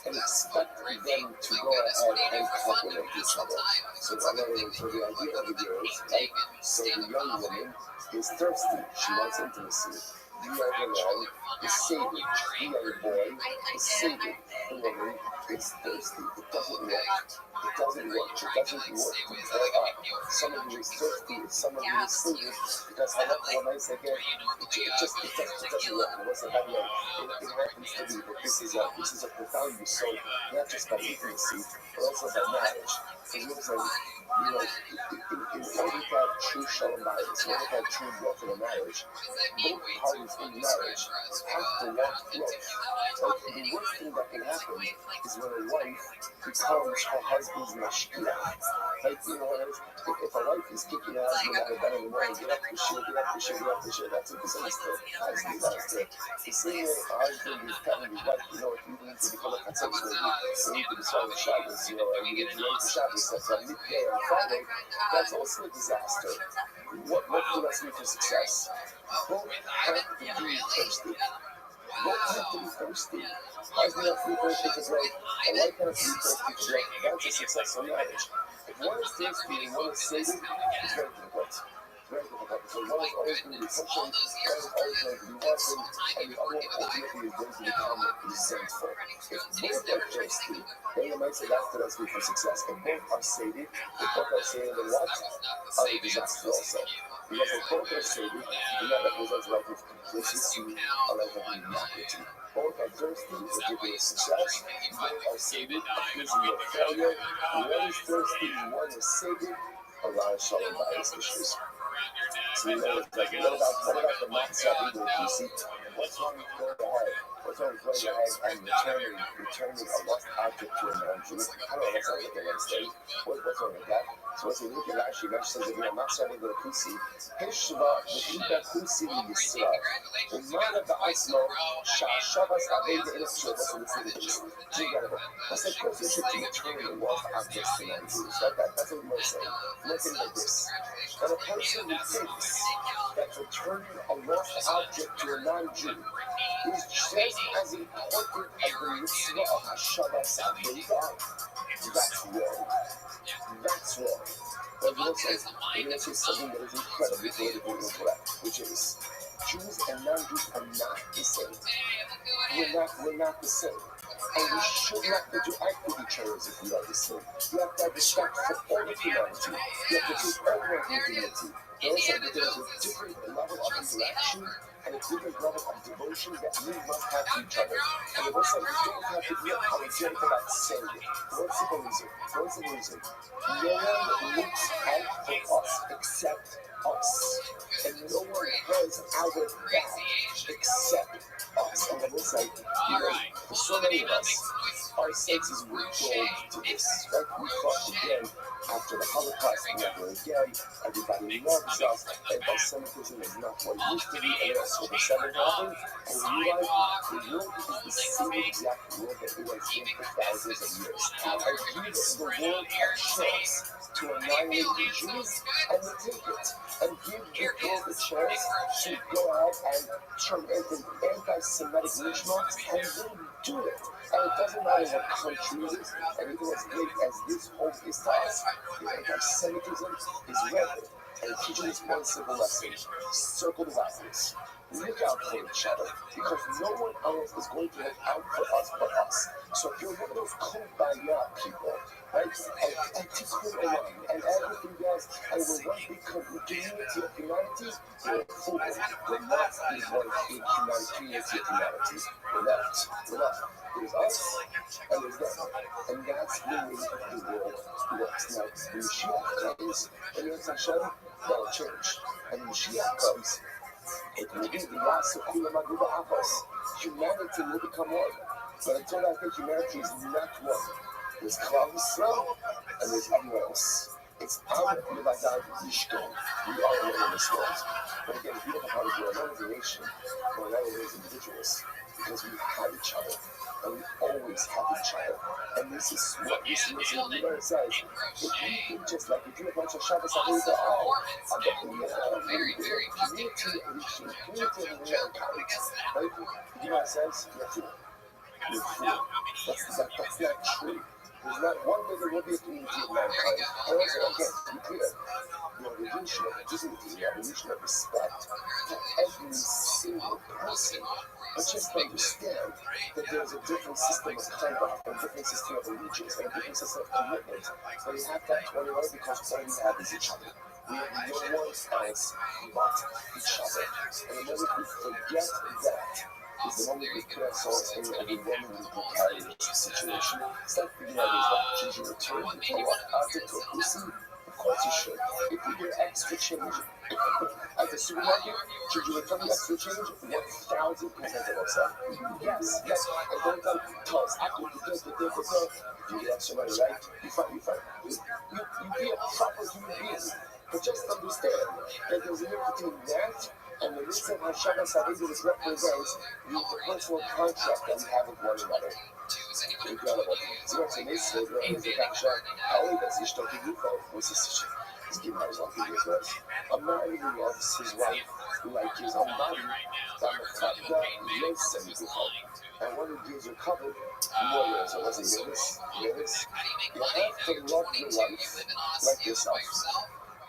S3: and expect them to go ahead and complement each other. So the idea of the year is, right? So the young woman is thirsty. She wants intimacy. The younger man is sated. The young boy is sated. The woman is thirsty. It doesn't work. It doesn't work to pair up someone who is thirsty with someone who is sated, because halakha said again, it doesn't work. It wasn't happening. It happens to be, but this is a profound use, not just by intimacy, but also by marriage. Because what I'm saying, in order to have true shalom bayis, in order to have true growth in a marriage, both parties in marriage have to want growth. Like, the worst thing that can happen is when a wife becomes her husband's mashkiach. Like, if a wife is kicking her husband out of bed in the morning, get up the shit, that's a disaster. That's a disaster. The same way a husband is telling his wife, if you need to become a katzon, you need to be swallowing Shabbos, and you need to learn the Shabbos, that's on midday on Friday, that's also a disaster. What do I see for success? Both have to be thirsty. Both have to be thirsty. Husband has to be thirsty for growth. A wife has to be thirsty for growth. That's a successful marriage. If one is thirsty and one is sated, it's very difficult. Very difficult. Because one is always going to be pushing, one is always going to be wanting, and the other one ultimately is going to become resentful. If both are thirsty, then you might say that's the recipe for success. If both are sated, then what? Are a disaster also. Because if both are sated, then that represents a life of complacency, a life of mediocrity. Both are thirsty, it gives you success. Both are sated, it gives you a failure. One is thirsty, one is sated. A lot of shalom bayis issues. So what about the matzah eating PC? What's wrong with going ahead? What's wrong with going ahead and returning a lost object to a non-Jew? I don't know, that sounds like a nice thing. What's wrong with that? So what's in Luke Rashi says that the matzah eating PC, Heshva v'chida kusi l'Yisrael. Umana ba'asmo sha'shavas aveda el Shuvah. So let's look at this. That's like person should return the lost objects to non-Jews. That's what we're saying. Looking like this. That a person who thinks that returning a lost object to a non-Jew is just as important as the mitzvah of Hashavas Aveda, that's wrong. That's wrong. But let's say something that is incredibly politically incorrect, which is Jews and non-Jews are not the same. We're not the same. And we should not interact with each other as if we are the same. You have to have respect for all of humanity. You have to treat everyone with dignity. Also, there's a different level of interaction and a different level of devotion that we must have to each other. And also, we don't have to be apologetic about saying it. One simple reason. No one looks out for us except us. And no one has our back except us. And I will say, for so many of us, our senses were dulled to this. Right? We thought, again, after the Holocaust, never again. Everybody loves us. Anti-Semitism is not what it used to be. And then October 7th happened, and we realized the world is the same exact world that it was in for thousands of years. And give the world a chance to annihilate the Jews, and they take it. And give the world a chance to go out and turn into anti-Semitic lynch mobs, and they do it. And it doesn't matter what country it is, and even as big as this hope is to us, the anti-Semitism is rampant. And teaching this one simple lesson: circle the wagons. Look out for each other, because no one else is going to look out for us but us. So if you're one of those kumbaya people, right, and tikkun olam, and everything else, and we're one big community of humanity, you're a fool. We're not the one big community of humanity. We're not. There's us, and there's them. And that's the way the world works. Now, when Mashiach comes, and you're Hashem, that'll change. And when Mashiach comes, it will be the last of humanity will become one. But until that day, humanity is not one. There's Klal Yisrael, and there's everyone else. It's our Levadad Yishkon. We are alone in this world. But again, the beautiful part is we're alone as a nation, we're alone as individuals, because we have each other, and we always have each other. And this is what this Gemara says. If you think just like if you're a bunch of Shabbos, I'm going to go, I'm going to right? The Gemara says, you're a fool. You're a fool. That's not true. There's not one day there will be a community of mankind. And also, again, to be clear, the evolution of dignity, the evolution of respect for every single person. But just understand that there's a different system of conduct, a different system of allegiance, and a different system of commitment. But we have that 21 because all we have is each other. We have no one else but each other. And the moment we forget that, is the moment we put ourselves in an overwhelmingly precarious situation. It's like the should you return a lot after to a pussy? Of course you should. If you get extra change at the supermarket, should you return the extra change? 1,000% of upset. Yes. And don't tell us, I could do this. You get extra money, right? You fight. You be a proper human being. But just understand that there's a difference between that and the reason how Shabbos HaRegulus represents the personal contract that we have with one another. Incredible. So what's amazing is the fact that only that's the story you call was this Gemara is like this verse. A man who loves his wife like his own body, and one who gives her covered, more so let's hear this. You have to love your wife like yourself.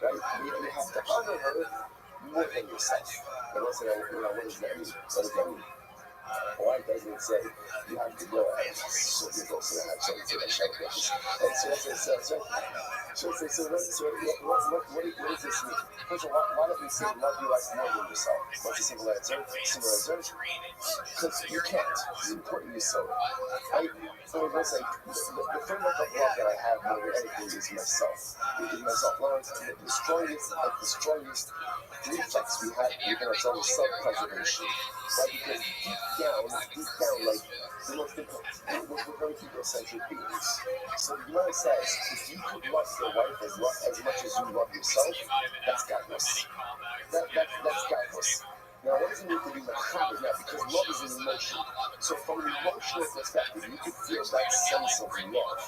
S3: Right? You have to honor her more than yourself. And what's that? What does that mean? Why doesn't it say you have to go and so you go so that so what does this mean? First of all, why don't we say love your wife more than yourself? What's the single answer? Because you can't. It's important you so. So it was like the framework of love that I have more than anything is myself. It is myself. The strongest reflex we have within ourselves is self-preservation. Right? Because deep down, like the most important, we're very egocentric beings. So the Gemara says, if you could love your wife as much as you love yourself, that's godless. That's godless. Now, what does it mean to be mechaber now? Because love is an emotion. So from an emotional perspective, you could feel that sense of love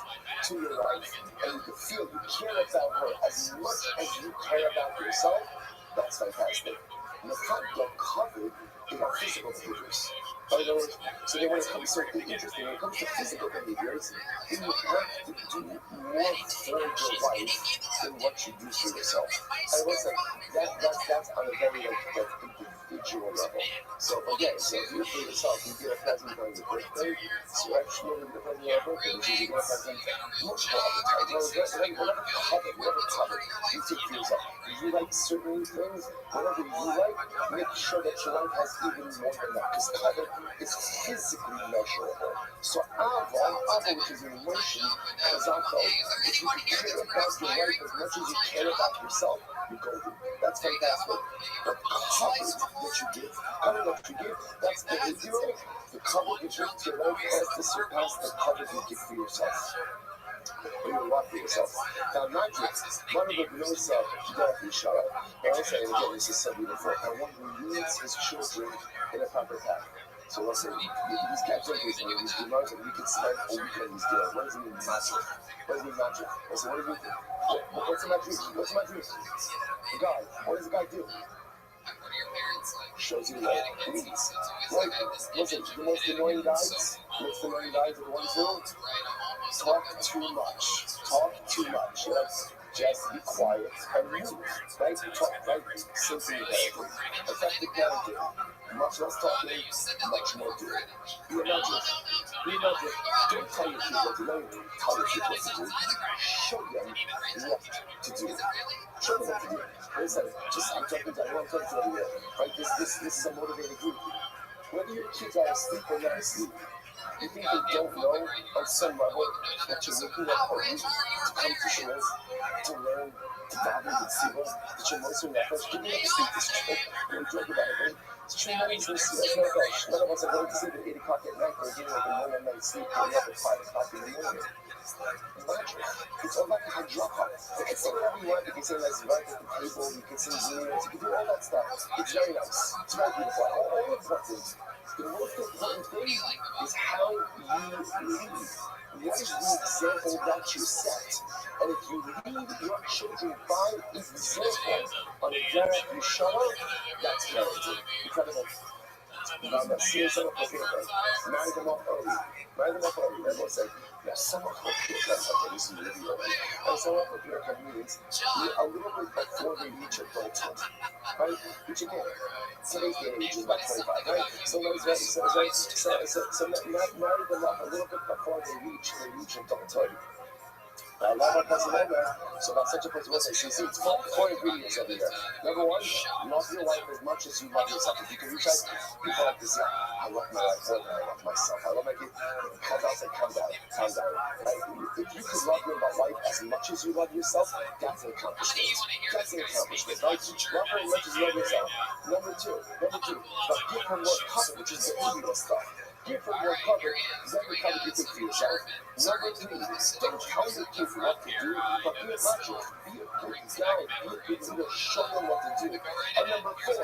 S3: to your wife, and you could feel you care about her as much as you care about yourself. That's fantastic. Mechaber covered in our physical behaviors. In other words, so then when it comes to interesting, when it comes to physical behaviors, then you have to do more for your wife than what you do for yourself. And what's that's on a very like individual level. So again, so if you for yourself, you get a present on your birthday, so actually the present on your birthday, which is you get a present much more of the time. Whatever cover, you take for yourself. If you like certain things, whatever you like, make sure that your wife has even more than that. Because cover is physically measurable. So ava, which is an emotion, kazako, if you care about your wife as much as you care about yourself, you go do. That's fantastic. The cover that you give, that's behavioral. The cover you give to your wife has to surpass the cover you give for yourself. Or you walk for yourself. Now, not just one of the knows Ishara, and also, and again, this is so beautiful, and one who leads his children in a proper path. So let's say these categories and these demands that we can spend a week on these deals. What does it mean magic? What does it mean magic? I said, what do you think? What's in my dream? What's in my dream? The guy. What does the guy do? Shows you the way. Like, listen, the most annoying guys are the ones who talk too much. Talk too much. Just be quiet and move. Right? Talk, right? Simply parenting. Effective parenting. Much less talking, much more doing. Be a magic. Don't tell your kids what to do. Tell your kids what to do. Show them what to do. Show them what to do. I'm jumping down. I'm talking to them here. Right? This is a motivated group. Whether your kids are asleep or not asleep, you think they don't know on some level that you're waking up early to come to shul, to learn, to daven, to see that you're mostly in that first. Give me up sleep this trip. We joke about it, right? It's true, none of us are going to sleep at 8 o'clock at night or getting like a 1 night sleep, getting up at 5 o'clock in the morning. It's all like a hydropa. You can say whatever you want. You can say let's write at the table. You can sing zingers. You can do all that stuff. It's very nice. It's very beautiful. All important. The most important thing is how you lead. What is the example that you set? And if you lead your children by example on a direct Yeshua, that's parenting. Incredible. Now, seeing someone up here, marry them up early. Everyone say, now someone up here comes up and this is really early. And someone up here means a little bit before they reach adulthood. Right? Which again, today's day and age is about 25, right? So marry them up a little bit before they reach adulthood. I love our cousin over. So that's such a person. She sees four ingredients over here. Number one, love your wife as much as you love yourself. If you can reach out, people like this, I love my wife more than I love myself. I love my kid. Calm down. Right? If you can love your wife as much as you love yourself, that's an accomplishment. Right? Love her as much as you love yourself. Number two, but give her more cover, which is the ego stuff. Give her more cover, then you cover you think for yourself. Number three, don't tell your kids what to do, but be a magic, be a good guide, be a good leader, show them what to do. And number four,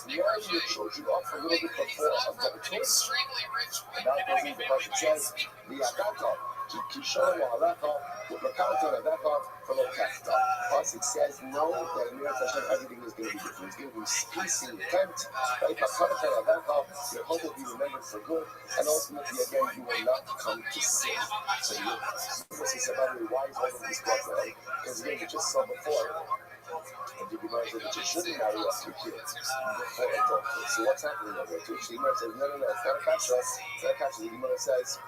S3: marry your children off a little bit before adulthood. And that goes into the Pasuk says, keep showing with the counter of that for the capital. Pasuk says, no, that in Hashem everything is going to be different. It's going to be peace and content, right? But counter of that your hope will be remembered for good, and ultimately, again, you will not come to sin. So you must be somebody wise over this problem, right? Because again, you just saw before, and you realize that you shouldn't marry off your kids before adulthood. So what's happening over there? The Gemara says, no, it's not a kasha. It's not a kasha. The Gemara says,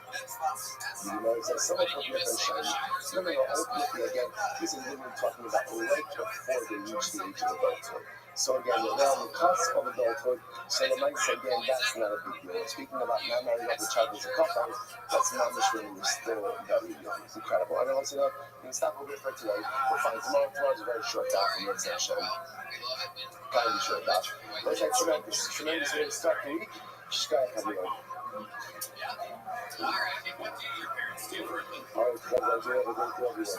S3: someone put your friend shiny. No, ultimately, again, this is literally talking about right before they reach the age of adulthood. So again, they're now on the cusp of adulthood. So the might say, again, that's not a big deal. Speaking about not marrying off the child as a couple, that's not much when you're still very young. It's incredible. I don't want to know. We can stop over here for today. We'll find tomorrow's a very short time from Yetzer Hashem. Kind of short time. But it's a tremendous way to start the week. Just gotta have your own. All right, God, you have a great day, everyone.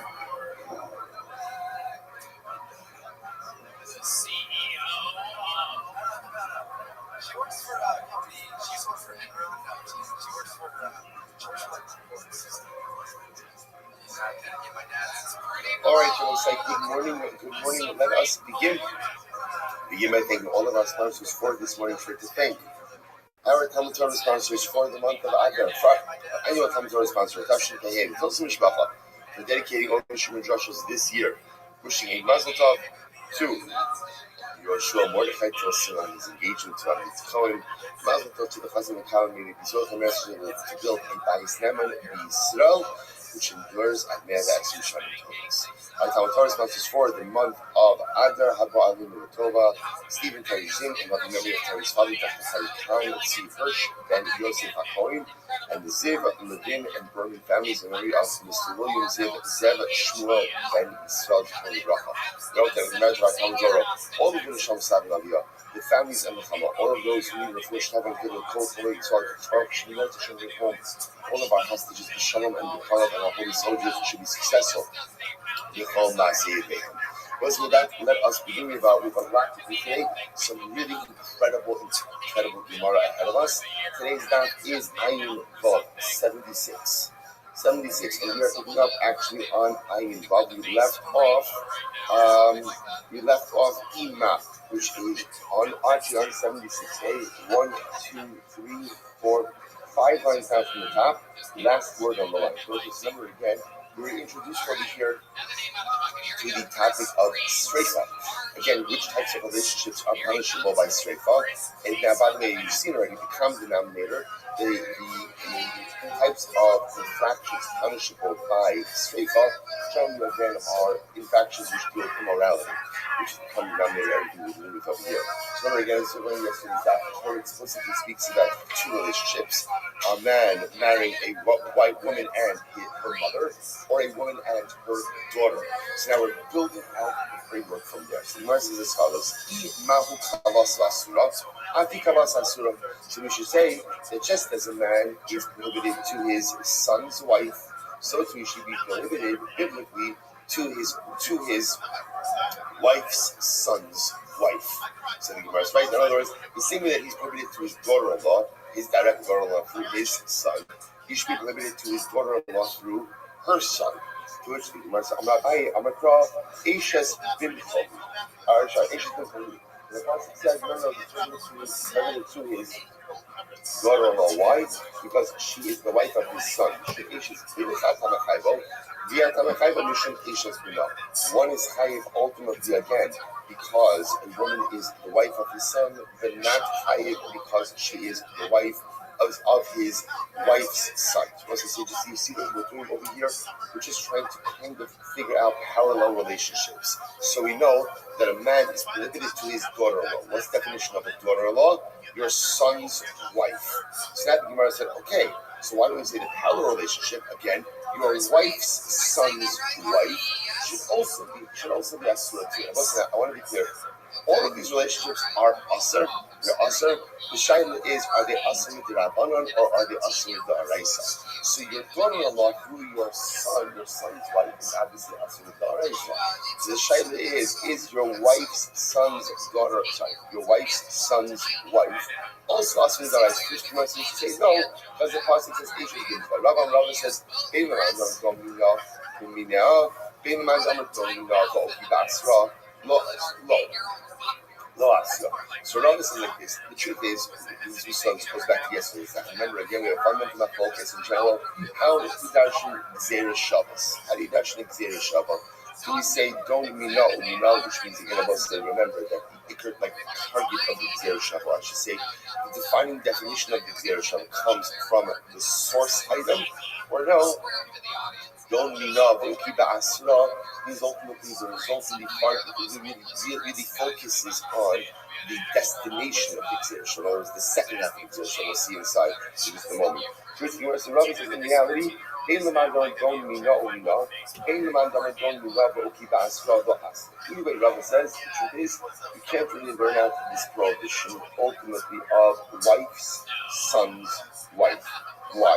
S2: She works for a company. She's worked for Enron. She works for
S1: All right, so it's like good morning. Let us begin. Begin by thanking all of our sponsors for this morning for to thank our Talmud Torah sponsors for the month of Adar. Annual Talmud Torah sponsor Tashin Kayev Tosim Mishpacha for dedicating all Mishum Drashos this year. Wishing a Mazel Tov to Yoshua Mordechai Tosin on his engagement to Rabbi Cohen. Mazel Tov to the Chazan Mekal Miri Bizot HaMesher to build a Bayis Neman Yisrael, which endures at Me'ad Execution Tones. Our Torah sponsors for the month of Adar, Haba Alim Tova, Stephen Terry Zim, and loving memory of Terry's father, Dr. Harry Khan, Steve Hirsch, Ben Yosef HaKohen, and the Ziv, Levin, and Berman families, in memory of Mr. William Ziv, Zev, Shmuel, Ben Yisrael, Jehon Bracha. All of the Nisham Sav Naviyah, the families and the Chama, all of those who need the first time and give a call for it, so I can to show their home. All of our hostages, the Shalom and the Khalab, and our holy soldiers should be successful. With that, let us begin about with a lot to do today. Some really incredible Gemara ahead of us. Today's daf is Ayin Vav 76. 76, and we are picking up actually on Ayin Vav. We left off Ima, which is on 76a. 1, 2, 3, 4, 5 lines down from the top. Last word on the line. So this number again. We were introduced over here to the topic of streifa. Again, which types of relationships are punishable by streifa? And now, by the way, you've seen already the common denominator, the types of infractions punishable by streifa, generally again are infractions which deal with immorality, which is the common denominator everything we're dealing with over here. So remember again, as we learned yesterday's daf, the Torah explicitly speaks about two relationships: a man marrying a white woman and her mother, or a woman and her daughter. So now we're building out the framework from there. So the Gemara says as follows: so we should say that just as a man is prohibited to his son's wife, so too he should be prohibited biblically to his wife's son's wife. So the Gemara is right. In other words, the same way that he's prohibited to his daughter-in-law, his direct daughter-in-law through his son, he should be prohibited to his daughter-in-law through her son. To which the Gemara says, I'm going to call Eishes bin Choli. Eishes bin Choli. The Pasuk says, remember, he's prohibited to his daughter-in-law. Why? Because she is the wife of his son. One is chayiv ultimately again because a woman is the wife of his son, but not chayiv because she is the wife of his wife's son. So you see what we're doing over here? We're just trying to kind of figure out parallel relationships. So we know that a man is prohibited to his daughter-in-law. What's the definition of a daughter-in-law? Your son's wife. So now the Gemara said, okay, so why don't we say the parallel relationship again? Your wife's son's wife should also be asura too. I want to be clear. All of these relationships are asur. They're asur. The shaila is, are they asur with the rabbanon or are they asur with the araisa? So your daughter-in-law through your son's wife is obviously asur with the araisa. So the shaila is your wife's son's daughter? Sorry, your wife's son's wife also asur with the araisa? Which commands you to say no, because the pasuk says Eishes bin Choli. Rabbi says So now this is like this. The truth is, this goes back to yesterday's time. Remember again, we have fundamental focus in general. How do you darshan Gzeira Shabbos? How do you darshan Gzeira Shabbos? Do we say don't mino, which means again about to remember that the target of the Gzeira Shabbos? I should say the defining definition of the Gzeira Shabbos comes from the source item, or no? Don't mino, v'ukiba asra means ultimately the result of the part really focuses on the destination of the Gzeira Shabbos, the second half of the Gzeira Shabbos. We'll see inside in just a moment. Truth, you want to Rabbi says in reality, anyway, Rabbi says, the truth is, you can't really learn out this prohibition ultimately of wife's son's wife. Why?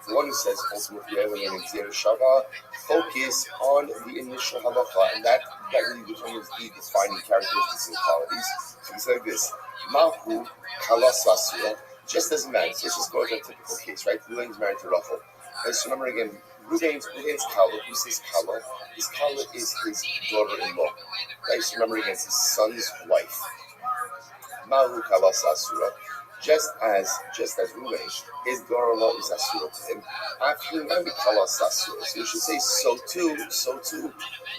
S1: The one who says ultimately when in Gzeira Shabbos, focus on the initial halacha, and that really determines the defining characteristics and qualities. So we say like this: Mahu kalas asura. Just as a man, so let's just go to a typical case, right? Ruvain is married to Rachel. And so remember again, Ruvain's kala, who's his kala? His kala is his daughter-in-law. Right? So remember again, it's his son's wife. Mahu kalas asura. Just as Ruvain, his daughter-in-law is asura to him. After remember kalas asura, so you should say so too.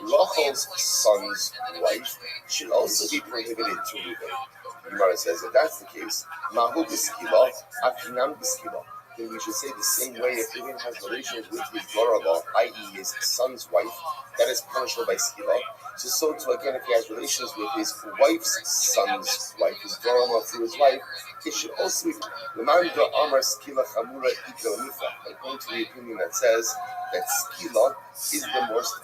S1: Rachel's son's wife should also be prohibited to Ruvain. The Gemara says if that's the case, Mahu b'skila, Afinam b'skila.
S3: then we should say the same way if Reuven has relations with his daughter-in-law, i.e. his son's wife, that is punishable by skila. So too again, if he has relations with his wife's son's wife, his daughter-in-law through his wife, it should also be according to the opinion that says that skila is the most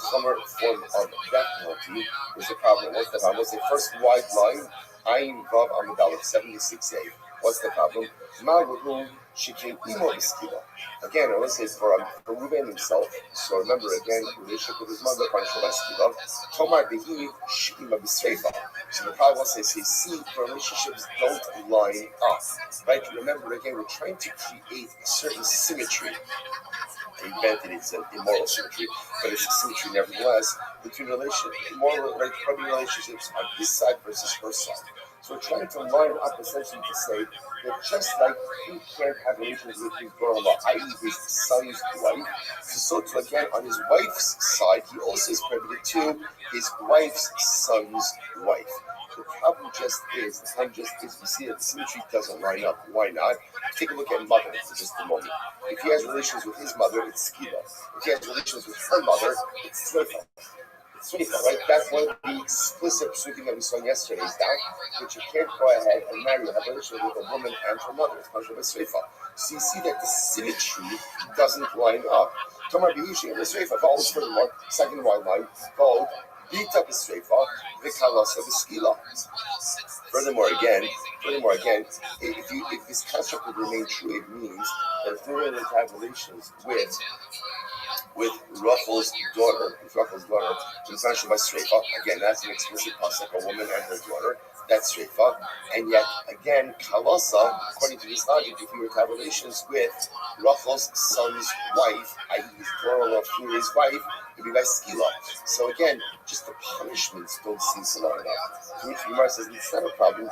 S3: chomer form of death penalty. There's a problem. What's the problem? Let's say first wide line, Ayin Vav Amidalef 76a. What's the problem? Ma'ruhu Shikin Imo Skila. Again, I want to say for Reuven himself. So remember again, relationship with his mother, punishable by skila. Tomar Behi Shima B'Sreifa. So the problem was they say, see, relationships don't line up. Right? Remember again, we're trying to create a certain symmetry. Granted, it's an immoral symmetry, but it's a symmetry nevertheless between immoral, like probably relationships on his side versus her side. So we're trying to line up essentially to say that just like he can't have relations with his daughter-in-law, i.e. his son's wife, so too again on his wife's side, he also is prohibited to his wife's son's wife. The problem just is, we see that the symmetry doesn't line up. Why not? Take a look at mother for just a moment. If he has relations with his mother, it's skila. If he has relations with her mother, it's tzrifa. It's tzrifa, right? That's one of the explicit psukim that we saw yesterday, is that which you can't go ahead and marry or have a relationship with a woman and her mother. It's punishable by tzrifa. So you see that the symmetry doesn't line up. Tomar Bihishi and the tzrifa follows furthermore, second wide line, called Bita b'Sreifa, v'Kalasa b'Skila. Furthermore, again, if this construct would remain true, it means that if we're going to have relations with Rachel's daughter, it's punishable by Sreifa. Again, that's an explicit pasuk, a woman and her daughter. That's Sreifa. And yet, again, Kalasa, according to this logic, if you were to have relations with Rachel's son's wife, i.e. his daughter-in-law through his wife, it'd be by skila. So again, just the punishments don't seem to line up. To which Gemara says, it's not a problem. The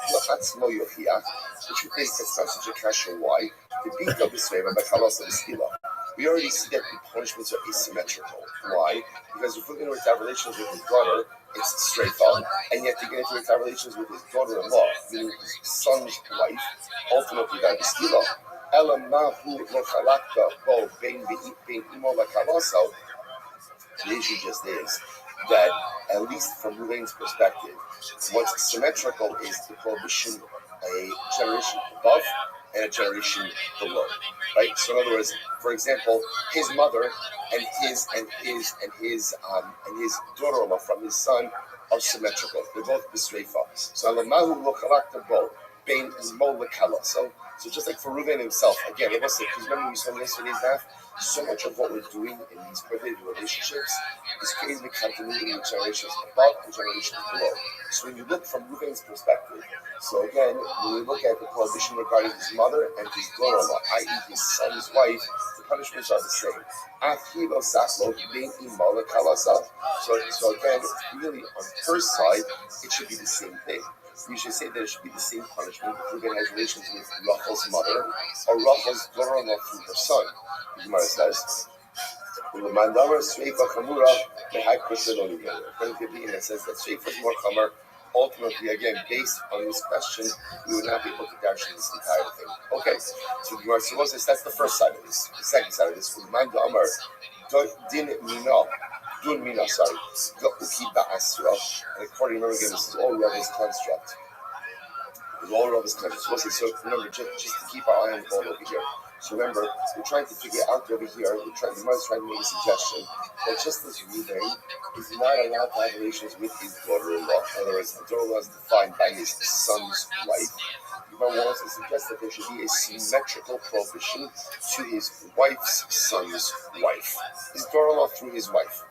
S3: truth is, it's not such a kasha. Why? The beat of this favor by Kalasa the skila. We already see that the punishments are asymmetrical. Why? Because if we're going to have relations with his daughter, it's straight on, and yet to get into have relations with his daughter-in-law, meaning his son's wife, ultimately that is skila. The issue just is that, at least from Reuven's perspective, what's symmetrical is the prohibition a generation above and a generation below, right? So in other words, for example, his mother and his daughter-in-law from his son are symmetrical. They're both b'sreifa. So alamahu lo chalakta bo bein mo lekala. So just like for Reuven himself, again, because remember we saw yesterday's math, so much of what we're doing in these prohibited relationships is creating the continuity of generations above and generations below. So when you look from Reuven's perspective, so again, when we look at the prohibition regarding his mother and his daughter-in-law, i.e. his son's wife, the punishments are the same. So again, really on her side, it should be the same thing. We should say that it should be the same punishment if Reuven has relations with Rachel's mother or Rachel's daughter-in-law through her son. The Gemara says, according to the opinion that says that Sheifa is more chomer, ultimately, again, based on this question, we would not be able to darshan this entire thing. Okay, so the Gemara says that's the first side of this. The second side of this, Dun Mina, and according, remember again, this is all Rabbi's construct. It's all Rabbi's construct. So remember, just to keep our eye on the ball over here. So remember, we're trying to figure out over here, the Gemara is trying to make a suggestion that just as Reuven is not allowed to have relations with his daughter-in-law, in other words, the daughter-in-law is defined by his son's wife, Gemara wants to suggest that there should be a symmetrical prohibition to his wife's son's wife, his daughter-in-law through his wife.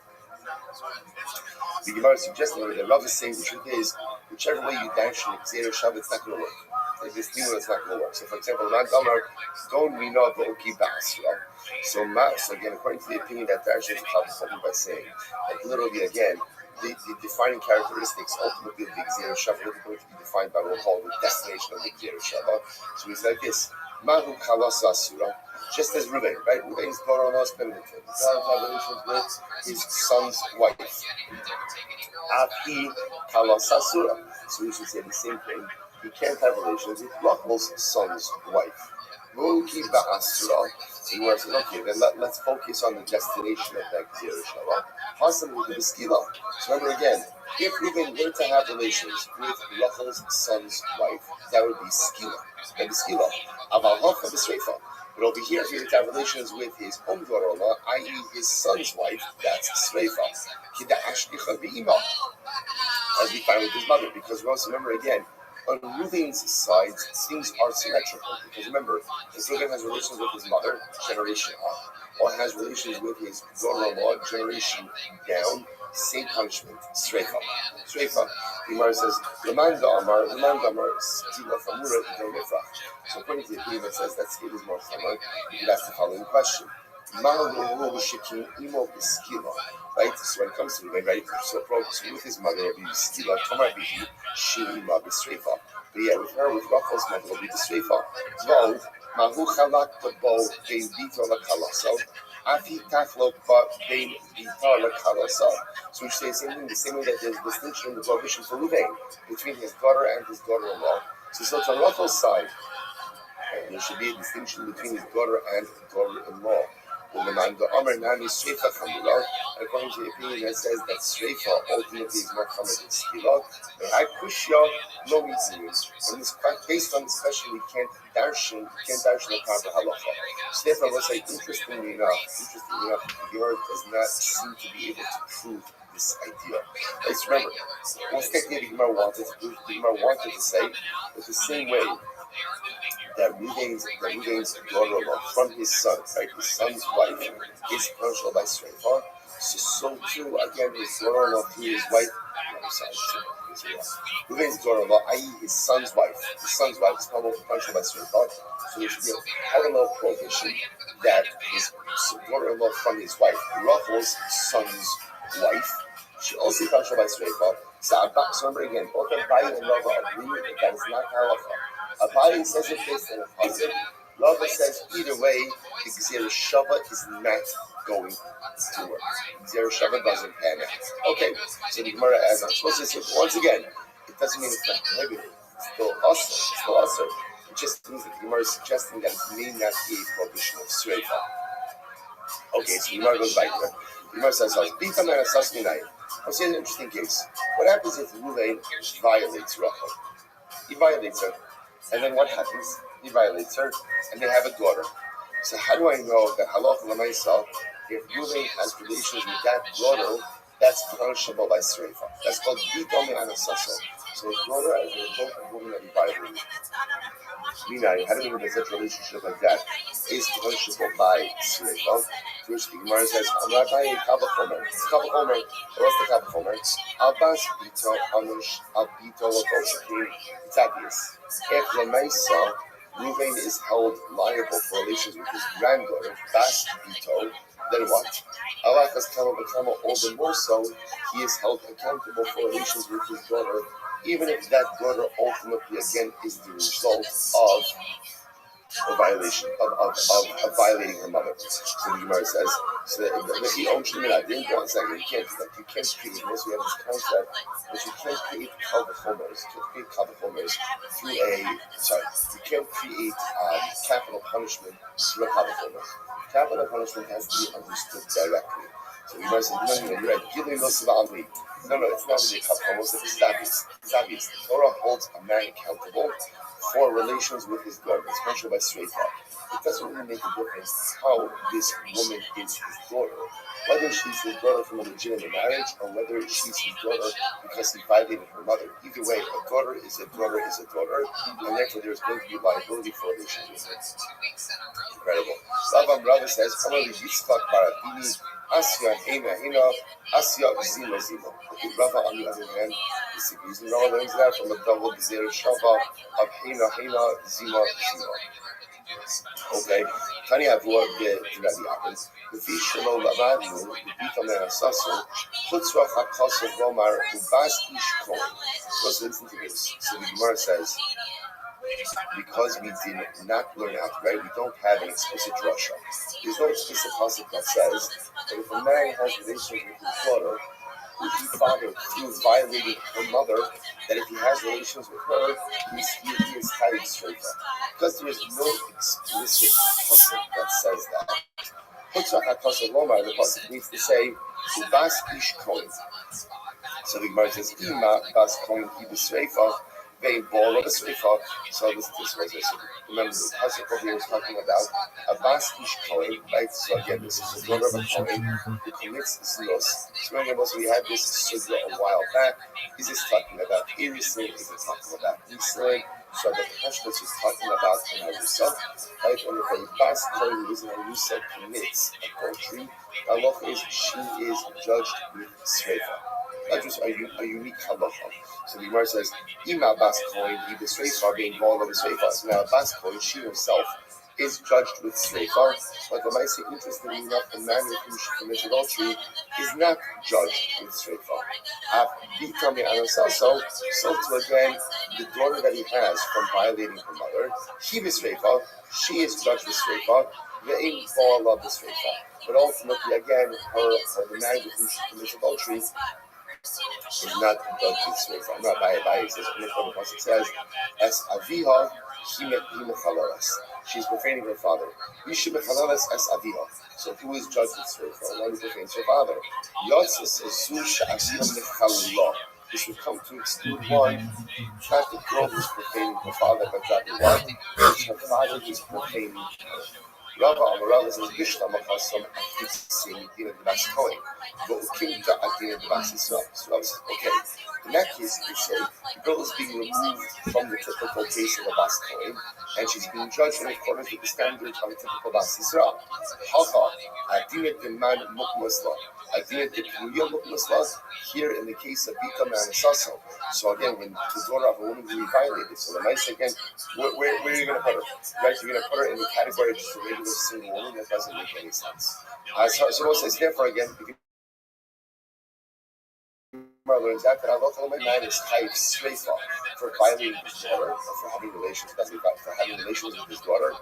S3: The Gemara is suggesting that Rav is saying the truth is, whichever way you dash in Xer Shav, it's not going to work. Like this thing that's not going to work. So, for example, Man Damar, don't we know about Oki Bas, right? So again, according to the opinion that Dash is something by saying, like literally, again, the defining characteristics ultimately of the Xer Shav are going to be defined by what we call the destination of the Xer Shav. So it's like this: Mahu Kalasa Asura. Just as Reuven, right? Reuven's daughter-in-law is primitive. He's not in relations with his son's wife. Api kalasasura. So we should say the same thing. He can't have relations with Rachel's son's wife. Boki Ba'asra. So you says, okay, then let's focus on the destination of that Gzera Shava. Possibly with the Skila. So remember again, if Reuben were to have relations with Rachel's son's wife, that would be Skila. That would be Skila. Aval Hocha B'Sreifa. But over here, if he were to have relations with his own daughter-in-law, i.e. his son's wife, that's Sreifa. Kida Ashlicha B'Ima. As we find with his mother, because we also remember again, on Reuven's side, things are symmetrical. Because remember, if Reuven has relations with his mother, generation up, or has relations with his daughter-in-law, generation down, same punishment, Sreifa. Sreifa. The Gemara says, Laman Da'amar, Stila Famura, Idol Nifrach. So according to the opinion that says that Skid is more similar, you could ask the following question. Right? So when it comes to Reuven, right? So with his mother, it will be Stila, Tomar Bihi, Shima B'Sreifa. But yeah, with her, with Rachel's mother, it will be the Sreifa. Vod, Mahu Chalak B'Bo, Bein Bito L'Kalaso, Afi Tachlok Bein Bito L'Kalaso. So we say the same way that there's a distinction in the prohibition for Reuven between his daughter and his daughter-in-law. So on Rachel's side, there should be a distinction between his daughter and daughter-in-law. And according to the opinion that says that Sreifa ultimately is more common than Skila, and this based on this question we can't darshan the proper halacha. So therefore, let's say interestingly enough, the Gemara does not seem to be able to prove this idea. Let's remember, what's technically the Gemara wanted to prove? The Gemara wanted to say that the same way that Reuven's daughter-in-law from his son, right, his son's wife, is punishable by Sreifa. So too, again, his daughter-in-law to his wife, Reuven's daughter-in-law, i.e. his son's wife is punishable by Sreifa. So there should be a parallel prohibition that his daughter-in-law from his wife, Rachel's son's wife, should also be punishable by Sreifa. So remember again, both Rabbi and Rava agree that is not halacha. Abaye says it based on a positive. Rava says either way, the Gzera Shava is not going to work. Gzera Shava doesn't pan out. Okay, so the Gemara adds on. So once again, it doesn't mean it's not prohibited. It's still also. It just means that the Gemara is suggesting that it may not be a prohibition of Sreifa. Okay, so the Gemara goes back there. The Gemara says, Bita man asas minayim. I'll say an interesting case. What happens if Reuven violates Rachel? He violates her. And then what happens? He violates her, and they have a daughter. So how do I know that halacha l'maisa, if Reuven has relations with that daughter, that's punishable by Sreifa? That's called bito me'anasaso. So his daughter, as a result of woman that he violated, Mina, how do we know that such a relationship like that is punishable by Sreifa? To which the Gemara says, I'm not buying Kabachomer. Kabachomer, what's the Kabachomer? Abbas Bito Anush Abito Lotoshakim. It's obvious. If Lamaisa, Reuven is held liable for relations with his granddaughter, Bas Bito, then what? Allah has come all the more so, he is held accountable for relations with his daughter, even if that daughter ultimately again is the result of a violation of violating her mother. So the Gemara says, so that the one second, you can't create this. We have this concept that you can't create kavachomers through you can't create capital punishment through a kavachomer. Capital punishment has to be understood directly. So the Gemara says, no, you're right. Gilui no savali. No, it's not really a kavachomer. This is obvious. It's obvious. The Torah holds a man accountable for relations with his daughter, especially by Sreifa. It doesn't really make a difference how this woman is his daughter. Whether she's his daughter from a legitimate marriage or whether she's his daughter because he violated her mother. Either way, a daughter is a daughter is a daughter, and therefore there's going to be liability for relations with her. Incredible. Rabbi says, Yitzchak Baratini, Asya Hena Hena, Asya Zima Zima. Rabbi, on the other hand, disagrees. And Rabbi learns that from a double Gzera Shava of Hena Hena Zima Zima. Okay, Tani Avua get to Rabbi happens. The fish Shalom Lavadnu, the Bita Merasasu, Chutzra Hakasa Romar, Ubas Ish Kohen. Let's listen to this. So the Gemara says, because we did not learn how to write, we don't have an explicit drasha. There's no explicit concept that says that if a man has relations with his daughter, who he fathered through violating her mother, that if he has relations with her, he is chayiv shreifa. Because there is no explicit pasuk that says that. The pasuk needs to say, "Ubas ish kohen." So the Gemara says, "Ima bas kohen ki b'sreifa." Vein ball of a sreifa. So this was this. Remember, the pasuk over here is talking about a bas ish kohen, right? So again, this is the daughter of a kohen who commits znos. So many of us, we had this sugya a while back. Is this talking about Erisin? Is it talking about Israel? So the Pashtus is talking about an Arusa, right? And if a bas kohen who is an Arusa commits adultery, the halacha is she is judged with sreifa. That was a unique halacha. So the Gemara says, "Ima bas kohen he b'sreifa being involved in the sreifa." So now bas kohen, she herself is judged with sreifa. But the Maisa, interestingly enough, the man with whom she commits adultery is not judged with sreifa. So to again, the daughter that he has from violating her mother, he b'sreifa, she is judged with sreifa. Ve'im ba'ala b'sreifa. But ultimately, again, the man with whom she commits adultery is not judged with sreifa. Not by it says, it says, "As aviha he mechalalas." She's profaning her father. Yishu mechalalas as aviha. So who is judged with sreifa? One who profanes her father. Yotzes azu she'aviha mechallah. This would come to exclude one, not the girl who's profaning her father, but rather one, which her father is profaning her. Rabbi says, "Bishlam achasam afitzim dina devas kohen, but ukimta adina devas Yisrael." So Rabbi says, okay, in that case, you say the girl is being removed from the typical case of a bas kohen, and she's being judged in accordance with the standards of a typical bas Yisrael. Hacha adina deman mukmasla, adina depuya mukmasla. Here in the case of Bika Manasaso. So again, when the daughter of a woman who violated, so the nice again, where are you going to put her? Right, you're going to put her in the category of just a regular single woman. That doesn't make any sense. So it says, therefore, again, learns that Allah man is chayiv shreifa for violating his daughter, or for having relations with his daughter.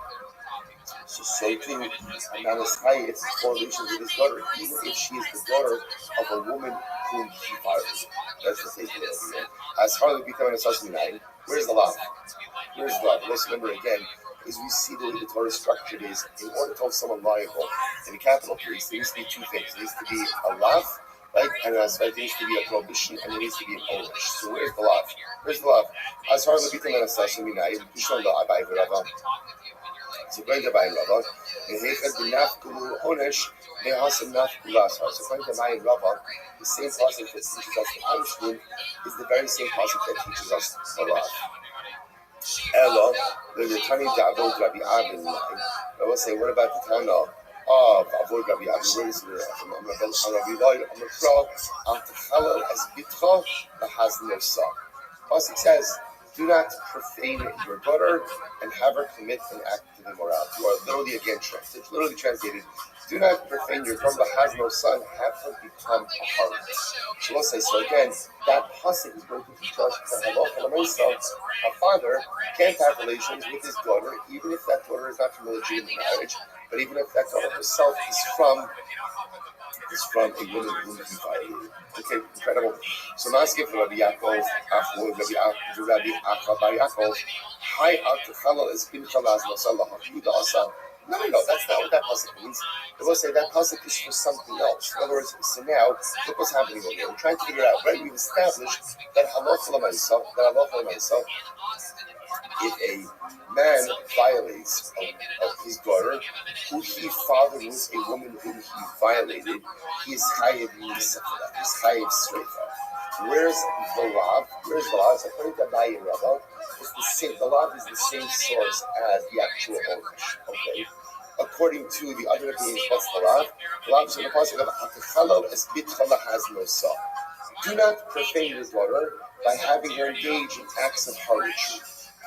S3: So too, a man is chayiv for relations with his daughter, even if she is the daughter of a woman whom he violated. That's the thing over here. As hardly becoming a sussminayim, where's the law? Where's the law? Let's remember again, as we see the way the Torah is structured is, in order to hold someone liable in a capital case, there needs to be two things. There needs to be a law, right? And there needs to be a prohibition, and there needs to be an ownership. So where's the law? Where's the law? As hardly becoming a sussminayim, Bishon la abai v'rava. So going to buy Rabbi, and he had the nafkulu onesh, they hasam nafkulas. So going to buy Rabbi, the same pasuk that teaches us the punishment is the very same pasuk that teaches us the law. Ella, the Tani Davod Rabbi Avin. I will say, what about the Tana of Avod Rabbi Avin? Where is it? I'm Rabbi Lloyd. I'm a frog. Antachala as bitcha the has no sa. Pasuk says, "Do not profane your daughter and have her commit an act of immorality." Or literally again, it's literally translated, "Do not profane your daughter that has no son, have her become a harlot." So let's say, so again, that pasuk is going to teach us that a father can't have relations with his daughter, even if that daughter is not from a legitimate marriage, but even if that daughter herself is from a woman whom he violated. Okay, incredible. So now let's get for Rabbi Yaakov, Rabbi Acha Bar Yaakov. Hi, Altachala is bin Chalaz Nosalla Hakuda Asa. No, that's not what that pasuk means. It will say that pasuk is for something else. In other words, so now, look what's happening over here. We're trying to figure out, right? We've established that halacha l'maisa, if a man violates of his daughter, who he fathered with a woman whom he violated, he is chayiv misa for that. He's chayiv shreifa. Where's the law? So according to Abai and Rabbi, it's the same. The law is the same source as the actual ownership. Okay. According to the other opinions, what's the law? The law is in the pasuk of Hatachalav as bitchala has no sa. Do not profane your daughter by having her engage in acts of harlotry.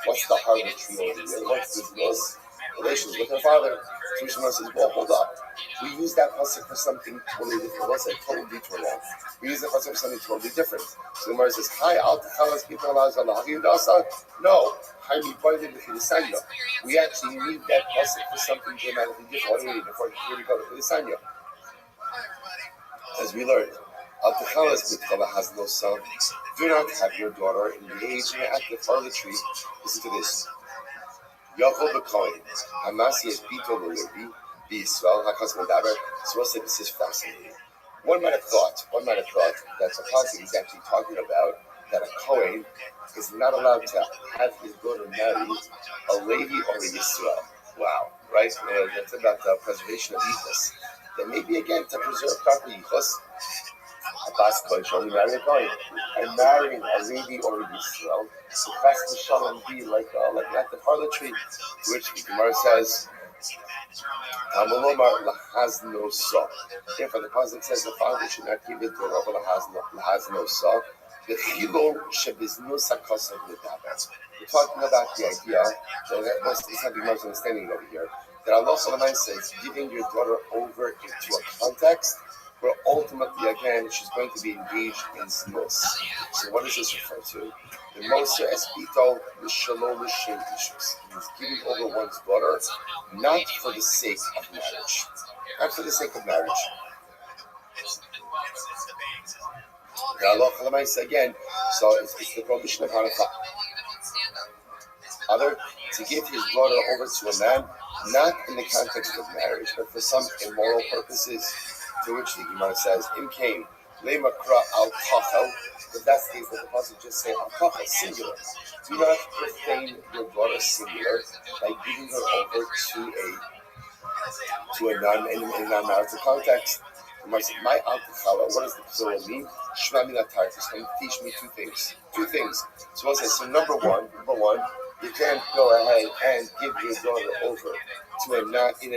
S3: What's the harlotry over here? What's this? Relations with her father. Shmuel says, well, hold up. We use that pasuk for something totally different. What's a total detour now? We use that pasuk for something totally different. So the Gemara says, "Hi, Altachala bitchala has no. We actually need that pasuk for something dramatically different. What do we need? Here we go to the Sanya. As we learned,
S1: Al-Takhalas Bitchala has no son. Do not have your daughter engaged in an act of harlotry. Listen to this. Yaakov Cohen, Hamasi is Bito Levi, the Israel Hakas Medaber. So this is fascinating. One might have thought that the passage is actually talking about that a Kohen is not allowed to have his daughter marry a Levi or a Yisrael. Wow, right? That's about the preservation of Yichus. Then maybe again to preserve proper Yichus, a Bas Kohen should only marry a Kohen. And marrying a Levi or a Yisrael, the best to shalom be like an act of harlotry, which the Gemara says, Amalomar has no saw. Therefore, the pasuk says the father should not give his daughter over has no saw. The chilo shebiznus hakosav ledaber. We're talking about the idea that let's have the most understanding over here. That Allah Subhanahu says giving your daughter over into a context where ultimately again she's going to be engaged in znus. So what does this refer to? The Moser Espito Shalom L'Shem issues. He's giving over one's daughter not for the sake of marriage. Not for the sake of marriage. Again, so it's the prohibition of Hanukkah. Other, to give his daughter over to a man, not in the context of marriage, but for some immoral purposes, to which the Gemara says, Im came, Lemakra al Kachel, but that's the case that the pasuk just say al Kachel, singular. Do not profane your daughter singular by giving her over to a nun in a non-marital context. My al-Kachala, what does the plural mean? Shema minatar, it's going to teach me two things. So I'll say, so number one, you can't go ahead and give your daughter over to a man in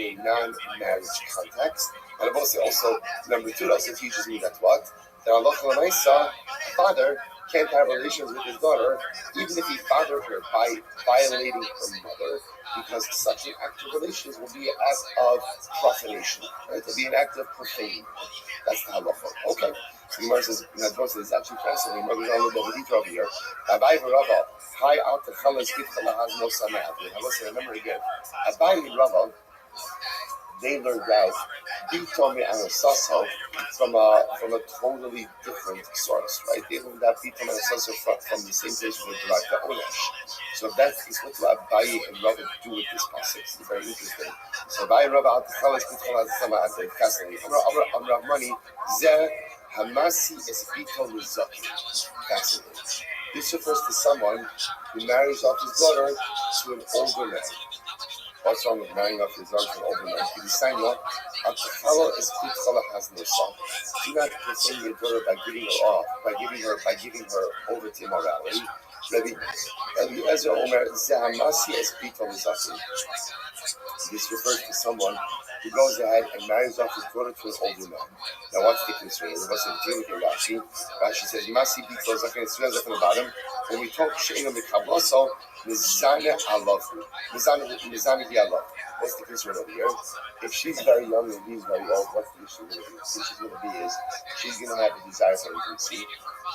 S1: a non-marriage context. And I've also number two, it also teaches me that what? That Allah a father can't have relations with his daughter, even if he fathered her by violating her mother, because such an act of relations will be an act of profanation. Right? It will be an act of profanity. That's the halacha. Okay. So the Gemara says, it's actually fascinating. We're going to go a little bit deeper over here. Rabbi Rabbi, hi out the chalas kitchala has no samad. Remember again. Rabbi and Rabbi, they learned out Bito Me'anasaso from a totally different source, right? They learned out Bito Me'anasaso from the same place where they derived the Onesh. So that is what Rabbi and Rabbi do with this passage. It's very interesting. So Rabbi and Rabbi out the chalas kitchala has no samad. Fascinating. Rav Mani Zeh Hamasi is Bito Mizaki. Fascinating. This refers to someone who marries off his daughter to an older man. What's wrong with marrying off his daughter to an older man? Can you sign up? Al-Takhala is Bitchala has no son. Do not profane your daughter by giving her over to immorality. Rabbi Ezra Omer Zehamasi is Bito Mizaki. This refers to someone who goes ahead and marries off his daughter to an older man. Now, what's the concern? Rashi says, Masi Bito Zakin Suez from the bottom. When we talk Sheina Mikablaso, Mizana Alafu. Mizana Dialog. What's the concern over here? If she's very young and he's very old, what's the issue going to be? The issue is going to be is she's going to have a desire for intimacy.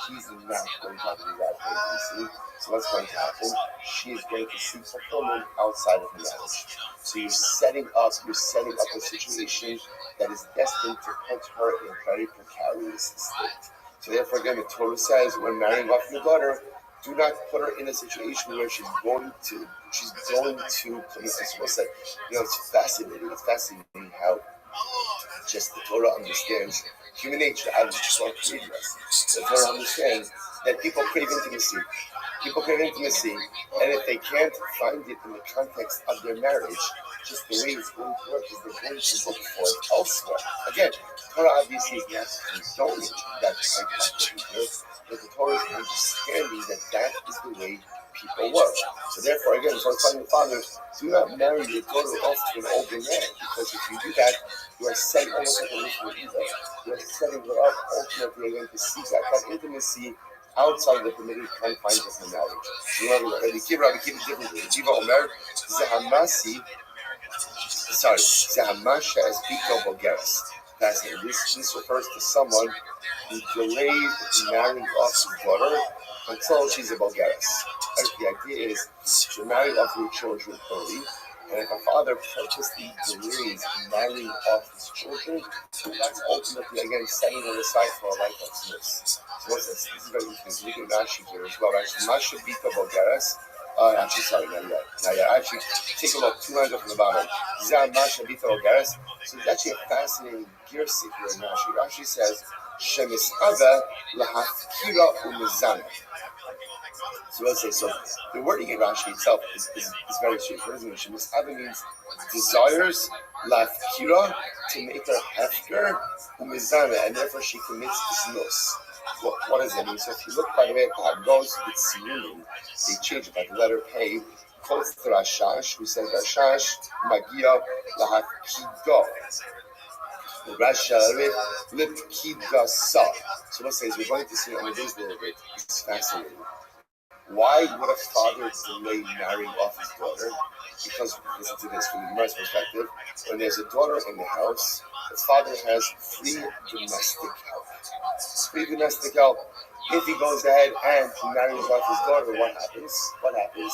S1: He's not going to have a desire for intimacy. So what's going to happen? She is going to seek fulfillment outside of her marriage. So you're setting up a situation that is destined to put her in a very precarious state. So therefore, again, the Torah says, when marrying off your daughter, do not put her in a situation where she's going to commit this suicide. It's fascinating how just the Torah understands human nature. I was just want to read this. The Torah understands that people crave intimacy. And if they can't find it in the context of their marriage, just the way it's going to work is they're going to look for it elsewhere. Again, Torah obviously is not condoning that type of behavior, but the Torah is understanding that is the way people work. So therefore, again, so I'm telling the fathers, do not marry your daughter off to an older man, because if you do that, you are setting almost like a ritual either. You are setting her up ultimately again to seek out that intimacy outside of the permitted confines of her marriage. Rabbi Kiva differently. Kiva Omer, Zehamasha as Bito Bulgaris. This refers to someone who delayed marrying off his daughter until she's a Bulgaris. The idea is to marry off your children early,
S3: And if a father purposely delays marrying off his children, that's ultimately, again, setting her aside for a life of this. So what's this? This is very interesting. Look at Rashi here as well. Rashi, Masha Bita Bulgaris. Actually, sorry, not yet. Not yet. Actually, take a look, 2 lines up from the bottom. Zah Masha Bita Bulgaris. So it's actually a fascinating gear stick here in Rashi. Rashi says, Shemis Ava Lahafkira Umizana. So let's say, so the wording in Rashi itself is very straightforward. Shemis Ava means desires, Lahafkira, to make her hefker, Umizana, and therefore she commits znus. What does that mean? So if you look, by the way, how it goes with Simunim, they change it, like the letter Pei, quotes the Rashash, who says Rashash, Magia, Lahafkido. The Rasha, Lipkida Sa. So let's say, as we're going to see on the days a little bit, it's fascinating. Why would a father delay marrying off his daughter? Because, listen to this from the Gemara's perspective, when there's a daughter in the house, the father has free domestic help. Free domestic help. If he goes ahead and he marries off his daughter, what happens? What happens?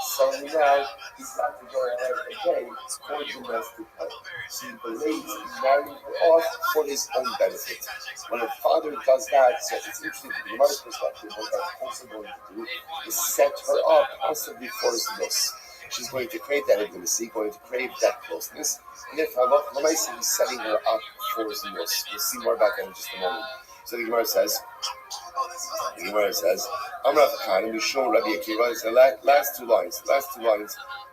S3: Suddenly now, he's got to go ahead and pay for domestic help. So he delays marrying her off for his own benefit. When a father does that, so it's interesting from the mother's perspective, what that's also going to do is set her up possibly for his loss. She's going to crave that intimacy, going to crave that closeness, and if Lamaisa is setting her up for his loss. We'll see more about that in just a moment. So the Gemara says, Amrav Khan, and we show Rabbi Akiva, it's the last two lines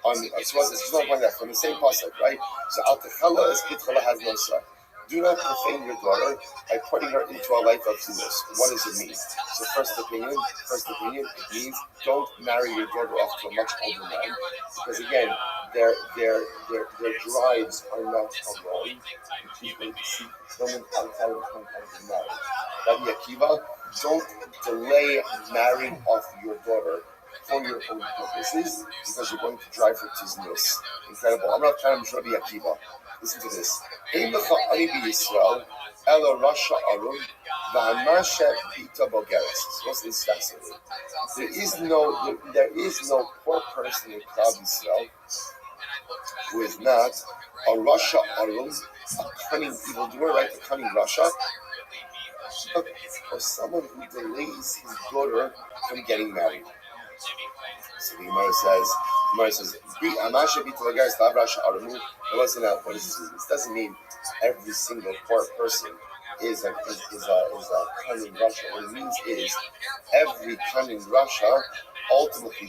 S3: on from the same pasuk, right? So Al Techala is Kitchala has no son. Do not profane your daughter by putting her into a life of znus. What does it mean? So first opinion, it means don't marry your daughter off to a much older man, because again, their drives are not aligned. She's going to seek fulfillment outside of the context of marriage. Rabbi Akiva, don't delay marrying off your daughter for your own purposes, because you're going to drive her to znus. Incredible. I'm not trying to Rabbi Akiva. Listen to this. In the Ani Yisrael, Ela Rasha Arun, Vahamasha Bita Bulgaris. What's this fascinating? There is no poor person in Klal Yisrael who is not a Rasha Arun, a cunning evildoer, right? A cunning Rasha, or someone who delays his daughter from getting married. So the Gemara says, Amasha Bita Bulgaris Lav Rasha Arun. What does this mean? This doesn't mean every single poor person is a cunning Rasha. What it means is every cunning Rasha ultimately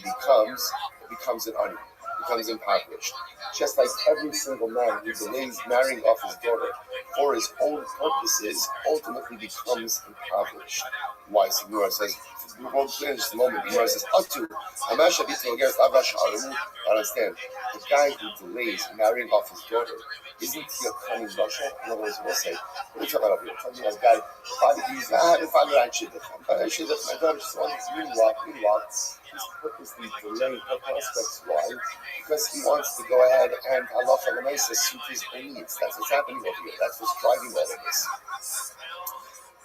S3: becomes an ani, becomes impoverished. Just like every single man who delays marrying off his daughter for his own purposes ultimately becomes impoverished. Why? So Gemara says, we won't clear in just a moment. Gemara says, Amasha Bita Bulgaris Lav Rasha Arun. Understand, the guy who delays marrying off his daughter, isn't he a cunning Rasha? In other words, we'll say, what are you talking about here? I'm talking about a guy, father, he's not having father and shidduch. My daughter just wants to meanwhile, he's purposely delaying her prospects. Why? Because he wants to go ahead and halacha l'maisa suit his own needs. That's what's happening over here. That's what's driving all of this.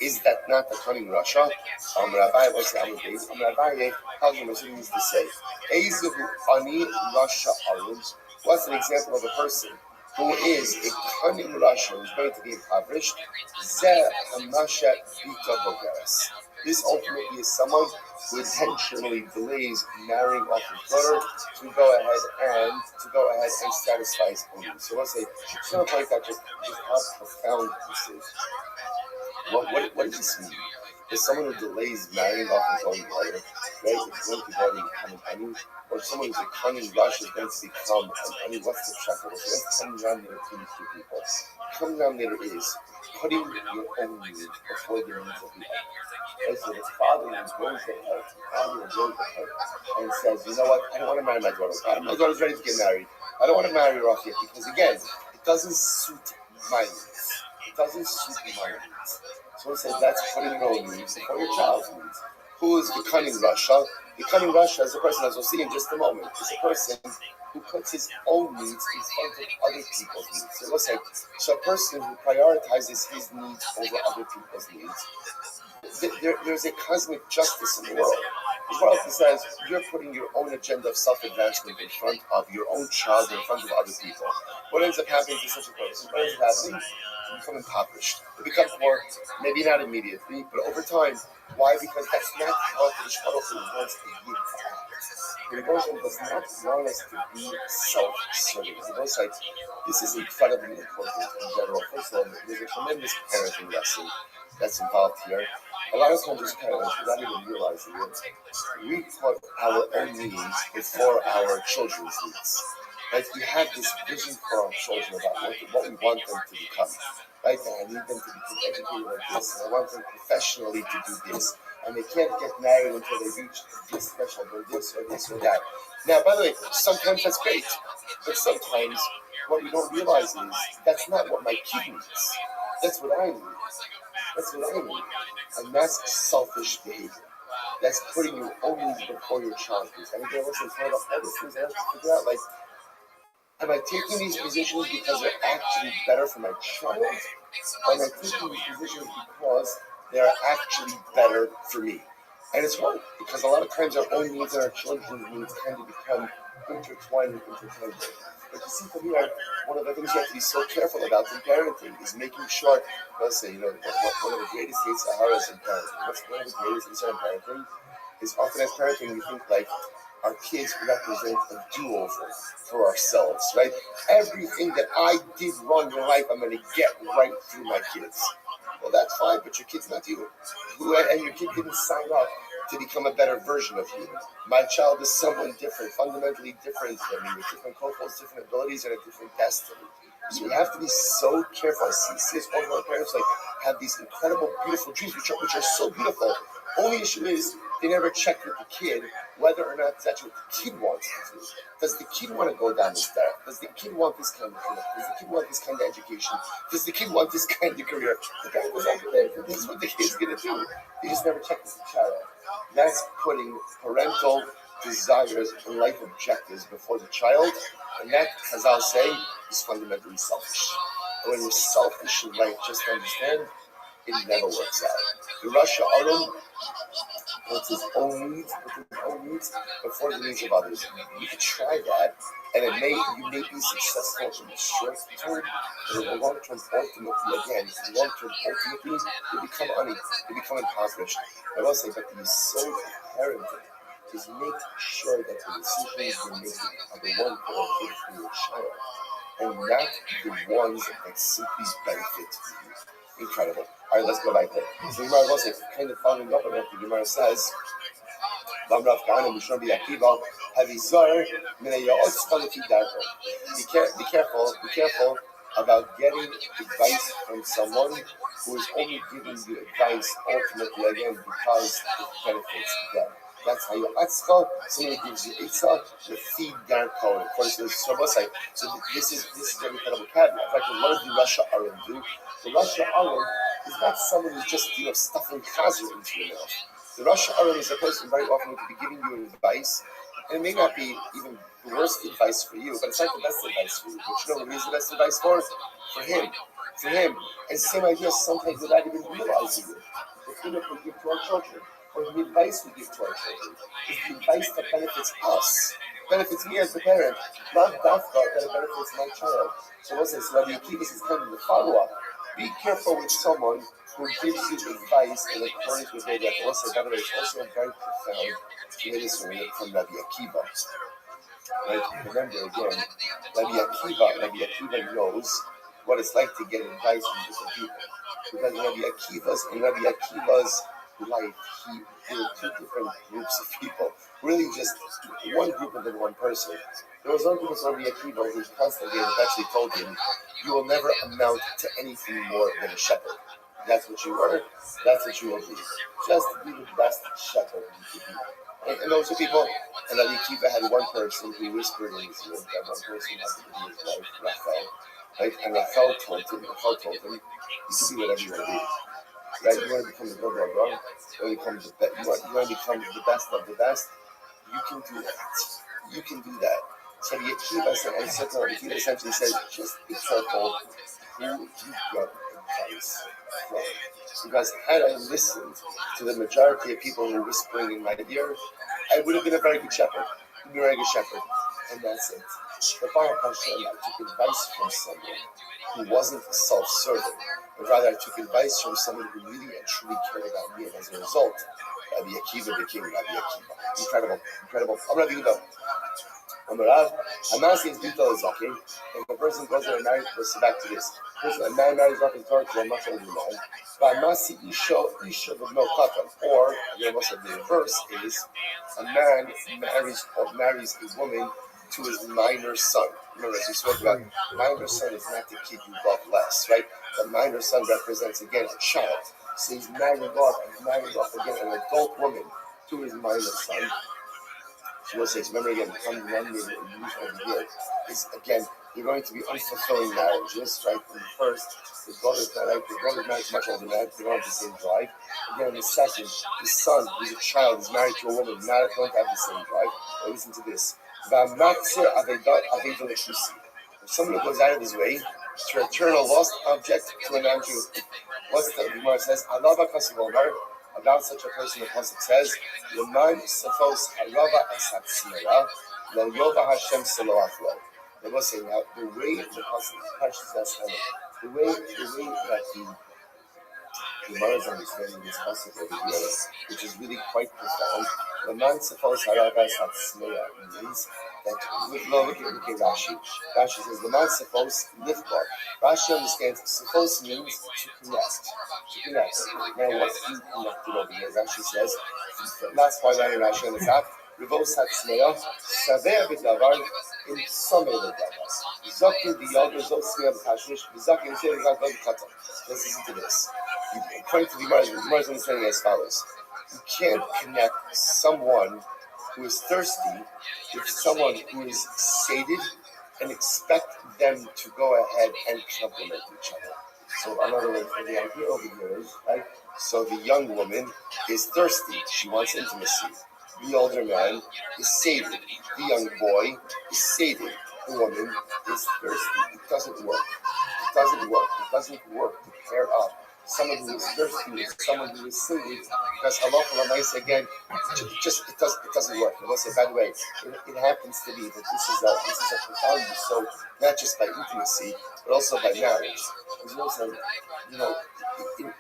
S3: Is that not the cunning Rasha? Rabbi, what's the other thing? Rabbi, how do you means to say, Eizuhu ani Rasha arun. What's an example of a person who is a cunning Rasha who's going to be impoverished? Zeh hamasha bita bulgaris. This ultimately is someone who intentionally delays marrying off his daughter to go ahead and satisfy his own needs. So let's say, just want to point out just how profound this is. What does this mean? Is someone who delays marrying off his own daughter, right, is going to go and become an ani, or someone who's a cunning Rasha is going to become an ani? What's the shackle? What's coming down there between these two people? Coming down there is putting your own needs before the needs of the other. Right? So the father is going to help, and says, you know what, I don't want to marry my daughter. My daughter's ready to get married. I don't want to marry her off yet, because again, it doesn't suit my needs. It doesn't suit my needs. So I said, that's putting your own needs before your child's needs. Who is the cunning Rasha? The cunning Rasha is a person, as we'll see in just a moment, is a person who puts his own needs in front of other people's needs. So let's say, so a person who prioritizes his needs over other people's needs. There's a cosmic justice in the world.
S1: Rabbi says you're putting your own agenda of self-advancement in front of your own child, in front of other people. What ends up happening to such a person? What ends up happening? You become impoverished. It becomes more, maybe not immediately, but over time. Why? Because that's not how the Baruch Hu wants to give. The Rebbe does not want us to be self-serving. The Rebbe said this is incredibly important in general. First of all, there's a tremendous parenting lesson that's involved here. A lot of times as parents, without even realizing it, we put our own needs before our children's needs. Like we have this vision for our children about what we want them to become. Right? And I need them to become educated like this, and I want them professionally to do this. And they can't get married until they reach this threshold, or this, or this, or that. Now, by the way, sometimes that's great, but sometimes what we don't realize is that's not what my kid needs. That's what I need. That's what I need. And that's selfish behavior. That's putting your own needs before your child's needs. And again, listen, it's one of the hardest things I have to figure out. Like, am I taking these positions because they're actually better for my child? Or am I taking these positions because they're actually better for me? And it's hard, because a lot of times our own needs and our children's needs kind of become intertwined and intertwined. But you see, from here, one of the things you have to be so careful about in parenting is making sure, let's say, one of the greatest hates Saharas in parenting. What's one of the greatest hates in parenting is often as parenting we think like our kids represent a do-over for ourselves, right? Everything that I did wrong in life, I'm going to get right through my kids. Well, that's fine, but your kid's not you. And your kid didn't sign up to become a better version of you. My child is someone different, fundamentally different than me, with different profiles, different abilities, and a different destiny. So we have to be so careful. I see as all of our parents like have these incredible, beautiful dreams, which are so beautiful. Only issue is they never check with the kid whether or not that's what the kid wants to do. Does the kid want to go down this path? Does the kid want this kind of career? Does the kid want this kind of education? Does the kid want this kind of career? The guy goes over there. This is what the kid's going to do. They just never check with the child. That's putting parental desires and life objectives before the child. And that, as I'll say, is fundamentally selfish. And when you're selfish in life, just understand, it never works out. The Russia Arum puts his own needs before the needs of others. You can try that, and you may be successful in the short term, but in the long term, ultimately, you become impoverished. I will say, but the soul of parenting is make sure that the decisions you're making are the ones that are good for your child, and not the ones that simply benefit you. Incredible. All right, let's go back there. So the Gemara was kind of following up on that. The Gemara says, be careful about getting advice from someone who is only giving you advice ultimately again because it benefits them. That's how you atzka. Somebody gives you itzah to feed their code. Of course, there's so much like so. This is an incredible caveat. In fact, what does the Russia Arum do? The Russia Arum is not someone who's just stuffing chazer into your mouth. The Russia Arum is a person very often who could be giving you advice, and it may not be even the worst advice for you, but it's not the best advice for you. But you know what is the best advice for? For him. For him. And same idea sometimes without even realizing it. The thing that we give to our children, or the advice we give to our children, is the advice that benefits us, benefits me as the parent, not that benefits my child. So what's this? Rabbi Akiva is kind of the follow-up. Be careful with someone who gives you advice in accordance with their death. Also, by the way, it's also very profound to hear this from Rabbi Akiva. Right? Remember again, Rabbi Akiva knows what it's like to get advice from different people. Because in Rabbi Akiva's life, there were two different groups of people. Really just one group and then one person. There was one group of Rabbi Akiva who constantly actually told him, you will never amount to anything more than a shepherd. That's what you are, that's what you will be. Just be the best shepherd you can be. And those are people, and Rabbi Akiva had one person who whispered in his ear, that one person had to be his wife, Rachel. Right? And Rachel told him, you can be whatever you want to be. Right? You want to become the blah, blah, blah. You want to become the best of the best. You can do that. You can do that. So the Akiva essentially says, just be careful who you get
S3: comes from. Because had I listened to the majority of people who were whispering in my ear, I would have been a very good shepherd. And that's it. The Baruch Hashem, I took advice from someone who wasn't self-serving, but rather I took advice from someone who really and truly cared about me, and as a result, Rabbi Akiva became Rabbi Akiva. Incredible. I'm Rabbi Akiva. I'm a Rav. I'm not saying detail is okay. If a person goes there and marries, let's back to this. A man marries up in Torah to a much older man. But Masi Isha with no katan. Or, again, also the reverse is a man marries a woman to his minor son. Remember, as we spoke about, minor son is not the kid you love less, right? The minor son represents, again, a child. So he's marrying off again an adult woman to his minor son. She will say, remember again, the denominator of the year is, again, you're going to be unfulfilling marriages, right? And the first, the daughter's married much older than that, they don't have the same drive. Again, in the second, the son, who's a child, is married to a woman, don't have the same drive. But listen to this. If someone goes out of his way to return a lost object to a non-Jew, what's the Gemara says? About such a person, the pasuk says, "L'man safos harava esatzmeya, lo yova Hashem seloachlo." They will say now the way the pasuk, the way that the Gemara is understanding this pasuk over here, which is really quite profound. "L'man safos harava esatzmeya" means that look at Rashi. Rashi says "L'man safos lifbar." Rashi understands safos means to connect. Now, what's being connected over here? Rashi says, that's why that in Rashi on the top, Revos Hatzmeya, Saveh B'davar, in Sameh B'davar. Zakin B'yad, Revos Hatzmeya B'kashmish, Zakin B'yad, B'kata. Let's listen to this. According to the Gemara is understanding as follows. You can't connect someone who is thirsty with someone who is sated and expect them to go ahead and complement each other. So another way for the idea over here is, right? So the young woman is thirsty. She wants intimacy. The older man is sated. The young boy is sated. The woman is thirsty. It doesn't work. It doesn't work to pair up someone who is thirsty with someone who is sated, because halacha l'maisa again, it doesn't work. I will say, by the way, it happens to be that this is a profound so not just by intimacy, but also by marriage.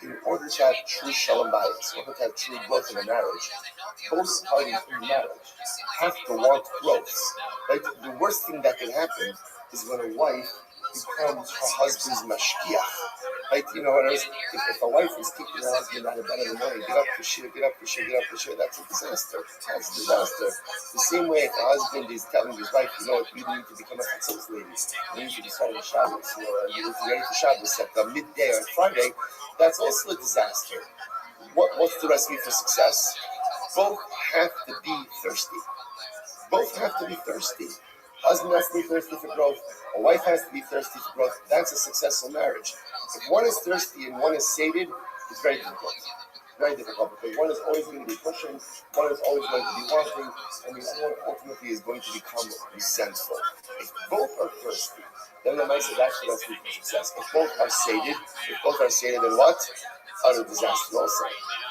S3: In order to have true shalom bayis, in order to have true growth in a marriage, both parties in the marriage have to want growth. Right? The worst thing that can happen is when a wife becomes her husband's mashkiach. Right? If a wife is kicking her husband out of bed in the morning, get up for shir, that's a disaster. The same way if a husband is telling his wife, you need to become a chatzos lady, you need to be starting Shabbos, you need to be ready for Shabbos at the midday on Friday, that's also a disaster. What's the recipe for success? Both have to be thirsty. Husband has to be thirsty for growth. A wife has to be thirsty for growth. That's a successful marriage. If one is thirsty and one is sated, it's very difficult. Because one is always going to be pushing, one is always going to be wanting, and the other one ultimately is going to become resentful. If both are thirsty, then the Maisa actually has to be for success. If both are sated, then what? Utter disaster also.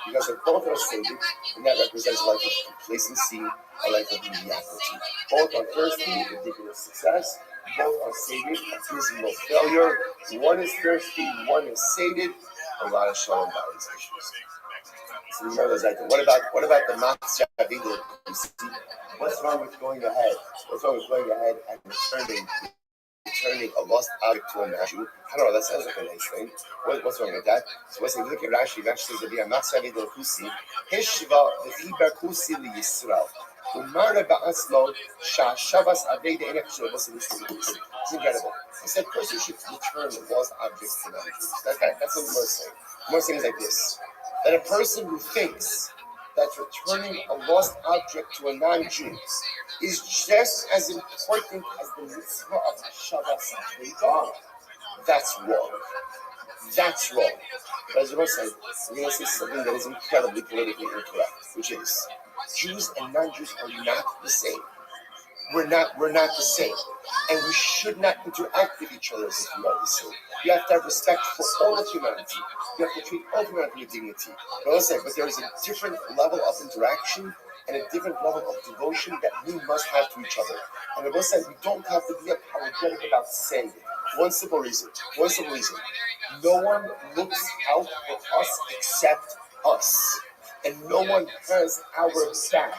S3: Because if both are sated, then that represents a life of complacency, a life of mediocrity. Both are thirsty, ridiculous success. Both are sated, abysmal failure. One is thirsty, one is sated. A lot of shalom balance issues. So remember those items. What about the matzah avidu? What's wrong with going ahead? And returning a lost object to a Jew? I don't know, that sounds like a nice thing. What's wrong with that? So let's look at Rashi. Rashi says that the matzah avidu kusi heshva v'hibar kusi liyisrael. It's incredible. He said, person should return the lost objects to non-Jews. That's what we're saying. We're saying like this: that a person who thinks that returning a lost object to a non-Jew is just as important as the mitzvah of Shabbos Aveidah, that's wrong. But as we're saying, we're going to say something that is incredibly politically incorrect, which is Jews and non-Jews are not the same. We're not the same. And we should not interact with each other as if we are the same.
S1: You have to have respect for all of humanity. You have to treat all humanity with dignity. But there is a different level of interaction and a different level of devotion that we must have to each other. And Rabbi said we don't have to be apologetic about saying it. One simple reason. No one looks out for us except us. And no one has our back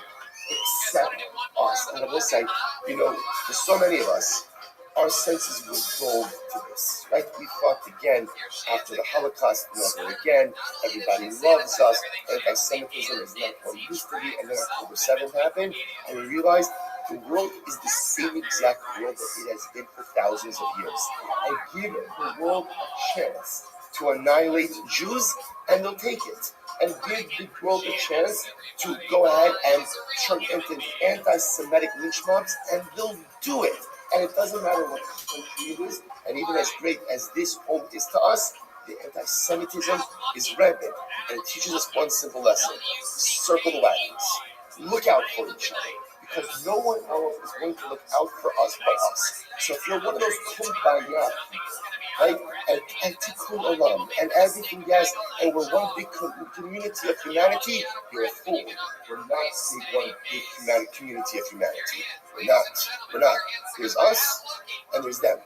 S1: except us. And I will say, there's so many of us, our senses were dulled to this, right? We fought again after the Holocaust, never again. Everybody loves us. Anti-Semitism is not what it used to be. And then October 7th happened, and we realized the world is the same exact world that it has been for thousands of years. And give the world a chance to annihilate Jews, and they'll take it. And give the world a chance to go ahead and turn into anti-Semitic lynch mobs, and they'll do it. And it doesn't matter what country it is, and even as great as this home is to us, the anti-Semitism is rampant, and it teaches us one simple lesson: circle the wagons, look out for each other, because no one else is going to look out for us but us. So if you're one of those kumbaya, right, and tikkun olam, and everything else, and we're one big community of humanity, you're a fool. We're not one big community of humanity. We're not. There's us, and there's them.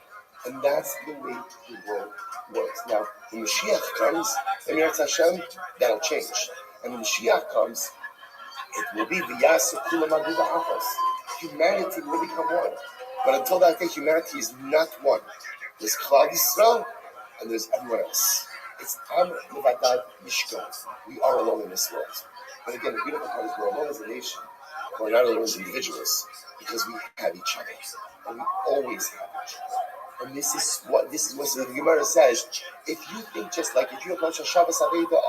S1: And that's the way the world works. Now, when Mashiach comes, Emirat Hashem, that'll change. And when Mashiach comes, it will be v'yasu kulam adu ba'achos. Humanity will become one. But until that day, humanity is not one. There's Klal Yisrael, and there's everyone else. It's Am Levadad Mishkan. We are alone in this world. But again, the beautiful part is we're alone as a nation. We're not alone as individuals, because we have each other, and we always have each other. And this is what the Gemara says. If you think just like if you approach a Shabbos Aveda,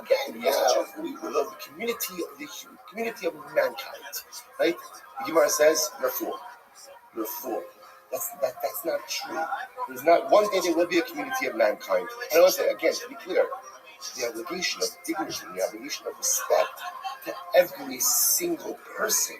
S1: again, we love the community of mankind, right? The Gemara says you're a fool. You're a fool. That's not true. There's not one day there will be a community of mankind. And I want to say again, to be clear, the obligation of dignity, the obligation of respect to every single person,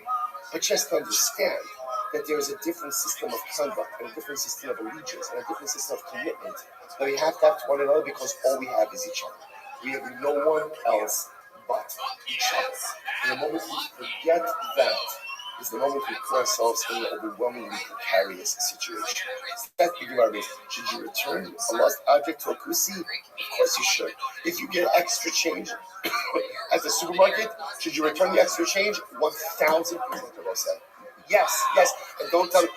S1: but just understand that there is a different system of conduct and a different system of allegiance and a different system of commitment that we have to have to one another, because all we have is each other. We have no one else but each other. And the moment we forget that is the moment we put ourselves in an overwhelmingly precarious situation. That's the Gemara. Should you return a lost object to a kusi? Of course you should. If you get extra change at the supermarket, should you return the extra change? 1,000% I said. Yes. And don't tell us,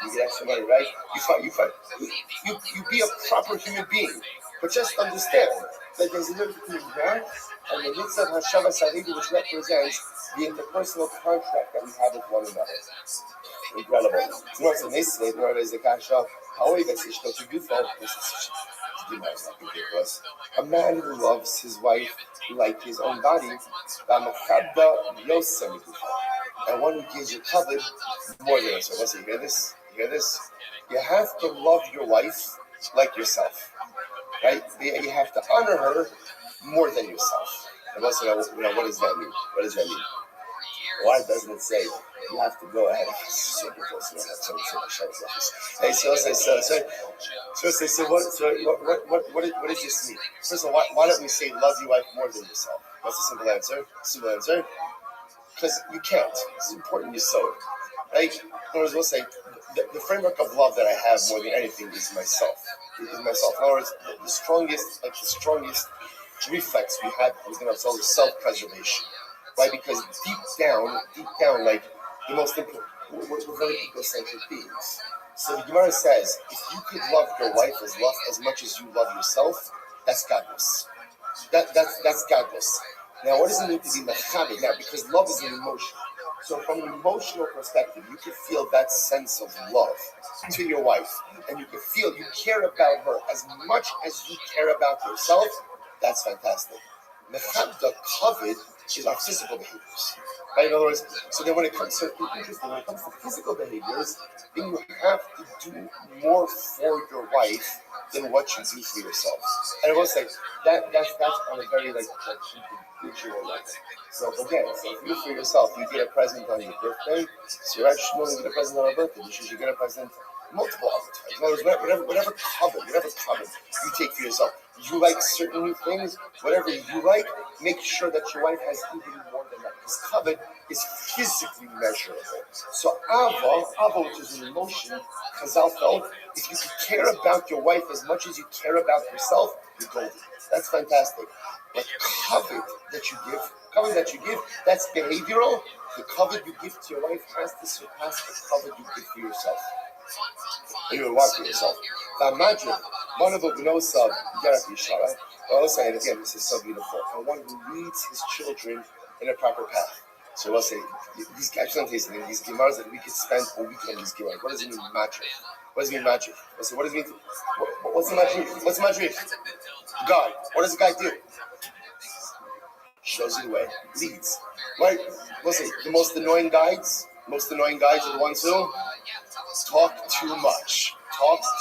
S1: you get extra money, right? You be a proper human being. But just understand that there's a difference between that and the mitzvah of Hashavas Avedi, which represents the interpersonal contract that we have with one another. Incredible. A man who loves his wife like his own body, and one who gives you covered more than yourself. Listen, you hear this? You have to love your wife like yourself. Right? You have to honor her more than yourself. And also, what does that mean? Why doesn't it say you have to go ahead? So what does this mean? First of all, why don't we say love your wife more than yourself? What's the simple answer? Because you can't. It's important you so. Right? In other words, we'll say the framework of love that I have more than anything is myself. In other words, the strongest reflex we have is going to be self-preservation. Why? Because deep down, like the most important, we're very egocentric beings. So the Gemara says, if you could love your wife as much as you love yourself, that's godless. That's godless. Now, what does it mean to be mechamid? Now, because love is an emotion. So from an emotional perspective, you can feel that sense of love to your wife. And you can feel you care about her as much as you care about yourself. That's fantastic. Mechamda, covet, is our physical behaviors. Right? In other words, so then when it comes to physical behaviors, then you have to do more for your wife than what you do for yourself. And I will say, that's on a very individual level. So again, if you for yourself, you get a present on your birthday, so you're actually going to get a present on her birthday. You should get a present multiple avatars. In other words, whatever covet you take for yourself. You like certain things, whatever you like, make sure that your wife has even more than that. Because covet is physically measurable. So ava, which is an emotion, Chazal felt, if you could care about your wife as much as you care about yourself, you're golden. That's fantastic. But covet that you give, that's behavioral. The covet you give to your wife has to surpass the covet you give for yourself. You reward for yourself. Now imagine one of the knows Derek Yishara. I'll say it again, this is so beautiful. And one who leads his children in a proper path. So let's say these guys, these gemaras that we could spend a weekend in these gemaras. What does it mean magic? What does it mean magic? Let's say, what does it mean? What's the magic? What's the magic? God. What does the guy do? Shows you the way. Leads. Right? Let's say the most annoying guides are the ones who talk too much.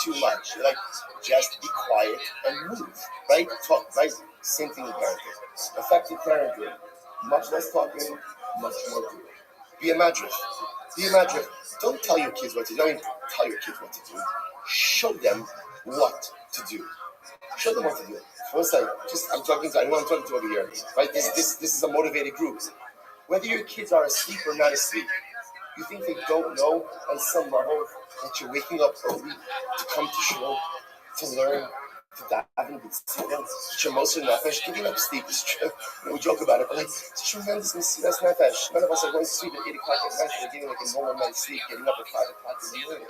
S1: You're like, just be quiet and move. Right? Talk, right? Same thing with parenting. Effective parenting. Much less talking, much more doing. Be a madrich. Don't tell your kids what to do. Don't tell your kids what to do. Show them what to do. First, I'm talking to anyone I'm talking to over here. Right? This is a motivated group. Whether your kids are asleep or not asleep, you think they don't know on some level that you're waking up early to come to shul, to learn, to daven, to see them, that you're most nefesh, giving up sleep is true. We joke about it, but it's tremendous mesiras nefesh. None of us are going to sleep at 8 o'clock at night. We're getting like a normal night's sleep, getting up at 5 o'clock in the morning.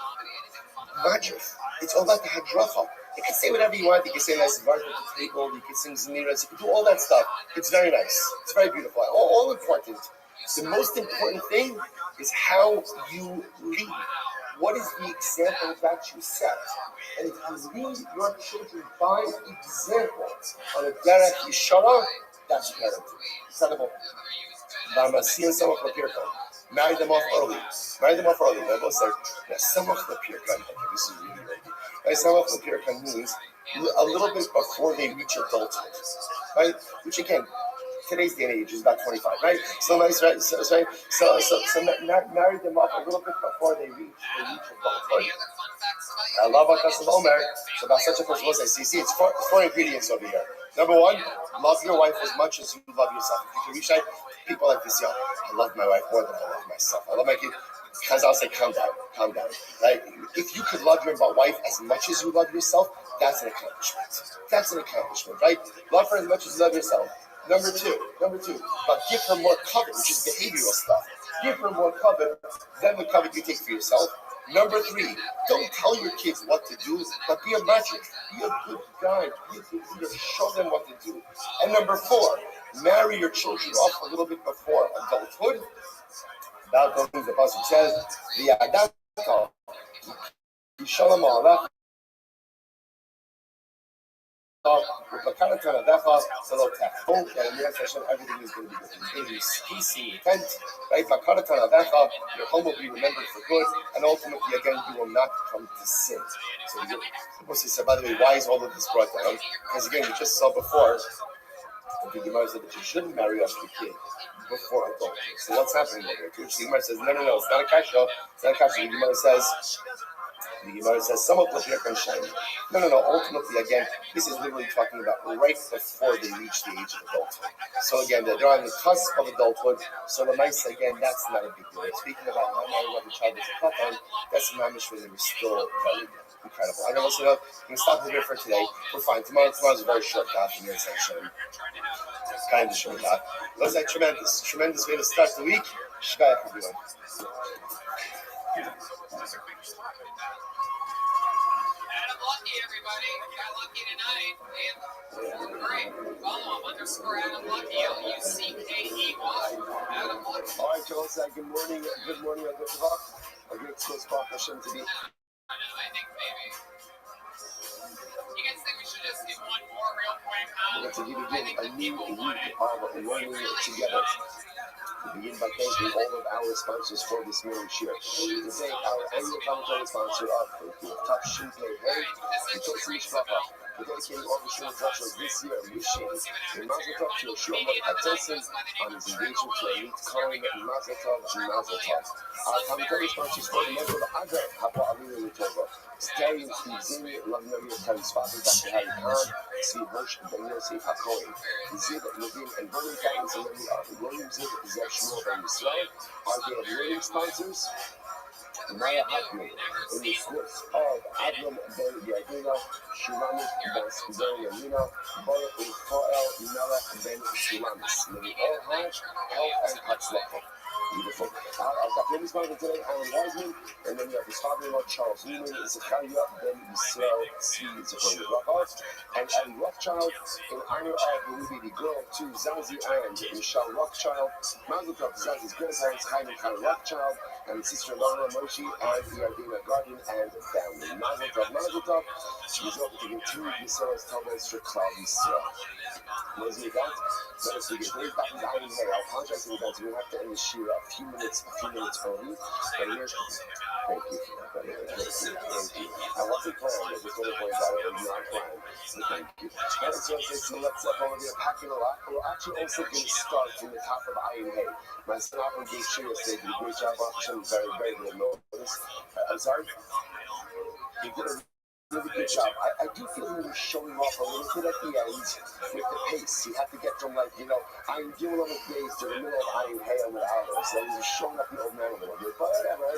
S1: Magic. It's all about the hadracha. You can say whatever you want. You can say nice words at the table. You can sing zemiras. You can do all that stuff. It's very nice. It's very beautiful. All important. The most important thing is how you lead. What is the example that you set? And if you lead your children by example on a derech yishara, that's parenting. Incredible. Marry them off early. I will say, samach lepirkan. This is really right. Samach lepirkan means a little bit before they reach adulthood, right? Which again, today's day and age is about 25, right? So nice, right? So marry them off a little bit before they reach adulthood. I love our custom Omer. So about such a person will say, see, it's four ingredients over here. Number one, love your wife as much as you love yourself. If you can reach that, people like this, I love my wife more than I love myself. I love my kid. Because I'll say, calm down. Right? If you could love your wife as much as you love yourself, that's an accomplishment. Right? Love her as much as you love yourself. Number two, but give her more covet, which is behavioral stuff. Give her more covet than the covet you take for yourself. Number three, don't tell your kids what to do, but be a magic. Be a good guide. Be a good leader. Show them what to do. And number four, marry your children off a little bit before adulthood. About those things the pasuk says, "V'yadata yishalom alach." Everything is going to be good. It's going to be peace in your tent, right? Your home will be remembered for good, and ultimately, again, you will not come to sin. So, people say, by the way, why is all of this brought down? Because again, we just saw before, the Gemara said that you shouldn't marry off your kid before adulthood. So, what's happening over here? The Gemara says, no, it's not a kasha. The Gemara says, some of what you're shining. No. Ultimately, again, this is literally talking about right before they reach the age of adulthood. So again, they're on the cusp of adulthood. So the mice, again, that's not a big deal. Speaking about not knowing what the child is a katan, that's a mamish where they were still very incredible. I'm going to stop here for today. We're fine. Tomorrow's a very short daf in your section. Kind of short daf. It was like tremendous way to start the week. Shkaya, everyone.
S2: Lucky, everybody. Got lucky tonight. And great. Follow him, _Adam Lucky, LUCKEY. Adam Lucky.
S3: All right, Joel said good morning. Good morning, a great source for Hashem to be.
S2: I think maybe. You guys think we should just do one more real quick?
S3: I think a new week of learning together. We begin by thanking all of our sponsors for this morning's share. Today, our annual commentary sponsor of Touch Shinpei Hey, We're dedicating all the shul drashos this year, wishing a mazel tov to Yeshua Mordechai on his engagement to Elite Cohen, mazel tov and mazel tov. Our commentary sponsors for the member of Adar, Hapa Avinu L'Tova. Today, Steve Zini, love memory of Kelly's father, Dr. Harry Khan, Steve Hirsch, Ben Yossi, HaKohen, Zid, Levine, and Bernie families, and memory of William Zid, Zev Shmuel, Ben Yisrael. Our day of learning sponsors, Maya Hoffman, in the scripts of Adlam Ben Yadina, Shulamis Ben Skizari Yamina, Baruch Rafael Melech Ben Shulamis. May we all have health and hatzlacha. Beautiful. Our Dr. sponsor today, Alan Wiseman, and then we have his father-in-law, Charles Newman, Zechariah Ben Yisrael, Tzvi Zechariah Rothschild, and Ellie Rothschild, in honor of the new baby girl, to Zazie and Michelle Rothschild, mazel tov to Zazie's grandparents, Chaim and Kyle Rothschild, and sister Laura Moshe, and Yardina Garden, and family. Mazel tov. She's open to continue Yisrael's Talmud for Klal Yisrael. What is the event? Let us begin. Today's back is Ayin Hey. I'll apologize in advance. We're going to have to end the shira a few minutes early. But here's... Thank you. I wasn't planned. I just want to point out it was not planned. So thank you. And so let's go over there packing a lot. We're actually also going to start from the top of Ayin Hey. My son Alfred gave shira today. Did a great job. Very, very good notice. I'm sorry? He did a really good job. I do feel he was showing off a little bit at the end with the pace. He had to get from I'm doing all the days to the middle of Ayin Hey with hours. So he was showing up the old man a little bit. But whatever,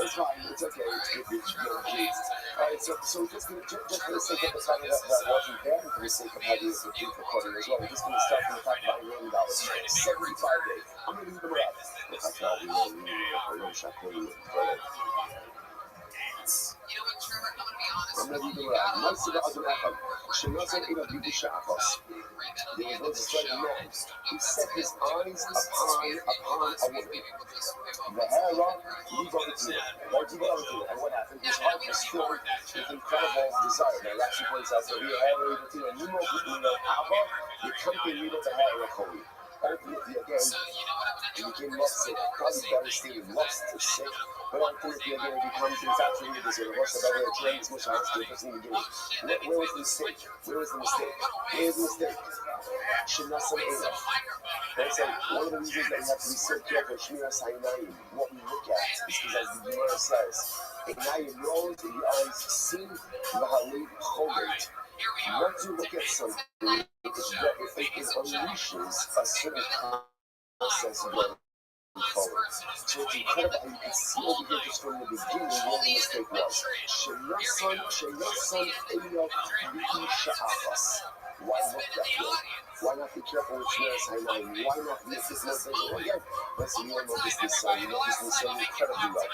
S3: it's fine. It's okay. It's good. Kids. Alright, so we're just for the sake of the time that wasn't there, and for the sake of having this repeat recording as well, we're just going to start from the top of $1 million. 75 days. I'm going to leave them out. I'm going to leave them out. Most of the other effort. Shenazon Eva Bibi Sha'achos. There was no straight man. He set his eyes upon a woman. The hair up, leave over to it. And what happened? His heart was filled with incredible desire. Now, Rashi points out that we have a Nemo Abba, the company of the hair of Holy. Ultimately, again, he became lovesick. Probably better stated, lust is sick. But ultimately, again, it becomes infatuated with the rest of every trans which I asked you in the beginning. Where was the mistake? Shenasam Eva. That's one of the reasons that we have to be so careful. Shmiras Ha'inayim. What we look at is because, as the Gemara says, Einayim knows the eyes see V'halev cholet. Not to look at something is that if it unleashes a certain process of going forward. So it's incredible how you can see over here just from the beginning what the mistake was. Shenasan Einav Bi'i Sha'achas. Why look that way? Why not be careful with Shmiras Ha'inayim? Why not be this one again? Listen, you know this so incredibly well.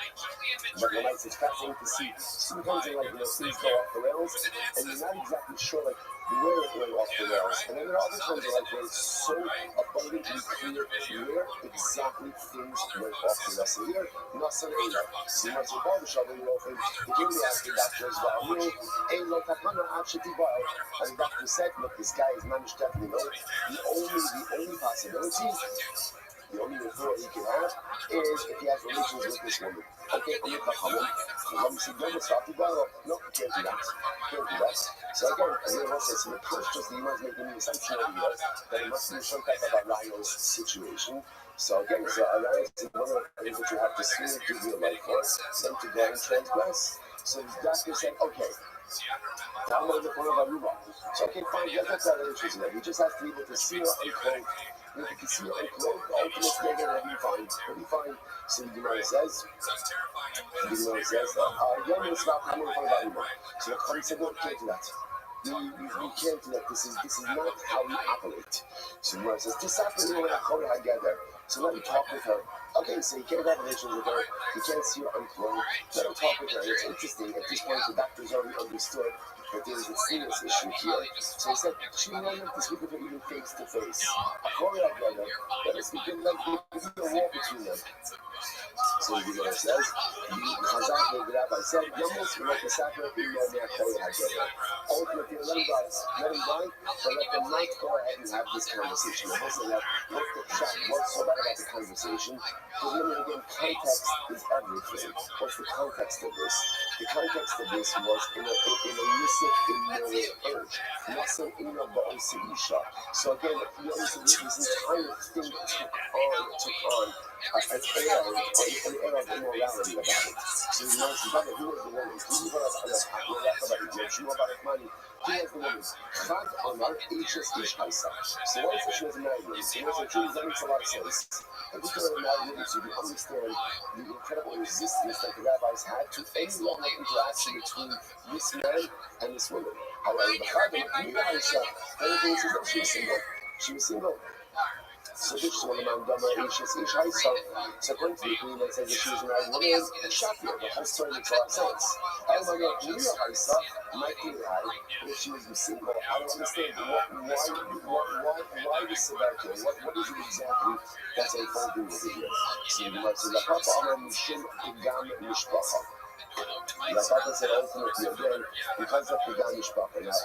S3: But the lights, it's fascinating to see. Sometimes things go off the rails, and you're not exactly sure where it went off the rails. And then there are other times where it's so abundantly clear where exactly things went off the rails. So here, Nasan Eila. So you might say, barbershop, and he came to ask the doctor as well. And the doctor said, look, this guy is managed definitely no. The only possibility, the only report he can have is if he has relations with this woman. Okay, I'm going to come in. Mom said, don't stop the dialogue. No, you can't do that. So again, as I said, so the Christians, the Imams making the assumption over here that it must be some type of a Rhino's situation. So again, a Rhino is one of the things that you have to see and give your life for, then to go and transgress. So the doctor said, okay, I'm going to look for a rumor. So okay, fine, that's not interesting. He just has to be able to see her unclothed. If you can see her unclothed, the ultimate nigga will be fine. He'll be fine. So the Gemara says, young is not coming from a rumor. So the Chum said, no, you can't do that. You can't do that. This is not how we operate. So the Gemara says, just after you and I together. So let me talk with her. Okay, so you can't have relations with her. You can't see her unclothed. Let her talk with her. It's interesting. At this point, the doctor's already understood that there is a serious issue here. So he said, she wanted to speak with her even face to face. Let us begin like a wall between them. So the Gemara says, the Rabbi said, Yomos will let the sacrifice be more than ultimately, let him die, but let them not go ahead and have this conversation. I also let what's so bad about the conversation? Because again, context is everything. What's the context of this? The context of this was in a illicit immoral urge. Nothing in a ba'osisha. So again, this entire thing took on an air of immorality about it. So you know, who was the woman? Who was the woman? Chad Amar Eishes Ish Haisa. So once she was married, so that makes a lot of sense. And this is a married woman, so you can understand the incredible resistance that the rabbis had to any level of interaction between this man and this woman. However, the Chad Amar Eishes Haisa, she was single. She was single. So this is one of my so according to the Queen that says that she was married woman, and Shafir, the whole story makes a lot of sense. I don't know, Maria Haisa might be right, but if she was single, I don't understand why this severity, what is it exactly that's unfolding with it here? So you might say, the Papa Amar Mishim Pigam Mishpacha. The Papa said ultimately again, because of Pigam Mishpacha. Now,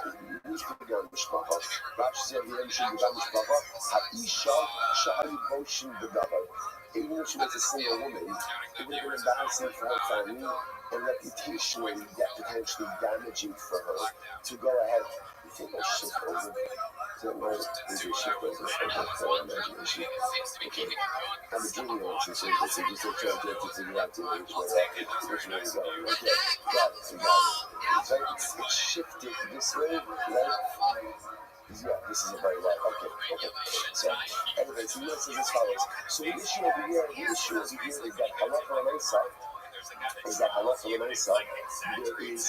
S3: who's Pigam Mishpacha? Rashi said, Yem Shim Pigam Mishpacha, Ha'isha Sha'ali Boshin B'davar. Even if she was a single woman, it would have been embarrassing for her family and reputationally potentially damaging for her to go ahead. You think I shift over? So my is a shift over for imagination. Okay. I'm a junior on this, so just a try to figure out which way to go. Okay. Got it. So it's shifted this way, right? Yeah, this is a very right. Okay. So, anyway, so he says as follows. So the issue over here is that halacha l'maisa, there is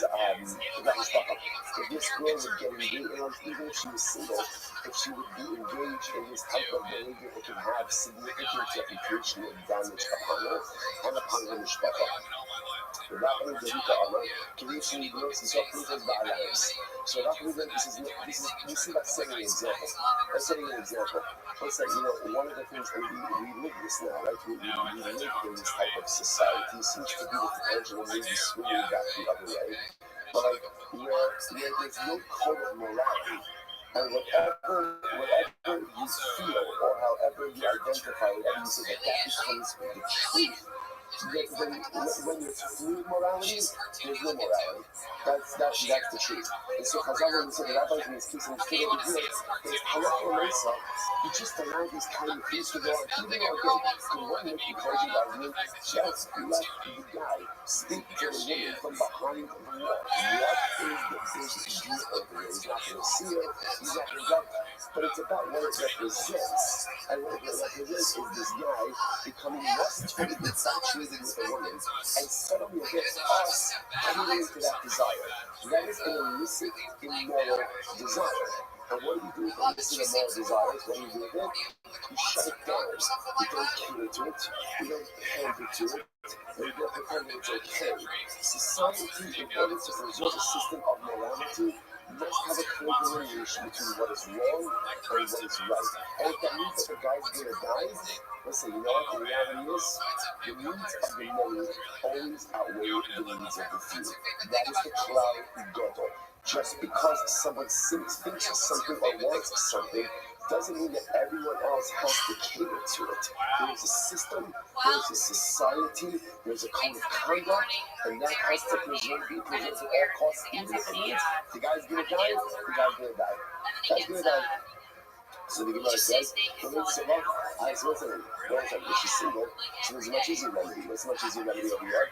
S3: if this girl would get engaged, even if she was single, if she would be engaged in this type of behavior, it can have significant reputational damage upon her and upon her mishpacha. So Rabbi this is about setting an example. Let's say, one of the things that we live this now, right? We live in this type of society. It seems to be the potential of maybe swinging back the other way. But where there's no code of morality, and whatever you feel or however you identify, whatever you say, that becomes the truth. When there's fluid morality, there's no morality. That's the truth. And so Chazal, when we say the rabbis in this case, and it's over here, is halacha l'maisa, you just allow these kind of things to go on. Even though, again, the one that you called the argument, just let the guy speak to the woman from behind the wall. What is the big deal over there? He's not going to see her, he's not going to get her. But it's about what it represents. And what it represents is this guy becoming less totally infatuated with a woman, and suddenly against us, coming into that desire. That is an illicit, immoral desire. And what do you do with illicit, immoral desires? What do you do with it? You shut it down. You don't cater to it. You don't pander to it. And you don't pretend that it's okay. Society, in order to preserve a system of morality, must have a clear delineation between what is wrong and what is right. And if that means that the guy's going to die, listen, you know what the reality is? The needs of the many always outweigh the needs of the few. That is the cloud gadol. Just because someone thinks something or wants something doesn't mean that everyone else has to cater to it. There's a system, there's a society, there's a code of conduct, and that has to be preserved at all costs. Even if it means the guy's going to die, the guy's going to die. The guy's going to die. So the Gemara says, if she's single, so there's a much easier remedy. What's a much easier remedy over here?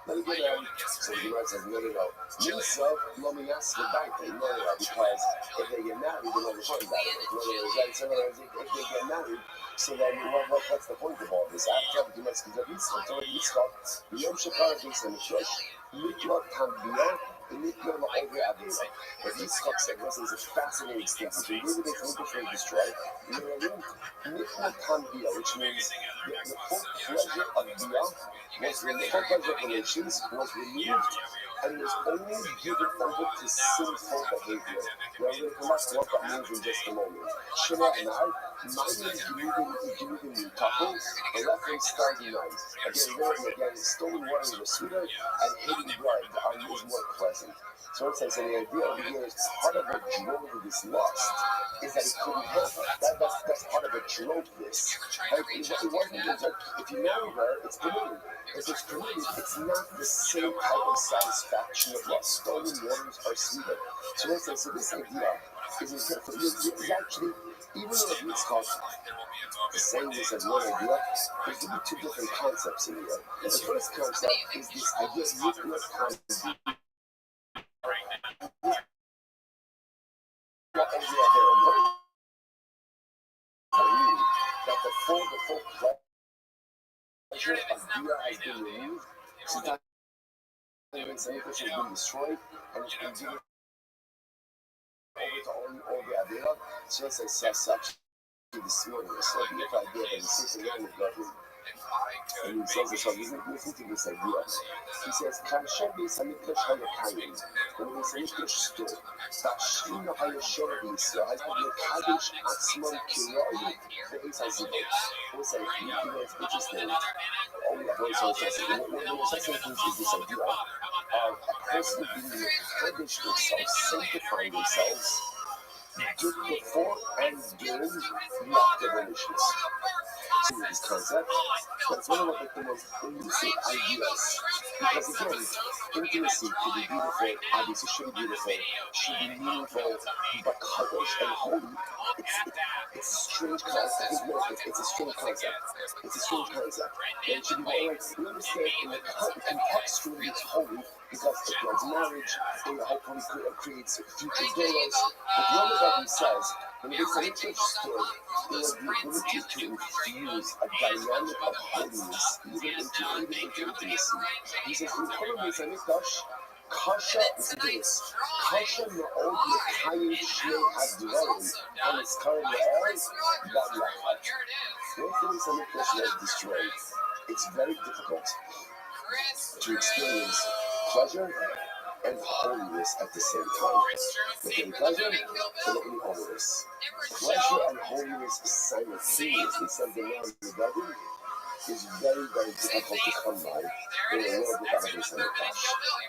S3: Let her get married. So the Gemara says, no. Because if they get married, they're not talking about it. So if they get married, so then what's the point of all this? After the Gemara says, Yom Shekar Beis HaMikdash, Mitlot Tambiyah, But Yitzchak said, listen, it's a fascinating statement. So you really make something destroyed. Which means the full pleasure of Biyah was when the full pleasure of relations was removed and was only given over to sinful behavior. Now we're going to come back to what that means in just a moment. Shema Anar, Mayim Tapu, a reference starting night. Again, learning again, stolen waters are sweeter, and hidden blood is more pleasant. So it says, and the idea over here is part of what drove this lust is that it couldn't help her. That's part of what drove this. Like, it wasn't just like, if you marry her, it's permitted. If it's permitted, it's not the same type of satisfaction of lust. Stolen waters are sweeter. So it says, so this idea is actually, even though it's called saying this as one idea, there's going to be two different concepts in here. The first concept is this idea of nuclear concept. That the full pleasure of Dia has been removed, so that has been destroyed, and it's been given over to all the Avera. So it says such this morning. So the idea that he sits around the government. And he says this, so listen to this idea. He says, Kasher B'Samikdash Hayakayim, when the Samikdash stood, Tashina Hayashor B'Yisrael, has been Mekadosh Atzmon Kiroi, the Beis HaZivot. We'll say, it's interesting. Oh, yeah, very so interesting. One of the interesting things is this idea of a person being Mekadosh themselves, sanctifying themselves, before and during the active relations. This concept, but it's one of the most elusive ideas. Because again, intimacy could be beautiful, obviously should be beautiful, should be meaningful, but kadosh and holy, it's a strange concept. It's a strange concept. It's a strange concept. And it should be more like, we understand in the contextually it's holy because it builds marriage, and hopefully creates future doors. But the other Rabbi says, when the Beis stood, there was the ability to infuse a dynamic of holiness even into intimacy. He says, in Kol HaMikdash, Kasha is this. Kasha Ma'od Mekayim Shnei HaDvarim HaNizkarim La'el Gam Yachad. When the Beis HaMikdash was destroyed, it's very difficult to experience pleasure and holiness at the same time. Within pleasure and within holiness. Pleasure and holiness simultaneously, something else in the garden, is very, very difficult to come by in a world without a Beis HaMikdash.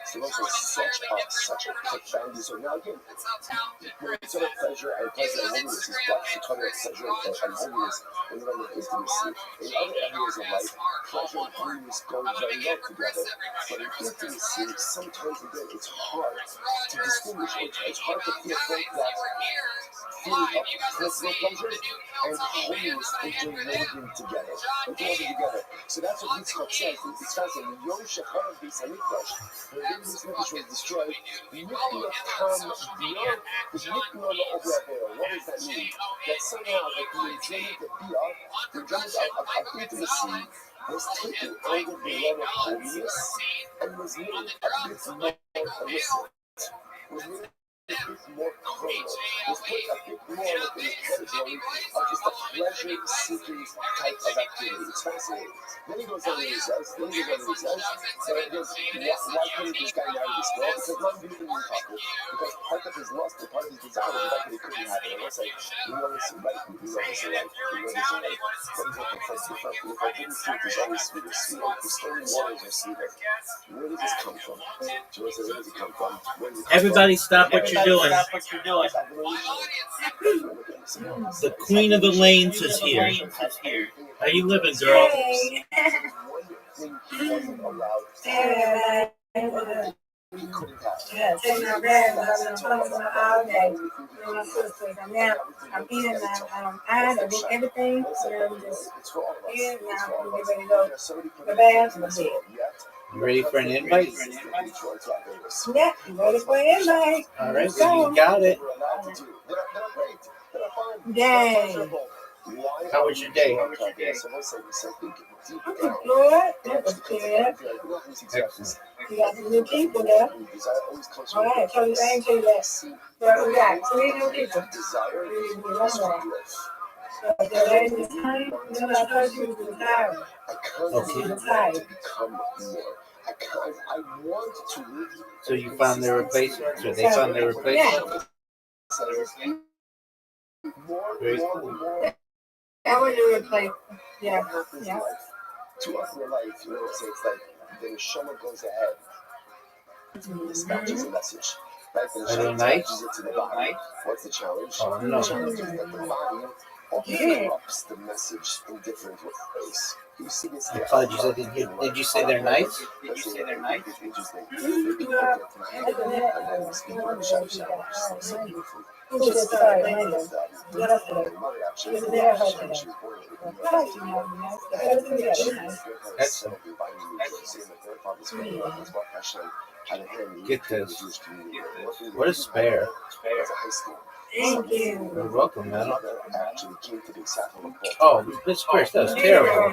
S3: So also such a profound use. So now again, when we talk about pleasure and holiness, is what we're talking about pleasure and holiness in the realm of intimacy. In other areas of life, pleasure and holiness go very well together. But in intimacy, sometimes again, it's hard to distinguish. It's hard to feel both that feeling of personal pleasure and holiness interwoven together. So that's what Yitzchak says. It's fascinating. Yom Shechar Beis HaMikdash, when the Beis HaMikdash was destroyed, Nikna Tam Biyah, because Nikna La'over Avera. What does that mean? That somehow that the enjoyment of Biyah, the enjoyment of intimacy, was taken out of the realm of holiness and was made a bit more illicit. Was made a bit more carnal. Was put a bit more in the category of just a pleasure-seeking type of activity. It's fascinating. Then he goes on and he says, why couldn't this guy marry this girl? Because none of you can talk. Because part of his lust and part of his desire was the fact that he couldn't have it. And let's say, we know this in life. What is it? The forbidden fruit is always sweeter. The stolen waters are sweeter. Where does this come from? Where does it come from?
S4: Everybody stop what you're doing. The Queen of the Lanes is here. How you living, girl?
S5: Hey. Yes, take my bag, but I'm talking all day. My sisters, and now I'm eating I did everything, and I'm just eating, now I'm getting ready to go to the bathroom.
S4: You ready for an invite?
S5: Yeah, you ready for an invite?
S4: All right, so you got it.
S5: Dang.
S4: How was your day?
S5: Lord, that was good. You got some new people there. All right, I ain't tell you that. So we got 3 new people. So during this time, I told you to retire.
S3: I constantly want to become more. want to live.
S4: So you found their replacements, or they found their replacements? Very cool.
S5: That would do it like, yeah.
S3: To us in life, so it's like the neshama goes ahead, dispatches a message. Right? The neshama dispatches it to the body. What's the challenge?
S4: Oh,
S3: The
S4: no.
S3: challenge is that the body often corrupts the message in different ways. You see this here.
S4: Did you say they're nice?
S3: Did you say they're nice? It's interesting. The people get to and then speak about the Shabbat so beautifully. Just the mother actually, she was born in
S4: Get this. What a spare.
S5: Thank you.
S4: You're welcome, man.
S3: Actually came to be
S4: Oh, Miss Chris, that was terrible.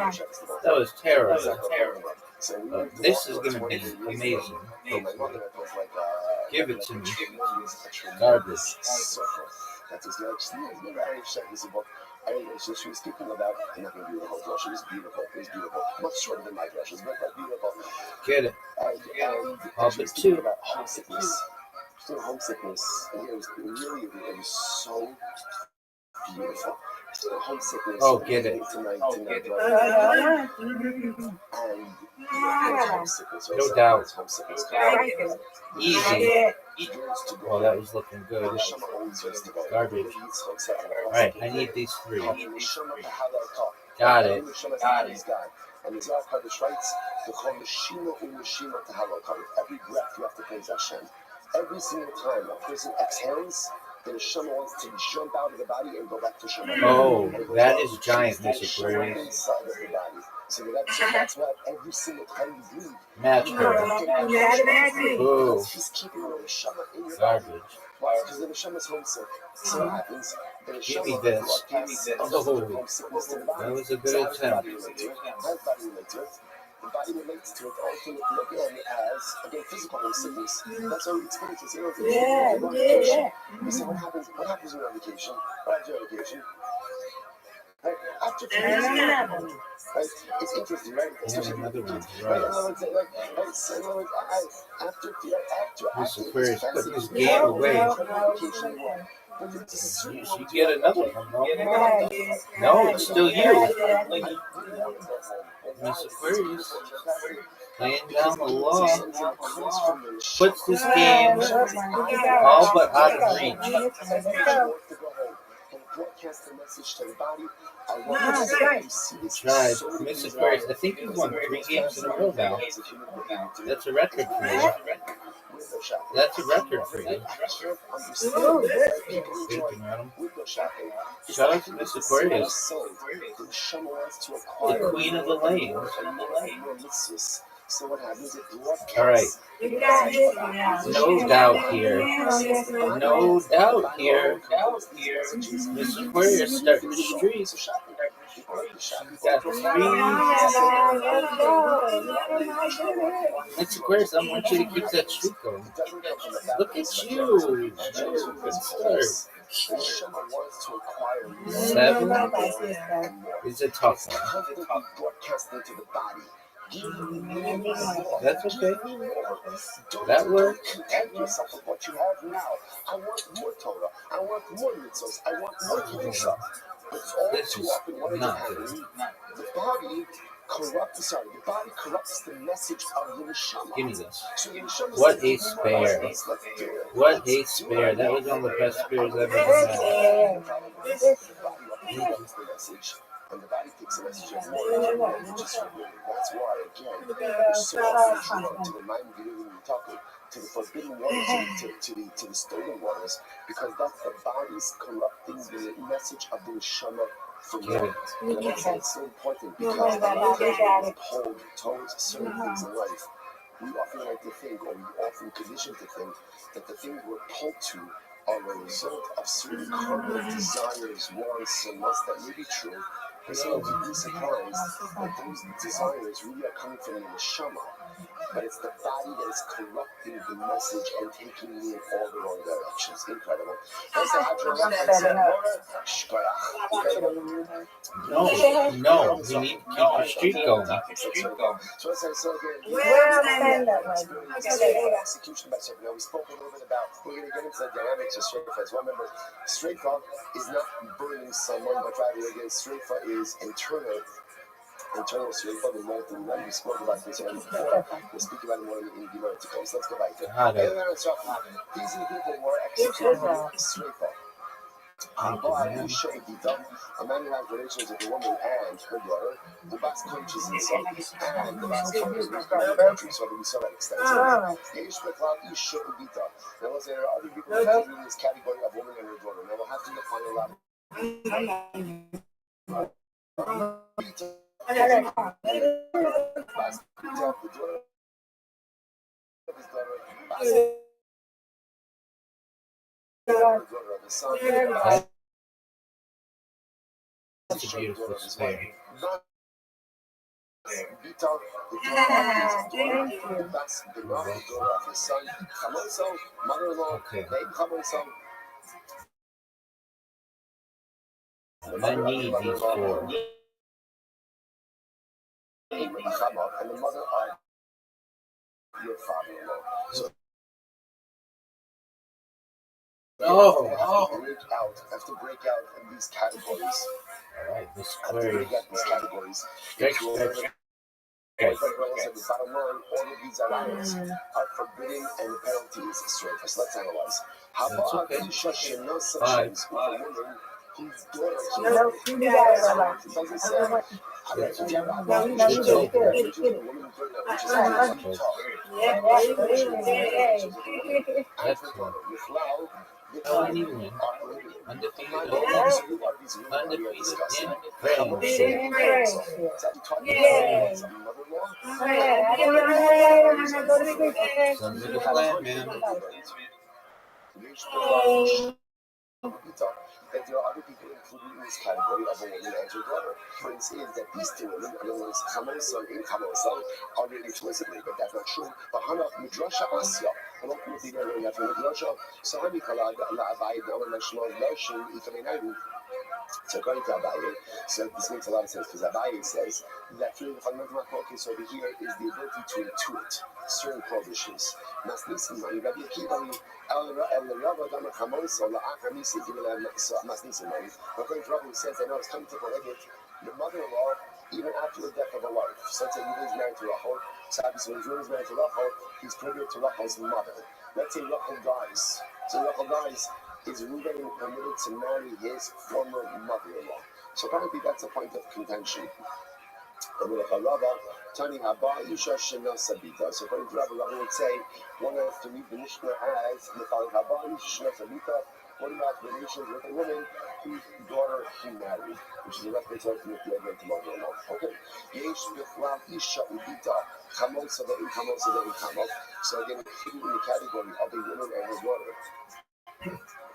S4: That was terrible. This is going to be amazing. Give it to me. Garbage.
S3: That is she was speaking about, I'm not going to do the whole draw, she was beautiful, it was beautiful, much shorter than my draw, she was very beautiful.
S4: Get it.
S3: And she was speaking about homesickness. She was homesickness, and it was so beautiful. Homesickness.
S4: Oh, get it. No doubt. Easy. Well, that was looking good. Garbage. Alright, I need these three. Got it.
S3: And the Zohar Kodesh writes, every breath you have to praise Hashem. Every single time a person exhales, the neshama wants to jump out of the body and go back to Shema.
S4: Oh, that is giant, Mr. Aquarius.
S3: So that's why every single time you breathe,
S4: match her. Ooh.
S3: He's keeping the neshama in your
S4: garbage.
S3: Why? Because the neshama is homesick. So what happens?
S4: Give me this. Oh, that was a good attempt.
S3: The body relates to it ultimately again as physical homesickness. That's how we experience it.
S5: Yeah.
S3: So what happens when you're on vacation? What happens when you're on vacation? Right? After 2
S5: days,
S3: right? It's interesting, right?
S4: Yeah, another one.
S3: Right.
S4: Mr. Aquarius, put his game away. You get another one, no? No, it's still you. Miss Aquarius, laying down the law, puts this game all but out of reach. Tried. Miss Aquarius, I think you've won 3 games in a row now. That's a record for you. That's a record for you. Thank you, madam. Shout out to Miss Aquarius, the queen of the lane. Alright. No doubt here. No doubt here. Miss Aquarius starting the streak. Got 3. Miss Aquarius, I want you to keep that streak going. Look at you. Good start. 7 is a tough one. That's okay. That works.
S3: Yourself with what you have now. I want more Torah. I want more mitzvos. I want more kedusha. But
S4: This is not good.
S3: The body corrupts the message of the neshama.
S4: Give me this. What a spare. What a spare. That was one of the best spares I've ever had.
S3: And the body takes a message of war. That's why, again, so often to remind you when you're talking to the forbidden waters, to the stolen waters, because that's the body's corrupting the message of the neshama from you. And it's so important because we hold towards certain things in life. We often like to think, or we often condition to think, that the things we're pulled to are a result of certain carnal desires, wants, and lusts that may be true. But sometimes you'd be surprised that those desires really are coming from the neshama. but it's the body that is corrupting the message and taking me in all the wrong directions. Incredible. That's the
S4: No, you need to keep your streak going.
S3: So it's so again, execution by Shaifa. Now we spoke a little bit about, we're going to get into the dynamics of Shaifa as well. Remember, Shaifa is not burning someone, but rather again, Shaifa is internal Shaifa. The more than we spoke about this already before. We'll speak about it more in Gemara to come. So let's go back to it. These are the people who are executing Shaifa. A man who has relations with a woman and her daughter, the bas coaches himself, and the bas coaches his country, so we saw that extensively. Now, let's say there are other people who are in this category of woman and her daughter. Now, we'll have to define a lot of
S4: That's a beautiful spare. Okay. I need these four.
S3: And the mother of your father-in-law. So have to break out in these categories.
S4: Alright, this
S3: Have to break out these categories.
S4: Stretch.
S3: The bottom line, all of these items are forbidden and the penalty is straight. So let's analyze. How about Isha Shena Sessions with a woman whose daughter it doesn't say that's
S4: undefeated Sons of the clan, man.
S3: That there are other people included in this category of a woman and her daughter. Prince is that these two women, in other words, Chamosa and Chamosa, are written explicitly, but that's not true. But Hana Midrasha Asya, and ultimately they're learning after Midrasha. So Hani Kala Abai Dawar Nashmal Loshin Ikaminaidu. So according to Abaye, so this makes a lot of sense because Abaye says that through the fundamental focus over here is the ability to intuit certain prohibitions. Masnisim, Rabbi Akiva, El Rabba Dama Chamosa, La Akramisi, Masnisim. According to Rabbi, says that no, it's coming to prohibit the mother-in-law even after the death of a wife. So let's say he was married to Rachel. So obviously when he was married to Rachel, he's prohibited to Rachel's mother. Let's say Rachel dies. So Rachel dies. Is Reuben permitted to marry his former mother-in-law? So apparently that's a point of contention. So according to Rabbi, would say one has to read the Mishnah as one who has relations with a woman whose daughter he married, which is a reference ultimately again to mother-in-law. Okay. So again, included in the category of a woman and her daughter.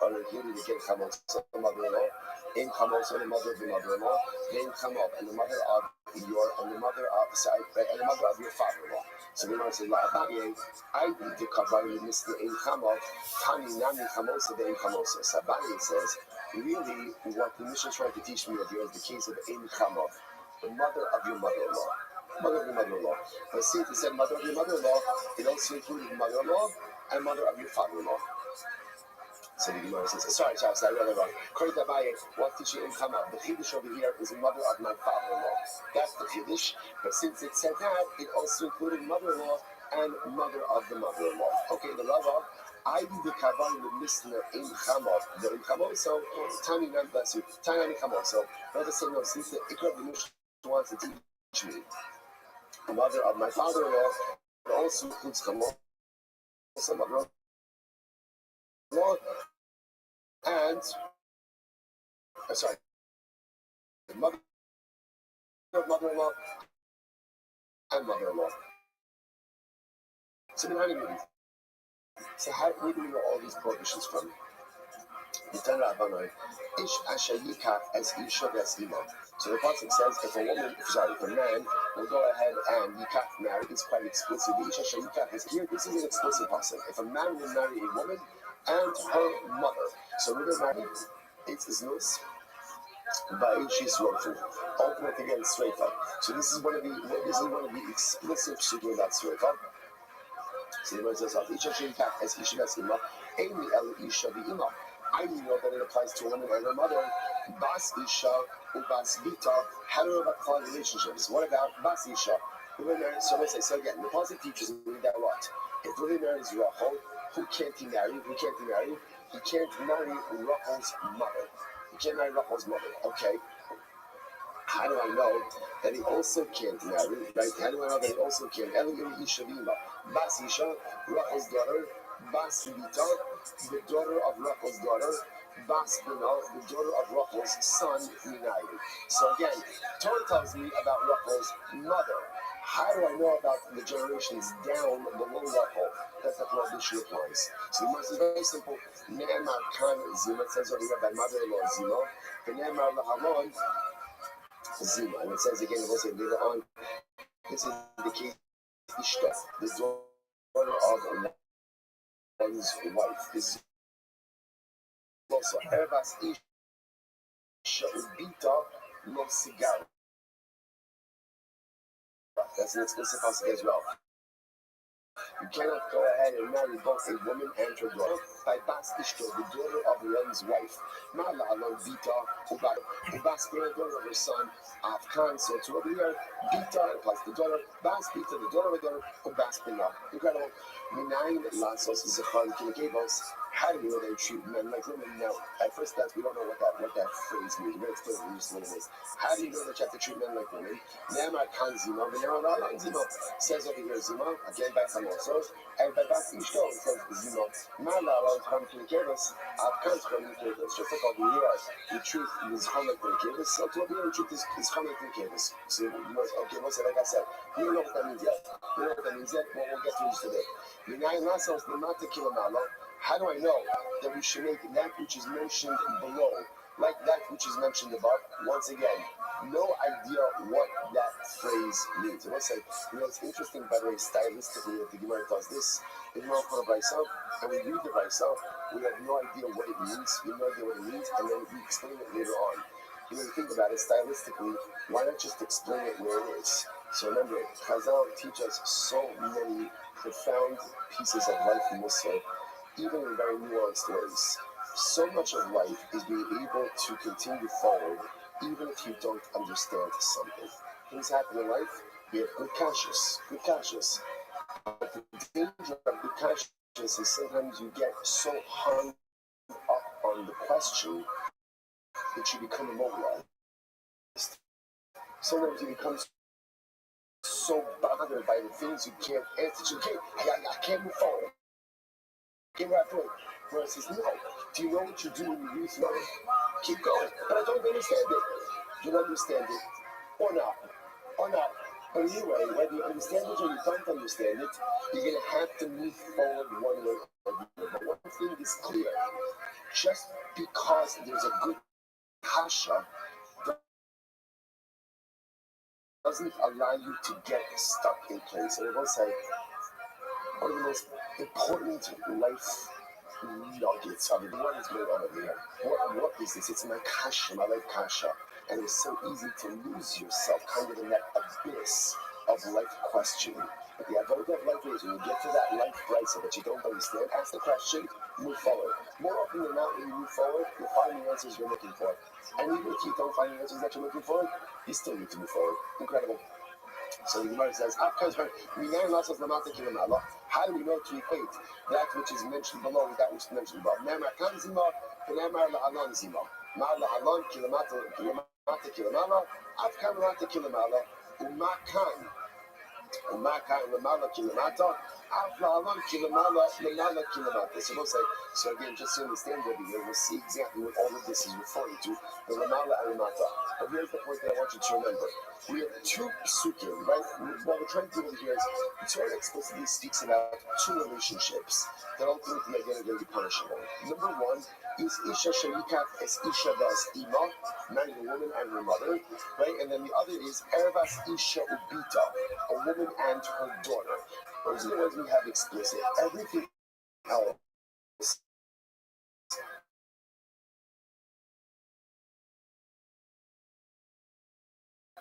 S3: Are included again Chamosa, the mother-in-law, in Chamosa, the mother of the mother-in-law, then Chamov, and the mother of your, and the mother of your father-in-law. So we want to say, Abaye, I need to cover the Mr. in Chamov, Tani Nami Chamosa, then Chamosa. So Abaye says, really, what the mission is trying to teach me over here is the case of in Chamov, the mother of your mother-in-law. Mother of your mother-in-law. But see, if it said mother of your mother-in-law, it also included mother-in-law and mother of your father-in-law. So the Gemara says, sorry, I read it wrong. According to Abaye, what did she come up? The Chiddush over here is the mother of my father-in-law. That's the Chiddush. But since it said that, it also included mother-in-law and mother of the mother-in-law. Okay, the Rava, I do the Kavan, the listener in Chamov. The in Chamov, so Tani Nam bless you. Tani Chamov. So Rava said, no, since the Ikra of the Mishnah wants to teach me, the mother of my father-in-law, it also includes Chamov. So mother-in-law. And sorry, the mother-in-law and mother-in-law. So then how do you mean? So where do we know all these prohibitions from? Ish asher yikach es isha v'esima. So the pasuk says, if a man will go ahead and yikach marry, it's quite explicit. Ish asher yikach is here. This is an explicit pasuk. If a man will marry a woman and her mother, so when they're married, it's iznus. By she's rofu. Open it again straight up. So this is one of the explicit psukim about straight up. So the word says, "Isha sheikach es isha vesima, amy el isha v'ima." I know that it applies to a woman and her mother. Bas isha ubas vita heteropathal relationships. What about bas isha? So let's say so again. The pasuk teaches me that what if Rabbi marries Rachel, who can't he marry? Who can't he marry? He can't marry Rachel's mother. He can't marry Rachel's mother. Okay. How do I know that he also can't marry? Right? How do I know that he also can't? Eli isha v'ima. Bas isha, Rachel's daughter. Bas Vita, the daughter of Rachel's daughter. Bas Bina, the daughter of Rachel's son, Minayim. So again, Torah tells me about Rachel's mother. How do I know about the generations down below Rachel that the prohibition applies? So the most is very simple. Ne'emar kan zima, it says over here by mother-in-law zima. Ne'emar lahalon zima. And it says again, we'll say later on, this is the case Ishta, the daughter of one's wife. This is also Erebas Isha Ubita Lo Sigara. That's an explicit pasuk as well. You cannot go ahead and marry both a woman and her daughter by Bas Ishto, the daughter of one's wife. Ma'ala alon Bita Ubas, the daughter of her son, Afkan. So it's over here. Bita plus the daughter. Bas Bita, the daughter of her daughter. Ubas Bina. Incredible. Minayin Lasos Zechar Kinekevos. How do you know they treat men like women? Now, at first glance, we don't know what that phrase means. We're explaining what it is. How do you know that you have to treat men like women? Ne'emar kan zima, v'ne'emar la'alan zima. Says over here zima, again by some also, and by Bas Ishto, it says zima. Ma la'alan t'cham kinekevos, Afkan t'cham kinekevos. Just like over here, the truth is t'cham like kinekevos. So to over here, the truth is t'cham like kinekevos. So, okay, like I said, we don't know what that means yet. We don't know what that means yet, but we'll get to it today. Minayin lasos l'mata kilamalo. How do I know that we should make that which is mentioned below, like that which is mentioned above? Once again, no idea what that phrase means. And I say, it's interesting, by the way, stylistically, that the Gemara does this. The Gemara put a Brisa, and we read the Brisa, we have no idea what it means, we have no idea what it means, and then we explain it later on. When you think about it stylistically, why not just explain it where it is? So remember, Chazal teach us so many profound pieces of life in Musar, even in very nuanced ways. So much of life is being able to continue forward, even if you don't understand something. Things happen in life, we have good conscious. But the danger of good conscious is sometimes you get so hung up on the question that you become immobilized. Sometimes you become so bothered by the things you can't answer. I can't move forward. Get right through it. Where it says, no. Do you know what you do when you youth? No. Keep going. But I don't understand it. You understand it. Or not. But anyway, whether you understand it or you don't understand it, you're going to have to move forward one way or the other. But one thing is clear. Just because there's a good kasha doesn't allow you to get stuck in place. And I will say, one of the most important life nuggets of it. What is going on over here? What is this? It's my kasha, my life kasha. And it's so easy to lose yourself kind of in that abyss of life questioning. But the avodah of life is when you get to that life brisa that you don't understand, ask the question, move forward. More often than not, when you move forward, you'll find the answers you're looking for. And even if you don't find the answers that you're looking for, you still need to move forward. Incredible. So the Gemara says, how do we know to equate that which is mentioned below with that which is mentioned above? So we'll say, so again, just to understand over here, we'll see exactly what all of this is referring to, the Lamala and Lamata. But here's the point that I want you to remember. We have two psukim, right? What we're trying to do over here is the Torah explicitly speaks about two relationships that ultimately again are going to be punishable. Number one is Isha Sharikat es Isha das Ima, marrying a woman and her mother, right? And then the other is Ervas Isha Ubita, a woman and her daughter. Those are the ones we have explicit. Everything else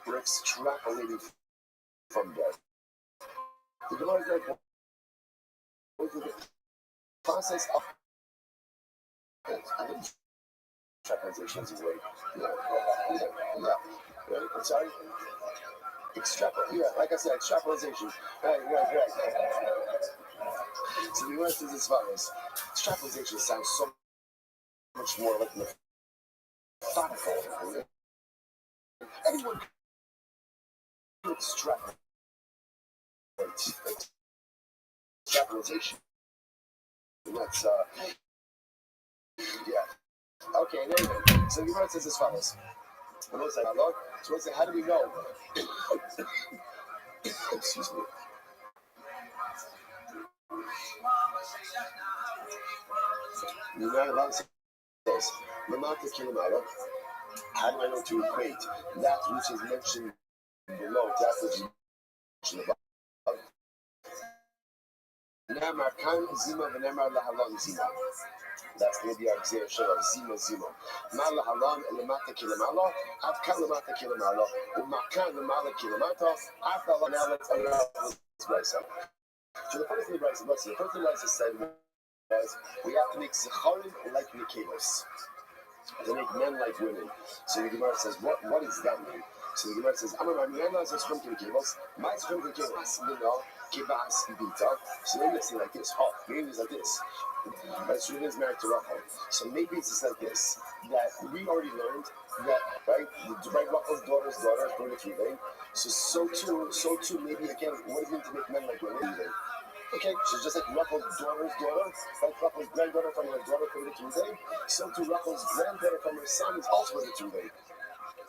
S3: we're extrapolating from there. The Gemara is like, what is the process of extrapolation is a way. Yeah. Right? I'm sorry. Like I said, extrapolation. Right. So the Gemara says as follows. Extrapolation sounds so much more like methodical. Anyone can extrapolate. Extrapolation. That's yeah. Okay, anyway. So the Gemara says as follows. So we'll say, how do we know? Excuse me. The Gemara says, how do I know to equate that which is mentioned below to that which is mentioned above? That's going to be our example of Zima. Mala halam elamata kilamala, avka lamata kilamala, umakan lamala kilamata, avka lamala. So the first thing Rabbi said was we have to make zecharim like nekevos, to make men like women. So the Gemara says, what does that mean? So the Gemara says, Amar Ramiana says from nekevos, my from nekevos, kibas bita. So maybe it's like this. Maybe it's like this. Right, so it is married to Rachel. So maybe it's just like this, that we already learned that, right, Rachel's daughter's daughter is going to Tuesday. So too, maybe again, what does it mean to make men like women? Okay, so just like Rachel's daughter's daughter, like Rachel's granddaughter from her daughter going to Tuesday, so too Rachel's granddaughter from her son is also going to Tuesday.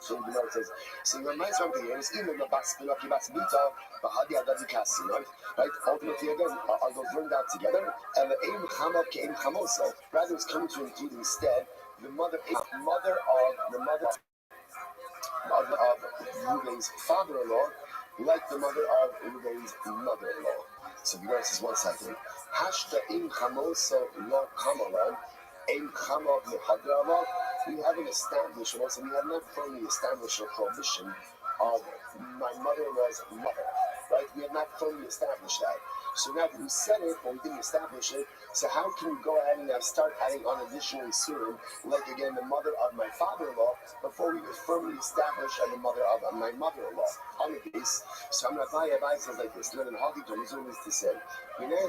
S3: So the Gemara says, so the reminds something here is even the bas bita, bahadi adadikasi, right? Ultimately, again, are those learned out together? And the aim chama keim chamosa. Rather, it's coming to include instead the mother of Reuben's father-in-law, like the mother of Reuben's mother-in-law. So the Gemara says, 1 second. Hashta im chamosa lo kamalan. We haven't established, we have not firmly established a prohibition of my mother-in-law's mother, right? We have not firmly established that. So now that we said it, but we didn't establish it, so how can we go ahead and now start adding on additional isurim, like again the mother of my father-in-law, before we firmly establish the mother of my mother-in-law? On the base, so I'm Rabbi says like this. Then Hagi to Mizum is to say, you know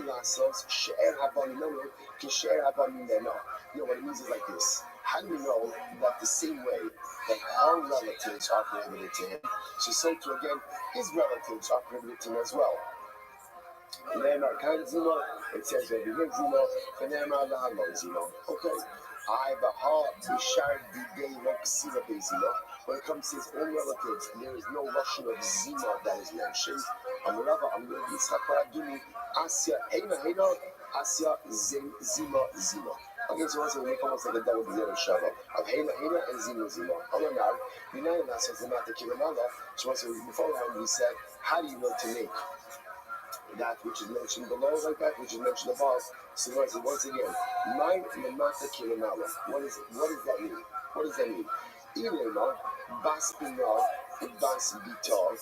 S3: what it means is like this. How do we know that the same way that our relatives are prohibited to him, so too again, his relatives are prohibited to him as well? And then our kind of Zima, it says that we live Zima, and then our Lahalo Zima. Okay. I Baha Bishar Bidei Loksina Bezima. When it comes to his own relatives, there is no Russian of Zima that is mentioned. Amarava Amir Yitzchak Paradumi, Asya Heina, Asya Zima. Okay, so also we make almost like a double Zera Shava of Heina and Zima. Amanar, Binayana says the Mata Kilamala. So also beforehand we said, how do you know to make that which is mentioned below like that which is mentioned above? So once again, my Mata Kilamala. What does that mean? What does that mean? Ilema, Bas Bina, Bas Bitar,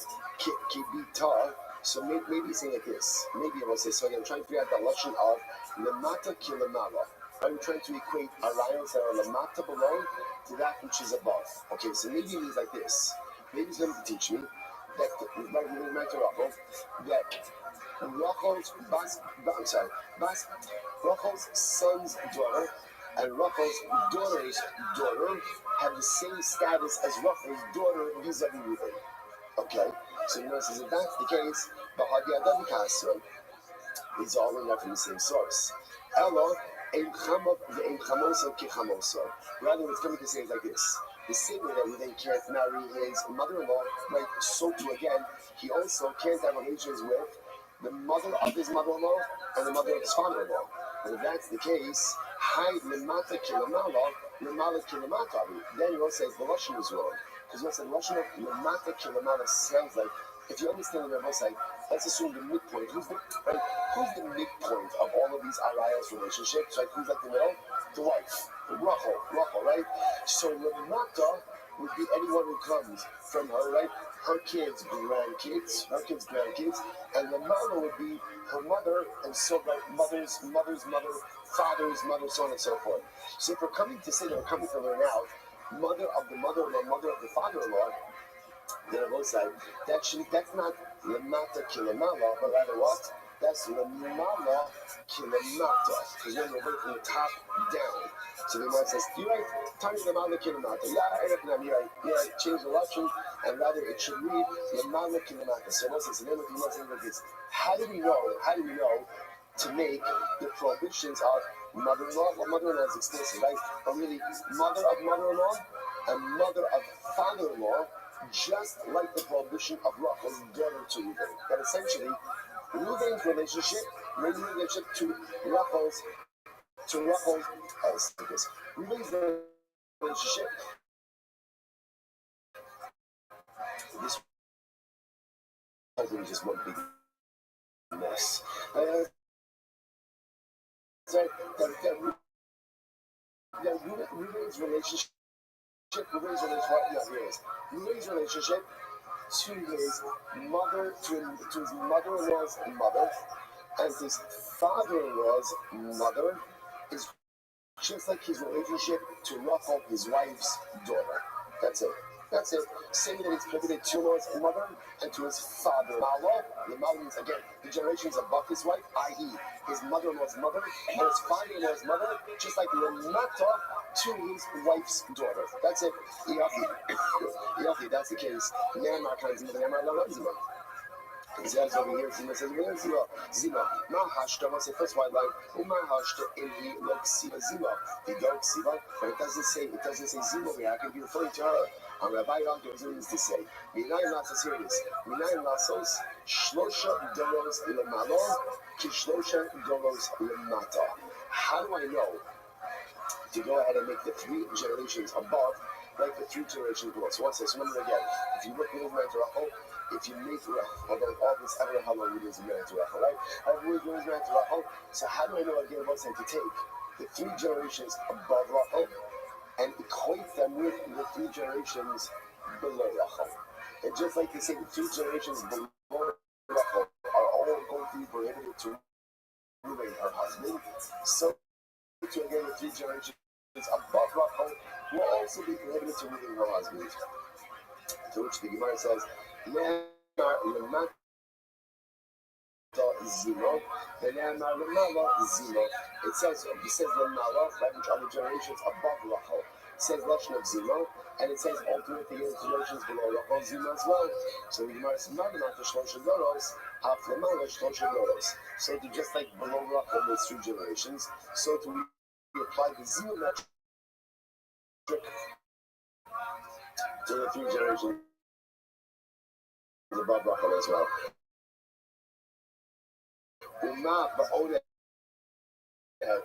S3: Kibitar. So maybe say like this. Maybe I will say, so I'm trying to figure out the lesson of Lamata Kilamala. I'm trying to equate rayos that are lamata below to that which is above. Okay, so maybe it means like this. Maybe it's going to teach me that Rachel's son's daughter and Rachel's daughter's daughter have the same status as Rachel's daughter vis-a-vis Reuben. Okay, so you notice if that's the case, These are all enough from the same source. Elo, ein chamot ve'ein chamoso kichamoso. Rather, what's coming to say is like this. The same way that he then can't marry his mother-in-law, right? So too again, he also can't have relations with the mother of his mother-in-law and the mother of his father-in-law. And if that's the case, Hai lemata kilamala, lemala kilamatavi. Then he also says the Russian is wrong. Because what's the Russian of lemata kilamala sounds like, if you understand the Rabbi side, let's assume the midpoint. Who's the midpoint of all of these arayos relationships? Right? Who's like the middle? The wife. The Rachel, right? So lemata would be anyone who comes from her, right? Her kids, grandkids, and the mother would be her mother, and so like mother's mother, father's mother, so on and so forth. So if we're coming to say that we're coming to learn out, mother of the mother-in-law, mother of the father-in-law, then on both sides, that's not lemata kilamala, but rather what? That's lemala kilamata. Because then we're from the top down. So the Gemara says, you're right, tiny lemala kilamata. You're right, change the Russian, and rather it should read lemala kilamata. So what's this? And then the Gemara says like this, how do we know to make the prohibitions of mother-in-law? Well, mother-in-law is explicit, right? But really, mother of mother-in-law and mother of father-in-law, just like the prohibition of Rachel's daughter to Reuben. But essentially, Reuben's relationship to Rachel's, Reuben's relationship, this is just one big mess. Reuben's relationship to his mother, to his mother-in-law's mother, and his father-in-law's mother is just like his relationship to Rachel, his wife's daughter. That's it. Saying that it's prohibited to his mother and to his father. The Mala means, again, the generations above his wife, i.e., his mother-in-law's mother, and his father-in-law's mother, just like Lemata to his wife's daughter. That's it. Yafi, that's the case. Namar kinds of Namar. He says over here, Zima says, Zima, Mahashta, what's the first white line? Umahashta in the Loksiva Zima, the dark Siva, but it doesn't say Zima over here. I can be referring to her. On Rabbi Yonker means to say, Minayim Lasos, here it is. Minayim Lasos, Shlosha Doros Lemalo, Kishlosha Doros Lemata. How do I know to go ahead and make the 3 generations above, like the 3 generations below? So what's this? Remember again, if you look at Rachel, if you make Rachel, all this, I don't know how long it is to marry to Rachel, right? Everyone's married to Rachel. So how do I know again about saying to take the 3 generations above Rachel and equate them with the 3 generations below Rachel? And just like they say, the 3 generations below Rachel are all going to be prohibited to ruin her husband. So to again, the 3 generations above Rachel will also be prohibited to ruin her husband. To which the Gemara says, Zero. It says Lemala, right, which are the generations above Rachel. It says Lashon of Zero, and it says ultimately the generations below Rachel Zero as well. So the Gemara says, so to just like below Rachel there's 3 generations, so to we apply the Zero metric to the 3 generations above Rachel as well.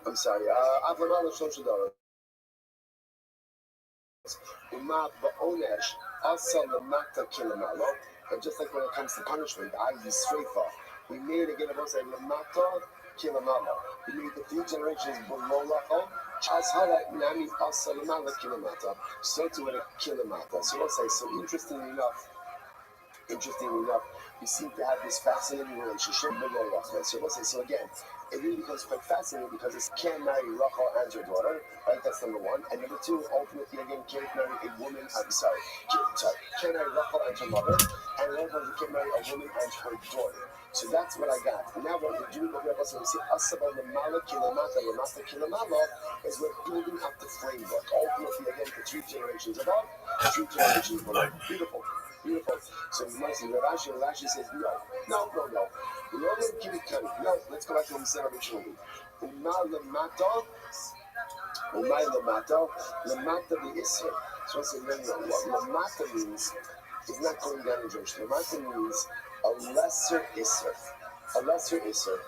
S3: I'm sorry. And just like when it comes to punishment, i.e. streifa, we made again about saying lemata kilamala. We made the 3 generations below Rachel. So to it a kilamata. So let's say, so interestingly enough, we seem to have this fascinating relationship below Rachel. So let's say, so again, it really becomes quite fascinating because it can't marry Rachel and her daughter, right? That's number 1. And number 2, ultimately again, can't marry a woman, can't marry Rachel and her mother, and likewise you can't marry a woman and her daughter. So that's what I got. Now what we're doing over here, so we say Asaba Lamala Kilamata is we're building up the framework. Ultimately again, the 3 generations above, 3 generations below. Beautiful. Beautiful. So Rashi says, no. We don't let keep it cutting. No, let's go back to what we said originally. Lamata the Isser. So I said, no. What Lamata means is not going down in Jewish. Lamata means a lesser Isser. A lesser Isser.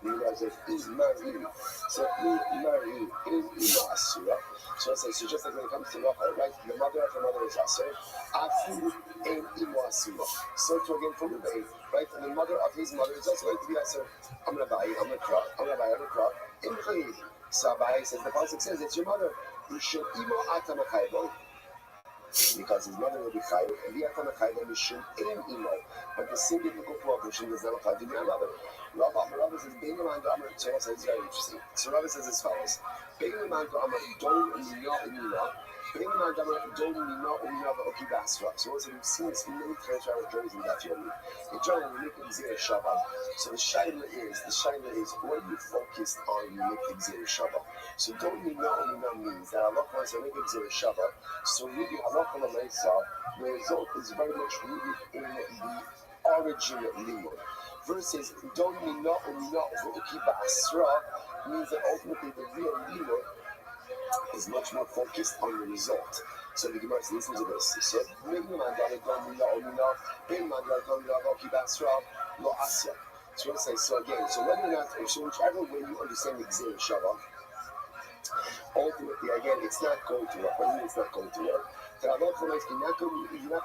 S3: You guys are Imari. So Imari, Ima Asura. So I say, so just like when it comes to Rachel, right? The mother of her mother is Asur. Afu and Ima Asura. So to again from Rabbi, right? And the mother of his mother is also going to be Asur. I'm gonna buy, I'm gonna cry. In Chayid. So Abai says, the Pasuk says, it's your mother. You should Imo Atamachaybo. Because his mother will be chayiv, and the Atamachaybo Mishum Ein Imo. But the same biblical prohibition does not apply to the mother. Rabbi says, Bein Leman Amar, so it's very interesting. So Rabbi says as follows: Bein Leman Amar, Don Nino Nino. Bein Leman Amar, Don Nino Nino Oki Basra. So we've seen this many times throughout our journeys in that family. In general, we make Gzera Shabbat. So the shaila is when you focused on you make Gzera Shabbat. So Don Nino means that Allah wants to make Gzera Shabbat. So really, Allah the result is very much rooted in the origin of limud. Versus Don Nino Oki Basra means that ultimately the real limud is much more focused on the result. So the Gemara listen to this. So so I say, so again, so whether or not, so whichever way you understand the Gzera Shabbat, ultimately, again, it's not going to work. What do you mean it's not going to work? You're not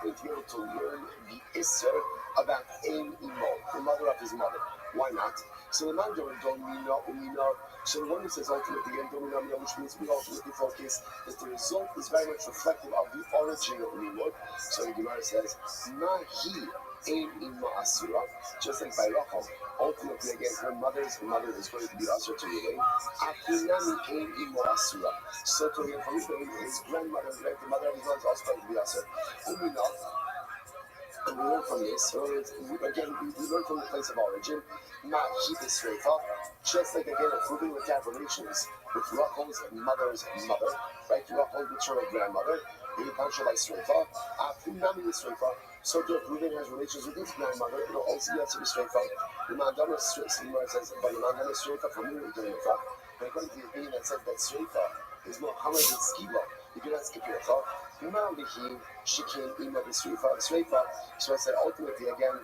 S3: going to be able to learn the Isser about Ein Imo, the mother of his mother. Why not? So the man don't know. So the one who says ultimately, which means we ultimately focus that the result is very much reflective of the origin of limud. So the Gemara says, Mahi Ein Ima Asura, just like by Rachel. Ultimately, again, her mother is going to be Asura to Ruvain. Akinami Ein Ima Asura. So to him, from his grandmother, right, the mother of his mother is also going to be Asura. And we learn from this, again, we learn from the place of origin, not keep it straight up, just like again, proving with affirmations with Rachel's mother's mother, right? Rachel's maternal grandmother, the Pansha by Sreifa, Apunami is Sreifa, so to proving has relations with his grandmother, it'll also have to be Sreifa. The Mandama says, but the Mandama Sreifa from where we're doing it from. And according to the opinion that says that Sreifa is Muhammad and Skiba, you can ask Kipircha. She came in with the Sreifa. So I said, ultimately, again,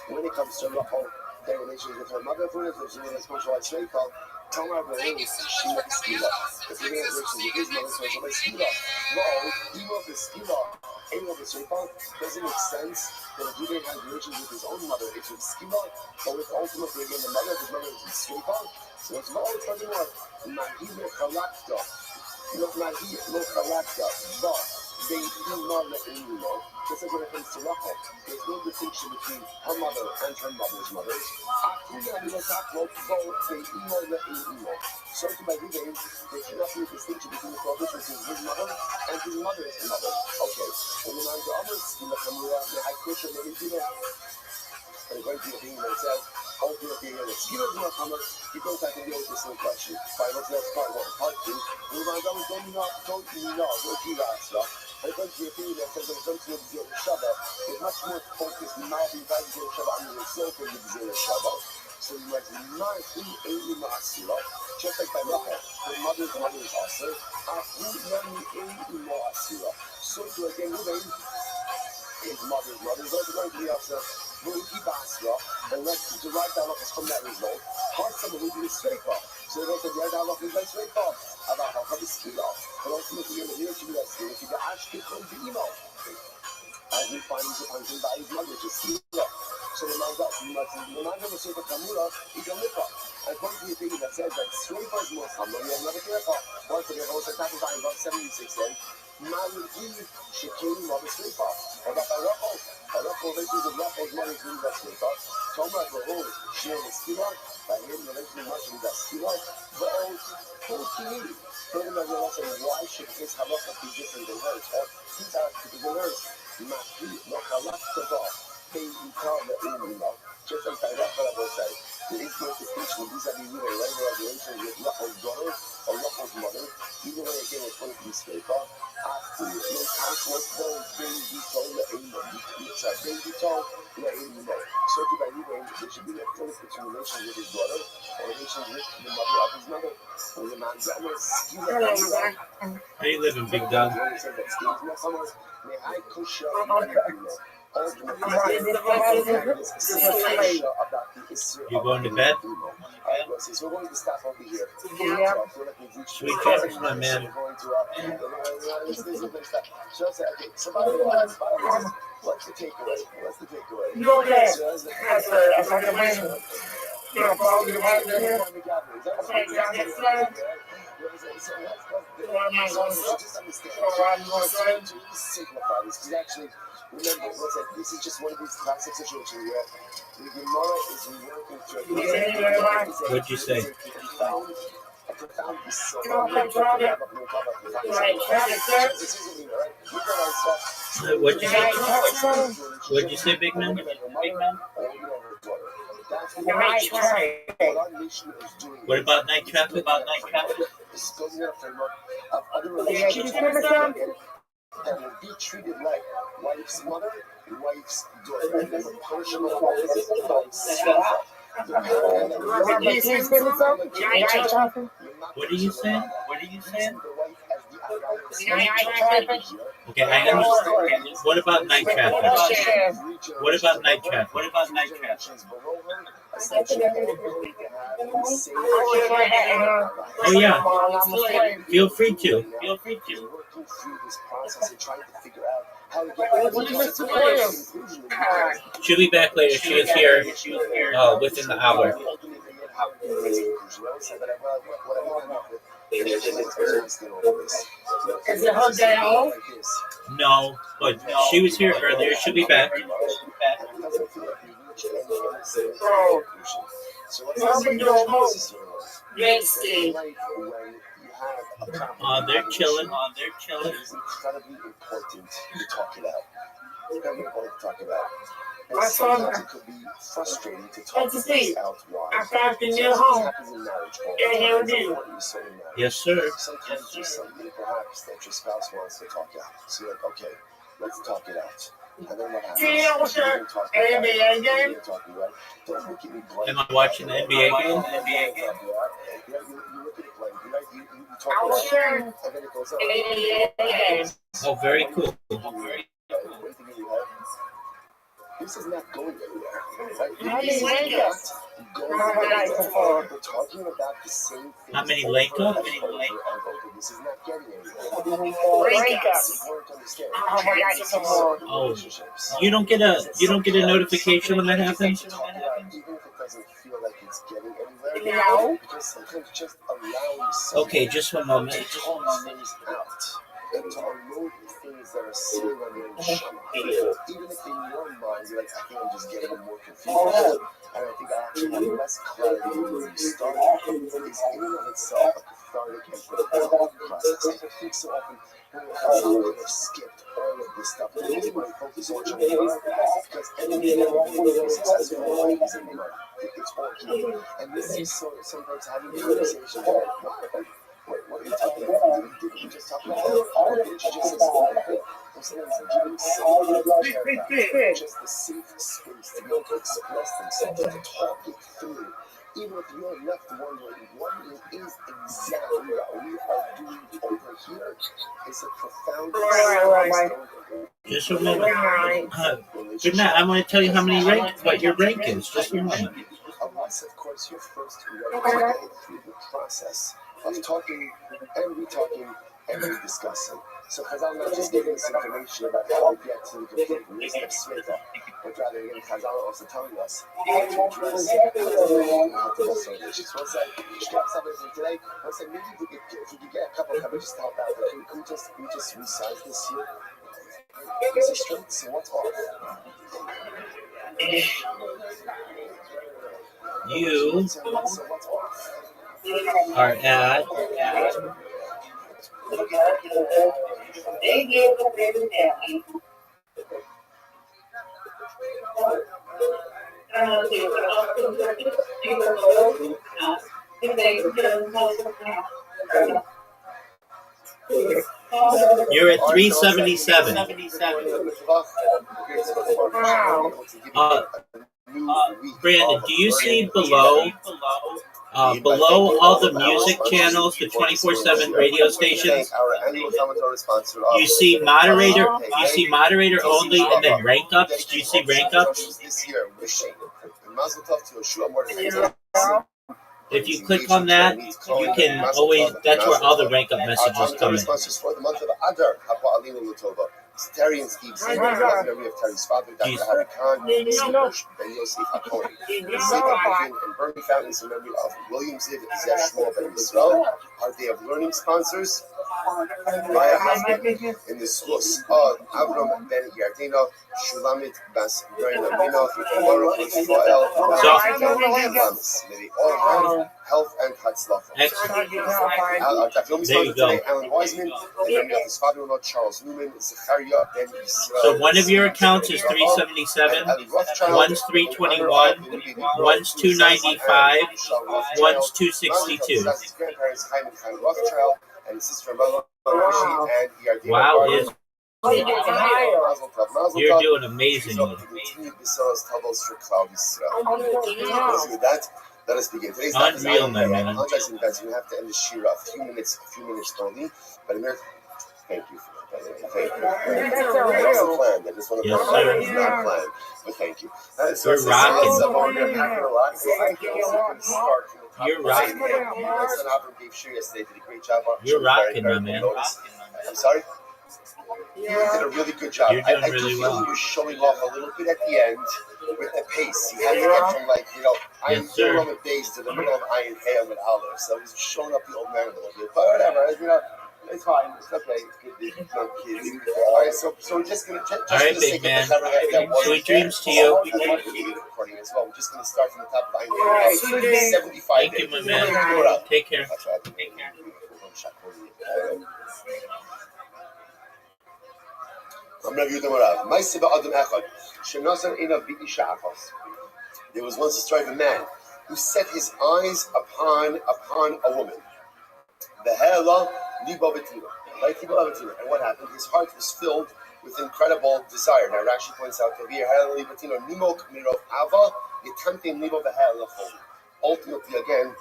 S3: when it comes to Rachel, their relations with her mother, for instance, she was specialized Sreifa. Tamar Baruch, she met Skiba. If you have relations with his mother, so by Skiba. No, even of the Skiba, any of the Sreifa, doesn't make sense that if you didn't have relations with his own mother, it's with Skiba, but with ultimately, again, the mother of his mother is with Sreifa. So it's not talking about Mahimo Kalakta. Not Mahimo Kalakta, but they email the email. Just like when it comes to Rachel, there's no distinction between her mother and her mother's mother. They email the email. So to by Ruvain, there cannot be a distinction between the prohibition between his mother and his mother's mother. Okay. And then on the other scheme of Hamura, the high question that is, and according to the opinion that says, ultimately, the scheme of Muhammad, he goes back and deal with the same question. By what's next part 1, part 2, and don't be that. And according to the opinion that says, when it comes to the Gzera Shabbat, it's much more focused now being by the Gzera Shabbat on the result of the Gzera Shabbat. So you might be not in a Ma'asira, just like by Rachel, her mother's mother is also, so to again, his mother's mother is also going to be also Ruki Basra, and let's derive the halachas from that result. Hasam Ruki is Sreifa. So they also derive the halachas by Sreifa. About how come it's Skila. But ultimately, in the here, she does Skila. She got Ashkit from the email. As we find him by his mother, which is Skila. So the man of the Sreifa Kamura is a Lipa. And according to the opinion that says that Sreifa is more humble, we have another Kircha. Once again, also talking about about 76 then. Maliki Shekin Mother Sreifa. About Rachel relations with Rachel's mother's really that Sreifa. Tomar Baruch, she has a Skila. By him, relations much with that Skila. But Pokini. Furthermore, we're also why should his halacha be different than hers? He's asking because of hers. Mahi, no halacha, they call the Imam. Just like by Rachel, I will say. There is no distinction vis-a-vis with a regular relations with Rachel's daughter or Rachel's mother. Either way, again, it's going to be Sreifa. There should be no difference between relations with his daughter or relations with the mother of his mother. Or the man
S4: How you living, big dog? You going to bed? Sweet dreams, my man.
S3: What's the takeaway?
S5: You okay? That's like a man. You're a ball, you're right there. Okay, y'all get started. What am I going to say? What am I going to say?
S3: Simplify this, because actually, remember, this is just one of these classic situations where the Gemara is working through.
S4: What'd you say? What'd you say? What'd you say, big man? What about night traffic?
S3: That will be treated like wife's mother and wife's daughter. And there's a punishment of wife's
S4: What are you saying? Okay, I understand. What about night traffic? What about night traffic? Oh yeah. Feel free to. She'll be back later. She was here within the hour.
S5: Is it her day off?
S4: No, but she was here earlier. She'll be back.
S5: Oh. What we doing home? Yes, Steve.
S4: They're chilling.
S3: It's incredibly important to talk it out. Incredibly important to talk about. And
S5: My son,
S3: sometimes it could be frustrating to talk this out wide.
S5: I found the new home.
S3: Happens in marriage all
S5: Yeah,
S3: the
S5: here
S3: time.
S5: it is.
S3: It's so in marriage.
S4: Yes, sir.
S3: Sometimes there's something perhaps that your spouse wants to talk out. So you're like, okay, let's talk it out. And then what happens?
S5: See, what's your NBA game?
S3: Don't look at me blank.
S4: Am I watching the NBA game?
S3: You look at it blank. You talk
S5: I was
S3: it
S5: sure
S3: out, and then it goes up.
S5: NBA game.
S4: Oh, very cool.
S3: This is not going anywhere. Right?
S5: How many
S3: This is
S5: Lakers?
S3: not going anywhere. We're talking about the same thing.
S4: How many Lakers?
S3: This is not getting anywhere.
S5: Breakups. Oh my God,
S4: Oh, you don't get a notification when that happens?
S3: Even if it doesn't feel like it's getting anywhere.
S5: No.
S3: Because sometimes just allow yourself
S4: Okay, just one moment.
S3: to talk things out and to unload things that are sitting on your neshama. Even if in your mind you're like, I think I'm just getting more confused. And I think I actually have less clarity when you start. It's in and of itself a cathartic and profound process. I think so often we have skipped all of this stuff. The reason why we focus on Shema because everything that we do is successful is in the mind. It's all here. And this is sometimes having a conversation like, what are you talking about? Did you just talk about that? Did you just say sometimes giving someone just the safe space to be able to express themselves, to talk it through. Even if you're left wondering what it is exactly that we are doing over here, it's a profound
S4: Just a moment. Good night. I want to tell you what your rank is. Just a moment.
S3: Unless, of course, you're first ready to go through the process of talking and re-talking and re-discussing. So Chazal not just giving us information about how to get to the complete list of Sveta, but rather again, Chazal also telling us how to address how to solve issues. So let's say, today, let's say maybe if we could get a couple of coverages to help out, can we just resize this here? Is it straight? So what's off?
S4: You
S3: So what's off?
S4: are at You're at 377. Brandon, do you see below all the music channels, the 24/7 radio stations? You see moderator only, and then rank ups. Do you see rank ups? If you click on that, you can always, that's where all the rank up messages come in.
S1: For the month of Adar, Terry and Steve Zink, memory of Terry's father, Dr. Harry Khan, Ben Yosef HaKohen. And Bernie Fountains in memory of William Ziv, Zev Shmuel Ben Yisrael. Our Day of Learning sponsors, Maya Hasbin, in the schools of Avram Ben Yardena, Shulamit Bas Reina Minov, Baruch Israel, may they all have health and Hatzlacha.
S4: There you go.
S1: Alan Wiseman, in memory of his father-in-law, Charles Newman, Zechariah Ben Yisrael.
S4: So one of your accounts is 377, one's 321, one's 295, one's 262.
S1: His grandparents, Chaim and Chaim Rothschild, and his sister Mela, and Yardena.
S4: Wow, you're doing amazingly.
S1: Let us begin. Today's
S4: unreal, my man.
S1: I apologize in advance. We have to end the shira a few minutes early. But Amir, thank you for that. Thank you. It wasn't planned. I just want to know that it's not planned. But thank you.
S4: You're rocking. You're rocking. You're rocking, my man.
S1: I'm sorry? You did a really good job.
S4: You're doing
S1: I
S4: really
S1: do
S4: well.
S1: feel you were showing off a little bit at the end with the pace. You had to get from Ayin Zero on the base to the middle of Ayin Hey on the Aleph. So he's showing up the old man a little bit. But whatever, it's fine. It's okay. It's good. It's no kids. All right, so we're just going to...
S4: All right, big man. Sweet dreams to you.
S1: Recording as well. We're just going to start from the top of Ayin Hey. 75.
S4: Thank you, my man. Take care.
S1: Take care. There was once a story of a man who set his eyes upon a woman. And what happened? His heart was filled with incredible desire. Now Rashi points out over here, ultimately, again,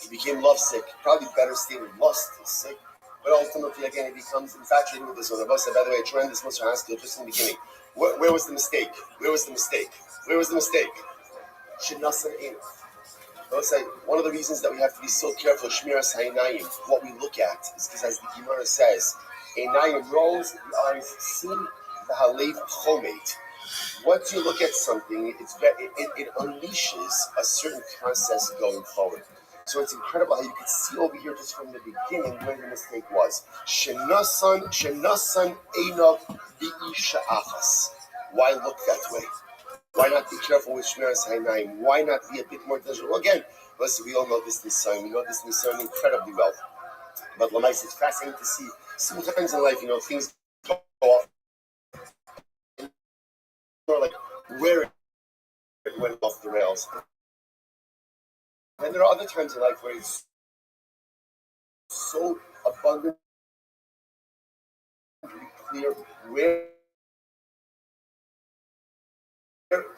S1: he became lovesick. Probably better stated, lust sick. But ultimately, again, he becomes infatuated with this one. By the way, a tremendous Musar Haskell just in the beginning. Where was the mistake? Shinasa Ein. One of the reasons that we have to be so careful, Shmiras Ha'inayim, what we look at, is because, as the Gemara says, Einayim rolls, the eyes see, the Halev Chomet. Once you look at something, it unleashes a certain process going forward. So it's incredible how you can see over here just from the beginning where the mistake was. Shenasan Einav Bi'isha Achas. Why look that way? Why not be careful with Shmiras Ha'inayim? Why not be a bit more diligent? Well, again, listen, we all know this Nisayon. We know this Nisayon incredibly well. But Lamais, it's fascinating to see sometimes in life, things go off. Like where it went off the rails. And there are other times in life where it's so abundantly clear where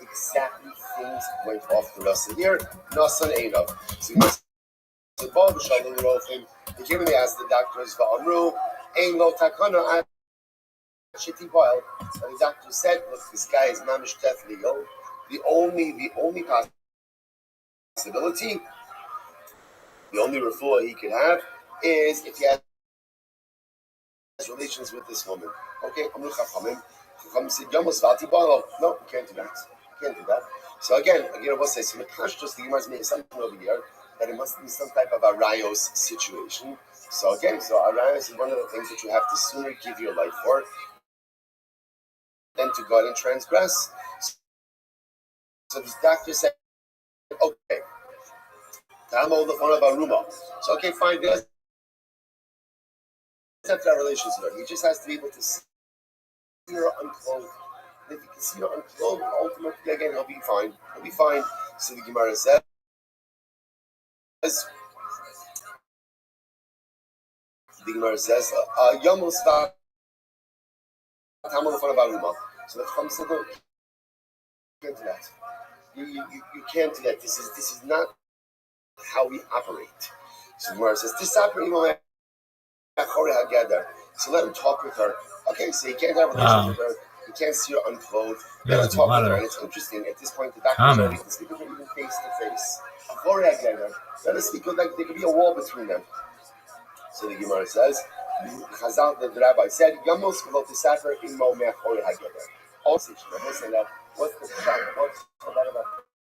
S1: exactly things went off the rails. So here, Nasan Einav. So he came and they asked the doctors, Va'amru, Ein lo takana at Shitty Boil. And the doctor said, look, this guy is mamish death legal. The only possibility, the only refuah he could have is if he has relations with this woman. Okay, Chacham said, no, you can't do that. So again, what's this? So Mekash just the Gemara is making something over here that it must be some type of a rayos situation. So again, a rayos is one of the things that you have to sooner give your life for than to go out and transgress. So this doctor said, okay, Tamo the phone of Aruma. So okay, fine, he doesn't have to have relations with her. He just has to be able to see her unclothed. And if he can see her unclothed, ultimately again he'll be fine. So the Gemara says, The Gemara says, Yomos so the Chum said, no, you can't do that. You can't do that. This is not how we operate. So the Gemara says, so let him talk with her. Okay, so you can't have a relationship with her. You can't see her unclothed. Let him talk with her. And it's interesting, at this point, the doctors are able to speak with her even face to face. Let us speak with them. There could be a wall between them. So the Gemara says, Chazal, the Rabbi said, Yamos v'lo tisafer imo me'achori hageder. Also, what's the shot? What's about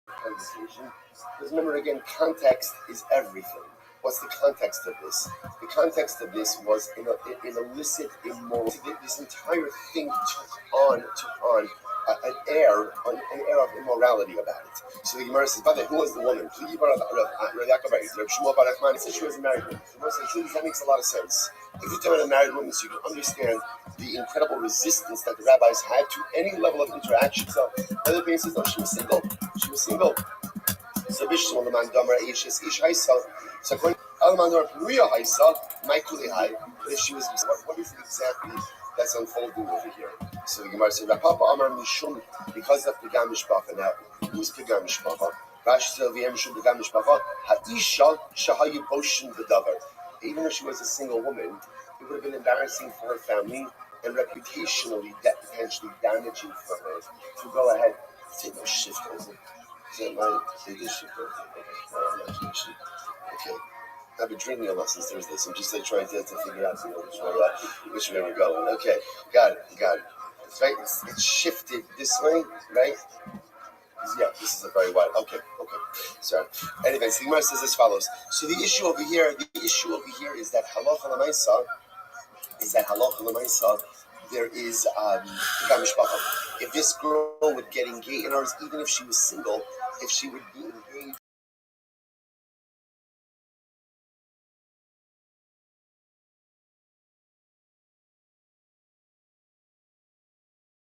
S1: conversation? Because remember again, context is everything. What's the context of this? The context of this was in illicit, immoral. This entire thing took on an air of immorality about it. So the Gemara says, "But who was the woman?" She was a married woman. The Gemara says, that makes a lot of sense. If you're talking about a married woman, so you can understand the incredible resistance that the rabbis had to any level of interaction. So other thing says, no, she was single. She was single. So Bishul the man Damar Ish Haisa. So according to Almanor Puria Haisa, Michael Hai, if she was what is it exactly that's unfolding over here? So the Gemara said, Papa Amar Mishum, because of Pigam Mishpacha. Now, who's Pigam Mishpacha? Rashi said, V'yem Mishum Pigam Mishpacha, Ha'isha Shahayu Boshin B'davar. Even if she was a single woman, it would have been embarrassing for her family and reputationally potentially damaging for her to go ahead and say, no, shift over. Is that right? Say this shift over. Okay. I've been drinking a lot since Thursday, so I'm just trying to figure out which way we're going. Okay, got it. It's right. It's shifted this way, right? Yeah, this is a very wide. Okay. Sorry. Anyway, so the Gemara says as follows. So the issue over here is that halacha l'maisa. There is if this girl would get engaged, in other words, even if she was single, if she would be engaged